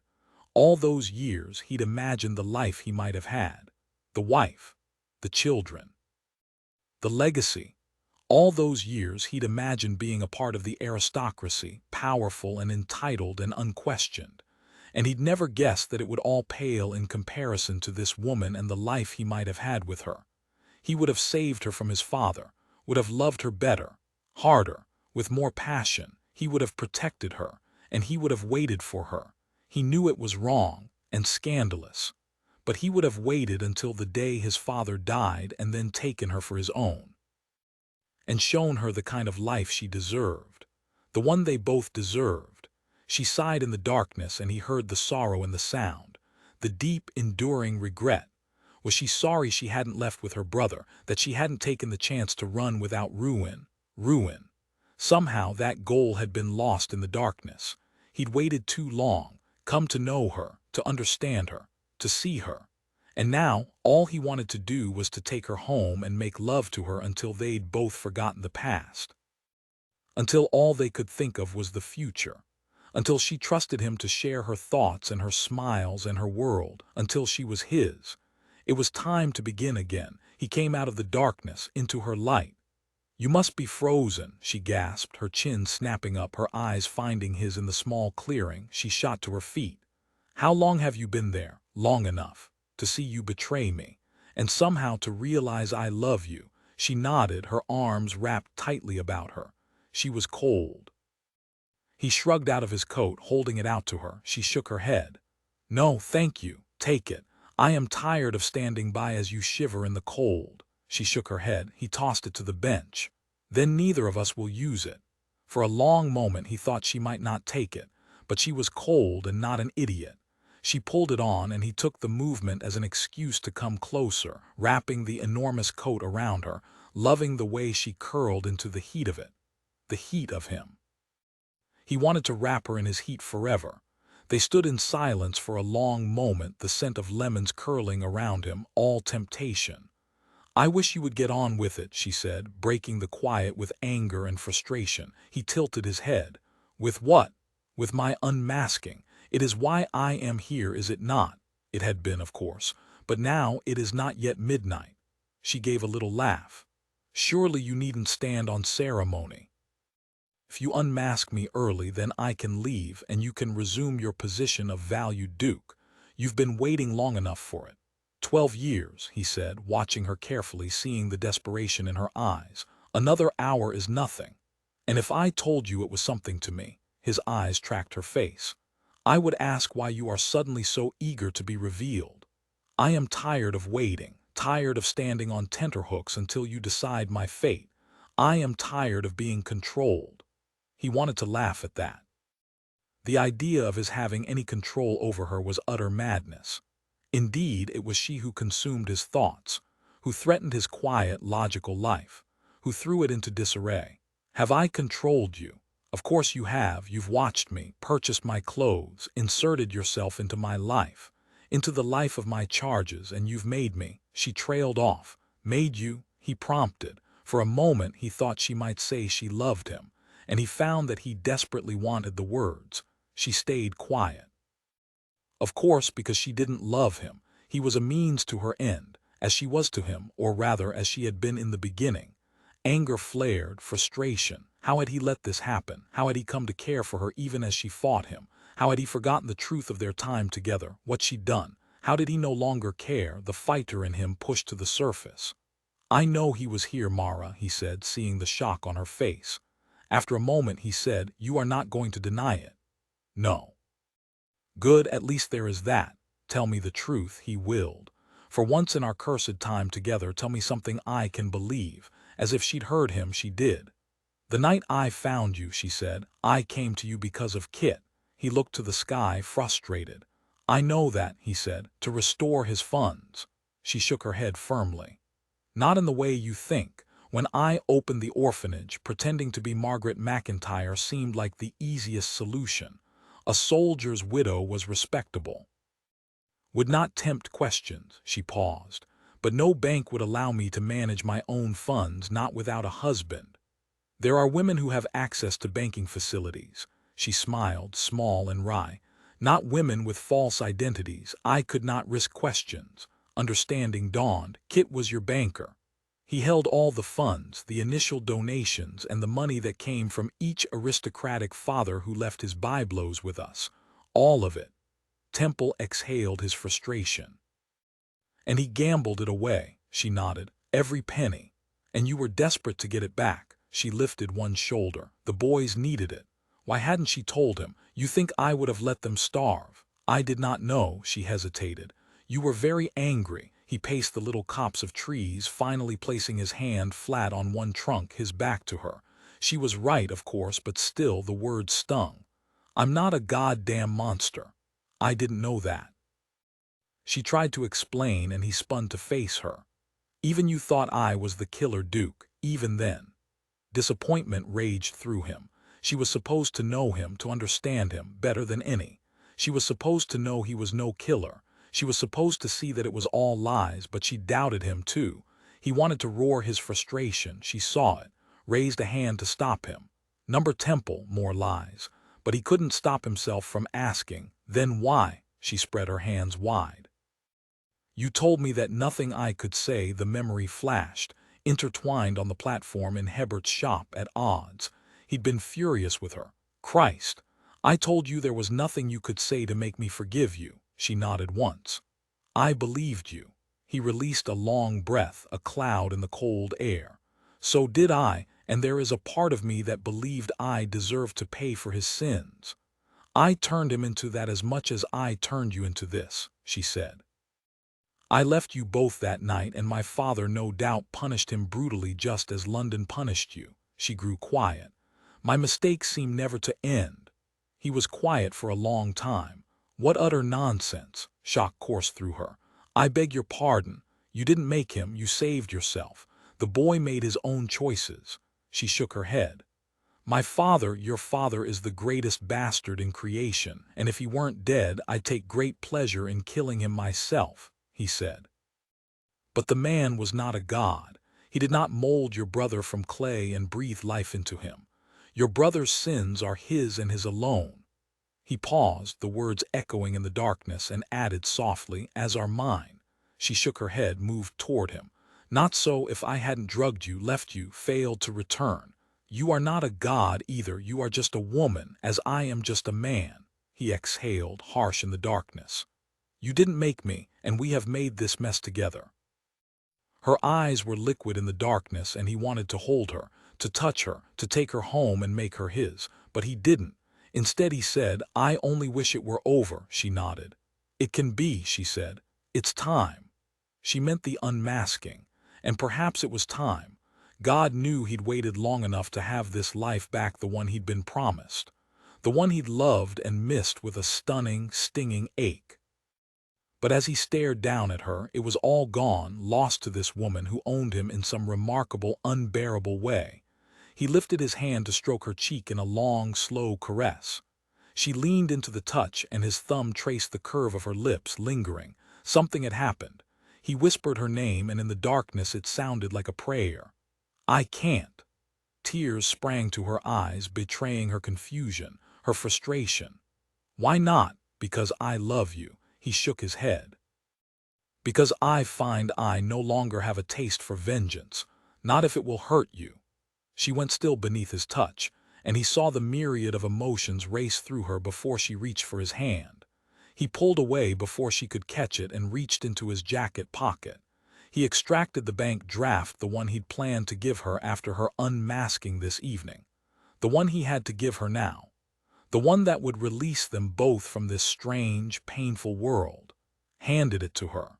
All those years he'd imagined the life he might have had. The wife. The children. The legacy. All those years he'd imagined being a part of the aristocracy, powerful and entitled and unquestioned. And he'd never guessed that it would all pale in comparison to this woman and the life he might have had with her. He would have saved her from his father, would have loved her better, harder, with more passion. He would have protected her, and he would have waited for her. He knew it was wrong and scandalous, but he would have waited until the day his father died and then taken her for his own. And shown her the kind of life she deserved, the one they both deserved. She sighed in the darkness, and he heard the sorrow in the sound, the deep, enduring regret. Was she sorry she hadn't left with her brother, that she hadn't taken the chance to run without ruin? Somehow that goal had been lost in the darkness. He'd waited too long, come to know her, to understand her, to see her. And now, all he wanted to do was to take her home and make love to her until they'd both forgotten the past. Until all they could think of was the future. Until she trusted him to share her thoughts and her smiles and her world, until she was his. It was time to begin again. He came out of the darkness, into her light. "You must be frozen," she gasped, her chin snapping up, her eyes finding his in the small clearing. She shot to her feet. "How long have you been there?" "Long enough. To see you betray me. And somehow to realize I love you." She nodded, her arms wrapped tightly about her. She was cold. He shrugged out of his coat, holding it out to her. She shook her head. "No, thank you. Take it. I am tired of standing by as you shiver in the cold." She shook her head. He tossed it to the bench. "Then neither of us will use it." For a long moment he thought she might not take it, but she was cold and not an idiot. She pulled it on, and he took the movement as an excuse to come closer, wrapping the enormous coat around her, loving the way she curled into the heat of it. The heat of him. He wanted to wrap her in his heat forever. They stood in silence for a long moment, the scent of lemons curling around him, all temptation. "I wish you would get on with it," she said, breaking the quiet with anger and frustration. He tilted his head. "With what?" "With my unmasking. It is why I am here, is it not?" It had been, of course, but now it is not yet midnight. She gave a little laugh. "Surely you needn't stand on ceremony. If you unmask me early, then I can leave, and you can resume your position of valued duke. You've been waiting long enough for it." 12 years, he said, watching her carefully, seeing the desperation in her eyes. "Another hour is nothing. And if I told you it was something to me," his eyes tracked her face, "I would ask why you are suddenly so eager to be revealed. I am tired of waiting, tired of standing on tenterhooks until you decide my fate. I am tired of being controlled." He wanted to laugh at that. The idea of his having any control over her was utter madness. Indeed, it was she who consumed his thoughts, who threatened his quiet, logical life, who threw it into disarray. "Have I controlled you? Of course you have. You've watched me, purchased my clothes, inserted yourself into my life, into the life of my charges, and you've made me." She trailed off. "Made you?" he prompted. For a moment he thought she might say she loved him, and he found that he desperately wanted the words. She stayed quiet. Of course, because she didn't love him. He was a means to her end, as she was to him, or rather as she had been in the beginning. Anger flared, frustration. How had he let this happen? How had he come to care for her even as she fought him? How had he forgotten the truth of their time together, what she'd done? How did he no longer care? The fighter in him pushed to the surface. "I know he was here, Mara," he said, seeing the shock on her face. After a moment he said, "You are not going to deny it?" "No." "Good, at least there is that. Tell me the truth," he willed. "For once in our cursed time together, tell me something I can believe." As if she'd heard him, she did. "The night I found you," she said, "I came to you because of Kit." He looked to the sky, frustrated. "I know that," he said, "to restore his funds." She shook her head firmly. "Not in the way you think. When I opened the orphanage, pretending to be Margaret McIntyre seemed like the easiest solution. A soldier's widow was respectable. Would not tempt questions." She paused. "But no bank would allow me to manage my own funds, not without a husband. There are women who have access to banking facilities." She smiled, small and wry. "Not women with false identities. I could not risk questions." Understanding dawned. "Kit was your banker. He held all the funds, the initial donations, and the money that came from each aristocratic father who left his byblows with us. All of it." Temple exhaled his frustration. "And he gambled it away." She nodded. "Every penny. And you were desperate to get it back." She lifted one shoulder. "The boys needed it. Why hadn't she told him? You think I would have let them starve?" "I did not know." She hesitated. "You were very angry." He paced the little copse of trees, finally placing his hand flat on one trunk, his back to her. She was right, of course, but still the words stung. "I'm not a goddamn monster." "I didn't know that." She tried to explain, and he spun to face her. "Even you thought I was the killer Duke, even then." Disappointment raged through him. She was supposed to know him, to understand him better than any. She was supposed to know he was no killer. She was supposed to see that it was all lies, but she doubted him too. He wanted to roar his frustration. She saw it, raised a hand to stop him. "Number Temple, more lies." But he couldn't stop himself from asking, "Then why?" She spread her hands wide. "You told me that nothing I could say." The memory flashed, intertwined on the platform in Hebert's shop at odds. He'd been furious with her. "Christ, I told you there was nothing you could say to make me forgive you." She nodded once. "I believed you." He released a long breath, a cloud in the cold air. "So did I, and there is a part of me that believed I deserved to pay for his sins. I turned him into that as much as I turned you into this," she said. "I left you both that night, and my father no doubt punished him brutally just as London punished you." She grew quiet. "My mistakes seem never to end. He was quiet for a long time. What utter nonsense! Shock coursed through her. I beg your pardon. You didn't make him, you saved yourself. The boy made his own choices. She shook her head. My father, your father, is the greatest bastard in creation, and if he weren't dead, I'd take great pleasure in killing him myself, he said. But the man was not a god. He did not mold your brother from clay and breathe life into him. Your brother's sins are his and his alone. He paused, the words echoing in the darkness, and added softly, as are mine. She shook her head, moved toward him. Not so if I hadn't drugged you, left you, failed to return. You are not a god either, you are just a woman, as I am just a man. He exhaled, harsh in the darkness. You didn't make me, and we have made this mess together. Her eyes were liquid in the darkness, and he wanted to hold her, to touch her, to take her home and make her his, but he didn't. Instead he said, I only wish it were over, she nodded. It can be, she said. It's time. She meant the unmasking, and perhaps it was time. God knew he'd waited long enough to have this life back, the one he'd been promised, the one he'd loved and missed with a stunning, stinging ache. But as he stared down at her, it was all gone, lost to this woman who owned him in some remarkable, unbearable way. He lifted his hand to stroke her cheek in a long, slow caress. She leaned into the touch, and his thumb traced the curve of her lips, lingering. Something had happened. He whispered her name, and in the darkness it sounded like a prayer. I can't. Tears sprang to her eyes, betraying her confusion, her frustration. Why not? Because I love you. He shook his head. Because I find I no longer have a taste for vengeance, not if it will hurt you. She went still beneath his touch, and he saw the myriad of emotions race through her before she reached for his hand. He pulled away before she could catch it and reached into his jacket pocket. He extracted the bank draft, the one he'd planned to give her after her unmasking this evening, the one he had to give her now. The one that would release them both from this strange, painful world, handed it to her.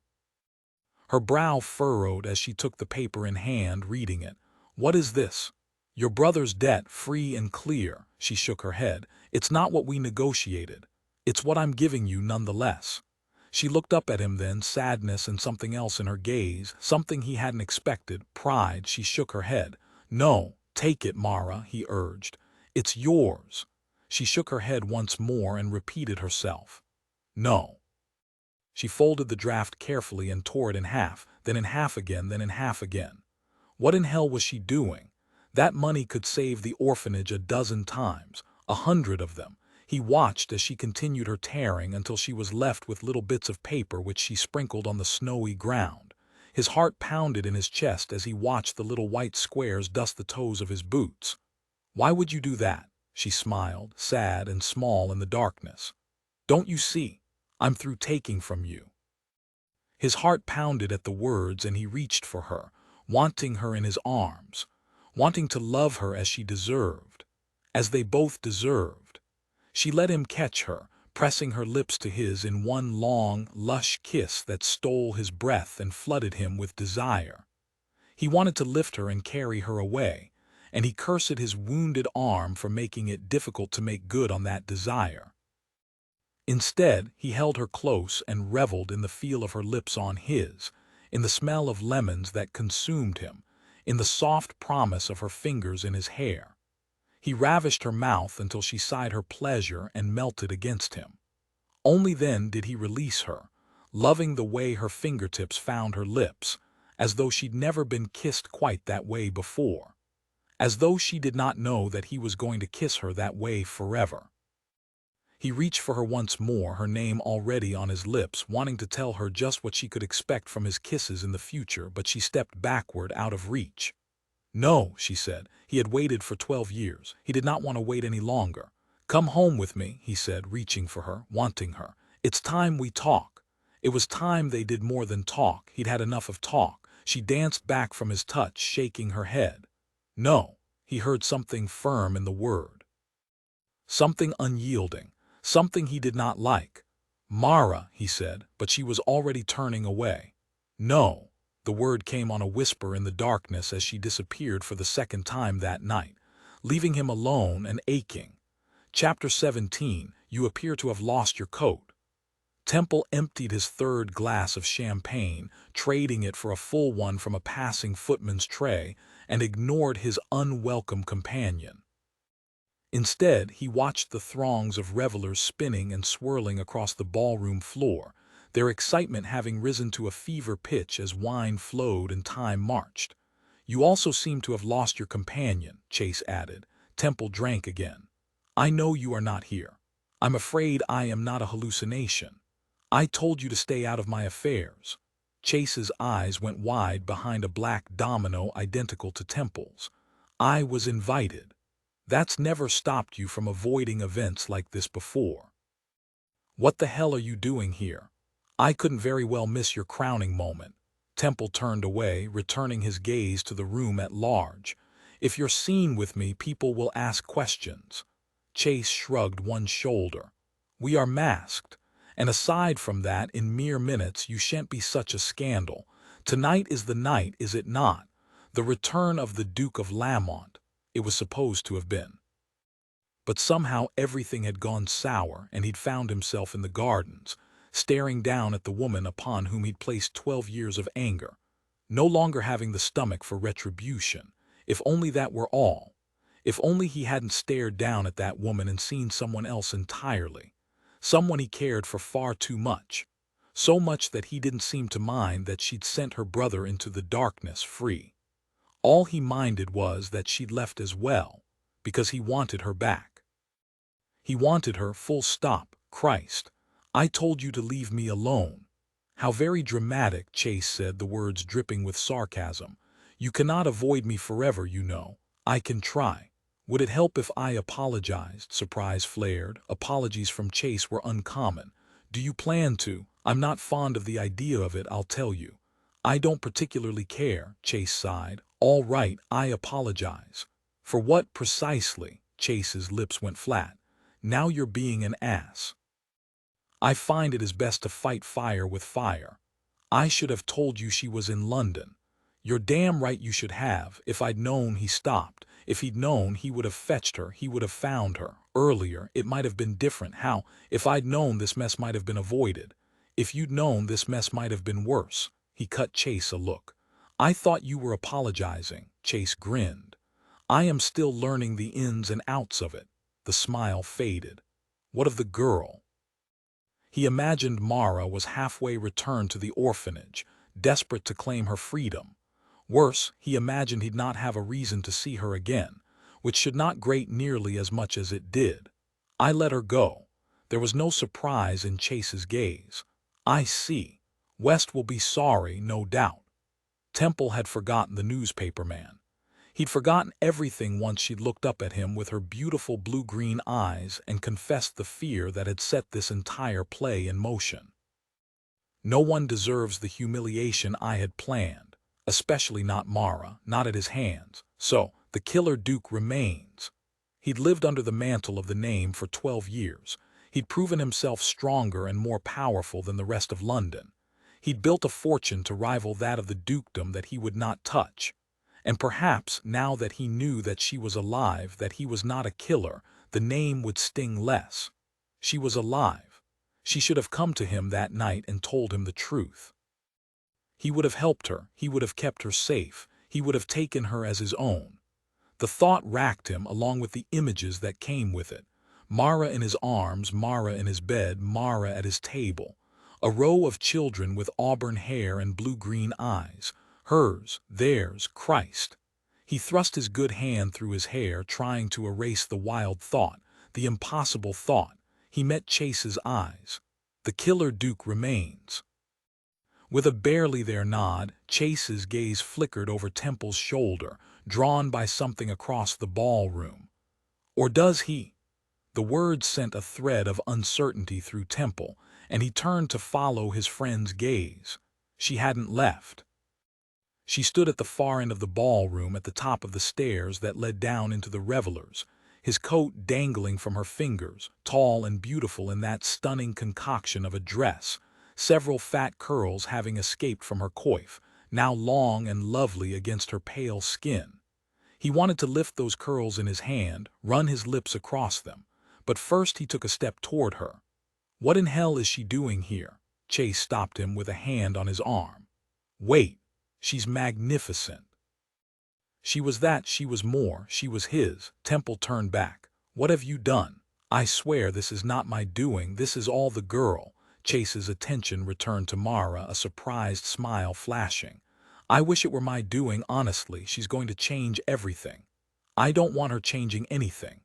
Her brow furrowed as she took the paper in hand, reading it. What is this? Your brother's debt, free and clear. She shook her head. It's not what we negotiated. It's what I'm giving you nonetheless. She looked up at him then, sadness and something else in her gaze, something he hadn't expected, pride. She shook her head. No, take it, Mara, he urged. It's yours. She shook her head once more and repeated herself. No. She folded the draft carefully and tore it in half, then in half again, then in half again. What in hell was she doing? That money could save the orphanage 12 times, 100 of them. He watched as she continued her tearing until she was left with little bits of paper which she sprinkled on the snowy ground. His heart pounded in his chest as he watched the little white squares dust the toes of his boots. Why would you do that? She smiled, sad and small in the darkness. Don't you see? I'm through taking from you. His heart pounded at the words, and he reached for her, wanting her in his arms, wanting to love her as she deserved, as they both deserved. She let him catch her, pressing her lips to his in one long, lush kiss that stole his breath and flooded him with desire. He wanted to lift her and carry her away, and he cursed his wounded arm for making it difficult to make good on that desire. Instead, he held her close and reveled in the feel of her lips on his, in the smell of lemons that consumed him, in the soft promise of her fingers in his hair. He ravished her mouth until she sighed her pleasure and melted against him. Only then did he release her, loving the way her fingertips found her lips, as though she'd never been kissed quite that way before, as though she did not know that he was going to kiss her that way forever. He reached for her once more, her name already on his lips, wanting to tell her just what she could expect from his kisses in the future, but she stepped backward, out of reach. No, she said. He had waited for 12 years. He did not want to wait any longer. Come home with me, he said, reaching for her, wanting her. It's time we talk. It was time they did more than talk. He'd had enough of talk. She danced back from his touch, shaking her head. No, he heard something firm in the word. Something unyielding. Something he did not like. Mara, he said, but she was already turning away. No, the word came on a whisper in the darkness as she disappeared for the second time that night, leaving him alone and aching. Chapter 17, You appear to have lost your coat. Temple emptied his third glass of champagne, trading it for a full one from a passing footman's tray, and ignored his unwelcome companion. Instead, he watched the throngs of revelers spinning and swirling across the ballroom floor, their excitement having risen to a fever pitch as wine flowed and time marched. You also seem to have lost your companion, Chase added. Temple drank again. I know you are not here. I'm afraid I am not a hallucination. I told you to stay out of my affairs. Chase's eyes went wide behind a black domino identical to Temple's. I was invited. That's never stopped you from avoiding events like this before. What the hell are you doing here? I couldn't very well miss your crowning moment. Temple turned away, returning his gaze to the room at large. If you're seen with me, people will ask questions. Chase shrugged one shoulder. We are masked. And aside from that, in mere minutes, you shan't be such a scandal. Tonight is the night, is it not? The return of the Duke of Lamont. It was supposed to have been. But somehow everything had gone sour, and he'd found himself in the gardens, staring down at the woman upon whom he'd placed 12 years of anger, no longer having the stomach for retribution. If only that were all. If only he hadn't stared down at that woman and seen someone else entirely. Someone he cared for far too much. So much that he didn't seem to mind that she'd sent her brother into the darkness free. All he minded was that she'd left as well, because he wanted her back. He wanted her, full stop. Christ, I told you to leave me alone. How very dramatic, Chase said, the words dripping with sarcasm. You cannot avoid me forever, you know. I can try. Would it help if I apologized? Surprise flared. Apologies from Chase were uncommon. Do you plan to? I'm not fond of the idea of it, I'll tell you. I don't particularly care, Chase sighed. All right, I apologize. For what precisely? Chase's lips went flat. Now you're being an ass. I find it is best to fight fire with fire. I should have told you she was in London. You're damn right you should have. If I'd known. He stopped. If he'd known, he would have fetched her. He would have found her. Earlier, it might have been different. How? If I'd known, this mess might have been avoided. If you'd known, this mess might have been worse. He cut Chase a look. I thought you were apologizing. Chase grinned. I am still learning the ins and outs of it. The smile faded. What of the girl? He imagined Mara was halfway returned to the orphanage, desperate to claim her freedom. Worse, he imagined he'd not have a reason to see her again, which should not grate nearly as much as it did. I let her go. There was no surprise in Chase's gaze. I see. West will be sorry, no doubt. Temple had forgotten the newspaper man. He'd forgotten everything once she'd looked up at him with her beautiful blue-green eyes and confessed the fear that had set this entire play in motion. No one deserves the humiliation I had planned, especially not Mara, not at his hands. So, the killer Duke remains. He'd lived under the mantle of the name for 12 years. He'd proven himself stronger and more powerful than the rest of London. He'd built a fortune to rival that of the dukedom that he would not touch. And perhaps, now that he knew that she was alive, that he was not a killer, the name would sting less. She was alive. She should have come to him that night and told him the truth. He would have helped her. He would have kept her safe. He would have taken her as his own. The thought racked him along with the images that came with it. Mara in his arms, Mara in his bed, Mara at his table. A row of children with auburn hair and blue-green eyes. Hers, theirs, Christ. He thrust his good hand through his hair, trying to erase the wild thought, the impossible thought. He met Chase's eyes. The killer Duke remains. With a barely there nod, Chase's gaze flickered over Temple's shoulder, drawn by something across the ballroom. Or does he? The words sent a thread of uncertainty through Temple, and he turned to follow his friend's gaze. She hadn't left. She stood at the far end of the ballroom at the top of the stairs that led down into the revelers, his coat dangling from her fingers, tall and beautiful in that stunning concoction of a dress, several fat curls having escaped from her coif, now long and lovely against her pale skin. He wanted to lift those curls in his hand, run his lips across them, but first he took a step toward her. "What in hell is she doing here?" Chase stopped him with a hand on his arm. "Wait, she's magnificent." She was more, she was his. Temple turned back. "What have you done?" "I swear this is not my doing, this is all the girl." Chase's attention returned to Mara, a surprised smile flashing. "I wish it were my doing, honestly. She's going to change everything." "I don't want her changing anything.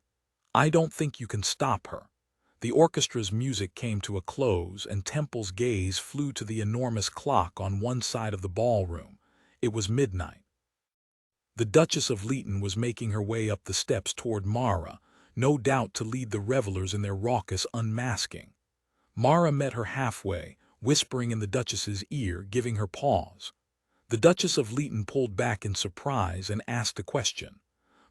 I don't think you can stop her." The orchestra's music came to a close, and Temple's gaze flew to the enormous clock on one side of the ballroom. It was midnight. The Duchess of Leeton was making her way up the steps toward Mara, no doubt to lead the revelers in their raucous unmasking. Mara met her halfway, whispering in the Duchess's ear, giving her pause. The Duchess of Leeton pulled back in surprise and asked a question.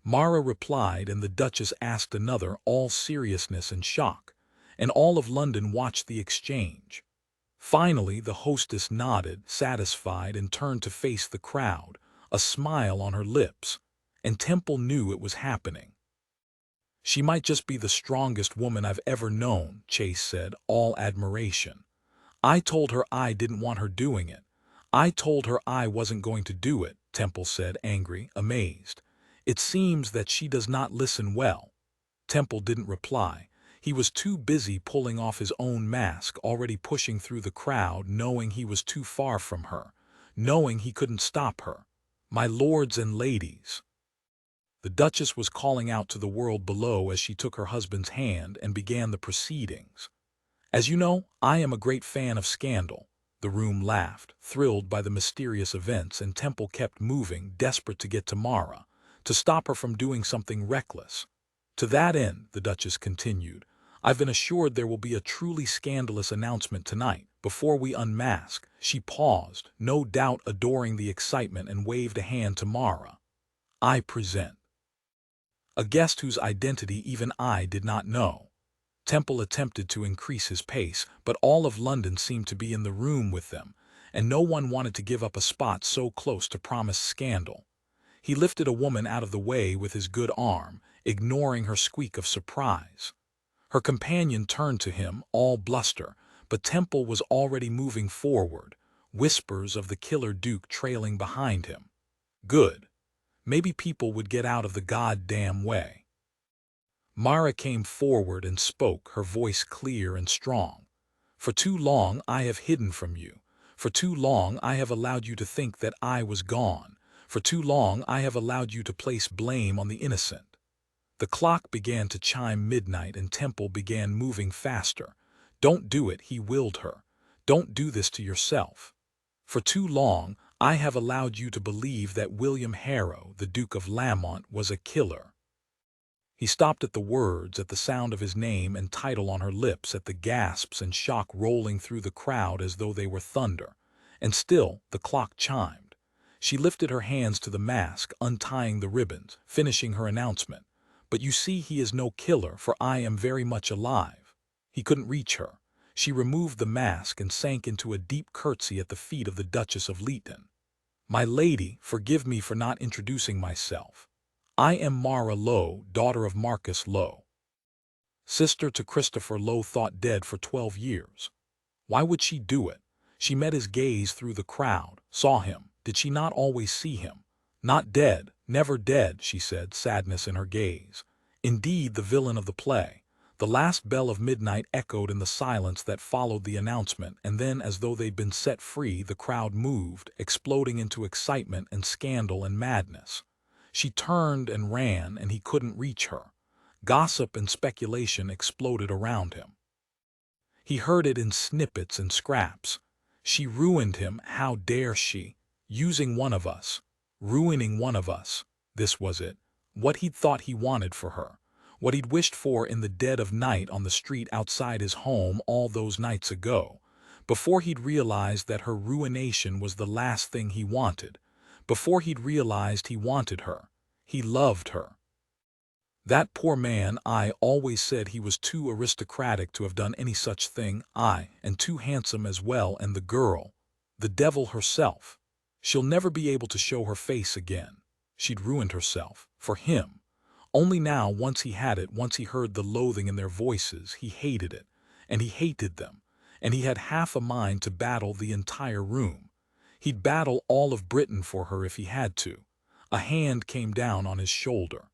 Mara replied, and the Duchess asked another, all seriousness and shock, and all of London watched the exchange. Finally, the hostess nodded, satisfied, and turned to face the crowd, a smile on her lips, and Temple knew it was happening. "She might just be the strongest woman I've ever known," Chase said, all admiration. "I told her I didn't want her doing it. I told her I wasn't going to do it," Temple said, angry, amazed. "It seems that she does not listen well." Temple didn't reply. He was too busy pulling off his own mask, already pushing through the crowd, knowing he was too far from her, knowing he couldn't stop her. "My lords and ladies." The Duchess was calling out to the world below as she took her husband's hand and began the proceedings. "As you know, I am a great fan of Scandal." The room laughed, thrilled by the mysterious events, and Temple kept moving, desperate to get to Mara, to stop her from doing something reckless. "To that end," the Duchess continued, "I've been assured there will be a truly scandalous announcement tonight, before we unmask." She paused, no doubt adoring the excitement, and waved a hand to Mara. "I present a guest whose identity even I did not know." Temple attempted to increase his pace, but all of London seemed to be in the room with them, and no one wanted to give up a spot so close to promised scandal. He lifted a woman out of the way with his good arm, ignoring her squeak of surprise. Her companion turned to him, all bluster, but Temple was already moving forward, whispers of the killer Duke trailing behind him. Good. Maybe people would get out of the goddamn way. Mara came forward and spoke, her voice clear and strong. "For too long I have hidden from you. For too long I have allowed you to think that I was gone. For too long I have allowed you to place blame on the innocent." The clock began to chime midnight, and Temple began moving faster. "Don't do it," he willed her. "Don't do this to yourself. For too long I have allowed you to believe that William Harrow, the Duke of Lamont, was a killer." He stopped at the words, at the sound of his name and title on her lips, at the gasps and shock rolling through the crowd as though they were thunder. And still the clock chimed. She lifted her hands to the mask, untying the ribbons, finishing her announcement. "But you see, he is no killer, for I am very much alive." He couldn't reach her. She removed the mask and sank into a deep curtsy at the feet of the Duchess of Leeton. "My lady, forgive me for not introducing myself. I am Mara Lowe, daughter of Marcus Lowe, sister to Christopher Lowe, thought dead for 12 years. Why would she do it? She met his gaze through the crowd, saw him. Did she not always see him? "Not dead, never dead," she said, sadness in her gaze. "Indeed, the villain of the play." The last bell of midnight echoed in the silence that followed the announcement, and then, as though they'd been set free, the crowd moved, exploding into excitement and scandal and madness. She turned and ran, and he couldn't reach her. Gossip and speculation exploded around him. He heard it in snippets and scraps. "She ruined him. How dare she? Using one of us. Ruining one of us." This was it. What he'd thought he wanted for her. What he'd wished for in the dead of night on the street outside his home all those nights ago. Before he'd realized that her ruination was the last thing he wanted. Before he'd realized he wanted her. He loved her. "That poor man, I always said he was too aristocratic to have done any such thing, and too handsome as well, and the girl, the devil herself. She'll never be able to show her face again. She'd ruined herself. For him. Only now, once he had it, once he heard the loathing in their voices, he hated it, and he hated them, and he had half a mind to battle the entire room. He'd battle all of Britain for her if he had to. A hand came down on his shoulder.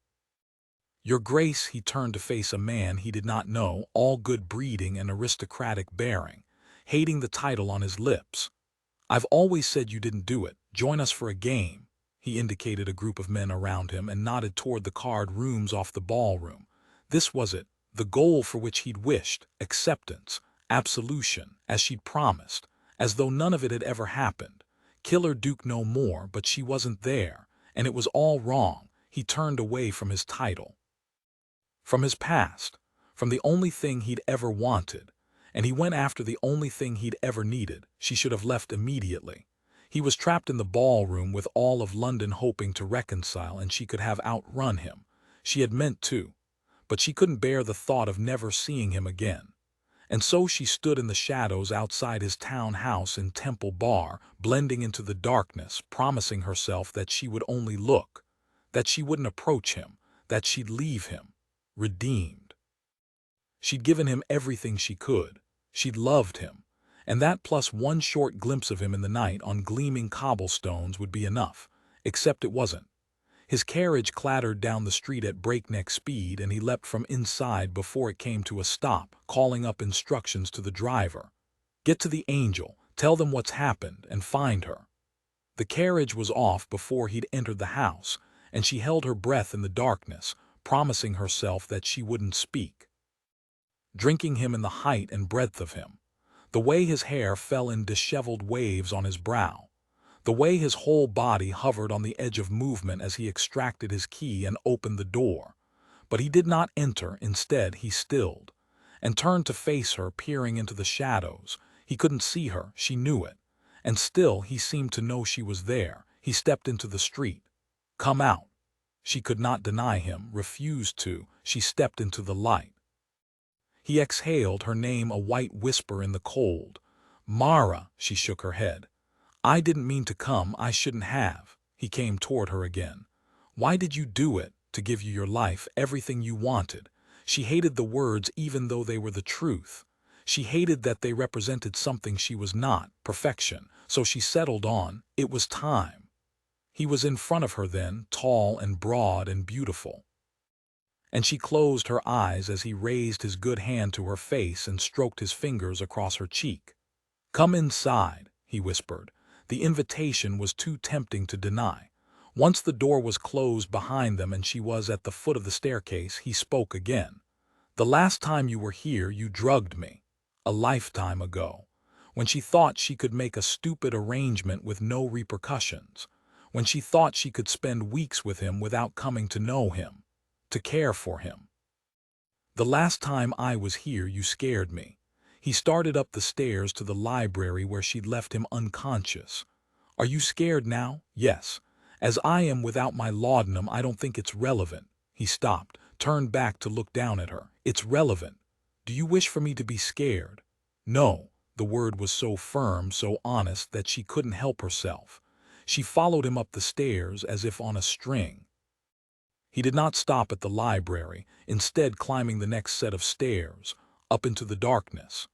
"Your Grace," he turned to face a man he did not know, all good breeding and aristocratic bearing, hating the title on his lips. "I've always said you didn't do it. Join us for a game." He indicated a group of men around him and nodded toward the card rooms off the ballroom. This was it, the goal for which he'd wished, acceptance, absolution, as she'd promised, as though none of it had ever happened. Killer Duke no more, but she wasn't there, and it was all wrong. He turned away from his title, from his past, from the only thing he'd ever wanted, and he went after the only thing he'd ever needed. She should have left immediately. He was trapped in the ballroom with all of London hoping to reconcile, and she could have outrun him. She had meant to, but she couldn't bear the thought of never seeing him again. And so she stood in the shadows outside his town house in Temple Bar, blending into the darkness, promising herself that she would only look, that she wouldn't approach him, that she'd leave him, redeemed. She'd given him everything she could. She'd loved him. And that plus one short glimpse of him in the night on gleaming cobblestones would be enough. Except it wasn't. His carriage clattered down the street at breakneck speed, and he leapt from inside before it came to a stop, calling up instructions to the driver. "Get to the Angel, tell them what's happened, and find her." The carriage was off before he'd entered the house, and she held her breath in the darkness, promising herself that she wouldn't speak. Drinking him in the height and breadth of him. The way his hair fell in disheveled waves on his brow. The way his whole body hovered on the edge of movement as he extracted his key and opened the door. But he did not enter. Instead, he stilled, and turned to face her, peering into the shadows. He couldn't see her, she knew it. And still, he seemed to know she was there. He stepped into the street. "Come out." She could not deny him, refused to. She stepped into the light. He exhaled her name, a white whisper in the cold. "Mara," she shook her head. "I didn't mean to come, I shouldn't have." He came toward her again. "Why did you do it? To give you your life, everything you wanted." She hated the words even though they were the truth. She hated that they represented something she was not, perfection, so she settled on, it was time. He was in front of her then, tall and broad and beautiful. And she closed her eyes as he raised his good hand to her face and stroked his fingers across her cheek. "Come inside," he whispered. The invitation was too tempting to deny. Once the door was closed behind them and she was at the foot of the staircase, he spoke again. "The last time you were here, you drugged me. A lifetime ago. When she thought she could make a stupid arrangement with no repercussions. When she thought she could spend weeks with him without coming to know him, to care for him. The last time I was here, you scared me." He started up the stairs to the library where she'd left him unconscious. "Are you scared now?" "Yes. As I am without my laudanum, I don't think it's relevant." He stopped, turned back to look down at her. "It's relevant. Do you wish for me to be scared?" "No." The word was so firm, so honest, that she couldn't help herself. She followed him up the stairs as if on a string. He did not stop at the library, instead climbing the next set of stairs, up into the darkness.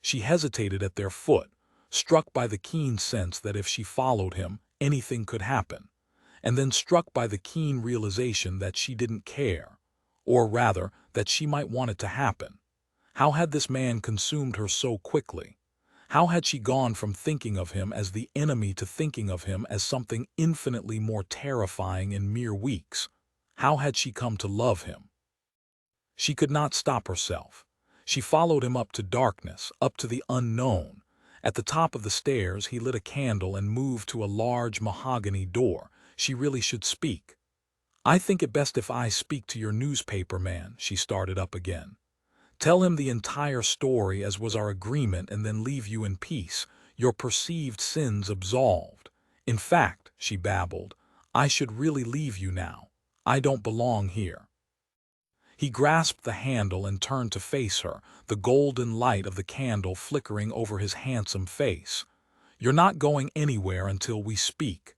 She hesitated at their foot, struck by the keen sense that if she followed him, anything could happen, and then struck by the keen realization that she didn't care, or rather, that she might want it to happen. How had this man consumed her so quickly? How had she gone from thinking of him as the enemy to thinking of him as something infinitely more terrifying in mere weeks? How had she come to love him? She could not stop herself. She followed him up to darkness, up to the unknown. At the top of the stairs, he lit a candle and moved to a large mahogany door. She really should speak. "I think it best if I speak to your newspaper man," she started up again. "Tell him the entire story as was our agreement and then leave you in peace, your perceived sins absolved. In fact," she babbled, "I should really leave you now. I don't belong here." He grasped the handle and turned to face her, the golden light of the candle flickering over his handsome face. "You're not going anywhere until we speak."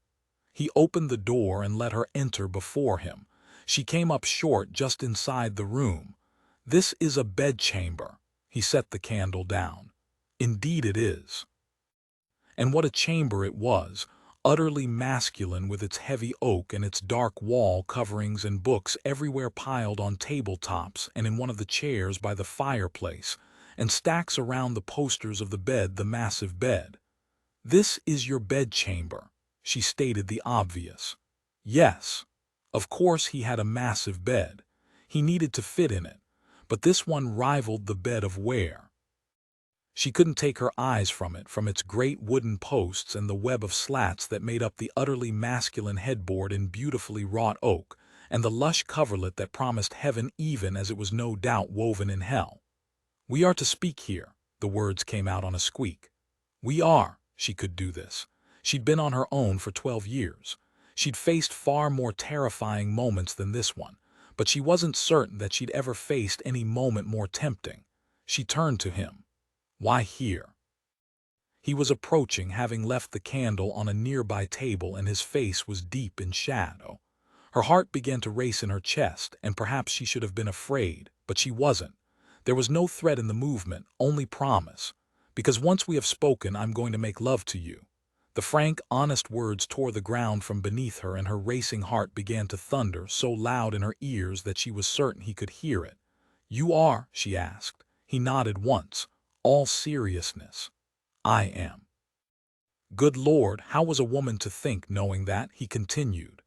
He opened the door and let her enter before him. She came up short just inside the room. "This is a bedchamber." He set the candle down. "Indeed it is." And what a chamber it was, utterly masculine, with its heavy oak and its dark wall coverings and books everywhere piled on tabletops and in one of the chairs by the fireplace, and stacks around the posters of the bed, the massive bed. "This is your bedchamber." She stated the obvious. Yes, of course he had a massive bed. He needed to fit in it, but this one rivaled the bed of where. She couldn't take her eyes from it, from its great wooden posts and the web of slats that made up the utterly masculine headboard in beautifully wrought oak, and the lush coverlet that promised heaven even as it was no doubt woven in hell. "We are to speak here," the words came out on a squeak. "We are." She could do this. She'd been on her own for 12 years. She'd faced far more terrifying moments than this one, but she wasn't certain that she'd ever faced any moment more tempting. She turned to him. "Why here?" He was approaching, having left the candle on a nearby table, and his face was deep in shadow. Her heart began to race in her chest, and perhaps she should have been afraid, but she wasn't. There was no threat in the movement, only promise. "Because once we have spoken, I'm going to make love to you." The frank, honest words tore the ground from beneath her, and her racing heart began to thunder so loud in her ears that she was certain he could hear it. "You are?" she asked. He nodded once, all seriousness. "I am." "Good Lord, how was a woman to think, knowing that?" he continued.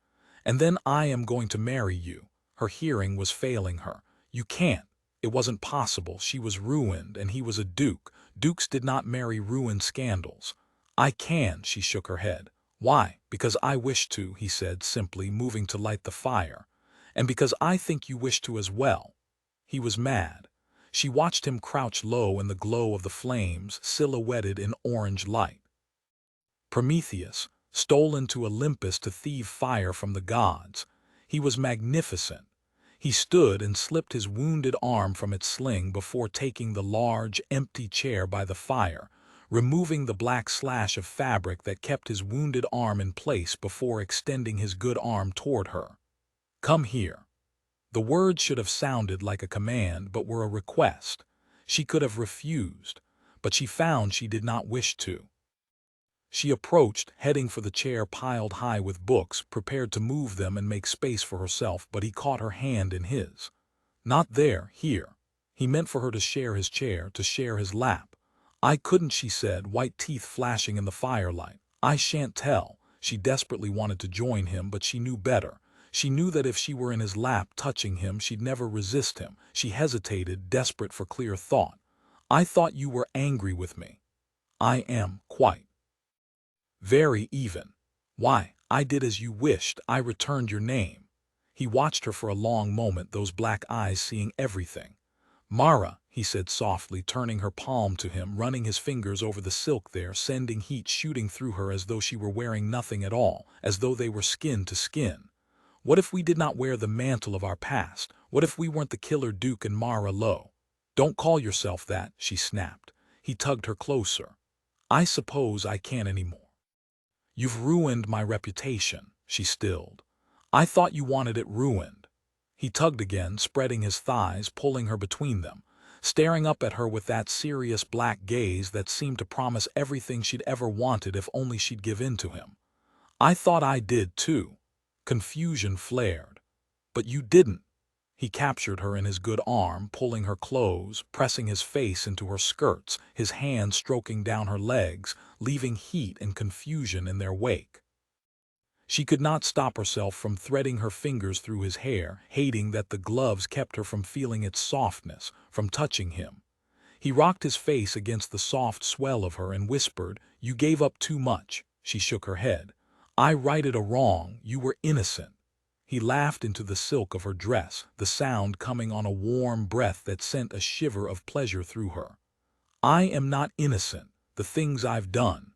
"And then I am going to marry you." Her hearing was failing her. "You can't." It wasn't possible. She was ruined, and he was a duke. Dukes did not marry ruined scandals. "I can." She shook her head. "Why?" "Because I wish to," he said simply, moving to light the fire. "And because I think you wish to as well." He was mad. She watched him crouch low in the glow of the flames, silhouetted in orange light. Prometheus, stolen to Olympus to thieve fire from the gods. He was magnificent. He stood and slipped his wounded arm from its sling before taking the large, empty chair by the fire, removing the black slash of fabric that kept his wounded arm in place before extending his good arm toward her. "Come here." The words should have sounded like a command, but were a request. She could have refused, but she found she did not wish to. She approached, heading for the chair piled high with books, prepared to move them and make space for herself, but he caught her hand in his. "Not there, here." He meant for her to share his chair, to share his lap. "I couldn't," she said, white teeth flashing in the firelight. "I shan't tell." She desperately wanted to join him, but she knew better. She knew that if she were in his lap touching him, she'd never resist him. She hesitated, desperate for clear thought. "I thought you were angry with me." "I am, quite. Very even." "Why?" "I did as you wished. I returned your name." He watched her for a long moment, those black eyes seeing everything. "Mara," he said softly, turning her palm to him, running his fingers over the silk there, sending heat shooting through her as though she were wearing nothing at all, as though they were skin to skin. "What if we did not wear the mantle of our past? What if we weren't the killer Duke and Mara Lowe?" "Don't call yourself that," she snapped. He tugged her closer. "I suppose I can't anymore." "You've ruined my reputation," she stilled. "I thought you wanted it ruined." He tugged again, spreading his thighs, pulling her between them, staring up at her with that serious black gaze that seemed to promise everything she'd ever wanted if only she'd give in to him. "I thought I did, too." Confusion flared. "But you didn't." He captured her in his good arm, pulling her close, pressing his face into her skirts, his hand stroking down her legs, leaving heat and confusion in their wake. She could not stop herself from threading her fingers through his hair, hating that the gloves kept her from feeling its softness, from touching him. He rocked his face against the soft swell of her and whispered, "You gave up too much." She shook her head. "I righted a wrong. You were innocent." He laughed into the silk of her dress, the sound coming on a warm breath that sent a shiver of pleasure through her. "I am not innocent. The things I've done."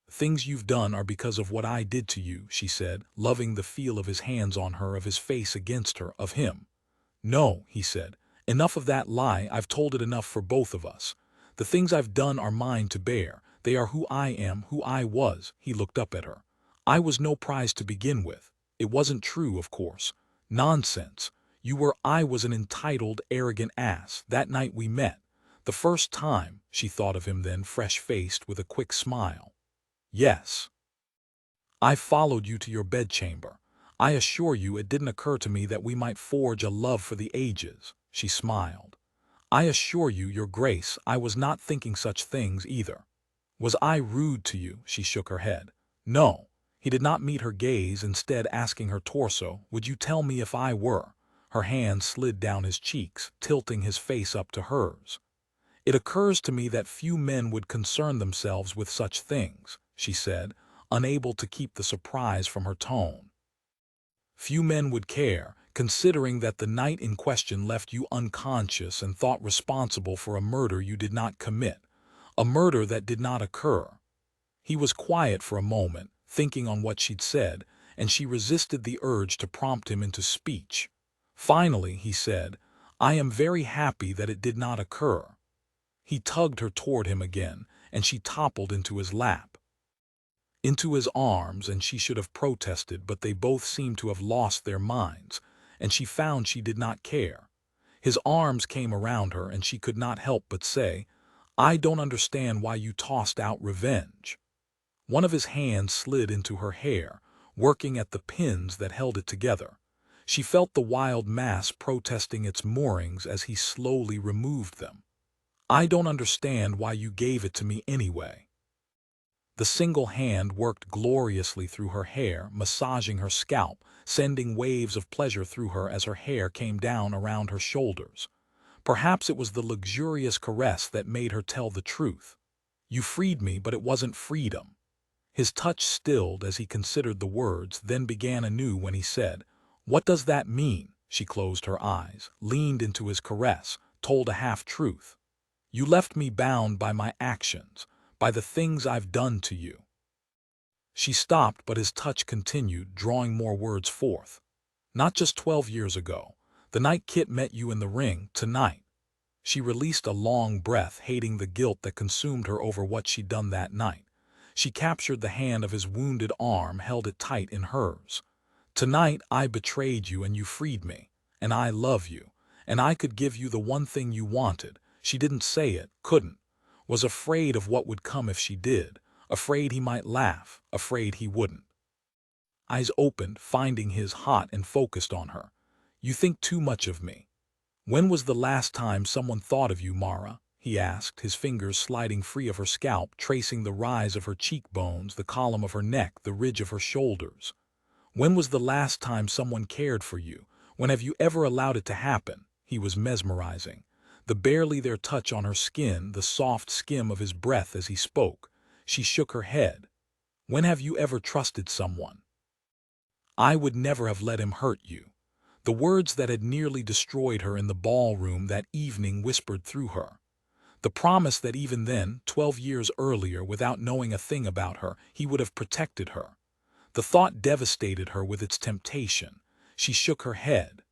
"Things you've done are because of what I did to you," she said, loving the feel of his hands on her, of his face against her, of him. "No," he said. "Enough of that lie. I've told it enough for both of us. The things I've done are mine to bear. They are who I am, who I was." He looked up at her. "I was no prize to begin with. It wasn't true, of course. Nonsense. I was an entitled, arrogant ass that night we met. The first time, she thought of him then, fresh-faced with a quick smile. Yes. I followed you to your bedchamber. I assure you it didn't occur to me that we might forge a love for the ages, she smiled. I assure you, your grace, I was not thinking such things either. Was I rude to you? She shook her head. No. He did not meet her gaze, instead asking her torso, would you tell me if I were? Her hand slid down his cheeks, tilting his face up to hers. It occurs to me that few men would concern themselves with such things, she said, unable to keep the surprise from her tone. Few men would care, considering that the night in question left you unconscious and thought responsible for a murder you did not commit, a murder that did not occur. He was quiet for a moment, thinking on what she'd said, and she resisted the urge to prompt him into speech. Finally, he said, I am very happy that it did not occur. He tugged her toward him again, and she toppled into his lap, into his arms, and she should have protested, but they both seemed to have lost their minds, and she found she did not care. His arms came around her, and she could not help but say, I don't understand why you tossed out revenge. One of his hands slid into her hair, working at the pins that held it together. She felt the wild mass protesting its moorings as he slowly removed them. I don't understand why you gave it to me anyway. The single hand worked gloriously through her hair, massaging her scalp, sending waves of pleasure through her as her hair came down around her shoulders. Perhaps it was the luxurious caress that made her tell the truth. You freed me, but it wasn't freedom. His touch stilled as he considered the words, then began anew when he said, What does that mean? She closed her eyes, leaned into his caress, told a half-truth. You left me bound by my actions, by the things I've done to you. She stopped, but his touch continued, drawing more words forth. Not just 12 years ago, the night Kit met you in the ring, tonight. She released a long breath, hating the guilt that consumed her over what she'd done that night. She captured the hand of his wounded arm, held it tight in hers. Tonight I betrayed you and you freed me, and I love you, and I could give you the one thing you wanted. She didn't say it, couldn't. Was afraid of what would come if she did, afraid he might laugh, afraid he wouldn't. Eyes opened, finding his hot and focused on her. You think too much of me. When was the last time someone thought of you, Mara? He asked, his fingers sliding free of her scalp, tracing the rise of her cheekbones, the column of her neck, the ridge of her shoulders. When was the last time someone cared for you? When have you ever allowed it to happen? He was mesmerizing. The barely there touch on her skin, the soft skim of his breath as he spoke. She shook her head. When have you ever trusted someone? I would never have let him hurt you. The words that had nearly destroyed her in the ballroom that evening whispered through her. The promise that even then, 12 years earlier, without knowing a thing about her, he would have protected her. The thought devastated her with its temptation. She shook her head.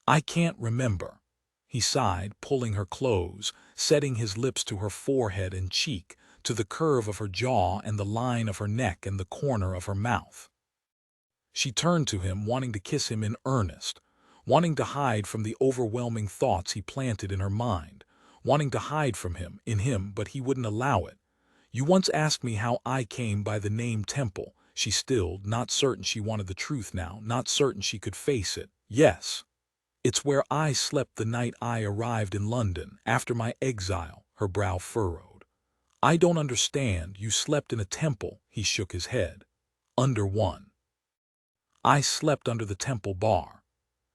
I can't remember. He sighed, pulling her close, setting his lips to her forehead and cheek, to the curve of her jaw and the line of her neck and the corner of her mouth. She turned to him, wanting to kiss him in earnest, wanting to hide from the overwhelming thoughts he planted in her mind, wanting to hide from him, in him, but he wouldn't allow it. You once asked me how I came by the name Temple. She stilled, not certain she wanted the truth now, not certain she could face it. Yes. It's where I slept the night I arrived in London, after my exile, her brow furrowed. I don't understand, you slept in a temple, he shook his head. Under one. I slept under the Temple Bar.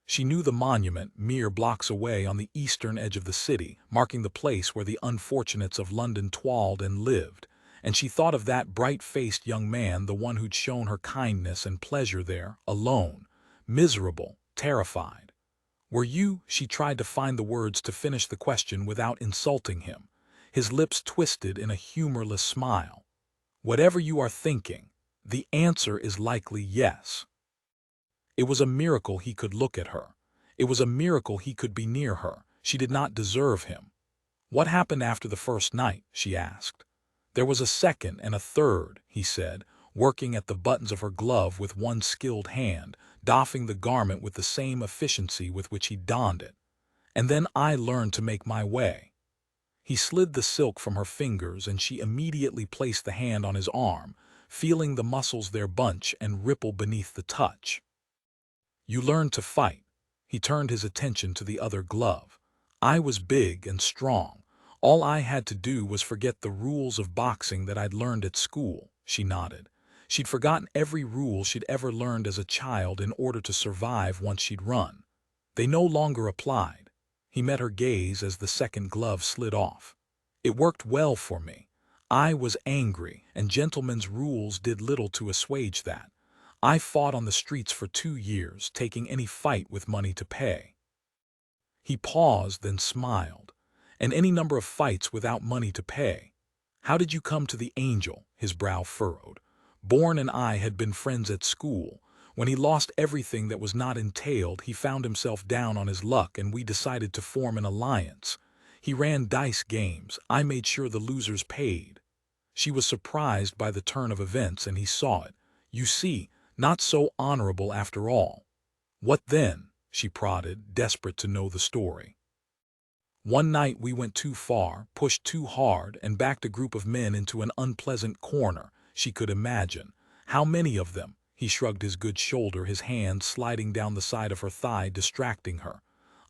She knew the monument, mere blocks away on the eastern edge of the city, marking the place where the unfortunates of London toiled and lived, and she thought of that bright-faced young man, the one who'd shown her kindness and pleasure there, alone, miserable, terrified. Were you? She tried to find the words to finish the question without insulting him. His lips twisted in a humorless smile. Whatever you are thinking, the answer is likely yes. It was a miracle he could look at her. It was a miracle he could be near her. She did not deserve him. What happened after the first night? She asked. There was a second and a third, he said, working at the buttons of her glove with one skilled hand, doffing the garment with the same efficiency with which he donned it. And then I learned to make my way. He slid the silk from her fingers, and she immediately placed the hand on his arm, feeling the muscles there bunch and ripple beneath the touch. You learned to fight. He turned his attention to the other glove. I was big and strong. All I had to do was forget the rules of boxing that I'd learned at school. She nodded. She'd forgotten every rule she'd ever learned as a child in order to survive once she'd run. They no longer applied. He met her gaze as the second glove slid off. It worked well for me. I was angry, and gentlemen's rules did little to assuage that. I fought on the streets for 2 years, taking any fight with money to pay. He paused, then smiled. And any number of fights without money to pay. How did you come to the Angel? His brow furrowed. Bourne and I had been friends at school. When he lost everything that was not entailed, he found himself down on his luck, and we decided to form an alliance. He ran dice games. I made sure the losers paid. She was surprised by the turn of events, and he saw it. You see, not so honorable after all. What then? She prodded, desperate to know the story. One night we went too far, pushed too hard, and backed a group of men into an unpleasant corner she could imagine. How many of them? He shrugged his good shoulder, his hand sliding down the side of her thigh, distracting her.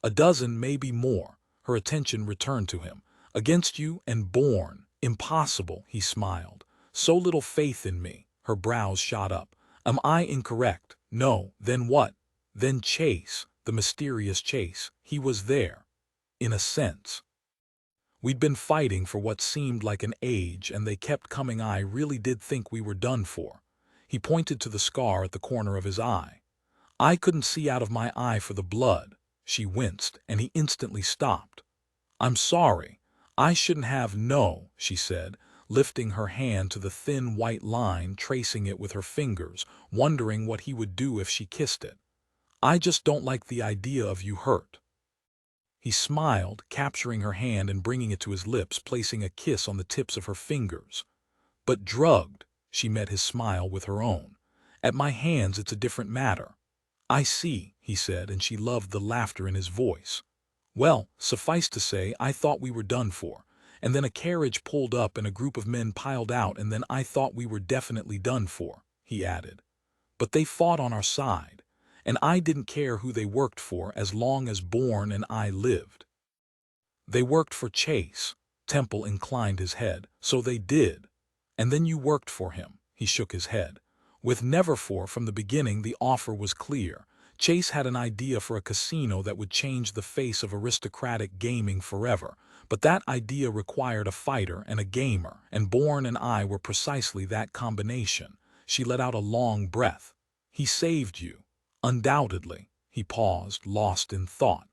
A dozen, maybe more. Her attention returned to him. Against you and Bourne. Impossible, he smiled. So little faith in me. Her brows shot up. Am I incorrect? No. Then what? Then Chase, the mysterious Chase. He was there. In a sense. We'd been fighting for what seemed like an age, and they kept coming. I really did think we were done for. He pointed to the scar at the corner of his eye. I couldn't see out of my eye for the blood. She winced, and he instantly stopped. I'm sorry. I shouldn't have. No, she said, lifting her hand to the thin white line, tracing it with her fingers, wondering what he would do if she kissed it. I just don't like the idea of you hurt. He smiled, capturing her hand and bringing it to his lips, placing a kiss on the tips of her fingers. But drugged, she met his smile with her own. At my hands it's a different matter. I see, he said, and she loved the laughter in his voice. Well, suffice to say, I thought we were done for. And then a carriage pulled up and a group of men piled out, and then I thought we were definitely done for, he added. But they fought on our side. And I didn't care who they worked for as long as Bourne and I lived. They worked for Chase. Temple inclined his head. So they did. And then you worked for him. He shook his head. With Neverfor, from the beginning, the offer was clear. Chase had an idea for a casino that would change the face of aristocratic gaming forever. But that idea required a fighter and a gamer, and Bourne and I were precisely that combination. She let out a long breath. He saved you. Undoubtedly. He paused, lost in thought.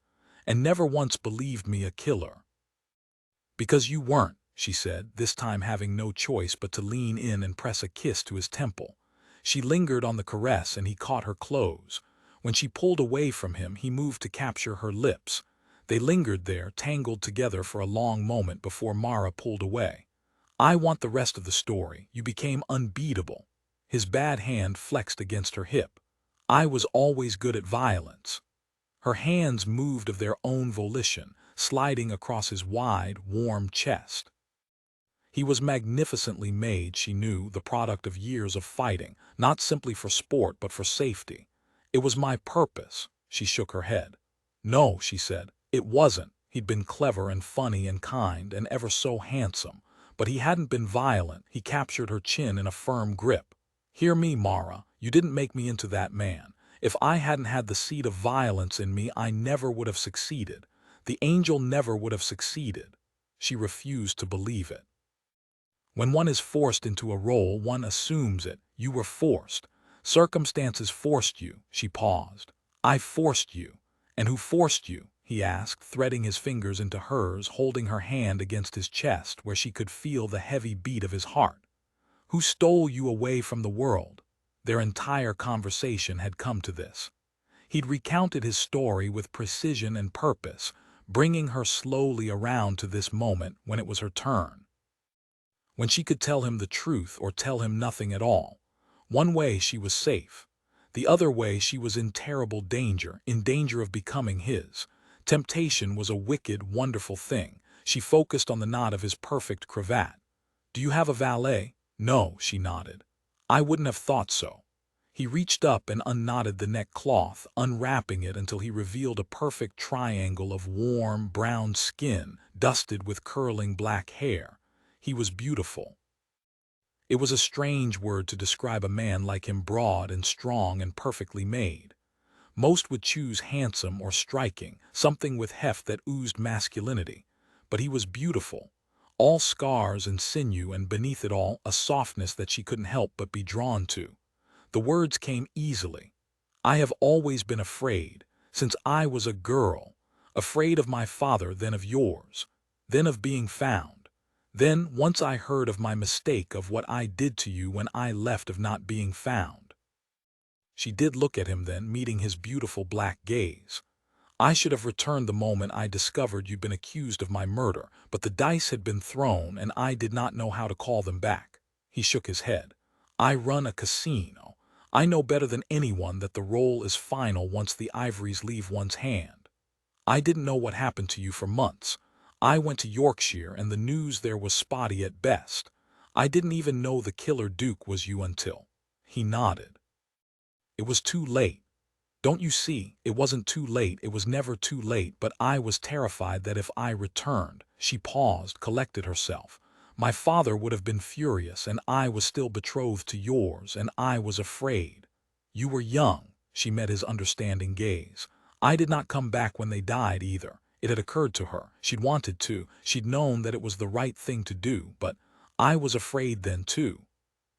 And never once believed me a killer. Because you weren't, she said, this time having no choice but to lean in and press a kiss to his temple. She lingered on the caress, and he caught her close. When she pulled away from him, he moved to capture her lips. They lingered there, tangled together for a long moment before Mara pulled away. I want the rest of the story. You became unbeatable. His bad hand flexed against her hip. I was always good at violence. Her hands moved of their own volition, sliding across his wide, warm chest. He was magnificently made, she knew, the product of years of fighting, not simply for sport but for safety. It was my purpose. She shook her head. No, she said, it wasn't. He'd been clever and funny and kind and ever so handsome. But he hadn't been violent. He captured her chin in a firm grip. Hear me, Mara, you didn't make me into that man. If I hadn't had the seed of violence in me, I never would have succeeded. The Angel never would have succeeded. She refused to believe it. When one is forced into a role, one assumes it. You were forced. Circumstances forced you. She paused. I forced you. And who forced you? He asked, threading his fingers into hers, holding her hand against his chest where she could feel the heavy beat of his heart. Who stole you away from the world? Their entire conversation had come to this. He'd recounted his story with precision and purpose, bringing her slowly around to this moment when it was her turn. When she could tell him the truth or tell him nothing at all. One way she was safe. The other way, she was in terrible danger, in danger of becoming his. Temptation was a wicked, wonderful thing. She focused on the knot of his perfect cravat. "Do you have a valet?" "No," she nodded. "I wouldn't have thought so." He reached up and unknotted the neckcloth, unwrapping it until he revealed a perfect triangle of warm, brown skin, dusted with curling black hair. He was beautiful. It was a strange word to describe a man like him, broad and strong and perfectly made. Most would choose handsome or striking, something with heft that oozed masculinity. But he was beautiful, all scars and sinew, and beneath it all a softness that she couldn't help but be drawn to. The words came easily. "I have always been afraid, since I was a girl, afraid of my father, then of yours, then of being found. Then, once I heard of my mistake, of what I did to you when I left, of not being found." She did look at him then, meeting his beautiful black gaze. "I should have returned the moment I discovered you'd been accused of my murder, but the dice had been thrown and I did not know how to call them back." He shook his head. "I run a casino. I know better than anyone that the roll is final once the ivories leave one's hand. I didn't know what happened to you for months. I went to Yorkshire and the news there was spotty at best. I didn't even know the killer Duke was you until—" He nodded. "It was too late. Don't you see, it wasn't too late, it was never too late, but I was terrified that if I returned—" She paused, collected herself. "My father would have been furious, and I was still betrothed to yours, and I was afraid. You were young." She met his understanding gaze. "I did not come back when they died either." It had occurred to her. She'd wanted to. She'd known that it was the right thing to do, but I was afraid then too.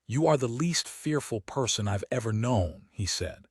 "You are the least fearful person I've ever known," he said.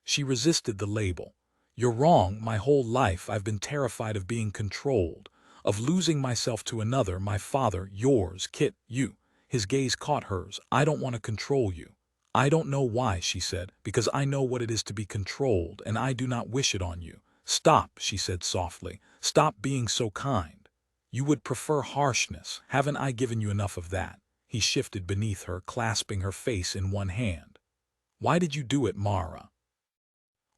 She resisted the label. "You're wrong. My whole life I've been terrified of being controlled, of losing myself to another, my father, yours, Kit, you." His gaze caught hers. "I don't want to control you." "I don't know why," she said, "because I know what it is to be controlled, and I do not wish it on you." "Stop," she said softly. "Stop being so kind. You would prefer harshness. Haven't I given you enough of that?" He shifted beneath her, clasping her face in one hand. "Why did you do it, Mara?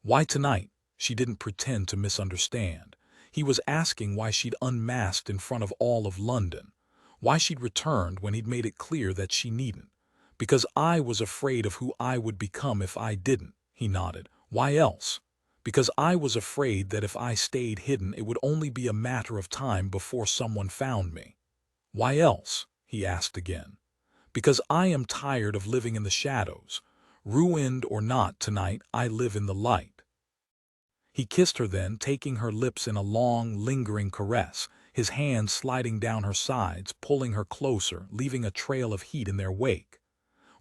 Why tonight?" She didn't pretend to misunderstand. He was asking why she'd unmasked in front of all of London, why she'd returned when he'd made it clear that she needn't. "Because I was afraid of who I would become if I didn't," he nodded. "Why else? Because I was afraid that if I stayed hidden it would only be a matter of time before someone found me." "Why else?" he asked again. "Because I am tired of living in the shadows. Ruined or not, tonight I live in the light." He kissed her then, taking her lips in a long, lingering caress, his hands sliding down her sides, pulling her closer, leaving a trail of heat in their wake.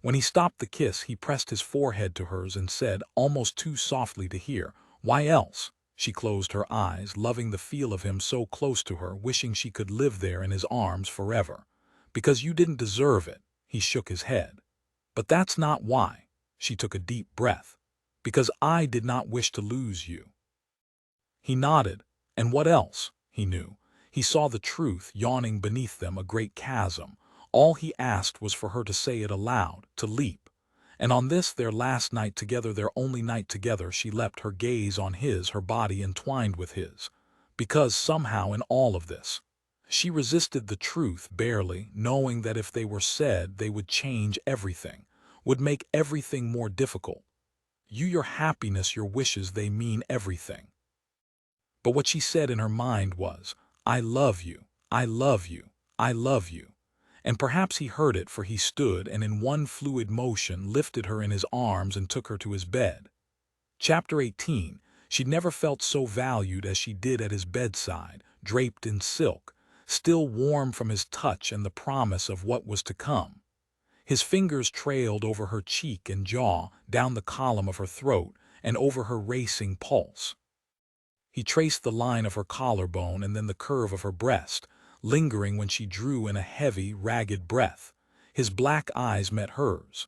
When he stopped the kiss, he pressed his forehead to hers and said, almost too softly to hear, "Why else?" She closed her eyes, loving the feel of him so close to her, wishing she could live there in his arms forever. "Because you didn't deserve it." He shook his head. "But that's not why." She took a deep breath. "Because I did not wish to lose you." He nodded. And what else? He knew. He saw the truth yawning beneath them, a great chasm. All he asked was for her to say it aloud, to leap. And on this, their last night together, their only night together, she leapt, her gaze on his, her body entwined with his. Because somehow in all of this, she resisted the truth barely, knowing that if they were said, they would change everything, would make everything more difficult. You, your happiness, your wishes, they mean everything. But what she said in her mind was, "I love you, I love you, I love you." And perhaps he heard it, for he stood and in one fluid motion lifted her in his arms and took her to his bed. Chapter 18. She'd never felt so valued as she did at his bedside, draped in silk, still warm from his touch and the promise of what was to come. His fingers trailed over her cheek and jaw, down the column of her throat, and over her racing pulse. He traced the line of her collarbone and then the curve of her breast, lingering when she drew in a heavy, ragged breath. His black eyes met hers.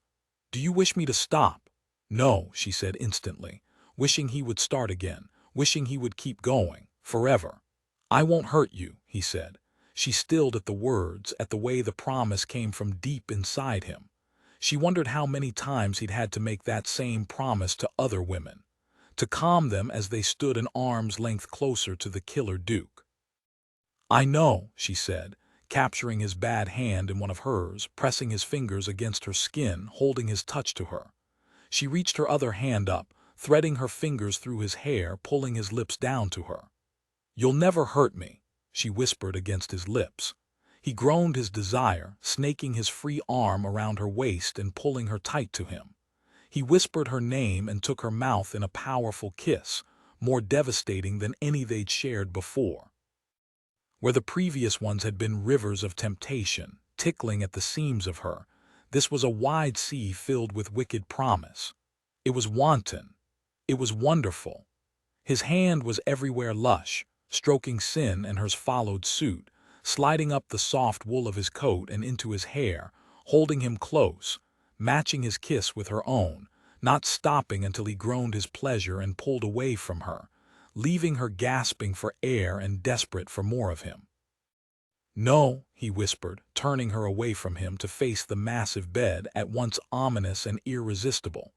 "Do you wish me to stop?" "No," she said instantly, wishing he would start again, wishing he would keep going, forever. "I won't hurt you," he said. She stilled at the words, at the way the promise came from deep inside him. She wondered how many times he'd had to make that same promise to other women, to calm them as they stood an arm's length closer to the killer Duke. "I know," she said, capturing his bad hand in one of hers, pressing his fingers against her skin, holding his touch to her. She reached her other hand up, threading her fingers through his hair, pulling his lips down to her. "You'll never hurt me," she whispered against his lips. He groaned his desire, snaking his free arm around her waist and pulling her tight to him. He whispered her name and took her mouth in a powerful kiss, more devastating than any they'd shared before. Where the previous ones had been rivers of temptation, tickling at the seams of her, this was a wide sea filled with wicked promise. It was wanton. It was wonderful. His hand was everywhere lush, stroking sin, and hers followed suit, sliding up the soft wool of his coat and into his hair, holding him close, matching his kiss with her own, not stopping until he groaned his pleasure and pulled away from her, leaving her gasping for air and desperate for more of him. "No," he whispered, turning her away from him to face the massive bed, at once ominous and irresistible.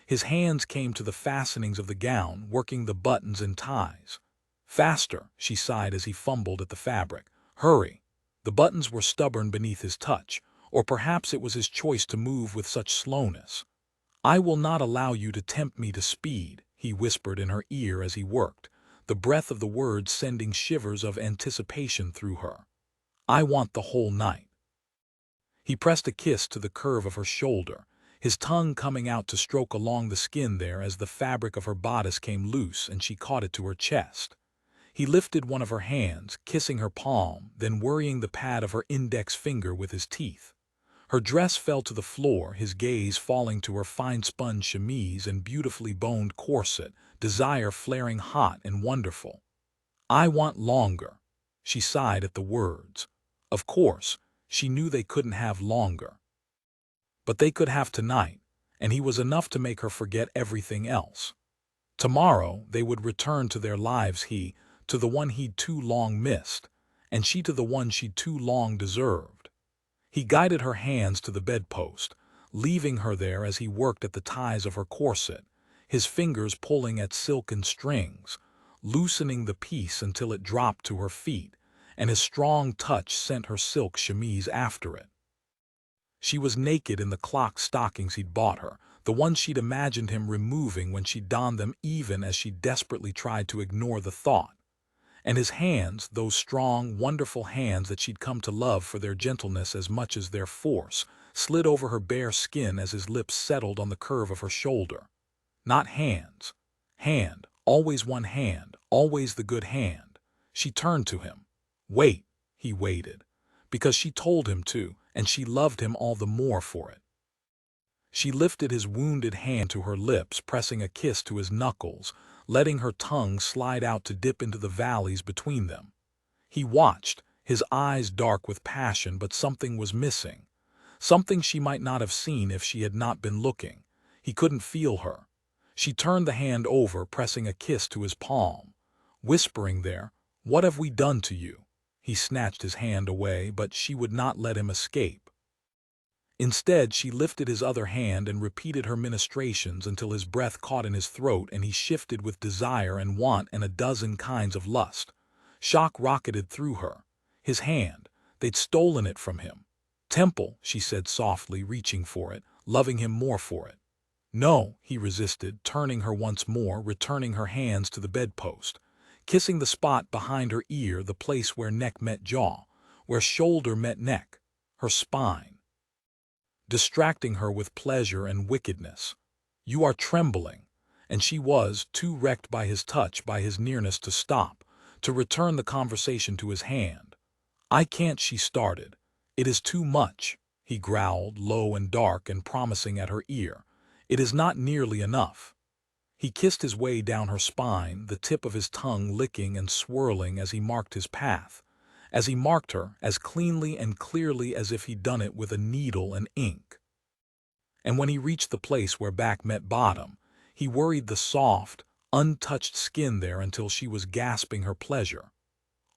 His hands came to the fastenings of the gown, working the buttons and ties. "Faster," she sighed as he fumbled at the fabric. "Hurry." The buttons were stubborn beneath his touch, or perhaps it was his choice to move with such slowness. "I will not allow you to tempt me to speed," he whispered in her ear as he worked, the breath of the words sending shivers of anticipation through her. "I want the whole night." He pressed a kiss to the curve of her shoulder, his tongue coming out to stroke along the skin there as the fabric of her bodice came loose and she caught it to her chest. He lifted one of her hands, kissing her palm, then worrying the pad of her index finger with his teeth. Her dress fell to the floor, his gaze falling to her fine-spun chemise and beautifully boned corset, desire flaring hot and wonderful. "I want longer." She sighed at the words. Of course, she knew they couldn't have longer. But they could have tonight, and he was enough to make her forget everything else. Tomorrow they would return to their lives, he to the one he'd too long missed, and she to the one she'd too long deserved. He guided her hands to the bedpost, leaving her there as he worked at the ties of her corset, his fingers pulling at silken strings, loosening the piece until it dropped to her feet, and his strong touch sent her silk chemise after it. She was naked in the clock stockings he'd bought her, the ones she'd imagined him removing when she donned them, even as she desperately tried to ignore the thought. And his hands, those strong, wonderful hands that she'd come to love for their gentleness as much as their force, slid over her bare skin as his lips settled on the curve of her shoulder. Not hands. Hand, always one hand, always the good hand. She turned to him. Wait, he waited, because she told him to, and she loved him all the more for it. She lifted his wounded hand to her lips, pressing a kiss to his knuckles, letting her tongue slide out to dip into the valleys between them. He watched, his eyes dark with passion, but something was missing. Something she might not have seen if she had not been looking. He couldn't feel her. She turned the hand over, pressing a kiss to his palm, whispering there, "What have we done to you?" He snatched his hand away, but she would not let him escape. Instead, she lifted his other hand and repeated her ministrations until his breath caught in his throat and he shifted with desire and want and a dozen kinds of lust. Shock rocketed through her. His hand, they'd stolen it from him. "Temple," she said softly, reaching for it, loving him more for it. "No," he resisted, turning her once more, returning her hands to the bedpost, kissing the spot behind her ear, the place where neck met jaw, where shoulder met neck, her spine, distracting her with pleasure and wickedness. "You are trembling," and she was, too wrecked by his touch, by his nearness, to stop, to return the conversation to his hand. "I can't," she started. "It is too much," he growled, low and dark and promising at her ear. "It is not nearly enough." He kissed his way down her spine, the tip of his tongue licking and swirling as he marked his path, as he marked her as cleanly and clearly as if he'd done it with a needle and ink. And when he reached the place where back met bottom, he worried the soft, untouched skin there until she was gasping her pleasure.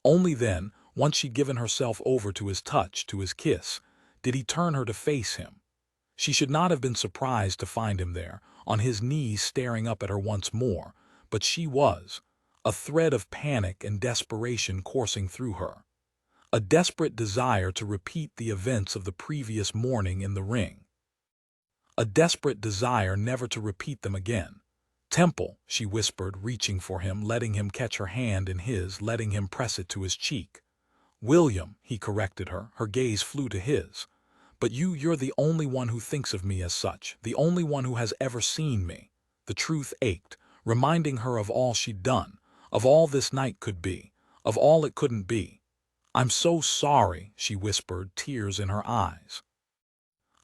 Only then, once she'd given herself over to his touch, to his kiss, did he turn her to face him. She should not have been surprised to find him there, on his knees staring up at her once more, but she was, a thread of panic and desperation coursing through her. A desperate desire to repeat the events of the previous morning in the ring. A desperate desire never to repeat them again. "Temple," she whispered, reaching for him, letting him catch her hand in his, letting him press it to his cheek. "William," he corrected her. Her gaze flew to his. "But you're the only one who thinks of me as such, the only one who has ever seen me." The truth ached, reminding her of all she'd done, of all this night could be, of all it couldn't be. "I'm so sorry," she whispered, tears in her eyes.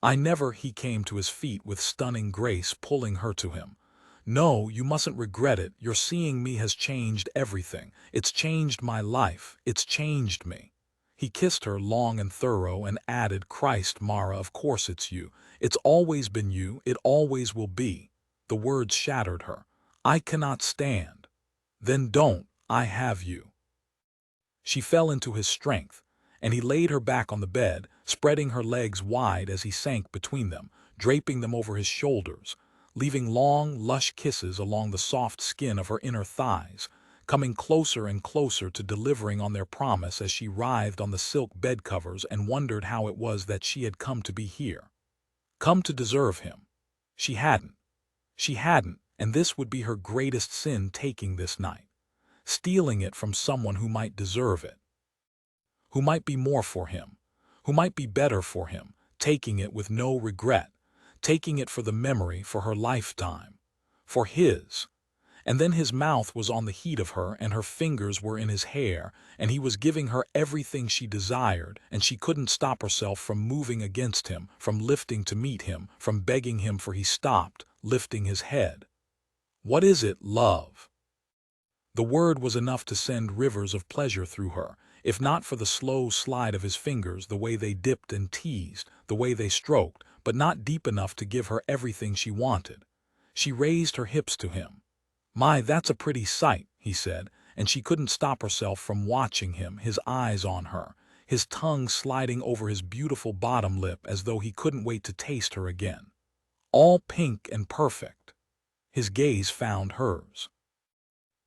"I never—" He came to his feet with stunning grace, pulling her to him. "No, you mustn't regret it. Your seeing me has changed everything. It's changed my life. It's changed me." He kissed her long and thorough and added, "Christ, Mara, of course it's you. It's always been you. It always will be." The words shattered her. "I cannot stand." "Then don't. I have you." She fell into his strength, and he laid her back on the bed, spreading her legs wide as he sank between them, draping them over his shoulders, leaving long, lush kisses along the soft skin of her inner thighs, coming closer and closer to delivering on their promise as she writhed on the silk bed covers and wondered how it was that she had come to be here. Come to deserve him. She hadn't. She hadn't, and this would be her greatest sin, taking this night, stealing it from someone who might deserve it, who might be more for him, who might be better for him, taking it with no regret, taking it for the memory, for her lifetime, for his. And then his mouth was on the heat of her, and her fingers were in his hair, and he was giving her everything she desired, and she couldn't stop herself from moving against him, from lifting to meet him, from begging him, for he stopped, lifting his head. "What is it, love?" The word was enough to send rivers of pleasure through her, if not for the slow slide of his fingers, the way they dipped and teased, the way they stroked, but not deep enough to give her everything she wanted. She raised her hips to him. "My, that's a pretty sight," he said, and she couldn't stop herself from watching him, his eyes on her, his tongue sliding over his beautiful bottom lip as though he couldn't wait to taste her again. All pink and perfect. His gaze found hers.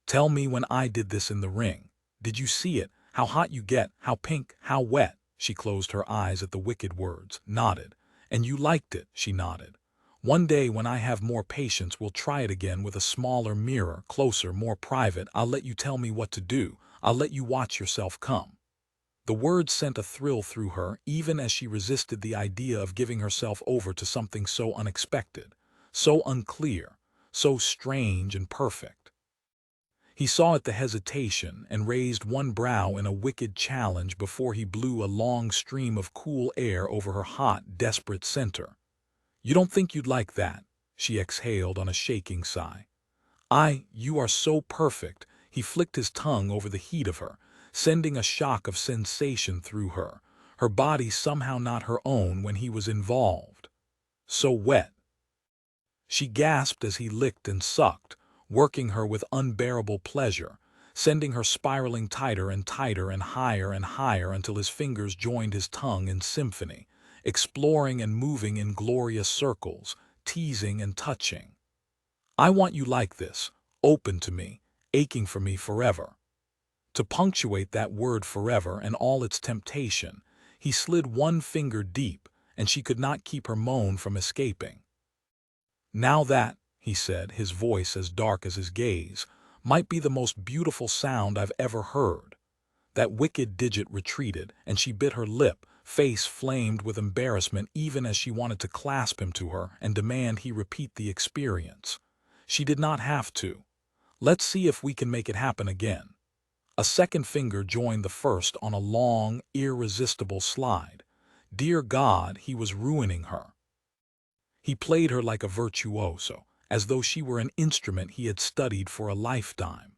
"Tell me, when I did this in the ring, did you see it? How hot you get, how pink, how wet?" She closed her eyes at the wicked words, nodded. "And you liked it," she nodded. "One day when I have more patience, we'll try it again with a smaller mirror, closer, more private. I'll let you tell me what to do. I'll let you watch yourself come." The words sent a thrill through her, even as she resisted the idea of giving herself over to something so unexpected, so unclear, so strange and perfect. He saw it, the hesitation, and raised one brow in a wicked challenge before he blew a long stream of cool air over her hot, desperate center. "You don't think you'd like that?" she exhaled on a shaking sigh. You are so perfect." He flicked his tongue over the heat of her, sending a shock of sensation through her, her body somehow not her own when he was involved. "So wet." She gasped as he licked and sucked, working her with unbearable pleasure, sending her spiraling tighter and tighter and higher until his fingers joined his tongue in symphony, exploring and moving in glorious circles, teasing and touching. "I want you like this, open to me, aching for me forever." To punctuate that word forever and all its temptation, he slid one finger deep, and she could not keep her moan from escaping. "Now that," he said, his voice as dark as his gaze, "might be the most beautiful sound I've ever heard." That wicked digit retreated, and she bit her lip, face flamed with embarrassment, even as she wanted to clasp him to her and demand he repeat the experience. She did not have to. "Let's see if we can make it happen again." A second finger joined the first on a long, irresistible slide. Dear God, he was ruining her. He played her like a virtuoso, as though she were an instrument he had studied for a lifetime.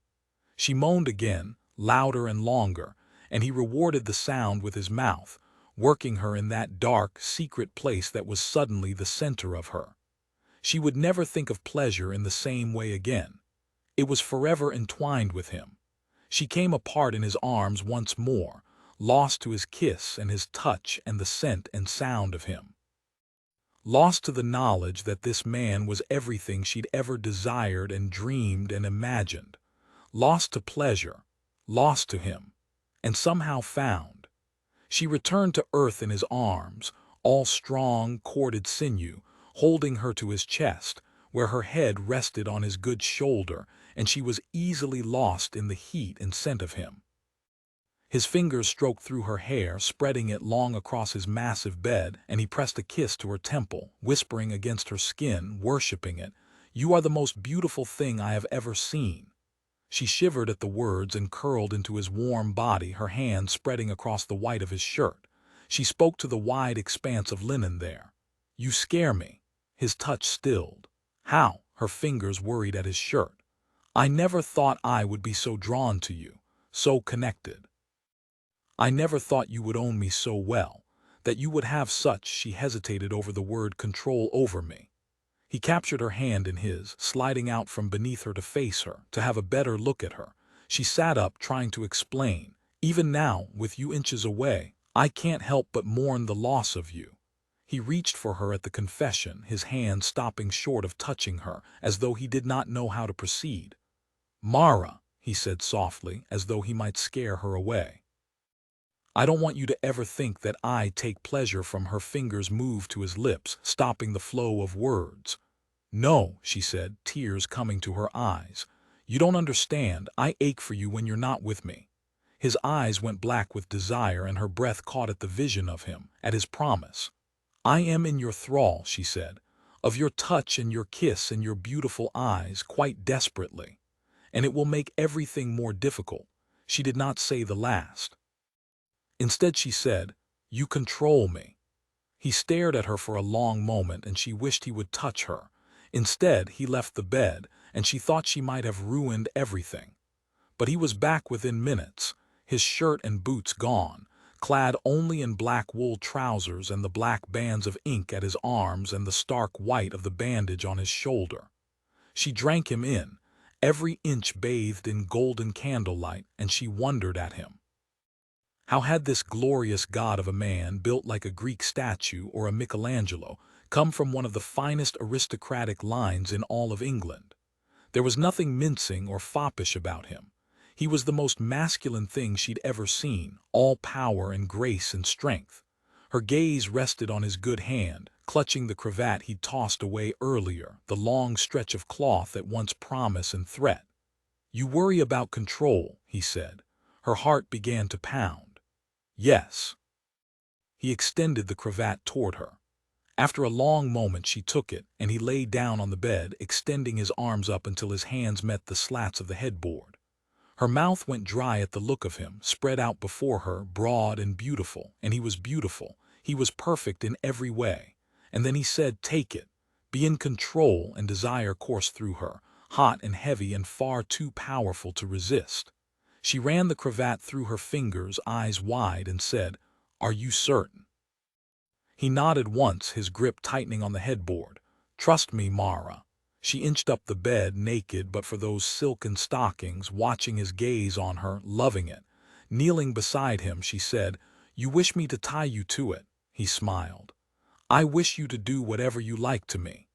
She moaned again, louder and longer, and he rewarded the sound with his mouth, working her in that dark, secret place that was suddenly the center of her. She would never think of pleasure in the same way again. It was forever entwined with him. She came apart in his arms once more, lost to his kiss and his touch and the scent and sound of him. lost to the knowledge that this man was everything she'd ever desired and dreamed and imagined, lost to pleasure, lost to him, and somehow found. She returned to earth in his arms, all strong, corded sinew, holding her to his chest, where her head rested on his good shoulder, and she was easily lost in the heat and scent of him. His fingers stroked through her hair, spreading it long across his massive bed, and he pressed a kiss to her temple, whispering against her skin, worshipping it, "You are the most beautiful thing I have ever seen." She shivered at the words and curled into his warm body, her hand spreading across the white of his shirt. She spoke to the wide expanse of linen there. "You scare me." His touch stilled. "How?" Her fingers worried at his shirt. "I never thought I would be so drawn to you, so connected. I never thought you would own me so well, that you would have such—" She hesitated over the word "control over me." He captured her hand in his, sliding out from beneath her to face her, to have a better look at her. She sat up, trying to explain. "Even now, with you inches away, I can't help but mourn the loss of you." He reached for her at the confession, his hand stopping short of touching her, as though he did not know how to proceed. "Mara," he said softly, as though he might scare her away. "I don't want you to ever think that I take pleasure from." Her fingers moved to his lips, stopping the flow of words. "No," she said, tears coming to her eyes. "You don't understand. I ache for you when you're not with me." His eyes went black with desire, and her breath caught at the vision of him, at his promise. "I am in your thrall," she said, "of your touch and your kiss and your beautiful eyes, quite desperately. And it will make everything more difficult." She did not say the last. Instead she said, "You control me." He stared at her for a long moment, and she wished he would touch her. Instead, he left the bed, and she thought she might have ruined everything. But he was back within minutes, his shirt and boots gone, clad only in black wool trousers and the black bands of ink at his arms and the stark white of the bandage on his shoulder. She drank him in, every inch bathed in golden candlelight, and she wondered at him. How had this glorious god of a man, built like a Greek statue or a Michelangelo, come from one of the finest aristocratic lines in all of England? There was nothing mincing or foppish about him. He was the most masculine thing she'd ever seen, all power and grace and strength. Her gaze rested on his good hand, clutching the cravat he'd tossed away earlier, the long stretch of cloth at once promise and threat. "You worry about control," he said. Her heart began to pound. "Yes." He extended the cravat toward her. After a long moment she took it, and he lay down on the bed, extending his arms up until his hands met the slats of the headboard. Her mouth went dry at the look of him, spread out before her, broad and beautiful, and he was beautiful. He was perfect in every way. And then he said, "Take it. Be in control," and desire coursed through her, hot and heavy and far too powerful to resist. She ran the cravat through her fingers, eyes wide, and said, "Are you certain?" He nodded once, his grip tightening on the headboard. "Trust me, Mara." She inched up the bed, naked but for those silken stockings, watching his gaze on her, loving it. Kneeling beside him, she said, "You wish me to tie you to it?" He smiled. "I wish you to do whatever you like to me."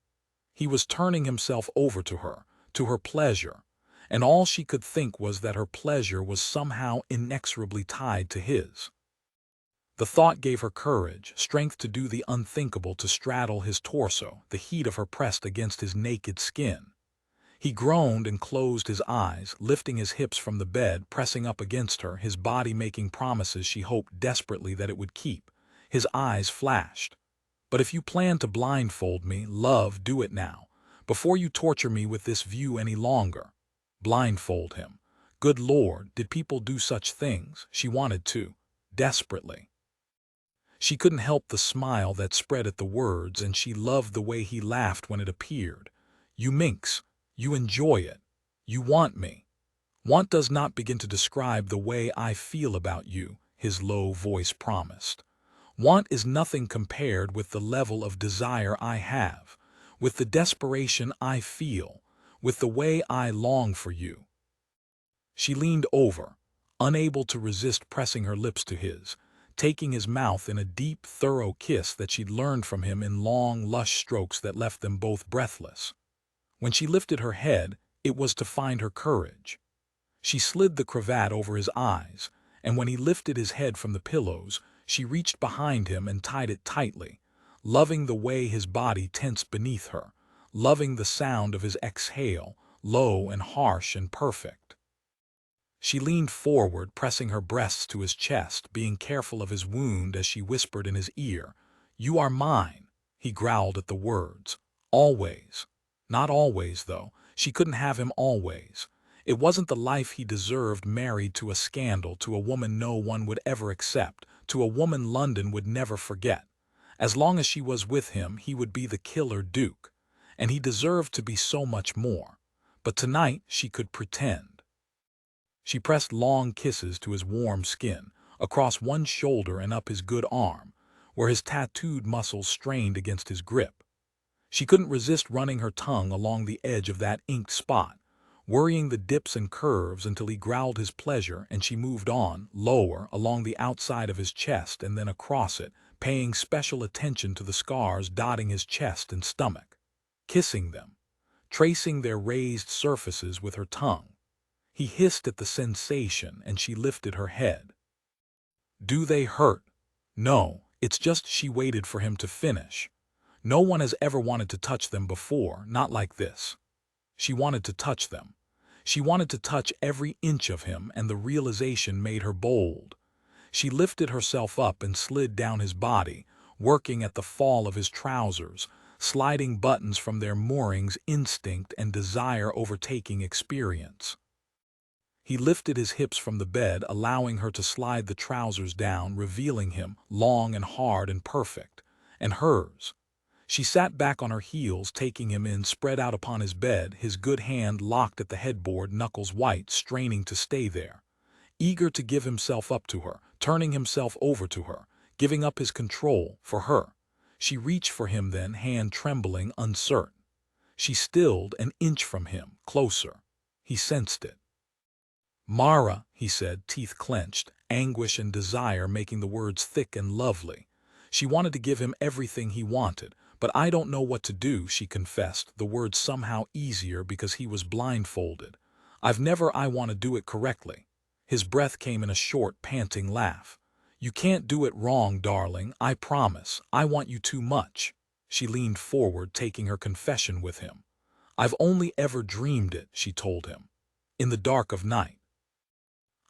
He was turning himself over to her pleasure, and all she could think was that her pleasure was somehow inexorably tied to his. The thought gave her courage, strength to do the unthinkable, to straddle his torso, the heat of her pressed against his naked skin. He groaned and closed his eyes, lifting his hips from the bed, pressing up against her, his body making promises she hoped desperately that it would keep. His eyes flashed. "But if you plan to blindfold me, love, do it now, before you torture me with this view any longer." Blindfold him. Good Lord, did people do such things? She wanted to, desperately. She couldn't help the smile that spread at the words, and she loved the way he laughed when it appeared. "You minx, you enjoy it. You want me." "Want does not begin to describe the way I feel about you," his low voice promised. "Want is nothing compared with the level of desire I have, with the desperation I feel, with the way I long for you." She leaned over, unable to resist pressing her lips to his, taking his mouth in a deep, thorough kiss that she'd learned from him in long, lush strokes that left them both breathless. When she lifted her head, it was to find her courage. She slid the cravat over his eyes, and when he lifted his head from the pillows, she reached behind him and tied it tightly, loving the way his body tensed beneath her, loving the sound of his exhale, low and harsh and perfect. She leaned forward, pressing her breasts to his chest, being careful of his wound as she whispered in his ear, "You are mine," he growled at the words. "Always." Not always, though. She couldn't have him always. It wasn't the life he deserved, married to a scandal, to a woman no one would ever accept, to a woman London would never forget. As long as she was with him, he would be the killer duke. And he deserved to be so much more. But tonight she could pretend. She pressed long kisses to his warm skin, across one shoulder and up his good arm, where his tattooed muscles strained against his grip. She couldn't resist running her tongue along the edge of that inked spot, worrying the dips and curves until he growled his pleasure, and she moved on, lower, along the outside of his chest and then across it, paying special attention to the scars dotting his chest and stomach, kissing them, tracing their raised surfaces with her tongue. He hissed at the sensation, and she lifted her head. "Do they hurt?" "No, it's just," she waited for him to finish. "No one has ever wanted to touch them before, not like this." She wanted to touch them. She wanted to touch every inch of him, and the realization made her bold. She lifted herself up and slid down his body, working at the fall of his trousers, sliding buttons from their moorings, instinct and desire overtaking experience. He lifted his hips from the bed, allowing her to slide the trousers down, revealing him, long and hard and perfect, and hers. She sat back on her heels, taking him in, spread out upon his bed, his good hand locked at the headboard, knuckles white, straining to stay there. Eager to give himself up to her, turning himself over to her, giving up his control for her. She reached for him then, hand trembling, uncertain. She stilled an inch from him, closer. He sensed it. "Mara," he said, teeth clenched, anguish and desire making the words thick and lovely. She wanted to give him everything he wanted, but "I don't know what to do," she confessed, the words somehow easier because he was blindfolded. I want to do it correctly." His breath came in a short, panting laugh. "You can't do it wrong, darling, I promise. I want you too much." She leaned forward, taking her confession with him. "I've only ever dreamed it," she told him. "In the dark of night.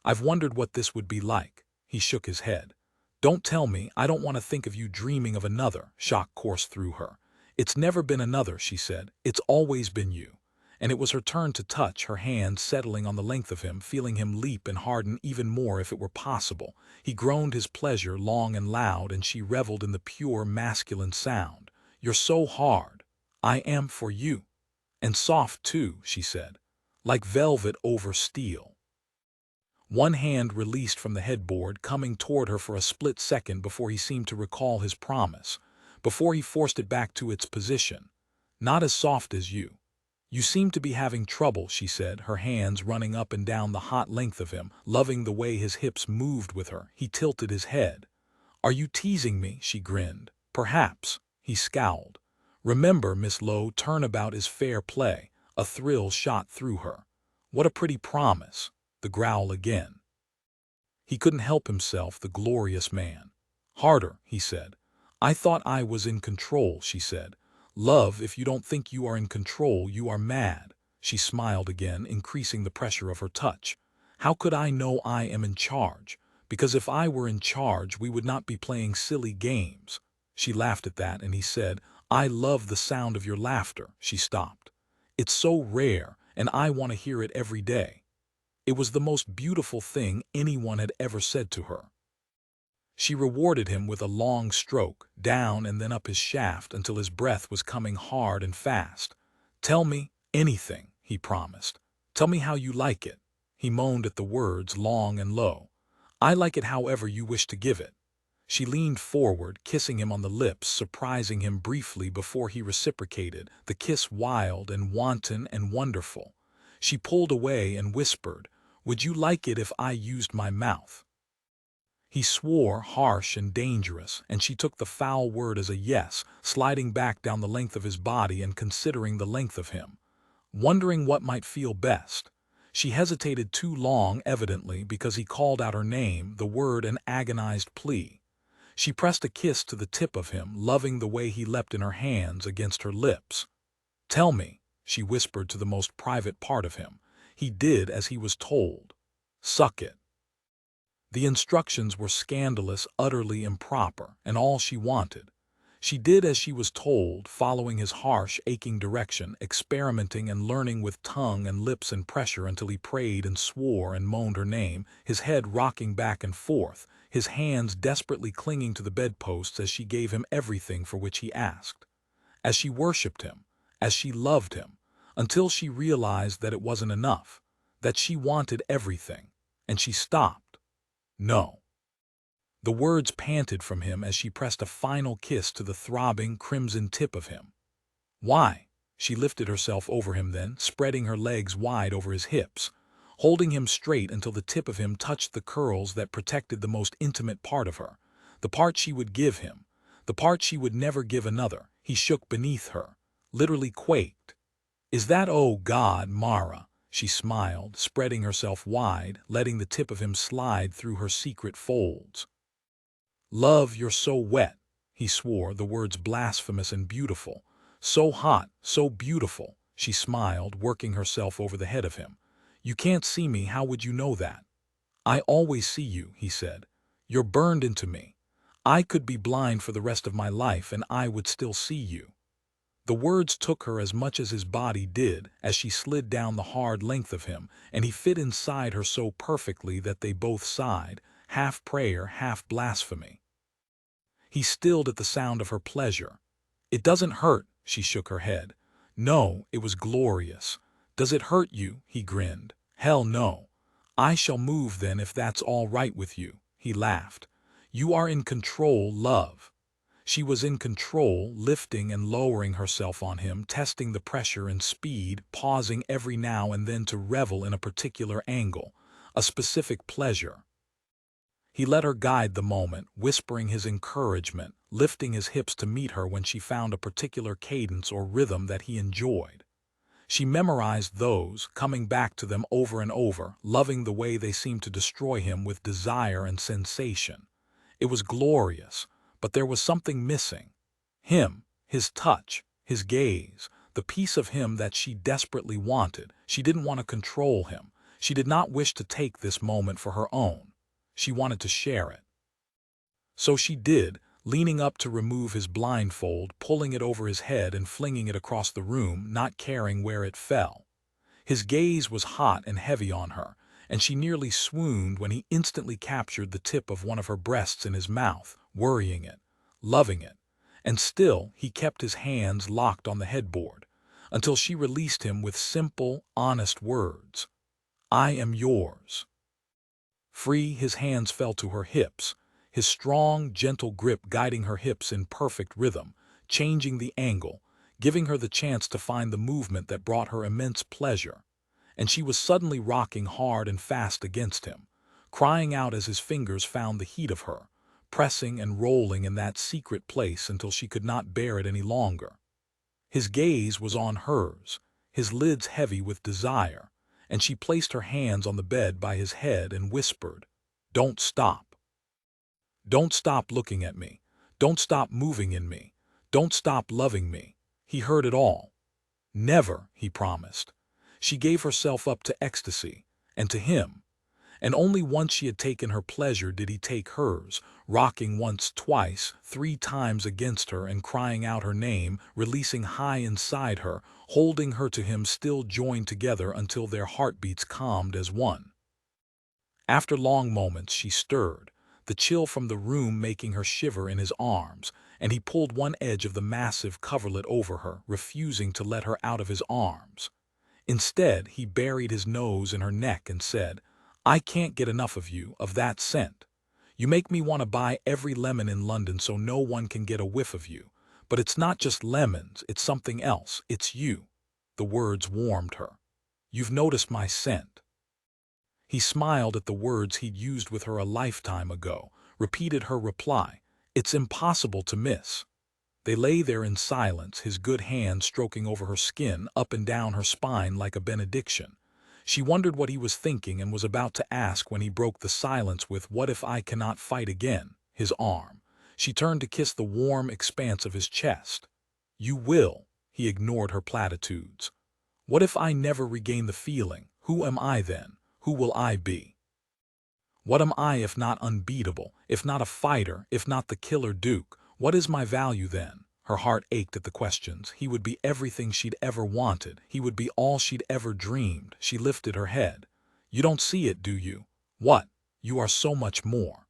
I've wondered what this would be like." He shook his head. "Don't tell me. I don't want to think of you dreaming of another." Shock coursed through her. "It's never been another," she said. "It's always been you." And it was her turn to touch, her hand settling on the length of him, feeling him leap and harden even more if it were possible. He groaned his pleasure long and loud, and she reveled in the pure masculine sound. "You're so hard." "I am for you." "And soft too," she said. "Like velvet over steel." One hand released from the headboard, coming toward her for a split second before he seemed to recall his promise, before he forced it back to its position. "Not as soft as you." "You seem to be having trouble," she said, her hands running up and down the hot length of him, loving the way his hips moved with her. He tilted his head. "Are you teasing me?" she grinned. "Perhaps." He scowled. "Remember, Miss Lowe, turnabout is fair play." A thrill shot through her. "What a pretty promise." The growl again. He couldn't help himself, the glorious man. "Harder," he said. "I thought I was in control," she said. "Love, if you don't think you are in control, you are mad." She smiled again, increasing the pressure of her touch. "How could I know I am in charge? Because if I were in charge, we would not be playing silly games." She laughed at that, and he said, "I love the sound of your laughter." She stopped. "It's so rare, and I want to hear it every day." It was the most beautiful thing anyone had ever said to her. She rewarded him with a long stroke, down and then up his shaft until his breath was coming hard and fast. "Tell me anything," he promised. "Tell me how you like it." He moaned at the words, long and low. "I like it however you wish to give it." She leaned forward, kissing him on the lips, surprising him briefly before he reciprocated, the kiss wild and wanton and wonderful. She pulled away and whispered, "Would you like it if I used my mouth?" He swore, harsh and dangerous, and she took the foul word as a yes, sliding back down the length of his body and considering the length of him, wondering what might feel best. She hesitated too long, evidently, because he called out her name, the word an agonized plea. She pressed a kiss to the tip of him, loving the way he leapt in her hands against her lips. "Tell me," she whispered to the most private part of him. He did as he was told. "Suck it." The instructions were scandalous, utterly improper, and all she wanted. She did as she was told, following his harsh, aching direction, experimenting and learning with tongue and lips and pressure until he prayed and swore and moaned her name, his head rocking back and forth, his hands desperately clinging to the bedposts as she gave him everything for which he asked. As she worshipped him, as she loved him, until she realized that it wasn't enough, that she wanted everything, and she stopped. "No." The words panted from him as she pressed a final kiss to the throbbing, crimson tip of him. "Why?" She lifted herself over him then, spreading her legs wide over his hips, holding him straight until the tip of him touched the curls that protected the most intimate part of her, the part she would give him, the part she would never give another. He shook beneath her, literally quaked. "Is that, oh God, Mara?" She smiled, spreading herself wide, letting the tip of him slide through her secret folds. "Love, you're so wet," he swore, the words blasphemous and beautiful. "So hot, so beautiful," she smiled, working herself over the head of him. "You can't see me, how would you know that?" "I always see you," he said. "You're burned into me. I could be blind for the rest of my life and I would still see you." The words took her as much as his body did as she slid down the hard length of him, and he fit inside her so perfectly that they both sighed, half prayer, half blasphemy. He stilled at the sound of her pleasure. "It doesn't hurt," she shook her head. "No, it was glorious." "Does it hurt you?" he grinned. "Hell no." "I shall move then if that's all right with you," he laughed. "You are in control, love." She was in control, lifting and lowering herself on him, testing the pressure and speed, pausing every now and then to revel in a particular angle, a specific pleasure. He let her guide the moment, whispering his encouragement, lifting his hips to meet her when she found a particular cadence or rhythm that he enjoyed. She memorized those, coming back to them over and over, loving the way they seemed to destroy him with desire and sensation. It was glorious, but there was something missing. Him, his touch, his gaze, the piece of him that she desperately wanted. She didn't want to control him. She did not wish to take this moment for her own. She wanted to share it. So she did, leaning up to remove his blindfold, pulling it over his head and flinging it across the room, not caring where it fell. His gaze was hot and heavy on her, and she nearly swooned when he instantly captured the tip of one of her breasts in his mouth, worrying it, loving it, and still he kept his hands locked on the headboard, until she released him with simple, honest words. "I am yours." Free, his hands fell to her hips, his strong, gentle grip guiding her hips in perfect rhythm, changing the angle, giving her the chance to find the movement that brought her immense pleasure. And she was suddenly rocking hard and fast against him, crying out as his fingers found the heat of her, pressing and rolling in that secret place until she could not bear it any longer. His gaze was on hers, his lids heavy with desire, and she placed her hands on the bed by his head and whispered, "Don't stop. Don't stop looking at me. Don't stop moving in me. Don't stop loving me." He heard it all. "Never," he promised. She gave herself up to ecstasy, and to him. And only once she had taken her pleasure did he take hers, rocking once, twice, 3 times against her and crying out her name, releasing high inside her, holding her to him still joined together until their heartbeats calmed as one. After long moments she stirred, the chill from the room making her shiver in his arms, and he pulled one edge of the massive coverlet over her, refusing to let her out of his arms. Instead, he buried his nose in her neck and said, "I can't get enough of you, of that scent. You make me want to buy every lemon in London so no one can get a whiff of you. But it's not just lemons, it's something else, it's you." The words warmed her. "You've noticed my scent." He smiled at the words he'd used with her a lifetime ago, repeated her reply. "It's impossible to miss." They lay there in silence, his good hand stroking over her skin, up and down her spine like a benediction. She wondered what he was thinking and was about to ask when he broke the silence with, "What if I cannot fight again?" His arm. She turned to kiss the warm expanse of his chest. "You will." He ignored her platitudes. "What if I never regain the feeling? Who am I then? Who will I be? What am I if not unbeatable, if not a fighter, if not the killer Duke? What is my value then?" Her heart ached at the questions. He would be everything she'd ever wanted. He would be all she'd ever dreamed. She lifted her head. "You don't see it, do you?" "What?" "You are so much more."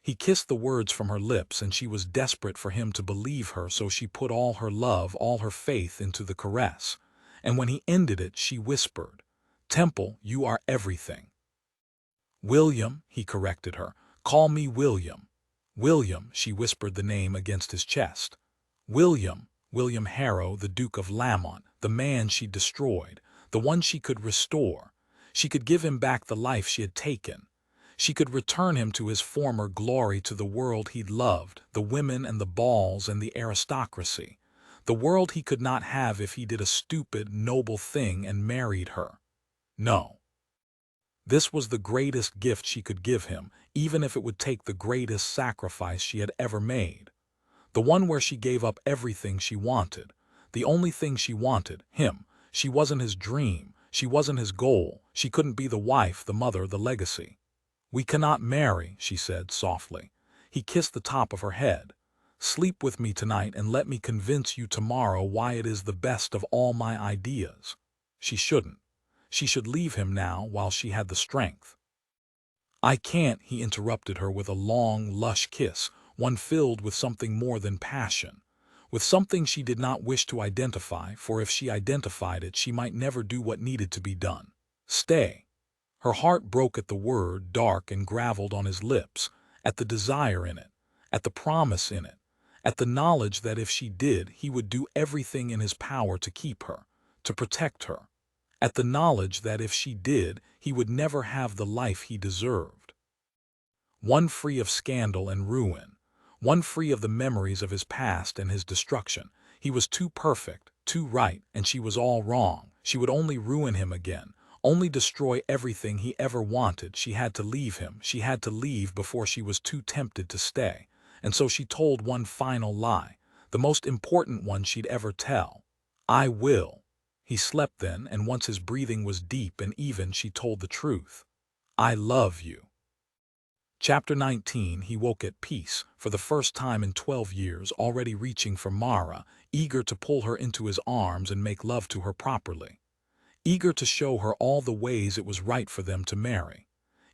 He kissed the words from her lips, and she was desperate for him to believe her, so she put all her love, all her faith into the caress. And when he ended it, she whispered, "Temple, you are everything." "William," he corrected her. "Call me William." "William," she whispered the name against his chest. William, William Harrow, the Duke of Lamont, the man she'd destroyed, the one she could restore. She could give him back the life she had taken. She could return him to his former glory, to the world he'd loved, the women and the balls and the aristocracy. The world he could not have if he did a stupid, noble thing and married her. No. This was the greatest gift she could give him, even if it would take the greatest sacrifice she had ever made. The one where she gave up everything she wanted. The only thing she wanted, him. She wasn't his dream. She wasn't his goal. She couldn't be the wife, the mother, the legacy. "We cannot marry," she said softly. He kissed the top of her head. "Sleep with me tonight and let me convince you tomorrow why it is the best of all my ideas." She shouldn't. She should leave him now while she had the strength. "I can't," he interrupted her with a long, lush kiss, one filled with something more than passion, with something she did not wish to identify, for if she identified it, she might never do what needed to be done. "Stay." Her heart broke at the word, dark and graveled on his lips, at the desire in it, at the promise in it, at the knowledge that if she did, he would do everything in his power to keep her, to protect her, at the knowledge that if she did, he would never have the life he deserved. One free of scandal and ruin, one free of the memories of his past and his destruction. He was too perfect, too right, and she was all wrong. She would only ruin him again, only destroy everything he ever wanted. She had to leave him. She had to leave before she was too tempted to stay. And so she told one final lie, the most important one she'd ever tell. "I will." He slept then, and once his breathing was deep and even, she told the truth. "I love you." Chapter 19. He woke at peace, for the first time in 12 years, already reaching for Mara, eager to pull her into his arms and make love to her properly. Eager to show her all the ways it was right for them to marry.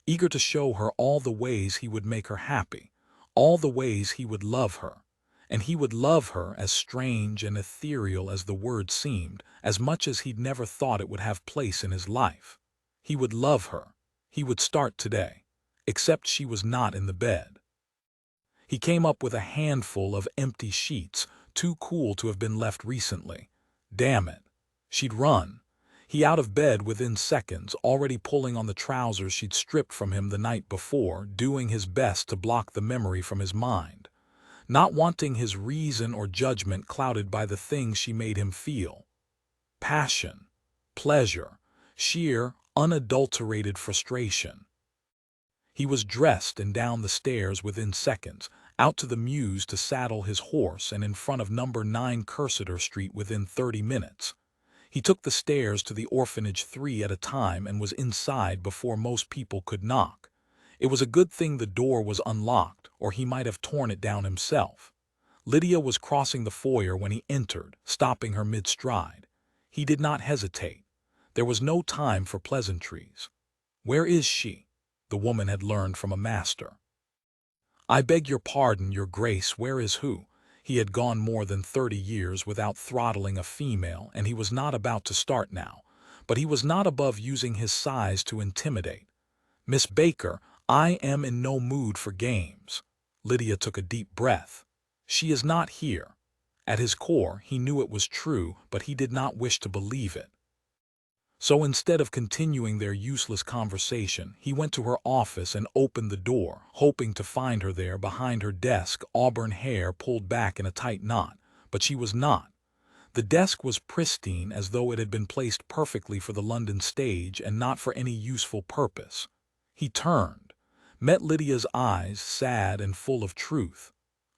Eager to show her all the ways he would make her happy, all the ways he would love her. And he would love her, as strange and ethereal as the word seemed, as much as he'd never thought it would have place in his life. He would love her. He would start today. Except she was not in the bed. He came up with a handful of empty sheets, too cool to have been left recently. Damn it. She'd run. He out of bed within seconds, already pulling on the trousers she'd stripped from him the night before, doing his best to block the memory from his mind. Not wanting his reason or judgment clouded by the things she made him feel. Passion, pleasure, sheer, unadulterated frustration. He was dressed and down the stairs within seconds, out to the mews to saddle his horse, and in front of number 9 Cursitor Street within 30 minutes. He took the stairs to the orphanage 3 at a time and was inside before most people could knock. It was a good thing the door was unlocked, or he might have torn it down himself. Lydia was crossing the foyer when he entered, stopping her mid-stride. He did not hesitate. There was no time for pleasantries. "Where is she?" the woman had learned from a master. "I beg your pardon, your grace, where is who?" He had gone more than 30 years without throttling a female, and he was not about to start now. But he was not above using his size to intimidate. "Miss Baker, I am in no mood for games." Lydia took a deep breath. "She is not here." At his core, he knew it was true, but he did not wish to believe it. So instead of continuing their useless conversation, he went to her office and opened the door, hoping to find her there behind her desk, auburn hair pulled back in a tight knot. But she was not. The desk was pristine, as though it had been placed perfectly for the London stage and not for any useful purpose. He turned, met Lydia's eyes, sad and full of truth.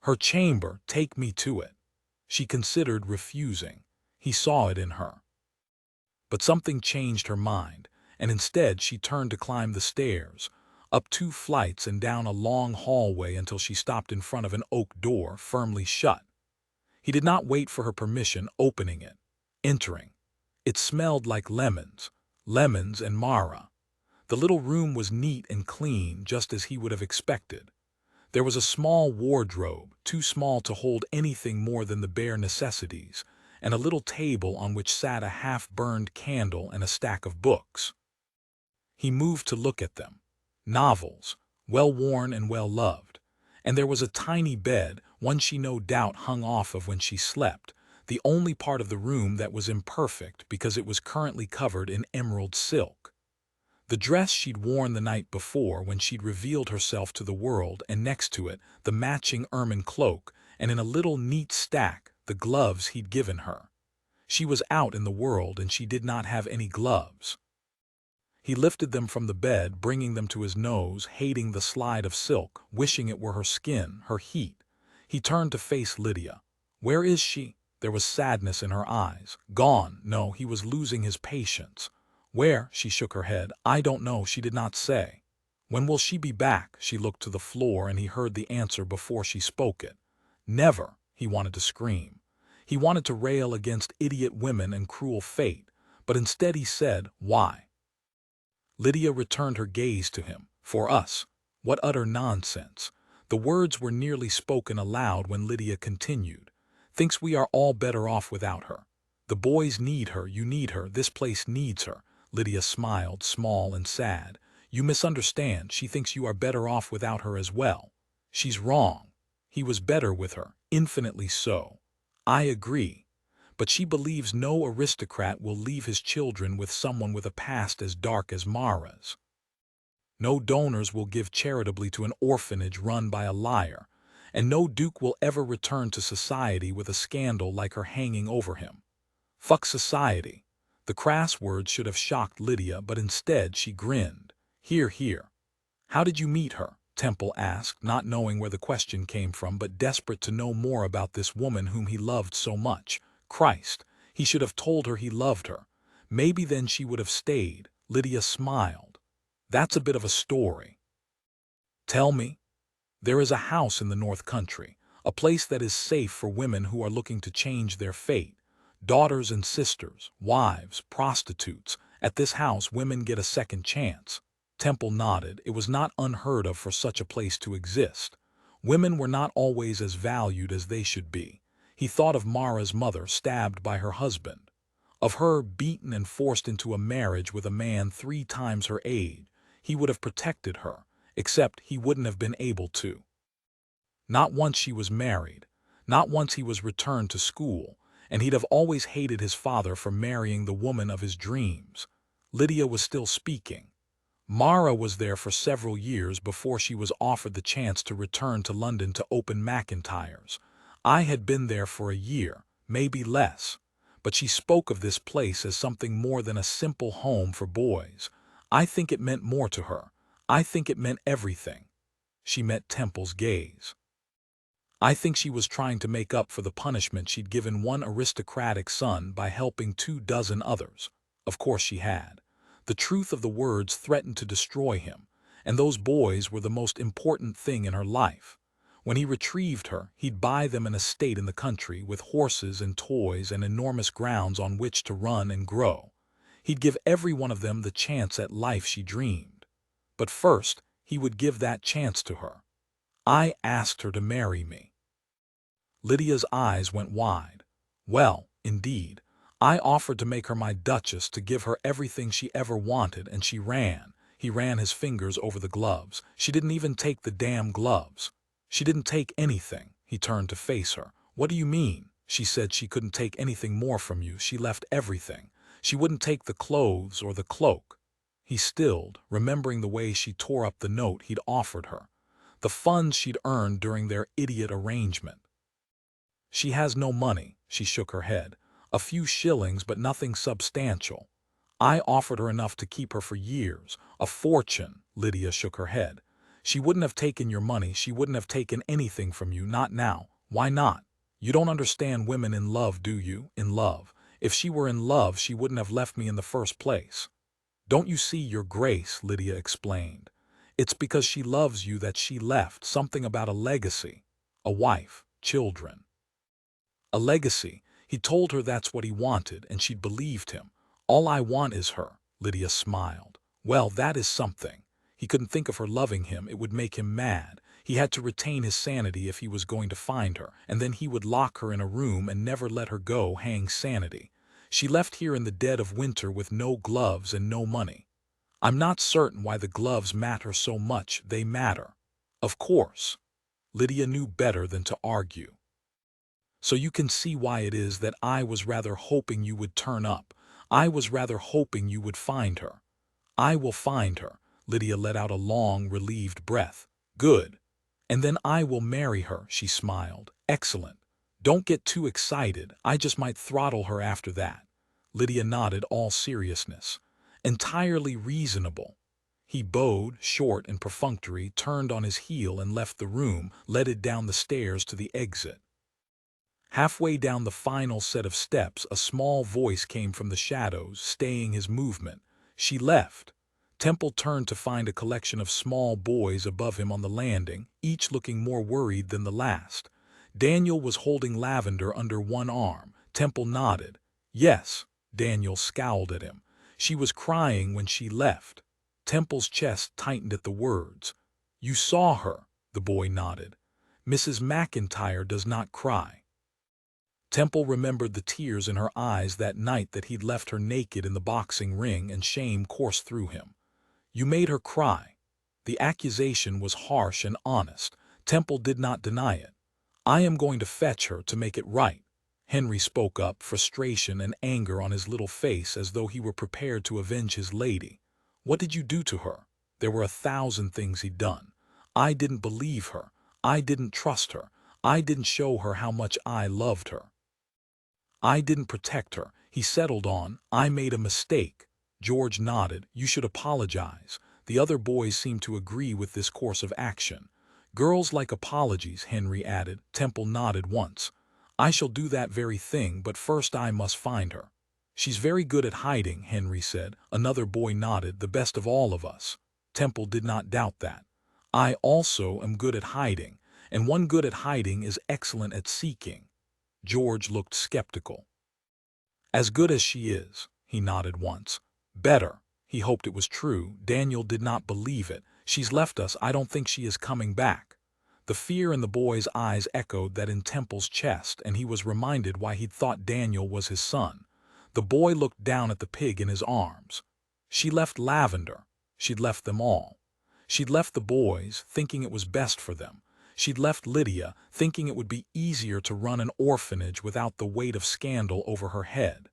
Her chamber, take me to it. She considered refusing. He saw it in her. But something changed her mind, and instead she turned to climb the stairs, up 2 flights and down a long hallway until she stopped in front of an oak door firmly shut. He did not wait for her permission, opening it, entering. It smelled like lemons and Mara. The little room was neat and clean, just as he would have expected. There was a small wardrobe, too small to hold anything more than the bare necessities, and a little table on which sat a half-burned candle and a stack of books. He moved to look at them. Novels, well-worn and well-loved. And there was a tiny bed, one she no doubt hung off of when she slept, the only part of the room that was imperfect because it was currently covered in emerald silk. The dress she'd worn the night before when she'd revealed herself to the world, and next to it, the matching ermine cloak, and in a little neat stack, the gloves he'd given her. She was out in the world and she did not have any gloves. He lifted them from the bed, bringing them to his nose, hating the slide of silk, wishing it were her skin, her heat. He turned to face Lydia. Where is she? There was sadness in her eyes. Gone. No, he was losing his patience. Where? She shook her head. I don't know, she did not say. When will she be back? She looked to the floor and he heard the answer before she spoke it. Never. He wanted to scream. He wanted to rail against idiot women and cruel fate, but instead he said, why? Lydia returned her gaze to him. For us. What utter nonsense. The words were nearly spoken aloud when Lydia continued. Thinks we are all better off without her. The boys need her, you need her, this place needs her. Lydia smiled, small and sad. You misunderstand, she thinks you are better off without her as well. She's wrong. He was better with her, infinitely so. I agree. But she believes no aristocrat will leave his children with someone with a past as dark as Mara's. No donors will give charitably to an orphanage run by a liar, and no duke will ever return to society with a scandal like her hanging over him. Fuck society. The crass words should have shocked Lydia, but instead she grinned. Hear, hear. How did you meet her? Temple asked, not knowing where the question came from, but desperate to know more about this woman whom he loved so much. Christ, he should have told her he loved her. Maybe then she would have stayed. Lydia smiled. That's a bit of a story. Tell me. There is a house in the North Country, a place that is safe for women who are looking to change their fate. Daughters and sisters, wives, prostitutes. At this house women get a second chance. Temple nodded. It was not unheard of for such a place to exist. Women were not always as valued as they should be. He thought of Mara's mother, stabbed by her husband. Of her, beaten and forced into a marriage with a man 3 times her age. He would have protected her, except he wouldn't have been able to. Not once she was married. Not once he was returned to school. And he'd have always hated his father for marrying the woman of his dreams. Lydia was still speaking. Mara was there for several years before she was offered the chance to return to London to open McIntyre's. I had been there for a year, maybe less. But she spoke of this place as something more than a simple home for boys. I think it meant more to her. I think it meant everything. She met Temple's gaze. I think she was trying to make up for the punishment she'd given one aristocratic son by helping 24 others. Of course she had. The truth of the words threatened to destroy him, and those boys were the most important thing in her life. When he retrieved her, he'd buy them an estate in the country with horses and toys and enormous grounds on which to run and grow. He'd give every one of them the chance at life she dreamed. But first, he would give that chance to her. I asked her to marry me. Lydia's eyes went wide. Well, indeed. I offered to make her my duchess, to give her everything she ever wanted, and she ran. He ran his fingers over the gloves. She didn't even take the damn gloves. She didn't take anything. He turned to face her. What do you mean? She said she couldn't take anything more from you. She left everything. She wouldn't take the clothes or the cloak. He stilled, remembering the way she tore up the note he'd offered her, the funds she'd earned during their idiot arrangement. She has no money, she shook her head. A few shillings, but nothing substantial. I offered her enough to keep her for years. A fortune, Lydia shook her head. She wouldn't have taken your money, she wouldn't have taken anything from you, not now. Why not? You don't understand women in love, do you? In love. If she were in love, she wouldn't have left me in the first place. Don't you see, Your Grace, Lydia explained. It's because she loves you that she left, something about a legacy. A wife, children. A legacy. He told her that's what he wanted, and she'd believed him. All I want is her, Lydia smiled. Well, that is something. He couldn't think of her loving him, it would make him mad. He had to retain his sanity if he was going to find her, and then he would lock her in a room and never let her go, hang sanity. She left here in the dead of winter with no gloves and no money. I'm not certain why the gloves matter so much. They matter. Of course. Lydia knew better than to argue. So you can see why it is that I was rather hoping you would turn up. I was rather hoping you would find her. I will find her. Lydia let out a long, relieved breath. Good. And then I will marry her, she smiled. Excellent. Don't get too excited. I just might throttle her after that. Lydia nodded, all seriousness. Entirely reasonable. He bowed, short and perfunctory, turned on his heel and left the room, leaded down the stairs to the exit. Halfway down the final set of steps, a small voice came from the shadows, staying his movement. She left. Temple turned to find a collection of small boys above him on the landing, each looking more worried than the last. Daniel was holding Lavender under one arm. Temple nodded. Yes. Daniel scowled at him. She was crying when she left. Temple's chest tightened at the words. You saw her, the boy nodded. Mrs. McIntyre does not cry. Temple remembered the tears in her eyes that night that he'd left her naked in the boxing ring, and shame coursed through him. You made her cry. The accusation was harsh and honest. Temple did not deny it. I am going to fetch her to make it right. Henry spoke up, frustration and anger on his little face, as though he were prepared to avenge his lady. What did you do to her? There were 1,000 things he'd done. I didn't believe her. I didn't trust her. I didn't show her how much I loved her. I didn't protect her. He settled on, I made a mistake. George nodded. You should apologize. The other boys seemed to agree with this course of action. Girls like apologies, Henry added. Temple nodded once. I shall do that very thing, but first I must find her. She's very good at hiding, Henry said. Another boy nodded. The best of all of us. Temple did not doubt that. I also am good at hiding, and one good at hiding is excellent at seeking. George looked skeptical. As good as she is, he nodded once. Better. He hoped it was true. Daniel did not believe it. She's left us. I don't think she is coming back. The fear in the boy's eyes echoed that in Temple's chest, and he was reminded why he'd thought Daniel was his son. The boy looked down at the pig in his arms. She left Lavender. She'd left them all. She'd left the boys, thinking it was best for them. She'd left Lydia, thinking it would be easier to run an orphanage without the weight of scandal over her head.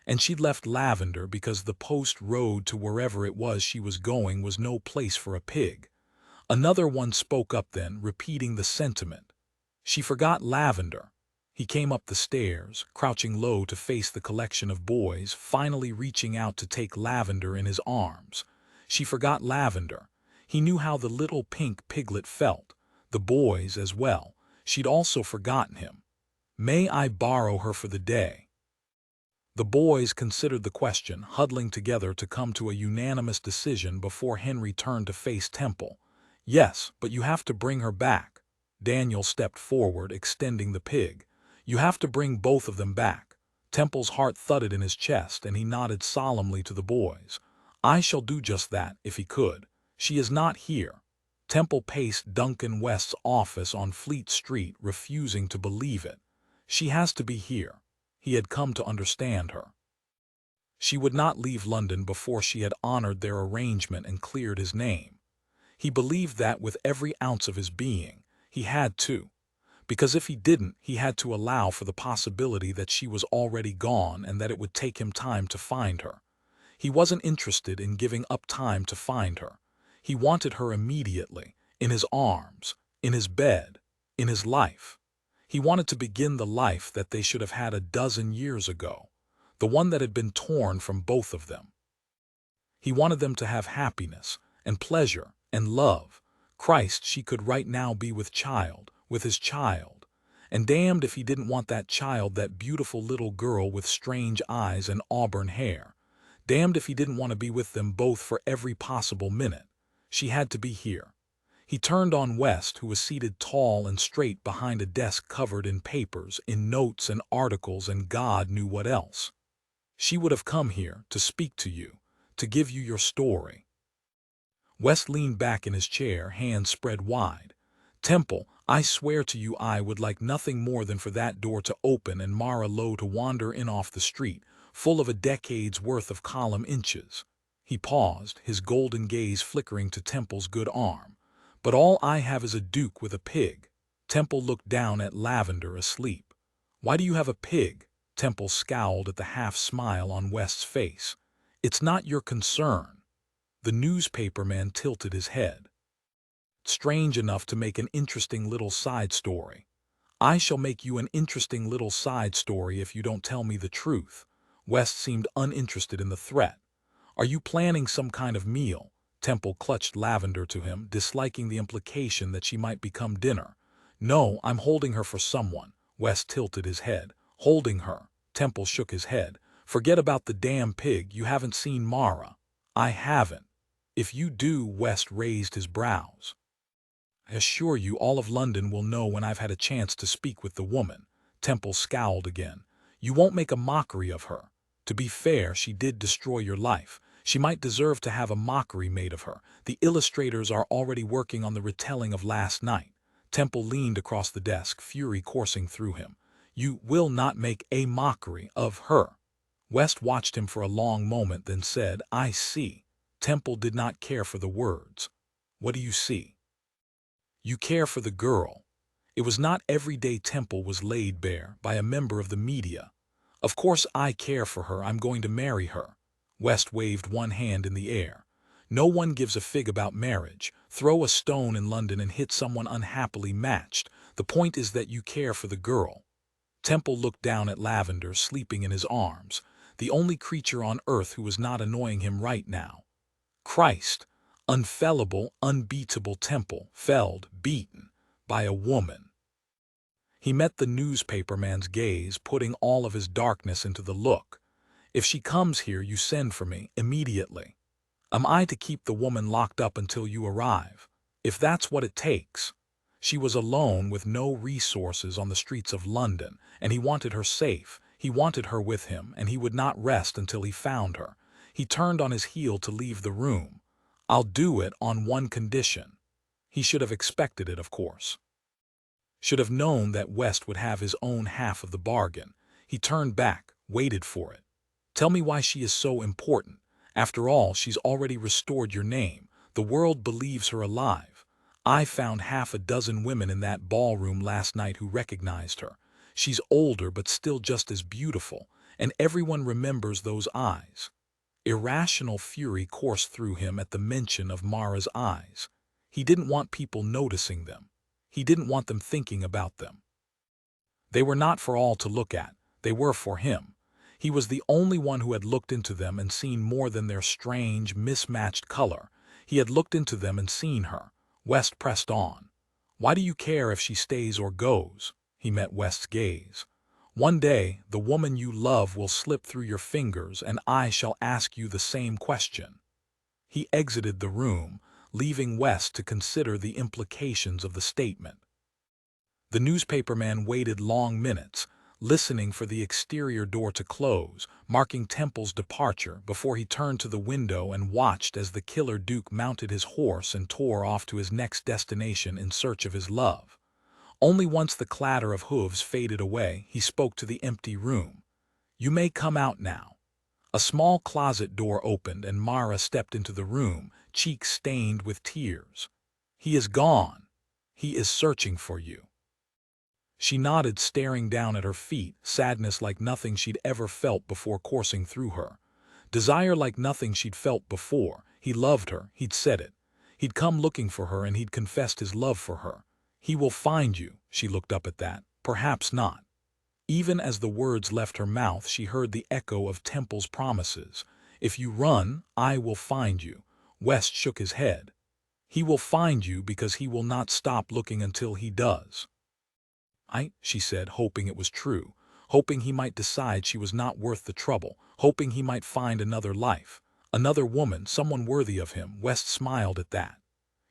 And she'd left Lavender because the post road to wherever it was she was going was no place for a pig. Another one spoke up then, repeating the sentiment. She forgot Lavender. He came up the stairs, crouching low to face the collection of boys, finally reaching out to take Lavender in his arms. She forgot Lavender. He knew how the little pink piglet felt. The boys as well. She'd also forgotten him. May I borrow her for the day? The boys considered the question, huddling together to come to a unanimous decision before Henry turned to face Temple. Yes, but you have to bring her back. Daniel stepped forward, extending the pig. You have to bring both of them back. Temple's heart thudded in his chest, and he nodded solemnly to the boys. I shall do just that, if he could. She is not here. Temple paced Duncan West's office on Fleet Street, refusing to believe it. She has to be here. He had come to understand her. She would not leave London before she had honored their arrangement and cleared his name. He believed that with every ounce of his being. He had to. Because if he didn't, he had to allow for the possibility that she was already gone and that it would take him time to find her. He wasn't interested in giving up time to find her. He wanted her immediately, in his arms, in his bed, in his life. He wanted to begin the life that they should have had a dozen years ago, the one that had been torn from both of them. He wanted them to have happiness and pleasure and love. Christ, she could right now be with his child. And damned if he didn't want that child, that beautiful little girl with strange eyes and auburn hair. Damned if he didn't want to be with them both for every possible minute. She had to be here. He turned on West, who was seated tall and straight behind a desk covered in papers, in notes and articles and God knew what else. She would have come here to speak to you, to give you your story. West leaned back in his chair, hands spread wide. Temple, I swear to you I would like nothing more than for that door to open and Mara Lowe to wander in off the street, full of a decade's worth of column inches. He paused, his golden gaze flickering to Temple's good arm. But all I have is a duke with a pig. Temple looked down at Lavender asleep. Why do you have a pig? Temple scowled at the half-smile on West's face. It's not your concern. The newspaper man tilted his head. Strange enough to make an interesting little side story. I shall make you an interesting little side story if you don't tell me the truth. West seemed uninterested in the threat. Are you planning some kind of meal? Temple clutched Lavender to him, disliking the implication that she might become dinner. No, I'm holding her for someone. West tilted his head. Holding her. Temple shook his head. Forget about the damn pig. You haven't seen Mara. I haven't. If you do, West raised his brows. I assure you all of London will know when I've had a chance to speak with the woman. Temple scowled again. You won't make a mockery of her. To be fair, she did destroy your life. She might deserve to have a mockery made of her. The illustrators are already working on the retelling of last night. Temple leaned across the desk, fury coursing through him. You will not make a mockery of her. West watched him for a long moment, then said, I see. Temple did not care for the words. What do you see? You care for the girl. It was not every day Temple was laid bare by a member of the media. Of course I care for her. I'm going to marry her. West waved one hand in the air. No one gives a fig about marriage. Throw a stone in London and hit someone unhappily matched. The point is that you care for the girl. Temple looked down at Lavender, sleeping in his arms, the only creature on earth who was not annoying him right now. Christ, unfellable, unbeatable Temple, felled, beaten, by a woman. He met the newspaper man's gaze, putting all of his darkness into the look. If she comes here, you send for me, immediately. Am I to keep the woman locked up until you arrive? If that's what it takes. She was alone with no resources on the streets of London, and he wanted her safe. He wanted her with him, and he would not rest until he found her. He turned on his heel to leave the room. I'll do it on one condition. He should have expected it, of course. Should have known that West would have his own half of the bargain. He turned back, waited for it. Tell me why she is so important. After all, she's already restored your name. The world believes her alive. I found half a dozen women in that ballroom last night who recognized her. She's older but still just as beautiful, and everyone remembers those eyes. Irrational fury coursed through him at the mention of Mara's eyes. He didn't want people noticing them. He didn't want them thinking about them. They were not for all to look at. They were for him. He was the only one who had looked into them and seen more than their strange, mismatched color. He had looked into them and seen her. West pressed on. Why do you care if she stays or goes? He met West's gaze. One day, the woman you love will slip through your fingers, and I shall ask you the same question. He exited the room, leaving West to consider the implications of the statement. The newspaper man waited long minutes, listening for the exterior door to close, marking Temple's departure, before he turned to the window and watched as the killer Duke mounted his horse and tore off to his next destination in search of his love. Only once the clatter of hooves faded away, he spoke to the empty room. You may come out now. A small closet door opened and Mara stepped into the room, cheeks stained with tears. He is gone. He is searching for you. She nodded, staring down at her feet, sadness like nothing she'd ever felt before coursing through her. Desire like nothing she'd felt before. He loved her, he'd said it. He'd come looking for her and he'd confessed his love for her. He will find you, she looked up at that. Perhaps not. Even as the words left her mouth, she heard the echo of Temple's promises. If you run, I will find you. West shook his head. He will find you because he will not stop looking until he does. She said, hoping it was true, hoping he might decide she was not worth the trouble, hoping he might find another life, another woman, someone worthy of him. West smiled at that.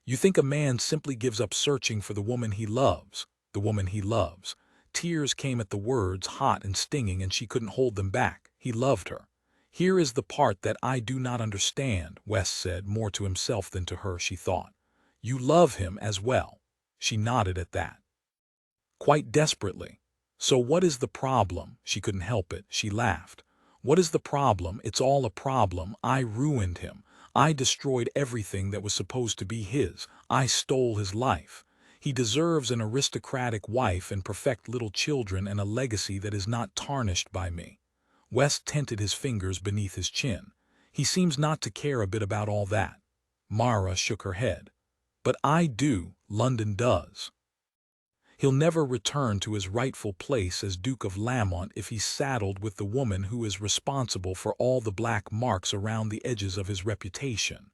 You think a man simply gives up searching for the woman he loves, the woman he loves. Tears came at the words, hot and stinging, and she couldn't hold them back. He loved her. Here is the part that I do not understand, West said, more to himself than to her, she thought. You love him as well. She nodded at that. Quite desperately. So what is the problem? She couldn't help it. She laughed. What is the problem? It's all a problem. I ruined him. I destroyed everything that was supposed to be his. I stole his life. He deserves an aristocratic wife and perfect little children and a legacy that is not tarnished by me. West tented his fingers beneath his chin. He seems not to care a bit about all that. Mara shook her head. But I do. London does. He'll never return to his rightful place as Duke of Lamont if he's saddled with the woman who is responsible for all the black marks around the edges of his reputation.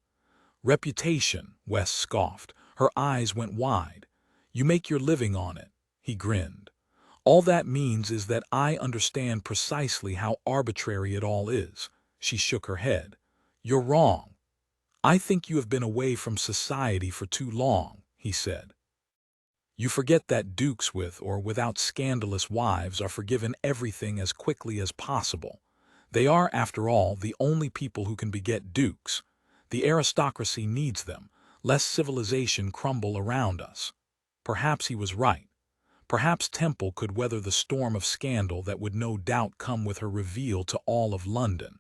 Reputation, West scoffed. Her eyes went wide. You make your living on it. He grinned. All that means is that I understand precisely how arbitrary it all is. She shook her head. You're wrong. I think you have been away from society for too long, he said. You forget that dukes with or without scandalous wives are forgiven everything as quickly as possible. They are, after all, the only people who can beget dukes. The aristocracy needs them, lest civilization crumble around us. Perhaps he was right. Perhaps Temple could weather the storm of scandal that would no doubt come with her reveal to all of London.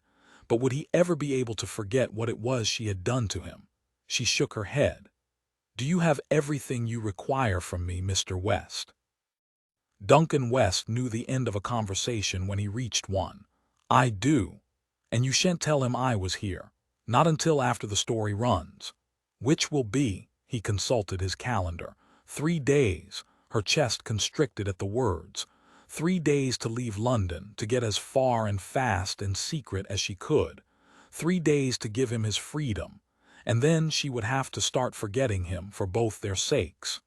But would he ever be able to forget what it was she had done to him? She shook her head. Do you have everything you require from me, Mr. West? Duncan West knew the end of a conversation when he reached one. I do. And you shan't tell him I was here. Not until after the story runs. Which will be, he consulted his calendar. 3 days. Her chest constricted at the words. 3 days to leave London, to get as far and fast and secret as she could. 3 days to give him his freedom. And then she would have to start forgetting him for both their sakes.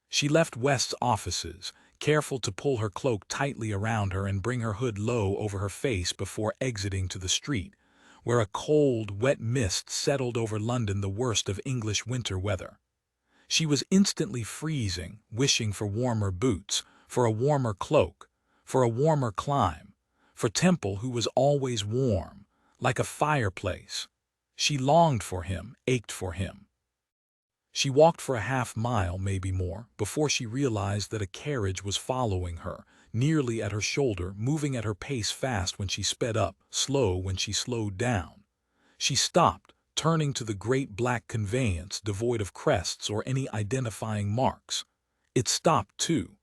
She left West's offices, careful to pull her cloak tightly around her and bring her hood low over her face before exiting to the street, where a cold, wet mist settled over London, the worst of English winter weather. She was instantly freezing, wishing for warmer boots, for a warmer cloak, for a warmer climb, for Temple, who was always warm, like a fireplace. She longed for him, ached for him. She walked for a half-mile, maybe more, before she realized that a carriage was following her, nearly at her shoulder, moving at her pace, fast when she sped up, slow when she slowed down. She stopped, turning to the great black conveyance, devoid of crests or any identifying marks. It stopped, too.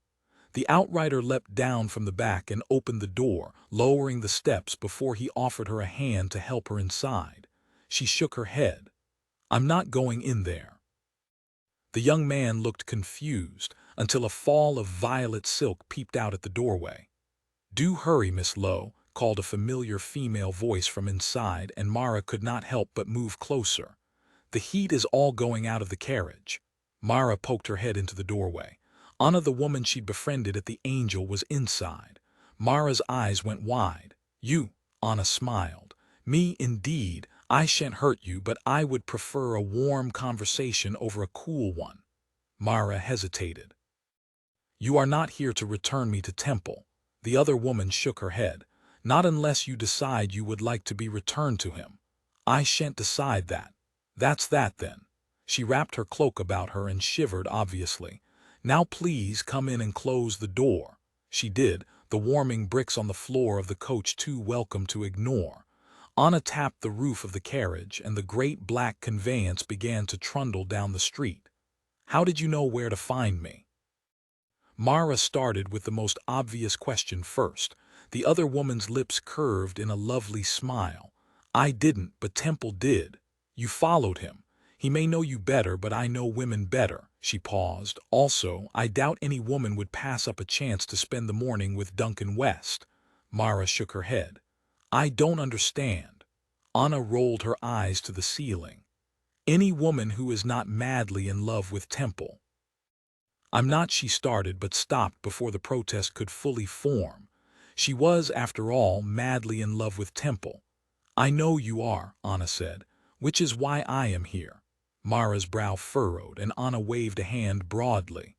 The outrider leapt down from the back and opened the door, lowering the steps before he offered her a hand to help her inside. She shook her head. I'm not going in there. The young man looked confused until a fall of violet silk peeped out at the doorway. Do hurry, Miss Lowe, called a familiar female voice from inside, and Mara could not help but move closer. The heat is all going out of the carriage. Mara poked her head into the doorway. Anna, the woman she'd befriended at the Angel, was inside. Mara's eyes went wide. You, Anna smiled. Me, indeed. I shan't hurt you, but I would prefer a warm conversation over a cool one. Mara hesitated. You are not here to return me to Temple. The other woman shook her head. Not unless you decide you would like to be returned to him. I shan't decide that. That's that, then. She wrapped her cloak about her and shivered, obviously. Now please come in and close the door. She did, the warming bricks on the floor of the coach too welcome to ignore. Anna tapped the roof of the carriage, and the great black conveyance began to trundle down the street. How did you know where to find me? Mara started with the most obvious question first. The other woman's lips curved in a lovely smile. I didn't, but Temple did. You followed him. He may know you better, but I know women better. She paused. Also, I doubt any woman would pass up a chance to spend the morning with Duncan West. Mara shook her head. I don't understand. Anna rolled her eyes to the ceiling. Any woman who is not madly in love with Temple. I'm not, she started, but stopped before the protest could fully form. She was, after all, madly in love with Temple. I know you are, Anna said, which is why I am here. Mara's brow furrowed, and Anna waved a hand broadly.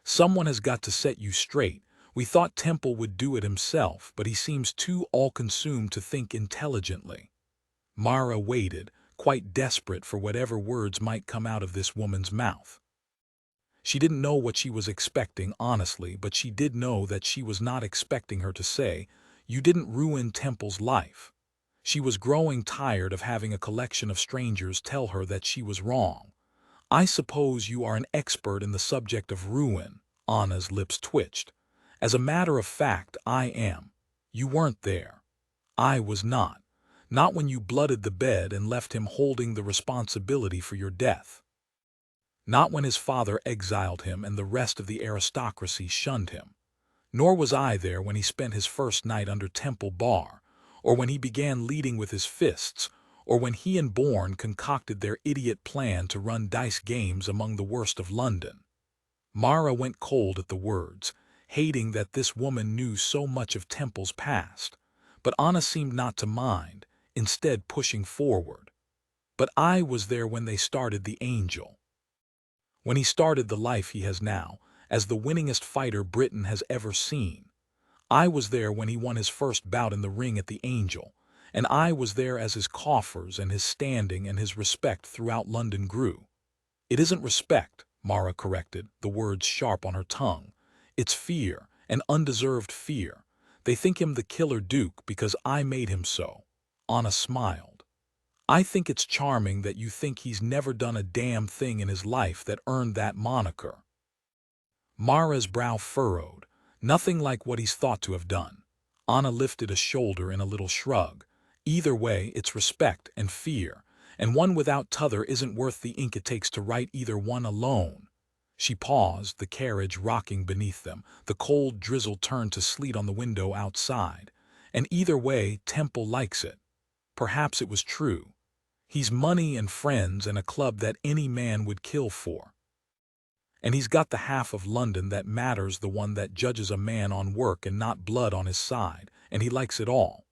Someone has got to set you straight. We thought Temple would do it himself, but he seems too all-consumed to think intelligently. Mara waited, quite desperate for whatever words might come out of this woman's mouth. She didn't know what she was expecting, honestly, but she did know that she was not expecting her to say, "You didn't ruin Temple's life." She was growing tired of having a collection of strangers tell her that she was wrong. I suppose you are an expert in the subject of ruin. Anna's lips twitched. As a matter of fact, I am. You weren't there. I was not. Not when you blooded the bed and left him holding the responsibility for your death. Not when his father exiled him and the rest of the aristocracy shunned him. Nor was I there when he spent his first night under Temple Bar, or when he began leading with his fists, or when he and Bourne concocted their idiot plan to run dice games among the worst of London. Mara went cold at the words, hating that this woman knew so much of Temple's past. But Anna seemed not to mind, instead pushing forward. But I was there when they started the Angel. When he started the life he has now, as the winningest fighter Britain has ever seen. I was there when he won his first bout in the ring at the Angel, and I was there as his coffers and his standing and his respect throughout London grew. It isn't respect, Mara corrected, the words sharp on her tongue. It's fear, an undeserved fear. They think him the killer duke because I made him so. Anna smiled. I think it's charming that you think he's never done a damn thing in his life that earned that moniker. Mara's brow furrowed. Nothing like what he's thought to have done. Anna lifted a shoulder in a little shrug. Either way, it's respect and fear, and one without t'other isn't worth the ink it takes to write either one alone. She paused, the carriage rocking beneath them, the cold drizzle turned to sleet on the window outside. And either way, Temple likes it. Perhaps it was true. He's money and friends and a club that any man would kill for. And he's got the half of London that matters, the one that judges a man on work and not blood on his side, and he likes it all.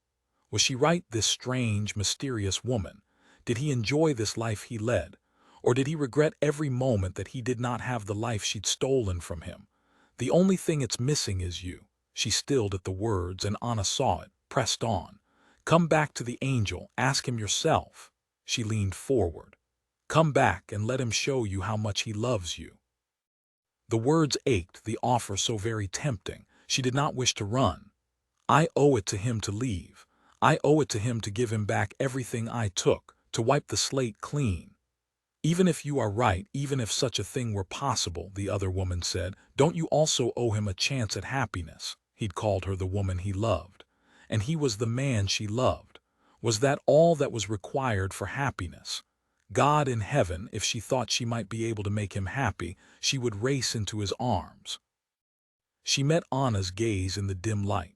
Was she right, this strange, mysterious woman? Did he enjoy this life he led? Or did he regret every moment that he did not have the life she'd stolen from him? The only thing it's missing is you. She stilled at the words, and Anna saw it, pressed on. Come back to the Angel, ask him yourself. She leaned forward. Come back and let him show you how much he loves you. The words ached, the offer so very tempting. She did not wish to run. I owe it to him to leave. I owe it to him to give him back everything I took, to wipe the slate clean. Even if you are right, even if such a thing were possible, the other woman said, don't you also owe him a chance at happiness? He'd called her the woman he loved. And he was the man she loved. Was that all that was required for happiness? God in heaven, if she thought she might be able to make him happy, she would race into his arms. She met Anna's gaze in the dim light.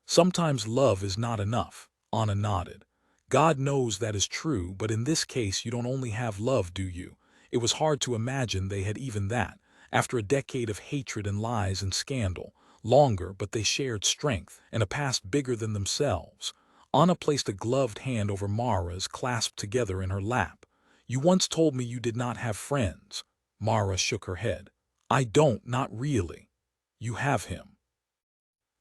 Sometimes love is not enough, Anna nodded. God knows that is true, but in this case you don't only have love, do you? It was hard to imagine they had even that, after a decade of hatred and lies and scandal. Longer, but they shared strength, and a past bigger than themselves. Anna placed a gloved hand over Mara's, clasped together in her lap. You once told me you did not have friends. Mara shook her head. I don't, not really. You have him.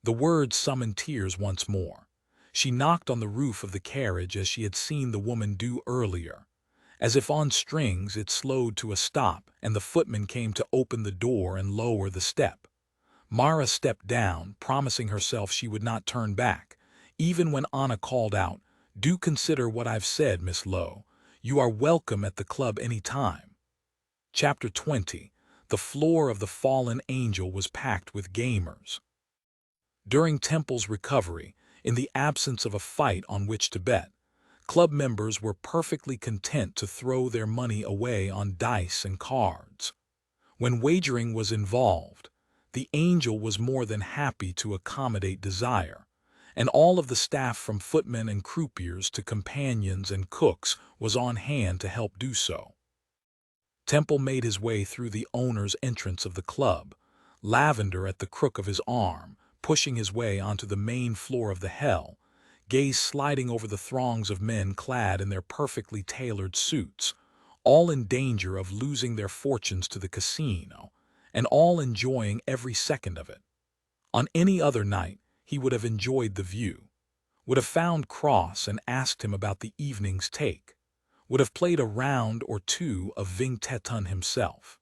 The words summoned tears once more. She knocked on the roof of the carriage as she had seen the woman do earlier. As if on strings, it slowed to a stop, and the footman came to open the door and lower the step. Mara stepped down, promising herself she would not turn back. Even when Anna called out, Do consider what I've said, Miss Lowe. You are welcome at the club any time. Chapter 20. The floor of the fallen angel was packed with gamers. During Temple's recovery, in the absence of a fight on which to bet, club members were perfectly content to throw their money away on dice and cards. When wagering was involved, the angel was more than happy to accommodate desire, and all of the staff from footmen and croupiers to companions and cooks was on hand to help do so. Temple made his way through the owner's entrance of the club, lavender at the crook of his arm, pushing his way onto the main floor of the hell, gaze sliding over the throngs of men clad in their perfectly tailored suits, all in danger of losing their fortunes to the casino, and all enjoying every second of it. On any other night, he would have enjoyed the view, would have found Cross and asked him about the evening's take, would have played a round or two of Ving-Tetun himself.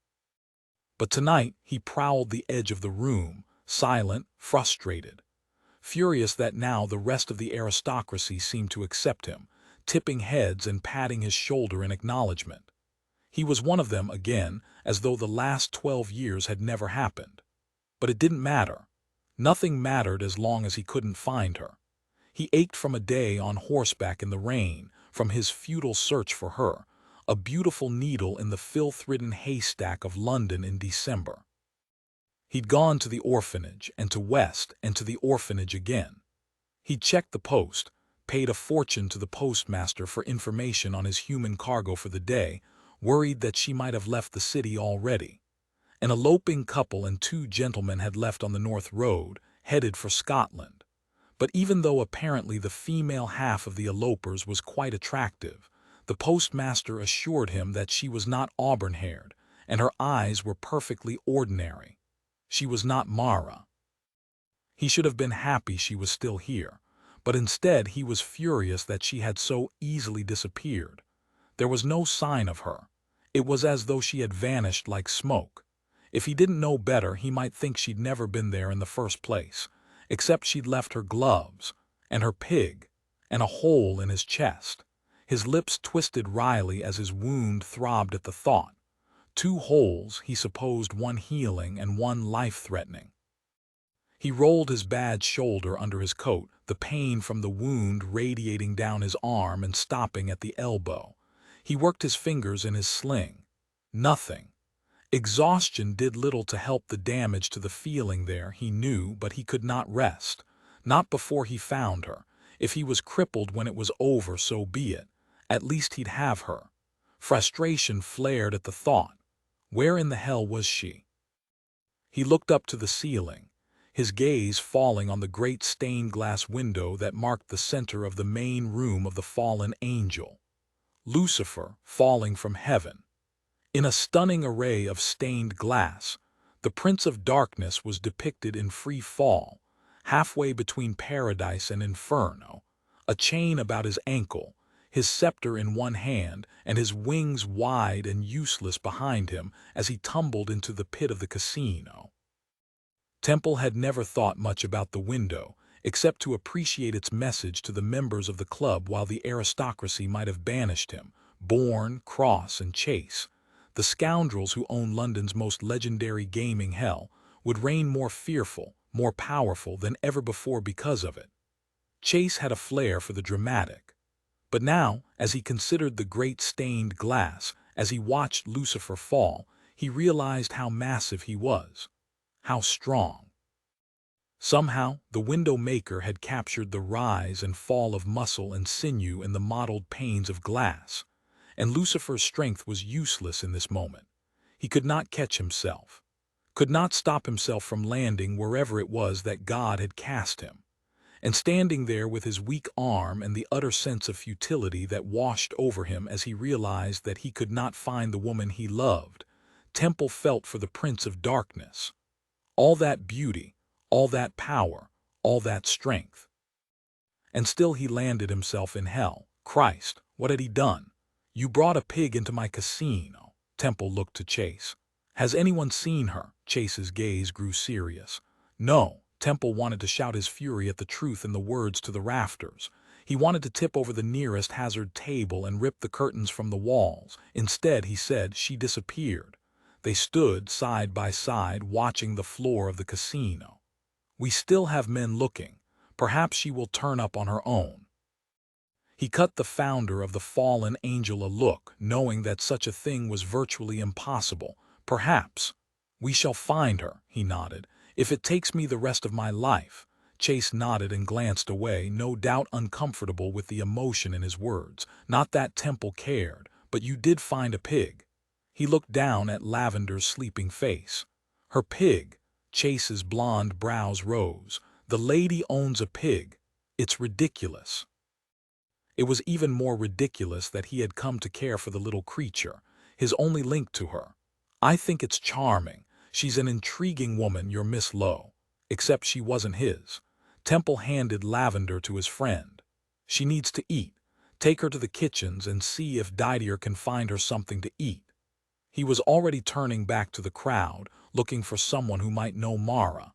But tonight he prowled the edge of the room, silent, frustrated, furious that now the rest of the aristocracy seemed to accept him, tipping heads and patting his shoulder in acknowledgement. He was one of them again, as though the last 12 years had never happened. But it didn't matter. Nothing mattered as long as he couldn't find her. He ached from a day on horseback in the rain, from his futile search for her, a beautiful needle in the filth-ridden haystack of London in December. He'd gone to the orphanage, and to West, and to the orphanage again. He'd checked the post, paid a fortune to the postmaster for information on his human cargo for the day, worried that she might have left the city already. An eloping couple and 2 gentlemen had left on the North Road, headed for Scotland. But even though apparently the female half of the elopers was quite attractive, the postmaster assured him that she was not auburn-haired, and her eyes were perfectly ordinary. She was not Mara. He should have been happy she was still here, but instead he was furious that she had so easily disappeared. There was no sign of her. It was as though she had vanished like smoke. If he didn't know better, he might think she'd never been there in the first place, except she'd left her gloves, and her pig, and a hole in his chest. His lips twisted wryly as his wound throbbed at the thought. 2 holes, he supposed, one healing and one life-threatening. He rolled his bad shoulder under his coat, the pain from the wound radiating down his arm and stopping at the elbow. He worked his fingers in his sling. Nothing. Exhaustion did little to help the damage to the feeling there, he knew, but he could not rest. Not before he found her. If he was crippled when it was over, so be it. At least he'd have her. Frustration flared at the thought. Where in the hell was she? He looked up to the ceiling, his gaze falling on the great stained-glass window that marked the center of the main room of the fallen angel. Lucifer falling from heaven. In a stunning array of stained glass, the Prince of Darkness was depicted in free fall, halfway between paradise and inferno, a chain about his ankle, his scepter in one hand, and his wings wide and useless behind him as he tumbled into the pit of the casino. Temple had never thought much about the window, except to appreciate its message to the members of the club while the aristocracy might have banished him, Bourne, Cross, and Chase. The scoundrels who own London's most legendary gaming hell would reign more fearful, more powerful than ever before because of it. Chase had a flair for the dramatic. But now, as he considered the great stained glass, as he watched Lucifer fall, he realized how massive he was, how strong. Somehow, the window maker had captured the rise and fall of muscle and sinew in the mottled panes of glass, and Lucifer's strength was useless in this moment. He could not catch himself, could not stop himself from landing wherever it was that God had cast him. And standing there with his weak arm and the utter sense of futility that washed over him as he realized that he could not find the woman he loved, Temple felt for the Prince of Darkness. All that beauty, all that power, all that strength. And still he landed himself in hell. Christ, what had he done? You brought a pig into my casino. Temple looked to Chase. Has anyone seen her? Chase's gaze grew serious. No. Temple wanted to shout his fury at the truth in the words to the rafters. He wanted to tip over the nearest hazard table and rip the curtains from the walls. Instead, he said, she disappeared. They stood side by side watching the floor of the casino. "We still have men looking. Perhaps she will turn up on her own." He cut the founder of the Fallen Angel a look, knowing that such a thing was virtually impossible. "Perhaps. We shall find her," he nodded. "If it takes me the rest of my life." Chase nodded and glanced away, no doubt uncomfortable with the emotion in his words. Not that Temple cared, but you did find a pig. He looked down at Lavender's sleeping face. "Her pig." Chase's blonde brows rose. "The lady owns a pig. It's ridiculous." It was even more ridiculous that he had come to care for the little creature, his only link to her. "I think it's charming. She's an intriguing woman, your Miss Lowe." Except she wasn't his. Temple handed Lavender to his friend. "She needs to eat. Take her to the kitchens and see if Didier can find her something to eat." He was already turning back to the crowd, looking for someone who might know Mara.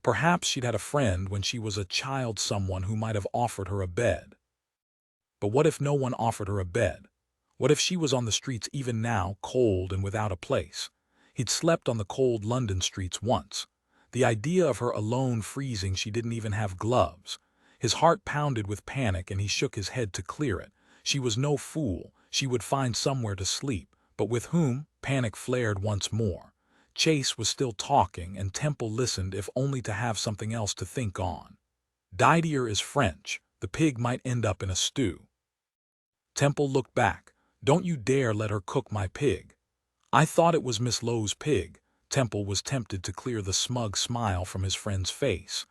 Perhaps she'd had a friend when she was a child, someone who might have offered her a bed. But what if no one offered her a bed? What if she was on the streets even now, cold and without a place? He'd slept on the cold London streets once. The idea of her alone freezing, she didn't even have gloves. His heart pounded with panic and he shook his head to clear it. She was no fool. She would find somewhere to sleep. But with whom? Panic flared once more. Chase was still talking and Temple listened, if only to have something else to think on. "Didier is French. The pig might end up in a stew." Temple looked back. "Don't you dare let her cook my pig." "I thought it was Miss Lowe's pig." Temple was tempted to clear the smug smile from his friend's face.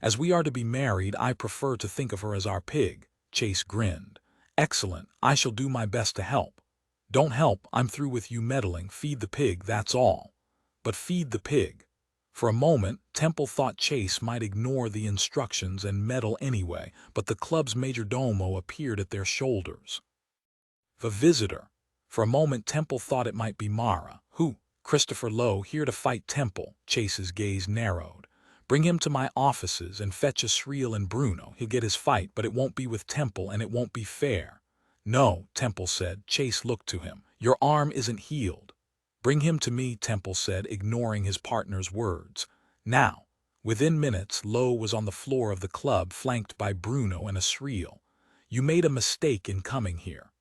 "As we are to be married, I prefer to think of her as our pig." Chase grinned. "Excellent. I shall do my best to help." "Don't help. I'm through with you meddling. Feed the pig, that's all." "But feed the pig." For a moment, Temple thought Chase might ignore the instructions and meddle anyway, but the club's majordomo appeared at their shoulders. The visitor. For a moment Temple thought it might be Mara. "Who?" "Christopher Lowe, here to fight Temple." Chase's gaze narrowed. "Bring him to my offices and fetch Asriel and Bruno. He'll get his fight, but it won't be with Temple and it won't be fair." "No," Temple said. Chase looked to him. "Your arm isn't healed." "Bring him to me," Temple said, ignoring his partner's words. "Now." Within minutes, Lowe was on the floor of the club, flanked by Bruno and Asriel. "You made a mistake in coming here.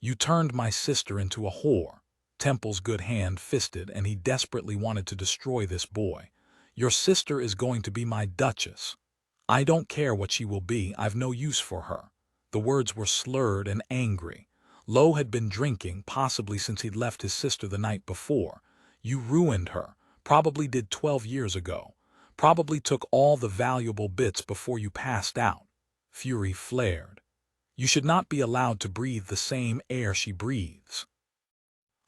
You turned my sister into a whore." Temple's good hand fisted, and he desperately wanted to destroy this boy. "Your sister is going to be my duchess." "I don't care what she will be. I've no use for her." The words were slurred and angry. Lowe had been drinking, possibly since he'd left his sister the night before. "You ruined her. Probably did 12 years ago. Probably took all the valuable bits before you passed out." Fury flared. "You should not be allowed to breathe the same air she breathes."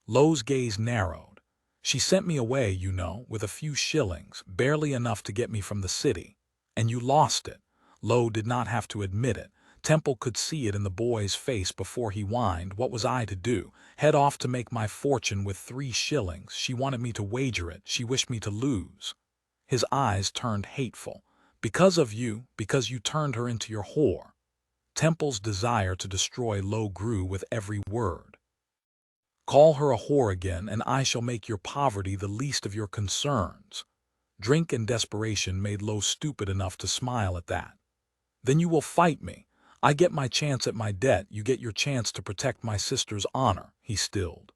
Lowe's gaze narrowed. "She sent me away, you know, with a few shillings, barely enough to get me from the city. And you lost it." Lowe did not have to admit it. Temple could see it in the boy's face before he whined. "What was I to do? Head off to make my fortune with 3 shillings. She wanted me to wager it. She wished me to lose." His eyes turned hateful. "Because of you, because you turned her into your whore." Temple's desire to destroy Lowe grew with every word. "Call her a whore again, and I shall make your poverty the least of your concerns." Drink and desperation made Lowe stupid enough to smile at that. "Then you will fight me. I get my chance at my debt, you get your chance to protect my sister's honor," he stilled.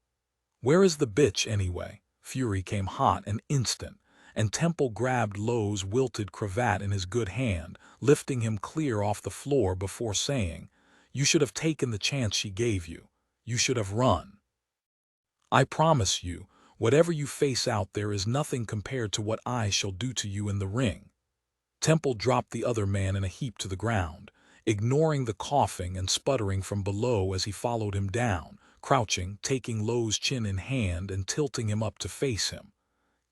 "Where is the bitch, anyway?" Fury came hot and instant, and Temple grabbed Lowe's wilted cravat in his good hand, lifting him clear off the floor before saying, "You should have taken the chance she gave you. You should have run. I promise you, whatever you face out there is nothing compared to what I shall do to you in the ring." Temple dropped the other man in a heap to the ground, ignoring the coughing and sputtering from below as he followed him down, crouching, taking Lowe's chin in hand and tilting him up to face him.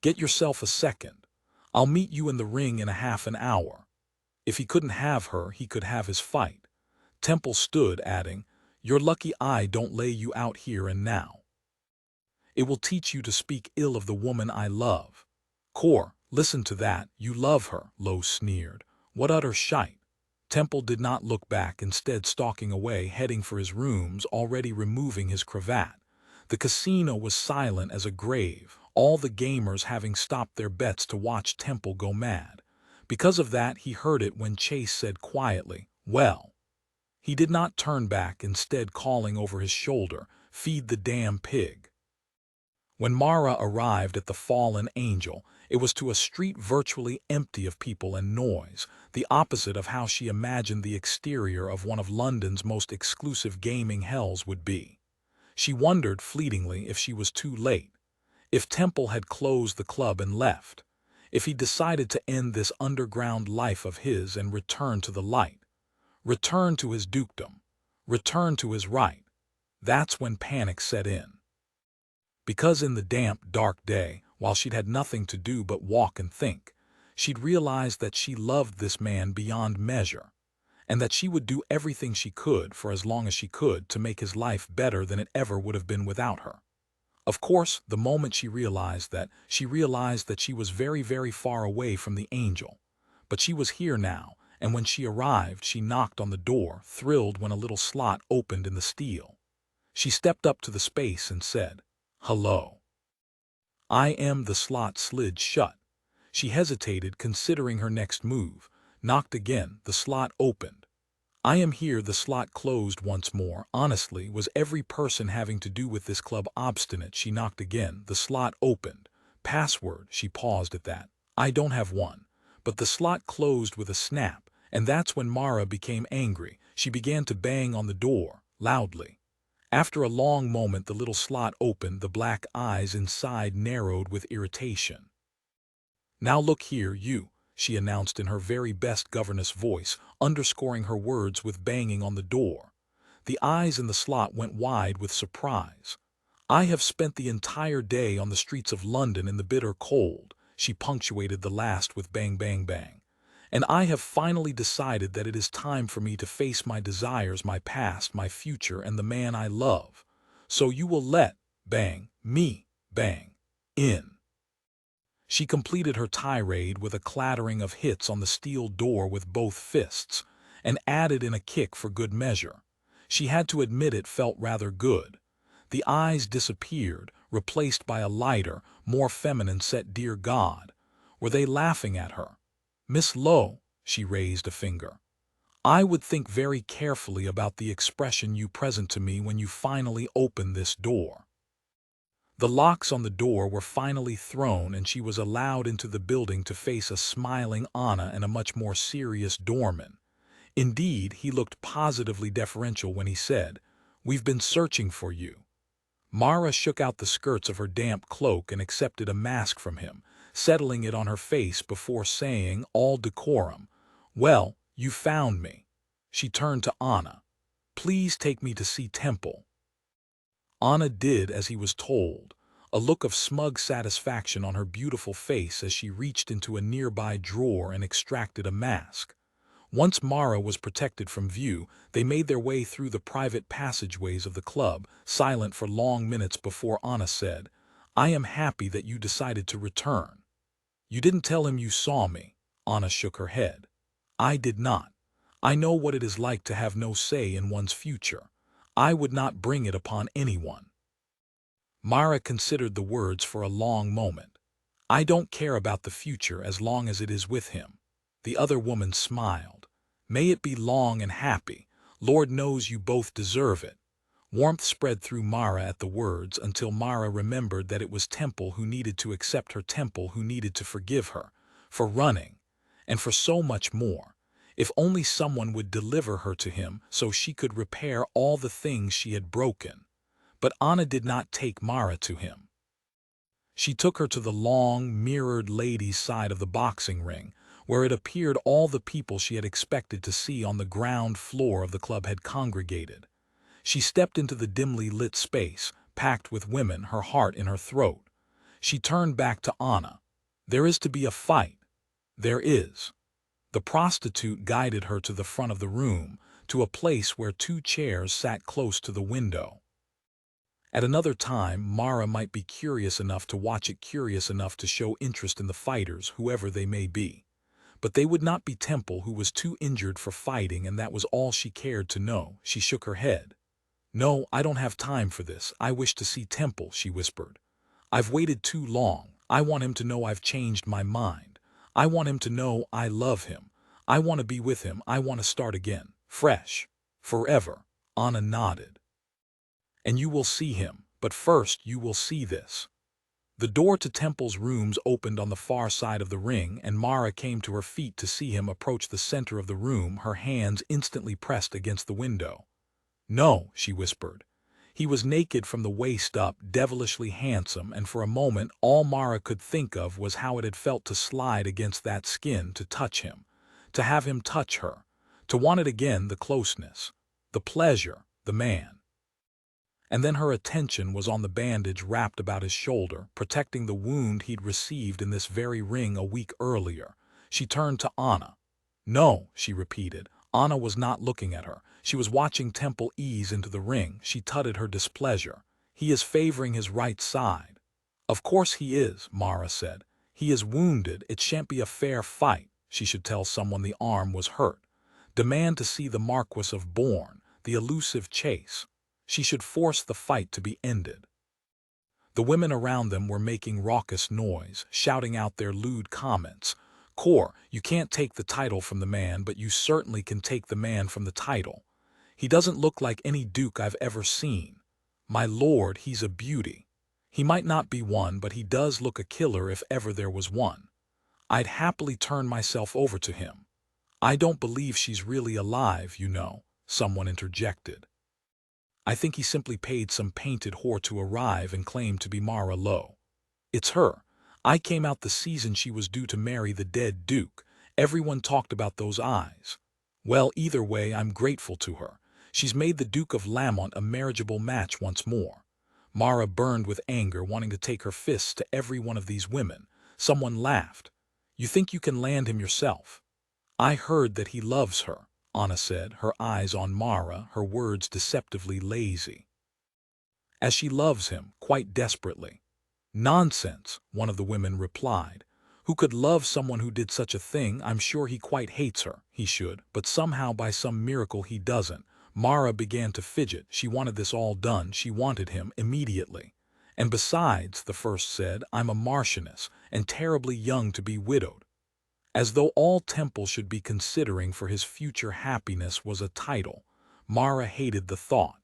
"Get yourself a second. I'll meet you in the ring in a half an hour." If he couldn't have her, he could have his fight. Temple stood, adding, "You're lucky I don't lay you out here and now. It will teach you to speak ill of the woman I love." "Core, listen to that. You love her," Lowe sneered. "What utter shite." Temple did not look back, instead stalking away, heading for his rooms, already removing his cravat. The casino was silent as a grave, all the gamers having stopped their bets to watch Temple go mad. Because of that, he heard it when Chase said quietly, "Well." He did not turn back, instead calling over his shoulder, "Feed the damn pig." When Mara arrived at the Fallen Angel, it was to a street virtually empty of people and noise, the opposite of how she imagined the exterior of one of London's most exclusive gaming hells would be. She wondered fleetingly if she was too late, if Temple had closed the club and left, if he decided to end this underground life of his and return to the light, return to his dukedom, return to his right. That's when panic set in. Because in the damp, dark day, while she'd had nothing to do but walk and think, she'd realized that she loved this man beyond measure, and that she would do everything she could for as long as she could to make his life better than it ever would have been without her. Of course, the moment she realized that she was very, very far away from the angel. But she was here now, and when she arrived, she knocked on the door, thrilled when a little slot opened in the steel. She stepped up to the space and said, "Hello." The slot slid shut. She hesitated, considering her next move, knocked again, the slot opened. "I am here." The slot closed once more. Honestly, was every person having to do with this club obstinate? She knocked again, the slot opened. "Password." She paused at that. "I don't have one." But the slot closed with a snap, and that's when Mara became angry. She began to bang on the door, loudly. After a long moment, the little slot opened, the black eyes inside narrowed with irritation. "Now look here, you," she announced in her very best governess voice, underscoring her words with banging on the door. The eyes in the slot went wide with surprise. "I have spent the entire day on the streets of London in the bitter cold," she punctuated the last with bang, bang, bang. "And I have finally decided that it is time for me to face my desires, my past, my future, and the man I love. So you will let, bang, me, bang, in." She completed her tirade with a clattering of hits on the steel door with both fists, and added in a kick for good measure. She had to admit it felt rather good. The eyes disappeared, replaced by a lighter, more feminine set "Dear God." Were they laughing at her? "Miss Lowe," she raised a finger, "I would think very carefully about the expression you present to me when you finally open this door." The locks on the door were finally thrown, and she was allowed into the building to face a smiling Anna and a much more serious doorman. Indeed, he looked positively deferential when he said, "We've been searching for you." Mara shook out the skirts of her damp cloak and accepted a mask from him, settling it on her face before saying, all decorum, "Well, you found me." She turned to Anna. "Please take me to see Temple." Anna did as he was told, a look of smug satisfaction on her beautiful face as she reached into a nearby drawer and extracted a mask. Once Mara was protected from view, they made their way through the private passageways of the club, silent for long minutes before Anna said, "I am happy that you decided to return." "You didn't tell him you saw me." Anna shook her head. "I did not. I know what it is like to have no say in one's future. I would not bring it upon anyone." Mara considered the words for a long moment. "I don't care about the future as long as it is with him." The other woman smiled. "May it be long and happy. Lord knows you both deserve it." Warmth spread through Mara at the words until Mara remembered that it was Temple who needed to accept her, Temple who needed to forgive her, for running, and for so much more. If only someone would deliver her to him so she could repair all the things she had broken. But Anna did not take Mara to him. She took her to the long, mirrored ladies' side of the boxing ring, where it appeared all the people she had expected to see on the ground floor of the club had congregated. She stepped into the dimly lit space, packed with women, her heart in her throat. She turned back to Anna. "There is to be a fight." "There is." The prostitute guided her to the front of the room, to a place where two chairs sat close to the window. At another time, Mara might be curious enough to watch it, curious enough to show interest in the fighters, whoever they may be. But they would not be Temple, who was too injured for fighting, and that was all she cared to know. She shook her head. "No, I don't have time for this. I wish to see Temple," she whispered. "I've waited too long. I want him to know I've changed my mind. I want him to know I love him. I want to be with him. I want to start again. Fresh. Forever." Anna nodded. "And you will see him, but first you will see this." The door to Temple's rooms opened on the far side of the ring, and Mara came to her feet to see him approach the center of the room, her hands instantly pressed against the window. "No," she whispered. He was naked from the waist up, devilishly handsome, and for a moment all Mara could think of was how it had felt to slide against that skin, to touch him, to have him touch her, to want it again, the closeness, the pleasure, the man. And then her attention was on the bandage wrapped about his shoulder, protecting the wound he'd received in this very ring a week earlier. She turned to Anna. "No," she repeated. Anna was not looking at her. She was watching Temple ease into the ring. She tutted her displeasure. "He is favoring his right side." "Of course he is," Mara said. "He is wounded. It shan't be a fair fight." She should tell someone the arm was hurt. Demand to see the Marquis of Bourne, the elusive chase. She should force the fight to be ended. The women around them were making raucous noise, shouting out their lewd comments. "Cor, you can't take the title from the man, but you certainly can take the man from the title. He doesn't look like any duke I've ever seen. My lord, he's a beauty. He might not be one, but he does look a killer if ever there was one. I'd happily turn myself over to him." "I don't believe she's really alive, you know," someone interjected. "I think he simply paid some painted whore to arrive and claim to be Mara Lowe. It's her. I came out the season she was due to marry the dead duke. Everyone talked about those eyes. Well, either way, I'm grateful to her. She's made the Duke of Lamont a marriageable match once more." Mara burned with anger, wanting to take her fists to every one of these women. Someone laughed. "You think you can land him yourself?" "I heard that he loves her," Anna said, her eyes on Mara, her words deceptively lazy. "As she loves him, quite desperately." "Nonsense," one of the women replied. "Who could love someone who did such a thing? I'm sure he quite hates her. He should, but somehow by some miracle he doesn't." Mara began to fidget. She wanted this all done. She wanted him immediately. "And besides," the first said, "I'm a marchioness, and terribly young to be widowed." As though all Temple should be considering for his future happiness was a title. Mara hated the thought.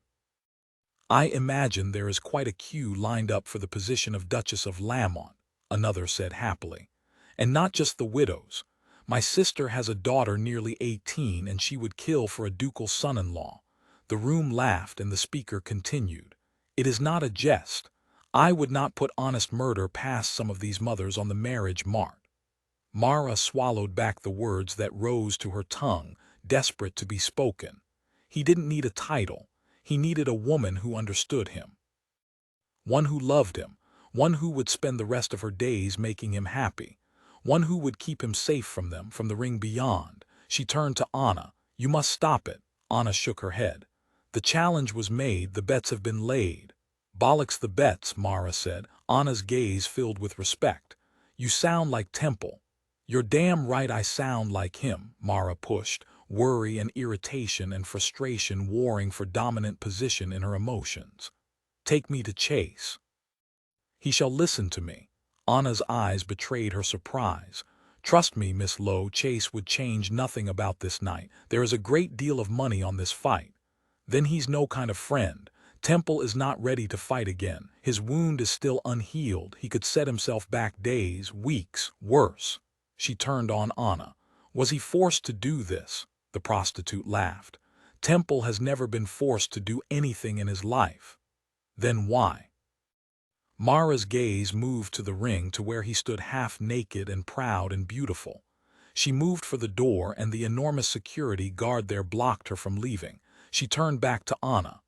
"I imagine there is quite a queue lined up for the position of Duchess of Lamont," another said happily. "And not just the widows. My sister has a daughter nearly 18, and she would kill for a ducal son-in-law." The room laughed, and the speaker continued. "It is not a jest. I would not put honest murder past some of these mothers on the marriage mart." Mara swallowed back the words that rose to her tongue, desperate to be spoken. He didn't need a title. He needed a woman who understood him. One who loved him. One who would spend the rest of her days making him happy. One who would keep him safe from them, from the ring beyond. She turned to Anna. "You must stop it." Anna shook her head. "The challenge was made. The bets have been laid." "Bollocks the bets," Mara said, Anna's gaze filled with respect. "You sound like Temple." "You're damn right I sound like him," Mara pushed, worry and irritation and frustration warring for dominant position in her emotions. "Take me to Chase." "He shall listen to me." Anna's eyes betrayed her surprise. "Trust me, Miss Lowe, Chase would change nothing about this night. There is a great deal of money on this fight." "Then he's no kind of friend. Temple is not ready to fight again. His wound is still unhealed. He could set himself back days, weeks, worse." She turned on Anna. "Was he forced to do this?" The prostitute laughed. "Temple has never been forced to do anything in his life." "Then why?" Mara's gaze moved to the ring, to where he stood half naked and proud and beautiful. She moved for the door, and the enormous security guard there blocked her from leaving. She turned back to Anna.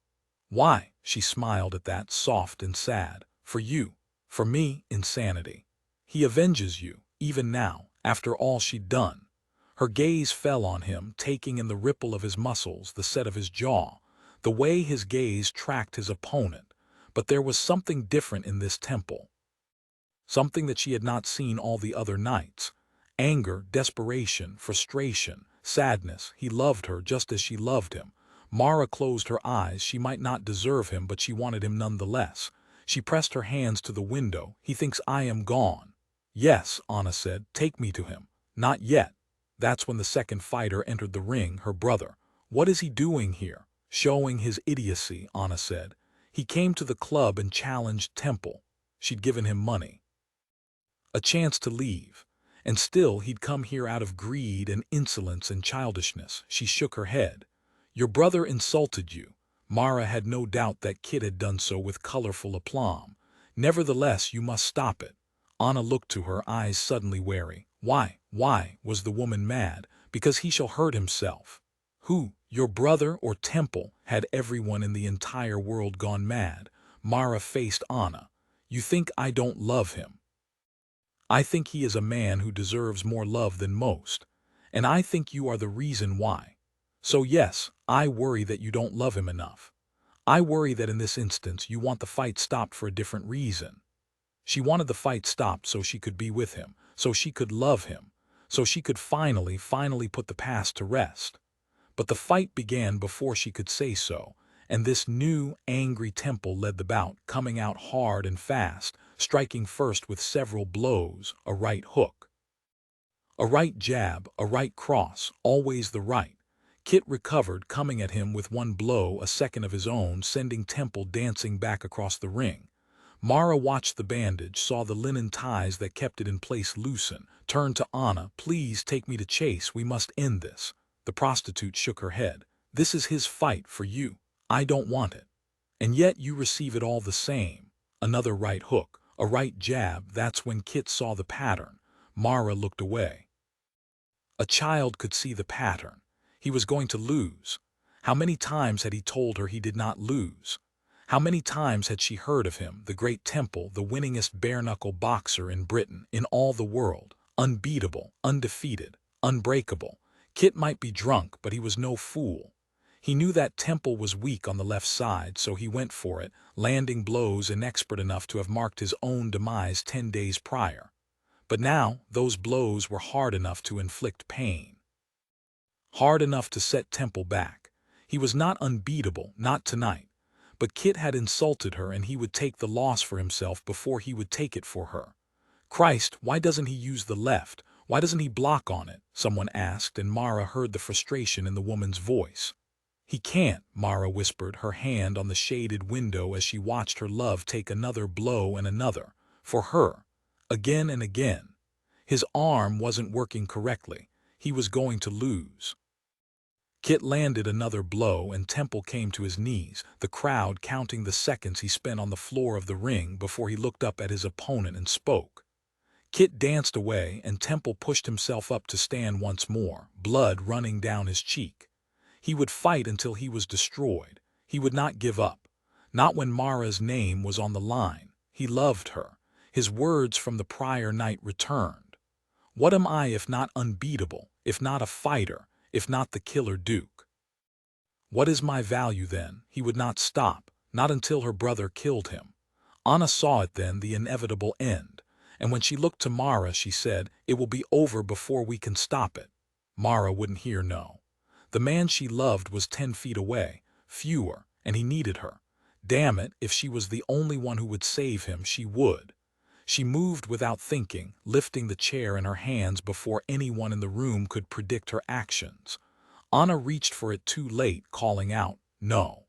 "Why?" She smiled at that, soft and sad. "For you. For me, insanity. He avenges you, even now, after all she'd done." Her gaze fell on him, taking in the ripple of his muscles, the set of his jaw, the way his gaze tracked his opponent. But there was something different in this Temple. Something that she had not seen all the other nights. Anger, desperation, frustration, sadness. He loved her just as she loved him. Mara closed her eyes. She might not deserve him, but she wanted him nonetheless. She pressed her hands to the window. He thinks I am gone. Yes, Anna said, take me to him. Not yet. That's when the second fighter entered the ring, her brother. What is he doing here? Showing his idiocy, Anna said. He came to the club and challenged Temple. She'd given him money. A chance to leave. And still he'd come here out of greed and insolence and childishness. She shook her head. Your brother insulted you. Mara had no doubt that Kit had done so with colorful aplomb. Nevertheless, you must stop it. Anna looked to her, eyes suddenly wary. Why, was the woman mad? Because he shall hurt himself. Who, your brother or Temple? Had everyone in the entire world gone mad? Mara faced Anna. You think I don't love him? I think he is a man who deserves more love than most. And I think you are the reason why. So yes, I worry that you don't love him enough. I worry that in this instance you want the fight stopped for a different reason. She wanted the fight stopped so she could be with him, so she could love him, so she could finally put the past to rest. But the fight began before she could say so, and this new, angry Temple led the bout, coming out hard and fast, striking first with several blows, a right hook, a right jab, a right cross, always the right. Kit recovered, coming at him with one blow, a second of his own, sending Temple dancing back across the ring. Mara watched the bandage, saw the linen ties that kept it in place loosen, turned to Anna. Please take me to Chase, we must end this. The prostitute shook her head. This is his fight for you. I don't want it. And yet you receive it all the same. Another right hook, a right jab. That's when Kit saw the pattern. Mara looked away. A child could see the pattern. He was going to lose. How many times had he told her he did not lose? How many times had she heard of him, the great Temple, the winningest bare-knuckle boxer in Britain, in all the world, unbeatable, undefeated, unbreakable. Kit might be drunk, but he was no fool. He knew that Temple was weak on the left side, so he went for it, landing blows inexpert enough to have marked his own demise 10 days prior. But now those blows were hard enough to inflict pain. Hard enough to set Temple back. He was not unbeatable, not tonight. But Kit had insulted her, and he would take the loss for himself before he would take it for her. Christ, why doesn't he use the left? Why doesn't he block on it? Someone asked, and Mara heard the frustration in the woman's voice. He can't, Mara whispered, her hand on the shaded window as she watched her love take another blow and another. For her. Again and again. His arm wasn't working correctly. He was going to lose. Kit landed another blow, and Temple came to his knees, the crowd counting the seconds he spent on the floor of the ring before he looked up at his opponent and spoke. Kit danced away, and Temple pushed himself up to stand once more, blood running down his cheek. He would fight until he was destroyed. He would not give up. Not when Mara's name was on the line. He loved her. His words from the prior night returned. What am I if not unbeatable, if not a fighter, if not the killer Duke? What is my value then? He would not stop, not until her brother killed him. Anna saw it then, the inevitable end. And when she looked to Mara, she said, it will be over before we can stop it. Mara wouldn't hear no. The man she loved was 10 feet away, fewer, and he needed her. Damn it, if she was the only one who would save him, she would. She moved without thinking, lifting the chair in her hands before anyone in the room could predict her actions. Anna reached for it too late, calling out, no.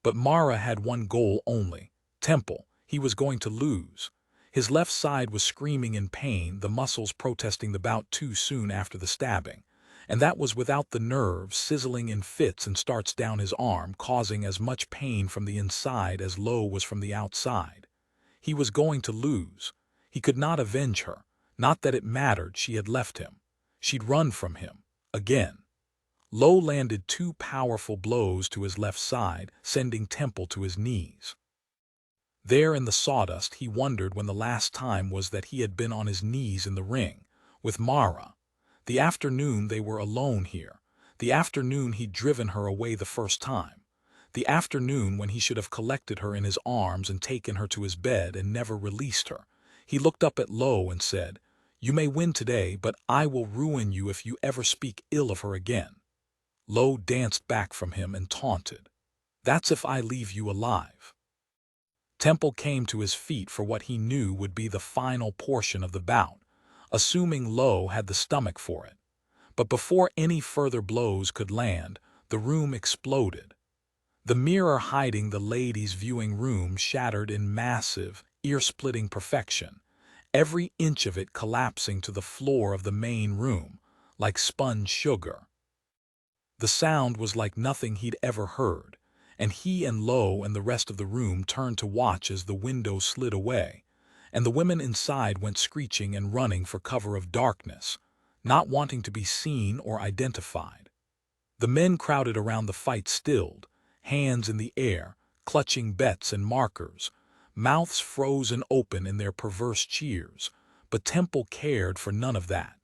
But Mara had one goal only. Temple. He was going to lose. His left side was screaming in pain, the muscles protesting the bout too soon after the stabbing. And that was without the nerves sizzling in fits and starts down his arm, causing as much pain from the inside as Lowe was from the outside. He was going to lose. He could not avenge her. Not that it mattered, she had left him. She'd run from him. Again. Lowe landed 2 powerful blows to his left side, sending Temple to his knees. There in the sawdust, he wondered when the last time was that he had been on his knees in the ring, with Mara. The afternoon they were alone here. The afternoon he'd driven her away the first time. The afternoon when he should have collected her in his arms and taken her to his bed and never released her. He looked up at Lowe and said, you may win today, but I will ruin you if you ever speak ill of her again. Lowe danced back from him and taunted. "That's if I leave you alive." Temple came to his feet for what he knew would be the final portion of the bout, assuming Lowe had the stomach for it. But before any further blows could land, the room exploded. The mirror hiding the ladies' viewing room shattered in massive, ear-splitting perfection, every inch of it collapsing to the floor of the main room, like spun sugar. The sound was like nothing he'd ever heard, and he and Lowe and the rest of the room turned to watch as the window slid away, and the women inside went screeching and running for cover of darkness, not wanting to be seen or identified. The men crowded around the fight stilled, hands in the air, clutching bets and markers, mouths frozen open in their perverse cheers, but Temple cared for none of that.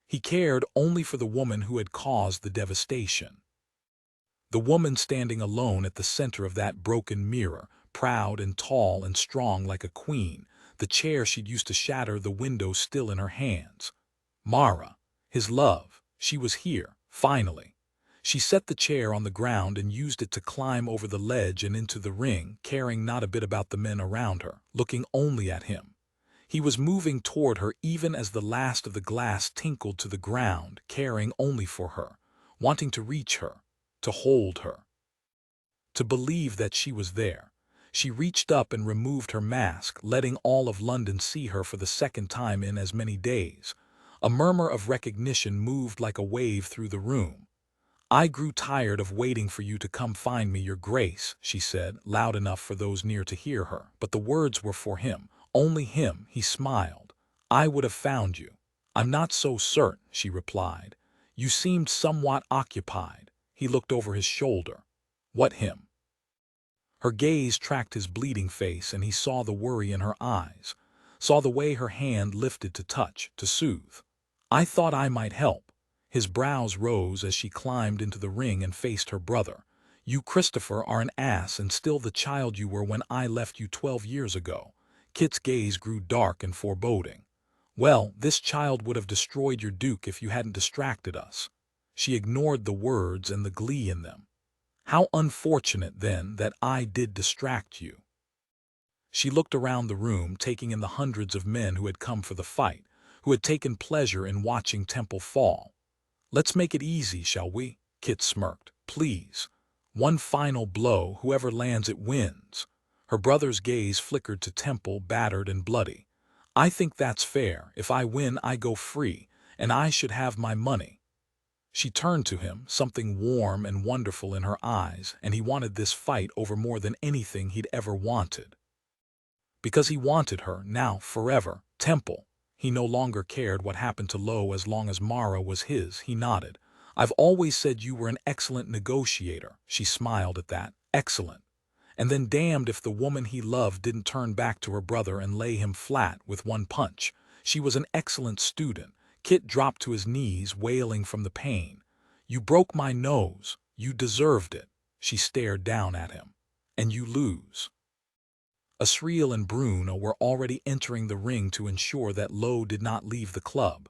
He cared only for the woman who had caused the devastation. The woman standing alone at the center of that broken mirror, proud and tall and strong like a queen, the chair she'd used to shatter the window still in her hands. Mara, his love, she was here, finally. She set the chair on the ground and used it to climb over the ledge and into the ring, caring not a bit about the men around her, looking only at him. He was moving toward her even as the last of the glass tinkled to the ground, caring only for her, wanting to reach her, to hold her, to believe that she was there. She reached up and removed her mask, letting all of London see her for the second time in as many days. A murmur of recognition moved like a wave through the room. "I grew tired of waiting for you to come find me, Your Grace," she said, loud enough for those near to hear her. But the words were for him, only him. He smiled. "I would have found you." "I'm not so certain," she replied. "You seemed somewhat occupied." He looked over his shoulder. "What him?" Her gaze tracked his bleeding face, and he saw the worry in her eyes, saw the way her hand lifted to touch, to soothe. "I thought I might help." His brows rose as she climbed into the ring and faced her brother. "You, Christopher, are an ass and still the child you were when I left you 12 years ago." Kit's gaze grew dark and foreboding. "Well, this child would have destroyed your Duke if you hadn't distracted us." She ignored the words and the glee in them. "How unfortunate, then, that I did distract you." She looked around the room, taking in the hundreds of men who had come for the fight, who had taken pleasure in watching Temple fall. "Let's make it easy, shall we?" Kit smirked. "Please. One final blow, whoever lands it wins." Her brother's gaze flickered to Temple, battered and bloody. "I think that's fair. If I win, I go free, and I should have my money." She turned to him, something warm and wonderful in her eyes, and he wanted this fight over more than anything he'd ever wanted. Because he wanted her, now, forever. Temple. He no longer cared what happened to Lowe as long as Mara was his. He nodded. "I've always said you were an excellent negotiator." She smiled at that. "Excellent." And then damned if the woman he loved didn't turn back to her brother and lay him flat with one punch. She was an excellent student. Kit dropped to his knees, wailing from the pain. "You broke my nose. You deserved it." She stared down at him. "And you lose." Asriel and Bruno were already entering the ring to ensure that Lowe did not leave the club.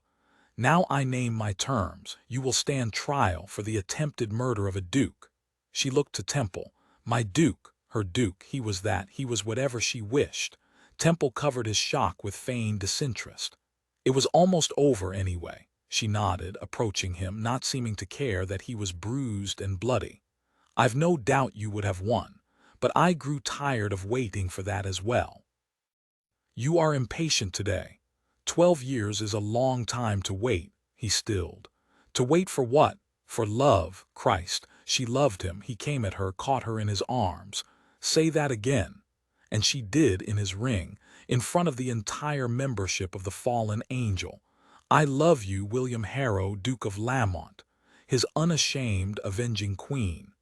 "Now I name my terms. You will stand trial for the attempted murder of a duke." She looked to Temple. "My duke." Her duke. He was that. He was whatever she wished. Temple covered his shock with feigned disinterest. "It was almost over anyway." She nodded, approaching him, not seeming to care that he was bruised and bloody. "I've no doubt you would have won, but I grew tired of waiting for that as well. You are impatient today. 12 years is a long time to wait," he stilled. "To wait for what? For love. Christ, she loved him." He came at her, caught her in his arms. "Say that again." And she did in his ring, in front of the entire membership of the fallen angel. "I love you, William Harrow, Duke of Lamont." His unashamed, avenging queen.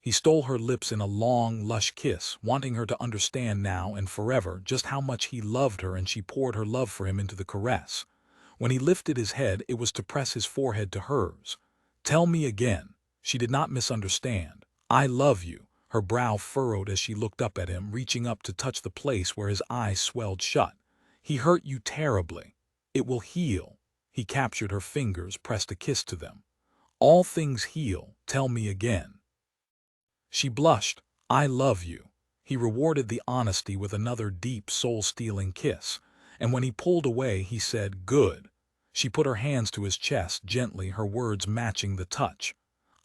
He stole her lips in a long, lush kiss, wanting her to understand now and forever just how much he loved her, and she poured her love for him into the caress. When he lifted his head, it was to press his forehead to hers. "Tell me again." She did not misunderstand. "I love you." Her brow furrowed as she looked up at him, reaching up to touch the place where his eyes swelled shut. "He hurt you terribly. It will heal." He captured her fingers, pressed a kiss to them. All things heal, tell me again. She blushed. I love you. He rewarded the honesty with another deep, soul-stealing kiss, and when he pulled away, he said, good. She put her hands to his chest gently, her words matching the touch.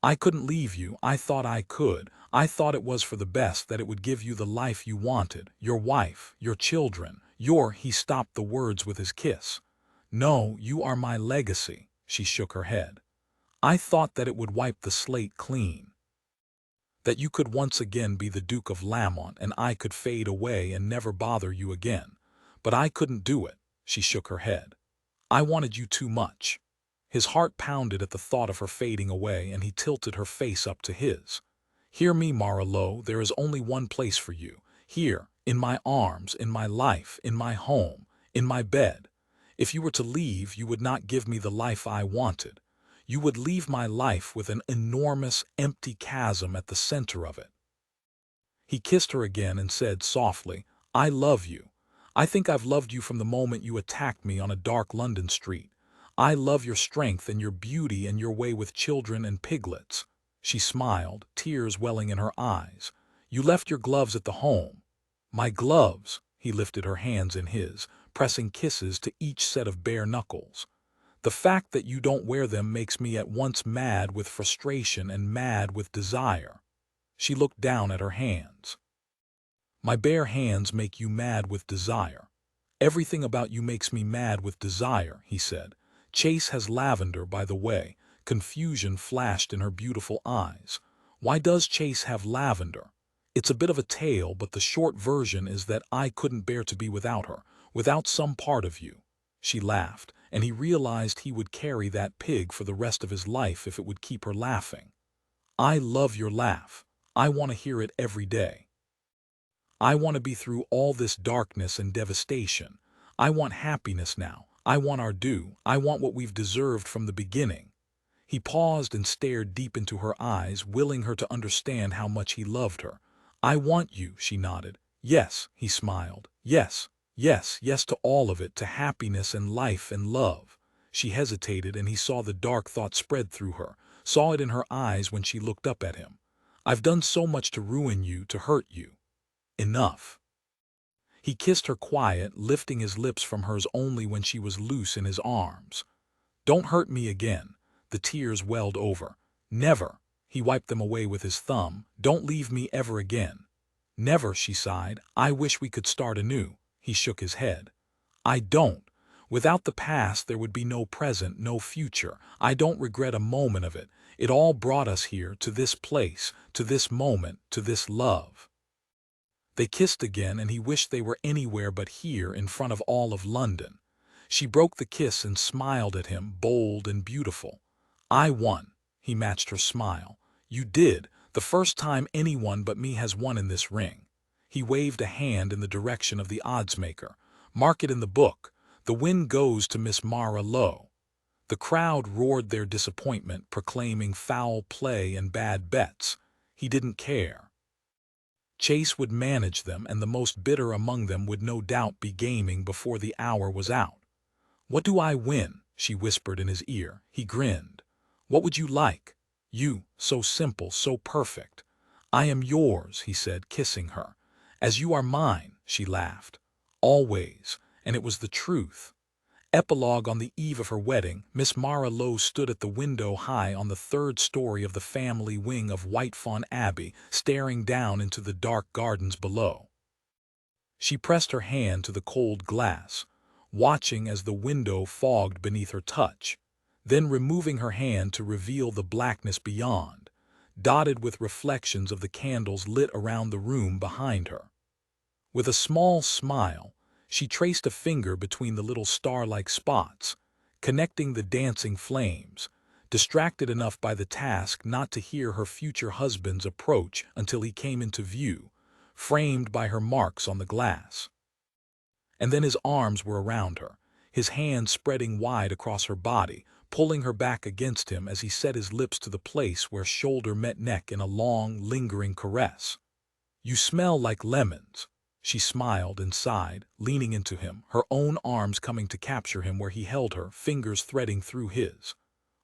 I couldn't leave you. I thought I could. I thought it was for the best, that it would give you the life you wanted, your wife, your children, he stopped the words with his kiss. No, you are my legacy. She shook her head. I thought that it would wipe the slate clean, that you could once again be the Duke of Lamont and I could fade away and never bother you again. But I couldn't do it. She shook her head. I wanted you too much. His heart pounded at the thought of her fading away, and he tilted her face up to his. Hear me, Mara Lowe, there is only one place for you. Here, in my arms, in my life, in my home, in my bed. If you were to leave, you would not give me the life I wanted. You would leave my life with an enormous, empty chasm at the center of it. He kissed her again and said softly, I love you. I think I've loved you from the moment you attacked me on a dark London street. I love your strength and your beauty and your way with children and piglets. She smiled, tears welling in her eyes. You left your gloves at the home. My gloves. He lifted her hands in his, pressing kisses to each set of bare knuckles. The fact that you don't wear them makes me at once mad with frustration and mad with desire. She looked down at her hands. My bare hands make you mad with desire. Everything about you makes me mad with desire, he said. Chase has lavender, by the way. Confusion flashed in her beautiful eyes. Why does Chase have lavender? It's a bit of a tale, but the short version is that I couldn't bear to be without her, without some part of you. She laughed, and he realized he would carry that pig for the rest of his life if it would keep her laughing. I love your laugh. I want to hear it every day. I want to be through all this darkness and devastation. I want happiness now. I want our due. I want what we've deserved from the beginning. He paused and stared deep into her eyes, willing her to understand how much he loved her. I want you, she nodded. Yes, he smiled. Yes, yes, yes to all of it, to happiness and life and love. She hesitated, and he saw the dark thought spread through her, saw it in her eyes when she looked up at him. I've done so much to ruin you, to hurt you. Enough. He kissed her quiet, lifting his lips from hers only when she was loose in his arms. Don't hurt me again. The tears welled over. Never. He wiped them away with his thumb. Don't leave me ever again. Never, she sighed. I wish we could start anew. He shook his head. I don't. Without the past, there would be no present, no future. I don't regret a moment of it. It all brought us here, to this place, to this moment, to this love. They kissed again, and he wished they were anywhere but here, in front of all of London. She broke the kiss and smiled at him, bold and beautiful. I won. He matched her smile. You did. The first time anyone but me has won in this ring. He waved a hand in the direction of the oddsmaker. Mark it in the book. The win goes to Miss Mara Lowe. The crowd roared their disappointment, proclaiming foul play and bad bets. He didn't care. Chase would manage them, and the most bitter among them would no doubt be gaming before the hour was out. What do I win? She whispered in his ear. He grinned. What would you like? You, so simple, so perfect. I am yours, he said, kissing her. As you are mine, she laughed. Always, and it was the truth. Epilogue. On the eve of her wedding, Miss Mara Lowe stood at the window high on the third story of the family wing of Whitefawn Abbey, staring down into the dark gardens below. She pressed her hand to the cold glass, watching as the window fogged beneath her touch, then removing her hand to reveal the blackness beyond, dotted with reflections of the candles lit around the room behind her. With a small smile, she traced a finger between the little star-like spots, connecting the dancing flames, distracted enough by the task not to hear her future husband's approach until he came into view, framed by her marks on the glass. And then his arms were around her, his hands spreading wide across her body, pulling her back against him as he set his lips to the place where shoulder met neck in a long, lingering caress. You smell like lemons. She smiled and sighed, leaning into him, her own arms coming to capture him where he held her, fingers threading through his.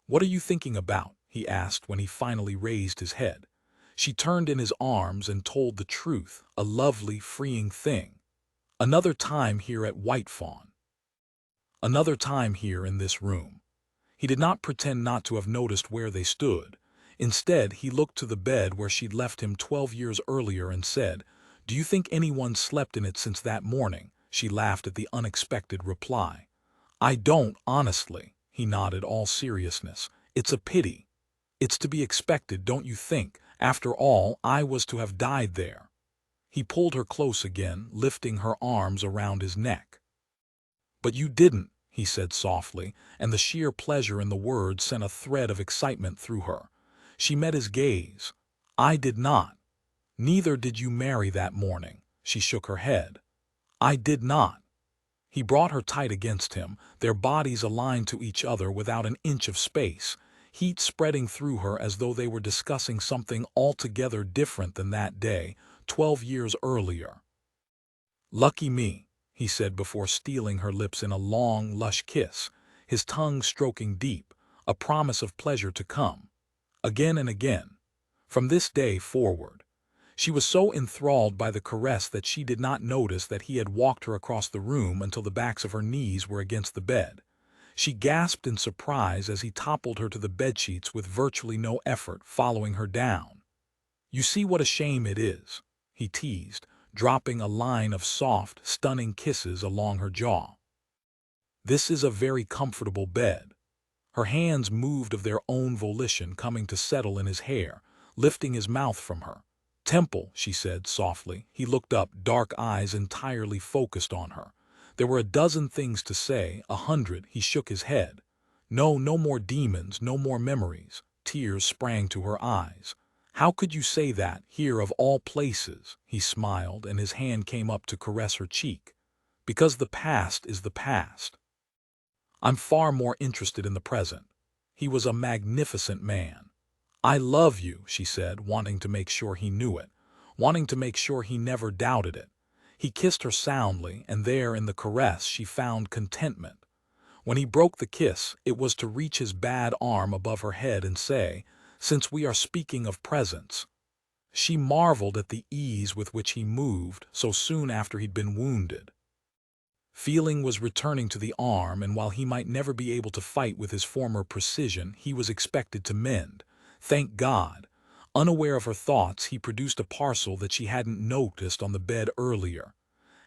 What are you thinking about? he asked when he finally raised his head. She turned in his arms and told the truth, a lovely, freeing thing. Another time here at White Fawn. Another time here in this room. He did not pretend not to have noticed where they stood. Instead, he looked to the bed where she'd left him 12 years earlier and said, "Do you think anyone slept in it since that morning?" She laughed at the unexpected reply. "I don't, honestly," he nodded, all seriousness. "It's a pity. It's to be expected, don't you think? After all, I was to have died there." He pulled her close again, lifting her arms around his neck. "But you didn't," he said softly, and the sheer pleasure in the words sent a thread of excitement through her. She met his gaze. "I did not. Neither did you marry that morning." She shook her head. "I did not." He brought her tight against him, their bodies aligned to each other without an inch of space, heat spreading through her as though they were discussing something altogether different than that day, 12 years earlier. "Lucky me," he said before stealing her lips in a long, lush kiss, his tongue stroking deep, a promise of pleasure to come. Again and again. From this day forward. She was so enthralled by the caress that she did not notice that he had walked her across the room until the backs of her knees were against the bed. She gasped in surprise as he toppled her to the bedsheets with virtually no effort, following her down. "You see what a shame it is," he teased, dropping a line of soft, stunning kisses along her jaw. "This is a very comfortable bed." Her hands moved of their own volition, coming to settle in his hair, lifting his mouth from her. "Temple," she said softly. He looked up, dark eyes entirely focused on her. There were a dozen things to say, 100. He shook his head. "No, no more demons, no more memories." Tears sprang to her eyes. "How could you say that, here of all places?" He smiled, and his hand came up to caress her cheek. "Because the past is the past. I'm far more interested in the present." He was a magnificent man. "I love you," she said, wanting to make sure he knew it, wanting to make sure he never doubted it. He kissed her soundly, and there in the caress she found contentment. When he broke the kiss, it was to reach his bad arm above her head and say, "Since we are speaking of presents." She marveled at the ease with which he moved so soon after he'd been wounded. Feeling was returning to the arm, and while he might never be able to fight with his former precision, he was expected to mend. Thank God. Unaware of her thoughts, he produced a parcel that she hadn't noticed on the bed earlier.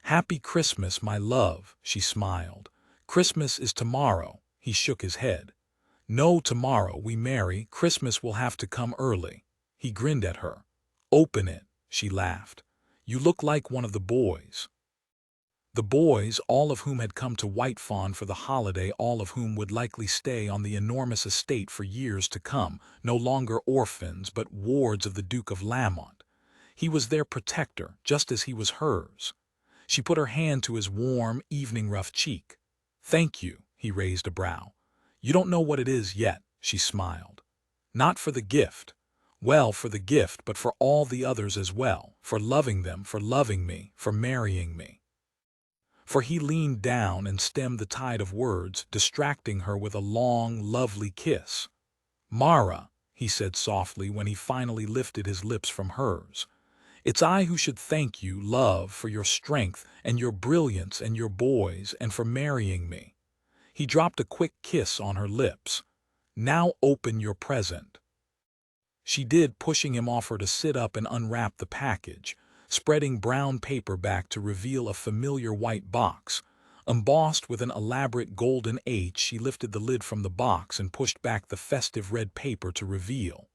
"Happy Christmas, my love," she smiled. "Christmas is tomorrow." He shook his head. "No, tomorrow we marry. Christmas will have to come early." He grinned at her. "Open it," she laughed. "You look like one of the boys." The boys, all of whom had come to White Fawn for the holiday, all of whom would likely stay on the enormous estate for years to come, no longer orphans but wards of the Duke of Lamont. He was their protector, just as he was hers. She put her hand to his warm, evening-rough cheek. "Thank you," he raised a brow. "You don't know what it is yet," she smiled. "Not for the gift. Well, for the gift, but for all the others as well, for loving them, for loving me, for marrying me." For he leaned down and stemmed the tide of words, distracting her with a long, lovely kiss. "Mara," he said softly when he finally lifted his lips from hers. "It's I who should thank you, love, for your strength and your brilliance and your boys, and for marrying me." He dropped a quick kiss on her lips. "Now open your present." She did, pushing him off her to sit up and unwrap the package, spreading brown paper back to reveal a familiar white box. Embossed with an elaborate golden H, she lifted the lid from the box and pushed back the festive red paper to reveal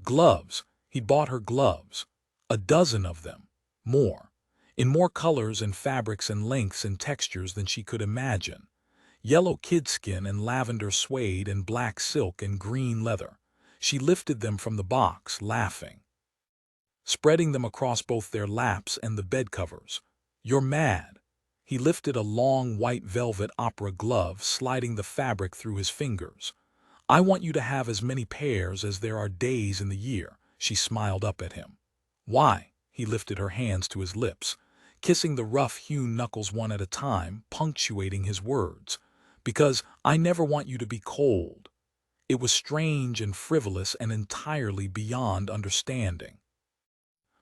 gloves. He'd bought her gloves. A dozen of them. More. In more colors and fabrics and lengths and textures than she could imagine. Yellow kidskin and lavender suede and black silk and green leather. She lifted them from the box, laughing, spreading them across both their laps and the bed covers. "You're mad." He lifted a long white velvet opera glove, sliding the fabric through his fingers. "I want you to have as many pairs as there are days in the year." She smiled up at him. "Why?" He lifted her hands to his lips, kissing the rough-hewn knuckles one at a time, punctuating his words. "Because I never want you to be cold." It was strange and frivolous and entirely beyond understanding.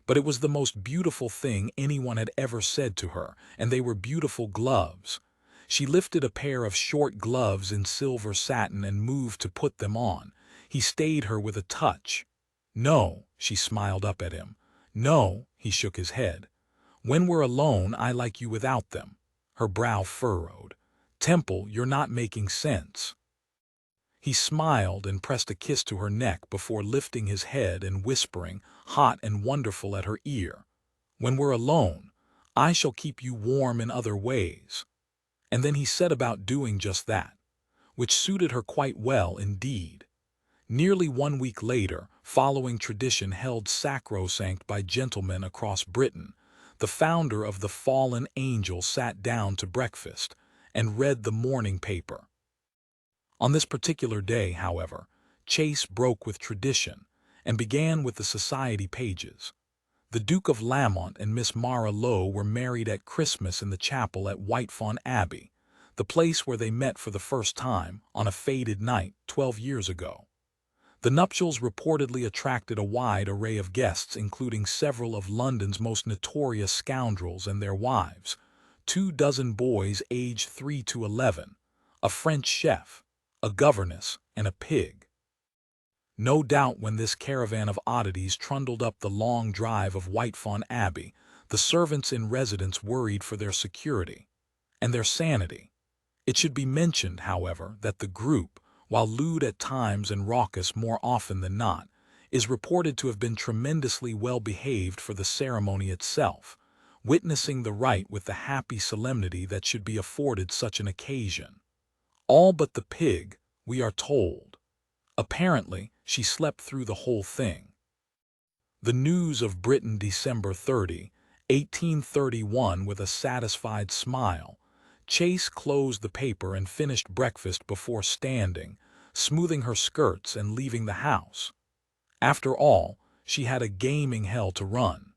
But it was the most beautiful thing anyone had ever said to her, and they were beautiful gloves. She lifted a pair of short gloves in silver satin and moved to put them on. He stayed her with a touch. "No," she smiled up at him. "No," he shook his head. "When we're alone, I like you without them." Her brow furrowed. "Temple, you're not making sense." He smiled and pressed a kiss to her neck before lifting his head and whispering, hot and wonderful, at her ear, "When we're alone, I shall keep you warm in other ways." And then he set about doing just that, which suited her quite well indeed. Nearly 1 week later, following tradition held sacrosanct by gentlemen across Britain, the founder of the Fallen Angel sat down to breakfast and read the morning paper. On this particular day, however, Chase broke with tradition and began with the society pages. The Duke of Lamont and Miss Mara Lowe were married at Christmas in the chapel at Whitefawn Abbey, the place where they met for the first time on a faded night 12 years ago. The nuptials reportedly attracted a wide array of guests, including several of London's most notorious scoundrels and their wives, 24 boys aged 3 to 11, a French chef, a governess, and a pig. No doubt when this caravan of oddities trundled up the long drive of Whitefawn Abbey, the servants in residence worried for their security and their sanity. It should be mentioned, however, that the group, while lewd at times and raucous more often than not, is reported to have been tremendously well behaved for the ceremony itself, witnessing the rite with the happy solemnity that should be afforded such an occasion. All but the pig, we are told. Apparently, she slept through the whole thing. The News of Britain, December 30, 1831. With a satisfied smile, Chase closed the paper and finished breakfast before standing, smoothing her skirts and leaving the house. After all, she had a gaming hell to run.